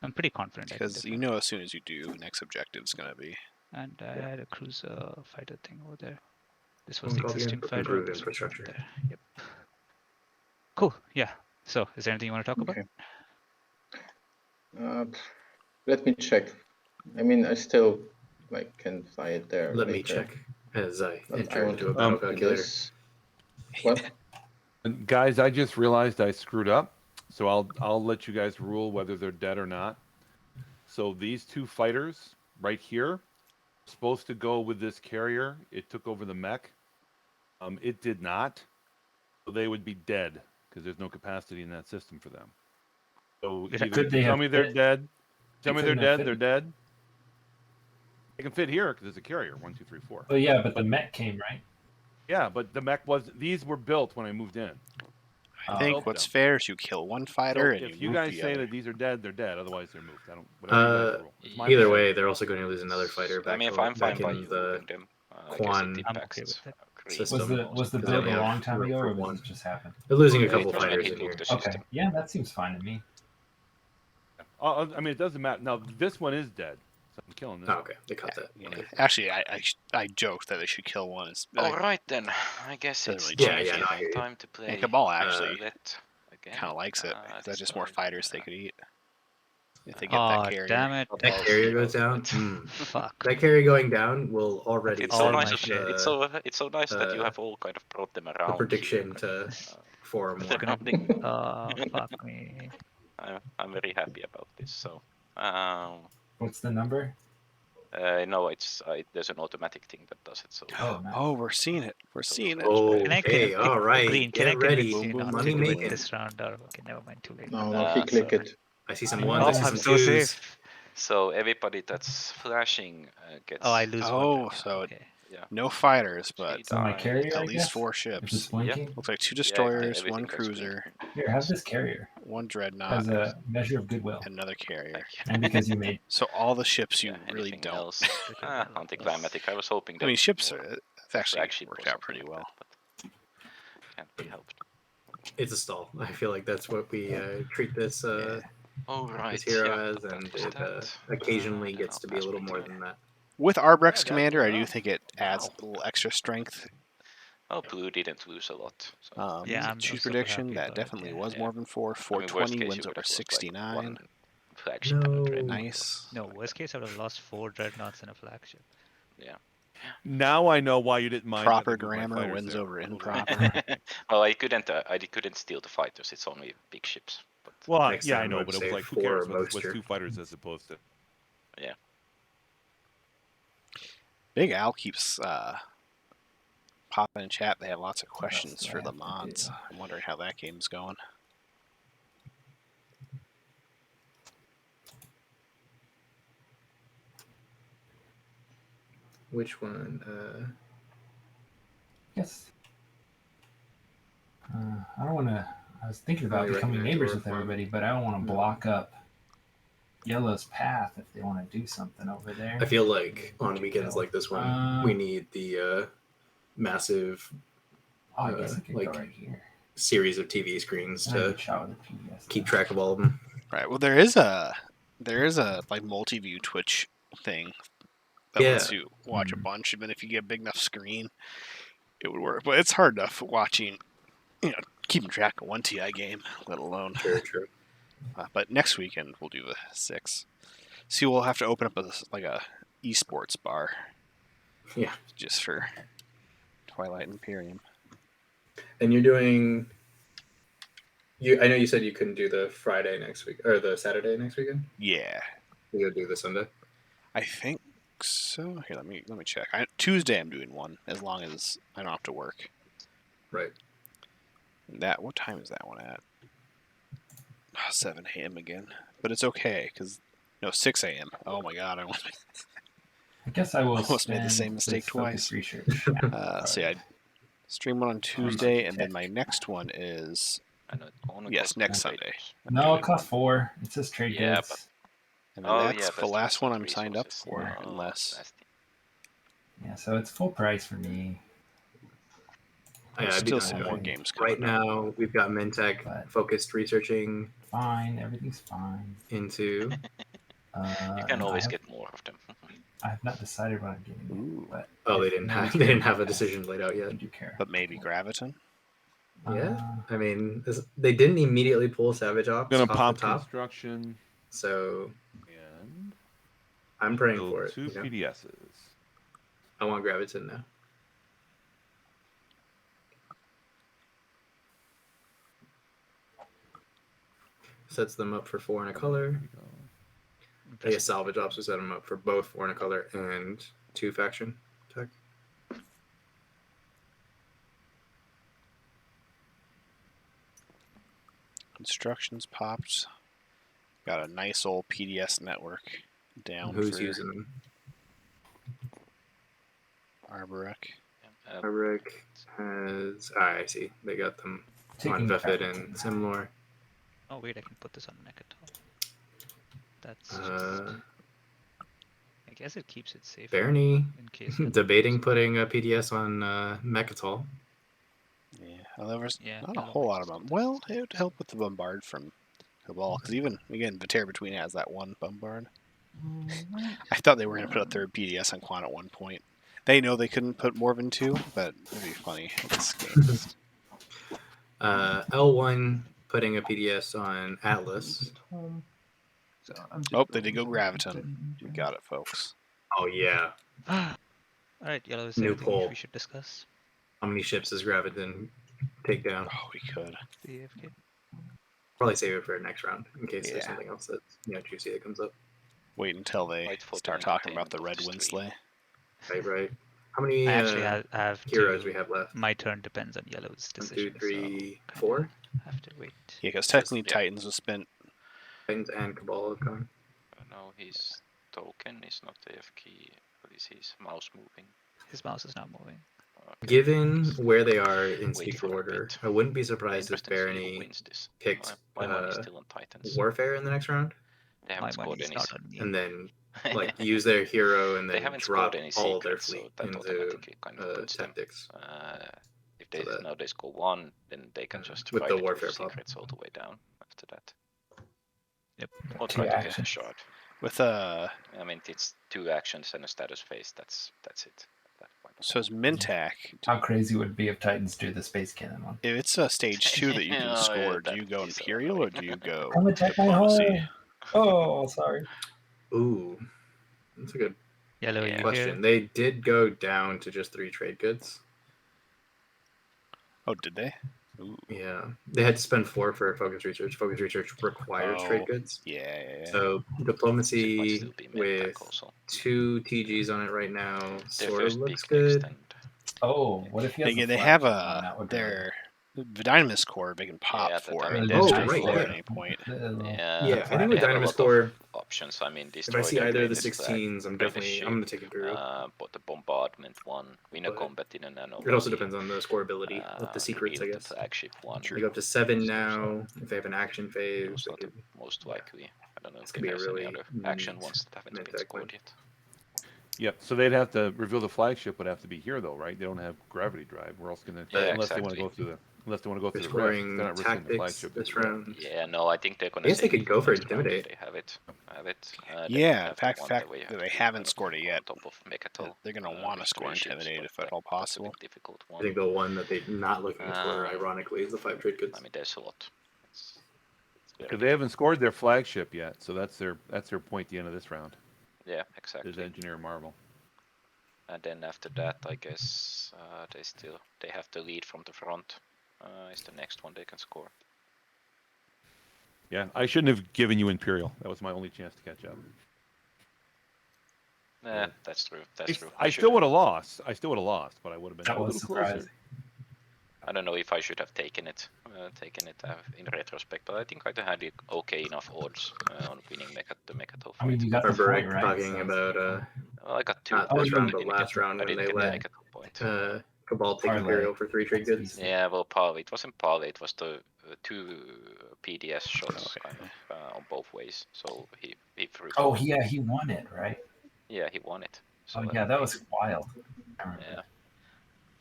I'm pretty confident. I can Because you defend. know as soon as you do, the next objective is going to be. And I had a cruiser fighter thing over there. This was One the called existing fighter. improved This was infrastructure. there. Yep. Cool. Yeah. So is there anything you want to talk about? Okay. Let me check. I mean, I still can fly it there. Let me later, check as I but I enter want into a to battle do calculator. this. What? And guys, I just realized I screwed up, so I'll let you guys rule whether they're dead or not. So these 2 fighters right here, supposed to go with this carrier. It took over the mech. It did not. So they would be dead because there's no capacity in that system for them. So Yeah, either could they tell have me they're fit? dead. Tell me they're couldn't have dead. fit. They're dead. They can fit here because it's a carrier. 1, 2, 3, 4. Well, yeah, but the mech came, right? Yeah, but the mech these were built when I moved in. I think Help what's them. fair is you kill one So fighter and if you you move guys the say other. that these are dead, they're dead. Otherwise, they're moved. I don't. Whatever you guys rule. It's my Either decision. way, they're also going to lose another fighter I back, mean, I'm fine back by in you the moving them. I guess Quan it I'm impacts okay with it. green system. Was the Because they build only a have long time room ago, for or was one. this just happened? They're losing a Yeah, couple it was when fighters he in took here. the Okay, system. yeah, that seems fine to me. I mean, it doesn't matter. Now this one is dead, so I'm killing this. Oh, okay, they cut that. Yeah. Okay. Actually, I joked that they should kill one. It's, All right then. I guess doesn't it's really Yeah, change yeah, no, I anything. hear you. time to play. And Cabal actually Let again. kind of likes it. That's this just more time, fighters they could eat. If they get that Aw, carrier. damn it. not That all carrier three goes of down. it. Fuck. That carrier going down will already It's All so my nice. shit. It's so nice that you have all kind of brought them the around. prediction to form one. Surrounding. Fuck me. I'm very happy about this. So, What's the number? no, it's there's an automatic thing that does it. So. Oh, nice. Oh, we're seeing it. We're seeing it. Can I Okay, all right. Green, can I Get ready. convince you not Money to do it making. this round? Or okay, never mind. Too late. No, he click So- it. I see some Oh, ones. I see I'm some so twos. safe. So everybody that's flashing gets. Oh, I lose one. Oh, now. so Okay. Yeah. no fighters, but Three So my die. carrier, I at least guess? 4 If it's ships. blinking, Looks like 2 Yeah, destroyers, everything 1 goes green. cruiser, here, have this carrier 1 dreadnought, as a measure of goodwill, and another carrier. Thank you. and because you made. So all the ships you Yeah, really anything don't. else? Anticlimactic. I was hoping that. I mean, ships more are, it's actually flagship or worked out something pretty like well. that, but can't be helped. It's a stall. I feel like that's what we treat this All right. this hero yeah, as, that and was it that. occasionally Then gets I'll to be a pass little my more turn. than that. With Arbrex Yeah, that's Commander, I do enough. think it adds a little extra strength. Oh, blue didn't lose a lot. So. Yeah, I'm Choose super prediction, happy that about it, definitely yeah. was Yeah. more than 4. I mean, worst 420 case, you wins would over have lost, like, 69. one flagship and a No. dreadnought. Nice. No, worst case, I would have lost 4 dreadnoughts and a flagship. Now I know why you didn't mind. Proper having moved my grammar fighters wins there. over Totally. improper. Well, I couldn't steal the fighters. It's only big ships. But Well, Next yeah, I time know, I'd but it say was like, who 4 cares? or What's moisture. 2 fighters as opposed to? Big Al keeps popping in chat. They have lots of questions what for I the have to mods. do. I'm wondering how that game's going. Which one? Yes. I don't want to. I was thinking about Only becoming recognize neighbors or with farm. everybody, but I don't want to No. block up Yellow's path if they want to do something over there. I feel like on weekends like this one, we need the massive Oh, I guess I could like go right here. series of TV screens And I to could shot with a PBS. keep track of all of them. Right. Well, there is a like multi-view Twitch thing that lets you watch a bunch, and then if you get a big enough screen, it would work. But it's hard enough watching, keeping track of one TI game, let alone. True. But next weekend we'll do the 6. See, we'll have to open up a esports bar. Yeah. Just for Twilight Imperium. And you're doing. I know you said you couldn't do the Friday next week or the Saturday next weekend. Yeah, You'll do the Sunday. I think so. Here, let me check. Tuesday I'm doing one, as long as I don't have to work. Right. What time is that one at? 7 a.m. again. But it's okay, because 6 a.m. Oh my god, I guess I will Almost made the spend same mistake this focus twice. research. So yeah, I stream one on Tuesday, and then my next one is next Sunday. No, it costs 4. It says trade Yeah, goods. And then that's the last one I'm signed up for, Oh, unless Yeah, so it's full price for me. Yeah, there's I'd be still down some to more it. games coming Right now, we've got Mentech But- focused researching Fine, everything's fine. into. You can always get more of them. I have not decided what I'm getting, Ooh. but Oh, they if didn't no have one's they didn't caring have a about decision laid out that, I yet. do care. But maybe Graviton. Yeah, I mean, they didn't immediately pull Savage Ops Gonna off pop the top, construction so and I'm praying build for it. 2 you know? PDSs. I want Graviton now. Sets them up for 4 and a color. I guess Salvage Ops will set them up for both 4 and a color and 2 faction tech. Constructions popped. Got a nice old PDS network down. Who's for using them? Arborek. Rick has. I see. They got them Taking Vefit preference. and Simlor. Oh wait, I can put this on Mechatol. That's just. Uh, I guess it keeps it safe. Bernie In case. Yellow debating moves. putting a PDS on Mechatol. Yeah, well, there was Yeah, not a yellow whole might lot of just do them. that Well, instead. it would help with the bombard from Cabal, because even, again, Vitere Between has that one bombard. I thought they were going to put a third PDS on Quan at one point. They know they couldn't put more than two, but it'd be funny if this game. L1 putting a PDS on Atlas. Home. So I'm just Oh, they did building go something Graviton. in You turn. got it, folks. Oh yeah. Alright, yellow, is there New anything poll. we should discuss? How many ships does Graviton take down? Oh, we could. The AFK? Probably save it for next round in case there's Yeah. something else that's juicy that comes up. Wait until they Wait for the start talking about the entertainment Red of Wind the stream. Sleigh. Right. How many I actually have heroes to. we have left? My turn depends on yellow's 1, decision. 2, 3, so 4. kinda have to wait. Yeah, because technically Yeah. Titans was spent. Titans and Cabal have gone. No, his token is not AFK, but is his mouse moving? His mouse is not moving. Okay. Given where they are in Wait secret for a order, bit. I wouldn't be surprised if Interesting to see who Barony wins this. picked My money is still on Titans. Warfare in the next round, They My haven't money scored is any. not on me. and then use their hero and They then haven't drop scored any all their secrets, so fleet that into automatically kind of puts them. tactics. If they so that- now they score one, then they can just with fight the it warfare with pop. secrets all the way down after that. Yep. Or Two try to get a actions. shot. With I mean, it's 2 actions and a status phase. That's it. At that point. so it's Mintac. How crazy would it be if Titans do the space cannon one? If it's a stage 2 that you can Oh, yeah, score, do that you would go be so Imperial or annoying. do you go Come attack my Diplomacy? hole. Oh, sorry. Ooh, that's a good Yellow, Yeah. you question. here? They did go down to just 3 trade goods. Oh, did they? Ooh. Yeah, they had to spend 4 for focus research. Focus research requires Oh, trade goods. yeah. So So it might diplomacy still be with Mintac also. 2 TGs on it right now Their sort of first looks big good. extend. Oh, what if he has They, a they have flagship one? That would be their Dynamis core they can pop Yeah, for. I mean, They that's just Oh, right, floor yeah. at any point. Yeah, I think with they have a Dynamis lot Core, of options. I mean, if destroy I see their either of the greatest flag, 16s, I'm greatest going to take Imperial. but the bombardment one, win a But combat in an anomaly. It also depends on the scoreability with the secrets, I reveal the guess. flagship one. They go up to 7 So- now. If they have an action phase, Those they are the could, most likely. I don't know This if could be a there's any really other action neat ones that haven't been Mintac scored win. yet. Yep. So they'd have to reveal the flagship would have to be here though, right? They don't have gravity drive. Where else can they? Yeah, unless they want to exactly. go through the rift. They're They're scoring not risking the tactics flagship this with the rift. round. Yeah, no, I think they're gonna. I guess they save could it go for next round if Intimidate. They have it. Yeah, the fact one that where you they have to be haven't kind of scored it on yet. top of Mechatol, They're going to with want to score 3 ships, Intimidate but if at all that's a possible. bit difficult I one. think the one that they're not looking for, Um, ironically, is the 5 trade goods. I mean, there's a lot. It's very Because they haven't difficult. scored their flagship yet, so that's their point at the end of this round. Yeah, Is exactly. Engineer Marvel. And then after that, I guess they have to lead from the front. Is the next one they can score. Yeah, I shouldn't have given you Imperial. That was my only chance to catch up. Yeah, that's true. That's true. I still would have lost. But I would have been That a was little closer. surprising. I don't know if I should have taken it in retrospect, but I think I had okay enough odds on winning the Mechatol I mean, fight. you got the Remember point, right? talking So- about Well, I got 2 not points. this but round, I but didn't last get, round I when didn't they get let the Mechatol point. Cabal take Parlay. Imperial for 3 trade goods. Yeah, well, parlay. It wasn't parlay. It was the 2 PDS shots Okay. kind of on both ways. So he threw. Oh, both. yeah, he won it, right? Yeah, he won it. So Oh, yeah, that was wild. I remember. yeah.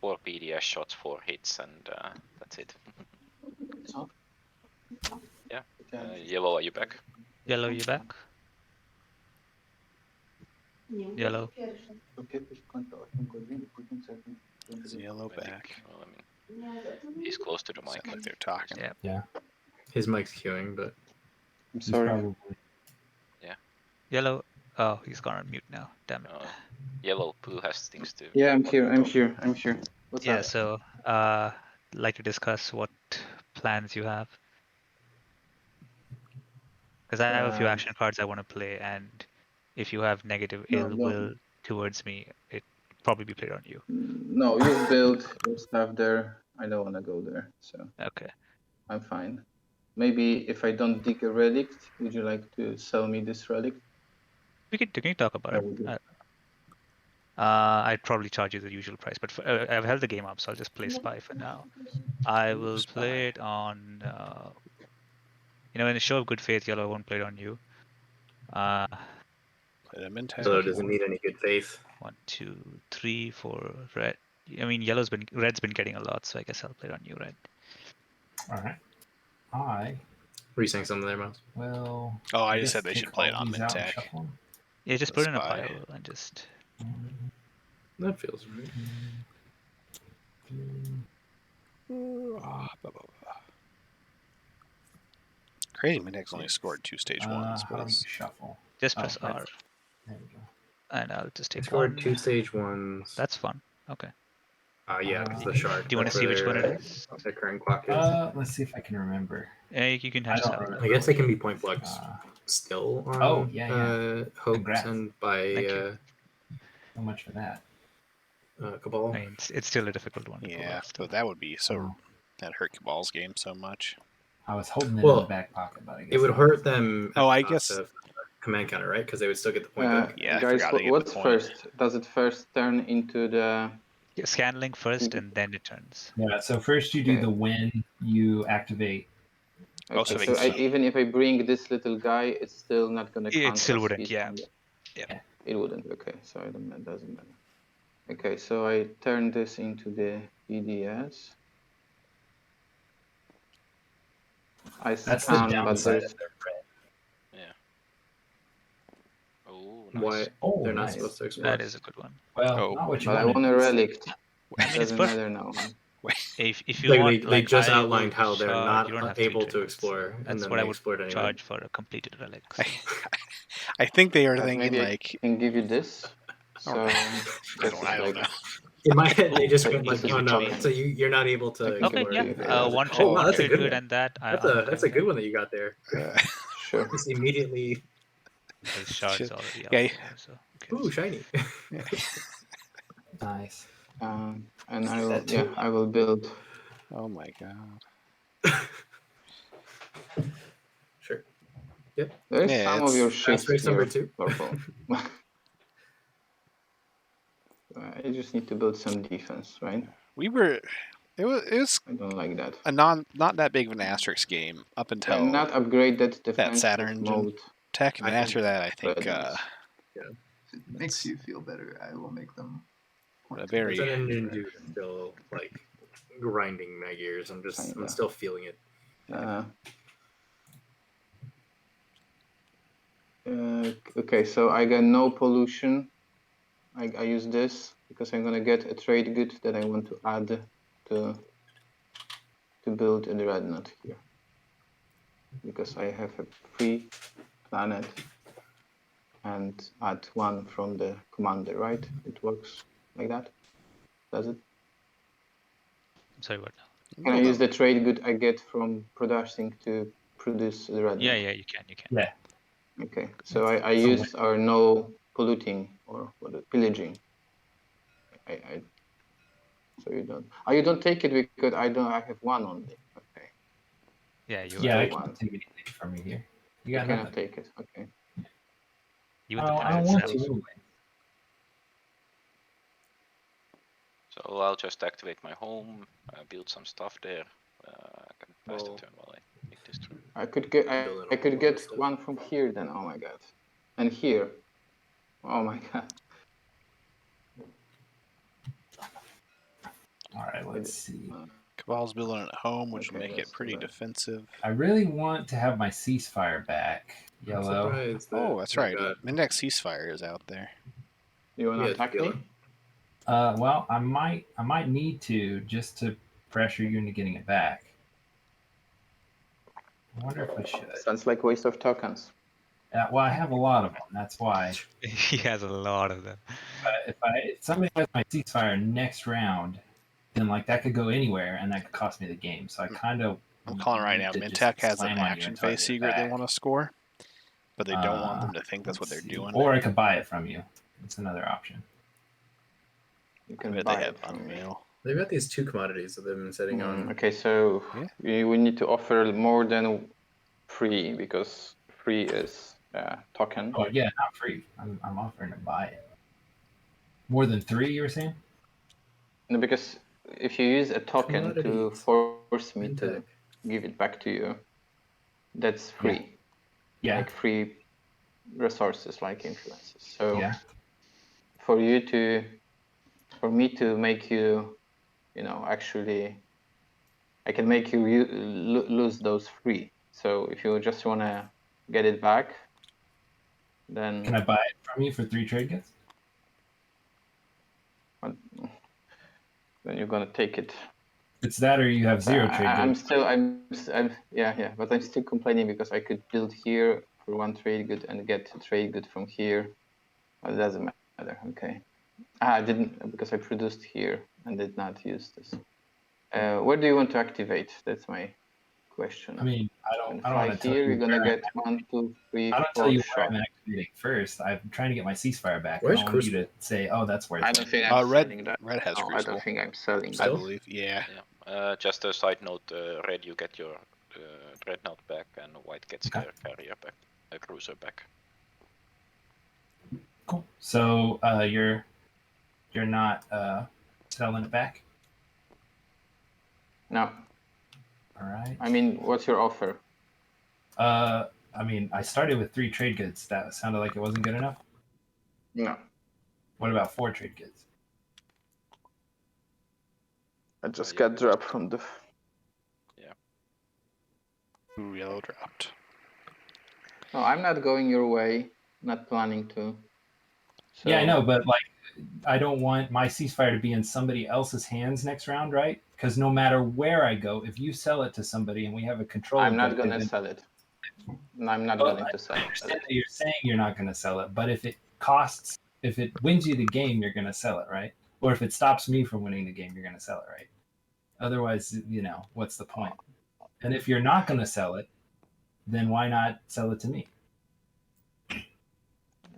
4 PDS shots, 4 hits, and that's it. Yeah. Yellow, are you back? Yellow, you back? Yellow. Is Yellow I think, back? well, I mean, he's close to the mic. Sound like they're talking. Yeah. His mic's queuing, but I'm He's sorry. probably- Yellow. Oh, he's gone on mute now. Damn it. Yellow, Pooh has things to. Yeah, I'm what here. to I'm talk. here. I'm here. What's Yeah, up? so like to discuss what plans you have. Because I have a few action cards I want to play, and if you have negative No, ill no. will towards me, it probably be played on you. No, you build your stuff there. I don't want to go there, so Okay. I'm fine. Maybe if I don't dig a relic, would you like to sell me this relic? We can talk about That it. would be- I'd probably charge you the usual price, but I've held the game up, so I'll just play Spy for now. I will play it on. In a show of good faith, Yellow won't play it on you. Play them in So tech. does it need any good faith? 1, 2, 3, 4, red. I mean, red's been getting a lot, so I guess I'll play it on you, red. All right. Were you saying something there, Mouse? Well. Oh, I guess just said they take should play it all on these out and mid-tech. shuffle 'em. Yeah, just The put it in a Spy. pile and just. That feels right. Crazy Mid-tech's only scored 2 stage 1s, How but do we it's shuffle? Just Oh, press R, that's- There we go. and I'll just I take scored one. 2 stage 1s. That's fun. Okay. Yeah, it's the shark. Do you want to That's see which where one it is? their current clock is. Let's see if I can remember. You can I just don't have a remember. look. I guess they can be point blocks Uh, still on Oh, yeah. Hoax Congrats. and by Thank you. So much for that. Cabal. I mean, it's still a difficult one. To pull yeah, off still. but that would be so. Oh. That hurt Cabal's game so much. I was holding it Well, in the back pocket, but I guess It would not. hurt them at Oh, the I cost guess- of command counter, right? Because they would still get the point back. Yeah, I guys, forgot to get the what's point. first? Does it first turn into the? Yeah, scan link first, and then it turns. Yeah. So first you do Okay. the when you activate. Also, Okay, they so keep- even if I bring this little guy, it's still not gonna. It still count as wouldn't, he's yeah. on the- Yeah. It wouldn't. Okay, so it doesn't matter. Okay, so I turn this into the EDS. I That's the scan, but downside there's of their red. Oh, nice. Why Oh, they're not nice. supposed to explode? That is a good one. Well, Oh, not what you but I wanted. want a relic. I mean, it's Doesn't perfect. matter now. If you Like want, they just I outlined will how they're charge- you don't not have to able retrain to it. explore, and That's then what they I would explored anyway. charge for a completed relics. I think they are But thinking maybe like I can give you this. So I this don't, is I don't like know. In my head, they just Oh, went like, this is "Oh a no!" token. So you're not able to Okay, explore. Okay, anything. yeah. Oh, One Oh, trade, wow, one that's a trade good good, one. and that. That's a good one that you got there. Sure. Just immediately. His shards Shit. already out Yeah, there, so who Ooh, cares? shiny. Nice. And I See will, that yeah, too? I will build. Oh my god. Sure. Yep. There's Yeah, some of your it's- shit race number here, 2. purple. I just need to build some defense, right? We were. It was I don't like that. a not that big of an asterisk game up Yeah, until not upgrade that defensive Saturn engine. mode. tech, and I after that, I think Readiness. If it makes you feel better, I will make them. a very That engine dude is still like grinding my gears. I'm Kinda. still feeling it. Okay, so I got no pollution. I use this because I'm gonna get a trade good that I want to add to build a dreadnought here. Because I have a free planet and add one from the commander, right? It works like that, does it? I'm sorry, what? Can I use the trade good I get from producing to produce the red? Yeah, you can. Yeah. Okay, so I use our no polluting or what pillaging. So you don't. Oh, you don't take it because I have one only. Okay. Yeah, you. Yeah, I one. can't take anything from you here. You You got cannot nothing. take it. Okay. You and the I don't planets want have- to anyway. So I'll just activate my home, build some stuff there. I can pass the Well- turn while I make this through. I could get. Build it I on could all get that stuff. one from here then. Oh my god. And here. Oh my god. All right, let's see. Cabal's building it at home, which would Okay, make it that's pretty right. defensive. I really want to have my ceasefire back. I'm Yellow. surprised that Oh, that's they right. got- Mindex ceasefire is out there. You wanna Yeah, attack feel me? it. Well, I might need to just to pressure you into getting it back. I wonder if I should. Sounds like waste of tokens. Well, I have a lot of them. That's why. He has a lot of them. If somebody has my ceasefire next round, then like that could go anywhere and that could cost me the game. So I kind of. I'm calling right now. to just Mintech has an slam on you action and target phase it secret they back. want to score, but they don't want them to think that's what Let's they're see. doing. Or I could buy it from you. It's another option. You I can bet buy they it have from me. unmeal. They've got these 2 commodities that they've been sitting on. Okay, so Yeah. we need to offer more than 3 because 3 is token. Oh yeah, not free. I'm offering to buy it. More than 3, you were saying? No, because if you use a token to Commodities. force me to Fintech. give it back to you, that's free. Yeah. Like free resources, like influences. So Yeah. for me to make you, actually, I can make you lose those free. So if you just want to get it back, then Can I buy it from you for 3 trade goods? then you're gonna take it. It's that, or you have 0 trade I'm goods. still, yeah, but I'm still complaining because I could build here for 1 trade good and get a trade good from here. Well, it doesn't matter. Okay. I didn't, because I produced here and did not use this. Where do you want to activate? That's my question. I mean, I don't want to tell here, you. you're gonna where get 1, 2, 3, I don't 4 tell you shot. where I'm activating first. I'm trying to get my ceasefire back. Where's I don't want you to say, "Oh, that's worth I it." don't think I'm Red selling that. Red has No, I Crucible, don't think I'm selling I that. Still? believe. Yeah. Yeah. Just a side note, red, you get your dreadnought back, and white gets Okay. their carrier back, a cruiser back. Cool. So you're not selling it back. No. All right. I mean, what's your offer? I mean, I started with 3 trade goods. That sounded like it wasn't good enough. No. What about 4 trade goods? I just Yeah, got dropped from the. Ooh, yellow dropped. No, I'm not going your way. Not planning to. So, Yeah, I know, but like, I don't want my ceasefire to be in somebody else's hands next round, right? Because no matter where I go, if you sell it to somebody and we have a control I'm not objective, gonna then- sell it. No, I'm not Well, going to sell I it. understand that you're saying you're not going to sell it, but if it wins you the game, you're going to sell it, right? Or if it stops me from winning the game, you're going to sell it, right? Otherwise, what's the point? And if you're not going to sell it, then why not sell it to me?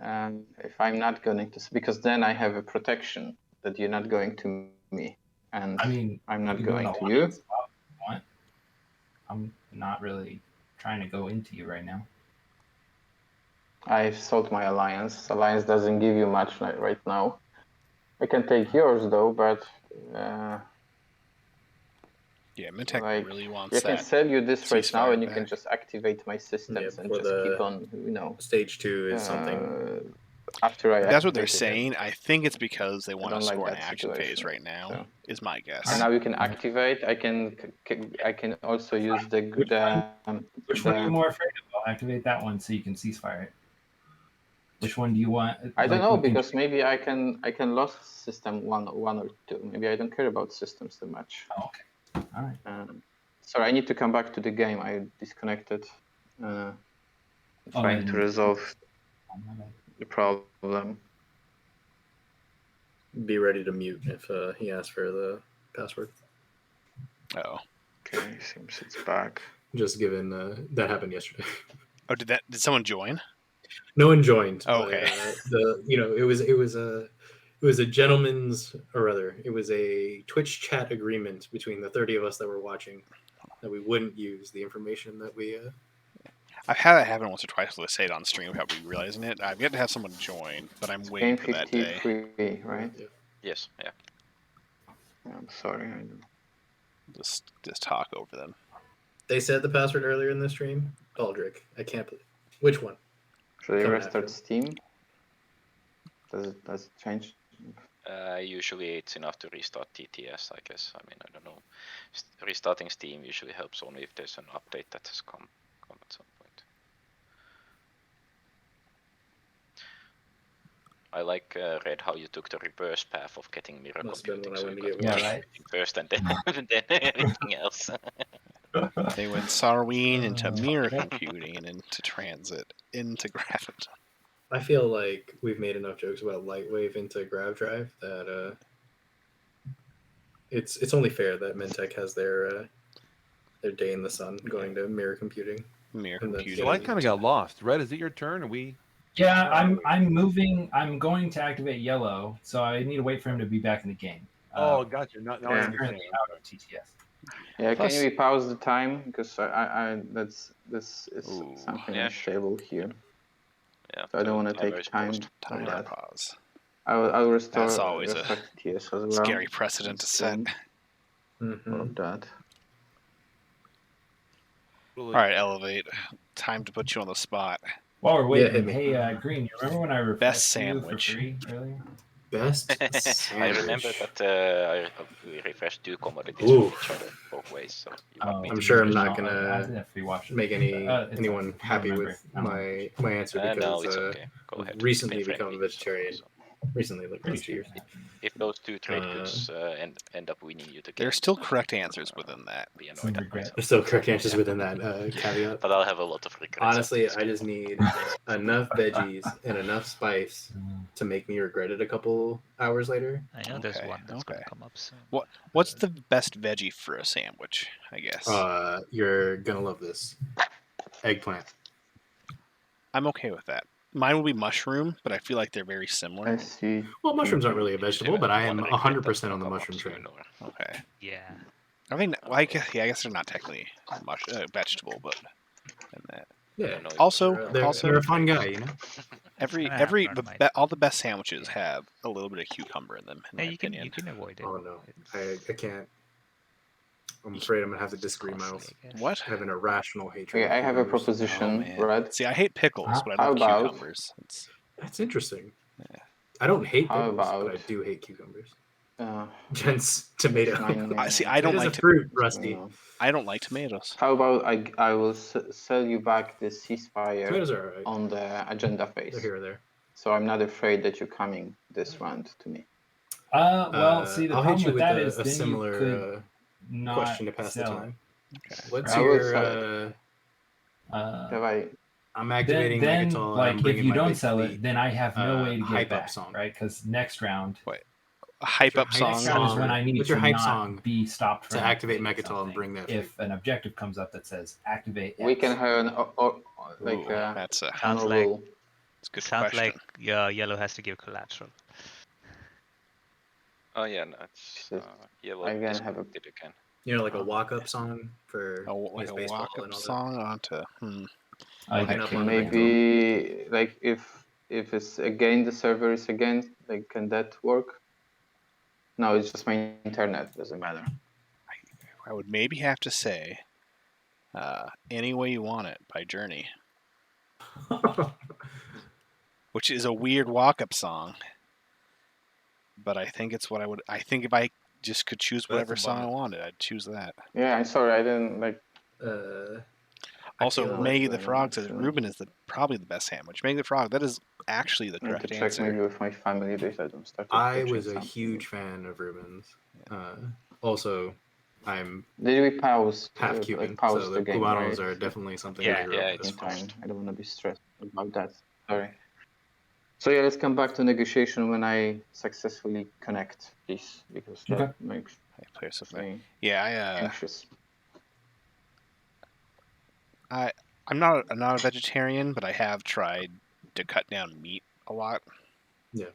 If I'm not going to, because then I have a protection that you're not going to me, and I mean, I'm not you can go going in to alliance you. if you want. I'm not really trying to go into you right now. I've sold my alliance. Alliance doesn't give you much right now. I can take yours though, but Yeah, Mintek like, really wants I can that. sell you this right now, ceasefire and you can back. just activate my systems Yeah, and for just the- keep on, Stage 2 is something. After I. That's what they're activate it. saying. I think it's because they want to don't like score an that action phase situation, right now. so. Is my guess. And now you can activate. I can also use the Which one are you more afraid of? I'll activate that one so you can ceasefire it. Which one do you want? I don't Like, know, we can- because maybe I can lose system one or two. Maybe I don't care about systems too much. Oh, okay. All right. Sorry, I need to come back to the game. I disconnected. Trying to and- resolve Oh, my bad. the problem. Be ready to mute if he asks for the password. Oh. Okay, seems it's back. Just given that happened yesterday. Oh, did someone join? No one joined. Oh, but, okay. it was a gentleman's, or rather, it was a Twitch chat agreement between the 30 of us that were watching that we wouldn't use the information that we. I've had that happen once or twice. Let's say it on stream without me realizing it. I've yet to have someone join, but I'm waiting Game for that day. 53, right? Yeah. Yes, yeah. I'm sorry. I don't. Just talk over them. They said the password earlier in the stream. Aldrich, I can't believe. Which one? Should I Coming restart after. Steam? Does it change? Usually it's enough to restart TTS, I guess. I mean, I don't know. Restarting Steam usually helps only if there's an update that has come at some point. I like, Red, how you took the reverse path of getting mirror Must have computing. been when I So went you to got get Yeah, right. first and then, then everything else. They went Sarween into mirror computing and into transit into graviton. I feel like we've made enough jokes about Lightwave into Grav Drive that it's only fair that Mentech has their day in the sun going to mirror computing. Mirror And then- computing. So I kind of got lost. Red, is it your turn? Or we? Yeah, I'm moving. I'm going to activate yellow, so I need to wait for him to be back in the game. Oh, gotcha. Now I Yeah. understand. currently out of TTS. Yeah, Plus- can we pause the time, because this is Ooh, something yeah, unstable here. Yeah, So I don't the want to timer take is time paused. for Time that. pause. I'll restore. That's always a restore TS as well. scary precedent to set. Mm-hmm. All of that. All right, Elevate. Time to put you on the spot. While we're Yeah, waiting, hit me. hey, Green, you remember when I refreshed Best you sandwich. for free earlier? Best I sandwich. remember that we refreshed 2 commodities Ooh. with each other both ways, so you want me I'm to sure I'm refresh not you? I gonna definitely watched it. make It's anyone okay. I happy remember. with I don't know. my answer No, because it's okay. Go ahead. recently Been become a friendly, vegetarian. so- Recently, like Pretty last 2 years. sure. If those 2 trade goods end up winning you the game, There's still correct answers within that. be Some annoyed at regret. myself. There's still correct answers within that caveat. But I'll have a lot of regrets. Honestly, after I this just game. need enough veggies and enough spice to make me regret it a couple hours later. I know there's Okay, one that's okay. gonna come up soon. What's the best veggie for a sandwich? I guess You're gonna love this. Eggplant. I'm okay with that. Mine will be mushroom, but I feel like they're very I similar. see. Well, mushrooms aren't really a vegetable, but I am One regret 100% that on the will come mushroom up train. soon, or- Okay. Yeah. I mean, well, I guess they're not technically vegetable, but and that. Yeah. No, Also, They're a fun guy, you know. every Gonna have to learn my- all the best sandwiches have a little bit of cucumber in them. In Yeah, my you can opinion. avoid it. Oh no, It's I can't. I'm afraid I'm gonna have to disagree, costly, Miles. I guess. What? I have an irrational hatred. Okay, of I have a cucumbers. Oh proposition, man. Red. See, I hate pickles, but I How love about- cucumbers. It's That's interesting. Yeah. I don't hate How pickles, but I about- do hate cucumbers. Uh, Gents, tomato. See, I don't Tomato's like a fruit, Rusty. no. I don't like tomatoes. How about I will sell you back the ceasefire Tomatoes are alright. on the agenda They're phase. here or there. So I'm not afraid that you're coming this round to me. Well, see, the I'll problem hit you with with that a, is a then similar you could not question to pass the sell time. Okay. What's I will your? sell it. Have I? I'm activating Then, Megatol. and like, I'm if bringing you my don't big sell it, fleet. then I have no way to hype get up back, song. right? Because next round, A hype up hype song. next round is when I need What's to your hype not song be stopped to from activate activating Megatol and something. bring that If an objective comes up that says activate We X. can have an like Ooh, that's a Sounds like- honorable. that's a good Sounds question. like yellow has to give collateral. Oh yeah, no, it's Shit. yellow. I can have a- disconnected again. You know, like a walk-up song for like his a baseball walk up and all that. song onto. I Walking get up kicked on the right Megatol. Maybe like if it's again the server is again, like can that work? No, it's just my internet. Doesn't matter. I would maybe have to say, "Any Way You Want It" by Journey, which is a weird walk up song. But I think it's what I would. I think if I just could choose That's a whatever song I bummer. wanted, I'd choose that. Yeah, I'm sorry. I didn't like. I Also, feel Maggie like, the Frog says actually, Ruben is probably the best sandwich. Maggie the Frog, that is actually the I need to correct check answer. maybe with my family if I don't start. I watching was a something. huge fan of Rubens. Also, I'm Did we pause? half Cuban, like pause so the the game, Cubanos right? are definitely something Yeah, I grew yeah, up it's with. In time. I don't want to be stressed about that. Sorry. So yeah, let's come back to negotiation when I successfully connect, please, because that Okay. makes Hey, player so far. me Yeah, I anxious. I'm not a vegetarian, but I have tried to cut down meat a lot. Yeah.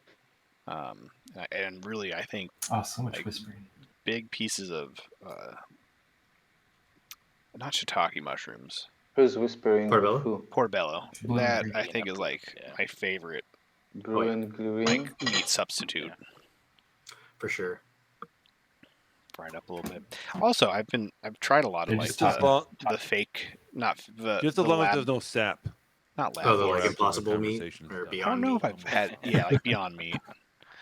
And really, I think Oh, so much Like- whispering. big pieces of not shiitake mushrooms, Who's whispering? Portobello? Who? portobello. Blue That and I green. think is like Yeah. my favorite Blue and green. like meat substitute. For sure. Fried up a little bit. Also, I've tried a lot of They're like just the fake, not the Just the as long as lab, there's no sap. not lab. Oh, the meat. like after the impossible meat conversation or is done. I beyond don't know meat. if I've had like Beyond Meat.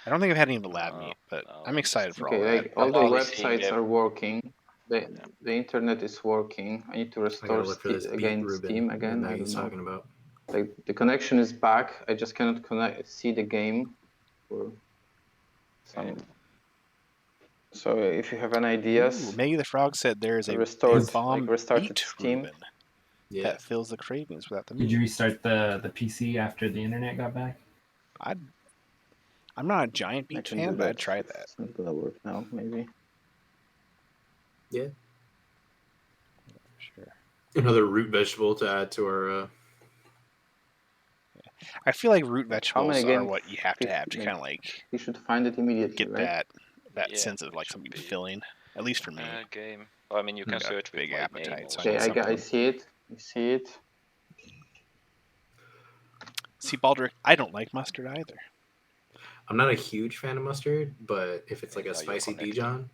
I don't think I've had any of the lab meat, but no, I'm excited for all Okay, that. like all the Probably seeing websites it. are working. The internet is working. I need to I restore gotta look for this beat again Ruben Steam again. that I he's don't know. talking about. Like the connection is back. I just cannot see the game for some. So if you have any ideas, Ooh, Maggie the Frog said there is a restored, bomb like restarted beat Steam. Ruben Yeah. that fills the cravings without the Did you meat. restart the PC after the internet got back? I'm not a giant I beet can fan, do but that. I'd try that. It's not gonna work now, maybe. Yeah. Sure. Another root vegetable to add to our. I feel like root How vegetables many are games what you have to have to like, kind of like You should find it immediately, get right? that Yeah, sense of it like should something be. filling. At least for me. Game. Well, I mean, you can Got search with big my appetite, name so also. I Okay, need I see it. I see it. See, Baldric, I don't like mustard either. I'm not a huge fan of mustard, but if it's like a you'll spicy connect. Dijon,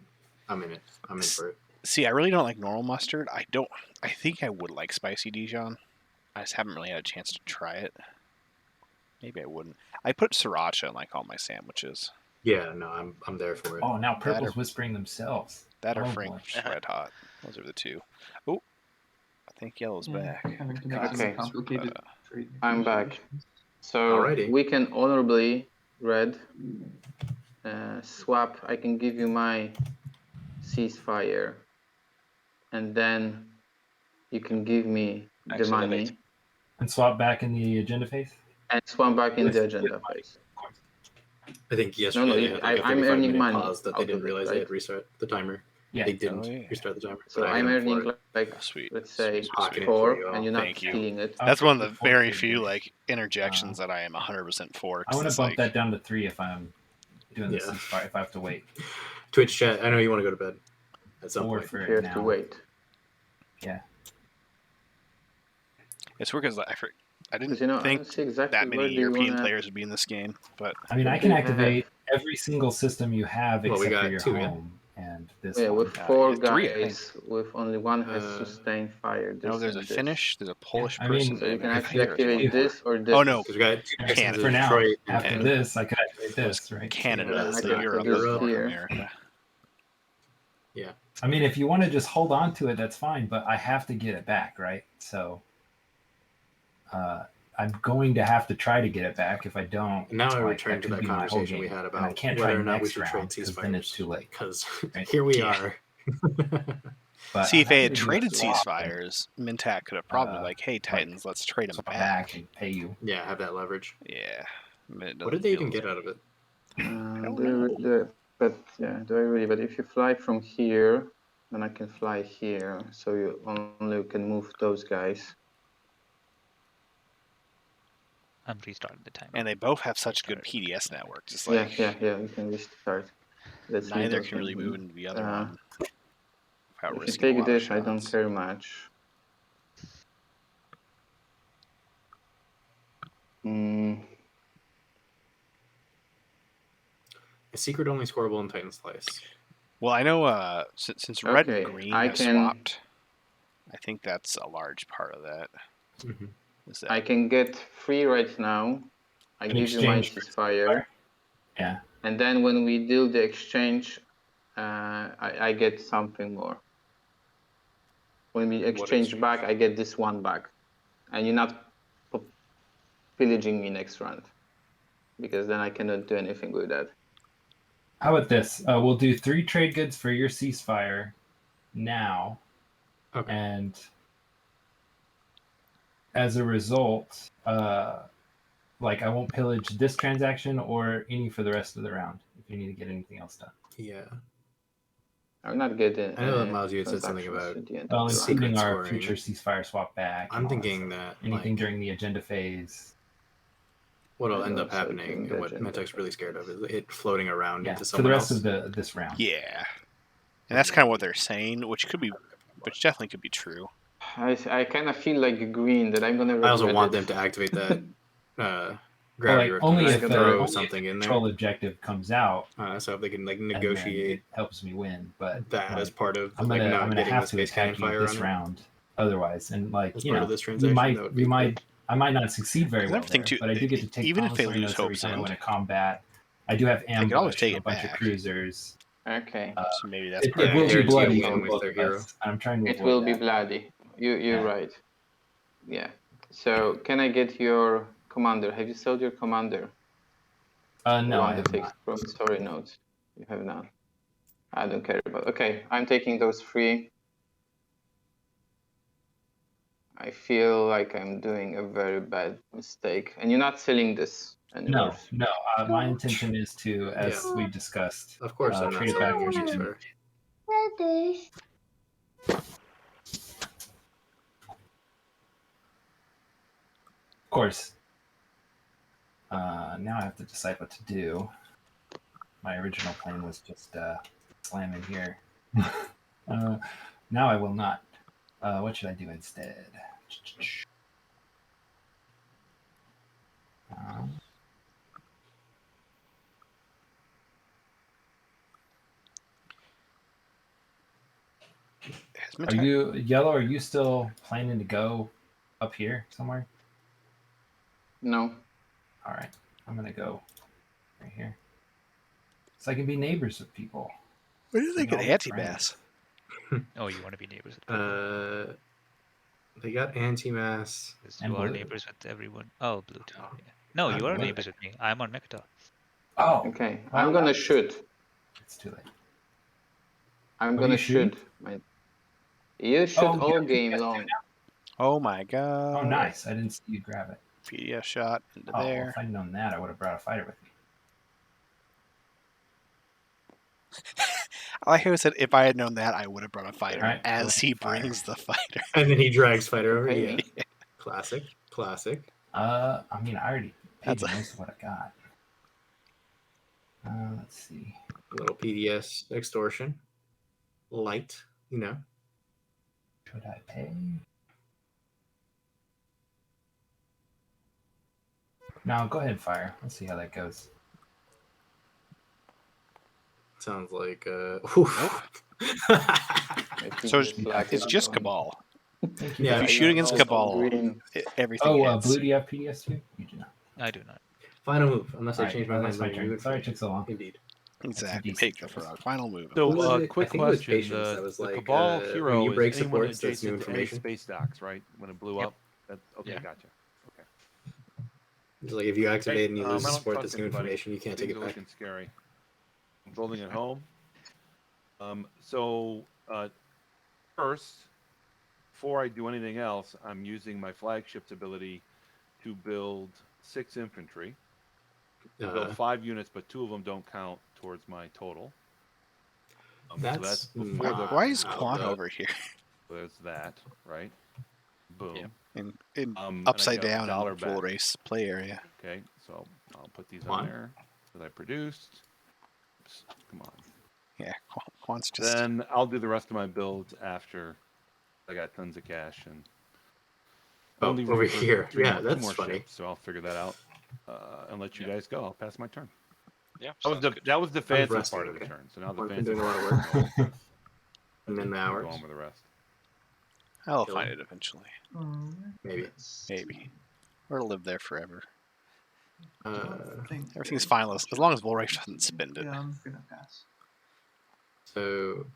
I'm in it. I'm in for it. See, I really don't like normal mustard. I think I would like spicy Dijon. I just haven't really had a chance to try it. Maybe I wouldn't. I put sriracha in like all my sandwiches. Yeah, no, I'm there for it. Oh, now That purple's or- whispering themselves. That or Oh, Frank's boy. Red Hot. Those are the two. Oh, I think yellow's back. Having to make Okay. some complicated trade I'm back. negotiations. So Alrighty. we can honorably, Red, swap. I can give you my ceasefire, and then you can give me the Actually, money wait. And swap back in the agenda phase? and swap back in the agenda phase. I think yesterday no, they had like a I'm 35 earning minute money pause that they out didn't of it, realize they right? had restart the timer. Yeah. They didn't Oh, yeah. restart the timer. So but I hit I'm them for earning it. like Oh, sweet. let's say Sweet, Hawking it sweet. for 4, you all. and you're not Thank you. stealing it. That's one of the Four very trade few goods. like interjections that I am 100% for. 'cause I want to it's bump like, that down to 3 if I'm doing this Yeah. ceasefire, if I have to wait. Twitch chat, I know you want to go to bed at some 4 point. for You it have now. to wait. It's weird because I didn't Because I don't think see exactly that where many do you European wanna... players would be in this game, but I mean, I What can do you have? activate every single system you have Well, we except for got your 2, yeah. home and this Yeah, one. with 4 yeah, 3, I think. guys, with only one has Uh, sustained fire. This no, there's a and this. Finnish, there's a Polish I mean, person, So you and can a actually Finnish as well. activate this or this. Oh no, Because we got 2 pistons Canada. in For now, Detroit. after and- this, I could activate It was this, right? Canada, Yeah, so I could Europe, do and this North here. America. I mean, if you want to just hold on to it, that's fine, but I have to get it back, right? So I'm going to have to try to get it back. If I don't, And now I like, return to could that be my whole conversation we game. had And I about can't try whether or not we next should trade round because then it's ceasefires. too late. Because Right? here we Yeah. are. But See, I'm if they had happy to do a traded swap and ceasefires, Mintac could have probably like, hey, Titans, let's trade them swap back. and pay you. Yeah, have that leverage. Yeah. But it What doesn't did they feel even as- get out of it? But yeah, do I really? But if you fly from here, then I can fly here. So you only can move those guys. I'm restarting the timer. And they both have such good PDS networks. It's like Yeah, you can restart. Let's leave neither those can really in. move into the other Uh, one without If you risking a take lot this, of I don't shots. care much. Mm, A secret only scoreable in Titan Slice. Well, I know since red Okay, and green I have can- swapped, I think that's a large part of that. Mhm. Is that I can get 3 right now. I In give you my exchange for ceasefire. Yeah. And then when we deal the exchange, I get something more. When we exchange back, I get this 1 back. And you're not pillaging me next round. Because then I cannot do anything with that. How about this? We'll do 3 trade goods for your ceasefire now, Okay. and as a result, like I won't pillage this transaction or any for the rest of the round if you need to get anything else done. Yeah. I'm not getting. I know that Miles, you had said something transactions about at the end Well, of the round. including secret our scoring. future ceasefire swap back. I'm and all that thinking stuff. that anything like, during the agenda phase. what'll I end know, up so happening during and the what agenda Mentec's really scared of is it floating around Yeah, into for someone the rest else. of this round. yeah, and that's kind of what they're saying, which definitely could be true. I kind of feel like green that I'm gonna. I also regret want it. them to activate that Well, gravity like, rift only and if just the throw only something if in the there. control objective comes out, So if they can like and then negotiate it helps me win. But that as like, part of I'm like gonna not getting have the to space cannon attack you fire this on it. round. Otherwise, and like As you part know, of this we transaction, that would be might I might not succeed very well Another thing, there, too, but I do get to take even if they promissory lose notes every Hope's time I End, win a combat. I do have could always ambush, take a it bunch of back. cruisers. Okay. So maybe that's It part of will it. be guarantee bloody you for win with both their of hero. us. I'm trying to It avoid will be that. bloody. You're Yeah. right. Yeah. So can I get your commander? Have you sold your commander? The No, I one that have takes not. promissory notes. You have not. I don't care about. Okay, I'm taking those 3. I feel like I'm doing a very bad mistake, and you're not selling this anymore. No. My intention is to, as Yeah. we discussed, Of course, I'm not trade it back selling your for ceasefire. Of course. Now I have to decide what to do. My original plan was just slam in here. Now I will not. What should I do instead? Are you yellow? Are you still planning to go up here somewhere? No. All right, I'm gonna go right here, so I can be neighbors with people. What do you think Bring of all my anti-mass? Oh, you want to be neighbors with people. They got anti-mass. Because and you are blue. neighbors with everyone. Oh, blue too. Oh. Yeah. No, I'm you are blue. neighbors with me. I'm on Mechatol. Oh, Okay, well, I'm gonna shoot. it's too late. I'm What are gonna you shooting? shoot. You shoot Oh, all you game have long. Oh my god. Oh, nice! I didn't see you grab it. PDF shot into Oh, well, there. if I'd known that, I would have brought a fighter with me. I like how he said, if I had known that, I would have brought a fighter. Alright, As he fire. brings the fighter. And then he drags fighter over. Pay Yeah. me. Classic. Classic. I mean, I already paid That's you a- most of what I got. Let's see. A little PDS extortion. Light, you know. Should I pay? No, go ahead, fire. Let's see how that goes. Sounds like So Black it's is just on. Cabal. Thank you. Yeah, If you I shoot got against all Cabal, green. everything Oh, hits. Blue, do you have PDS too? You do not. I do not. final move, unless I Alright, change my well, mind. that's my later. turn. You Sorry it would- took so long. Indeed. Exactly. decent Take the choice. final move. So, What was it? quick I think it was question: patience that was the like, Cabal when hero you break is anyone supports, that's new adjacent to any information. space docks, right? When it blew Yep. up. Okay, Yeah. gotcha. It's like if you activate and you Okay, lose I the don't support, trust that's new anybody. information. You can't take Things it are back. looking scary. I'm building at home. So first, before I do anything else, I'm using my flagship's ability to build 6 infantry. Build 5 units, but 2 of them don't count towards my total. So that's before the. Why is not Quan bad. over here? There's that, right? Boom. Yeah. In And I upside got down dollar in full back. race play area. Okay, so I'll put these One. on there that I produced. Oops, come on. Yeah, Quan's just. Then I'll do the rest of my builds after I got tons of cash and Oh, only over room for here. 3 Yeah, more, 2 that's more funny. ships, so I'll figure that out and let you Yeah. guys go. I'll pass my turn. Yeah, That was sounds the good. that was the fancy resting, part of the okay. turn. So now the I've been fancy doing a lot of part work. is And then the go hours, on with the rest. I'll Kill find him. it eventually. maybe. Maybe. Or live there forever. Think Everything's that- fine as long as Bullrush doesn't spend it. Yeah, I'm gonna pass. So,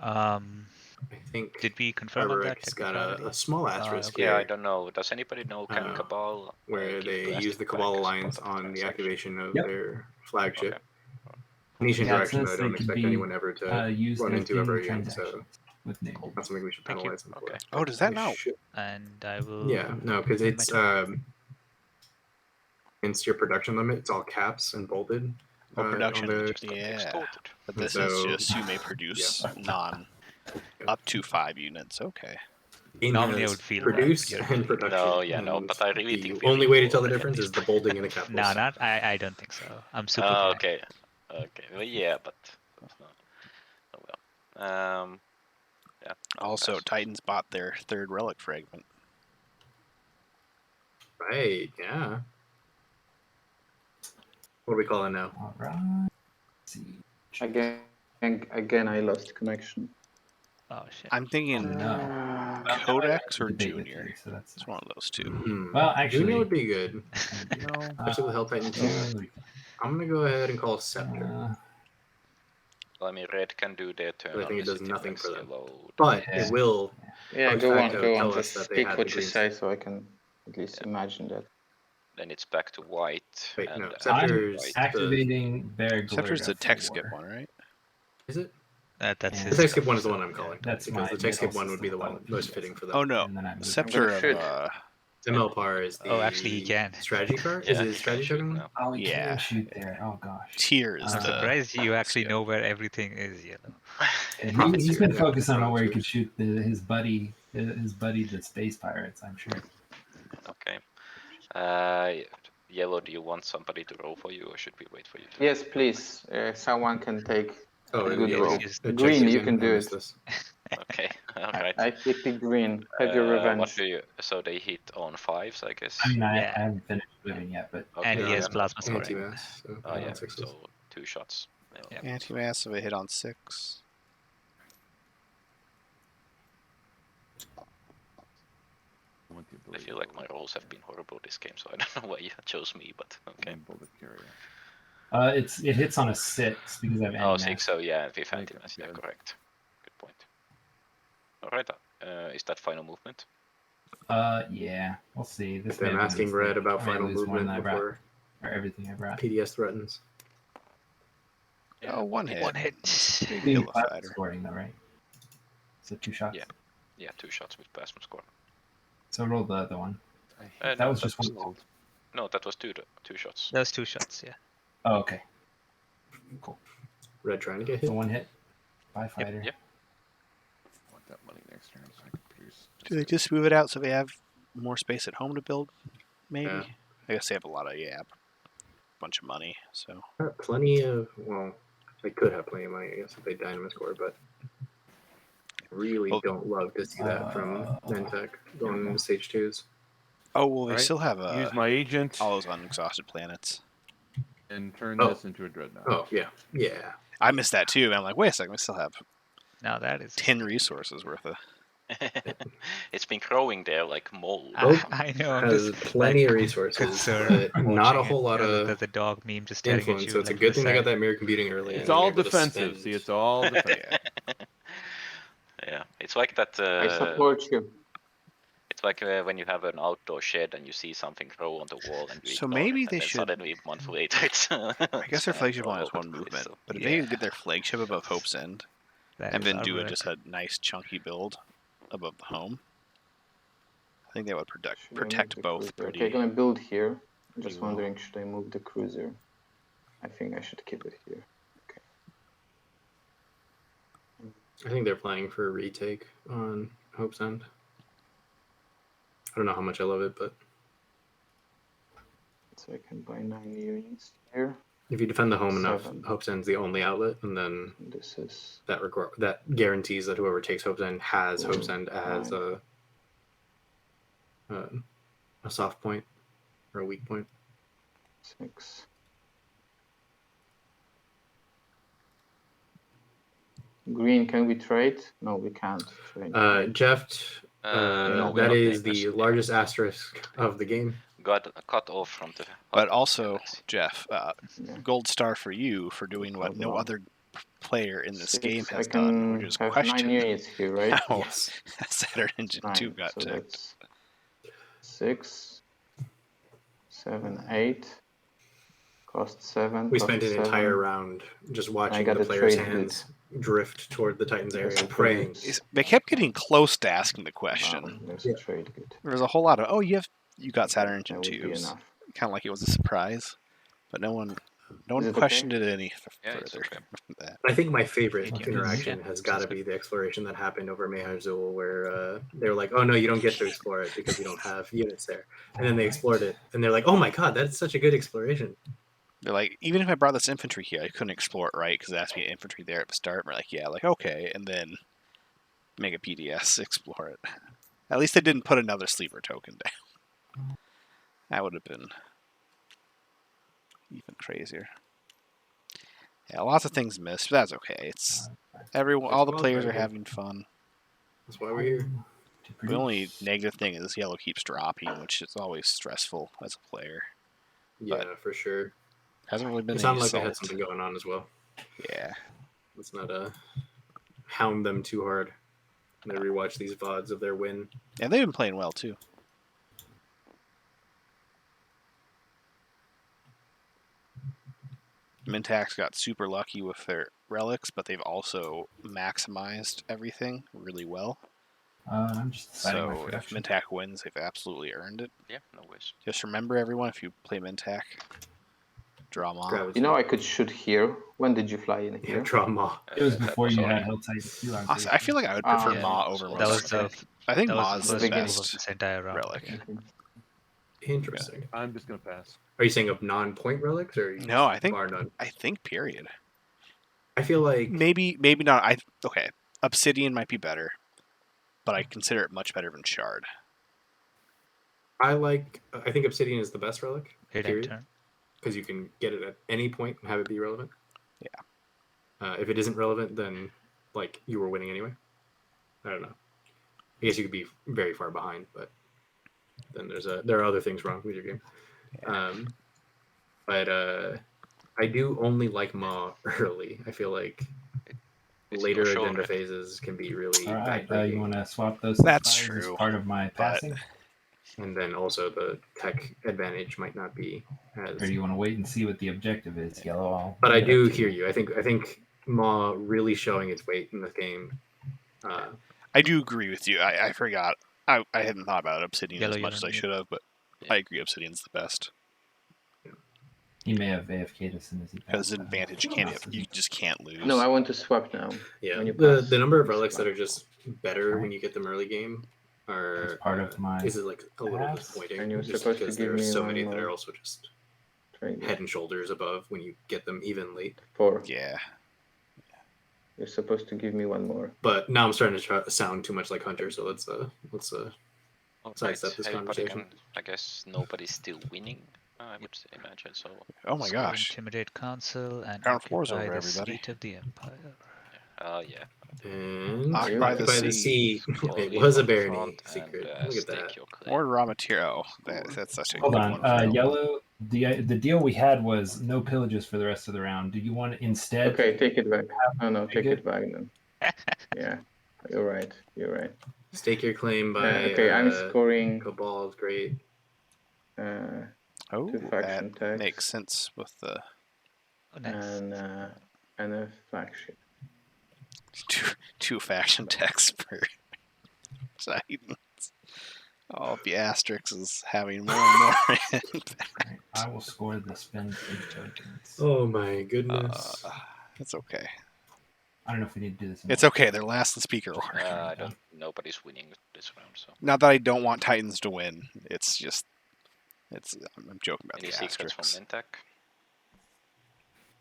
I think Did we confirm on that? Arboric's got a technicality? small asterisk okay. Yeah, I here, don't know. Does anybody know can Cabal where give they plastic use the back Cabal as Alliance part of on the transaction? activation of Yep. their flagship. Okay. Venetian Yeah, it direction, says though, I they don't could expect be anyone ever to used run as into ever gaming again, so transactions with neighbors. not something we should Thank you. penalize them for. Okay. Oh, does that We now? should- And I will. Yeah, no, because end my it's turn. against your production limit. It's all caps and bolded. Oh, on production. the- Just got Yeah. extorted. But this So- is just you may produce up to 5 units. Okay. Game Normally I has would feel produce bad, but and production. No, yeah, no, and but I really the think we only will way to tell the already at difference this is the point. bolding and the capitals. No, not. I don't think so. I'm super. Oh, bad. okay. Okay. Well, yeah, but oh well. Yeah. Also, pass. Titans bought their 3rd relic fragment. Right, yeah. What do we call it now? All right. Let's see. Again, I lost connection. Oh shit. I'm thinking No. Codex or Debate with Junior. you, so that's It's one of those two. Well, Junior actually, would be good, No. especially with Hell Titan 2. I'm gonna go ahead and call Scepter, Well, I mean, red can do their turn. but I on think it does visiting nothing next for them. yellow. But Yeah. it will. Yeah, Post go on, facto go on. tell us Just that they speak had what the you green say so I can at least imagine that. Then it's back to white. Wait, and no, after Scepter's white- activating Bear Scepter's the Gorga tech for skip war. one, right? Is it? That's Yeah. The his. tech skip one is the so- one I'm calling. That's because my the tech skip middle one would be the system one code. most fitting for them. Oh no, And then I moved Scepter shoot. of MLPAR is the Oh, actually, he can. strategy card? Yeah, Is it he a can strategy shoot token one? now. Oh, you Yeah. can shoot there. Oh gosh. Tier is I'm the surprised you actually skip. know where everything is, Yellow. And he's been Yeah, focused on where he promise. could shoot his buddy, the space pirates. I'm sure. Okay. Yellow, do you want somebody to roll for you, or should we wait for you to? Yes, please. Someone can take Oh, a good yeah, roll. yes, the Green, check you again. can I do missed it. this. Okay. All right. I picked the green. Have your What revenge. do you? So they hit on 5s, I guess. I mean, Yeah. I haven't finished moving yet, but Okay, And he Yeah, has yeah. plasma scoring. Anti-mass. So Oh yeah. sixes. So 2 shots. Yeah. Yeah. Anti-massive, a hit on 6. I feel like my rolls have been horrible this game, so I don't know why you chose me, but okay. Bullet carrier. It hits on a 6 because I have Oh, anti-mass. 6, so yeah, with Okay, anti-mass, yeah, good. correct. Good point. Alright, is that final movement? Yeah, we'll see. This If I'm may have been a asking Red mistake. about I may final lose more than movement I brought, before or everything I brought. PDS threatens. Yeah, Oh, one hit. One hit. Big Being pillow plasma fighter. scoring though, right? So 2 shots. Yeah. Yeah, 2 shots with plasma score. So roll the other one. That No, was just one. Rolled. No, that was two shots. That was 2 shots, yeah. Oh, okay. Red trying to get So hit. 1 hit by fighter. Yep. I want that money next turn so I can produce. Do they just move it out so they have more space at home to build? Maybe. Yeah. I guess they have a lot of bunch of money. So Plenty of, well, they could have plenty of money, I guess, if they Dynamo score, but really Well- don't love to see that from Mentech going into stage 2s. oh well, they Right. still have Use my agent all those unexhausted planets. and turn Oh. this into a dreadnought. Oh, yeah. Yeah. I missed that too. I'm like, wait a second, we still have Now that is 10 resources worth of. It's been growing there like mold. I know. I'm Has just plenty of like, resources, concerned but not a watching whole it. lot of the dog meme just staring at influence. you. So it's a like, good thing they got beside- that mirror computing early. It's and being all able to defensive. spend- See, it's all defensive. Yeah. Yeah, it's like that. I support you. It's like when you have an outdoor shed and you see something grow on the wall and you So ignore maybe it, and they then should- suddenly a month later it's. I guess their flagship only has one movement, but if they Yeah. can get their flagship above Hope's End that and is then do armor. just a nice chunky build above the home, I think that would Should I move protect the both cruiser? pretty. Okay, gonna build here. I'm just pretty well. wondering, should I move the cruiser? I think I should keep it here. I think they're planning for a retake on Hope's End. I don't know how much I love it, but So I can buy 9 units here. if you defend the home enough, 7. Hope's End's the only outlet, and then This is that guarantees that whoever takes Hope's End has Hope's End as a soft point or a weak point. 6. Green, can we trade? No, we can't trade. Jeff, No, we that got is neighbors, the yeah. largest asterisk of the game. Got cut off from the. But also, Jeff, Yeah. gold star for you for doing what no Hold on. other player in this 6, game I has can done, which is have question 9 units here, right? how Yes. Saturn Engine 2 9. got So checked. that's 6, 7, 8. Cost 7. We cost spent an 7. entire round just watching got the the players' trade hands drift toward the Titans area and praying. They kept getting close to asking the question. Wow, there's a trade good. There was a whole lot of, oh, you got Saturn Engine That would be 2s. enough. Kind of like it was a surprise, but no one Is it okay? questioned it any Yeah, it's further. okay. than that. I think my favorite Thank you. interaction Yeah, has sounds got to good. be the exploration that happened over Mehazul, where they were like, "Oh no, you don't get to explore it because you don't have units there," and then they explored it, and they're like, "Oh my god, that's such a good exploration." They're like, even if I brought this infantry here, I couldn't explore it right because it has to be infantry there at the start. And we're like, yeah, like okay, and then make a PDS explore it. At least they didn't put another sleeper token down. That would have been even crazier. Yeah, lots of things missed, but that's okay. It's everyone, all the well, players are very good. having fun. That's why we're here. The only negative thing is yellow keeps dropping, which is always stressful as a player. Yeah, for sure. Hasn't really been It any sounded like they had assault. something going on as well. Yeah. Let's not hound them too hard. They rewatch these VODs of their win. And they've been playing well too. Mintax got super lucky with their relics, but they've also maximized everything really well. I'm just deciding my So if production. Mintac wins, they've absolutely earned it. Yeah, no worries. Just remember, everyone, if you play Mintac, draw them Grab off. it. You know, I could shoot here. When did you fly in Yeah, here? draw Ma. It was That before you already- had Hell Titan 2 on Honestly, I feel like I would prefer Yeah. Ma over That That most. was the I think that Ma was is the the first move of best this entire round. relic. Interesting. I'm just gonna pass. Are you saying of non-point relics, or you No, I think bar none? I think period. I feel like Maybe not. Okay. Obsidian might be better, but I consider it much better than Shard. I think Obsidian is the best relic. Hit period. enter. Because you can get it at any point and have it be relevant. Yeah. If it isn't relevant, then like you were winning anyway. I don't know. I guess you could be very far behind, but then there are other things wrong with your game. But I do only like Maw early. I feel like It's later your agenda genre. phases can be really All right, backbreaking. you want to swap those? That's supplies as true, part of my but- passing, And then also the tech advantage might not be or as. do you want to wait and see what the objective is, Yellow? But I do hear you. I think Maw really showing its weight in the game. I do agree with you. I forgot. I hadn't thought about Obsidian Yellow, as you're much as on I mute. should have, but I agree Obsidian's the best. He may have AFK'd as soon as he Because passed. advantage you just can't lose. No, I want to swap now. Yeah, When you the pass, number of you relics swap. that are just better when you get them early game are That's part of my is it like a little pass. disappointing. And you're just supposed to because give there are me so one many that more. are also just Trade head and shoulders above when you get them evenly. 4. Yeah. You're supposed to give me one more. But now I'm starting to sound too much like Hunter, so let's Alright, sidestep this everybody conversation. I guess nobody's still winning. I would imagine so. Oh my Score, gosh. Intimidate council and Ground floor's occupy over, the everybody. seat of the empire. Yeah. And Occupy the the sea. sea. Scroll It in was a on Barony front secret. and, Look at stake that. your claim. More raw material. That's such a Hold good on, one. for Yellow. The deal we had was no pillages for the rest of the round. Do you want to instead? Okay, take it back. Oh no, Very take good. it back then. Yeah, you're right. You're right. Stake your claim by Okay, I'm scoring Cabal is great. Oh, Two faction that tags. makes sense with the Oh, nice. And a flagship. two faction techs per Titans. Oh, the asterisk is having more and more impact. Right, I will score the spend 3 tokens. Oh my goodness. It's okay. I don't know if we need to do this. It's okay. They're last in speaker order. I don't. Nobody's winning this round, so. Not that I don't want Titans to win. It's just, I'm joking about Any the secrets asterisks. from Mintek?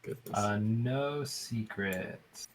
Goodness. No secrets.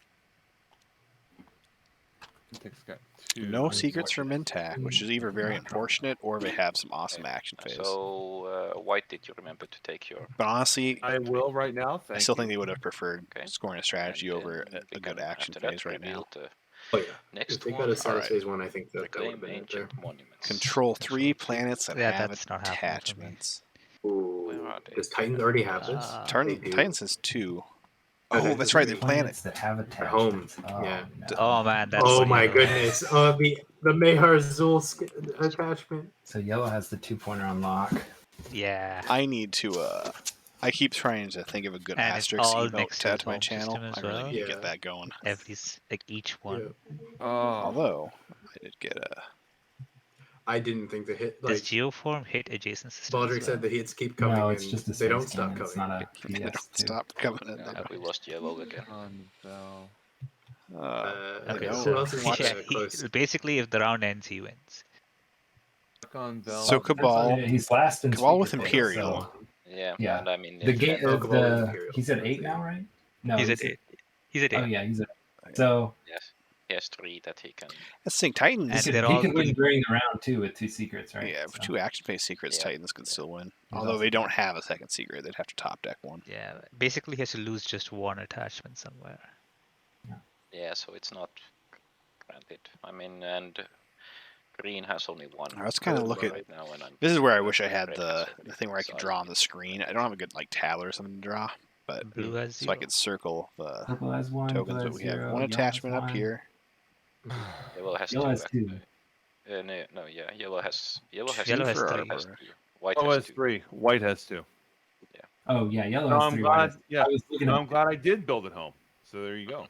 Mintek's got 2. No secrets from Intact, which is either very unfortunate or they have some awesome Okay, action phase. So, White, did you remember to take your? But honestly, I will right now. I still think they would have preferred Okay. scoring a strategy And over then we a good can, action after that, phase right now. reveal the Oh yeah. next If they one. got a status Alright. phase one, I think that would Reclaim have been it there. ancient monuments. Control 3 planets that Yeah, have that's not happening for me. attachments. Ooh. Where are they? Does Titans already have this? Ah. They do. Titans has 2. No, Oh, there's that's the right. They're 3. planets. that have home, attachments. Oh, yeah. no. Oh man, that's Oh so my yellow. goodness. The Mehar Zul attachment. So yellow has the 2-pointer unlock. Yeah. I need to. I keep trying to think of a good And it's asterisk all emote next to to add the to my home channel. system as I really well. need to Yeah. get that going. Each one. Yeah. Oh, Although I did get a. I didn't think the hit Does like Geoform hit adjacent systems? Baldric as well? said the hits keep coming No, it's and just a they don't space stop cannon. It's coming. not a They don't PS2. stop coming in. Yeah. We lost yellow again. Unbell. Okay, know. who so else is yeah, close? basically, if the round ends, he wins. So Cabal, He's last in Cabal with speaker phase, Imperial. so- Yeah. Yeah. And I mean, The if game. that- Cabal is The Imperial. he's at That's 8 it. now, right? No, He's at 8. He's at 8. Oh yeah, he's at. So Yes. He has 3 that he can. Let's think Titans. And he they're could, all win pretty- during the round too with 2 secrets, right? Yeah, So, 2 action phase secrets, Yeah. Titans could still win. He's Although also they don't good. have a second secret, they'd have to top deck one. Yeah, basically, he has to lose just one attachment somewhere. Yeah, so it's not granted. I mean, and green has only 1. I was kinda looking- right now, and I'm. This is where I wish I Red had has the already thing where I could decided. draw on the screen. I don't have a good like tab or something to draw, but Blue has so I 0. could circle the Purple has 1. tokens. blue But has we have 0, one yellow has attachment up 1. here. Yellow has Yellow 2. has 2. No, yeah, yellow has Yellow has 2 for 3. Arbor. has 2. White Oh, has has 2. 3. White has 2. Oh yeah, yellow No, has I'm 3. glad. white has- Yeah, I was looking no, at I'm glad I did build it home. So there you go.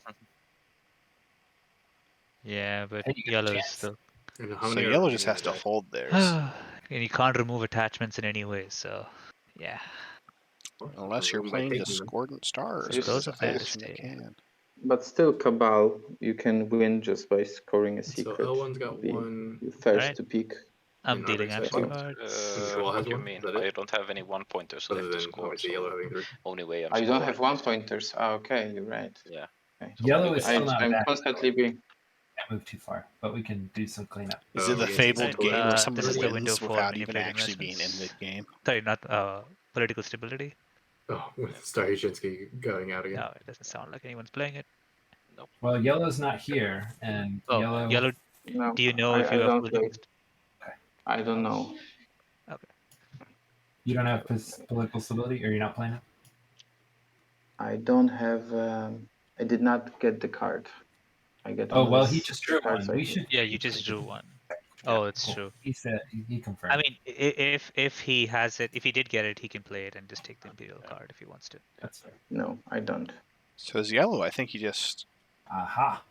Yeah, but Hey, you got a yellow is chance. still. And how So many are yellow just remaining has to in the deck? hold theirs. And you can't remove attachments in any way, so yeah. Unless you're By playing taking them. Discordant Stars. Just- Those are I assume fast, you yeah. can. But still, Cabal, you can win just by scoring a So secret. L1's got Be 1. the first Alright. to peak. I'm And dealing Arbor's action got cards. Cabal What has do you 1? mean? Is that I it? don't have any 1 pointers Other left to than score. obviously yellow having 3. Only way I'm. Oh, you don't have scoring 1 is- pointers. Oh, okay, you're right. Yeah. Okay. Yellow is still not I'm bad. constantly being. Can't move too far, but we can do some cleanup. Is it the yes, fabled it's game where totally- someone this is the window wins for without even manipulating actually being in investments. the game? Sorry, not political stability. Oh, with Star Shinsky going out again. No, it doesn't sound like anyone's playing it. Well, yellow's not here, and Oh, yellow. yellow. No, Do you know I if you have don't political? I don't know. You don't have political stability, or you're not playing it? I don't have. I did not get the card. I get. Oh well, only he just drew cards, one. I We think. should. Yeah, you just drew one. Yeah, Oh, it's cool. true. He said he confirmed. I mean, if he has it, if he did get it, he can play it and just take the Imperial card if he wants to. That's fair. No, I don't. So as yellow, I think you just Aha.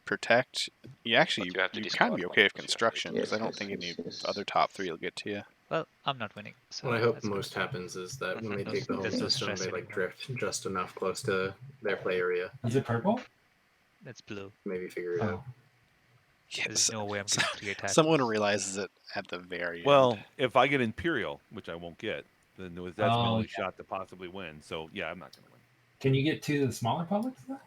protect. You actually But you have to can discard be one okay with because you have construction because Yes, I don't yes, think any yes, yes. other top three will get to you. Well, I'm not winning. So What I hope that's good. most happens is that when they No- take the there's home no stone, stress they like anymore. drift just enough close to their play area. Is it purple? That's blue. Maybe figure it out. Oh. There's no way I'm getting 3 attachments. Someone realizes it at the very Well, end. if I get Imperial, which I won't get, then that's my Oh, only yeah. shot to possibly win. So yeah, I'm not going to win. Can you get to the smaller publics though?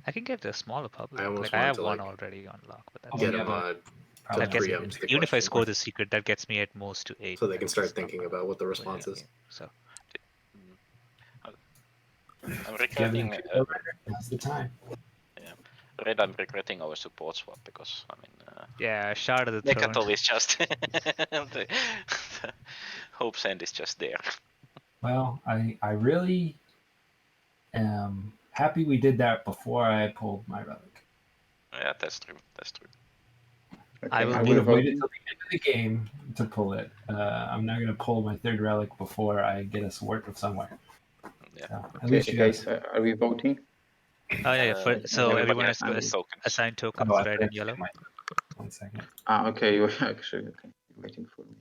I can get the smaller public. I almost Like I wanted have to, one like, already on lock, but that's Oh, Get yeah, a but mod probably to that gets me, preempt the even if I question. score the secret, that gets me at most to 8. So they can That's start just not thinking gonna about what the play response a is. game. So I'm Give regretting. them Imperial Rider. Now's the time. Red, I'm regretting our support swap because I mean, yeah, Shard of the Throne. Mechatol is just the Hope's End is just there. Well, I really am happy we did that before I pulled my relic. Yeah, that's true. That's true. Okay, I will I I'm would have waited voting. till the end of the game to pull it. I'm not going to pull my third relic before I get a sword of somewhere. Yeah. So, at Okay, least you guys. guys, are we voting? Oh yeah. So everybody everyone has has to their tokens. assign tokens, Oh, I red thought and you yellow. might- 1 second. Okay, you actually okay. You're waiting for me.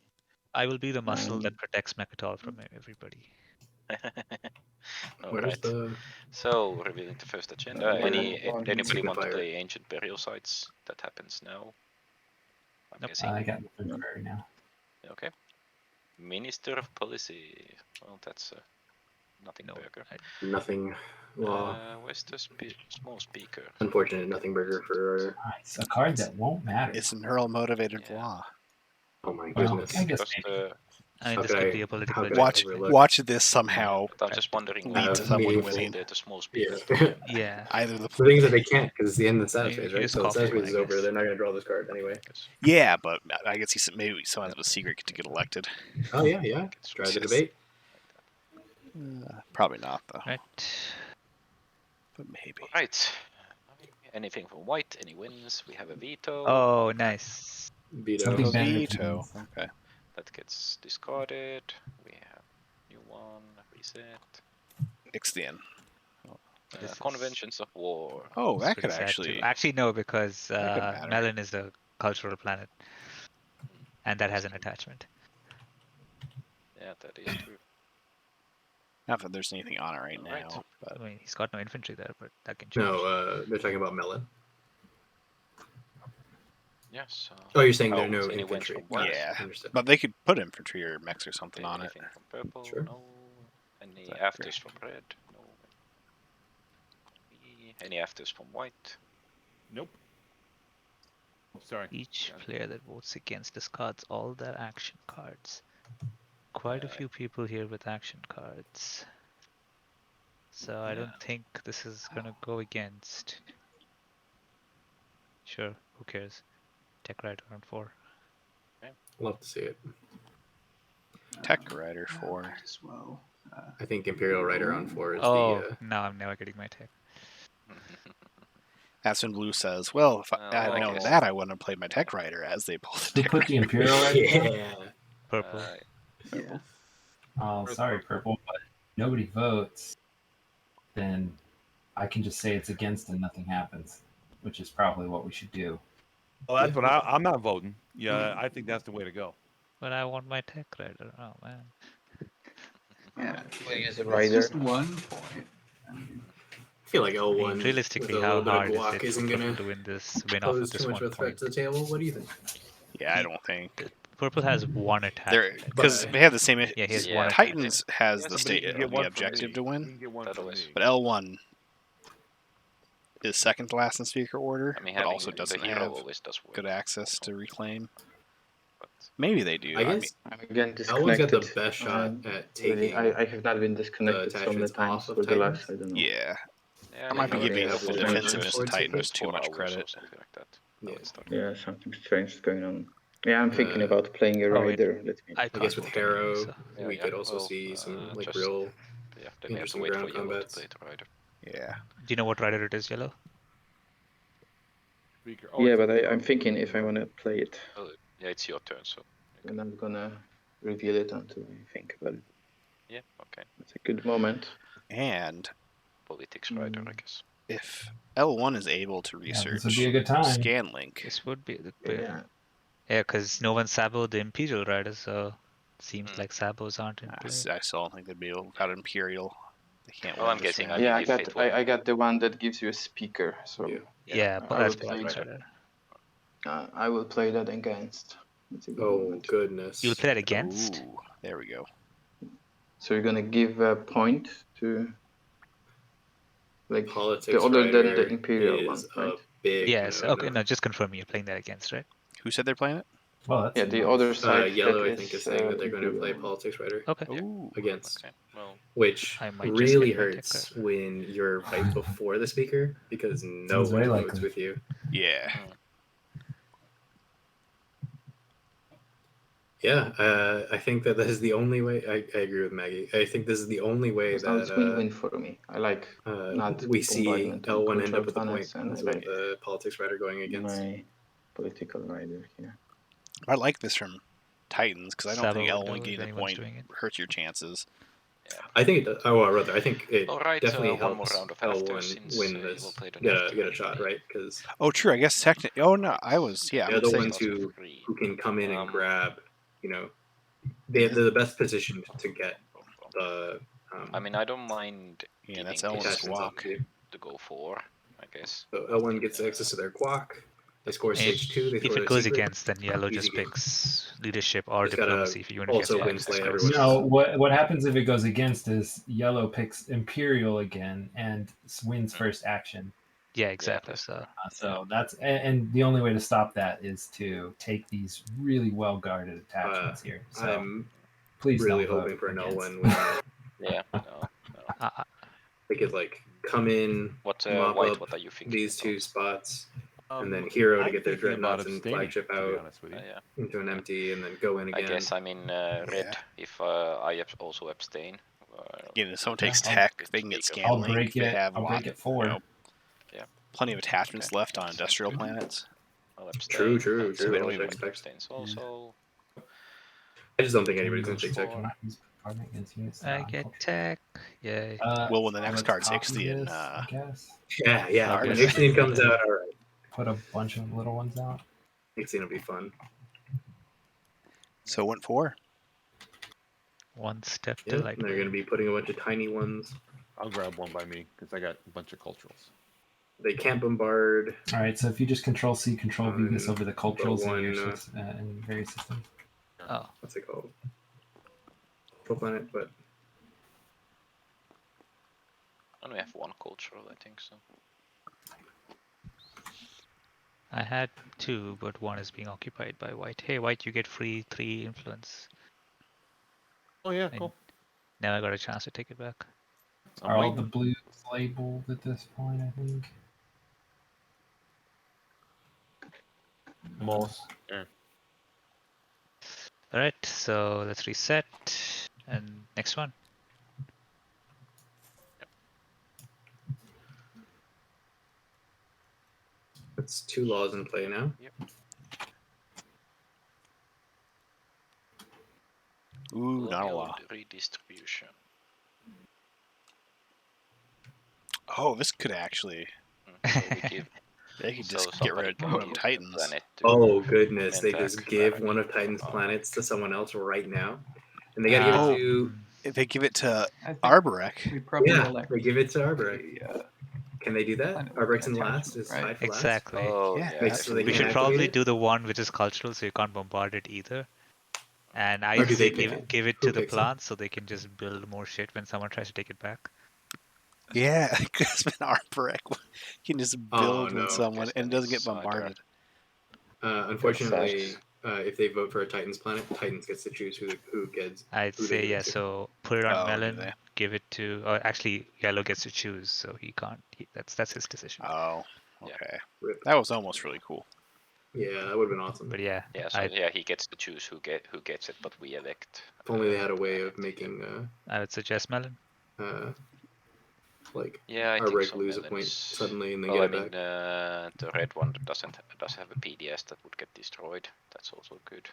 I will be the muscle that Um, protects Mechatol from everybody. Where's Alright. the So revealing the first agenda. Where Anybody want to signifier? play ancient burial sites? That happens now. I'm Nope. guessing. I got the third right now. Okay. Minister of Policy. Well, that's nothing No, burger. nothing law? Where's the small speaker? Unfortunate nothing burger for. Nice. A card that won't matter. It's an Earl motivated Yeah. law. Oh my Well, goodness. I guess Because maybe. I mean, How this could could I- be a political how could I agenda. Watch overlook- watch this somehow But I'm just wondering lead why to someone meaningful. winning. the small speaker. Yeah. Yeah. Either the The thing is that they can't because it's the end of the I status mean, phase, you right? just So the copy status one, phase is I over. guess. They're not going to draw this card anyway. yeah, but I guess maybe someone has a secret to get elected. Oh yeah, yeah. Try the Yes. debate. Probably not though, Right. but maybe. Right. Anything from white? Any wins? We have a veto. Oh, nice. Veto. Something A better than veto. this. Okay. That gets discarded. We have new one. Reset. Ixthian. This is- Conventions of War. Oh, It's that pretty could sad too. actually. Actually, no, because that could matter. Melon is a cultural planet, and that has an attachment. Yeah, that is true. Not that there's anything on it right Alright. now, but I mean, he's got no infantry there, but that can change. No, they're talking about Melon. Yes. Oh, you're saying there are Oh, no so any wins infantry. from white? Yeah. Understood. but they could put infantry or mechs or something on it. Anything from purple? Sure. No. Any That afters from red? No. Any afters from white? Nope. Sorry. Each Yeah. player that votes against discards all their action cards. Quite a few people here with action cards. So I don't think this is gonna go against. Sure, who cares? Tech Rider on 4. Love to see it. Tech Rider 4. Might as well. I think Imperial Rider on 4 is Oh, the. no, I'm never getting my tech. That's when Blue says, "Well, if I Well, had I known guess- that, I wouldn't have played my Tech Rider." As they pull the They Tech put Rider. the Imperial right now? Yeah. Purple. Yeah. Oh, sorry, purple, but nobody votes. Then I can just say it's against and nothing happens, which is probably what we should do. Well, that's what I'm not voting. Yeah, I think that's the way to go. But I want my Tech Rider. Oh man. Yeah. As a It's rider. just 1 point. I mean, I feel like I L1 mean, realistically, with a how little bit hard of is guac it isn't for gonna Purple to win this? Win off pose of this too much 1 of a threat point. to the table. What do you think? Yeah, I don't think Purple has 1 attack. they're because they have the same. Yeah, he has Yeah. one. Titans has Yeah, the but state you can the get one from objective me. to You win, can get one That from always- me. but L1 is second to last in speaker order, I mean, but having also the doesn't hero have always does work. good access to reclaim. But Maybe they do. I I guess mean, I'm again L1's got disconnected. the best shot at Really, taking. I have not been disconnected so many attachments times off of for the last, Titans. I don't know. yeah, yeah, I might be maybe giving they have the a defensiveness to towards Titans it. too much credit. Something like that. Yeah. Let's start. Yeah, something strange is going on. Yeah, I'm thinking about playing a Oh, wait. rider. Let me. I I can't guess with vote anyway, Harrow, so. Yeah, we yeah, could also well, see some like just- real Yeah, then we have to interesting wait for ground yellow combats. to play the rider. Yeah. Do you know what rider it is, Yellow? Speaker. Yeah, it's but a- I'm thinking if I want to play it, Well, yeah, it's your turn, so I'm not gonna reveal it until I think about it. yeah, okay. It's a good moment. And Politics rider, I Mm. guess. if L1 is able to Yeah, research this would be a good time. Scanlink, This would be the Yeah. Yeah, because no one saboed the Imperial rider, so seems Hmm. like sabos aren't in I play. still don't think they'd be able without Imperial. They can't Well, win I'm this guessing round. Yeah, believe it will. I got the one that gives you a speaker, so Yeah. Yeah, I but that's will play politics that. rider. I will play that against. It's a good Oh moment. goodness. You'll play that against? Ooh, there we go. So you're gonna give a point to like Politics the other than the rider Imperial one, is right? a big Yes. no, Okay. no. No, just confirm you're playing that against, right? Who said they're playing it? Well, that's Yeah, the nice. other side. Yellow, that I think, is saying that they're going to play Imperial one. Politics Rider Okay. Ooh. against, Okay, well, which I might just really get my deck hurts when you're right before the speaker because no Sounds very one votes likely. with you. Yeah. Yeah, I think that is the only way. I agree with Maggie. I think this is the only way So it's that win-win for me. I like not we see bombardment on L1 end cultural up with the point planets, and I with like the Politics Rider going against. my political rider here. I like this from Titans because I don't think Sabo L1 window, if getting the anyone's point doing it. hurts your chances. I think it does. Oh, well, rather, I think it all right. definitely One more helps round of after L1 since win you will this, play the get after a shot, anyway. right? Because Oh, true. I guess technically. Oh no, I was. Yeah, they're I'm the saying. ones who can come in and Um, grab. You know, they're the best positioned to get the. I mean, I don't mind Yeah, giving that's L1's this attachments walk. onto you. to go for, I guess. So L1 gets access to their guac. They score stage 2. They If score it their goes secret. against, then yellow Easy just game. picks leadership or Just gotta diplomacy if you want to get also five win slay scores. everyone No, else. what happens if it goes against is yellow picks Imperial again and wins first action. Yeah, exactly. that's So So that's and the only way to stop that is to take these really well guarded attachments here. So I'm please really don't hoping vote for an against. L1 win. Yeah. No. They could like come in, What mop White? up What are you thinking? these two about? spots, and then Hero to get their thinking about dreadnoughts and abstaining, flagship to be out honest with you. Yeah. into an empty, and then go in I again. guess I'm in red if I also abstain. Again, if someone Yeah, takes I'll- tech, they can get Speaker. I'll Scanlink. break They it. have I'll break it 4. plenty of attachments left on industrial planets. I'll abstain. True. So they I'll don't even- expect. Abstains also. I just don't think anybody's gonna take tech. I get tech. Yay. Well, when the next let's card's copy Ixthian, this, I guess. Yeah. Alright. When Ixion comes out, all right. Put a bunch of little ones out. Ixion will be fun. so went 4. One step Yeah, to light. and they're gonna be putting a bunch of tiny ones. I'll grab one by me because I got a bunch of culturals. They can't bombard. All right, so if you just Control C, Control V this over the culturals one, in your in various systems. Oh, What's it called? Full planet, but I only have one cultural, I think so. I had 2, but one is being occupied by white. Hey, white, you get free 3 influence. Oh yeah, And cool. now I got a chance to take it back. I'm Are all waiting. the blues labeled at this point? I think. Most. Yeah. All right, so let's reset and next one. that's 2 laws in play now. Ooh, not a Colonial lot. redistribution. Oh, this could actually. So we give They could So just get rid somebody of can one of give Titans. planet to Oh goodness, they Mentak, just give Barak, one of Titan's or- planets to someone else right now, and they gotta give it Oh. to. If they give it to I think Arborek, we probably Yeah, elect they give it to Arborek. a, Can they do that? planet Arborek's in attachment, last. Is right? tied for last. Exactly. Oh, Yeah, yeah. Makes so they We can't should activate probably it? do the one which is cultural, so you can't bombard it either. And I Or do say they pick it? give it Who to the picks it? plants so they can just build more shit when someone tries to take it back. yeah, because Arborek can just build no. when someone Guess and then doesn't get it's either- bombarded. Unfortunately, if they vote for a Titans planet, Titans gets to choose who gets. I'd Who they say give it yeah. to. So put it on Oh, do Melon, they? give it to. Or actually, yellow gets to choose, so he can't. That's his decision. Oh, Yeah. okay. Rip. That was almost really cool. Yeah, that would have been awesome. But yeah, Yeah, so he gets to choose who gets it, but we elect. If only they had a way the of making I would suggest Melon. like Yeah, I our think red so. lose a Melon point is- suddenly and then Well, get I it mean, back. the red one does have a PDS that would get destroyed. That's also good.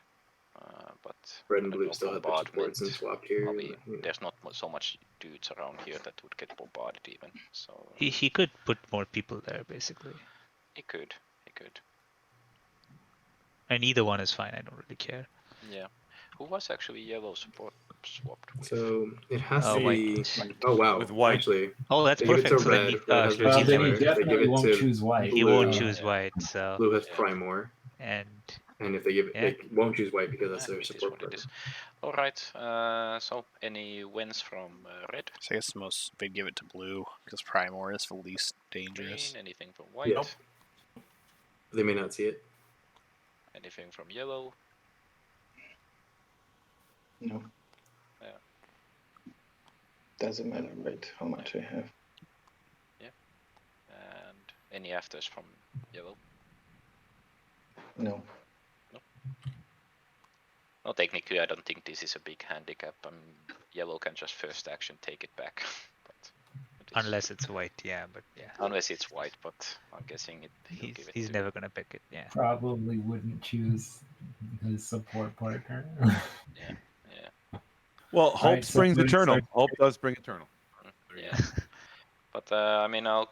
But Red I and don't blue know, still have their bombardment. supports and swapped here. Probably and, there's not so much dudes around here that would get bombarded even. So He could put more people there basically, he could. and either one is fine. I don't really care. Yeah. Who was actually yellow support swapped with? So it has to White. be. Oh wow! With white. Actually, Oh, that's they give it perfect. to So then red. he, Red has he versus then he color. They give definitely it won't to choose white. he blue. won't choose white. So Blue has Yeah. Primor, and and if they give it, Yeah. they won't choose white because that's Ah, their it is support what it partner. is. All right. So any wins from red? So I guess the most they'd give it to blue because Primor is the least dangerous. Green. Anything from white? Yep. They may not see it. Anything from yellow? No. Yeah. Doesn't matter, right? How much I have. And any afters from yellow? No. No, technically I don't think this is a big handicap. Yellow can just first action take it back. But it is- unless it's white, yeah. But yeah, unless it's white, but I'm guessing he'll give it he's to- never gonna pick it. Yeah. Probably wouldn't choose his support partner. Yeah. Well, hope Alright, so springs everybody eternal. start- Hope does spring eternal. Yeah. But I mean, I'll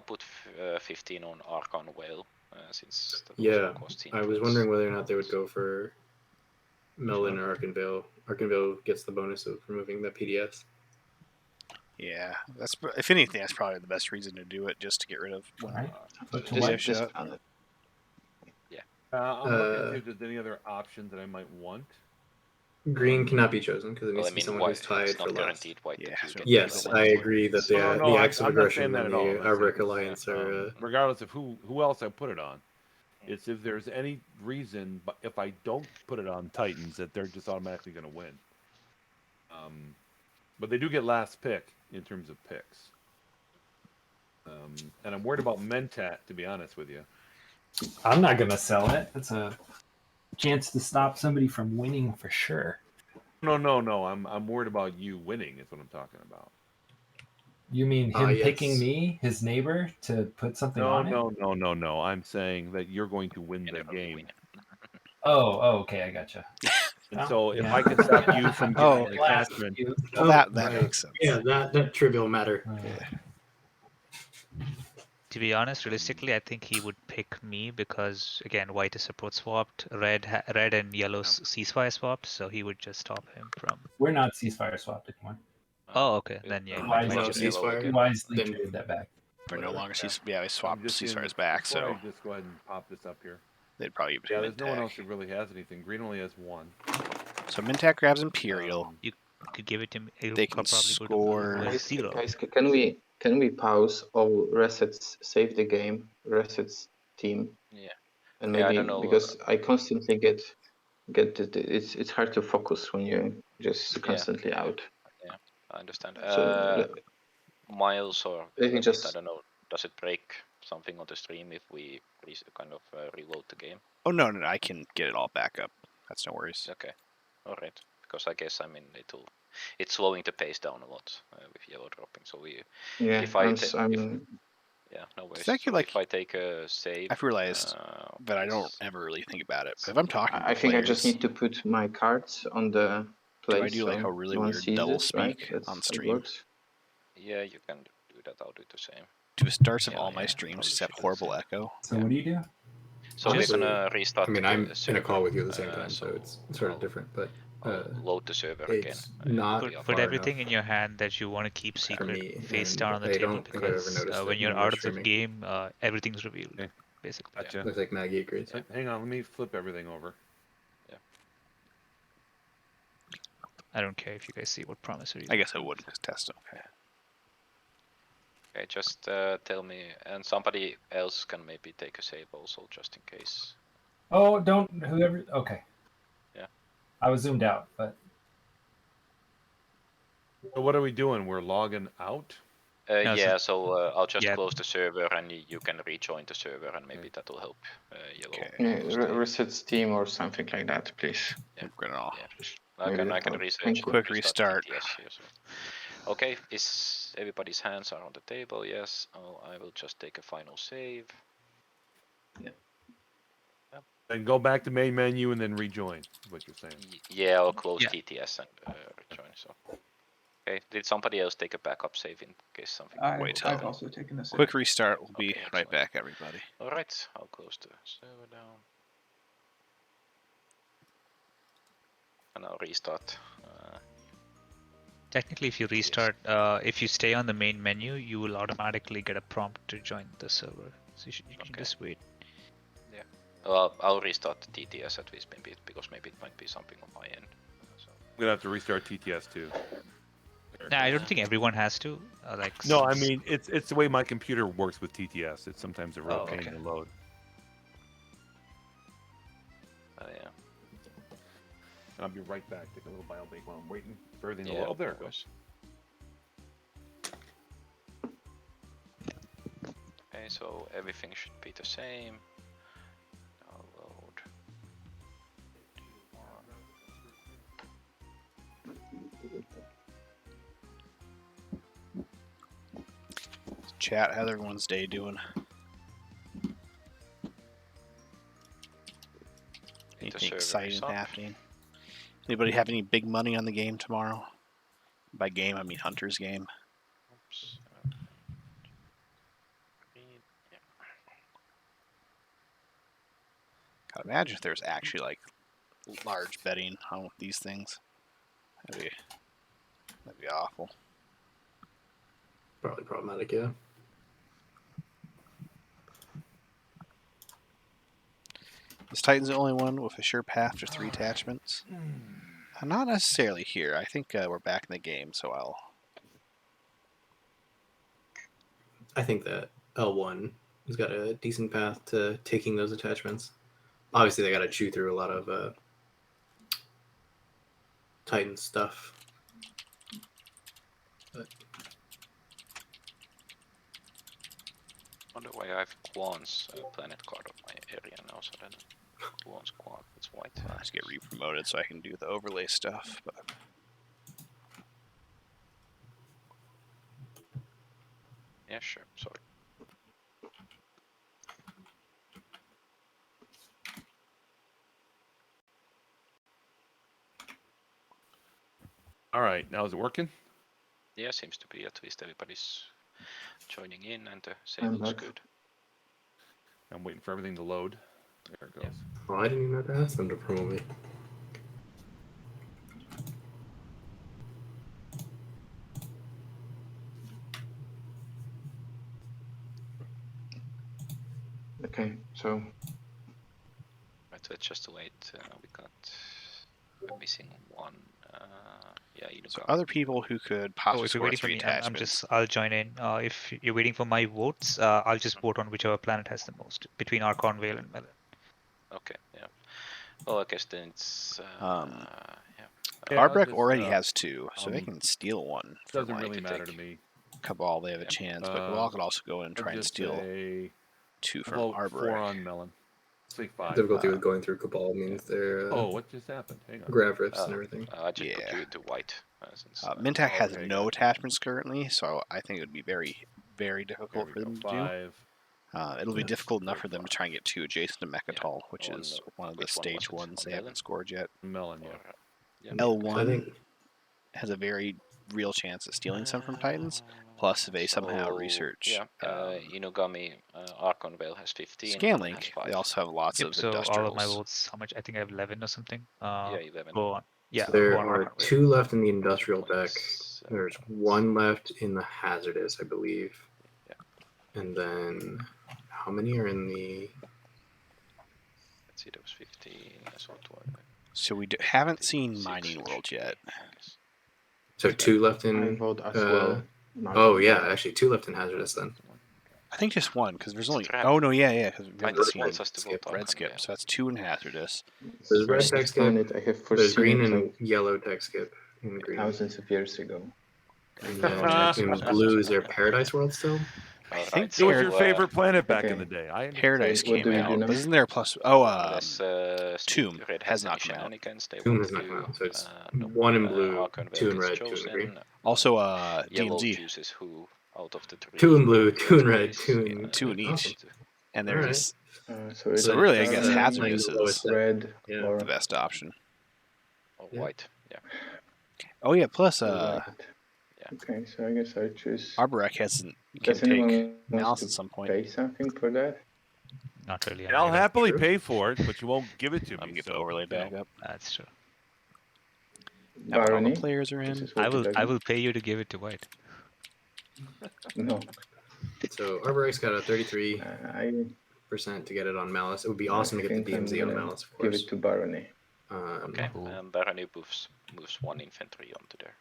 put 15 on Archon Whale since that Yeah, also costs I was influence. wondering whether or not they would go for Melon or Arkenvale. Arkenvale gets the bonus of removing the PDS. Yeah, that's if anything, that's probably the best reason to do it, just to get rid of one. Alright. Put to This, white. this shot. planet. I'm looking to see if there's any other options that I might want. Green cannot be chosen because it Well, needs I to be mean, someone white, who's tied it's for not last. guaranteed white Yeah, that you so get Yes, the I white. agree that No, the no, acts of I'm not aggression saying that and at all. the I'm Arbor saying- Alliance are. regardless of who else I put it on. It's if there's any reason, but if I don't put it on Titans, that they're just automatically going to win. But they do get last pick in terms of picks. And I'm worried about Mentat, to be honest with you. I'm not gonna sell it. It's a chance to stop somebody from winning for sure. No. I'm worried about you winning. Is what I'm talking about. You mean him Yes. picking me, his neighbor, to put something on it? No. I'm saying that you're going to win the Never will game. win. Oh, okay, I gotcha. And Oh, so if yeah. I can stop you from Oh, getting an attachment, Well, that makes sense. Yeah, that trivial matter. To be honest, realistically, I think he would pick me because again, white is support swapped, red and yellow ceasefire swapped, so he would just stop him from. We're not ceasefire swapped anymore. Oh, okay. Then yeah, Why he is might it just yellow ceasefire? again. Wisely Then- traded that back. We're no Whatever. longer yeah, we I'm swapped just in- Ceasfire's back, before so I just go ahead and pop this up here. they'd probably give it Yeah, to there's no one else Mintak. who really has anything. Green only has one. So Mintak grabs Imperial. Um, You could give it to me. They can score- Guys, zero. can we pause all resets, save the game, resets team, Yeah. and Yeah, I maybe don't know, because I constantly get it's hard to focus when you're just constantly out. I understand. So Miles or Let me Element, just- I don't know. Does it break something on the stream if we kind of reload the game? Oh no, I can get it all back up. That's no worries. Okay. All right. Because I guess it's slowing the pace down a lot with yellow dropping. So yeah, If I I'm, ta- s- I'm yeah, no worries. Thank you, So like- if I take a save, I've realized that I don't it's- ever really think about it. But if I'm talking to I think I just players, need to put my cards on the do I place. do like so a really no one weird sees double it, right? speak That's on how it stream? works. Yeah, you can do that. I'll do the same. Do starts of Yeah, all my yeah, streams probably just have should do the horrible same. echo? So what do you do? So we're Honestly, gonna restart. I mean, the I'm in a server, call with you at the same time, so so it's sort of I'll- different. But I'll load the server again. it's not It'll be Put far everything enough in your hand that you want to keep secret me, face and down on the I table don't think I've ever because noticed when it you're when we're out of the streaming. game, everything's revealed. Okay. Basically. Gotcha. Looks like Maggie agrees. Hang on, let me flip everything over. I don't care if you guys see what promissory. I guess I would because test. Okay. Okay, just tell me, and somebody else can maybe take a save also, just in case. Oh, don't whoever. Okay. Yeah. I was zoomed out, but So what are we doing? We're logging out. No, Yeah, so I'll just yeah. close the server and you can rejoin the server and maybe that'll help Yellow. Okay. Yeah, to stay. reset Steam or something like that, please. Yeah. We're gonna Yeah. Maybe I that can helps. research. Thank you. quick restart. TTS here, so. Okay, is everybody's hands are on the table? Yes. Oh, I will just take a final save. Then go back to main menu and then rejoin. Is what you're saying? Yeah, I'll close Yeah. TTS and rejoin. So. Okay. Did somebody else take a backup save in case something? Wait, I've also taken a save. Quick restart. We'll be Okay, right excellent. back, everybody. All right, I'll close the server down. And I'll restart. Technically, if you restart, if you stay on the main menu, you will automatically get a prompt to join the server. So you can just wait. Well, I'll restart the TTS at least maybe because maybe it might be something on my end. So. I'm gonna have to restart TTS too. Nah, I don't think everyone has to. Like. No, I mean it's the way my computer works with TTS. It's sometimes a real Oh, pain okay. to load. Yeah. I'll be right back. Take a little bio break while I'm waiting for everything to Yeah, load. There of it goes. Okay, so everything should be the same. Download. Chat, how's everyone's day doing? Anything exciting happening? Anybody have any big money on the game tomorrow? By game, I mean Hunter's game. Oops. God, imagine if there's actually like large betting on these things. That'd be awful. Probably problematic, yeah. Is Titan's the only one with a sure path to 3 attachments? Not necessarily here. I think we're back in the game, so I think that L1 has got a decent path to taking those attachments. Obviously, they got to chew through a lot of Titan stuff. But Wonder why I have Quan's planet card on my area now, so then Quan's Quan, it's white. I'll just get re-promoted so I can do the overlay stuff. But Yeah, sure. Sorry. All right, now is it working? Yeah, seems to be. At least everybody's joining in, and the save I'm looks back. good. I'm waiting for everything to load. There it goes. oh, I didn't even have to ask them to promote me. Okay, so Right, let's just wait. We're missing one. Yeah, you so other people who could possibly if you're score waiting for 3 me, attachments. I'll join in. If you're waiting for my votes, I'll just vote on whichever planet has the most between Archon, Vale, and Melon. Okay, yeah. Well, I guess then it's. Yeah, Arbrecht just, already has 2, so they um, can steal one. from, Doesn't like, really could matter take- to me. Cabal, they have a chance, but Cabal could also go in and I'd try and just steal say 2 from vote 4 Arbrecht. on Melon. Say 5. Difficulty with going through Cabal means they're Oh, what just happened? Hang on. grav rifts and everything. I just put Yeah. you into white. Since, Mintak has okay, no gotcha. attachments currently, so I think it would be very, very There difficult we for go. them to 5. do. It'll be Yeah. difficult enough for them to try and get 2 adjacent to Mechatol, which On, is one of the which one was stage it? ones On they Melon? haven't scored yet. Melon, yeah. or, yeah. L1 I think has a very real chance of stealing some from Titans, plus if they somehow So, research Yeah, Inugami, Archon Vale has 15. Melon has Scanlink, 5. they also have lots Yep. of So industrials. all of my votes, how much? I think I have 11 or something. Yeah, 11. Go on. Yeah. there go on are Archon Vale. 2 left in the industrial deck. 7 There's points. 1 left in the hazardous, I believe. Yeah. And then how many are in the? Let's see, there was 15. That's what So we haven't seen 6 Mining it World should yet. be, I guess. So 2 left I in. vote as well. Oh yeah, actually 2 left in hazardous then. I think just 1, because there's It's a only... trap. Oh, no, yeah, because we I haven't just seen wants us to vote Red Archon Skip, Vale. so that's 2 in hazardous. There's red First tech skip. planet I have There's foreseen green it and like yellow tech skip in green. thousands of years ago. And then in blue, is there Paradise World still? I Alright, think It was so, your favorite planet back in okay. the day. I understand. Paradise So what came do we do out. now? But isn't there a plus? Oh, unless Tomb Red has has not any come out. shenanigans they Tomb want has to not come do. out, so it's No. 1 in blue, Archon 2 in Veld is red, 2 in green. chosen. Also, Yellow DMZ, chooses who out of the 3. 2 in blue, 2 in Which one red, is, 2 in... two in each. Awesome. and All there's right. So it's So really, I that's, guess finding Hazardous the lowest is red Yeah. or the best option. or Yeah. white. Yeah. Oh yeah, plus white. Yeah. Okay, so I guess I choose. Arborec can Does take anyone Malice wants at to some point. pay something for that? Not really. And I'll happily True. pay for it, but you won't give it to Let me me. get the So, overlay you know. back up. That's true. Now when all the Barony. players are This in. is what it I doesn't- will pay you to give it to White. No, So Arboric's got a 33% I to get it on Malice. It would be awesome to get think the I'm DMZ on gonna Malice, of give course. it to Barony. Okay. Cool. Barony moves 1 infantry onto there.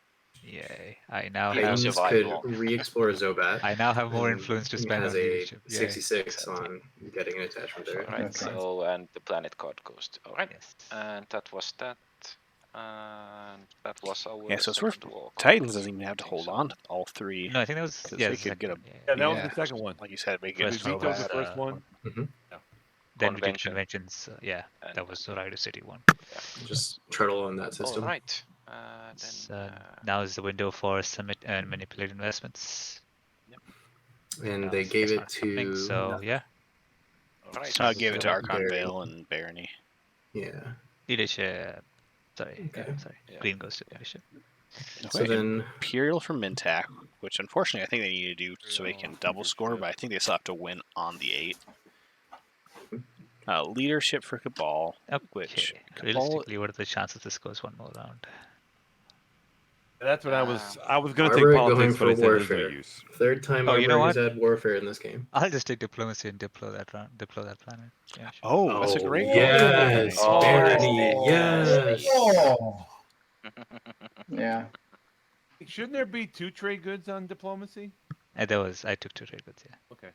Yay! I now Yeah, have you Titans could survival. re-explore Zobat. I now have more and influence to he spend has on a leadership. Yay. 66 Exactly. on getting an attachment there. Alright, Okay. so and the planet card goes to alright. Yes. And that was that. And that was our Yeah, so it's worth. second war. Titans doesn't even have to I think hold so. on to all 3. No, I think that was Because yeah. they the could get a second one, Yeah, that was Yeah. the second one. Like you said, make We it First so one vetoed was, the first one. Then we did Convention. conventions. Yeah, And- that was the Rider City one. Just treadle on that system. Alright. So now is the window for submit and manipulate investments. And Now they it's gave it not happening, to... So yeah, Alright. I gave it to So Archon Barony. Vale and Barony. Yeah. leadership. Sorry, Okay. sorry. Yeah. Green goes to leadership. So Okay, then... Imperial from Mintac, which unfortunately I think they need to do so they can double score, but I think they still have to win on the 8. Leadership for Cabal, which Okay. Cabal Realistically, what are the chances this goes one more round? That's what I was going to take Arbor politics, going but for I said there's no warfare. use. Third time Oh, you know Arbor has had warfare in this game. I'll just take diplomacy and deploy that round. Deploy that planet. Yeah, sure. oh, that's a great call. Yes, Oh, Barony, yes. yes. Oh, Yeah, Shouldn't there be 2 trade goods on diplomacy? And there was I took 2 trade goods. Yeah. Okay.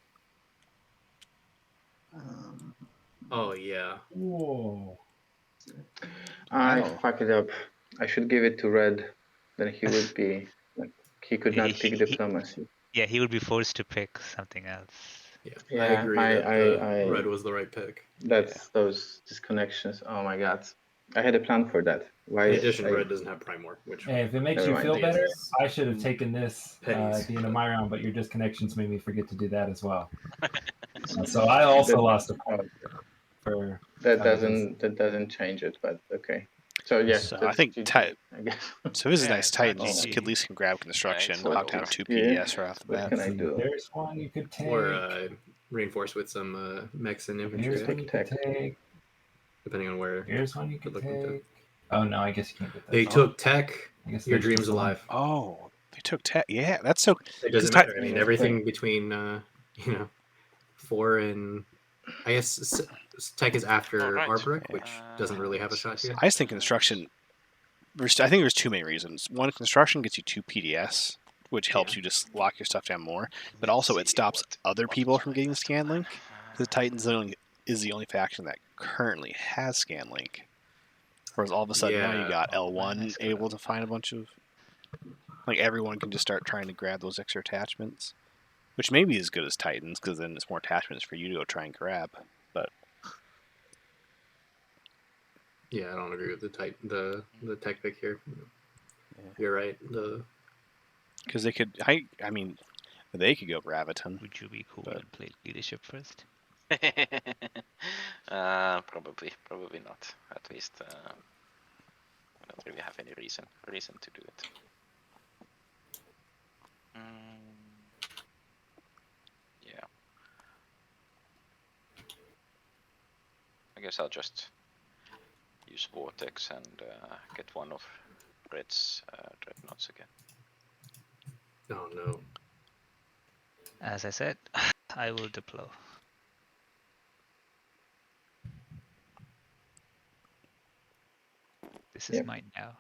Oh, yeah. whoa. I Wow. fuck it up. I should give it to Red. Then he would be like he could not pick diplomacy. Yeah, he would be forced to pick something else. Yeah, I Yeah, agree I- that I- red was the right pick. That's those disconnections. Oh my god, I had a plan for that. Why? In addition, I- red doesn't have Primor, which Hey, if it makes Never you mind. feel better, Yes. I should have taken this Pennies. at the end of my round, but your disconnections made me forget to do that as well. So I also lost a point for that doesn't change it, but okay. So yeah, So I that's think GG, I guess. So this is Yeah, nice. it's not Titans easy. at least can grab construction, it's lock down over. 2 Yeah. PDS right off the What bat. can I See, do? there's one you could take. or reinforce with some mechs and Here's infantry, one you could Tech. take. depending on where Here's one you could Good looking take. Oh no, I guess you can't get that. they took tech. I guess Your there's dreams just one. alive. Oh, they took Yeah, that's so. It doesn't Ti- matter. I mean, everything between 4 and I guess tech is after Alright. Arboric, which doesn't really have a shot here. I just think construction. I think there's 2 main reasons. One, construction gets you 2 PDS, which helps you just lock your stuff down more. But also, it stops other people from getting ScanLink. The Titans is the only faction that currently has ScanLink. Whereas all of a sudden now you Yeah. got L1 able to find a bunch of. Like everyone can just start trying to grab those extra attachments, which may be as good as Titans, because then it's more attachments for you to go try and grab. But Yeah, I don't agree with the tech pick here. You're right. because they could, I mean, they could go Graviton. Would you be cool But- and play leadership first? Probably not. At least I don't really have any reason to do it. Yeah. I guess I'll just use Vortex and get one of Red's Dreadnoughts again. Oh no. As I said, I will deploy. This is Yep. mine now.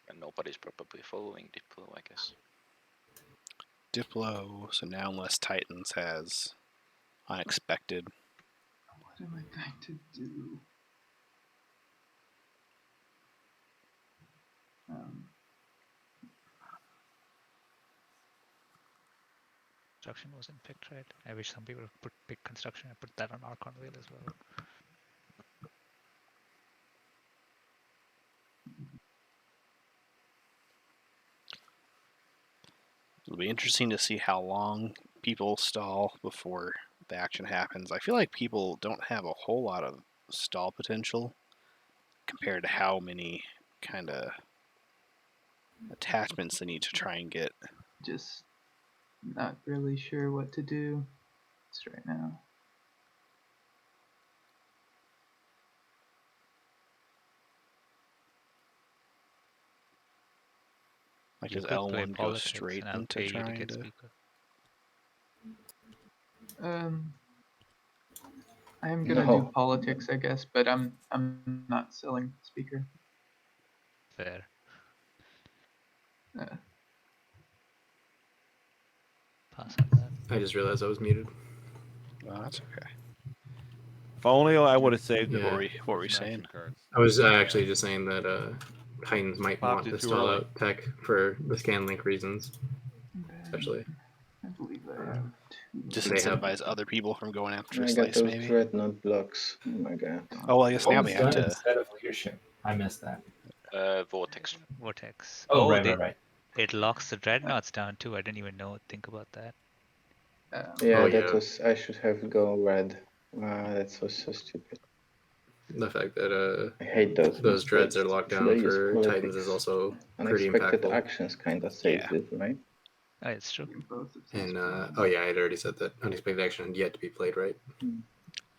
And nobody's probably following Diplo, I guess. Diplo, so now unless Titans has Unexpected. What am I going to do? Construction wasn't picked, right? I wish some people put pick construction. I put that on Archon Wheel as well. It'll be interesting to see how long people stall before the action happens. I feel like people don't have a whole lot of stall potential compared to how many kind of attachments they need to try and get. Just not really sure what to do just right now. Like, You does could play L1 go politics, straight and I'll into pay you to trying get to? speaker. I'm gonna do No. politics, I guess, but I'm not selling speaker. Fair. Uh, Pass on that. I just realized I was muted. Oh, that's okay. If only I would have saved it. Yeah. What were we Some action saying? cards. I was actually just saying that Titans might Popped want it to too stall early. out tech for the scan link reasons, then especially. I believe I have two. Disincentivize other people from going after a I got slice, those maybe? dreadnought blocks. Oh my god. Oh, well, I guess now What we was have done to. instead of leadership? I missed that. Vortex. Vortex. Oh, right. It locks the dreadnoughts down too. I didn't even think about that. Yeah, Oh, that yeah. was. I should have go red. That's so stupid. The fact that I hate those dreads are mistakes. locked Should I down use for politics? Titans is also pretty Unexpected impactful. actions kind of saves it, right? Oh, it's true. Both of these And plans. oh yeah, I had already said that unexpected action had yet to be played, right?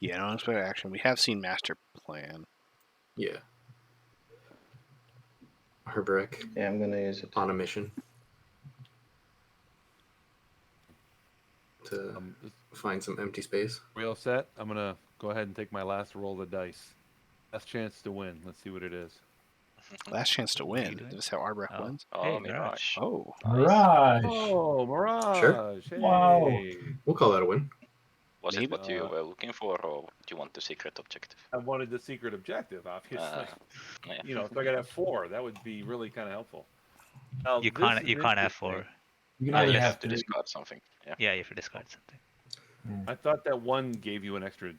Yeah, no unexpected action. We have seen Master Plan. Yeah. Herberek Yeah, I'm gonna use it. on a mission to find some empty space. Real set. I'm gonna go ahead and take my last roll of the dice. Last chance to win. Let's see what it is. Last chance to What are you win. doing? Is this how Arbrecht Oh. wins? Oh, Hey, Mirage. Oh. Mirage. Oh, Mirage! Sure. Hey. Wow. We'll call that a win. Was Maybe- it what you were looking for, or do you want the secret objective? I wanted the secret objective, obviously. Yeah. You know, if I could have 4, that would be really kind of helpful. Now, You this can't. is You can't have interesting. 4. You can Ah, only yes, have to 3. discard something. Yeah. Yeah, you have to discard something. I thought that one gave you an extra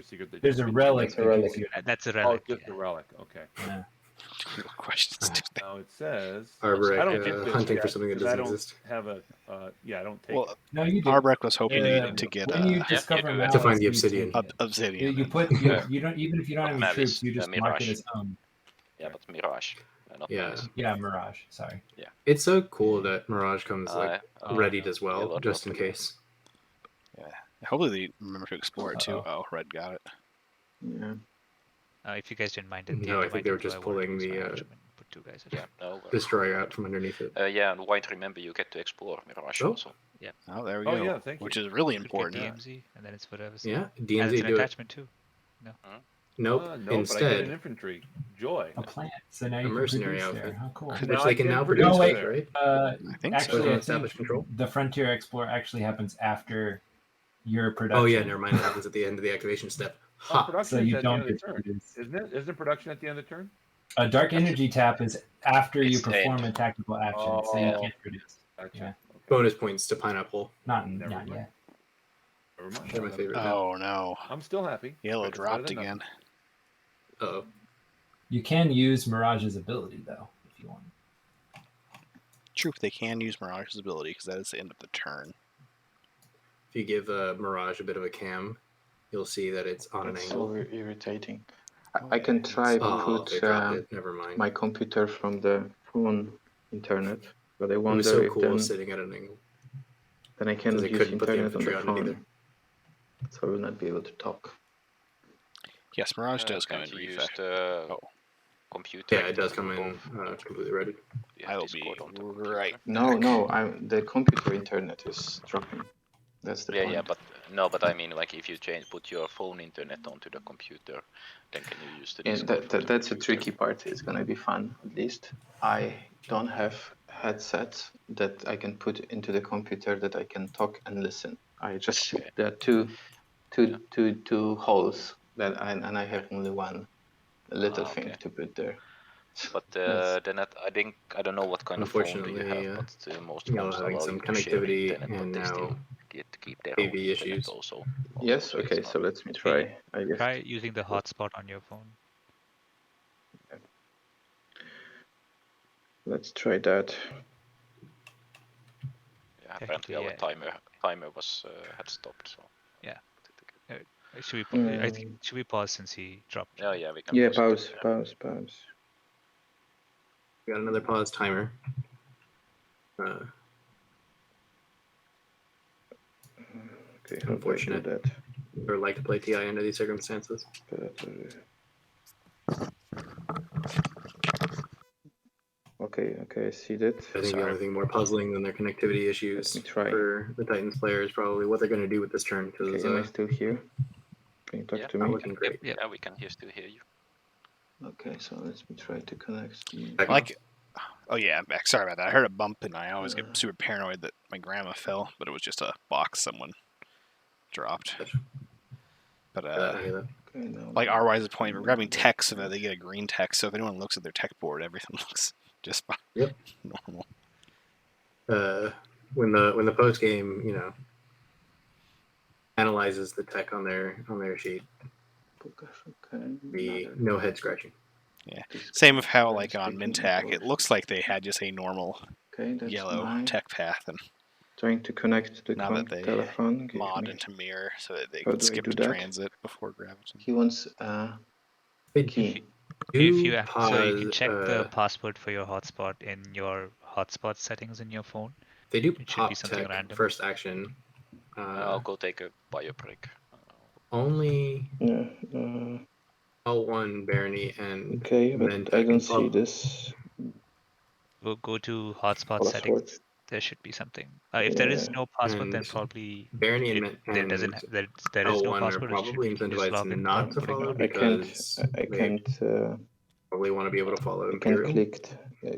secret. That There's you a couldn't relic That's that a relic. gives you. That's a Oh, relic. just yeah. a relic. Okay. Yeah. What questions do they? Now it says Arbrecht, I don't get this hunting yet, for something that 'cause I doesn't don't exist. have a. I don't take. Well, No, you do. Arbrecht was hoping Uh, to get when you you discover do it. malice, To find the you obsidian. take it. Obsidian. You put you don't even if you don't have any Malice, troops, you just mark it Mirage. as own. Yeah, but Mirage, not Yeah. Malice. Yeah, Mirage. Sorry. It's so cool that Mirage comes like Oh, readied no. as well, Yellow just in drop. case. Hopefully they remember to explore it too. Uh-oh. Oh, Red got it. Yeah. If you guys didn't mind it, No, I think they were just pulling the put 2 guys. Yeah, no. destroyer out from underneath it. Yeah, and White, remember you get to explore Mirage Oh. also. Oh, there we Oh go. yeah, thank you. Which is really You could important. get DMZ, and then it's whatever. Yeah, And DMZ it's an do it. attachment too. Nope. No, but I get an Instead, infantry. Joy. A plant. So now A you can mercenary produce there. outfit. How cool. which Now they I can can now produce produce, wait. with, right? I think Actually, so. I Established think control. the Frontier Explorer actually happens after your production. Oh yeah, never mind. It happens at the end of the activation step. Oh, Ha. production So is you at the end don't of the get to turn, produce. isn't it? Isn't production at the end of the turn? A Dark Energy tap is after you It's the perform end. a tactical action, so you Oh. can't produce. Gotcha. Yeah. Bonus points to pineapple. Not Never not mind. yet. Never mind. They're my favorite. now. Oh no. I'm still happy. Yellow It's better dropped than again. nothing. Uh-oh. You can use Mirage's ability though, if you want. True, they can use Mirage's ability because that is the end of the turn. If you give Mirage a bit of a cam, you'll see that it's on an It's angle. so irritating. I can try Oh, put they dropped it. Never mind. my computer from the phone internet, but I It was wonder so if cool sitting at an angle. then I Because cannot they use couldn't put the internet on the infantry on it phone, either. so I will not be able to talk. Yes, Mirage does come Can't in you use refresh. the Oh. computer? Yeah, it does active come in both? completely ready. You have I'll be Discord on the computer. right. No, the computer internet is dropping. That's the point. Yeah, but no, but I mean, like, if you put your phone internet onto the computer, then can you use the Yeah, Discord? from the that's a computer? tricky part. It's gonna be fun, at least. I don't have headsets that I can put into the computer that I can talk and listen. I just Okay. there are two holes and I have only one little thing okay. to put there. But Yes. then I don't know what kind of phone do you Unfortunately, have, but most Yellow phones having allow some you to share connectivity internet, but and they still now get to keep their AV own internet issues. also. Yes. So Okay. it's So not. let me try. I guess. Try using the hotspot on your phone. Let's try that. Yeah, apparently our timer was had stopped. So Yeah. Should we? I think Mm. should we pause since he dropped? yeah, we can. Yeah. pause it. Pause. We got another pause timer. Okay. How do I do Unfortunate. that? Or like to play TI under these circumstances. Okay. I see that. I think the only thing more puzzling than their connectivity issues Let me try. for the Titans player is probably what they're going to do with this turn Okay. because Am I still here? Can you talk Yeah. to not me? looking great. Yep. Yeah, we can still hear you. Okay. So let me try to connect. Like, oh yeah, I'm back. Sorry about that. I heard a bump, and I always get super paranoid that my grandma fell, but it was just a box someone dropped. But I hear that. Okay, now like R-Wise's point, we're grabbing tech so that they get a green tech. So if anyone looks at their tech board, everything looks just Yep. normal. When the post game, analyzes the tech on their sheet, the no head scratching. Yeah. Same with how like on Mintac, it looks like they had just a normal yellow tech path, and trying to connect the now that they telephone. mod into mirror so that they How can do I skip do to that? transit before graviton. He wants key. If you pause, so you can check the password for your hotspot in your hotspot settings in your phone. They do It should pop be something tech random. first action. I'll go take a bio break. Only Yeah. L1 barony and Okay, but then I tech don't and see pub. this. We'll go to hotspot Password. settings. There should be something. If there is no password, then And probably barony and there doesn't. There is no L1 are password. It probably should, you can just incentivized log in not without to putting it follow on. because I they can't. probably want to be able to follow I can't Imperium.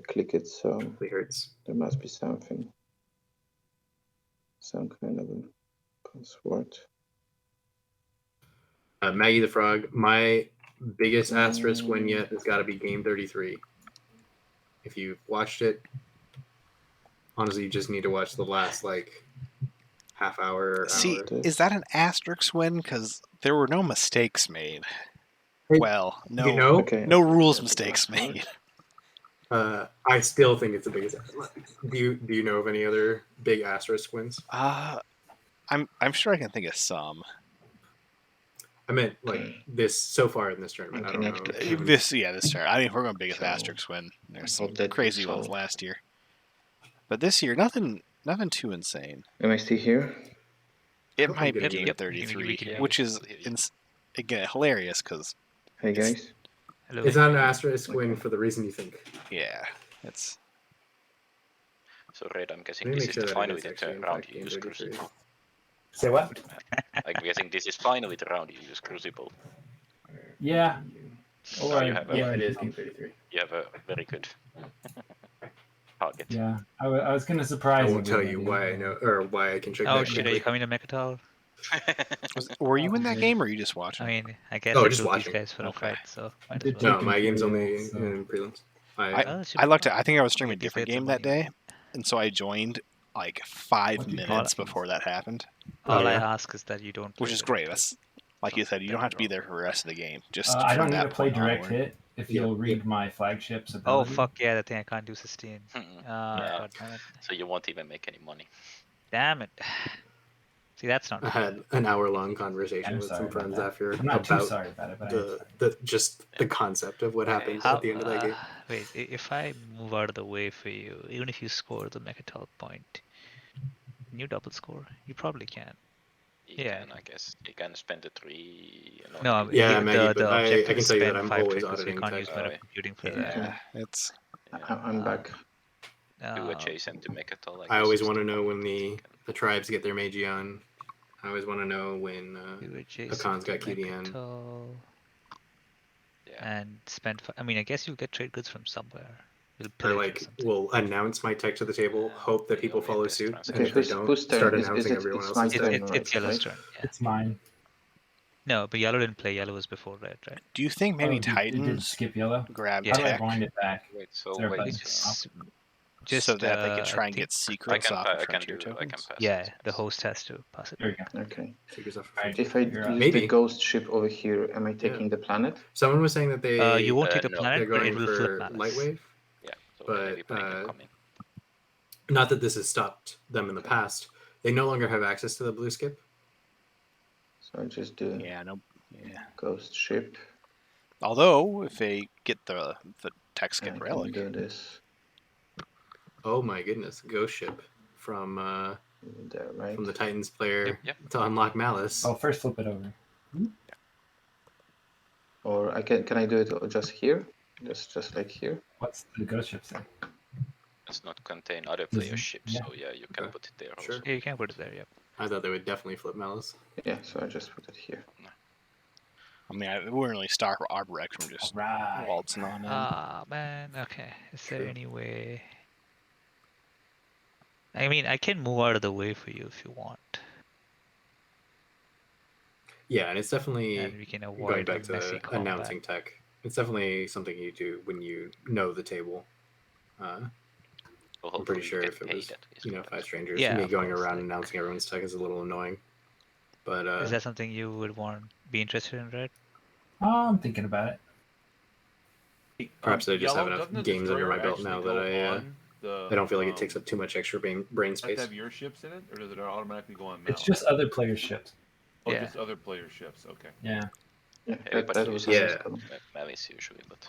click it. So It hurts. there must be something. Some kind of a password. Maggie the Frog. My biggest asterisk win yet has got to be game 33. If you've watched it, honestly, you just need to watch the last half hour or See, hour. is that an asterisk win? Because there were no mistakes made. Hey, Well, no, Okay. no rules mistakes made. I still think it's the biggest. Do you know of any other big asterisk wins? I'm sure I can think of some. I meant this so far in this tournament. I don't know. This turn. I think we're going biggest So, asterisk win. There's some that crazy so. ones last year, but this year nothing too insane. Am I still here? It Okay, might be good. game Yep. 33, Yeah, which is again hilarious because Hey guys. Hello. It's not an asterisk win for the reason you think. yeah, it's. So Red, I'm guessing Let me this make is sure the that final it is with actually the in round fact you game use 33. Crucible. Say what? I'm guessing this is finally the round you use Crucible. Yeah. Or you have Yeah, it is game 33. You have a very good target. Yeah, I was gonna surprise I won't tell everybody. you why I know or why I can check Oh that shit! Are quickly. you coming to Mechatol? Were you in that game or are you just watching? I mean, I guess Oh, I just took these watching. guys for a Okay. fight, so might Did as well. No, my game's only Imperium, so- in prelims. I looked at. I think I was streaming a At least different get some game that money. day, and so I joined like 5 What did minutes you- before that happened, All I yeah. ask is that you don't. which play is direct great. hit. That's like you said. You don't have to be there for the rest of the game. Just I from don't need that to play point direct onward. hit if Yep, you'll read yep. my flagship's Oh ability. fuck yeah! The thing I can't do sustain. Yeah. God damn it! So you won't even make any money. Damn it! See, that's not. I had an hour-long conversation I'm with sorry some about friends that. after I'm not too about sorry about it, but the concept of what happens How, at the end of that game. wait, if I move out of the way for you, even if you score the Mechatol point, can you double score? You probably can. You Yeah. can, I guess. You can spend the 3. No, I mean, Yeah, Maggie, but the I objective can is tell you that spend I'm 5 always triggers, so you auditing can't tech. use meta computing for that. Yeah, it's. I'm back. Do adjacent to Mechatol. I always want to know when the tribes get their Magion. I always want to know when Do Hakon's got adjacent to QDN. Mechatol, Yeah. and spend. I mean, I guess you'll get trade goods from somewhere. You'll I pillage or something. will announce my tech to the table, hope that people follow suit, and Okay, if they don't, whose turn? start Is announcing it? everyone It's my else's turn, tech. right? It's Yellow's turn. Yeah. It's mine. No, but yellow didn't play. Yellow was before red, right? Do you think maybe It did Titans skip yellow. grab Yeah. How do I tech blind it back? Wait, Is so there a wait. button? It's just so that they could I try and think- get secrets off of Frontier I tokens? can pass Yeah, it. the host has to pass it. There we go. Okay. Figures off. Right. If I Figure out. use Maybe. the ghost ship over here, am I taking the planet? Someone was saying that they You won't take the no, planet, they're but going it will flip for Malice. Lightwave. Yeah, so But, maybe putting them coming. Not that this has stopped them in the past. They no longer have access to the blue skip. So I just do Yeah, no. Yeah. ghost ship. Although, if they get the tech I skip can relic, do this Oh my goodness, ghost ship from there, right? the Titans player Yep. to unlock Malice. Oh, first flip it over. Or I can I do it just here? Just like here? What's the ghost ship say? Does not contain other Does players' it? ships, Yeah. so yeah, you can Okay. put it there Sure. also. Yeah, you can put it there. Yep. I thought they would definitely flip Malice. Yeah, so I just put it here. I mean, it wouldn't really stop Arborec from just Right. waltzing on in. Ah, man. Okay. Is there True. any way? I mean, I can move out of the way for you if you want, Yeah, and it's definitely and we can going avoid back a messy to combat. announcing tech. It's definitely something you do when you know the table. So I'm pretty hopefully you sure get if it paid was, at least you know, for five that. strangers, Yeah, me of going course, around like- announcing everyone's tech is a little annoying. But Is that something you would be interested in, Red? Oh, I'm thinking about it. Perhaps I just have Yellow, enough doesn't the games under my destroyer belt now actually that go I on the, don't feel like it takes up too much extra brain Have to space. have your ships in it, or does it automatically go on It's Malice? just other players' ships. Oh, Yeah. just other players' ships. Okay. Yeah. Yeah, Everybody that was uses Yeah. Malice usually, but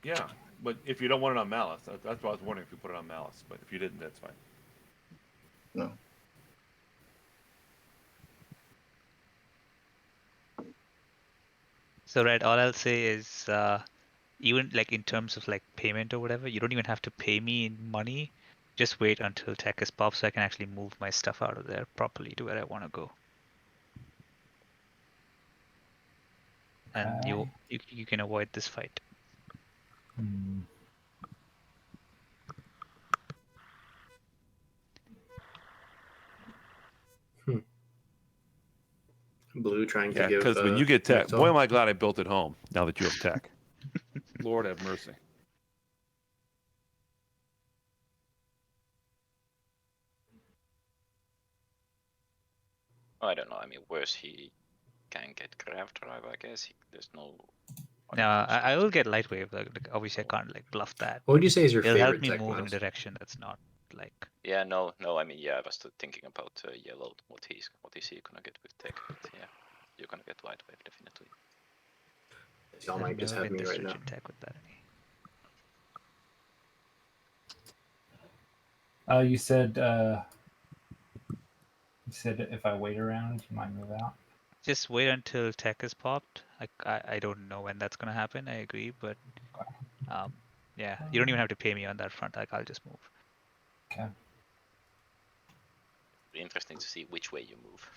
Yeah, but if you don't want it on Malice, that's what I was wondering if you put it on Malice. But if you didn't, that's fine. No. So, Red, all I'll say is, even like in terms of like payment or whatever, you don't even have to pay me in money. Just wait until tech is popped so I can actually move my stuff out of there properly to where I want to go. And you can avoid this fight. Hmm. Blue trying to Yeah, give. because when you get tech, Nexel. boy, am I glad I built it home. Now that you have tech, Lord have mercy. I don't know. I mean, worse he can get Grav Drive, I guess. There's no. No, I will get Lightwave. Like, obviously, I can't like bluff that. What would you say is your It'll favorite help me tech, move in a Miles? direction that's not like. Yeah, no. I mean, yeah, I was thinking about yellow. What is he gonna get with tech? But yeah, you're gonna get light wave definitely. Y'all might just have me right now. Tech with that. You said if I wait around, you might move out. Just wait until tech is popped. Like I don't know when that's gonna happen. I agree, but yeah, you don't even have to pay me on that front. Like I'll just move. Okay. Be interesting to see which way you move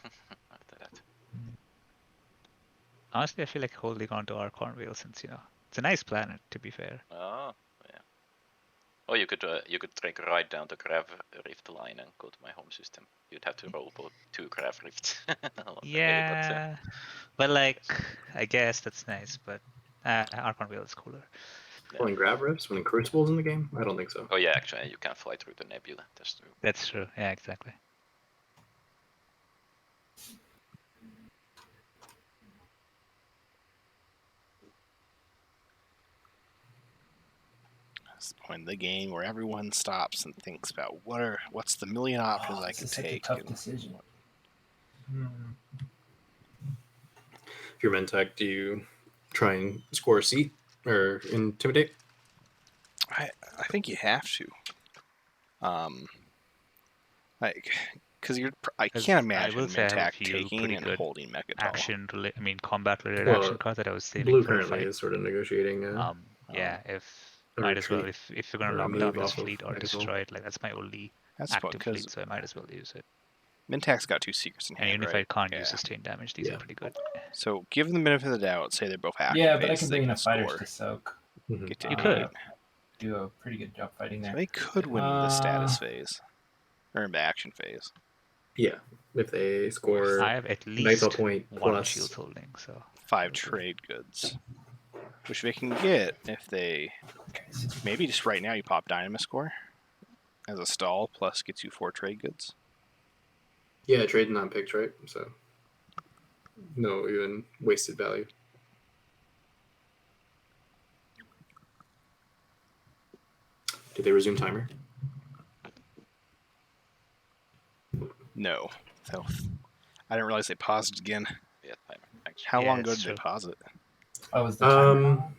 after that. Honestly, I feel like holding on to Archon Vale since it's a nice planet. To be fair. Oh, yeah. Or you could take a ride down the Grav Rift line and go to my home system. You'd have to roll both 2 Grav Rifts. along the way, Yeah, but like I guess that's nice, but Archon Vale is cooler. Pulling grab rips when Crucible's in the game? I don't think so. Oh yeah, actually you can fly through the nebula. That's true. That's true. Yeah, exactly. That's the point of the game where everyone stops and thinks about what's the million options I This can is such a take. tough and- decision. If you're Mentec, do you try and score a seat or intimidate? I think you have to. Because I 'Cause can't I imagine will say I have a Mintac few taking pretty and good holding Mechatol. combat related Well, action cards that I was saving Blue for a currently fight. is sort of negotiating. Yeah, if a might as well retreat if you're gonna or a lock move down his off of fleet or Megazord. destroy it, like that's my only That's active because fleet, so I might as well use it. Mintac's got 2 secrets in And hand, even if right? I can't Yeah. use sustained damage, these Yeah. are pretty good. So give them the benefit of the doubt. Say they're both active. Yeah, but I phase, can they bring enough fighters score. to soak. Mhm. Get to You 8. could. Do a pretty good job fighting So there. they could win the status phase or the action phase. Yeah, if they score I have at Nightfall least point one plus. shield holding, so 5 trade goods, which they can get if they maybe just right now you pop Dynamis Core as a stall plus gets you 4 trade goods. Yeah, trade not picked, right? So no even wasted value. Did they resume timer? No, so I didn't realize they paused again. Yeah, timer. Thanks. How Yeah, long ago it's did they true. pause it? Oh, is the timer on?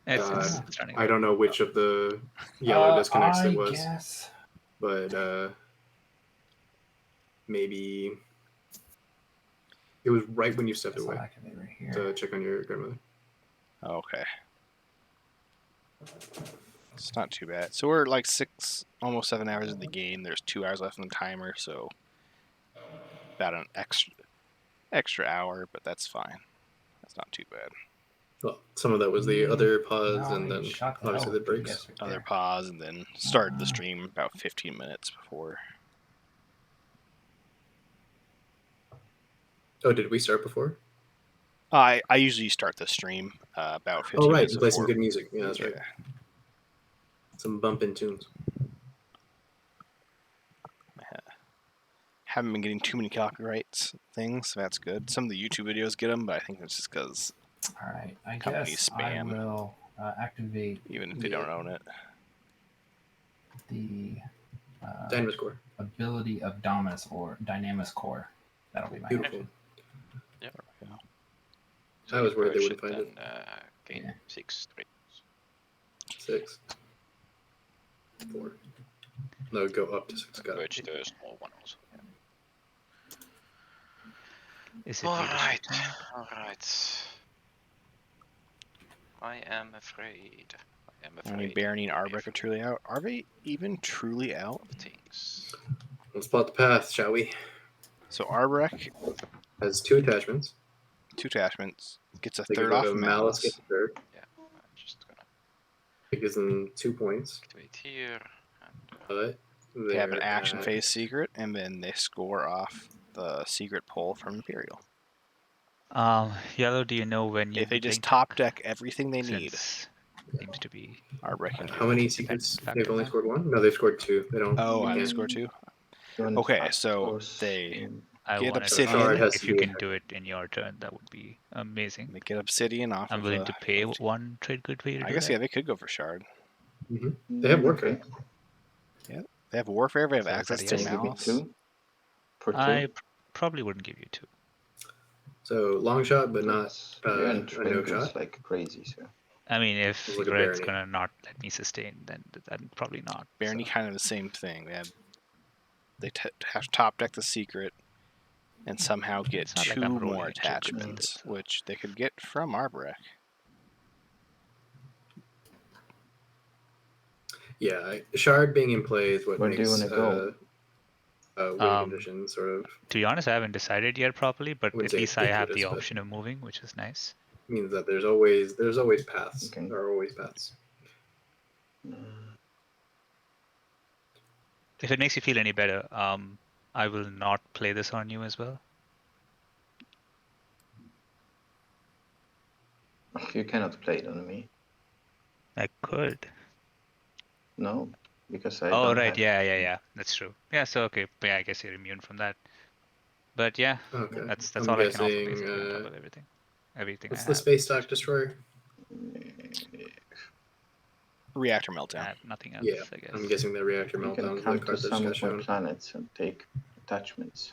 it's running. I don't know which of the yellow disconnects I it was, guess. but maybe it was right when you stepped It's away activated right here. to check on your grandmother. Okay. It's not too bad. So we're like 6, almost 7 hours in the game. There's 2 hours left on the timer, so about an extra hour, but that's fine. That's not too bad. Well, some of that was the other pause, No, and he then shot the obviously hell the breaks. yes, right Other there. pause, and then started the stream about 15 minutes before. Oh, did we start before? I usually start the stream about 15 Oh, right, minutes to play some before. good music. Yeah, that's right. Some bumping tunes. Haven't been getting too many copyrights things, so that's good. Some of the YouTube videos get them, but I think that's just because All right, I company guess spam. I will activate even if they don't own it. the Dynamis Core. ability of Dynamis Core. That'll be my Beautiful. action. I was you worried they purge wouldn't find it. and, gain Yeah. 6 trades. 6. 4. No, go up to 6. Got Purge it. the small one also. Is it Alright, leadership time? alright. I am afraid. I am I mean, afraid. Barony and Arbrecht are truly out. Are they even truly out? of things. Let's plot the path, shall we? So Arbrecht, Has 2 attachments. 2 attachments, gets a They third go off to Malice, Malice. gets a third. Yeah, I'm just gonna It gives them 2 points. activate here. And, But They have an they're action at- phase secret, and then they score off the secret pull from Imperial. Yellow, do you know when you If they just blink? top deck everything they need, Since seems to be Arbrecht can do How it. many Depends secrets? factor They've only now. scored 1? No, they've scored 2. They don't. Oh, you they can't- score 2? One Okay, task so force they in- I Get wanted Obsidian. to Shard ask has if to you be can a- do it in your turn. That would be amazing. they get Obsidian off I'm of willing to pay of- 1 trade good for you to I do guess, that. yeah, they could go for Shard. They have Warfare. Okay. They have Warfare, they have So is access that a to yes? Can you give me Malice. 2? For 2? I probably wouldn't give you 2. So long shot, but not That's- you're in a trade no goods shot. like crazy, so. I mean, if It's like a Red's barony. gonna not let me sustain, then probably not. Barony so. kind of the same thing. They have to top deck the secret and somehow get It's not like 2 I'm rolling more a trade good attachments, either, so. which they could get from Arbrecht. Yeah, Shard being in play is what Where do you makes wanna go? win condition sort of To be honest, I haven't decided yet properly, but wouldn't at say least I have ubiquitous, the but- option of moving, which is nice. means that there's always paths. Okay. There are always paths. If it makes you feel any better, I will not play this on you as well. You cannot play it on me. I could. No, because I Oh don't right, have- yeah. That's true. Yeah, so okay, but yeah, I guess you're immune from that. But yeah, Okay. that's I'm all I can offer guessing, basically on top of everything. Everything What's I the have. space stock destroyer? Reactor I meltdown. have nothing else, Yeah, I guess. I'm guessing the reactor You can meltdown is come the to card that just some got of my shown. planets and take attachments.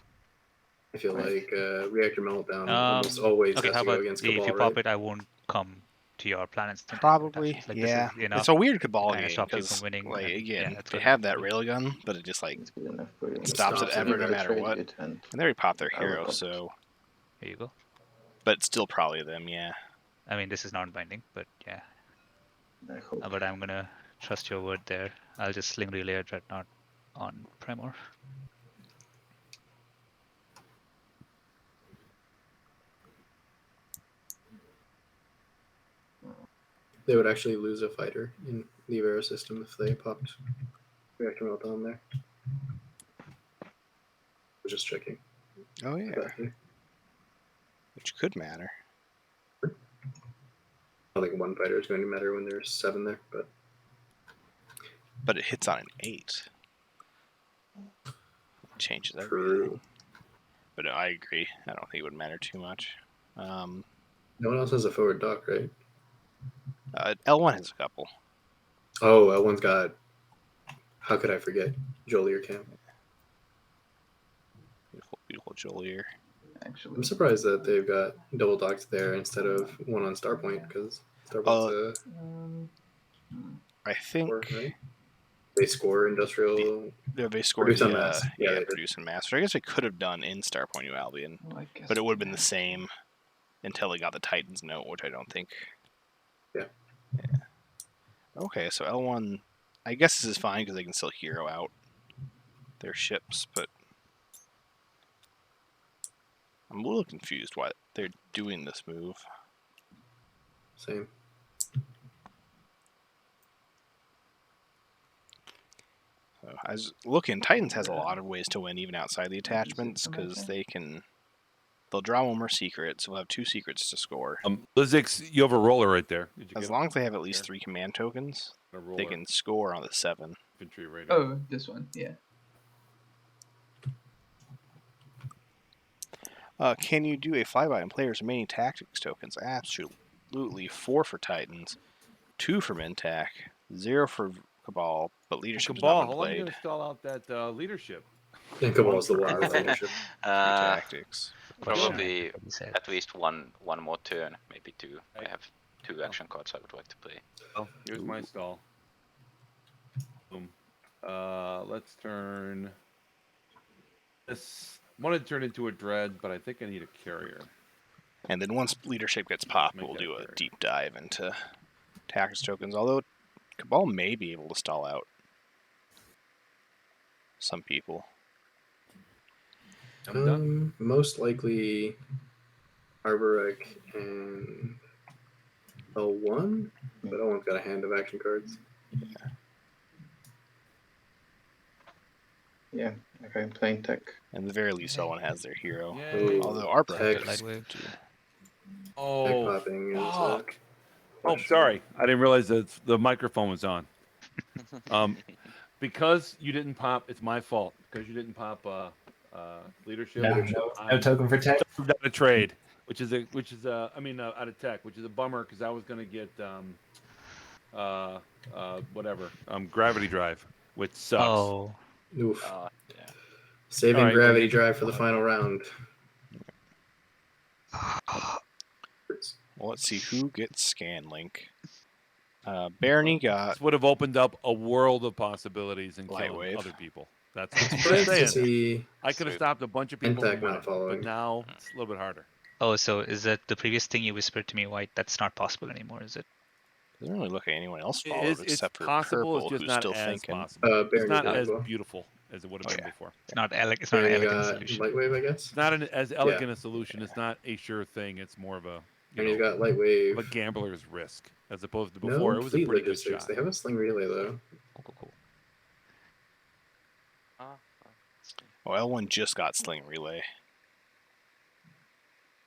I feel Right. like reactor meltdown almost always Okay, has how to go about against if Cabal, you right? pop it, I won't come to your planets. and take Probably, attachments. Like, yeah. This is enough. It's a weird Cabal kinda game stops you because, from winning, like, and- again, yeah, that's they what have I'm that thinking. railgun, but it just like It's good enough for you. stops it Stops ever it no ever. matter what. It and And they already popped their I will hero, pop it. so Here you go. but it's still probably them, yeah. I mean, this is non-binding, but yeah. I hope. But I'm gonna trust your word there. I'll just sling relay a dreadnought on Primor. They would actually lose a fighter in the Avera system if they popped reactor meltdown there. was just checking. Oh yeah, But which could matter. I don't think one fighter is going to matter when there's 7 there, But it hits on an 8. Changes everything. true. But no, I agree. I don't think it would matter too much. No one else has a forward dock, right? L1 has a couple. Oh, L1's got. How could I forget? Jolier Camp. Beautiful, beautiful Jolier. Actually, I'm surprised that they've got double docks there instead of one on Starpoint, because Starpoint's I think score, right? They score industrial. they scored Produce the and mass. Yeah, they did. produce and mass. I guess they could have done in Starpoint New Albion, well, I guess but it would have we been the have- same until they got the Titans note, which I don't think. Yeah. Okay, so L1, I guess this is fine because they can still hero out their ships, but I'm a little confused why they're doing this move. Same. So I was looking, Titans has a lot of ways to win even outside the attachments for my because turn? they'll draw one more secret, so we'll have 2 secrets to score. Lizix, you have a roller right there. Did you As get long as they have at least There. 3 command tokens, a roller they can score on the 7. infantry right now? Oh, this one, yeah. Can you do a flyby on players' remaining tactics tokens? Absolutely. 4 for Titans, 2 for Mintac, 0 for Cabal, but leadership is Cabal, not how been long are you played. going to stall out that leadership? And Cabal's the one with leadership. 3 Uh, tactics. probably What he said. at least one more turn, maybe 2. I have 2 action cards I would like to play. Oh, here's my stall. Boom. Let's turn this. I want to turn into a dread, but I think I need a carrier. And then once leadership gets popped, Make we'll that do a carry. deep dive into tactics tokens, although Cabal may be able to stall out some people. I'm done. Most likely Arboric and L1, but L1's got a hand of action cards. Yeah, okay, I'm playing tech. And the very least, someone has their hero. Yay. Although Arbor Tech. has Light wave. Tech Oh, popping is fuck. Oh, sorry. I didn't realize that the microphone was on. Because you didn't pop, it's my fault. Because you didn't pop leadership. No token for tech. Moved out of trade, which is out of tech, which is a bummer because I was gonna get gravity drive, which sucks. Oh, Oof. Yeah. Saving All right, gravity okay. drive for the final round. Well, let's see who gets Scanlink. Barney got This would have opened up a world of possibilities and Light killed wave. other people. That's what I'm Surprised to saying. see I could have stopped a bunch of people Intact from not winning, following. but now it's a little bit harder. oh, so is that the previous thing you whispered to me, White? That's not possible anymore, is it? doesn't really look at anyone else It followed is, except it's for possible. Purple, It's just who's not still as thinking. possible. It's Barney not got as well. beautiful as it would have Oh, been yeah. before. It's not it's not an Barney elegant got solution. light wave, I guess. It's not as elegant a solution. It's not a sure thing. It's more of a Barney's got light wave. of a gambler's risk as opposed to before. No It was a fleet pretty good logistics. shot. They have a sling relay though. Cool. Well, L1 just got Sling Relay.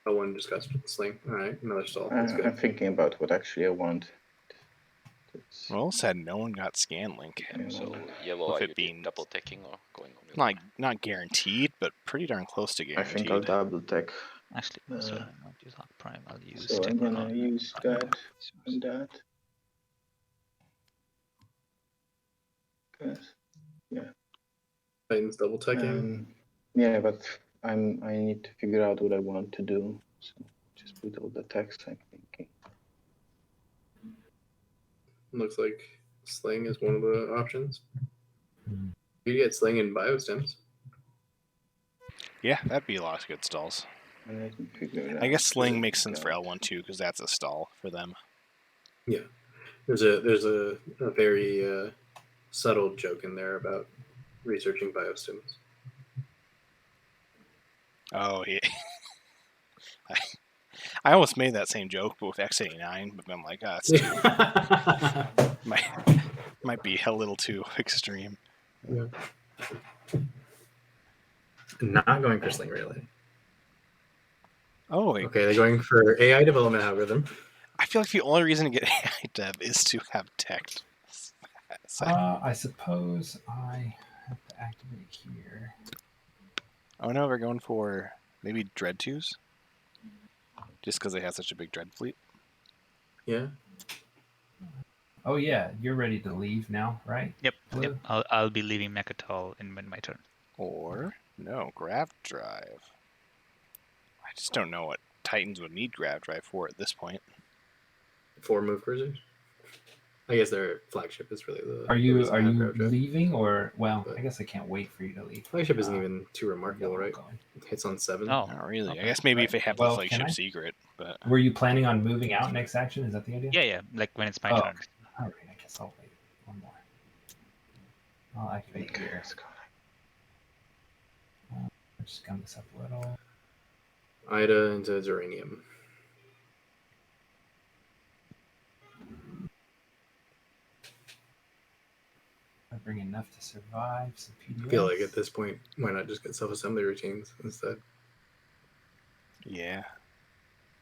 L1 just got sling. All right, another stall. That's I'm good. thinking about what actually I want. It's, Well, said no one got Scanlink. So yellow, With are it you being- double teching or going on? Not guaranteed, but pretty darn close to I guaranteed. think I'll double tech. Actually, so Uh, I won't use Arc Prime. I'll use So I'm gonna Technicon. use that and that. Good. Titans double teching. Yeah, but I need to figure out what I want to do. So just put all the text I'm thinking. Looks like sling is one of the options. Hmm. You get sling and biostems. Yeah, that'd be a lot of good stalls. I need to figure it out. I guess Sling Good makes sense for God. L1 too, because that's a stall for them. There's a very subtle joke in there about researching biostems. Oh, yeah. I almost made that same joke, but with X89, but I'm like, it's too, might be a little too extreme. not going for Sling Relay. Oh, wait. Okay, they're going for AI development algorithm. I feel like the only reason to get AI dev is to have tech. I suppose I have to activate here. Oh no, we're going for maybe Dread 2s? Just because they have such a big Dread fleet? Yeah. Oh yeah, you're ready to leave now, right? Yep. Blue? Yep. I'll be leaving Mechatol in my turn. Or, no, Grav Drive. I just don't know what Titans would need Grav Drive for at this point. 4 move cruisers. I guess their flagship is really the. Are the you reason I have you Grab Drive. leaving or But- I guess I can't wait for you to leave. Flagship isn't even too Where remarkable, y'all right? going? It hits on 7. Oh, Not really. okay. I guess maybe if they have Well, the can flagship I? secret, but Were you planning on moving out next action? Is that the idea? yeah. Like when it's my Oh, turn. okay. All right. I guess I'll wait one more. I'll activate here. Just gum this up a little. Ida into Zeranium. I bring enough to survive some PDS. I feel like at this point, why not just get self-assembly routines instead? yeah.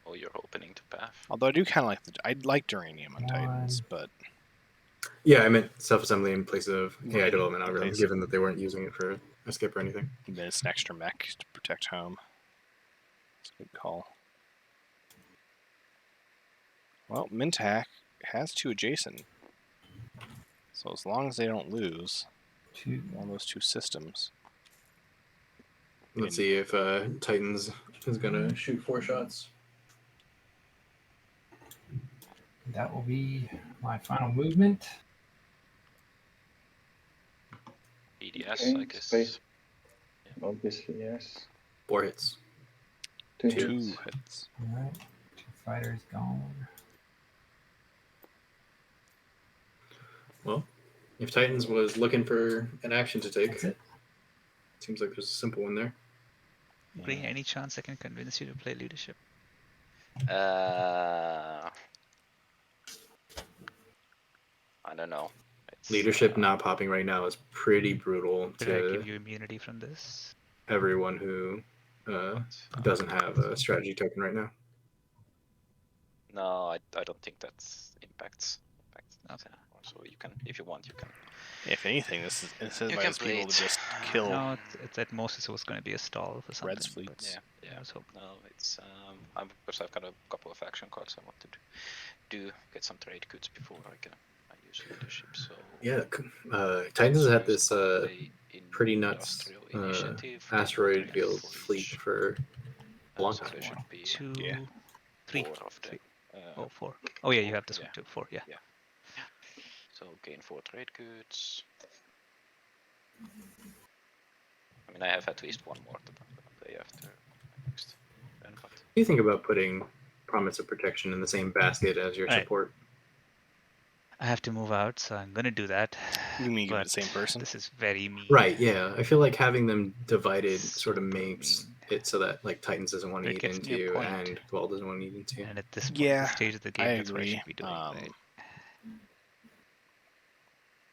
Oh, you're opening to path. Although I do kind of like I like Duranium on One. Titans, but Yeah, I meant self-assembly in place of AI Right, development in algorithm, place. given that they weren't using it for a skip or anything. then it's an extra mech to protect home. It's a good call. Well, Mintac has 2 adjacent. So as long as they don't lose Two. one of those 2 systems. Let's see if Titans is gonna shoot 4 shots. That will be my final movement. BDS, Okay, I guess. space. Obviously, yes. 4 hits. 2 2 hits. hits. All right. 2 fighters gone. Well, if Titans was looking for an action to take, That's it. seems like there's a simple one there. Green, any chance I can convince you to play leadership? I don't know. It's, Leadership not popping right now is pretty brutal Did I to give you immunity from this? everyone who doesn't have a strategy token right now. No, I don't think that's impacts. Okay. So you can, if you want, you can. If anything, this is can incentivizes play people it. to just kill No, it's at most it was going to be a stall for something. Red's but fleets. Yeah. I was hoping. No, it's because I've got a couple of action cards I want to do get some trade goods before I use leadership. So Yeah, Titans has had this play in pretty nuts Industrial Initiative, asteroid then field for fleet each. for a long So time. there should be 2, Yeah. 3. 4 of them. Oh, 4. Oh yeah, you have this yeah. one too. 4, yeah. So gain 4 trade goods. I mean, I have at least one more that I'm gonna play after next turn, but What do you think about putting Promise of Protection in the same basket as your Right. support? I have to move out, so I'm going to do that. You mean give it But the same person? This is very mean. Right, yeah. I feel like having them divided sort of Super makes mean. it so that like Titans doesn't want to It eat gets into me a you point. and Cabal doesn't want to eat into you. And at this point, Yeah, this stage of the game, I that's what I agree. should be doing. Right?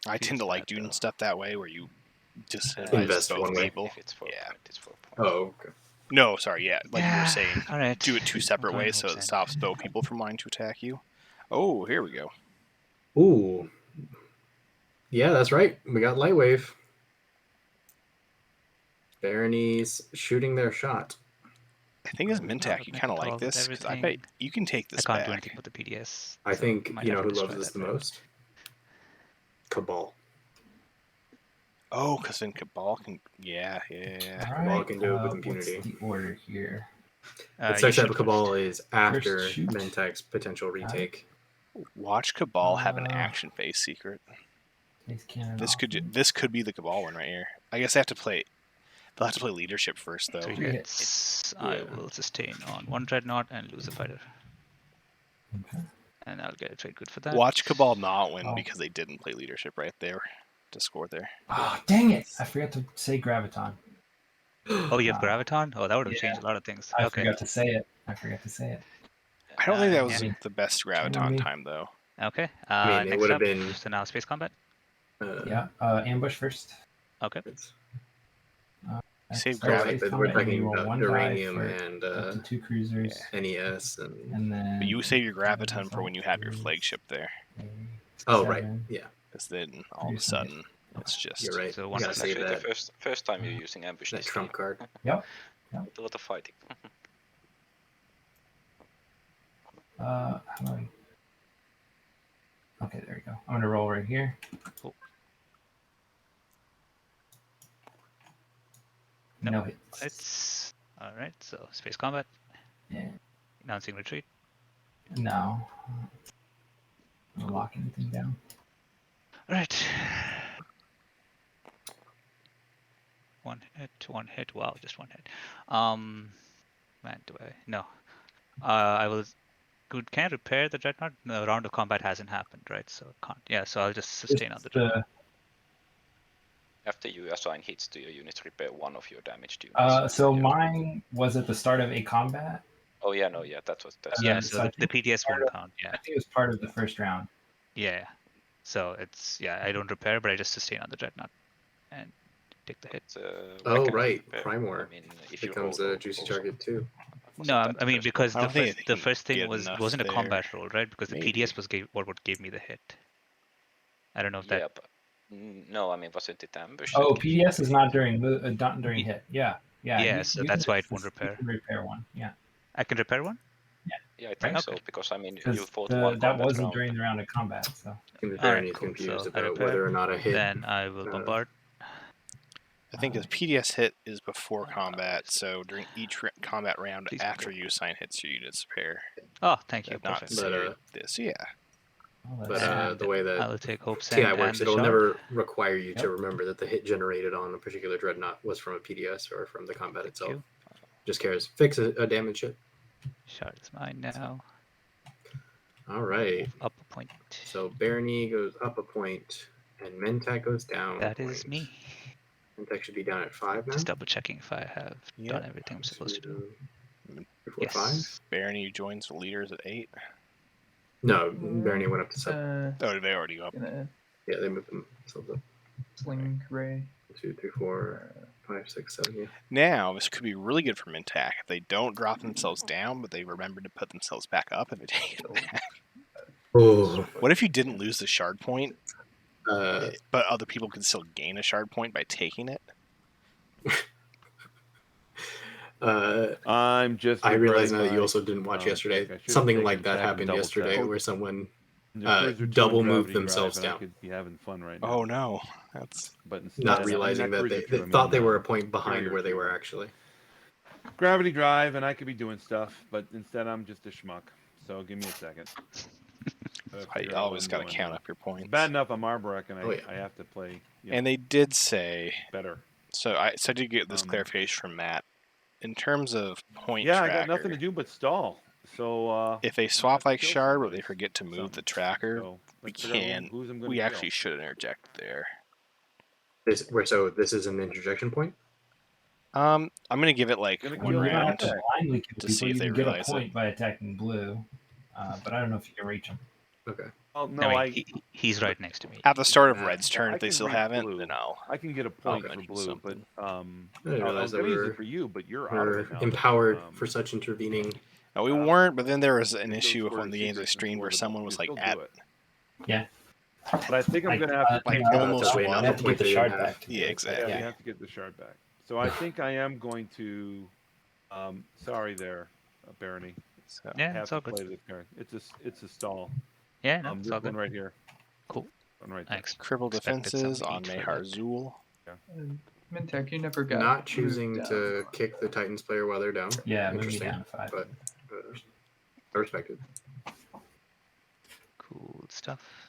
I tend to Feels like bad, doing though. stuff that way where you just Invest both one way. people. if it's 4 Yeah. point, it's 4 point. Oh, okay. No, sorry, yeah, like you were Yeah, saying, all right. do it 2 separate I'm going ways so hopes it in. stops both people from wanting to attack you. Oh, here we go. Ooh. Yeah, that's right. We got Lightwave. Baronies shooting their shot. I think as Out Mintac, of you kind of like Mechatol with this because I bet everything. you can take I this can't back. do anything with the PDS. I so think might you have know to who loves destroy this that the right. most? Cabal. Oh, because then Cabal can. Yeah. All Cabal right. can do it with impunity. What's the order here? It You sucks that shoot first. Cabal is after shoot. Mentac's potential retake. Watch Cabal have an Uh, action phase secret. Place cannon This could offense. this could be the Cabal one right here. I guess they have to play. They'll have to play leadership first, though. 3 3 hits. I Yeah. will sustain on 1 dreadnought and lose a fighter. Okay. And I'll get a trade good for that. Watch Cabal not win Oh. because they didn't play leadership right there to score there. Oh, dang it! I forgot to say Graviton. Oh, you have Ah. Graviton? Oh, that would have Yeah. changed a lot of things. I Okay. forgot to say it. I say I don't think that was yeah. the best Shame on Graviton me. time, though. Okay. I mean, it next would have up, been. so now space combat. Yeah. Ambush first. Okay. It's- Save Starts gravity. space but we're combat, and you talking roll one uranium die for and up to 2 cruisers, NES and. and then. But you save your graviton for when you have your flagship there, Oh right, yeah, because then all of a sudden it's just. you're right. So You one gotta It's save actually that, the first time you're using ambush that this trump game. card. Yep. With a lot of fighting. How do I? Okay, there we go. I'm gonna roll right here. Cool. No hits. It's all right. So space combat, Yeah. announcing retreat. No. I'll lock anything down. All right. One hit. Wow, just one hit. Man, do I? No. I will. Good. Can I repair the dreadnought? No, round of combat hasn't happened, right? So it can't. Yeah. So I'll just sustain on the dreadnought. After you assign hits to your units, repair one of your damaged units. So mine was at the start of a combat. Oh yeah, no, yeah, that's. Yeah. so So I the think PDS part won't of- count. Yeah. I think it was part of the first round. Yeah. So it's I don't repair, but I just sustain on the dreadnought and take the hit. Why Oh can't you right, repair? Primor I mean, if you becomes roll a juicy also. target too. No, I mean because I the don't think first, it the can first thing get was enough wasn't a there. combat roll, right? Because the Maybe. PDS was what gave me the hit. I don't know if that. Yeah, but no, I mean, wasn't it ambush? Oh, that gives you PDS the is hit? not during hit. Yeah. Yeah, so that's why it won't you repair. can repair one. Yeah. I can repair one. Yeah, I think Right, so okay. because I mean, you Because fought one that combat wasn't round. during the round of combat. So. Baron is cool. confused So I about repair. whether or not a hit. Then I will bombard. I think the PDS hit is before combat, is it? so during each combat round Please after repair. you assign hits, your units repair. Oh, thank you. Not Perfect. But, say this, yeah. But And the way I that will take Hope TI Send works, and the it'll shard. never require you to Yep. remember that the hit generated on a particular dreadnought was from a PDS or from the combat itself. you. Just cares fix a damage hit. Shard is mine now. All right. Up a point. So Barony goes up a point, and Mentak goes down. That a is point. me. Mentak should be down at 5 now. Just double checking if I have Yep. done everything I'm supposed to do. 3, 4, Yes. 5. Barony joins the leaders at 8. No, Barony went up to 7. Oh, did they already go up? Gonna Yeah, they moved themselves up. sling ray. 2, 3, 4, 5, 6, 7. Yeah. Now, this could be really good for Mintak if they don't drop themselves down, but they remember to put themselves back up and they take it back. Oh. What if you didn't lose the shard point, Uh, but other people could still gain a shard point by taking it? I'm just. I realize now regretting that you my also didn't watch yesterday. mistake. I should've Something taken like it that back and happened double yesterday checked. where someone The Cruiser 2 double and moved Gravity themselves Drive, and down. I could be having fun right now. Oh no, that's But instead, not I mean, realizing that Cruiser they 2, I thought they mean, were a point behind Courier where they 2. were actually. Gravity Drive, and I could be doing stuff, but instead I'm just a schmuck. So give me a second. you always got to count up your points. Bad enough I'm Arborek, and Oh, yeah. I have to play And they did say better. so. I did get this clarification from Matt in terms of point Yeah, tracker. I got nothing to do but stall. So If they I swap have to like kill shard, but somebody. they forget to move the Something. tracker, So we let's figure out can. who's I'm gonna We kill. actually should interject there. So this is an interjection point. I'm gonna give it like Gonna one kill You don't have round. to blindly kill to people. see if You they can get a realize it. point by attacking blue, but I don't know if you can reach them. Okay. Oh, no, I mean, he's right next to me. At the start of Red's turn, I if they can still read haven't, blue. then I'll. I can get a point Okay. for blue, but I didn't I realize was that gonna we use were, it for you, but you're out of we're it now. empowered for such intervening. No, we weren't. But then there was an Those issue with were one of the games I secrets streamed where before, someone but was you like still at do it. Yeah. But I think I'm gonna have to take almost way, one. not You have to the point get the they shard didn't have. back. Yeah, exactly. Yeah, you have to get the shard back. So I think I am going to. Sorry there, Barony. So, Yeah, Have it's all to good. play this card. It's a stall. Yeah, no, This it's all one good. right here. Cool. One right there. Thanks. cripple Expected some defenses on heat for Mehar that. Zul. Mintek, you never got Not moved choosing down. to kick the Titans player while they're down. Yeah, move me Interesting, down to 5. but I respect it. Cool stuff.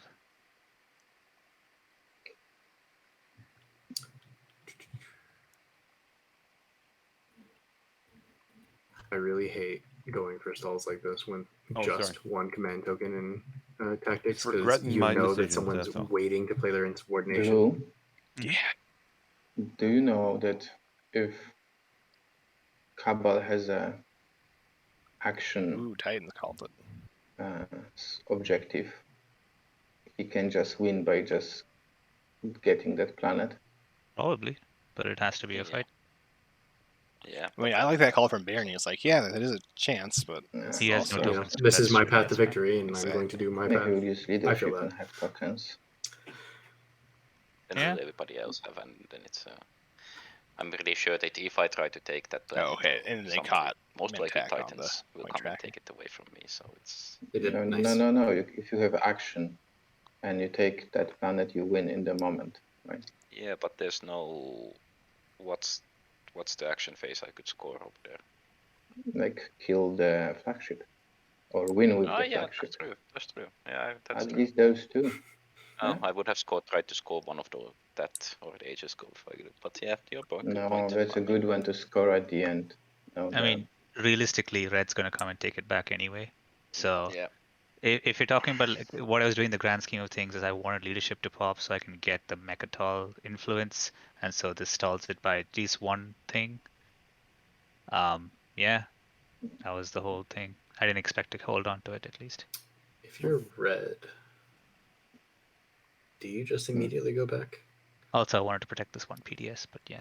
I really hate going for stalls like this when just one command token in tactics, because Regretting you my know that decisions, someone's that's all. waiting to play their insubordination. Blue, Yeah. do you know that if Cabal has a action Ooh, Titans called it. objective, he can just win by just getting that planet? Probably, but it has to be a fight. Yeah. I mean, I like that call from Barney. It's like, yeah, that is a chance, but Yeah. it's He has no also You know, tokens. this That's is my true, path to that's fine. victory, and I'm Exactly. going to do my Maybe path. we'll use I feel leadership that. and have tokens. Then Yeah. will everybody else have, and then it's. I'm really sure that if I try to take that planet, okay, and they some caught most likely Mintac on the Titans will point come and tracker. take it away from me. So it's. They did No, nice. no. If you have action, and you take that planet, you win in the moment, right? Yeah, but there's no. What's the action phase I could score over there? Like kill the flagship, or win with the Yeah, flagship. that's true. That's true. Yeah, that's At true. least those two. Oh, yeah. I would have tried to score one of that already ages ago if I could. But yeah, your point. Good No, point. that's a good one to score at the end. No I doubt. mean, realistically, Red's gonna come and take it back anyway. So Yeah. if you're talking about like, what I was doing in the grand scheme of things is I wanted leadership to pop so I can get the Mechatol influence, and so this stalls it by at least one thing. Yeah, that was the whole thing. I didn't expect to hold on to it at least. If you're red, do you just immediately go back? Also, I wanted to protect this one PDS, but yeah,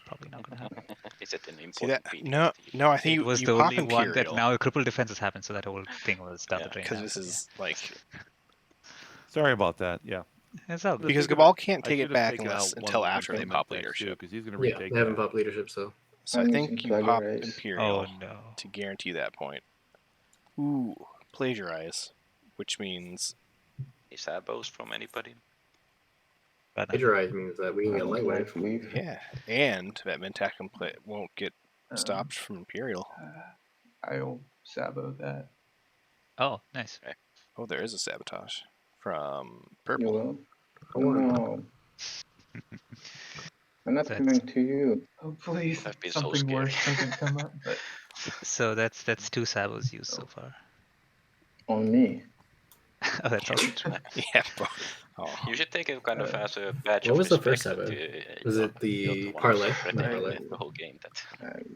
probably not gonna happen. Is it an See important that? beat? No, I think It was you the pop only one that Imperial. now a crippled defense has happened, so that whole thing was down the drain. because now, this but is like Sorry about that. Yeah. yeah. It's all good. because Should've- Cabal can't I take it should've back taken unless out one until of the after they improvement pop decks, leadership. too, 'cause he's gonna Yeah, retake they haven't that. popped leadership, so So I I'm think using you pop Plagiarize. Imperial Oh no. to guarantee that point. Ooh, plagiarize, which means Is abos from anybody? Bad enough. plagiarize means that we can I get would light like wave. leave. yeah, and that Mintac won't get Um, stopped from Imperial. I'll sabo that. Oh, nice. Oh, there is a sabotage from You Purple. will? I want No. I'm not That's- coming to you. Hopefully That'd be so something scary. worse doesn't come up. But So that's 2 sabos used so far. On me. Oh, that's also true. Yeah. Oh, You should take it kind of as a badge What of was the respect. first Sabo? that, Was you're it the one parlay? of The the parlay? the whole game that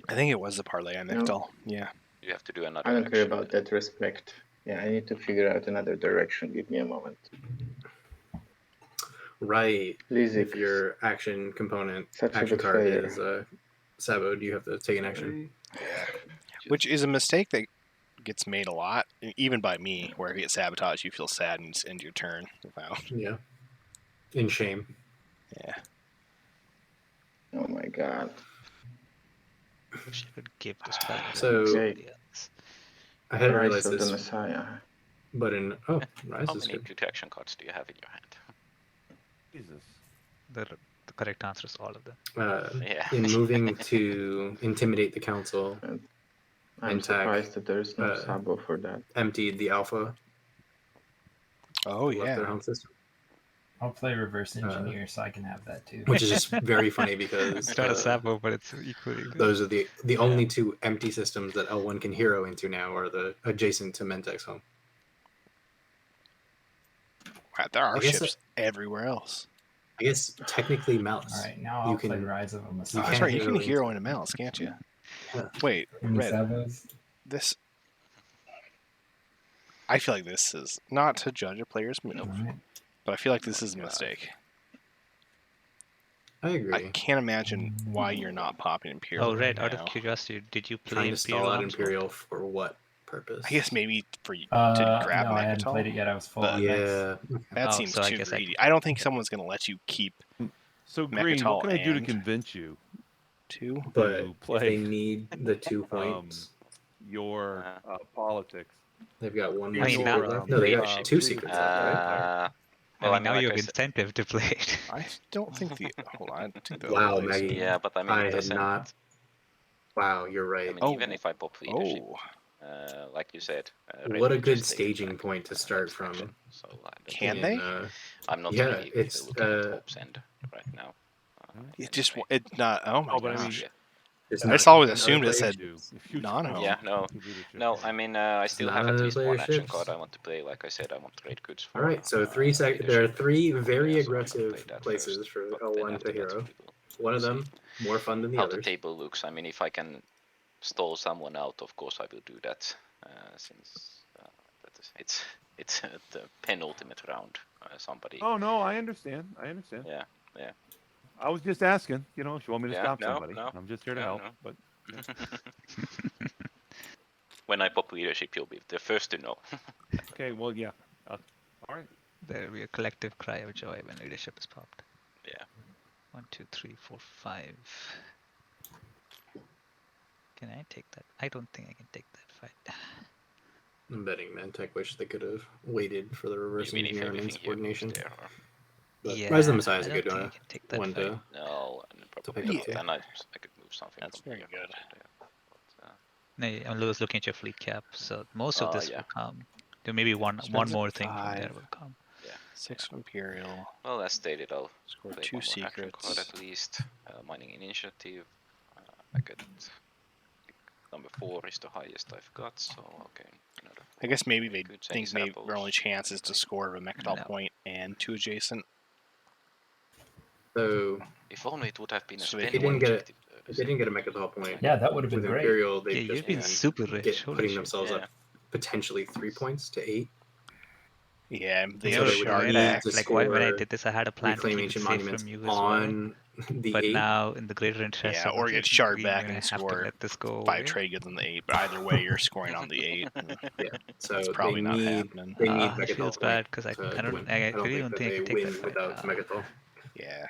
I think it was the parlay I mixed No. all. Yeah. you have to do another. I don't care action. about that respect. Yeah, I need to figure out another direction. Give me a moment. Right. Lizik, If your action component, such a action card betrayer. is saboed, you have to take an action. Yeah. Which is a mistake that gets made a lot, even by me, where if you get sabotaged, you feel sad and just end your turn. Wow. Yeah. In shame. Yeah. Oh my god. Should give this planet to So- somebody else. I hadn't Rise realized of the this, Messiah. but in Rise How is many good. good action cards do you have in your hand? Jesus. The correct answer is all of them. Yeah. In moving to intimidate the council, I'm And tag, surprised that there is no uh, sabo for that. emptied the alpha. Oh, left their yeah. home system, I'll play reverse engineer so I can have that too. which is just very funny because It's not a sabo, but it's equally good. those are the only two empty systems that L1 can hero into now are the adjacent to Mentek's home. Wow, there are I guess ships everywhere else. I guess technically Malice. All right, now You I'll play can- Rise of a Oh, Messiah. that's can't right. You can hero hero into- into Malice, can't you? Yeah. Wait, Any Red. Sabos? This. I feel like this is not to judge a player's move, Alright. but I feel like this is a mistake. I agree. I can't imagine why you're not popping Imperial. Oh, Red, right out of now. curiosity, did you play Trying to stall out on smoke? Imperial for what purpose? I guess maybe for you to No, grab I hadn't Mechatol. played it yet. I was full But- on next. Yeah. That Oh, seems so I too guess I greedy. I don't think someone's going to let you keep So Green, Mechatol what can I do to and- convince you two. But to if play they need the 2 points, your politics? they've got one I more mean, secret now- left. No, they got leadership. two secrets left, right? Well, I mean, now like you I have said- incentive to play it. I don't think the. Hold on. I think the Wow, overlays- Maggie. Yeah, but I mean, I it had doesn't. not- Wow, you're I right. mean, Oh. even if I pop leadership, Oh, like you said, Red What a would good just take it staging back, point to start next from. action. So I don't Can think- they? I'm not Yeah, really it's, looking at Hope's End right now. it just anyway. it's not. Oh my Oh, but I mean, gosh! It's I not just always another assumed it player. said If you non-home. don't Yeah, no. give leadership. No, I mean, I still have not at a least player one action ships. card I want to play. Like I said, I want trade goods for. All right, so there are three very aggressive places for L1 to hero. One of them more fun than the How the others. table looks. I mean, if I can stall someone out, of course I will do that. Since it's the penultimate round. Somebody. Oh no, I understand. Yeah. I was just asking, if you want me to Yeah, stop no, somebody. no, I'm just here to no, help. no. But When I pop leadership, you'll be the first to know. Okay, well, yeah. All right. There will be a collective cry of joy when leadership is popped. Yeah. 1, 2, 3, 4, 5. Can I take that? I don't think I can take that fight. I'm betting Mantech wish they could have waited for the reverse You mean if engineer and everything here moves insubordination. there? Or... But Yeah, Rise of the Messiah is I a don't good think I can take that one fight. to No, probably pick up not. too. And I could move something. That's from very here good. also there. But, No, I'm looking at your fleet cap, so most of this yeah. will come. There may be one Spends more at thing from there 5. will come. Yeah. 6 of Imperial. Well, as stated, I'll Score play 2 one more action card secrets. at least. Mining initiative. I get number 4 is the highest I've got, so okay. Another I guess maybe they good think Chinese maybe apples, their only chance is to anything. score a Mechdal No. point and 2 adjacent. So If only it would have been a So they spending didn't get it. objective. if they didn't get a Mechatol point Yeah, that would have been with great. Imperial, they'd Yeah, just you've been be super rich. Holy putting shit. themselves Yeah. up potentially 3 points to 8. Yeah, they So have they a would shard need back. to Like when I score did this, I had a plan to reclaim keep it ancient safe monuments from you as well. on the But 8. now, in the greater interest Yeah, of or get shard green, back you're and gonna have to score let this go 5 away. trade goods on the 8. But either way, you're scoring on the 8. Yeah, so That's they probably not need happening. they need It Mechatol feels point bad because I to don't win. I I don't really think don't that think I they can take win that fight. without Mechatol. Yeah.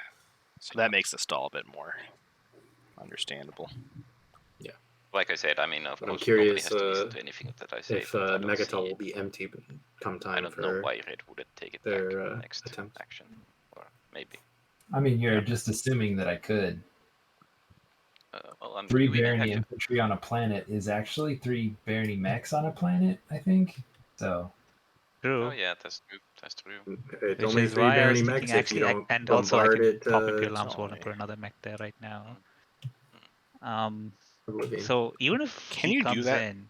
So that makes the stall a bit more understandable. Like I said, I mean, of But I'm course, nobody curious has to listen to anything that I say. if but I don't Mechatol see- will be empty come time I don't know for why Red wouldn't take it their back next attempt. action, or maybe. I mean, you're just assuming that I could. Well, I'm 3 you even barony have infantry on a planet is actually 3 barony mechs on a planet, I think. So True. Oh yeah, that's true. That's true. It's Which only is 3 why I was barony thinking mechs if you actually, don't and also I bombard can it. pop Imperial Arms it's Wall and only- put another mech there right now. Mm. Oblivion. So even if Can he you do comes that in,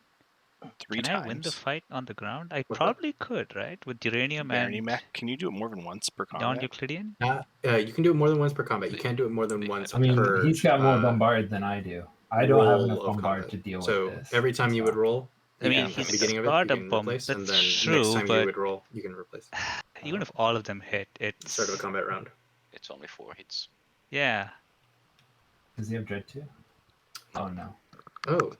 3 can I win the times. fight on the ground? I What's probably could, right? With Uranium Barony and mech. Can you do it more than once per combat? non-Euclidean. You can do it more than once per combat. You can't do it more than once I mean, per. he's got more bombard than I do. I don't have enough roll of bombard combat. to deal So with this. every time you would roll, I mean, at the he's beginning of it, got you a can bomb. replace, and That's then true, next time but you would roll, you can replace. even if all of them hit, it's Start of a combat round. It's only 4 hits. yeah. Does he have Dread too? Oh no. Oh,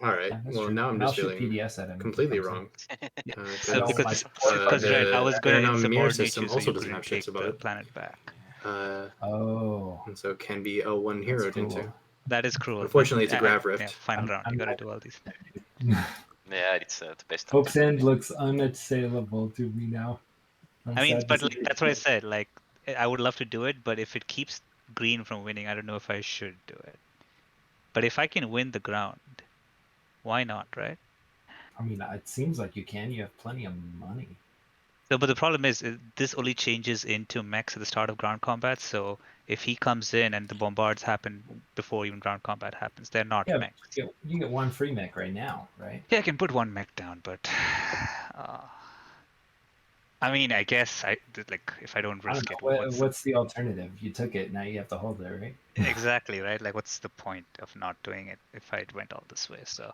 all right. Yeah, that's Well, true. now I'm And I'll just shoot feeling PDS at him. completely Comes in. wrong. So because the Red, I was going to Aeronom mirror insubordinate system you, so also you doesn't couldn't have ships take above the it. planet back. Oh, And so it can be L1 hero cool. into. That is cruel. Unfortunately, it's a but grav rift. Yeah, final round. I'm You got to not- do all these. Yeah, it's the best. Hope's End looks unassailable to me now. I mean, sad to but see like, it. that's what I said. Like, I would love to do it, but if it keeps green from winning, I don't know if I should do it. But if I can win the ground, why not, right? I mean, it seems like you can. You have plenty of money. So, but the problem is, this only changes into mechs at the start of ground combat. So, if he comes in and the bombards happen before even ground combat happens, they're not Yeah, mechs. you get 1 free mech right now, right? Yeah, I can put 1 mech down, but I mean, I guess like if I don't I risk don't it, know. What's the alternative? You took it, now you have to hold it, right? exactly right? Like, what's the point of not doing it if I went all this way? So,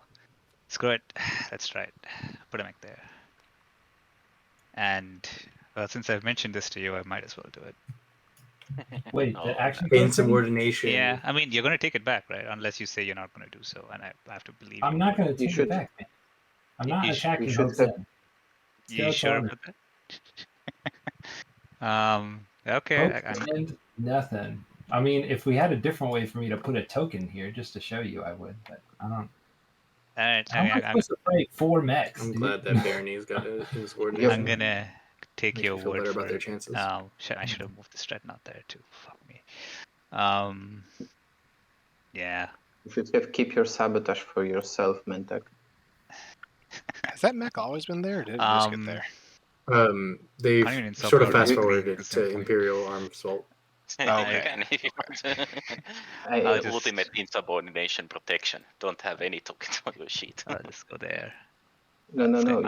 screw it. Let's try it. Put a mech there. And well, since I've mentioned this to you, I might as well do it. Wait, Oh, the action Insubordination. Yeah, I mean, you're going to take it back, right? Unless you say you're not going to do so, and I have to believe I'm you. not going to take should- it back, man. I'm not you attacking should Hope's have- End. You sure Skeleton. about that? Okay. Hope's End, nothing. I mean, if we had a different way for me to put a token here just to show you, I would, but I don't. Alright, How am I supposed to fight 4 mechs? I'm dude? glad that Barony's got insubordination. I'm gonna take Make your you feel word better for about their it. chances. I should have moved the Dreadnought there too. Fuck me. Yeah. You should have keep your sabotage for yourself, Mentak. Has that mech always been there? Or did it just get there? They've Can't even sort of insubordinate fast green forwarded at to some point. Imperial Arms Vault. You Okay. can if you want. I, just- Ultimate insubordination protection. Don't have any tokens on your sheet. I'll just go there. no.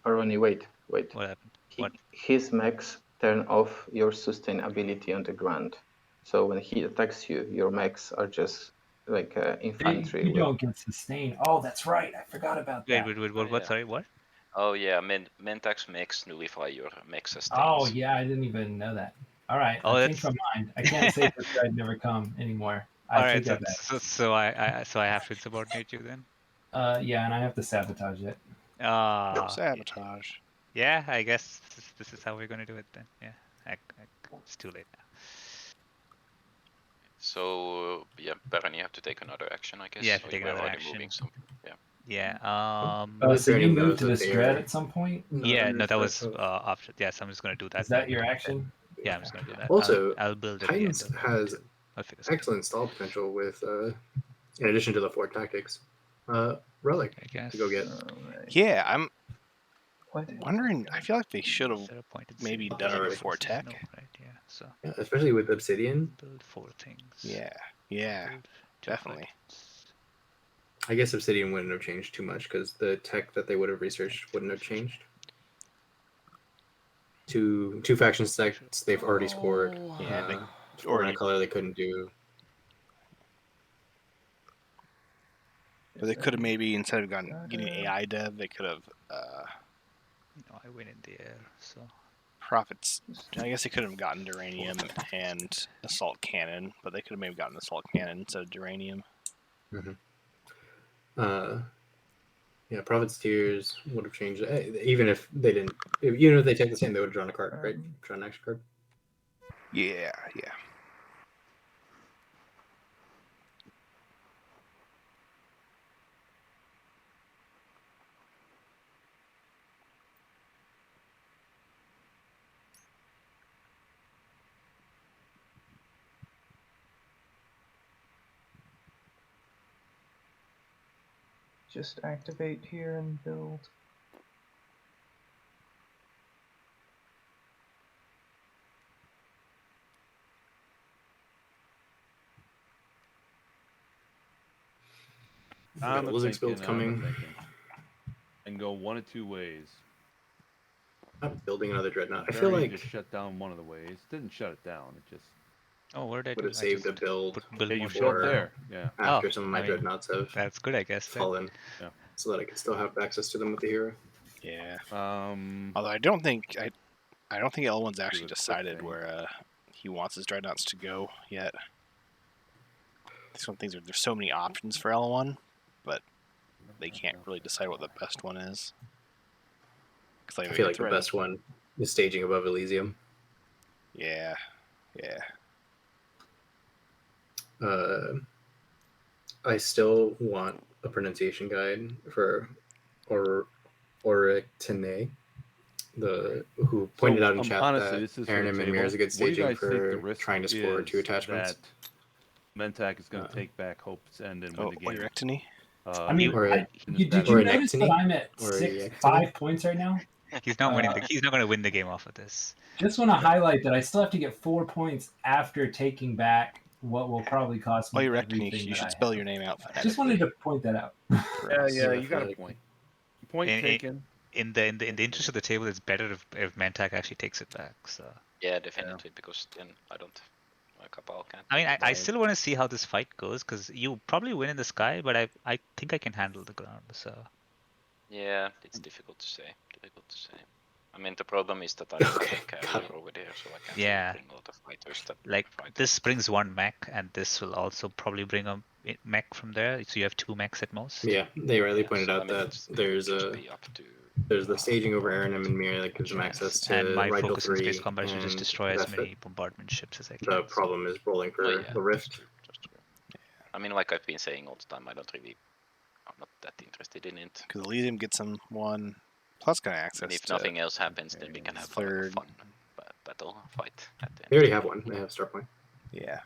Baroni, wait. What happened? What? His mechs turn off your sustain ability on the ground. So when he attacks you, your mechs are just like infantry. You don't get sustained. Oh, that's right. I forgot about that. Wait, Oh, what? yeah. Sorry, what? Oh yeah, Mentax mechs nullify your mech sustains. Oh, yeah, I didn't even know that. All right, Oh, I changed my mind. I can't say for sure I'd never come anymore. All right, take so, that back. so I have to insubordinate you then. Yeah, and I have to sabotage it. Sabotage. Yeah, I guess this is how we're gonna do it then. Yeah, it's too late now. So yeah, Baron, you have to take another action, I guess. Yeah, to Or take you were another already action. moving something. Yeah. Yeah. So you Imperium moved knows to that this they dread are at some point. not yeah, under no, that threat was of- option. Yeah, so I'm just gonna do that. Is that then. your action? Yeah, I'm just gonna do that. Also, I'll build at Titans the end of has I'll figure something. excellent stall potential with, in addition to the 4 tactics, Relic I guess. to go get. Alright. Yeah, I'm What? wondering. I feel like they should have Set a point and maybe see. done it Alright. before tech. No, right? Yeah. So Yeah, especially with Obsidian. build 4 things. Yeah, yeah, Build 2 definitely. titans. I guess Obsidian wouldn't have changed too much because the tech that they would have researched wouldn't have changed. Two faction sects they've already scored. Yeah, they Four in already- a color they couldn't do. But they could have maybe instead of getting AI dev, they could have No, I win in the air. So profits. I guess they could have gotten Duranium and Assault Cannon, but they could have maybe gotten Assault Cannon instead of Duranium. Yeah, Prophet's Tears would have changed. Even if they didn't, even if they take the same, they would have drawn a card, right? Drawn an action card. Yeah, yeah. Just activate here and build. I'm Blizzard's build thinking, coming. And go one of 2 ways. Not building another dreadnought. I Barry feel like just shut down one of the ways. Didn't shut it down. It just oh, what did I would do? have saved a just build build yeah, you more built for- there. Yeah. after Oh, some of my I mean, dreadnoughts have That's good, I guess. Then. fallen, Yeah. so that I can still have access to them with the hero. Yeah. Um. Although I don't think L1's Do actually a quick decided thing. where he wants his dreadnoughts to go yet. Some things there's so many options for L1, but they can't really decide what the best one is. I feel like the best one is staging above Elysium. Yeah, yeah. I still want a pronunciation guide for Oryctene, who pointed out in chat honestly, that this is for Aaron the and table. Mimir is a good What do you staging guys think the for risk trying to score 2 is attachments. that Mentak is going to take back Hope's End and win Oh, the game. Oryctene? I mean, Or did you or notice Nectiny? that I'm at Or 5 points right now? He's not winning. He's not going to win the game off of this. Just want to highlight that I still have to get 4 points after taking back what will probably cost me everything You that should I spell have. your name out. Just wanted to point that out. Yeah, you got a point. Point In- taken. In the interest of the table, it's better if Mantak actually takes it back. So Yeah, definitely, because then I don't. My Cabal can't. I mean, I die. still want to see how this fight goes because you probably win in the sky, but I think I can handle the ground. So Yeah, it's difficult to say. I mean, the problem is that I don't Okay, have a got carrier over there, so I can't Yeah. bring a lot of fighters that like fight. this brings 1 mech, and this will also probably bring a mech from there. So you have 2 mechs at most. Yeah, they rightly Yeah, pointed so, out I mean, that it's- it there's would just a be up to there's the staging over Aaron and Mimir that gives them access to and my Rigel focus in 3 space combat is to just and destroy as Zephyr. many bombardment ships as I can. The problem is rolling for Oh, yeah, the Rift. That's true. I mean, like I've been saying all the time, I'm not that interested in it. Because Elysium gets him 1, plus kind of access And if to nothing else happens, then we can have like, a third. fun battle fight at the end. They already have one. They have Star Point. Yeah.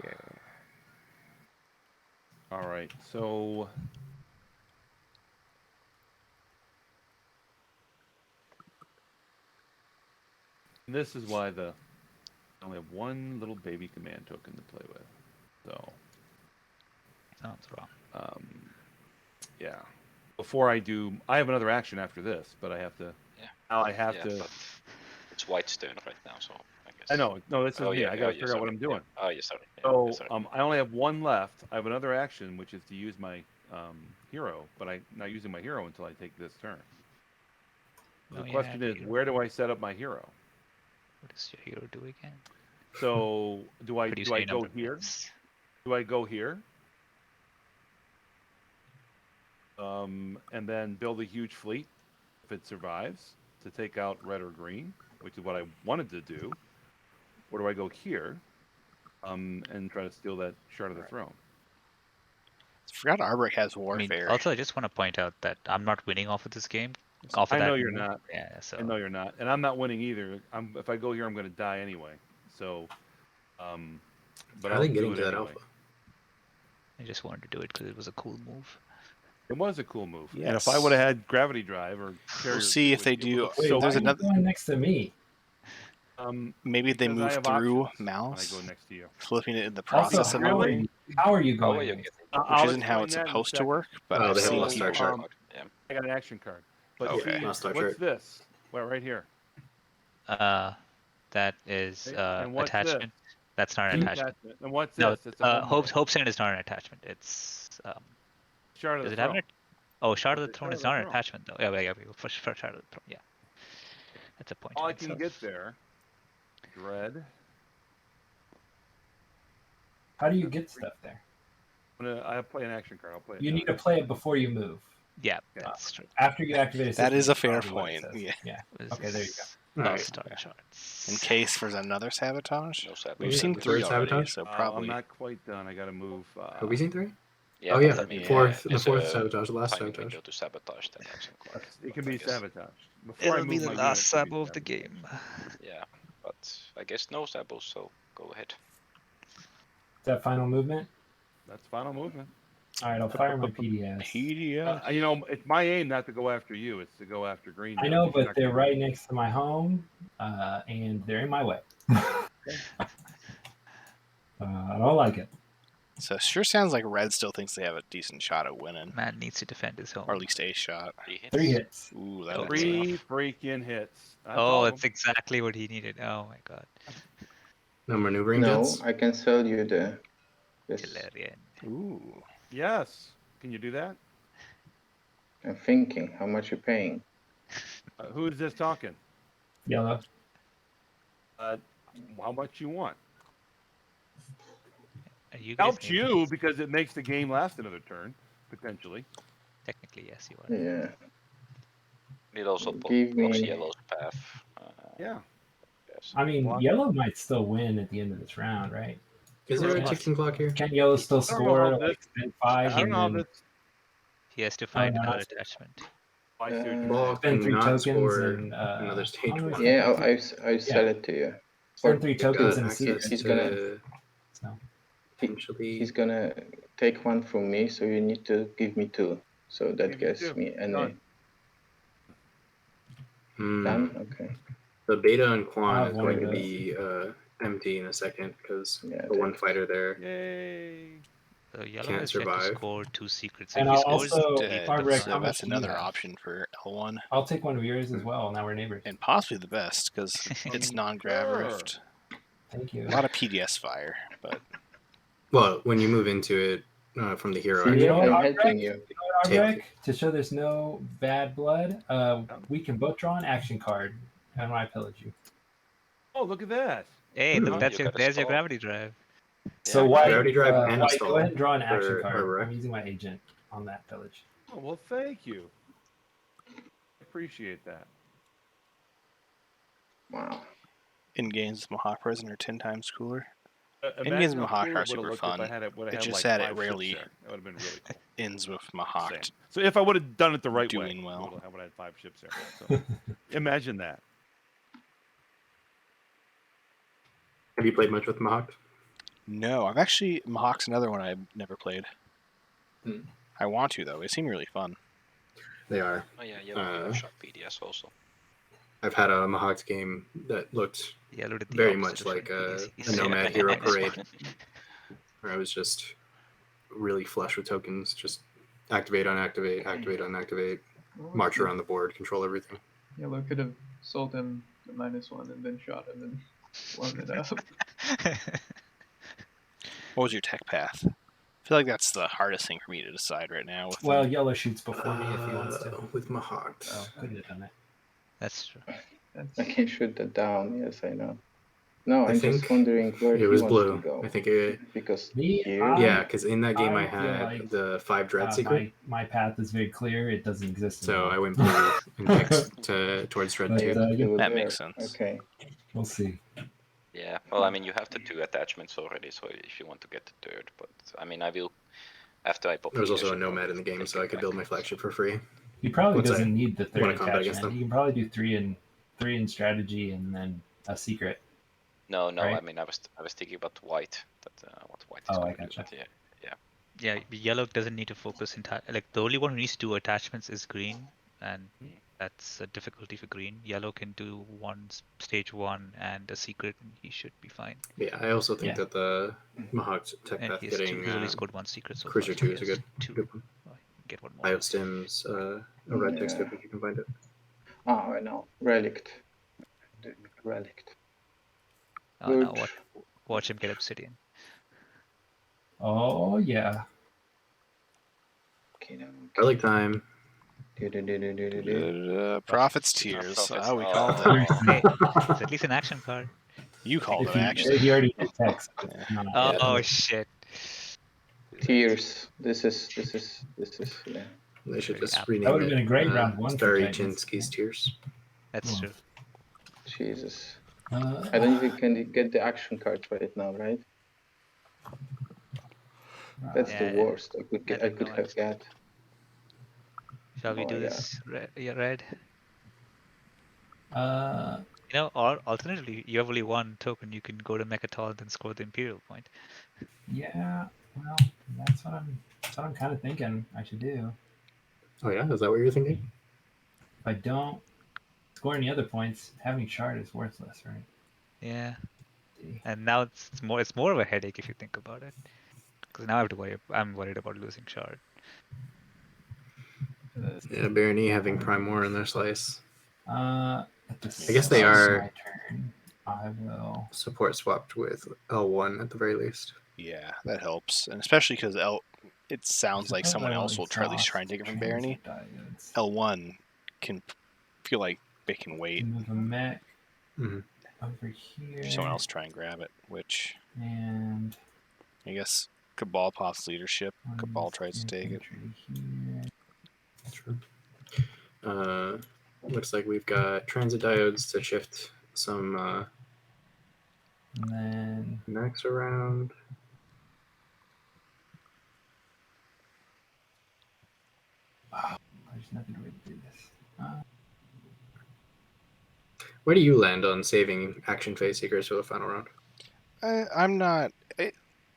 Yeah. All right, so this is why I only have 1 little baby command token to play with. So Sounds wrong. yeah. Before I do, I have another action after this, but I have to. Yeah. Now I have Yeah, to. but it's White's turn right now, so I guess. I know. No, this is me. yeah, I gotta yeah, figure out what I'm doing. Yeah. Oh, yeah, sorry. Yeah, So sorry. I only have 1 left. I have another action, which is to use my hero, but I'm not using my hero until I take this turn. The Oh, yeah, question is, hero. where do I set up my hero? What does your hero do again? So do I Reduce go any number of here? moves. Do I go here? And then build a huge fleet if it survives to take out red or green, which is what I wanted to do. Or do I go here and try to steal that shard of the throne? I forgot Arbrick has I mean, warfare. also, I just want to point out that I'm not winning off of this game. Off of I that know you're move. not. Yeah, so I know you're not, and I'm not winning either. If I go here, I'm going to die anyway. So, but How are I'll they do getting it to that anyway. alpha? I just wanted to do it because it was a cool move. It was a cool move. Yes. And if I would have had gravity drive or carrier, We'll see if it they would do. look Wait, so why There's are cool. another. you going next to me? Maybe they Because I move have through options when I mouse, go next to you. flipping it in the Also, process of how are moving, you, how are you How going? are you next? getting? which I'll isn't how explain it's that in a supposed to second. work. But Oh, I've they have seen must people. start chart. Yeah. I got an action card. But Okay. see, Must start what's chart. this? Well, right here. That is And what's attachment. this? That's not an An attachment. And what's No, this? It's a home Hope's world. Hope Sand is not an attachment. It's Shard of does the it have throne. an? Oh, Shard of It's the a Throne Shard is of the not an Throne. attachment though. Yeah, for Shard of the Throne. Yeah, that's a point. All in I can itself. get there. Dread. How do you get stuff there? I play an action card. I'll play it. You now. need to play it before you move. Yeah, Yeah. that's true. After you activate a system, That is a that's fair probably what it point. says. Yeah. Yeah. What is Okay, there you this? go. Alright. Star In charts. case there's another sabotage. No sabotage. We've seen The 3 third already, sabotage? so I'm probably. not quite done. I got to move. Have we seen 3? Yeah, Oh but yeah, then the you- fourth there's the fourth a sabotage, the last timing sabotage. window to sabotage that action card. It can but I be guess- sabotaged. Before I It'll be move the my last unit, it can be sabo of the sabotaged. game. Yeah, but I guess no sabos, so go ahead. Is that final movement? That's final movement. All right, I'll fire my PDS. PDF. You know, it's my aim not to go after you. It's to go after green. I now, know, because you're but not they're gonna- right next to my home, and they're in my way. I don't like it. So it sure sounds like Red still thinks they have a decent shot at winning, Man needs to defend his home. or at least a shot. 3 hits. 3 hits. Ooh, that's Three enough. freaking hits. That's Oh, all of that's them. exactly what he needed. Oh my god. No maneuvering No, jets? I can sell you the this. Hilarious. Ooh. Yes. Can you do that? I'm thinking, how much you paying? Who is this talking? Yellow. How much you want? You guys Helps need to- you because it makes the game last another turn, potentially. Technically, yes, you are. Yeah. Need also Give blocks me- yellow's path. Yeah. Yes. I mean, Block. yellow might still win at the end of this round, right? Is there a Yes. ticking clock here? Can yellow still I don't know score how like this- spend I 5 don't know how and then this. He has to find no, another that's- attachment. I see what you're Ball saying. spend 3 cannot tokens score and another stage how do I 1. spend Yeah, that? I sell it to you. Spend 3 You've got tokens and access he's to gonna- So, potentially. He's gonna take one from me, so you need to give me 2. So that Give you gets 2. me any. Done. Done? Okay. The beta and I Quan have is one of going to those. be empty in a second because Yeah, the one take it. fighter there. Yay. So yellow Can't has yet to survive. score 2 secrets. And if he I'll scores also- he Dead. Barbara, becomes So how much that's do you another have? option for L1, I'll take one of yours as well. Now we're neighbors. and possibly the best because it's non-grav Sure. rift. Thank you. A lot of PDS fire, but Well, when you move into it from the hero, See, you know what, I'm Albrecht? helping you. You know what, Take- Arbrek? To show there's no bad blood, we can both draw an action card, and I pillage you. Oh, look at that. Hey, Hmm. look, You got a there's your stall. gravity drive. So Yeah, why? Gravity drive and a why stall go ahead and draw an action for card. Arbrek. I'm using my agent on that pillage. Oh, well, thank you. Appreciate that. Wow. in games Mohawk Prison are 10 times cooler. Imagine games how Mohawk cool are it would've super looked if fun. I had it, would've It's had just like that it 5 ships rarely there. That would have been really cool. Ends with Mohawk. Same. So if I would have done it the right way, Doing well. I would have had 5 ships there. So imagine that. have you played much with Mahawk? No, I've actually Mohawk's another one I've never played. Hmm. I want to though. They seem really fun. They are. Oh yeah, yellow Uh, shot PDS also. I've had a Mahawk game that looked Yellow did the very opposite much of like what a he's Nomad saying. Hero Parade, where I was just really flush with tokens, just activate, unactivate, activate, unactivate, march around the board, control everything. Yellow could have sold him the -1 and then shot him and blown it up. What was your tech path? I feel like that's the hardest thing for me to decide right now. With Well, them. yellow shoots before me if he wants to. With Mahawk. Oh, couldn't have done that. That's true. That's I can shoot that down. Yes, I know. No, I I'm just think wondering where it he was wants to blue. go. I think it. Because Me, here, Yeah, because in that game I I feel had like, the 5 dread secret, my path is very clear. It doesn't exist so anymore. I went blue and picked towards dread But, 2. yeah, over That there. makes sense. Okay. we'll see. Yeah, well, I mean, you have the 2 attachments already, so if you want to get the 3rd, but I mean, I will, after I pop There was also a leadership, I'll nomad in the game, take so it I could back. build my flagship for free. He probably Once I doesn't need the wanna third combat against attachment. them. He can probably do three in strategy and then a secret. No, I Right. mean, I was thinking about white, what white is Oh, I going to do, gotcha. but yeah. Yeah, yellow doesn't need to focus like the only one who needs to do attachments is green, and that's a difficulty for green. Yellow can do stage 1 and a secret, and he should be fine. Yeah, I also think Yeah. that the Mohawk tech And path he's getting only scored 1 secret so Cruiser far. 2 he is a has good 2. one. Oh, get one more. Biostims, a red tech Yeah. strip if you can find it. Oh, I know. Relict. Relict. Oh no, Good. watch him get obsidian. Oh yeah. Okay, Garlic time. Prophet's Tears. Prophet's- We oh, called it. oh. Hey, it's at least an action card. You called If it, he, actually. he already did text. Yeah. Oh shit. Tears. This is yeah. They should just Yeah. rename That would've it been a great round 1 for Starry Titans. Chinsky's Tears. That's Cool. true. Jesus. I don't even can get the action cards right now, right? That's Yeah, the worst I could don't know, have got. Shall we Oh do my this red? Uh, You know, or alternatively, you have only 1 token. You can go to Mechatol and score the Imperial point. yeah. Well, that's what I'm kind of thinking I should do. Oh yeah, is that what you're thinking? If I don't score any other points, having shard is worthless, right? Yeah. See. And now it's more of a headache if you think about it. Because now I have to worry. I'm worried about losing shard. Yeah, Barony having Prime War in their slice. At the I guess they start of are- my turn, I will. Support swapped with L1 at the very least. Yeah, that helps. And especially because it sounds like someone else will at least try and take it from Barony. L1 can feel like they can wait Move a mech Mhm. over here. for someone else to try and grab it, which And I guess Cabal pops leadership. one Cabal tries to take it. infantry here. Sure. Looks like we've got transit diodes to shift some And then mechs around. there's nothing way to do this. Where do you land on saving action phase seekers for the final round? I'm not.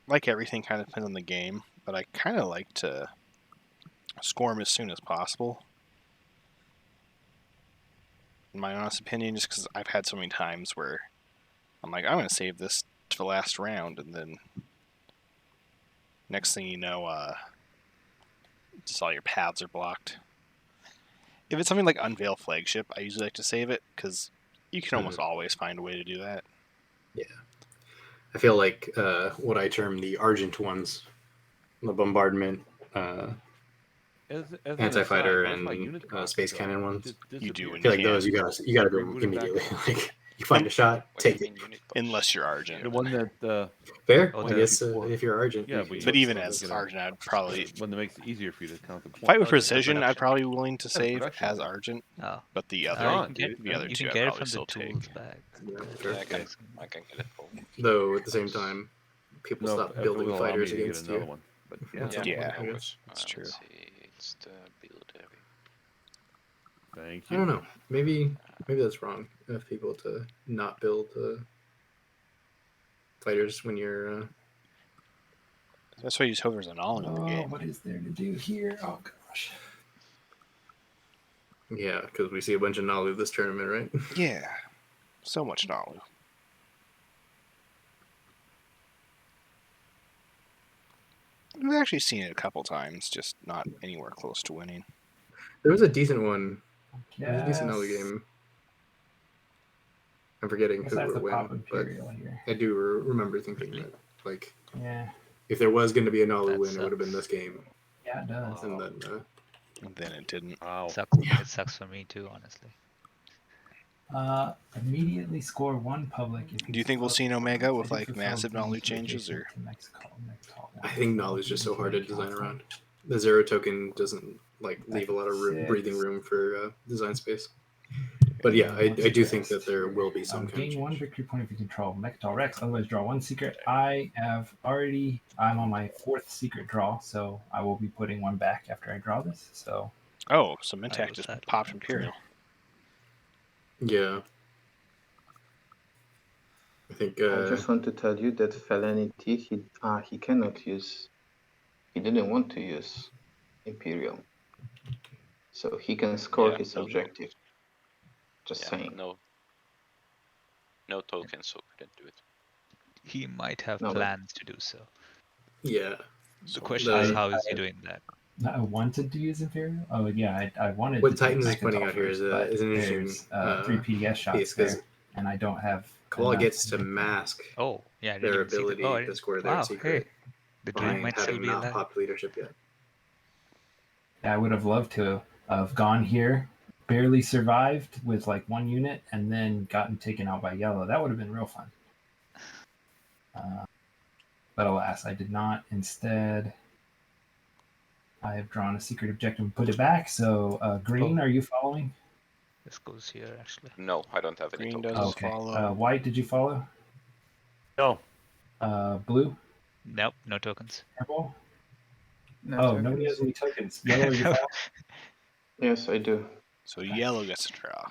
Like everything kind of depends on the game, but I kind of like to score them as soon as possible. In my honest opinion, just because I've had so many times where I'm like, I'm going to save this to the last round, and then next thing you know, just all your paths are blocked. If it's something like Unveil Flagship, I usually like to save it, because you can almost always find a way to do that. Yeah. I feel like what I term the Argent ones, the bombardment, As an anti-fighter, aside, most of my and unit costs, space though, cannon ones. just You do disappear. I when feel like can. those you gotta do Reboot it back immediately. up. Like you find a shot, What do you take it. mean unit cost? Unless you're Argent. The one that Fair, Oh, I the- guess before. if you're Argent. Yeah, you but can you- But still even get as it. Argent, I'd probably one that makes it easier for you to count the points. fight with Oh, the precision. I'd production. probably be willing to save production. as Argent, Oh. but the Oh, other, you John, can get, the other you two, can I'd get it probably from still the take. tools bag. Yeah, Yeah, fair. I can get it for. Though at the same time, people No, stop if it building will allow me fighters to get against another you. one. But Yeah. yeah, Yeah. I guess. That's true. Let's see, it's the build area. Thank I you. don't know. Maybe that's wrong of people to not build fighters when you're. That's why you use Hover's an all in the game. What is there to do here? Oh gosh. Yeah, because we see a bunch of Nalu this tournament, right? Yeah, so much Nalu. We've actually seen it a couple times, just not anywhere close to winning. There was a decent one. There was a decent Yes. Nalu game. I'm forgetting Guess who I have it to pop went, but Imperial here. I do remember thinking that, like, Yeah. if there was going to be a Nalu That win, it would have been sucks. this game. Yeah, it does. And then, And then it didn't. Wow. It sucks for me too, honestly. Immediately score 1 public. Do you think we'll see an Omega with like massive knowledge changes, or? I think knowledge is just so hard to design around. The 0 token doesn't like leave a lot of breathing room for design space. But yeah, I do think that there will be some kind of gain 1 change. victory point if you control Mectal Rex. Otherwise, draw 1 secret. I'm on my 4th secret draw, so I will be putting 1 back after I draw this. So. Oh, so Mintak was just that? popped Imperial. Yeah. I think. I just want to tell you that Felinity, he cannot use. He didn't want to use Imperial, so he can score Yeah, his no, objective. Just yeah, saying. no tokens, so couldn't do it. He might have No, but- plans to do so. Yeah. The question is, how is he doing that? I wanted to use Imperial. Oh yeah, I wanted. What to Titans take is pointing Mechatol out here first, is but an interesting there's 3 PDS shots piece, 'cause there, and I don't have. Cabal enough gets to to get there. mask Oh, yeah, I didn't their even see that. ability Oh, I to didn't- score their wow, secret hey, the dream behind might still having be not alive. popped leadership yet. Yeah, I would have loved to have gone here, barely survived with like 1 unit, and then gotten taken out by yellow. That would have been real fun. But alas, I did not. Instead, I have drawn a secret objective and put it back. So, green, are you following? This goes here, actually. No, I don't have any Green tokens. does Okay. follow. White, did you follow? No. Blue? Nope, no tokens. Purple? No Oh, tokens. nobody has any tokens. Yellow, you follow? Yes, I do. So yellow gets to draw.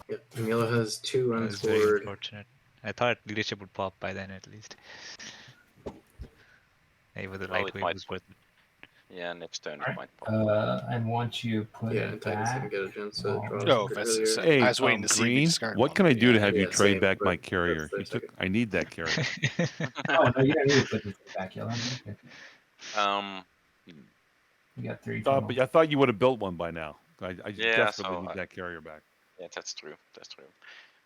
Yep. And yellow has 2 That was very unscored. unfortunate. I thought leadership would pop by then at least. Maybe with the Well, it lightweight might. was worth it. Yeah, next turn it Alright. might pop. And once you put Yeah, it and Titans didn't back, get a chance to Oh. draw a Oh, secret that's earlier. so- Hey, I was waiting to see if you Green, discard what one, can I but do to yeah. have you Yeah, trade same, back my but carrier? that's their second. I need that carrier. oh no, you don't need to put this back, Yellow. Okay. Um, You got 3 But total. I thought you would have built one by now. I Yeah, desperately so need I- that carrier back. yeah, that's true. That's true.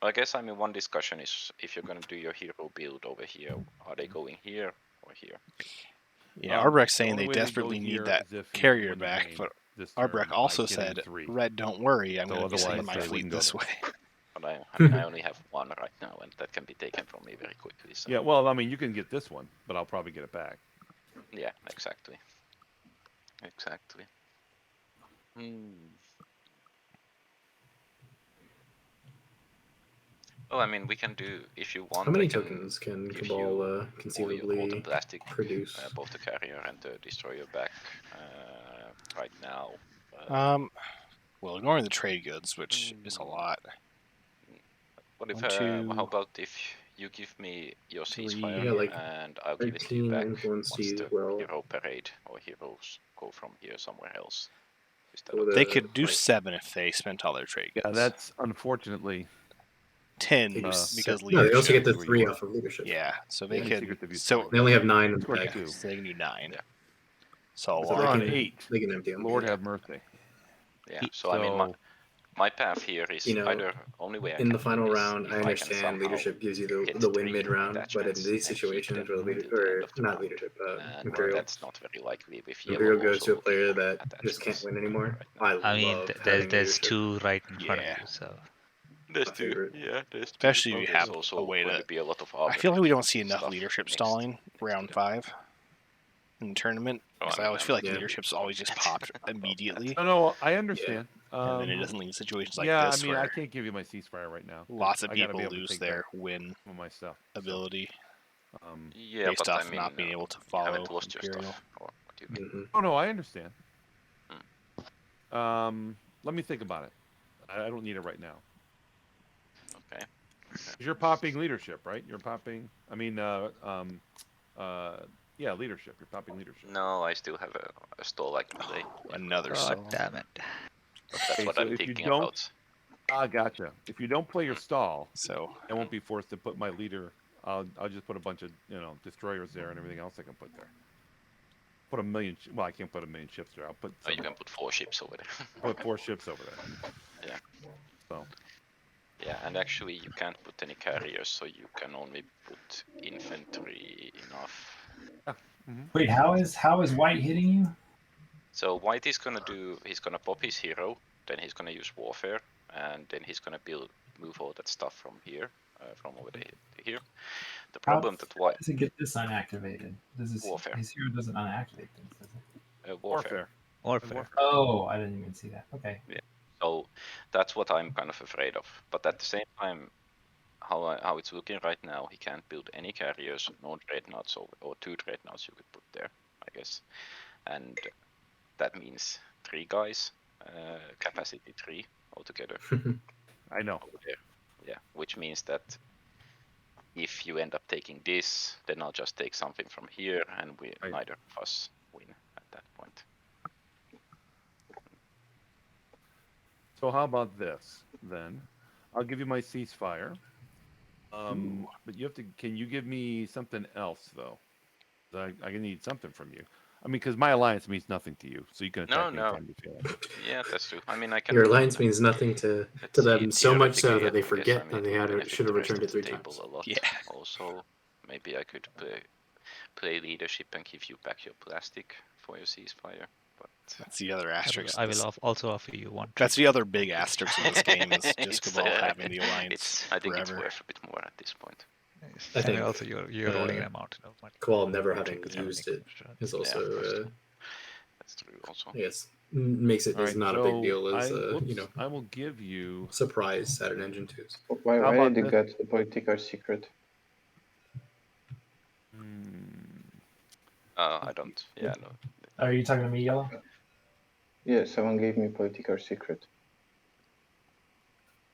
Well, I guess one discussion is if you're gonna do your hero build over here, are they going here or here? Yeah, The Arbrecht's saying only they way go desperately need here that is if you carrier win the back, game but this turn Arbrecht by also getting said, 3. Red, don't worry, I'm So going to be sending otherwise, my they fleet wouldn't go this there. way. But I only have 1 right now, and that can be taken from me very quickly. So Yeah, well, I mean, you can get this one, but I'll probably get it back. yeah, exactly. Exactly. Hmm. Well, I mean, we can do if you want. How many I can tokens can give Cabal you all the conceivably plastic, produce? both the carrier and the destroyer back right now. Well, ignoring the trade goods, which is a lot. What if? 1, 2, How about if you give me your 3. ceasefire Yeah, like and I'll give it to you 13 back influence to once use the well. hero parade or heroes go from here somewhere else. Instead So of They the, could do like, 7 if they spent all their trade goods. Yeah, that's unfortunately 10 they do because no, they also leadership. get the Where you 3 were. off of leadership. Yeah, so they Yeah, could. secret to view So score. They only have 9 in the Scored bag. 2. so they can do 9. Yeah. So So We're they on can- 8. They can empty them. Lord have mercy. Yeah. So I mean, my path here is You know, either only way I in can the final do is round, if I can understand somehow leadership gives you get the win 3 mid round, but in detachments these and keep situations them where until the end of the not round. leadership, And Imperial. that's not very likely with Imperial yellow goes to a also player looking that at just can't actions win anymore. right now. I I mean, love there's having leadership. 2 right in front Yeah. of you, so. There's My favorite. Yeah, there's especially two. if you There's have also a way going to. to be a lot of I feel like we don't see arbitrary enough stuff leadership next- stalling next round turn. 5 in the tournament. Oh, Because I I mean, always feel like yeah. leadership's always just popped immediately, No, I understand. and then it doesn't lead to situations like yeah, this I mean, where I can't give you my ceasefire right now. 'cause lots of I gotta people be able to lose take their back win some of my stuff. so, ability Yeah, based but off I mean, not being able to you haven't follow lost your Imperial. stuff. Or what do you mean? hmm Oh no, I understand. Let me think about it. I don't need it right now. Okay. 'Cause you're popping leadership, right? You're popping. I mean, yeah, leadership. You're popping leadership. No, I still have a stall I can play. Another God stall. damn it. But that's Okay, what so I'm if you thinking don't- about. Ah, gotcha. If you don't play your stall, So I won't be forced to put my leader. I'll just put a bunch of destroyers there and everything else I can put there. Put a million. Well, I can't put a million ships there. I'll put. Oh, you can put 4 ships over there. Put 4 ships over there. Yeah. So Yeah, and actually you can't put any carriers, so you can only put infantry enough. Wait, how is White hitting you? So White is gonna pop his hero, then he's gonna use warfare, and then he's gonna move all that stuff from here, from over there to here. The problem that How does it get this unactivated? Warfare. His hero doesn't unactivate this, does it? Warfare. Warfare. Oh, I didn't even see that. Okay. Yeah. So that's what I'm kind of afraid of. But at the same time, how it's looking right now, he can't build any carriers, no dreadnoughts, or 2 dreadnoughts you could put there, I guess. And that means 3 guys, capacity 3 altogether. I know. Over there. Yeah, which means that if you end up taking this, then I'll just take something from here, and neither of us win at that point. So how about this then? I'll give you my ceasefire. But you have to. Can you give me something else though? I need something from you. I mean, because my alliance means nothing to you, so you can attack anytime you feel like. Yeah, that's true. I mean, I can. Your alliance means nothing to them, so much so that they theoretically, forget I mean, that they should have returned it 3 times. A lot. Yeah. Also, maybe I could play leadership and give you back your plastic for your ceasefire. But That's the other asterisk. I will also offer you one. That's the other big asterisk in this game is just Cabal having the alliance I think it's forever. worth a bit more at this point. I think also you're rolling a mountain of money. Cabal never having used it is also, that's true. Also, I guess, makes it All as right, not a big deal as I will give you surprise Saturn Engine 2s. Why How did about you this? get the political secret? I don't. Yeah, no. Are you talking to me, Yellow? Yeah, someone gave me political secret.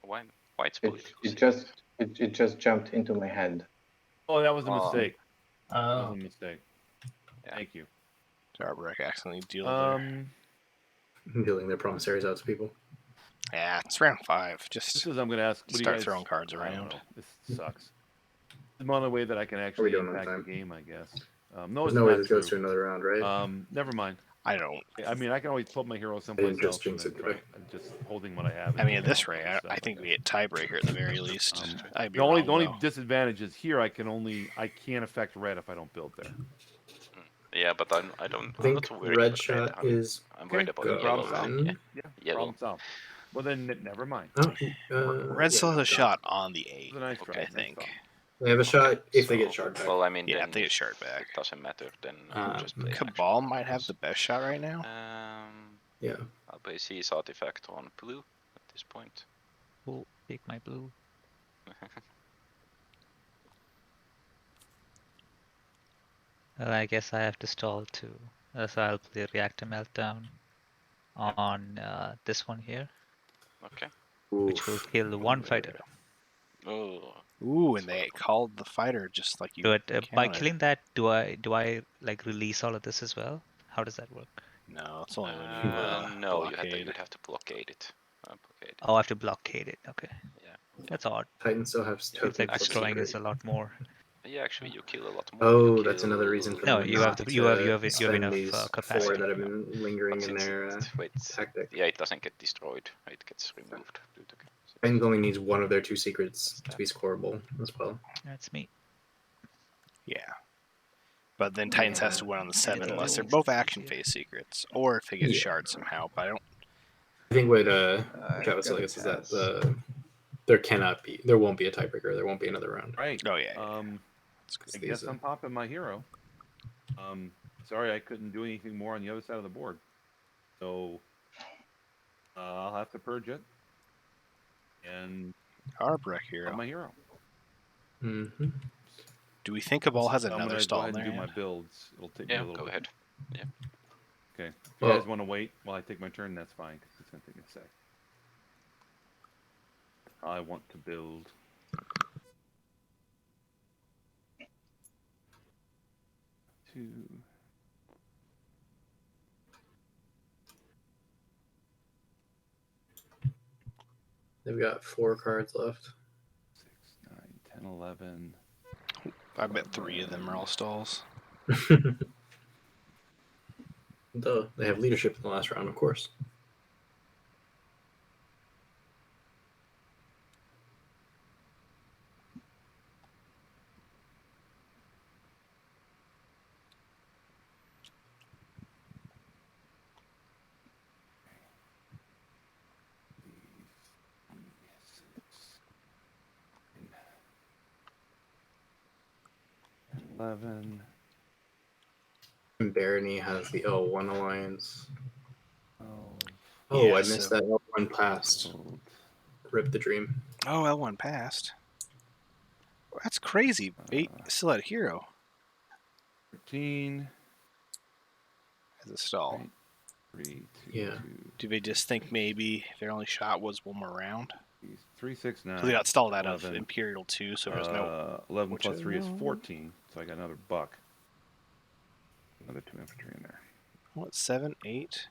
Why it's It, political it secret? just jumped into my head. Oh, that was a Oh. mistake. That was Oh. a mistake. Yeah. Thank you. Jarbrek accidentally deal there. Dealing their promissaries out to people. Yeah, it's round 5. This Just is I'm going to ask. What do you start guys, throwing cards I don't around. know. This sucks. The only way that I can actually doing on impact the time? game, I guess. No, There's it's no way not this goes to true. another round, right? Never mind. I don't. I mean, I can always put my hero someplace just else and jinx then it try. today. I'm just holding what I have. I mean, at this rate, I think we get tiebreaker at the very least. I'd be The only wrong, though. disadvantage is here. I can't affect red if I don't build there. Yeah, but I'm I not think worried red about shot I mean, is I'm worried about then yellow. problem gone. Yeah. Yeah, Yellow. problem solved. Well, then never mind. Red still has a no, shot on the 8, It was a nice try. I Nice think. try. They have a shot if they so- get shard back. Well, I mean, Yeah, then if they get if shard back. It doesn't matter. Then I'll just play. an Cabal action might have the best shot right now. Yeah. I'll play Seize Artifact on blue at this point. Cool. Take my blue. Well, I guess I have to stall too. So I'll play Reactor Meltdown on this one here, Okay. which will kill one fighter. Oh. Ooh, and they called the fighter just like you But by counted. killing that, do I like release all of this as well? How does that work? No, it's only when you No, blockade. you'd have to blockade it. Blockade. Oh, I have to blockade it. Okay. Yeah. That's odd. Titans still have It's like tokens. destroying is a lot more. Yeah, actually, you kill a lot more. Oh, You that's another reason for No, them you have not the- you have- you to have- you have spend enough, these capacity. 4 that have been lingering But in since their it, tactic. yeah, it doesn't get destroyed. It gets removed. Due to Titans only needs 1 of their 2 secrets to be scoreable as well. That's me. Yeah. But then Titans has to win on the 7 Yeah. unless they're both action phase secrets, or if they get Yeah. shard somehow. But I don't. I think what Travis gotta is that pass. there won't be a tiebreaker. There won't be another round. Right. Oh yeah. I guess I'm popping my hero. Sorry, I couldn't do anything more on the other side of the board. So I'll have to purge it and Jarbrek pop hero. my hero. Mm-hmm. Do we think Cabal has I'm another gonna go stall ahead in and there? do my builds. It'll take me a Yeah, little go bit. ahead. Yeah. Okay. If you Well- guys want to wait while I take my turn, that's fine. 'Cause it's gonna take me a sec. I want to build. Two. They've got 4 cards left. 6, 9, 10, 11. I bet 3 of them are all stalls. Duh, they have leadership in the last round, of course. 11. And Barony has the L1 alliance. Oh, Oh, Yeah, I missed so- that L1 past. Rip the dream. Oh, L1 passed. That's crazy. 8 still had a hero 13. as a stall. Right. 3, 2, Yeah. 2, Do they just think maybe their only shot was one more round? 3, 6, 9. Because they got stalled out of 11. Imperial too, so there's no. 11 which plus is 3 is no- 14. So I got another buck. Another 2 infantry in there. What, 7, 8?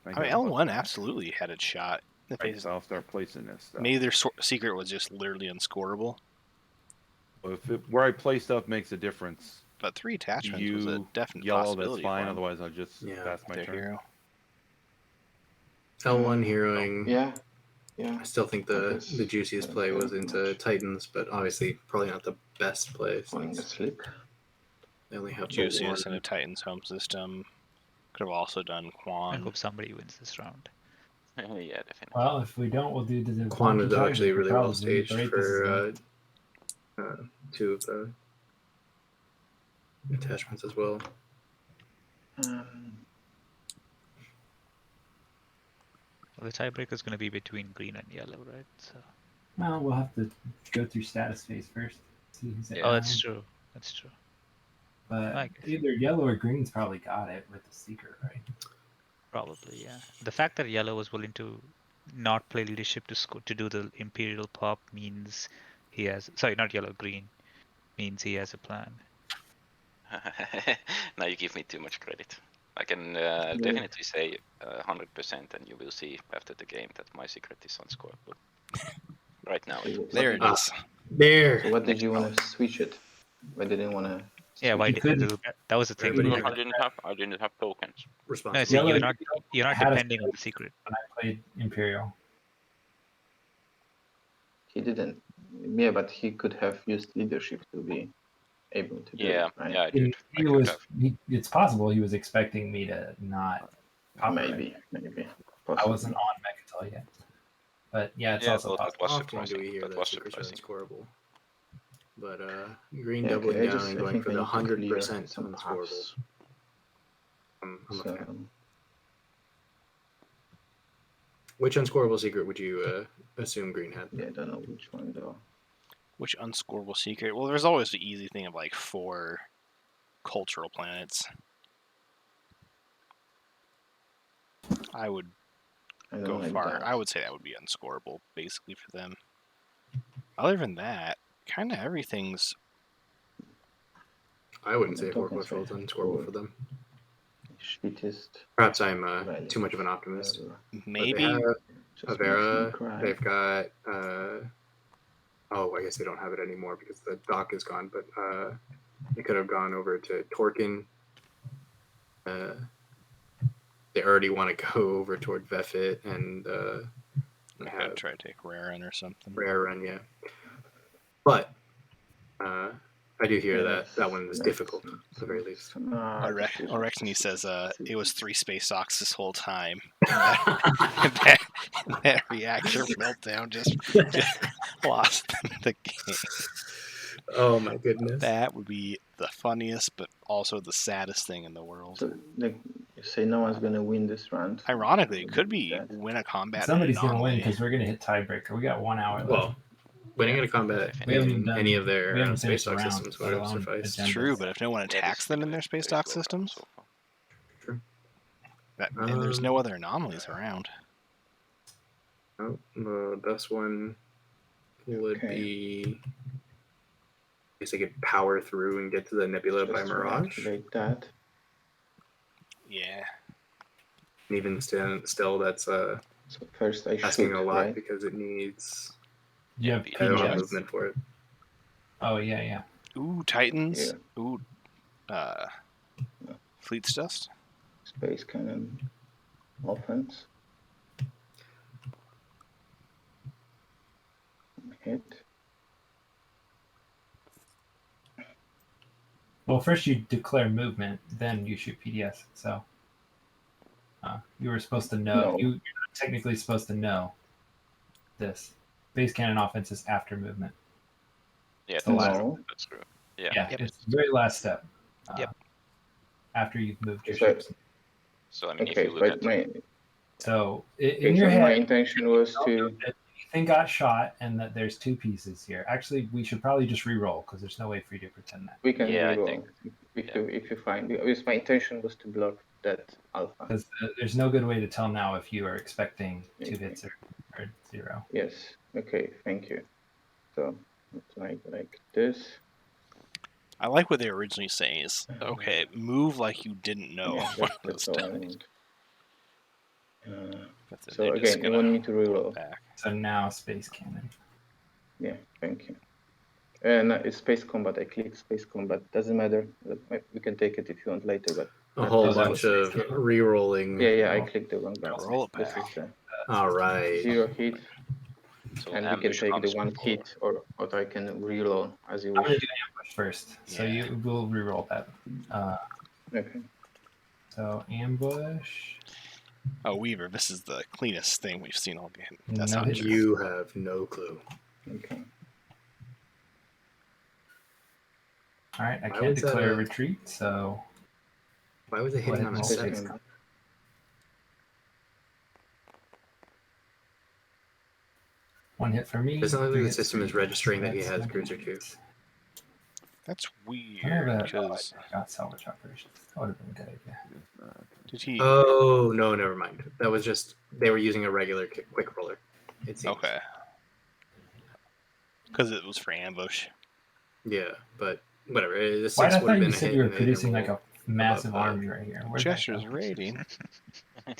I got mean, a buck L1 back. absolutely had a shot. If Right, they- so I'll start placing this stuff. maybe their secret was just literally unscorable. So where I play stuff makes a difference. But 3 attachments was a You definite yellow, possibility. that's fine. for 'em. Otherwise, I'll just Yeah. pass my Their turn. hero. L1 heroing. Yeah. Yeah. I still think I the guess juiciest I play don't was care into much. Titans, but obviously probably not the best play Falling since asleep. they only have the Juicius one. and a Titan's home system. Could have also done I Quan. hope somebody wins this round. Yeah, definitely. Well, if we don't, we'll do the Quan is Donkey actually Tiger, really well probably, staged right? This is for it. 2 of the attachments as well. Well, the tiebreaker is going to be between green and yellow, right? So. Well, we'll have to go through status phase first. See who's at Oh, that's nine. true. That's true. But I guess. either yellow or green's probably got it with the secret, right? Probably, yeah. The fact that yellow was willing to not play leadership to do the Imperial pop means he has. Sorry, not yellow, green. Means he has a plan. Now you give me too much credit. I can definitely say 100%, and you will see after the game that my secret is unscorable. Right now, There it is. There! So what did you want to switch it? Why didn't you want to? Yeah, why You did couldn't- that was the thing. Everybody Like, I didn't have tokens. no, Responsible. see, Yellow- you're not had a- depending on the secret. When I played Imperial. He didn't. Yeah, but he could have used leadership to be able to do Yeah, it, right? yeah, I did. I He could was. have. It's possible he was expecting me to not. pop it. Maybe. I Possibly. wasn't on Mechatol yet. But yeah, it's Yeah, also so that possible. was Often do surprising. we hear That that was secrets are surprising. unscorable. But green Yeah, doubling okay, I down just and I going think for I the need to clear 100% some unscorable. paths. I'm a So fan. Which unscorable secret would you assume green had? yeah, I don't know which one though. Which unscorable secret? Well, there's always the easy thing of like 4 cultural planets. I would I don't go like far. that. I would say that would be unscorable, basically, for them. Other than that, kind of everything's. I wouldn't The say 4 tokens cultural is are unscorable cool. for them. Shittest. Perhaps I'm Right. too much of an optimist. Maybe. But they have Just makes me Avera, cry. they've got oh, I guess they don't have it anymore because the dock is gone, but they could have gone over to Torkin. They already want to go over toward Vefit and I could have try to take Rarin or something. Rare Run, yeah. But I do hear Yeah, that one is that's- difficult, at the very least. Orexny says it was 3 space socks this whole time. That reactor meltdown just lost the game. Oh my goodness. That would be the funniest, but also the saddest thing in the world. So, like, you say no one's gonna win this round. Ironically, it could be That. win a combat. Somebody's going to win because we're gonna hit tiebreaker. We got 1 hour left. Well, winning in a combat We haven't in done- any of we their haven't space finished dock the round, systems would let have alone sufficed. agenda. True, but if no one Yeah, this attacks is them been in a their space very dock slow round systems, so far. and there's no other anomalies around. Oh, the best one would Okay. be. I guess I could power through and get to the nebula by Just Mirage. reactivate that. Yeah. And even still, that's So first I asking shoot, a lot right? because it needs You have Yeah, a lot of PDFs? movement for it. Oh yeah. Ooh, Titans. Yeah. Ooh, Fleet's Dust. Space cannon offense. Hit. Well, first you declare movement, then you shoot PDS. So you were supposed to know. No. You're not technically supposed to know this. Base cannon offense is after movement. Yeah, the that's last- true. No. That's true. Yeah. Yeah, Yep. it's the very last step. Yep. After you've moved your So- ships. So I mean, if Okay, you look but at my So in okay, your so head, my intention was you know to. that anything got shot and that there's two pieces here. Actually, we should probably just re-roll because there's no way for you to pretend that. We can Yeah, I reroll think- if you find, because my intention was to block that alpha. Because there's no good way to tell now if you are expecting two Okay. hits or 0. Yes. Okay. Thank you. So it's like this. I like what they were originally saying is, okay, move like you didn't know. Yeah, what that's was all I done. want. But then So they're just again, you gonna want me to pull reroll? it back. So now space cannon. Yeah. Thank you. And it's space combat. I clicked space combat. Doesn't matter. We can take it if you want later, but A whole Oh, that bunch was- of re-rolling. yeah, I clicked the wrong button. Roll it This back. is the All right. 0 hit, so and we can ambush take the comes 1 before. hit, or I can reroll as you I'm gonna wish. do ambush first. So Yeah. you will re-roll that. Okay. So ambush. Oh, Weaver, this is the cleanest thing we've seen all game. That's No not hit. true. You have no clue. Okay. All right, I Why can was that declare a- retreat. So Why was it hitting on a Go ahead and roll 7? one hit for me. Doesn't look like 3 the hits system for is you. registering that he That's has no Cruiser hit. 2. That's I weird never because got salvage operations. That would have been a good idea. did he? Oh no, never mind. That was just they were using a regular quick roller. It seems. Okay. Because it was for ambush. Yeah, but whatever. The Why? 6 I would have thought been you a said hit. you were and they didn't producing like roll. a massive above, army right here. Where'd that Jester's go? raiding. He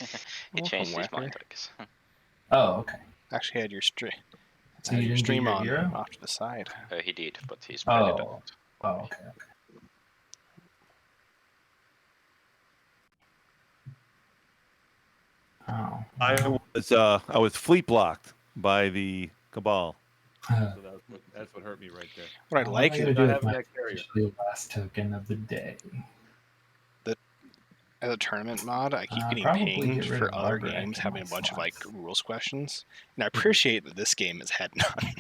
Welcome, changed his Wacker. mind, I guess. Oh, okay. Actually, had your stream. So you your didn't do stream your on hero? off to the side. He did, but he spread it Oh. out. Oh, okay. Oh. I was fleet blocked by the Cabal. Uh, So that's what hurt me right there. What I what like am I is gonna not do with having my that carrier. officially last token of the day? as a tournament mod, I keep getting Probably pinged get rid for of other Barbara games in having a my bunch of like slots. rules questions, and I appreciate that this game has had none,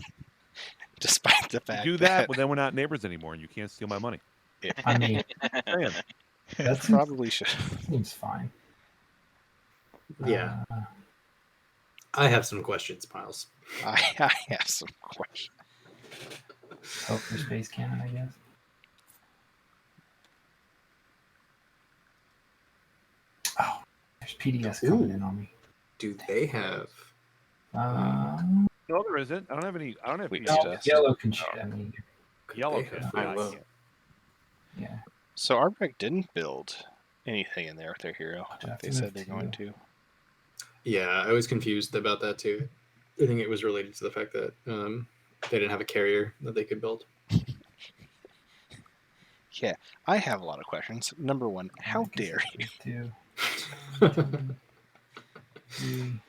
despite the fact Do that, well, then we're not neighbors anymore, and you can't steal my money. I mean, Man, that seems, probably should. seems fine. Yeah, I have some questions, Miles. I have some questions. Hope for space cannon, I guess. Oh, there's PDS coming Ooh. in on me. Do they have? Um, no, there isn't. I don't have any. I don't have Wait, PDS. just- yellow can shoot at me. Yellow They can. have- Yeah, I I will. can't. Yeah. So Arbek didn't build anything in there with their hero. I'll have They to said move they're to- going to. Yeah, I was confused about that too. I think it was related to the fact that they didn't have a carrier that they could build. Yeah, I have a lot of questions. Number one, how I guess dare it's you? those two. 3.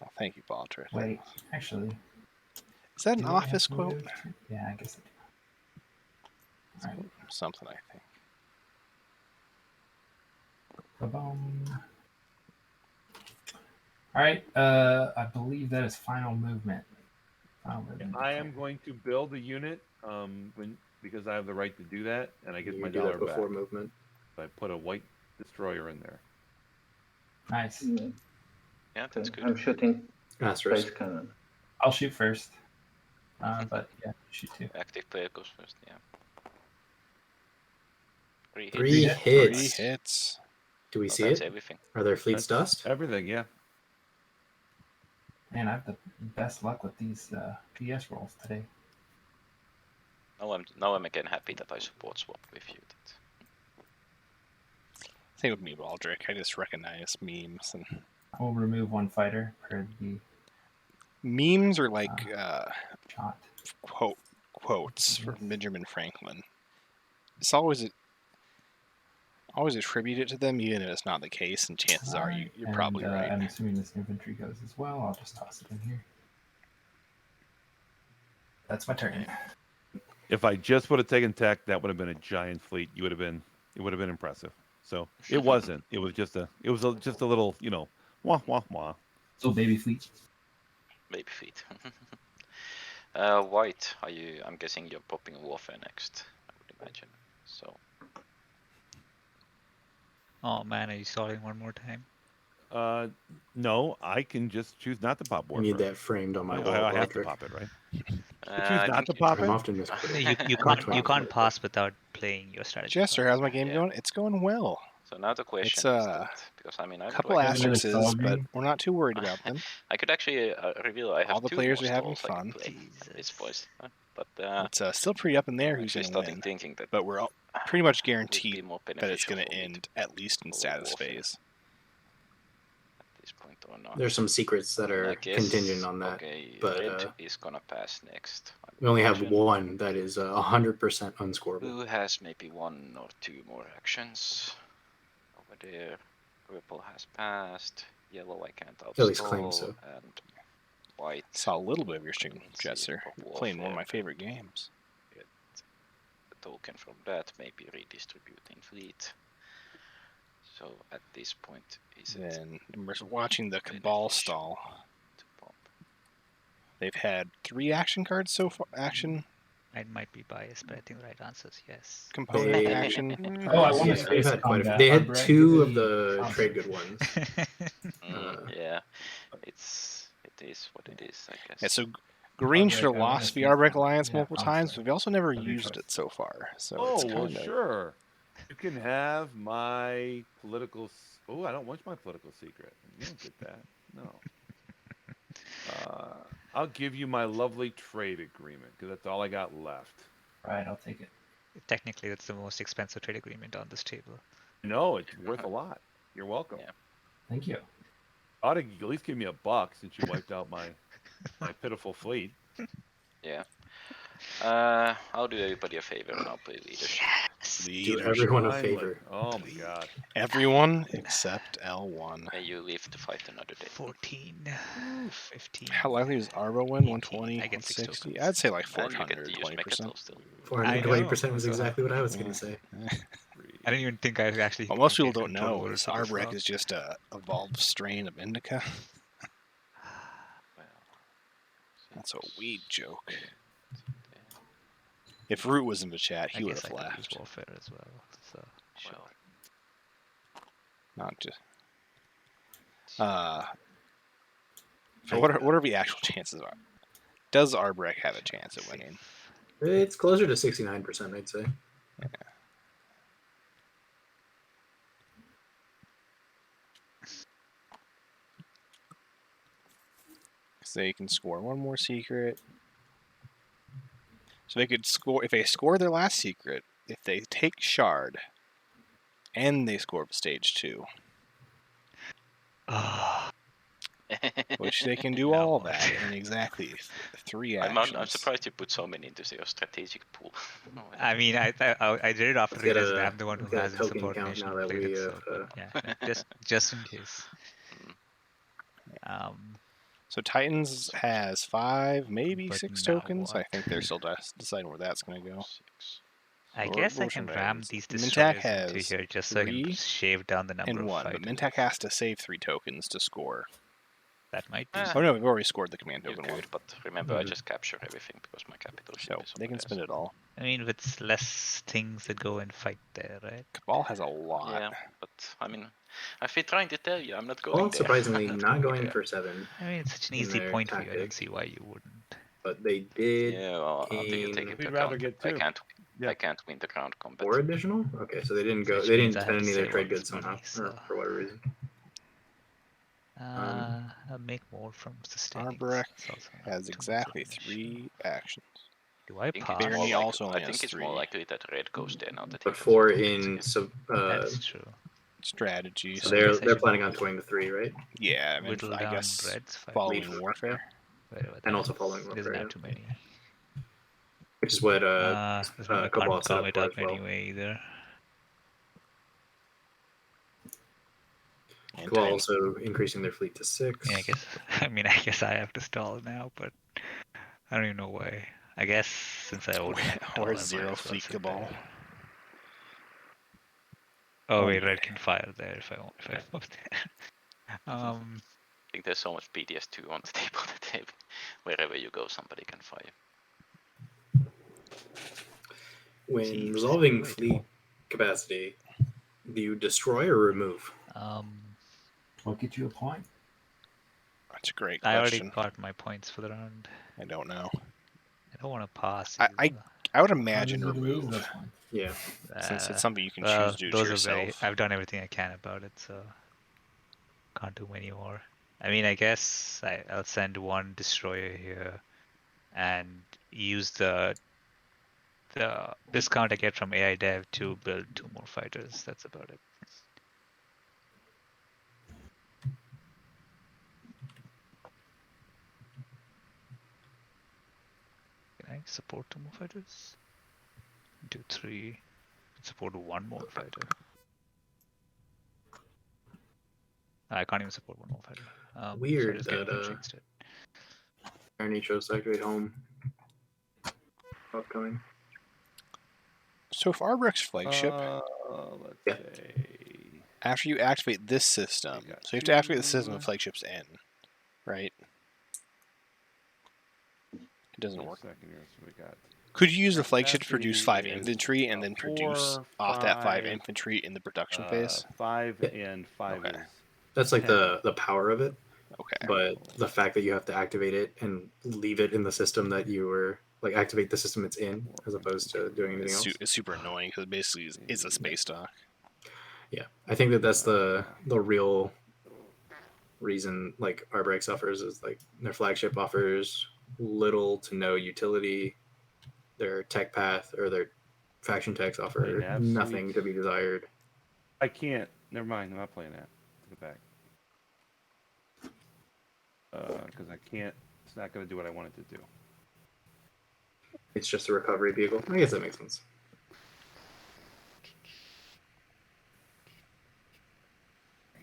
Oh, thank you, Balter. Wait, actually. Is that an do I office have quote? moves? Yeah, I guess I do. Alright. Something, I think. Ba-bum. All right, I believe that is final movement. Final movement. I am going to build a unit because I have the right to do that, and I get You my do dollar that before back. movement. I put a white destroyer in there. Nice. Yeah, that's good. I'm shooting Astros. space cannon. I'll shoot first. But yeah, shoot too. Active player goes first, yeah. 3 hits. 3 hit. hits. 3 hits. Do we Well, see that's it? everything. Are there fleets That's dust? Everything, yeah. Man, I have the best luck with these PS rolls today. Now I'm again happy that I support swap with you. Same with me, Baldric. I just recognize memes, and I will remove 1 fighter per the memes are like shot. quotes from Benjamin Franklin. It's always attributed to them, even if it's not the case. And chances are you're probably And, right. I'm assuming this infantry goes as well. I'll just toss it in here. That's my turn. If I just would have taken tech, that would have been a giant fleet. It would have been impressive. So it wasn't. It was just a little, wah wah wah. So baby fleet. Maybe fleet. White, are you? I'm guessing you're popping warfare next. I would imagine. So Oh man, are you stalling one more time? No, I can just choose not to pop I warfare. need that framed on my No, wall. I have to Electric. pop it, right? I choose I not think to you- pop I'm it. often misquoted. You can't pass without playing your strategy. Jester, how's my game Yeah. going? It's going well. So now the question It's is that because I mean I a would couple like to asterisks, stall but game? we're not too worried about them. I could actually reveal I have All the two players more are having stalls I can fun. play at this point. But It's still pretty up in there I'm who's actually going to starting win, thinking that but we're all pretty much would be guaranteed more that it's beneficial going to for me end at least in go status warfare. phase. At this point or not. There's some secrets that And I are guess, contingent on that, okay, but red is gonna pass next. I we only have imagine. one that is 100% unscorable. Who has maybe one or two more actions? Over there, purple has passed. Yellow I can't outstall. At least claim so. And white. Saw a little bit of your stream, Let's see, Jester. pop You're playing one of my warfare. favorite games. Get the token from that. Maybe redistributing fleet. So at this point, is it Then we're watching the Cabal beneficial stall. to pop? They've had 3 action cards so far. Action I might be biased, but I think the right answer is yes. component They- action. Oh, I cards. want Yeah, to they've space had quite a few. combat. They Our had Brett, 2 give of me the concept. trade good ones. Yeah, it is what it is, I guess. Yeah, so Green should have Arbrecht, I wanna lost the space Arbrecht combat. Alliance Yeah, multiple times, concept. but we've also never Of your used choice. it so far. So Oh, it's well, kind of sure. You can have my political. Oh, I don't want my political secret. You don't get that. No. I'll give you my lovely trade agreement because that's all I got left. Right, I'll take it. Technically, that's the most expensive trade agreement on this table. No, it's worth a lot. You're welcome. Yeah. Thank you. Ought to at least give me $1 since you wiped out my pitiful fleet. Yeah. I'll do everybody a favor and I'll play leadership. Do leadership. everyone a Finally. favor. Oh my god. Everyone except L1. May you live to fight another day. 14, 15. How likely is Arbo win? 18. 120, I get 6 160? tokens. I'd say like And you get to 400, use 20%. Mechatol still. 420% was exactly what I was going to say. I didn't even think I actually. What most people can don't control know over is for this Arbrecht round. is just a evolved strain of indica. Well, That's a six, weed joke. 10. If Root was in the chat, I he would guess have I can use laughed. warfare as well. So sure. Well, Not just. So what are the actual chances are? Does Arbrecht have a chance at winning? It's closer to 69%, I'd say. So they can score one more secret. So they could score if they score their last secret. If they take Shard, and they score stage 2, which they can do all that in exactly 3 actions. I'm surprised you put so many into your strategic pool. I mean, I did it after Let's get realizing a- I'm the one who let's get a has token count insubordination now that played we it. So, have, but yeah, just in case. So Titans has 5, maybe But 6 now tokens. what? I think they're still deciding where that's going to go. 6. I Or guess I Ocean can ram Dragons. these Mintak destroyers into has here just so I 3 can shave down the number and of 1, but fighters. Mintak has to save 3 tokens to score. That might be. Oh no, we've already scored the command You token one. could, but remember I just capture everything because my capital ship So is they over can there, spend so- it all. I mean, with less things that go and fight there, right? Cabal has a lot. Yeah, but I mean, I've been trying to tell you, I'm not going Well, there. surprisingly, I'm not going there. for 7, I mean, it's such an in easy their point for you. I don't tactic. see why you wouldn't. but they did Yeah, well, I'll take gain into We'd rather account. get I 2. can't. Yeah. I can't win the ground combat. 4 additional. Okay, so they didn't go. Which They means didn't I have spend to any of their save trade all this goods somehow, money, so- or for whatever reason. I'll make more from sustaining. Arbrecht It's also not has too much exactly of an issue. 3 actions. Do I I think pass? it's more Barony like, also only I think has it's 3. more likely that red goes there now that. But he 4 has in That's true. Strategies. so I guess I they're should planning on toying the 3, right? Yeah, I mean, Whittle I down guess Reds, fight following Leaf. warfare. wherever And that also is. following It warfare, doesn't have yeah. too many. Which is what This one I Cabal can't set calm up it for up as well. anyway either. And Cabal Titans. also increasing their fleet to 6. Yeah, I guess. I guess I have to stall now, but I don't even know why. I guess since I own it, Or I might zero as well fleet sit Cabal. there. Oh Oh, wait, my. red can fire there if I want. If I want there. I think there's so much BDS2 on the table that wherever you go, somebody can fire. When Jeez, resolving right. fleet capacity, do you destroy or remove? I'll get you a point. That's a great I already question. got my points for the round. I don't know. I don't want to pass. I would How imagine does it lose remove, those points? Yeah. since it's something you can well, choose to do those to are very. yourself. I've done everything I can about it, so can't do many more. I mean, I guess I'll send one destroyer here, and use the discount I get from AI Dev to build 2 more fighters. That's about it. Can I support 2 more fighters? Do 3. Support 1 more fighter. I can't even support 1 more fighter. So I Weird just get that infantry instead. Nitro Secretary Home upcoming. So if Arbrek's flagship, Let's Yeah. say. after you activate this system, got so you have to activate the system two. the flagship's in, right? It doesn't work. Second here, so we got Could you use the Current flagship to produce 5 capacity is, infantry and then produce 4, off that 5 5, infantry in the production phase? 5 Yeah. and 5 Okay. is. That's like 10. the power of it, Okay. but the fact that you have to activate it and leave it in the system that you were like activate the system it's in, as opposed to doing anything else. It's super annoying because it basically is a space dock. Yeah, I think that that's the real reason like Arbrek suffers is like their flagship offers little to no utility. Their tech path or their faction techs offer Playing that, nothing sweet. to be desired. I can't. Never mind. I'm not playing that. Take it back. Because I can't. It's not going to do what I want it to do. It's just a recovery vehicle. I guess that makes sense. I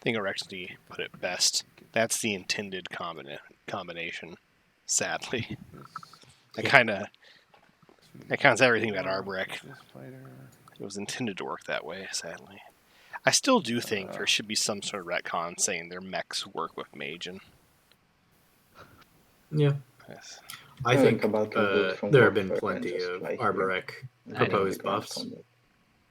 think Orexity put it best. That's the intended combination. Sadly, that kind of counts everything about Arbrek. This fighter. It was intended to work that way. Sadly, I still do think there should be some sort of retcon saying their mechs work with Magen. Yeah. Yes. I think about the loot from there have been Qualifier plenty and just of fly Arborek here. proposed buffs.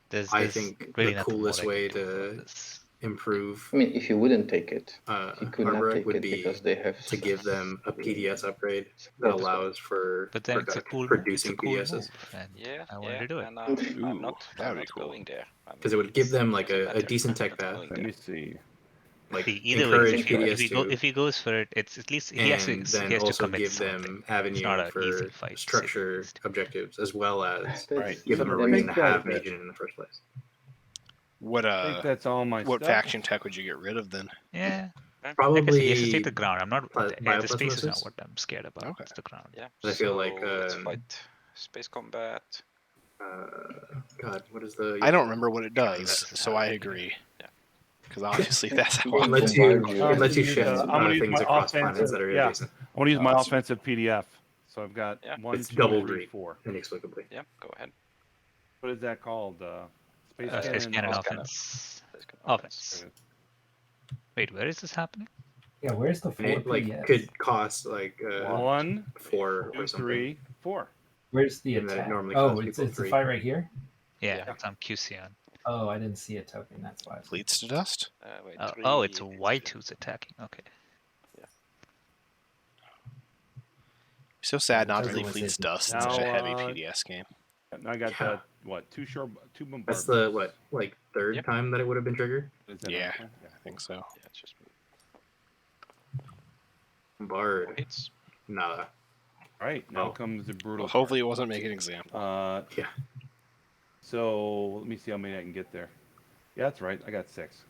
There's I think really the nothing more coolest I can way do about to this. improve I mean, if you wouldn't take it, you could not Arborek take would it be because they have to give them a PDS upgrade that support as well. allows for But then it's a cool, producing it's a cool PDSs. move, and Yeah, I wanted to do it. and Ooh, I'm not that would be cool. going there. Because it would give them like Doesn't a matter. decent I'm tech not path, going Let there. me see. like See, either way, encourage if PDS2, he goes for it, it's at least he has to, and then he has to also commit give something. them It's not avenue an easy for fight, to say the structure least. objectives, as well as Right. give them a I reason think to have that- Magen in the first place. What I think that's all my what stuff. faction tech would you get rid of then? Yeah, like I said, Probably he has to take the ground. I'm not. The space is not bioplasmosis. what I'm scared about. Okay. It's the ground. Yeah. I feel like, let's fight space combat. God, what is the? I don't remember what it counting does, that. so I agree. Yeah. Because obviously that's how It I lets bombard you you it lets you and shift sends I'm gonna use things my across offensive- planets that are yeah. adjacent. I want to use my Oh, offensive PDF. So I've got Yeah. 1, It's 2, double 3, read 4. inexplicably. Yeah, go ahead. What is that called? Space Space cannon Space offense. Space combat. Offense. Wait, where is this happening? Yeah, where's the And 4 it like PDS? could cost like 1, 4 or 2, something. 3, 4. Where's the and then it attack? normally Oh, costs it's people the 3. fight right here. Yeah, Yeah. it's on QC on. Oh, I didn't see a token. That's why. Fleets to dust. Wait, Oh, it's three- white who's attacking. Okay. So sad Yeah, not to that's play the one Fleets safety. Dust in such a Now, heavy PDS game. And I got Yeah. what? 2 bombardments. That's the what like third Yep. time that it would have been triggered. Is that Yeah. okay? I think so. Yeah, it's just Bard, hits. nada. All right, now Oh. comes the brutal. Well, hopefully it wasn't making an example. Yeah. So let me see how many I can get there. Yeah, that's right. I got 6.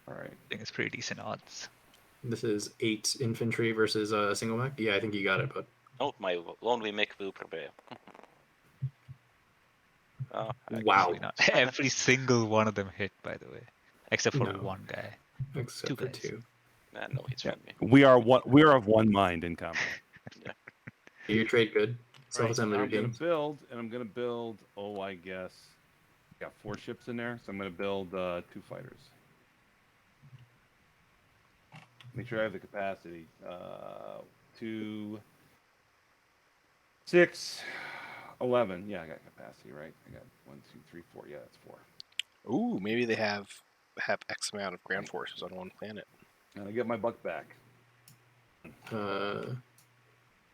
All right. I think it's pretty decent odds. This is 8 infantry versus a single mech. Yeah, I think you got it, but Oh, my lonely mech will prepare. Wow. Actually not. Every single one of them hit, by the way, except for No. one guy. except Two for guys. 2. No hits Yeah. from me. We are of one mind in combat. Do you trade good? Right, Self-assembly I'm gonna routines. build, and I'm gonna build. Oh, I guess. Got 4 ships in there, so I'm gonna build 2 fighters. Make sure I have the capacity. 2, 6, 11. Yeah, I got capacity, right? I got 1, 2, 3, 4. Yeah, that's 4. Ooh, maybe they have X amount of ground forces on one planet. And I get my buck back.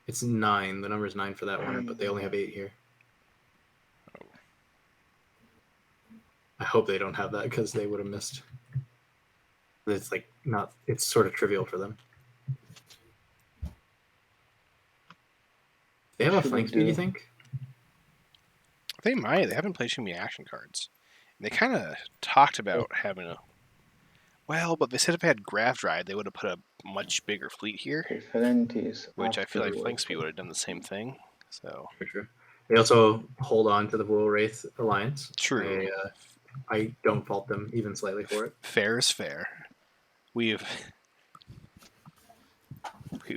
It's 9. The number's 9 for that one, but they only have 8 here. I hope they don't have that because they would have missed. It's like not. It's sort of trivial for them. They have a flank speed, you think? They might. They haven't played too many action cards. And they kind of talked about having a. Well, but they said if they had Grav Drive, they would have put a much bigger fleet here, which I feel like flank speed would have done the same thing. So For sure. They also hold on to the Wool Wraith alliance. true. I don't fault them even slightly for it. Fair is fair. We've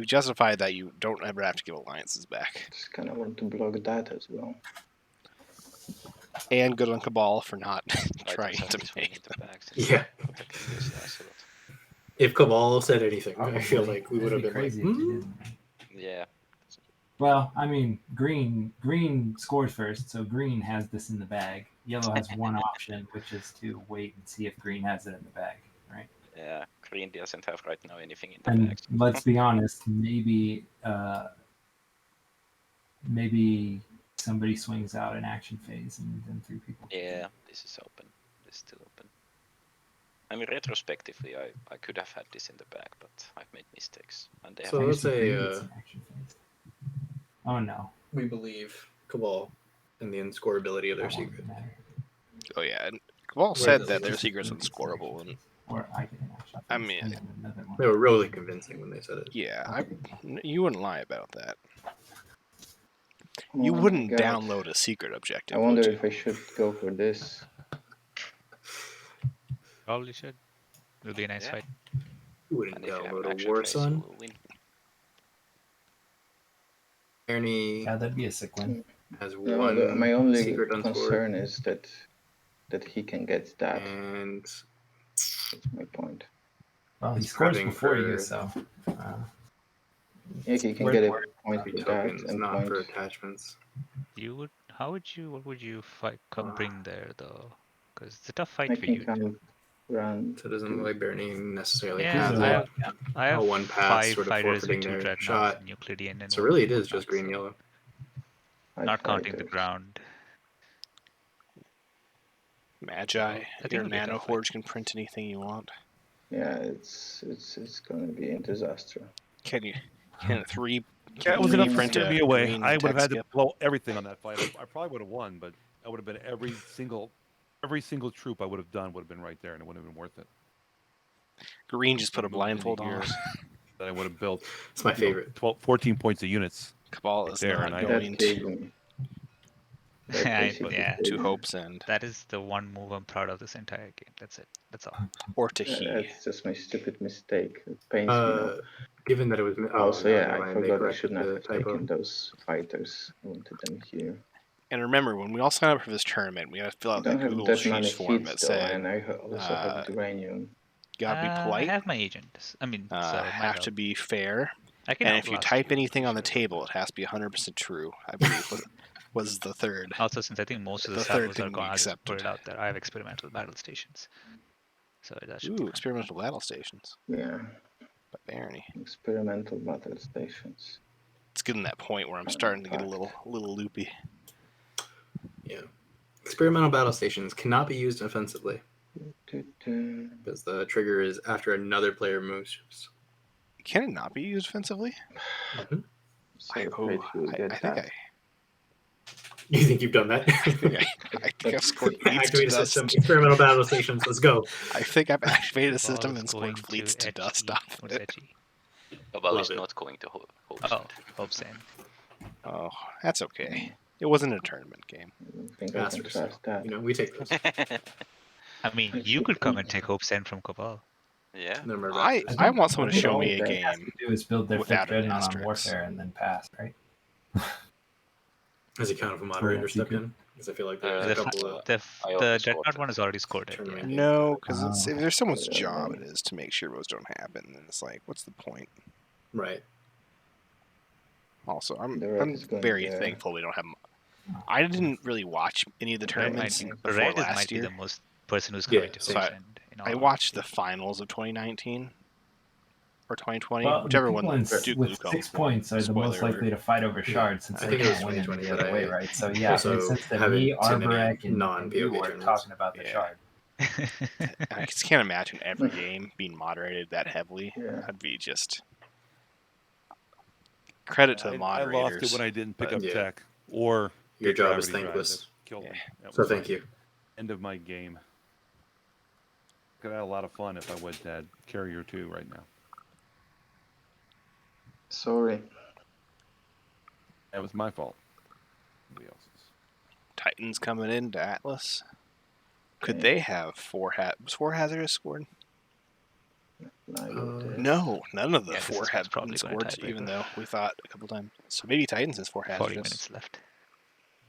justified that you don't ever have to give alliances back. Just kind of want to block that as well. And good on Cabal for not I trying don't to have make in the back. Yeah. I can use that a lot. If Cabal said anything, I feel like we would have been crazy like, if you didn't. Yeah. Well, I mean, green scores first, so green has this in the bag. Yellow has one option, which is to wait and see if green has it in the bag, right? Yeah. Green doesn't have right now anything in the And bag. let's be honest, maybe somebody swings out an action phase and then 3 people. Yeah, this is open. This is still open. I mean, retrospectively, I could have had this in the back, but I've made mistakes. And they So have let's say It's an action phase. Oh no. we believe Cabal and the unscorability of their That won't secret. matter. Oh yeah, and Cabal Where said is that it? their secret's unscorable, and Or I get an action phase. I mean, and then another one. They were really convincing when they said it. yeah, you wouldn't lie about that. Oh You my wouldn't God. download a secret objective. I wonder would you? if I should go for this. Probably should. It'll be a nice Yeah. fight. Who wouldn't And if you have an download a action War phase, you Sun? will win. Ernie Yeah, that'd be a sick win. has No, one my only secret unscored. concern is that he can get that. And That's my point. Well, he He's scores scrubbing before you, for- so. Yeah, he can Where- get a where- point copy for that tokens, and not point. for attachments. What would you fight? Come bring there though, because it's a tough fight I for can you. come run. So it doesn't look like Bernie necessarily Yeah, has These are it. I have a one pass, 5 sort of fighters forfeiting with 2 their dreadnoughts, shot. and Euclidean, and So one really it is whatnot, just green so yellow. not counting the ground. Magi, I think your it'll be a nano tough fight. forge can print anything you want. Yeah, it's gonna be a disaster. Can you? Can 3 That was enough to print scare a me away. green I would have tech had to skip? blow everything on that fight. I probably would have won, but I would have been every single troop I would have done would have been right there, and it wouldn't have been worth it. Green just put a Moved in blindfold a year on. That I would have built. It's my favorite. 14 points of units. Cabal Right is there, not and I- going That gave to me. That basically Yeah. gave to me- Hope's End That is the one move I'm proud of this entire game. That's it. That's all. or to He. That's just my stupid mistake. It pains me now. Given that it was Also, no, yeah, never I mind, they forgot I corrected should not the have typo. taken those fighters. I wanted them here. And remember, when we all sign up for this tournament, we gotta fill I out the don't have Google that many Sheets form hits that though, said and I also have uranium. you gotta be I polite, have my agent. I mean, so have to be fair, I can and if you outlast type you, anything on the sure. table, it has to be 100% true. I believe was the third. Also, since I think most of the The third servers thing are we gone, I'll just put accepted. it out there. I have experimental battle stations, so that should be Ooh, fine. experimental battle stations Yeah, by Barony. experimental battle stations. It's getting that point where I'm starting to get a little loopy. Yeah. Experimental battle stations cannot be used offensively Do-do. because the trigger is after another player moves. Can it not be used offensively? So I afraid you will think get that. You think you've done that? I think I've scored fleets to Activate a dust. system. Experimental battle stations. Let's go. I think I've activated a Cabal system is and going scored fleets to HE. dust off What's it. HE? Cabal Love is it. not going to Hope. Oh, Hope's End. Oh, that's okay. It wasn't a tournament game. I don't think I can Bastards. trust that. You know, we take those. I mean, you could come and take Hope's End from Cabal. Yeah. No more I bastards. want someone to show me a Okay. game. Do is build their Without fifth an dreadnought on asterisk. warfare and then pass, right? As you count if a moderator SCP. step in, because I feel like there's a The, couple of the, I the always Dreadnought voted. one is already scored it. tournament Yeah. games. No, because Wow. if there's someone's job it is to make sure those don't happen, then it's like, what's the point? Right. Also, I'm The red I'm is going very there. thankful we don't have. I didn't really watch any of the tournaments before Red last might be year. the most person who's Yeah, coming to same. host. So And, in all I watched the honesty. finals of 2019 or 2020, Well, the whichever people one in, Duke with Nukem 6 won. points are the most Spoiler likely to fight over shards since I they think it was can't win any 2020, other but way, I right? So yeah, it also makes sense that haven't me, seen any Arborek, and non-POK you are tournaments. talking about the Yeah. shard. I just can't imagine every game being moderated that heavily. Yeah. That'd be just credit to the I moderators. lost it when I didn't pick up Yeah. tech or Your get job is gravity drive. thankless. That killed me. Yeah. That So was thank my you. End of my game. Could have had a lot of fun if I would have had Carrier 2 right now. Sorry. That was my fault. Nobody else's. Titans coming into Atlas. Could Okay. they have was 4 hazardous scored? No. No, none of the Yeah, this 4 is had probably been gonna scored, tiebreaker. even though we thought a couple times. So maybe Titans is 4 40 hazardous. minutes left.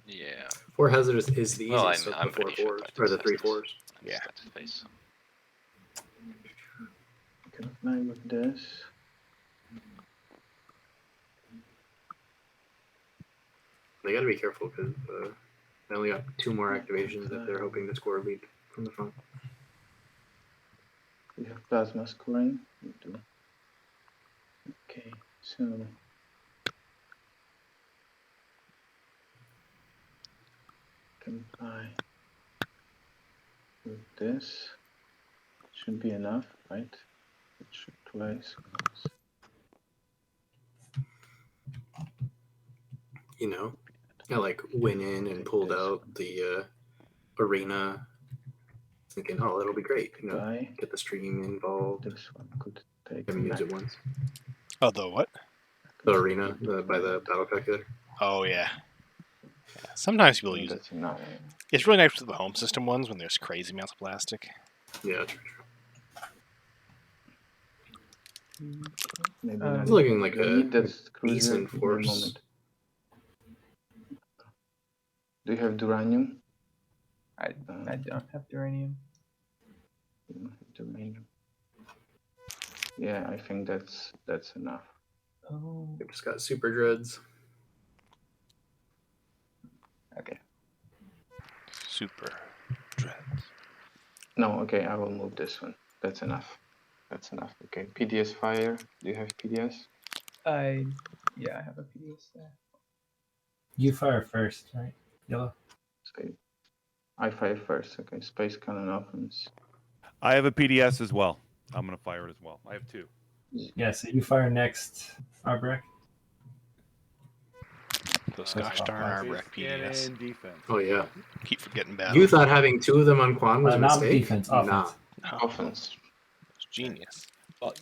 Yeah. 4 hazardous is the Well, easiest I'm of the 4 pretty sure fours, or the 3 Titans has fours. Yeah. Let's face. Can I play with this? They gotta be careful because they only got 2 more activations if they're hoping to score a lead from the front. We have plasma scoring. We do. Okay, so comply with this. Should be enough, right? It should twice. You know, I like went in and pulled out the arena, thinking, oh, that'll be great. You know, Comply. get the streaming involved. This one could take Haven't used back. it once. Oh, the what? The arena by the battle calculator. Oh, yeah. Sometimes people use it. That's enough. It's really nice with the home system ones when there's crazy amounts of plastic. Yeah, true. Maybe It's not. looking like We a need that cruiser decent for a force. moment. Do you have Duranium? I don't have Duranium. You don't have Duranium. Yeah, I think that's enough. Oh. They've just got super dreads. Okay. Super dreads. No, okay, I will move this one. That's enough. That's enough. Okay, PDS fire. Do you have PDS? Yeah, I have a PDS there. You fire first, right? Yellow. Okay. I fire first. Okay, space cannon offense. I have a PDS as well. I'm going to fire it as well. I have 2. Yeah, so you fire next, Arborek. Those gosh darn Arborek PDS. And defense. Oh yeah. Keep forgetting battle. You thought having 2 of them on Quan was a Not mistake? defense, Nah. offense. Offense. It's genius. Oh,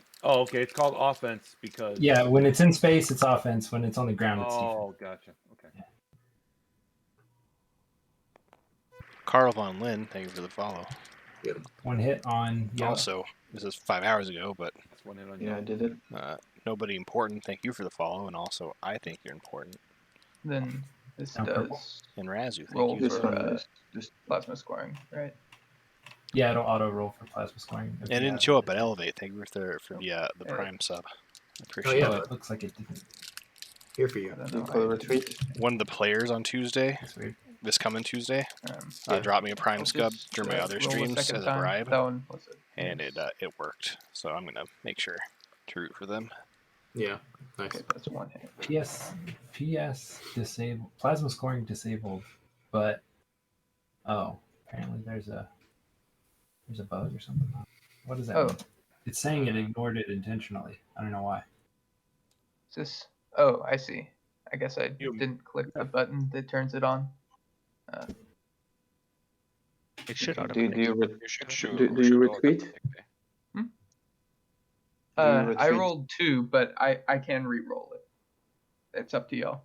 okay. It's called offense because. Yeah, when it's in space, it's offense. When it's on the ground, it's defense. Oh, gotcha. Okay. Carl Von Lynn, thank you for the follow. One hit on yellow. Also, this is 5 hours ago, but That's one hit on Yeah, I you. did it. nobody important, thank you for the follow, and also I think you're important. Then this Now purple. does And Razu, thank roll you. This for one is just plasma scoring, right? Yeah, it'll auto roll for plasma scoring. And it didn't show up at Elevate. Thank you for the Prime sub. I appreciate yeah. Oh, it. it looks like it didn't. Here for you. I don't you know. call retreat. One of the players on Tuesday, That's weird. this coming Tuesday, Yeah. dropped me a Prime I'll sub just, during my other roll a streams second as a time. bribe, That one was it. and it worked. So I'm gonna make sure to root for them. Yeah. Nice. Okay, that's one hit. PS disabled. Plasma scoring disabled, but apparently there's a bug or something. What does that Oh. mean? It's saying it ignored it intentionally. I don't know why. Is this? Oh, I see. I guess I didn't click the button that turns it on. It should Do automatically. you You should shoot. do you retreat? I retreat? rolled 2, but I can re-roll it. It's up to y'all.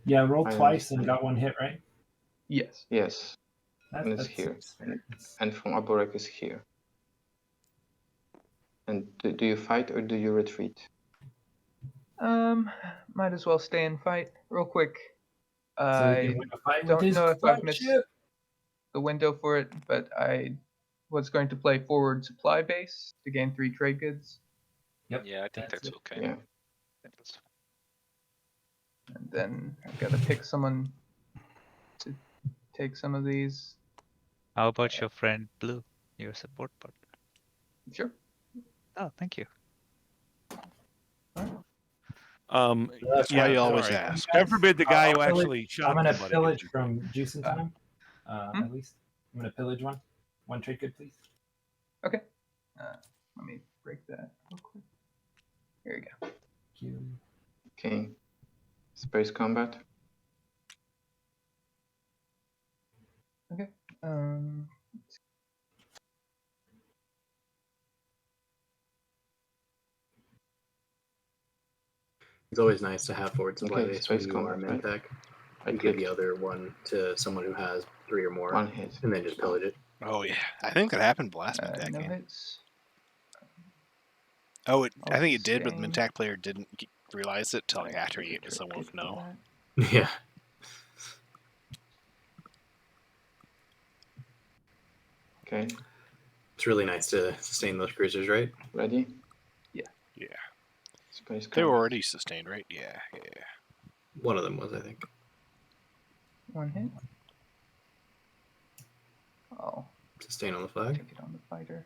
Yeah, I rolled I twice and understand. got one hit, right? Yes. Yes, That, And it's that here. seems fair. It's- and from Aborek is here. And do you fight or do you retreat? Might as well stay and fight real quick. So we I can win a fight with don't his know if I've missed flagship. the window for it, but I was going to play forward supply base to gain 3 trade goods, Yep. Yeah, I think that's it. okay. Yeah. I think that's and then I've got to pick someone to take some of these. How about your friend Blue, your support partner? Sure. Oh, thank you. That's why you always sorry. ask. God forbid the guy I'll who pillage- actually shot I'm gonna somebody pillage gets from Juice and Time. Hmm? At least I'm gonna pillage one. One trade good, please. Okay. Let me break that real quick. Here you go. Thank you. Okay. Space combat. Okay. It's always nice to have forward supply Okay, base when space you are combat, min right? tech. I You give the clicked other one to someone who has 3 or more, 1 hit. and then just pillage it. Oh yeah, I think that happened last Mintac No game. hits. Oh, I I'll think it did, but scan. Mintac player didn't realize it till I after took he a gave it to trade someone good with for no. that. Yeah. Okay, It's really nice to sustain those cruisers, right? ready? Yeah, Space they were combat. already sustained, right? Yeah. One of them was, I think. 1 hit. I'll Sustain on the flag. take it on the fighter.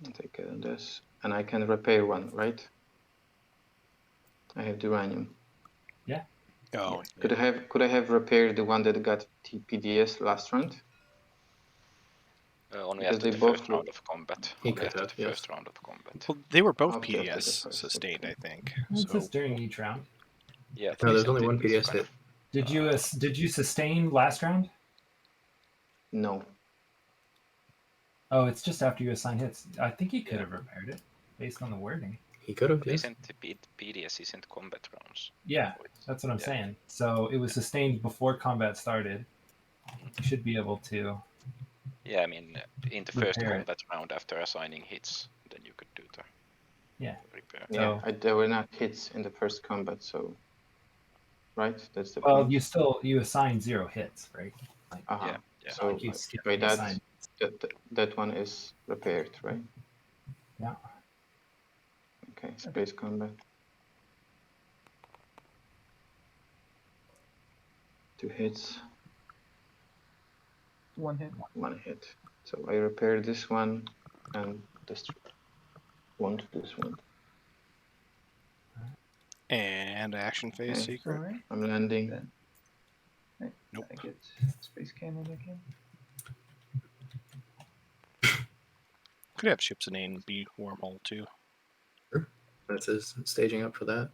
I'll take it on this. And I can repair one, right? I have uranium. Oh, Could I have repaired the one that got TPDS last round? only Because after they the both first were- round of combat. He Only could after have, the yes. first round of combat. well, they were both Okay, after the PDS first, sustained, okay. I think. It's So just during each round. yeah, I No, think there's so. only one PDS kind hit. of- Did you sustain last round? No. Oh, it's just after you assign hits. I think he could Yeah. have repaired it based on the wording. He could have, But yes. isn't the PDS isn't combat rounds? Yeah, So it's- that's what I'm yeah. saying. So it was sustained before combat started. You should be able to. Yeah, I mean, in the first Repair it. combat round after assigning hits, then you could do the Yeah. repair. Yeah, So- there were not hits in the first combat, so. Right? That's the Well, point. you assign 0 hits, right? Like, Uh-huh. Yeah, yeah. So like you skip by the that, assign. that one is repaired, right? Yeah. Okay, space combat. 2 hits, 1 hit. 1 hit. So I repair this one and destroy one to this one. And action phase Okay. secret. Alright. I'm landing. Then Nope. I get space cannon again. Could have ships in A and B wormhole too. That's his staging up for that.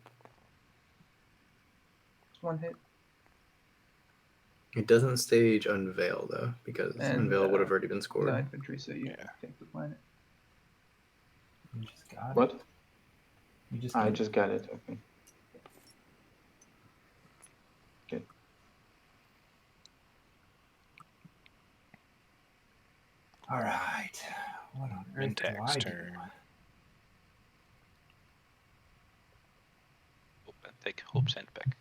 It's 1 hit. It doesn't stage Unveil, though, because And, Unveil would have already been No scored. infantry, so you Yeah. take the planet. You just got it. What? You just I got it. just got it. Okay. Good. All right. What on earth do Mintac's I do? turn. Take hope sent back.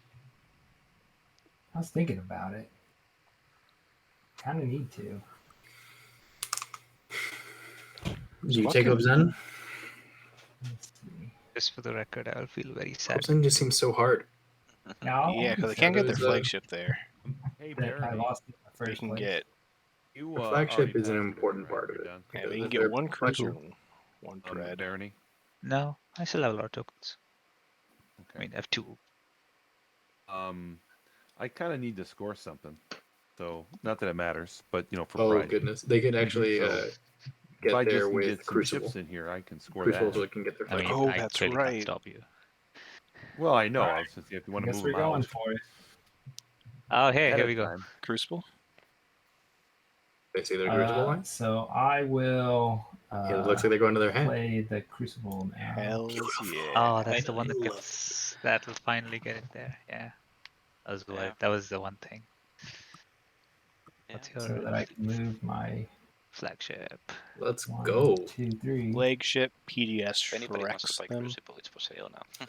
I was thinking about it. Kind of need to. Do you take up Zen? Let's see. Just for the record, I'll feel very sad. Hope Zen just seems so hard. Yeah, Yeah, because they can't get their flagship there. Hey, I Barony, lost it in the They first can place. get you The already flagship is an passed important everything, right? part of You're it. done? yeah, because they can if get they're one cruiser flexible- and one dread. Barony? No, I still have a lot of tokens. I Okay. mean, I have 2. I kind of need to score something. So, not that it matters, but, for Oh, pride. goodness. They could actually So, get if I there just can with get some Crucible. ships in here, I can score Crucible that. can get their I mean, flagship. Oh, I that's clearly right. can't stop you. Well, I know. Alright. I was just if you I want to guess move we're them going out. for it. Oh, hey, ahead here of we go. time. Crucible? They see their Crucible line. So I will Yeah, it looks like they're going to their hand. play the Crucible now. Hells yeah. Oh, that's the one that Finally. gets that will finally get it there. Yeah, Yeah. that was the one thing. Yeah. What's your So that I can move my Flagship. Let's 1, go. 2, 3. Flagship PDS If anybody wants to Shrek's buy them. Crucible, it's for sale now.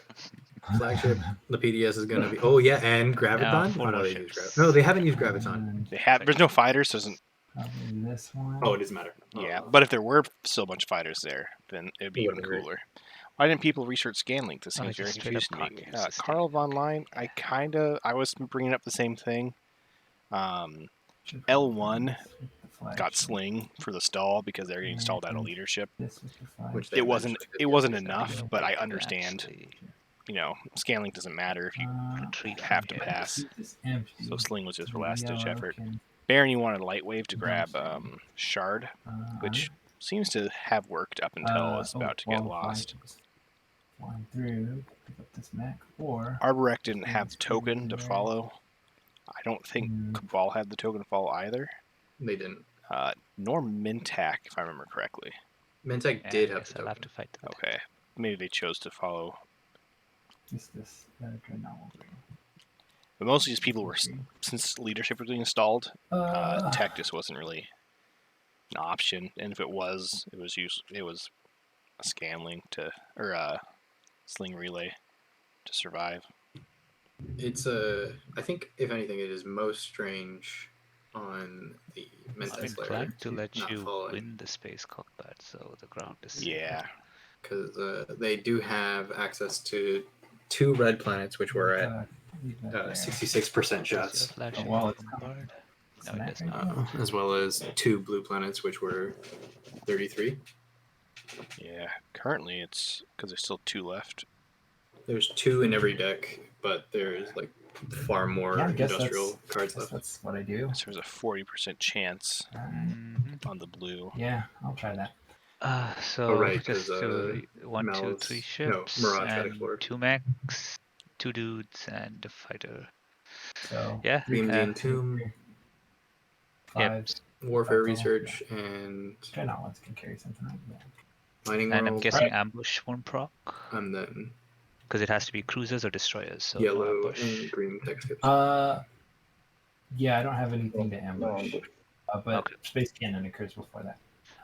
Flagship. The PDS is gonna be. Oh yeah, and Graviton. four Oh no, more they use ships. No, they haven't used Graviton. And They have. There's no fighters, so it doesn't. probably this one. Oh, it doesn't matter. Yeah, Oh, but if there were still a bunch of fighters there, then it'd be even Wouldn't hurt. cooler. Why didn't people research Scanlink? This Oh, seems I very just straight up confusing to me. can't use this Carl thing. Von Line, I was bringing up the same thing. Should L1 this with the got flagship. sling for the stall because they're getting stalled out of leadership. This with the flag. Which they It wasn't. eventually did It get wasn't this enough, time. but I They do understand. actually You know, Scanlink doesn't matter if you retreat have from to here. pass. Keep this empty. So sling was just for The last ditch yellow effort. can, Baron, you wanted light wave to Mhm. grab Shard, which seems to have worked up until it's about to get lost. Flying through, pick up this mech, or Arborek didn't have the Let's token to go there. follow. I don't think Mm. Cabal had the token to follow either. They didn't. Nor Mintak, if I remember correctly. Mentec Yeah, did I have guess the I'll have token. to fight them. Okay, maybe they chose to follow. just this dreadnought will do. But most of these people were, since leadership was being installed, tech just wasn't really an option. And if it was a Scanlink to, or a sling relay to survive. It's I think if anything, it is most strange on the I'm Mentec player inclined to let not you following. win the space combat, so the ground is safe. Yeah, because they do have access to 2 red planets, which were at Leave that there. 66% Does your shots, flagship well, have it's bombard? It's No, a it mech does right not. there. as well as 2 blue planets, which were 33. yeah. Currently, it's because there's still 2 left. There's 2 in every deck, but there's like far more Yeah, I guess industrial cards Guess left. that's what I do. So there's a 40% chance Mhm. on the blue. Yeah, I'll try that. So right, just 'cause, to 1, 2, Mal's- 3 no, ships Mirage got and explored. 2 mechs, 2 dudes and a fighter. So Yeah, Dream's Tomb, Yep. 5 Warfare That's all, Research, and dreadnoughts can carry something like that. Mining and I'm World, guessing ambush won't proc and then because it has to be cruisers or destroyers. So no yellow ambush. and green text skips. Yeah, I don't have anything to No ambush. ambush. But Okay. Space Cannon occurs before that.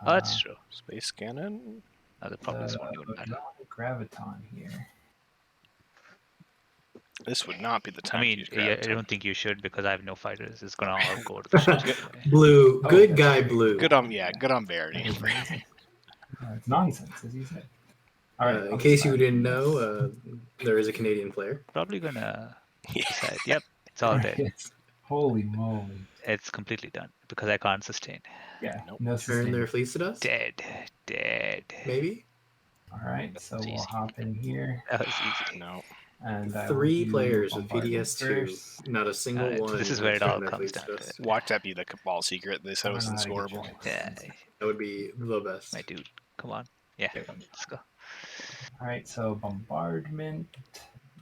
Oh, that's true. Space cannon. The problems won't even matter. Graviton here. This would not be the I time to mean, use yeah, I Graviton. don't think you should because I have no fighters. It's gonna all go to the ships anyway. Blue, Oh, good that's guy, true. blue. Good on, yeah, good on Verity. It's nonsense, as you said. All right. In I'll case you decide. didn't know, there is a Canadian player. Probably gonna Yeah. decide. Yep, it's all dead. Yes. Holy moly. It's completely done because I can't sustain. Yeah. Nope. No Turn their sustain. fleets to dust, Dead. maybe. All right. So It's we'll easy. hop in here. That was easy. No. And I will 3 do players with bombardment PDS2. first. Not a single Alright, one. this is has where it all turned their comes fleets to down to dust. it. Watch that be the Cabal secret. They said it was I don't know how to unscorable. get Yeah, choices. That would be the best. my dude. Come on. Yeah, let's go. All right. So bombardment.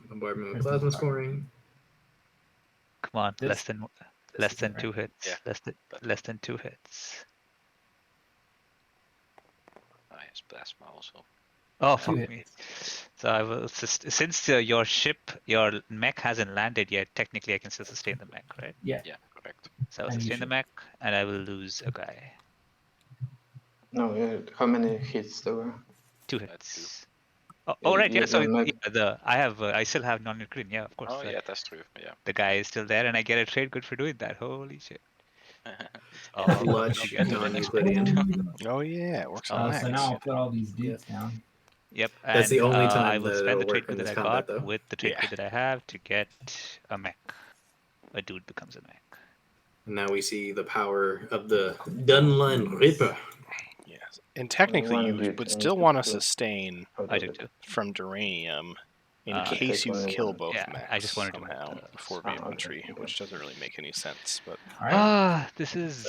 Bombardment with Where's the plasma bombardment? scoring. Come on. This- less than is it, 2 right? hits. Yeah. Less than 2 hits. Ah, yes, plasma also. Oh, 2 fuck hits. me. So I will since your mech hasn't landed yet. Technically, I can still sustain the mech, right? Yeah. Yeah, correct. So I'll And you sustain the should. mech, and I will lose a guy. No, how many hits there were? 2 That's hits. Oh, right. Yeah. Yeah, So the mech- I still have non-nuclear. Yeah, of course. Oh, yeah, that's true. Yeah. The guy is still there, and I get a trade good for doing that. Holy shit! Oh, Clutch you get to the next one. non-Euclidean. Oh yeah, it works on So Max. now I'll put all these dudes down. Yep. That's the and, only I time will that spend it'll the trade work in good that this I combat, got though. with the trade Yeah. good that I have to get a mech. A dude becomes a mech. Now we see the power of the Dunline Reaper. Yes. And technically, One you dude would and still two want to plus. sustain How I does do it- too. from Duranium in Uh, case take you one kill one. both Yeah, mechs I just wanted to somehow move the- before Ah, okay, infantry, okay. which doesn't really make any sense. But All right. This is.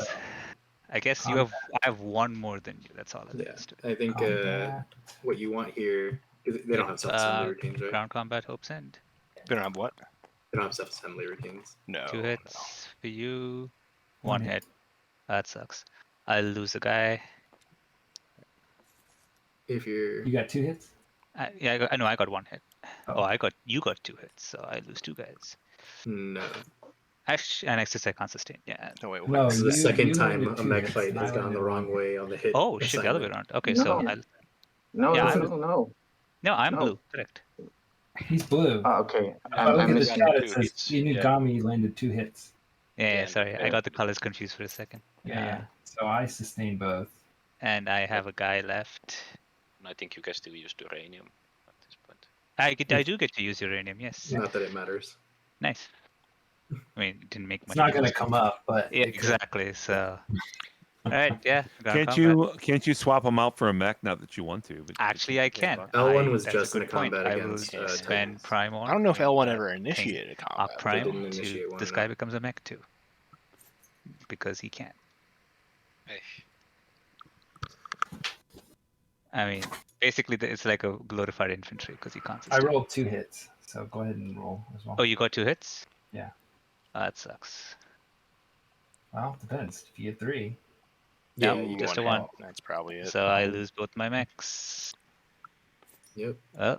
I guess Combat. I have one more than you. That's all it Yeah, is. I think Combat. what you want here, 'cause they don't have self-assembly routines, right? Ground combat hopes end. they don't have what? They don't have self-assembly routines. No. 2 no. hits for you. One 1 hit. hit. That sucks. I'll lose a guy. If you're You got 2 hits? Yeah, I got 1 hit. Oh. You got 2 hits, so I lose 2 guys. no, Actually, and Nexus I can't sustain. Yeah. No, wait, No, what? This is the second you time landed a 2 mech hits, fight and has I gone the landed wrong 1 hit. way on the hit. Oh shit, the other way assignment. around. Okay, No. so No, Yeah, no, I'm- no, no. no, I'm No. blue. Correct. He's blue. Oh, okay. If I look I'm at the missing. chat, it 2 says hits. Inugami landed 2 hits. Yeah, Yeah, sorry, I okay. got the colors confused for a second. Yeah. So I sustained both. And I have a guy left. And I think you can still use uranium at this point. I do get to use uranium. Yes. Not that it matters. Nice. I mean, it didn't make It's much. not of a going to difference. come up, but Yeah, it could. exactly. So, all right, yeah. gun Can't combat. you swap them out for a mech? Not that you want to, but Actually, I can. L1 was that's just a in good a point. combat I will against spend Titans. prime on. I don't know if and, L1 ever ping initiated up combat. prime didn't to initiate one, this no. guy becomes a mech too, because he can. Hey, I mean, basically, it's like a glorified infantry because he can't. I sustain. rolled 2 hits, so go ahead and roll as well. Oh, you got 2 hits? Yeah. Oh, that sucks. Well, depends. If you get 3, Yeah, Ooh, just a hit. 1. That's probably it. So I lose both my mechs. Yep. Oh.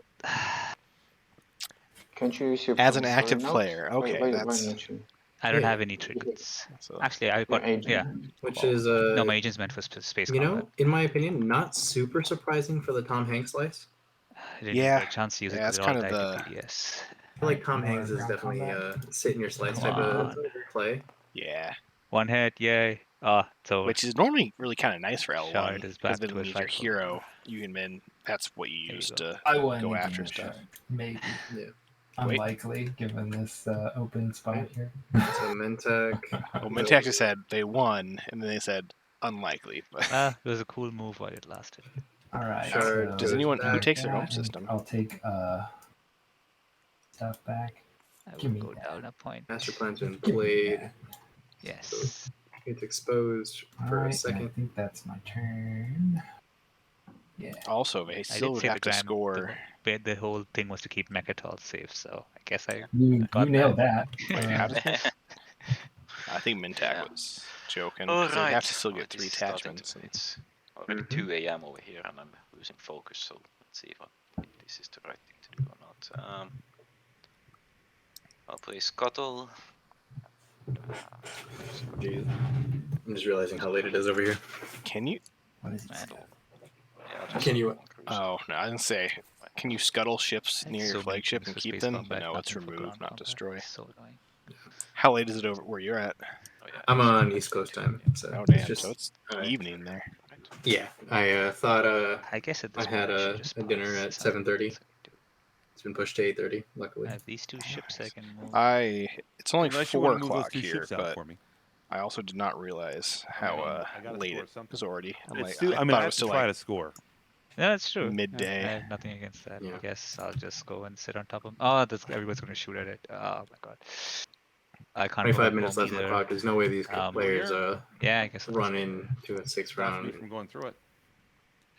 Can't you use your As an promissory active note? player, okay, Why that's don't you? I don't Yeah. have any triggers. so Actually, I Your got agent. yeah. Which Well, is no, my agent's meant for space you combat. know, in my opinion, not super surprising for the Tom Hanks slice. I didn't Yeah. get a chance to use it Yeah, because it's it all kind of died to the- PDS. I feel like Tom More Hanks is ground definitely combat. sit in your slice Come type of on. play. yeah, 1 hit, yay. Ah, so which is normally really kind of nice for L1 Shard is back because then to it a means your cycle. hero, you can then that's what you There you use go. to I wouldn't go again after a stuff. shard. Maybe. Yeah. Wait. Unlikely, given this open spot here. So Mentak. Well, Mintac just said they won, and then they said unlikely. But it was a cool move while it lasted. All right. Shard so does goes anyone who back. takes their that, home and system? I'll take stuff back. I Give me will go that. down a point. Master plan's been Give me played. that. Yes. It's exposed All for right, a and I second. think that's my turn. Yeah. Also, they I still did would say have the to grand. score. The whole thing was to keep Mechatol safe, so I guess I You got nailed that. Wait, Uh, how did I think Mintac Yeah. was joking. All 'Cause they'd right. have to still Well, get this 3 is starting attachments. to- It's already 2 a.m. over here, and I'm losing focus. So let's see if this is the right thing to do or not. I'll play Scuttle. Jeez. I'm just realizing how late it is over here. Can you? what is it? Man. Yeah, I'll just Can you- cruise. Oh no, I didn't say. Can you scuttle ships Had near your so many flagship things and for keep space them? combat, But no, it's nothing for remove, ground not combat. destroy. So annoying. How late is it over where you're at? Oh, yeah, I'm it's- on East Coast time, so Oh it's damn, just so it's alright. evening there. Yeah, I thought I guess at I this had point I should a just dinner pass. at There's nothing 7:30. else I can do. It's been pushed to 8:30. Luckily, I have these 2 ships I can move. It's only Unless you 4 want to move those o'clock 2 here, ships out but for me. I also did not realize how I gotta late score it something. was already. I'm It's like, still, I I mean, thought I it have was to still try like to score. No, that's true. midday. I have nothing against that. Yeah. I guess I'll just go and sit on top of. Oh, everyone's going to shoot at it. Oh my god. I can't. 25 go minutes home left on the either. clock. There's no way these Um, players Yeah, I guess I'll run just- into a 6th Stops me round. from going through it.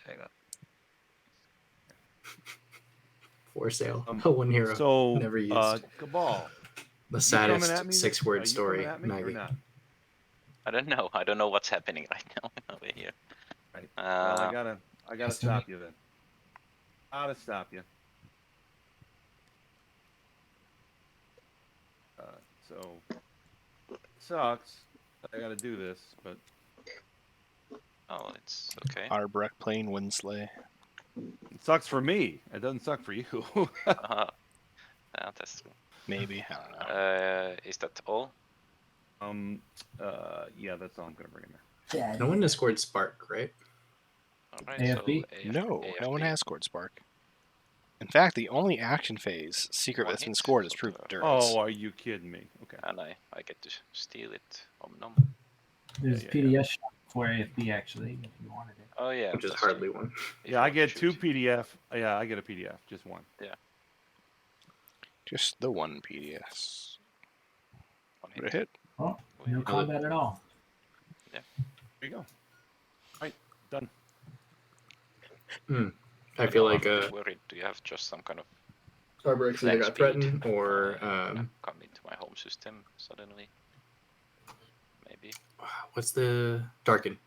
There you go. For sale. Um, 1 hero. So, Never used. Cabal. The you coming at saddest me? 6-word Are you story, coming at me or Maggie. not? I don't know. I don't know what's happening right now over here. Right. Well, I gotta Just stop you then. Gotta stop you. So sucks. I gotta do this, but Oh, it's okay. Arbrecht playing Winsley. it sucks for me. It doesn't suck for you. Yeah, that's true. Maybe, I don't know. Is that all? Yeah, that's all I'm gonna bring in there. Yeah. No one has scored Spark, right? All right. AFB? So No, no one AFB. has scored Spark. In fact, the only action phase secret One that's been hit scored is for Proof the- of Endurance. Oh, are you kidding me? Okay. And I get to steal it. Nom. There's Yeah, PDF for AFB actually, if you wanted it. Oh yeah. Which is that's hardly true. one. If Yeah, you I want get to 2 shoot. PDF. Yeah, I get a PDF, just 1. Just the one PDS. One Would it hit. hit? Oh, We no have- combat at all. There you go. Right, done. I feel like I'm worried. Do you have just some kind of Arbrecht either flag got speed, threatened or come into my home system suddenly? Maybe. what's the Darken?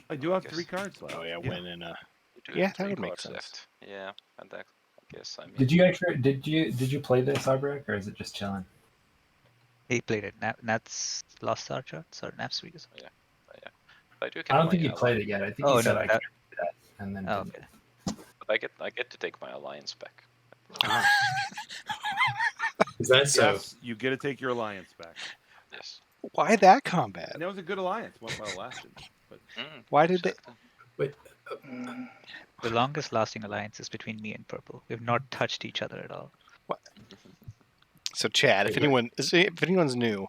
I do have Guess- 3 cards left. Oh yeah, win in You do Yeah, have that 3 would make cards sense. left. Yeah, and I guess I mean. Did you actually did you play this Arbrecht or is it just chilling? He played it. Nat's Lost Archers or Napsweet or something. Yeah. But you I get don't my think you played it yet. I think Oh, he said no, I that- can't do that, and then Oh, didn't. okay. But I get to take my alliance back. Ah. Is that so? Yes, you get to take your alliance back. Yes. Why that combat? And that was a good alliance. Well, it lasted. But Why did exactly. Wait, The longest lasting alliance is between me and Purple. We've not touched each other at all. So Chad, if anyone's new,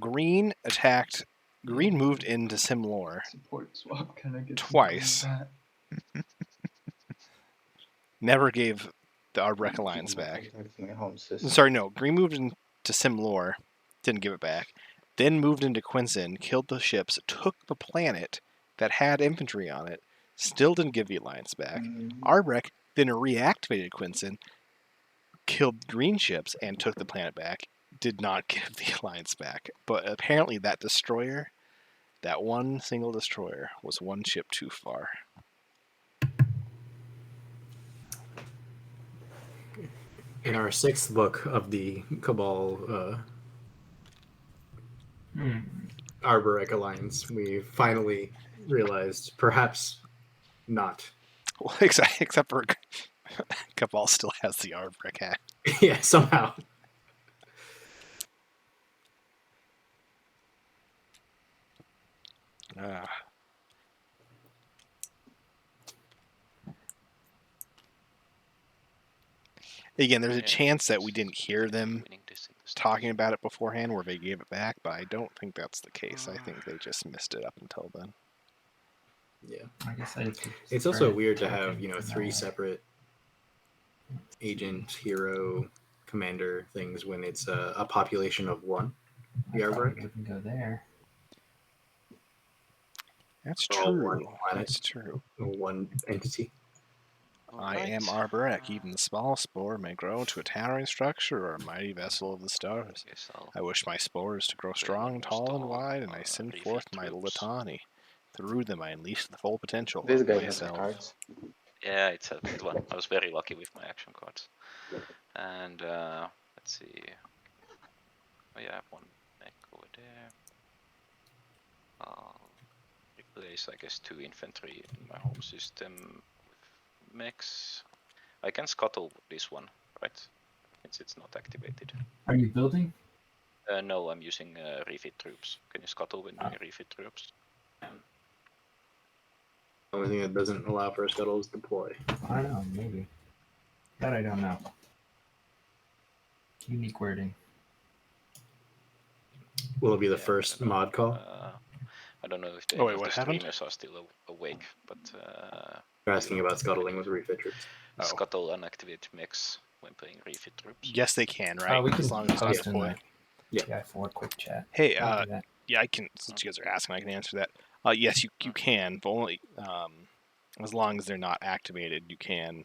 Green attacked. Green moved into Simlore Support swap kind of gets Twice. that. never gave the Arbrek Alliance back. My home system. Sorry, no. Green moved into Simlore, didn't give it back. Then moved into Quincy, killed the ships, took the planet that had infantry on it, still didn't give the Alliance back. Arbrek then reactivated Quincy, killed green ships, and took the planet back. Did not give the Alliance back. But apparently that destroyer, that one single destroyer, was one ship too far. in our 6th book of the Cabal Arborec Alliance, we finally realized perhaps not. Well, except for Cabal still has the Arbrek hat. Yeah, somehow. Again, there's a Yeah, chance that we didn't hear them winning this in this talking about it beforehand where they gave it back, but I don't think that's the case. I think they just missed it up until then. Yeah. I guess I It's also weird to have, 3 separate agent, hero, commander things when it's a population of 1. The Arborec. We can go there. That's All true. one planet. That's true. 1 entity. I am Arborek. Even the small spore may grow into a towering structure or a mighty vessel of the stars. Yes, I wish my spores to grow strong, tall, and wide, and I send forth my Latani. Through them I unleash the full potential This of guy has myself. cards. Yeah, it's a good one. I was very lucky with my action cards. And let's see. Oh yeah, I have 1 mech over there. I'll replace, I guess, 2 infantry in my home system with mechs. I can scuttle this one, right? Since it's not activated. Are you building? No, I'm using refit troops. Can you scuttle when doing refit troops? The only thing that doesn't allow for a scuttle is deploy. I don't know, maybe. That I don't know. Unique wording. Will it be the Yeah, first I don't know. mod call? I don't know if Oh, wait, any of what the happened? streamers are still awake, but You're asking about scuttling with refit troops. Oh. scuttle unactivated mechs when playing refit troops. Yes, they can, right? We can as long as it's not post in deployed. the TI4 quick chat. Hey, I'll do that. yeah, I can. Since you guys are asking, I can answer that. Yes, you can, but only as long as they're not activated, you can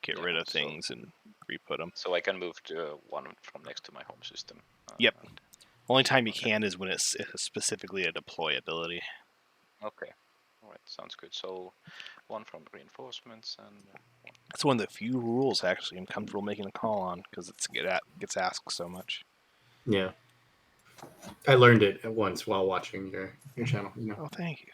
get Yeah, rid of so- things and re-put them. So I can move to one from next to my home system. Yep. and- Only time you can is when it's specifically a deploy ability. Okay. Alright, sounds good. So 1 from reinforcements and That's one of the few rules actually I'm comfortable making a call on because gets asked so much. Yeah. I learned it at once while watching your channel. Oh, thank you.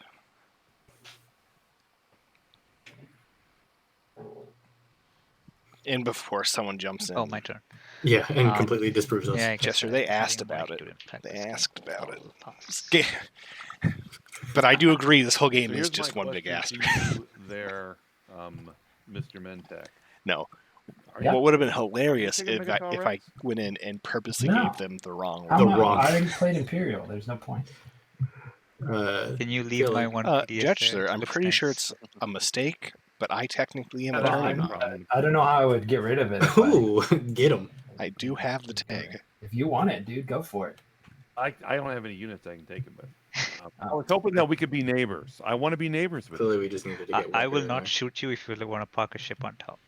And before someone jumps in, Oh, my turn. Yeah, and Um, completely disproves us. Yeah, I guess Chester, I they didn't asked want about to it. do in They practice. asked about it. I'll pass. But I do agree, this whole game So is here's just my one big question asterisk. to you there, Mr. Mentek. No. Are Yeah. What would have been hilarious taking if Megaton I Rex? went in and purposely No. gave them the wrong I'm The not- wrong- I already played Imperial. There's no point. Can you leave feel my like- one PDF Judge, there? sir, It I'm looks pretty nice. sure it's a mistake, but I technically am a That's tournament fine. member. I don't know how I would get rid of it. If I- Ooh, get him. I do have the tag. If you want it, dude, go for it. I don't have any units I can take it, but I Oh. was hoping that we could be neighbors. I want to be neighbors with you. Clearly, we just needed to get. I will Wicker in not there. shoot you if you want to park a ship on top.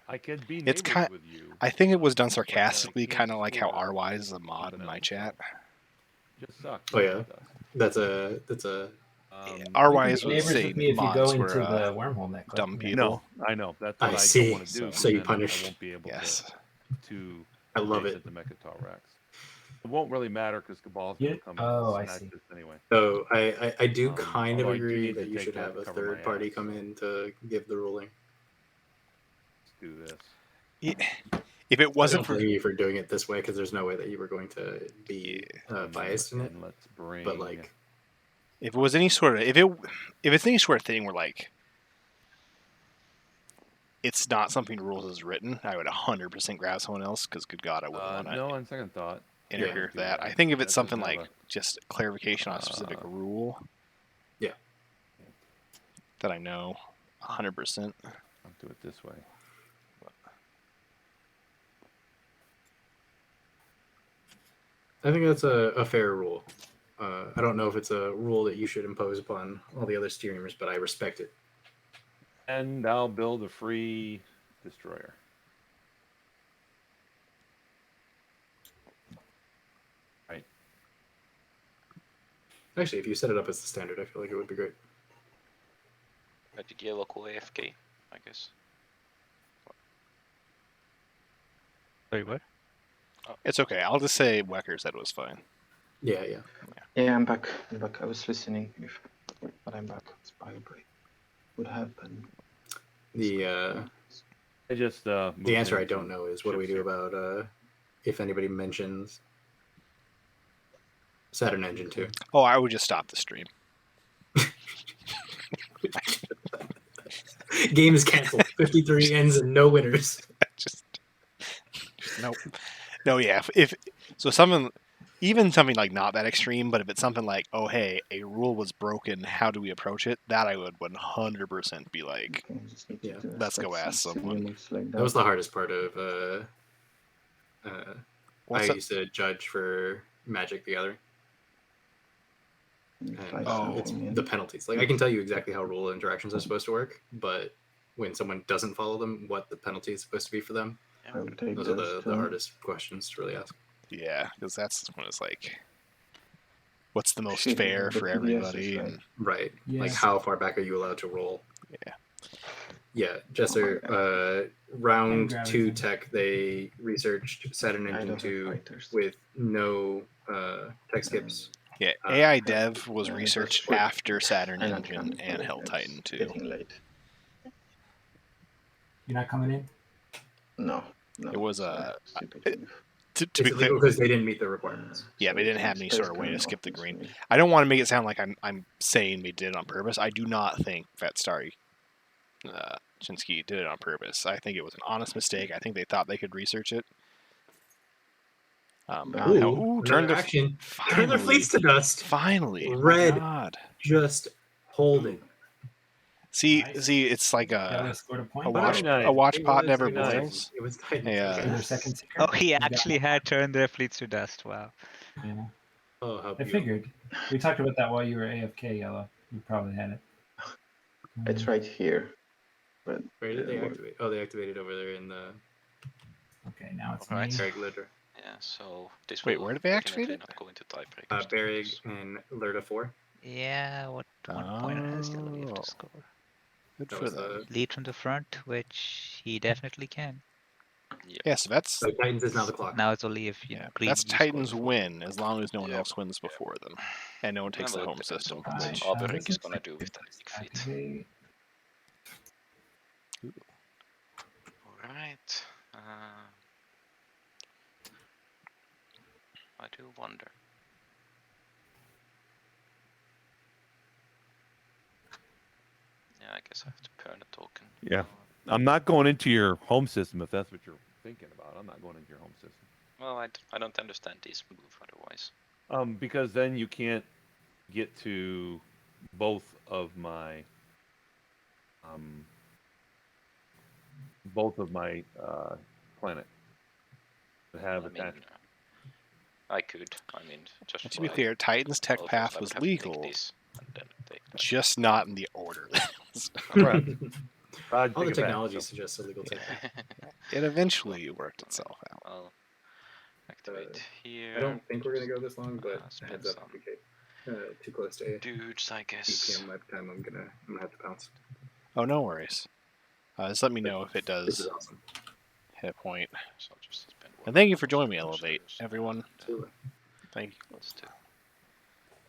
I can be It's neighbors with you. I think it was done But I sarcastically, can't kind of like how afford RY is a mod in my chat. Just sucks. Oh, yeah? It does. That's a. RY You is can be would neighbors say with me if you go mods into were the wormhole necklace. dumb Yeah. people. No, I know. That's what I I, see. don't want to do. So you then punish. I won't be able Yes. to I love it. The Mechatol Rex. It won't really matter because Cabal's Yeah. going to come Oh, I and snatch see. this anyway. So I do kind of although I do agree need to that you take should that have to a cover my third party ass, come so. in to give the ruling. Let's do this. If it I wasn't don't for blame you for doing it this way because there's no way that you were going to be biased in it. And let's bring. But like, if it was any sort of if it's any sort of thing where like it's not something rules is written, I would 100% grab someone else because good God, I wouldn't want to no, on second thought. interfere with do that. that. I think if it's That doesn't something have like just clarification on a specific rule, yeah, that I know 100%. I'll do it this way. I think that's a fair rule. I don't know if it's a rule that you should impose upon all the other streamers, but I respect it. And I'll build a free destroyer. Right. Actually, if you set it up as the standard, I feel like it would be great. Did yellow call AFK, I guess? Sorry, what? It's okay. I'll just say Wecker said it was fine. Yeah. Yeah, I'm back. I was listening, but I'm back. It's probably would happen. The I just the answer I don't know is what do we do about if anybody mentions Saturn Engine 2? Oh, I would just stop the stream. Game is canceled. 53 ends and no winners. just nope. No, yeah. If so, something even something like not that extreme, but if it's something like, oh hey, a rule was broken, how do we approach it? That I would 100% be like, Okay, just need to Yeah. do Let's go like ask some someone. moves like That was the hardest part of I what's up? used to judge for Magic the Other. And And try it's something in. the penalties. Like I can tell you exactly how rule interactions are supposed to work, but when someone doesn't follow them, what the penalty is supposed to be for them, I will take those are those the two. hardest questions to really ask. Yeah, because that's when it's like, what's the most Shit, fair the for PDS is everybody? right. And Right. Yeah. Like how far back are you allowed to roll? yeah, Yeah, Jester, round And 2 gravity. tech, they researched Saturn I Engine don't have 2 fighters. with no tech skips. yeah. Uh, AI Dev was yeah, researched that's- after Saturn I'm not Engine coming and for it, Hell it's Titan too. Getting late. You're not coming in? No. It was it's a stupid move. to It's be clear. illegal because they didn't meet the requirements. Yeah, So they didn't it's have any space sort of way to gun skip the offense green. move. I don't want to make it sound like I'm saying they did it on purpose. I do not think Fatstar Shinsky did it on purpose. I think it was an honest mistake. I think they thought they could research it. Turn Another their action. finally, Turn their fleets to dust. finally, Red. My God. Just holding. See, Nice. it's like Y'all scored a point. a Very watch nice. a watch It pot was never nice. boils. It was Titan. Hey, For their second secret. Oh, he You got actually had turned their fleets to dust. Wow. Yeah. Oh, how I beautiful. figured. We talked about that while you were AFK, Yellow. You probably had it. It's right here. But Where did they activate? Oh, they activated over there in the Okay, now it's Alright. me. Berg Litter. Yeah, so this Wait, will where did they activate definitely it? not go into tiebreakers. Berg and Lerda 4. Yeah, what one point has Yellow we have Oh. to score? Good That for was them. Lead from the front, which he definitely can. Yeah, so that's So Titans is now the clock. Now it's only if yeah, green that's you score Titans before. win as long as no one Yeah. else wins before them, and no one takes Well, the it home depends system. on what Which Aberg this is looks gonna like do with that big fleet. activate. Alright. I do wonder. Yeah, I guess I have to burn a token. Yeah. I'm not going into your home system if that's what you're thinking about. I'm not going into your home system. Well, I don't understand this move otherwise. Because then you can't get to both of my planet that have I mean, attached. I could. I mean, just And to be fly clear, Titan's tech both, path I would was have to take legal, this and then take that. just not in the order. Correct. All the technology suggests illegal tech. It eventually worked itself out. I'll activate here. I don't think we're gonna go this long, but spend heads up some if we get too close to 8 dudes, I guess. p.m. my time. I'm gonna have to bounce. Oh, no worries. Just let me know if it This does is awesome. hit a point. So I'll just spend And thank you for joining me, Elevate, everyone. Absolutely. Thank you. Let's do.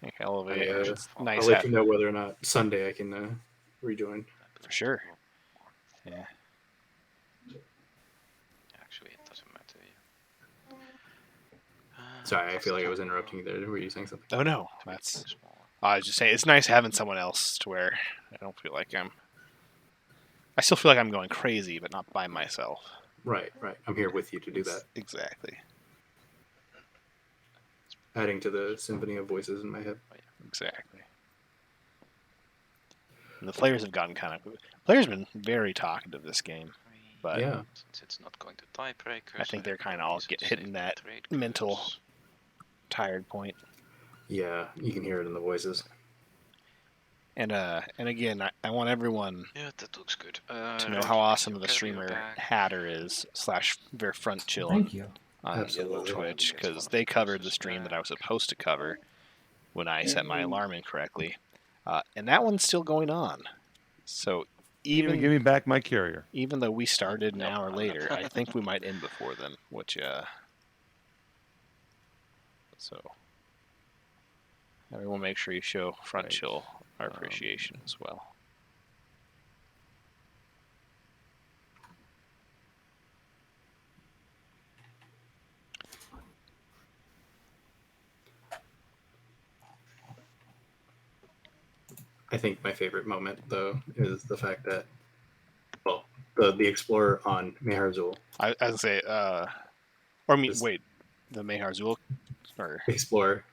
Thank you, Elevate. It's I'll nice let you know whether or not Sunday I can rejoin. for sure. Yeah. Actually, it doesn't matter. Yeah. Sorry, I feel like I was interrupting you there. Were you saying something? Oh no, that's. I was just saying it's nice having someone else to where I don't feel like I'm. I still feel like I'm going crazy, but not by myself. Right. I'm here with you to do that. Exactly. Adding to the symphony of voices in my head. Exactly. And the players have gotten kind of. Players have been very talkative this game, but Yeah. Since it's not going to tiebreakers, I think they're kind of all hitting that mental tired point. Yeah, you can hear it in the voices. And again, I want everyone Yeah, that looks good. to know how awesome of a streamer Hatter is / their front chill Thank you. on Absolutely. Twitch, because they covered the stream that I was supposed to cover when I set my alarm incorrectly, and that one's still going on. So Even give me back my carrier. even though we started an hour later, I think we might end before them. Which so everyone make sure you show front Right. chill our appreciation as well. I think my favorite moment, though, is the fact that, well, the Explorer on Meharzul. I would say, or I mean, Just- wait, the Meharzul, or Explorer,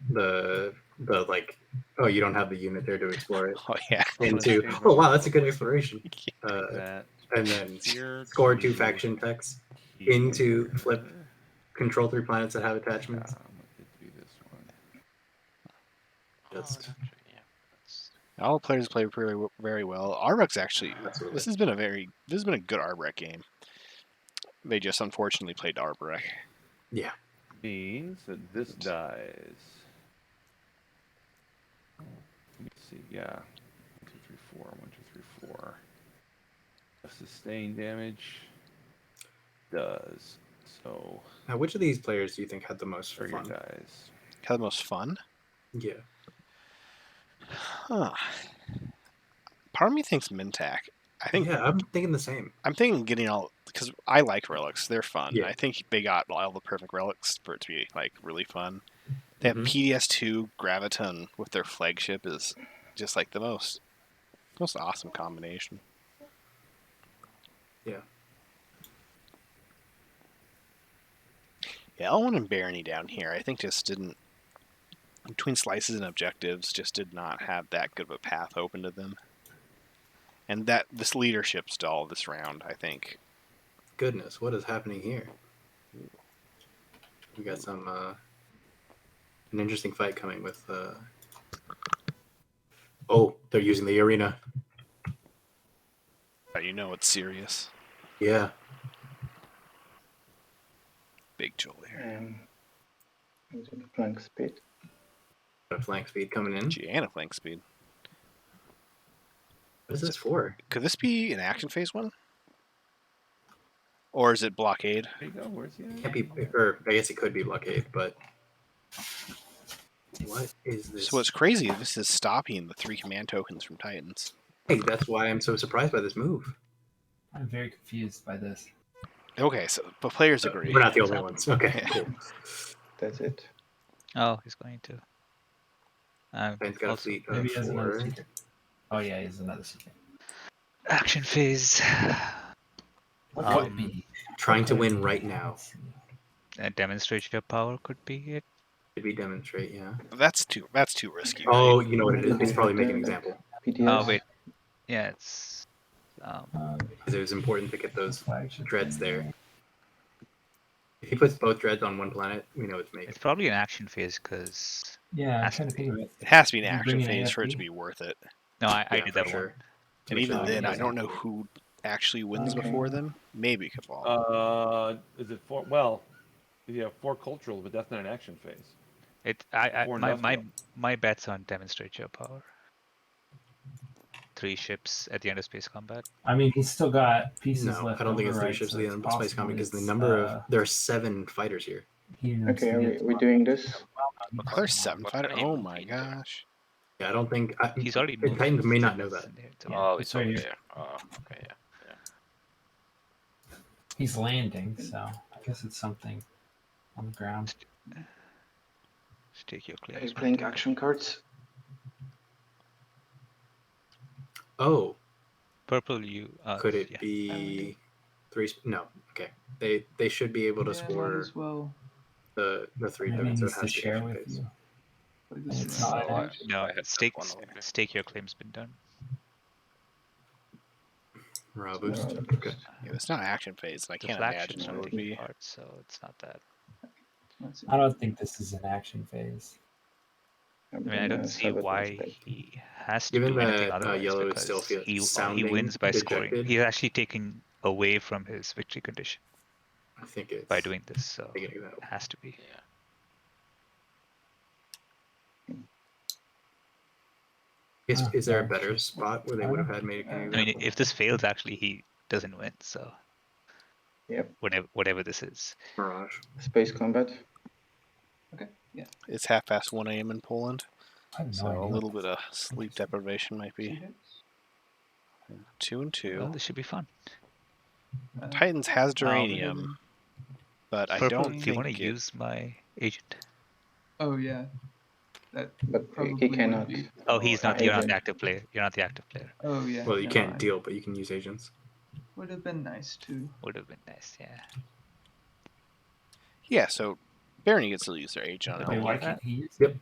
the like, oh, you don't have the unit there to explore it. oh yeah, Into, oh wow, that's a good exploration. That And then here score to 2 faction techs here. into flip, control 3 planets that have attachments. It be this one. Just Actually, yeah. That's, all the players play very well. Arbrek's actually, absolutely. this has been a good Arbrek game. They just unfortunately played Arbrek. Yeah. Means that this dies. Let me see. Yeah. 1, 2, 3, 4. 1, 2, 3, 4. Sustain damage does so. Now, which of these players do you think had the most Trigger fun? dies. Had the most fun? Yeah. Huh. Part of me thinks Mintak. I think Yeah, I'm thinking the same. I'm thinking getting all, because I like relics. They're fun. Yeah. I think they got all the perfect relics for it to be like really fun. They have Mhm. PDS2 Graviton with their flagship is just like the most awesome combination. Yeah. Yeah, Elwyn and Barony down here, I think just didn't, between slices and objectives, just did not have that good of a path open to them. And that this leadership stall this round, I think. Goodness, what is happening here? We got some an interesting fight coming with. Oh, they're using the arena. You know it's serious. Yeah. Big Joel here. Using the flank speed. Got a flank speed coming in. Gee, and a flank speed. What is this for? Could this be an action phase one? Or is it blockade? There you go. Where's he? Can't be, or I guess it could be blockade, but what is this? So what's crazy, this is stopping the 3 command tokens from Titans. Hey, that's why I'm so surprised by this move. I'm very confused by this. Okay, so but players agree. We're not the only ones. Okay, Yeah. cool. That's it. Oh, he's going to. Ben's got a Also, fleet Maybe of he has another 4. secret. Oh yeah, he has another secret. action phase. What Um, could it be? Trying What to could it win be? right now. Demonstrate your power could be it. Did we demonstrate? Yeah. That's too risky. Oh, Right? you know what it is? It's probably make an example. PDS. Oh wait, yeah, it's. Because it was important to get those Flagship dreads thing. there. If he puts both dreads on one planet, we know it's make. It's probably an action phase because. Yeah, I'm Has trying to to think of it. It has to be an Did you action bring an phase for it to AFD? be worth it. No, I Yeah, did for that sure. one. And For even sure. then, I Yeah. don't know who actually wins Okay. before them. Maybe Cabal. Is it 4? Well, yeah, 4 cultural, but that's not an action phase. It. Or My industrial. my bets on demonstrate your power. 3 ships at the end of space combat? I mean, he's still got pieces No, left I don't think over, it's 3 right? ships So at the it's end of Space possible Combat because the it's, number of there are 7 fighters here. he needs Okay, to are get we doing this? Oh, there's 7 What fighter. can he Oh move my in there? gosh. Yeah, I don't think He's already the moved. Titans may not Still know is that. in there, so- Yeah, Oh, it's it's right over here. there. Oh, okay, yeah. He's landing, so I guess it's something on the ground. Stake your Are you claims. playing action cards? Oh, Purple, you. could it Yeah. be 3? No. Okay. They should be able to Yeah, might score as well the 3 Maybe he tokens, so it needs to has to be share action with phase. you. play And this it's around. not So I, action. No, I have stake that one already. stake your claim's been done. Morale boost. Morale Okay. boost. Yeah, it's not action phase, and I The can't flagships imagine are what it would taking be. part, so it's not that. Let's see. I don't think this is an action phase. I'm I mean, I don't gonna see sabotage why that. he has to Given do anything that otherwise yellow is because still he sounding wins by scoring. dejected. He's actually taking away from his victory condition I think it's by doing this, so it negative that. has to be. Yeah. Is there a Oh, better shit. spot where they would have had made a I mean, if this fails, actually, he doesn't win. So, Yep. whatever this is. Mirage? Space combat. Okay, yeah. It's 1:30 a.m. in Poland, I have no so idea a what little this bit of is. sleep deprivation might 2 be. hits. 2 and 2. Well, this should be fun. Titans has Duranium, Hidden. but I Purple, don't do you want think to it. use my agent? Oh yeah. That But probably he would cannot. be. Oh, he's not. yeah. You're not Agent. the active player. You're not the active player. Oh yeah. Well, you no, can't I- deal, but you can use agents. Would have been nice too. Would have been nice, yeah. Yeah, so Barony gets to use their agent on Wait, Wait, L1. why can't he use Yep.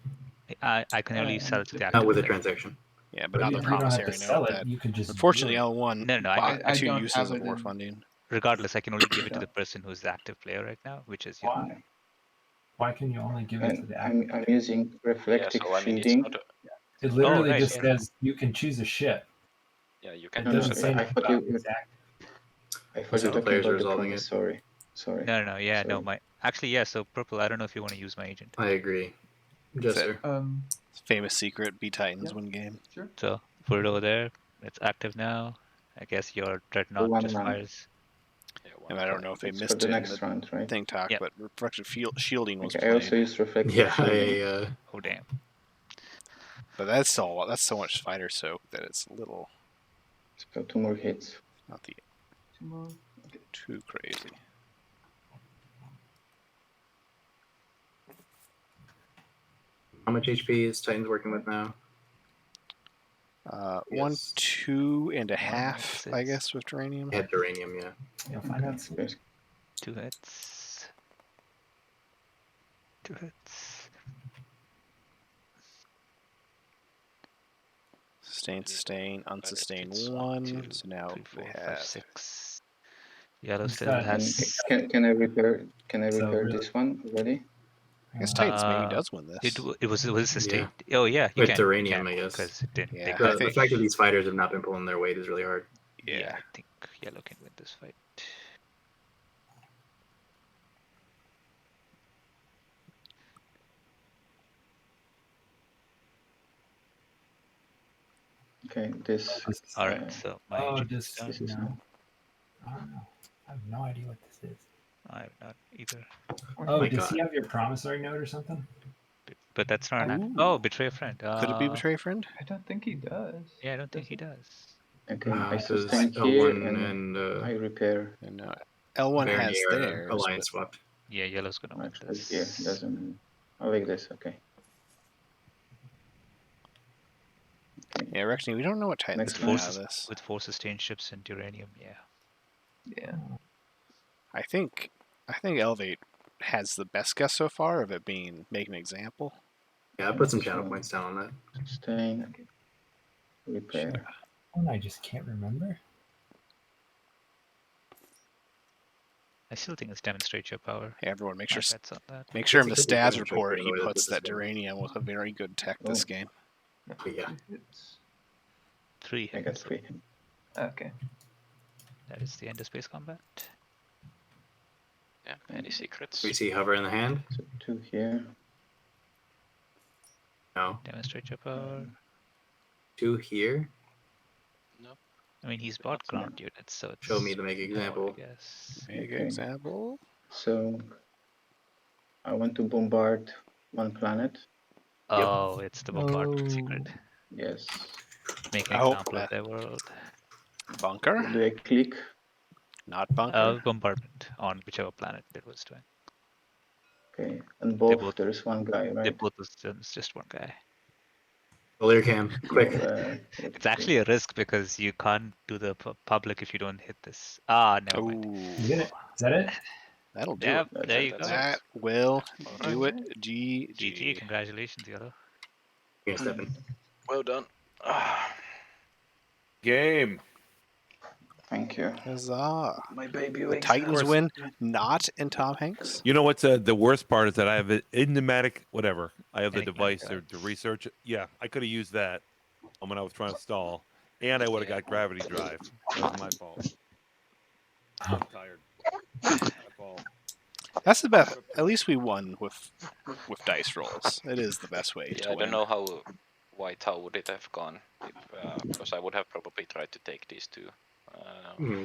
I can only sell it to the Not active Not with a player. transaction. Yeah, but But not you the don't have promissory to sell note. it. That You could just. unfortunately do it. L1 No, I bought can, I two don't uses have of it war in- funding. regardless, I can only give it to Yeah. the person who's the active player right now, which is you. Why? Why can you only give it to And the active? I'm using Yeah, reflective so I mean, it's shielding. not. It literally right, just yeah. says you can choose a ship. Yeah, you It can No, use doesn't it. say I anything thought about you. it's active. I thought That's you how were the talking players are about the resolving promise. it. Sorry. No, yeah, no, Sorry. actually, yeah. So purple, I don't know if you want to use my agent. I agree. Jester. Famous secret: B Titans Yep. win game. Sure. So put it over there. It's active now. I guess your dreadnought one just round. fires. Yeah, And one I don't turn. know if they It's for missed the it in next the round, right? thing talk, Yep. but reflective shielding was Okay, I played. also use reflective Yeah, shielding. Oh damn. But that's so much fighter soak that it's a little So 2 more hits. not the 2 more. too crazy. how much HP is Titans working with now? 1, Yes. 2.5, I 1.6. guess, with Duranium. They had Duranium, yeah. You'll find out soon. Space 2 hits. 2 hits. Sustain, unsustain It's 1. 2, So now 3, 4, they 5, have 6. Yellow He's still got- has. Can I repair? Can I So repair really- this one already? I guess Titans maybe Uh, does win this. It was this a Yeah. state? Oh yeah, you With can. Duranium, I guess. Because it didn't. Yeah, they I The think- fact that these fighters have not been pulling their weight is really hard. Yeah, Yeah. I think yellow can win this fight. Okay, this. All right, so my Oh, agent is this done. This is no. not. I don't know. I have no idea what this is. I have not either. Oh, my does God. he have your promissory note or something? But that's not. Ooh. Oh, betray a friend. Could it be Betray a Friend? I don't think he does. Yeah, I don't think he Does does. Okay, I Because sustain here L1 and and I repair. And L1 Barony has are theirs. alliance swapped. Yeah, yellow's gonna win Actually, this. here doesn't. I like this. Okay. Yeah, Rexney, we don't know what Titans Next do out of forces this. with 4 sustained ships and uranium. Yeah. Yeah. I think Elevate has the best guess so far of it being make an example. Yeah, I put some channel points down on that. Sustain. Repair. One I just can't remember. I still think it's demonstrate your power. Hey, everyone, make My sure bets on that. make sure in the It's a good stats game, check, report by the he way, that puts this that is good. Duranium with a very good tech this Oh. game. But yeah. 2 hits. 3 I got hits. 3. Okay. That is the end of space combat. Yeah, any secrets? We see hover in the hand. So 2 here. No. Demonstrate your power. 2 here. I mean, he's bought That's not- ground units, so it's Show me the make more, example. I guess. Make Okay. example. So I want to bombard one planet. Oh, it's the bombardment secret. Yes. Make an Oh, example of that- their world. Bunker, Do I click? not bunker. Bombardment on whichever planet it was doing. Okay. And They both both- there is one guy, They right? both of them is just one guy. Clear cam, quick. Well, It's actually a risk because you can't do the public if you don't hit this. Ah, never mind. Ooh, Is that it? that'll do Yep, it. there you That's go. it. That will do Alright. it. GG. GG, congratulations, Yellow. You're stepping. Well done. Game. Thank you. Huzzah. My baby The wakes Titans up. win, not in Tom Hanks. You know what's the worst part is that I have an enigmatic whatever. I have the Enigmatic device to research it. Yeah, I could have used that when I was trying to stall, and I would have got gravity drive. That was my fault. I'm tired. My fault. That's the best. At least we won with dice rolls. It is the best way to Yeah, I win. don't know how would it have gone if, because I would have probably tried to take these two.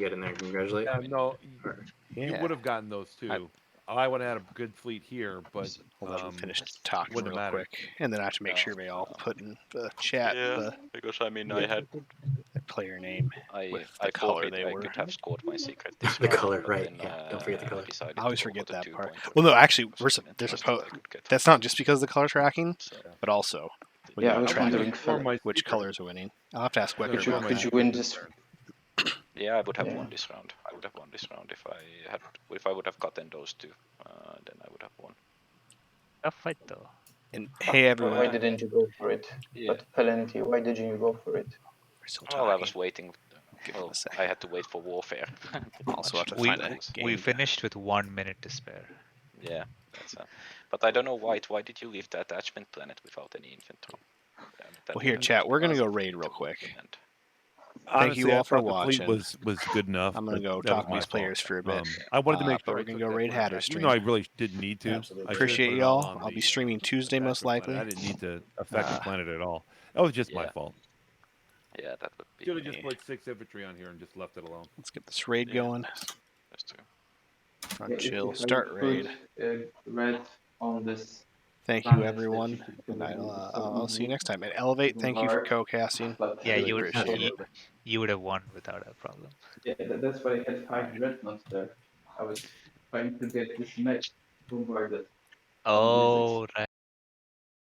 Get in there. Congratulate. Yeah, no, Yeah. you would have gotten those too. I would have had a good fleet here, but We'll let them finish talking wouldn't real have mattered. quick, and then I have to make No, sure they all put in the chat because I mean I had the player name with the I color thought they I were. could have scored my secret this The round, color, but right, then, yeah, don't forget the color. decided I always to go forget for the that 2 part. point Well, no, one actually, because I didn't there's a trust that I po- could get That's not just because of the color tracking, so, but also when Yeah, I you're was tracking wondering, For my which secret. colors are winning. I'll have to ask Wecker Could you- about could that. you win this? yeah, I would have Yeah. won this round. I would have won this round if I would have gotten those two. Then I would have won. Tough fight though. And hey, everyone, Why didn't you go for it? Yeah. But Palenti, why didn't you go for it? we're still Well, I talking. was waiting. Give him Well, a second. I had to wait for warfare. pretty Also much. have to We find a we game. finished with 1 minute to spare. Yeah, that's. But I don't know why. Why did you leave the attachment planet without any inventory? That Well, here, would chat, have we're gonna been go raid real to quick. implement. Thank you Honestly, I all for thought the fleet watching. was good enough. I'm gonna but go that talk was to my these players fault. for a bit. I wanted to make but sure we're I gonna took go that raid footage Hatter back, stream. even though I really didn't need to. Absolutely. I should have Appreciate put it you all. on I'll be the, streaming Tuesday most attachment planet. likely. I didn't need to affect the planet at all. That was just my Yeah. fault. Yeah, that would be. Should have just Yeah. put 6 infantry on here and just left it alone. Let's get this raid Yeah, going. that's true. Front chill. Start raid. Red on this. Thank you, everyone, and I'll see you next time. And Elevate, thank you for co-casting. Yeah, Really you would appreciate it. you would have won without a problem. Yeah, that's why I had 5 dreadnoughts there. I was trying to get this mech bombarded. Oh, right.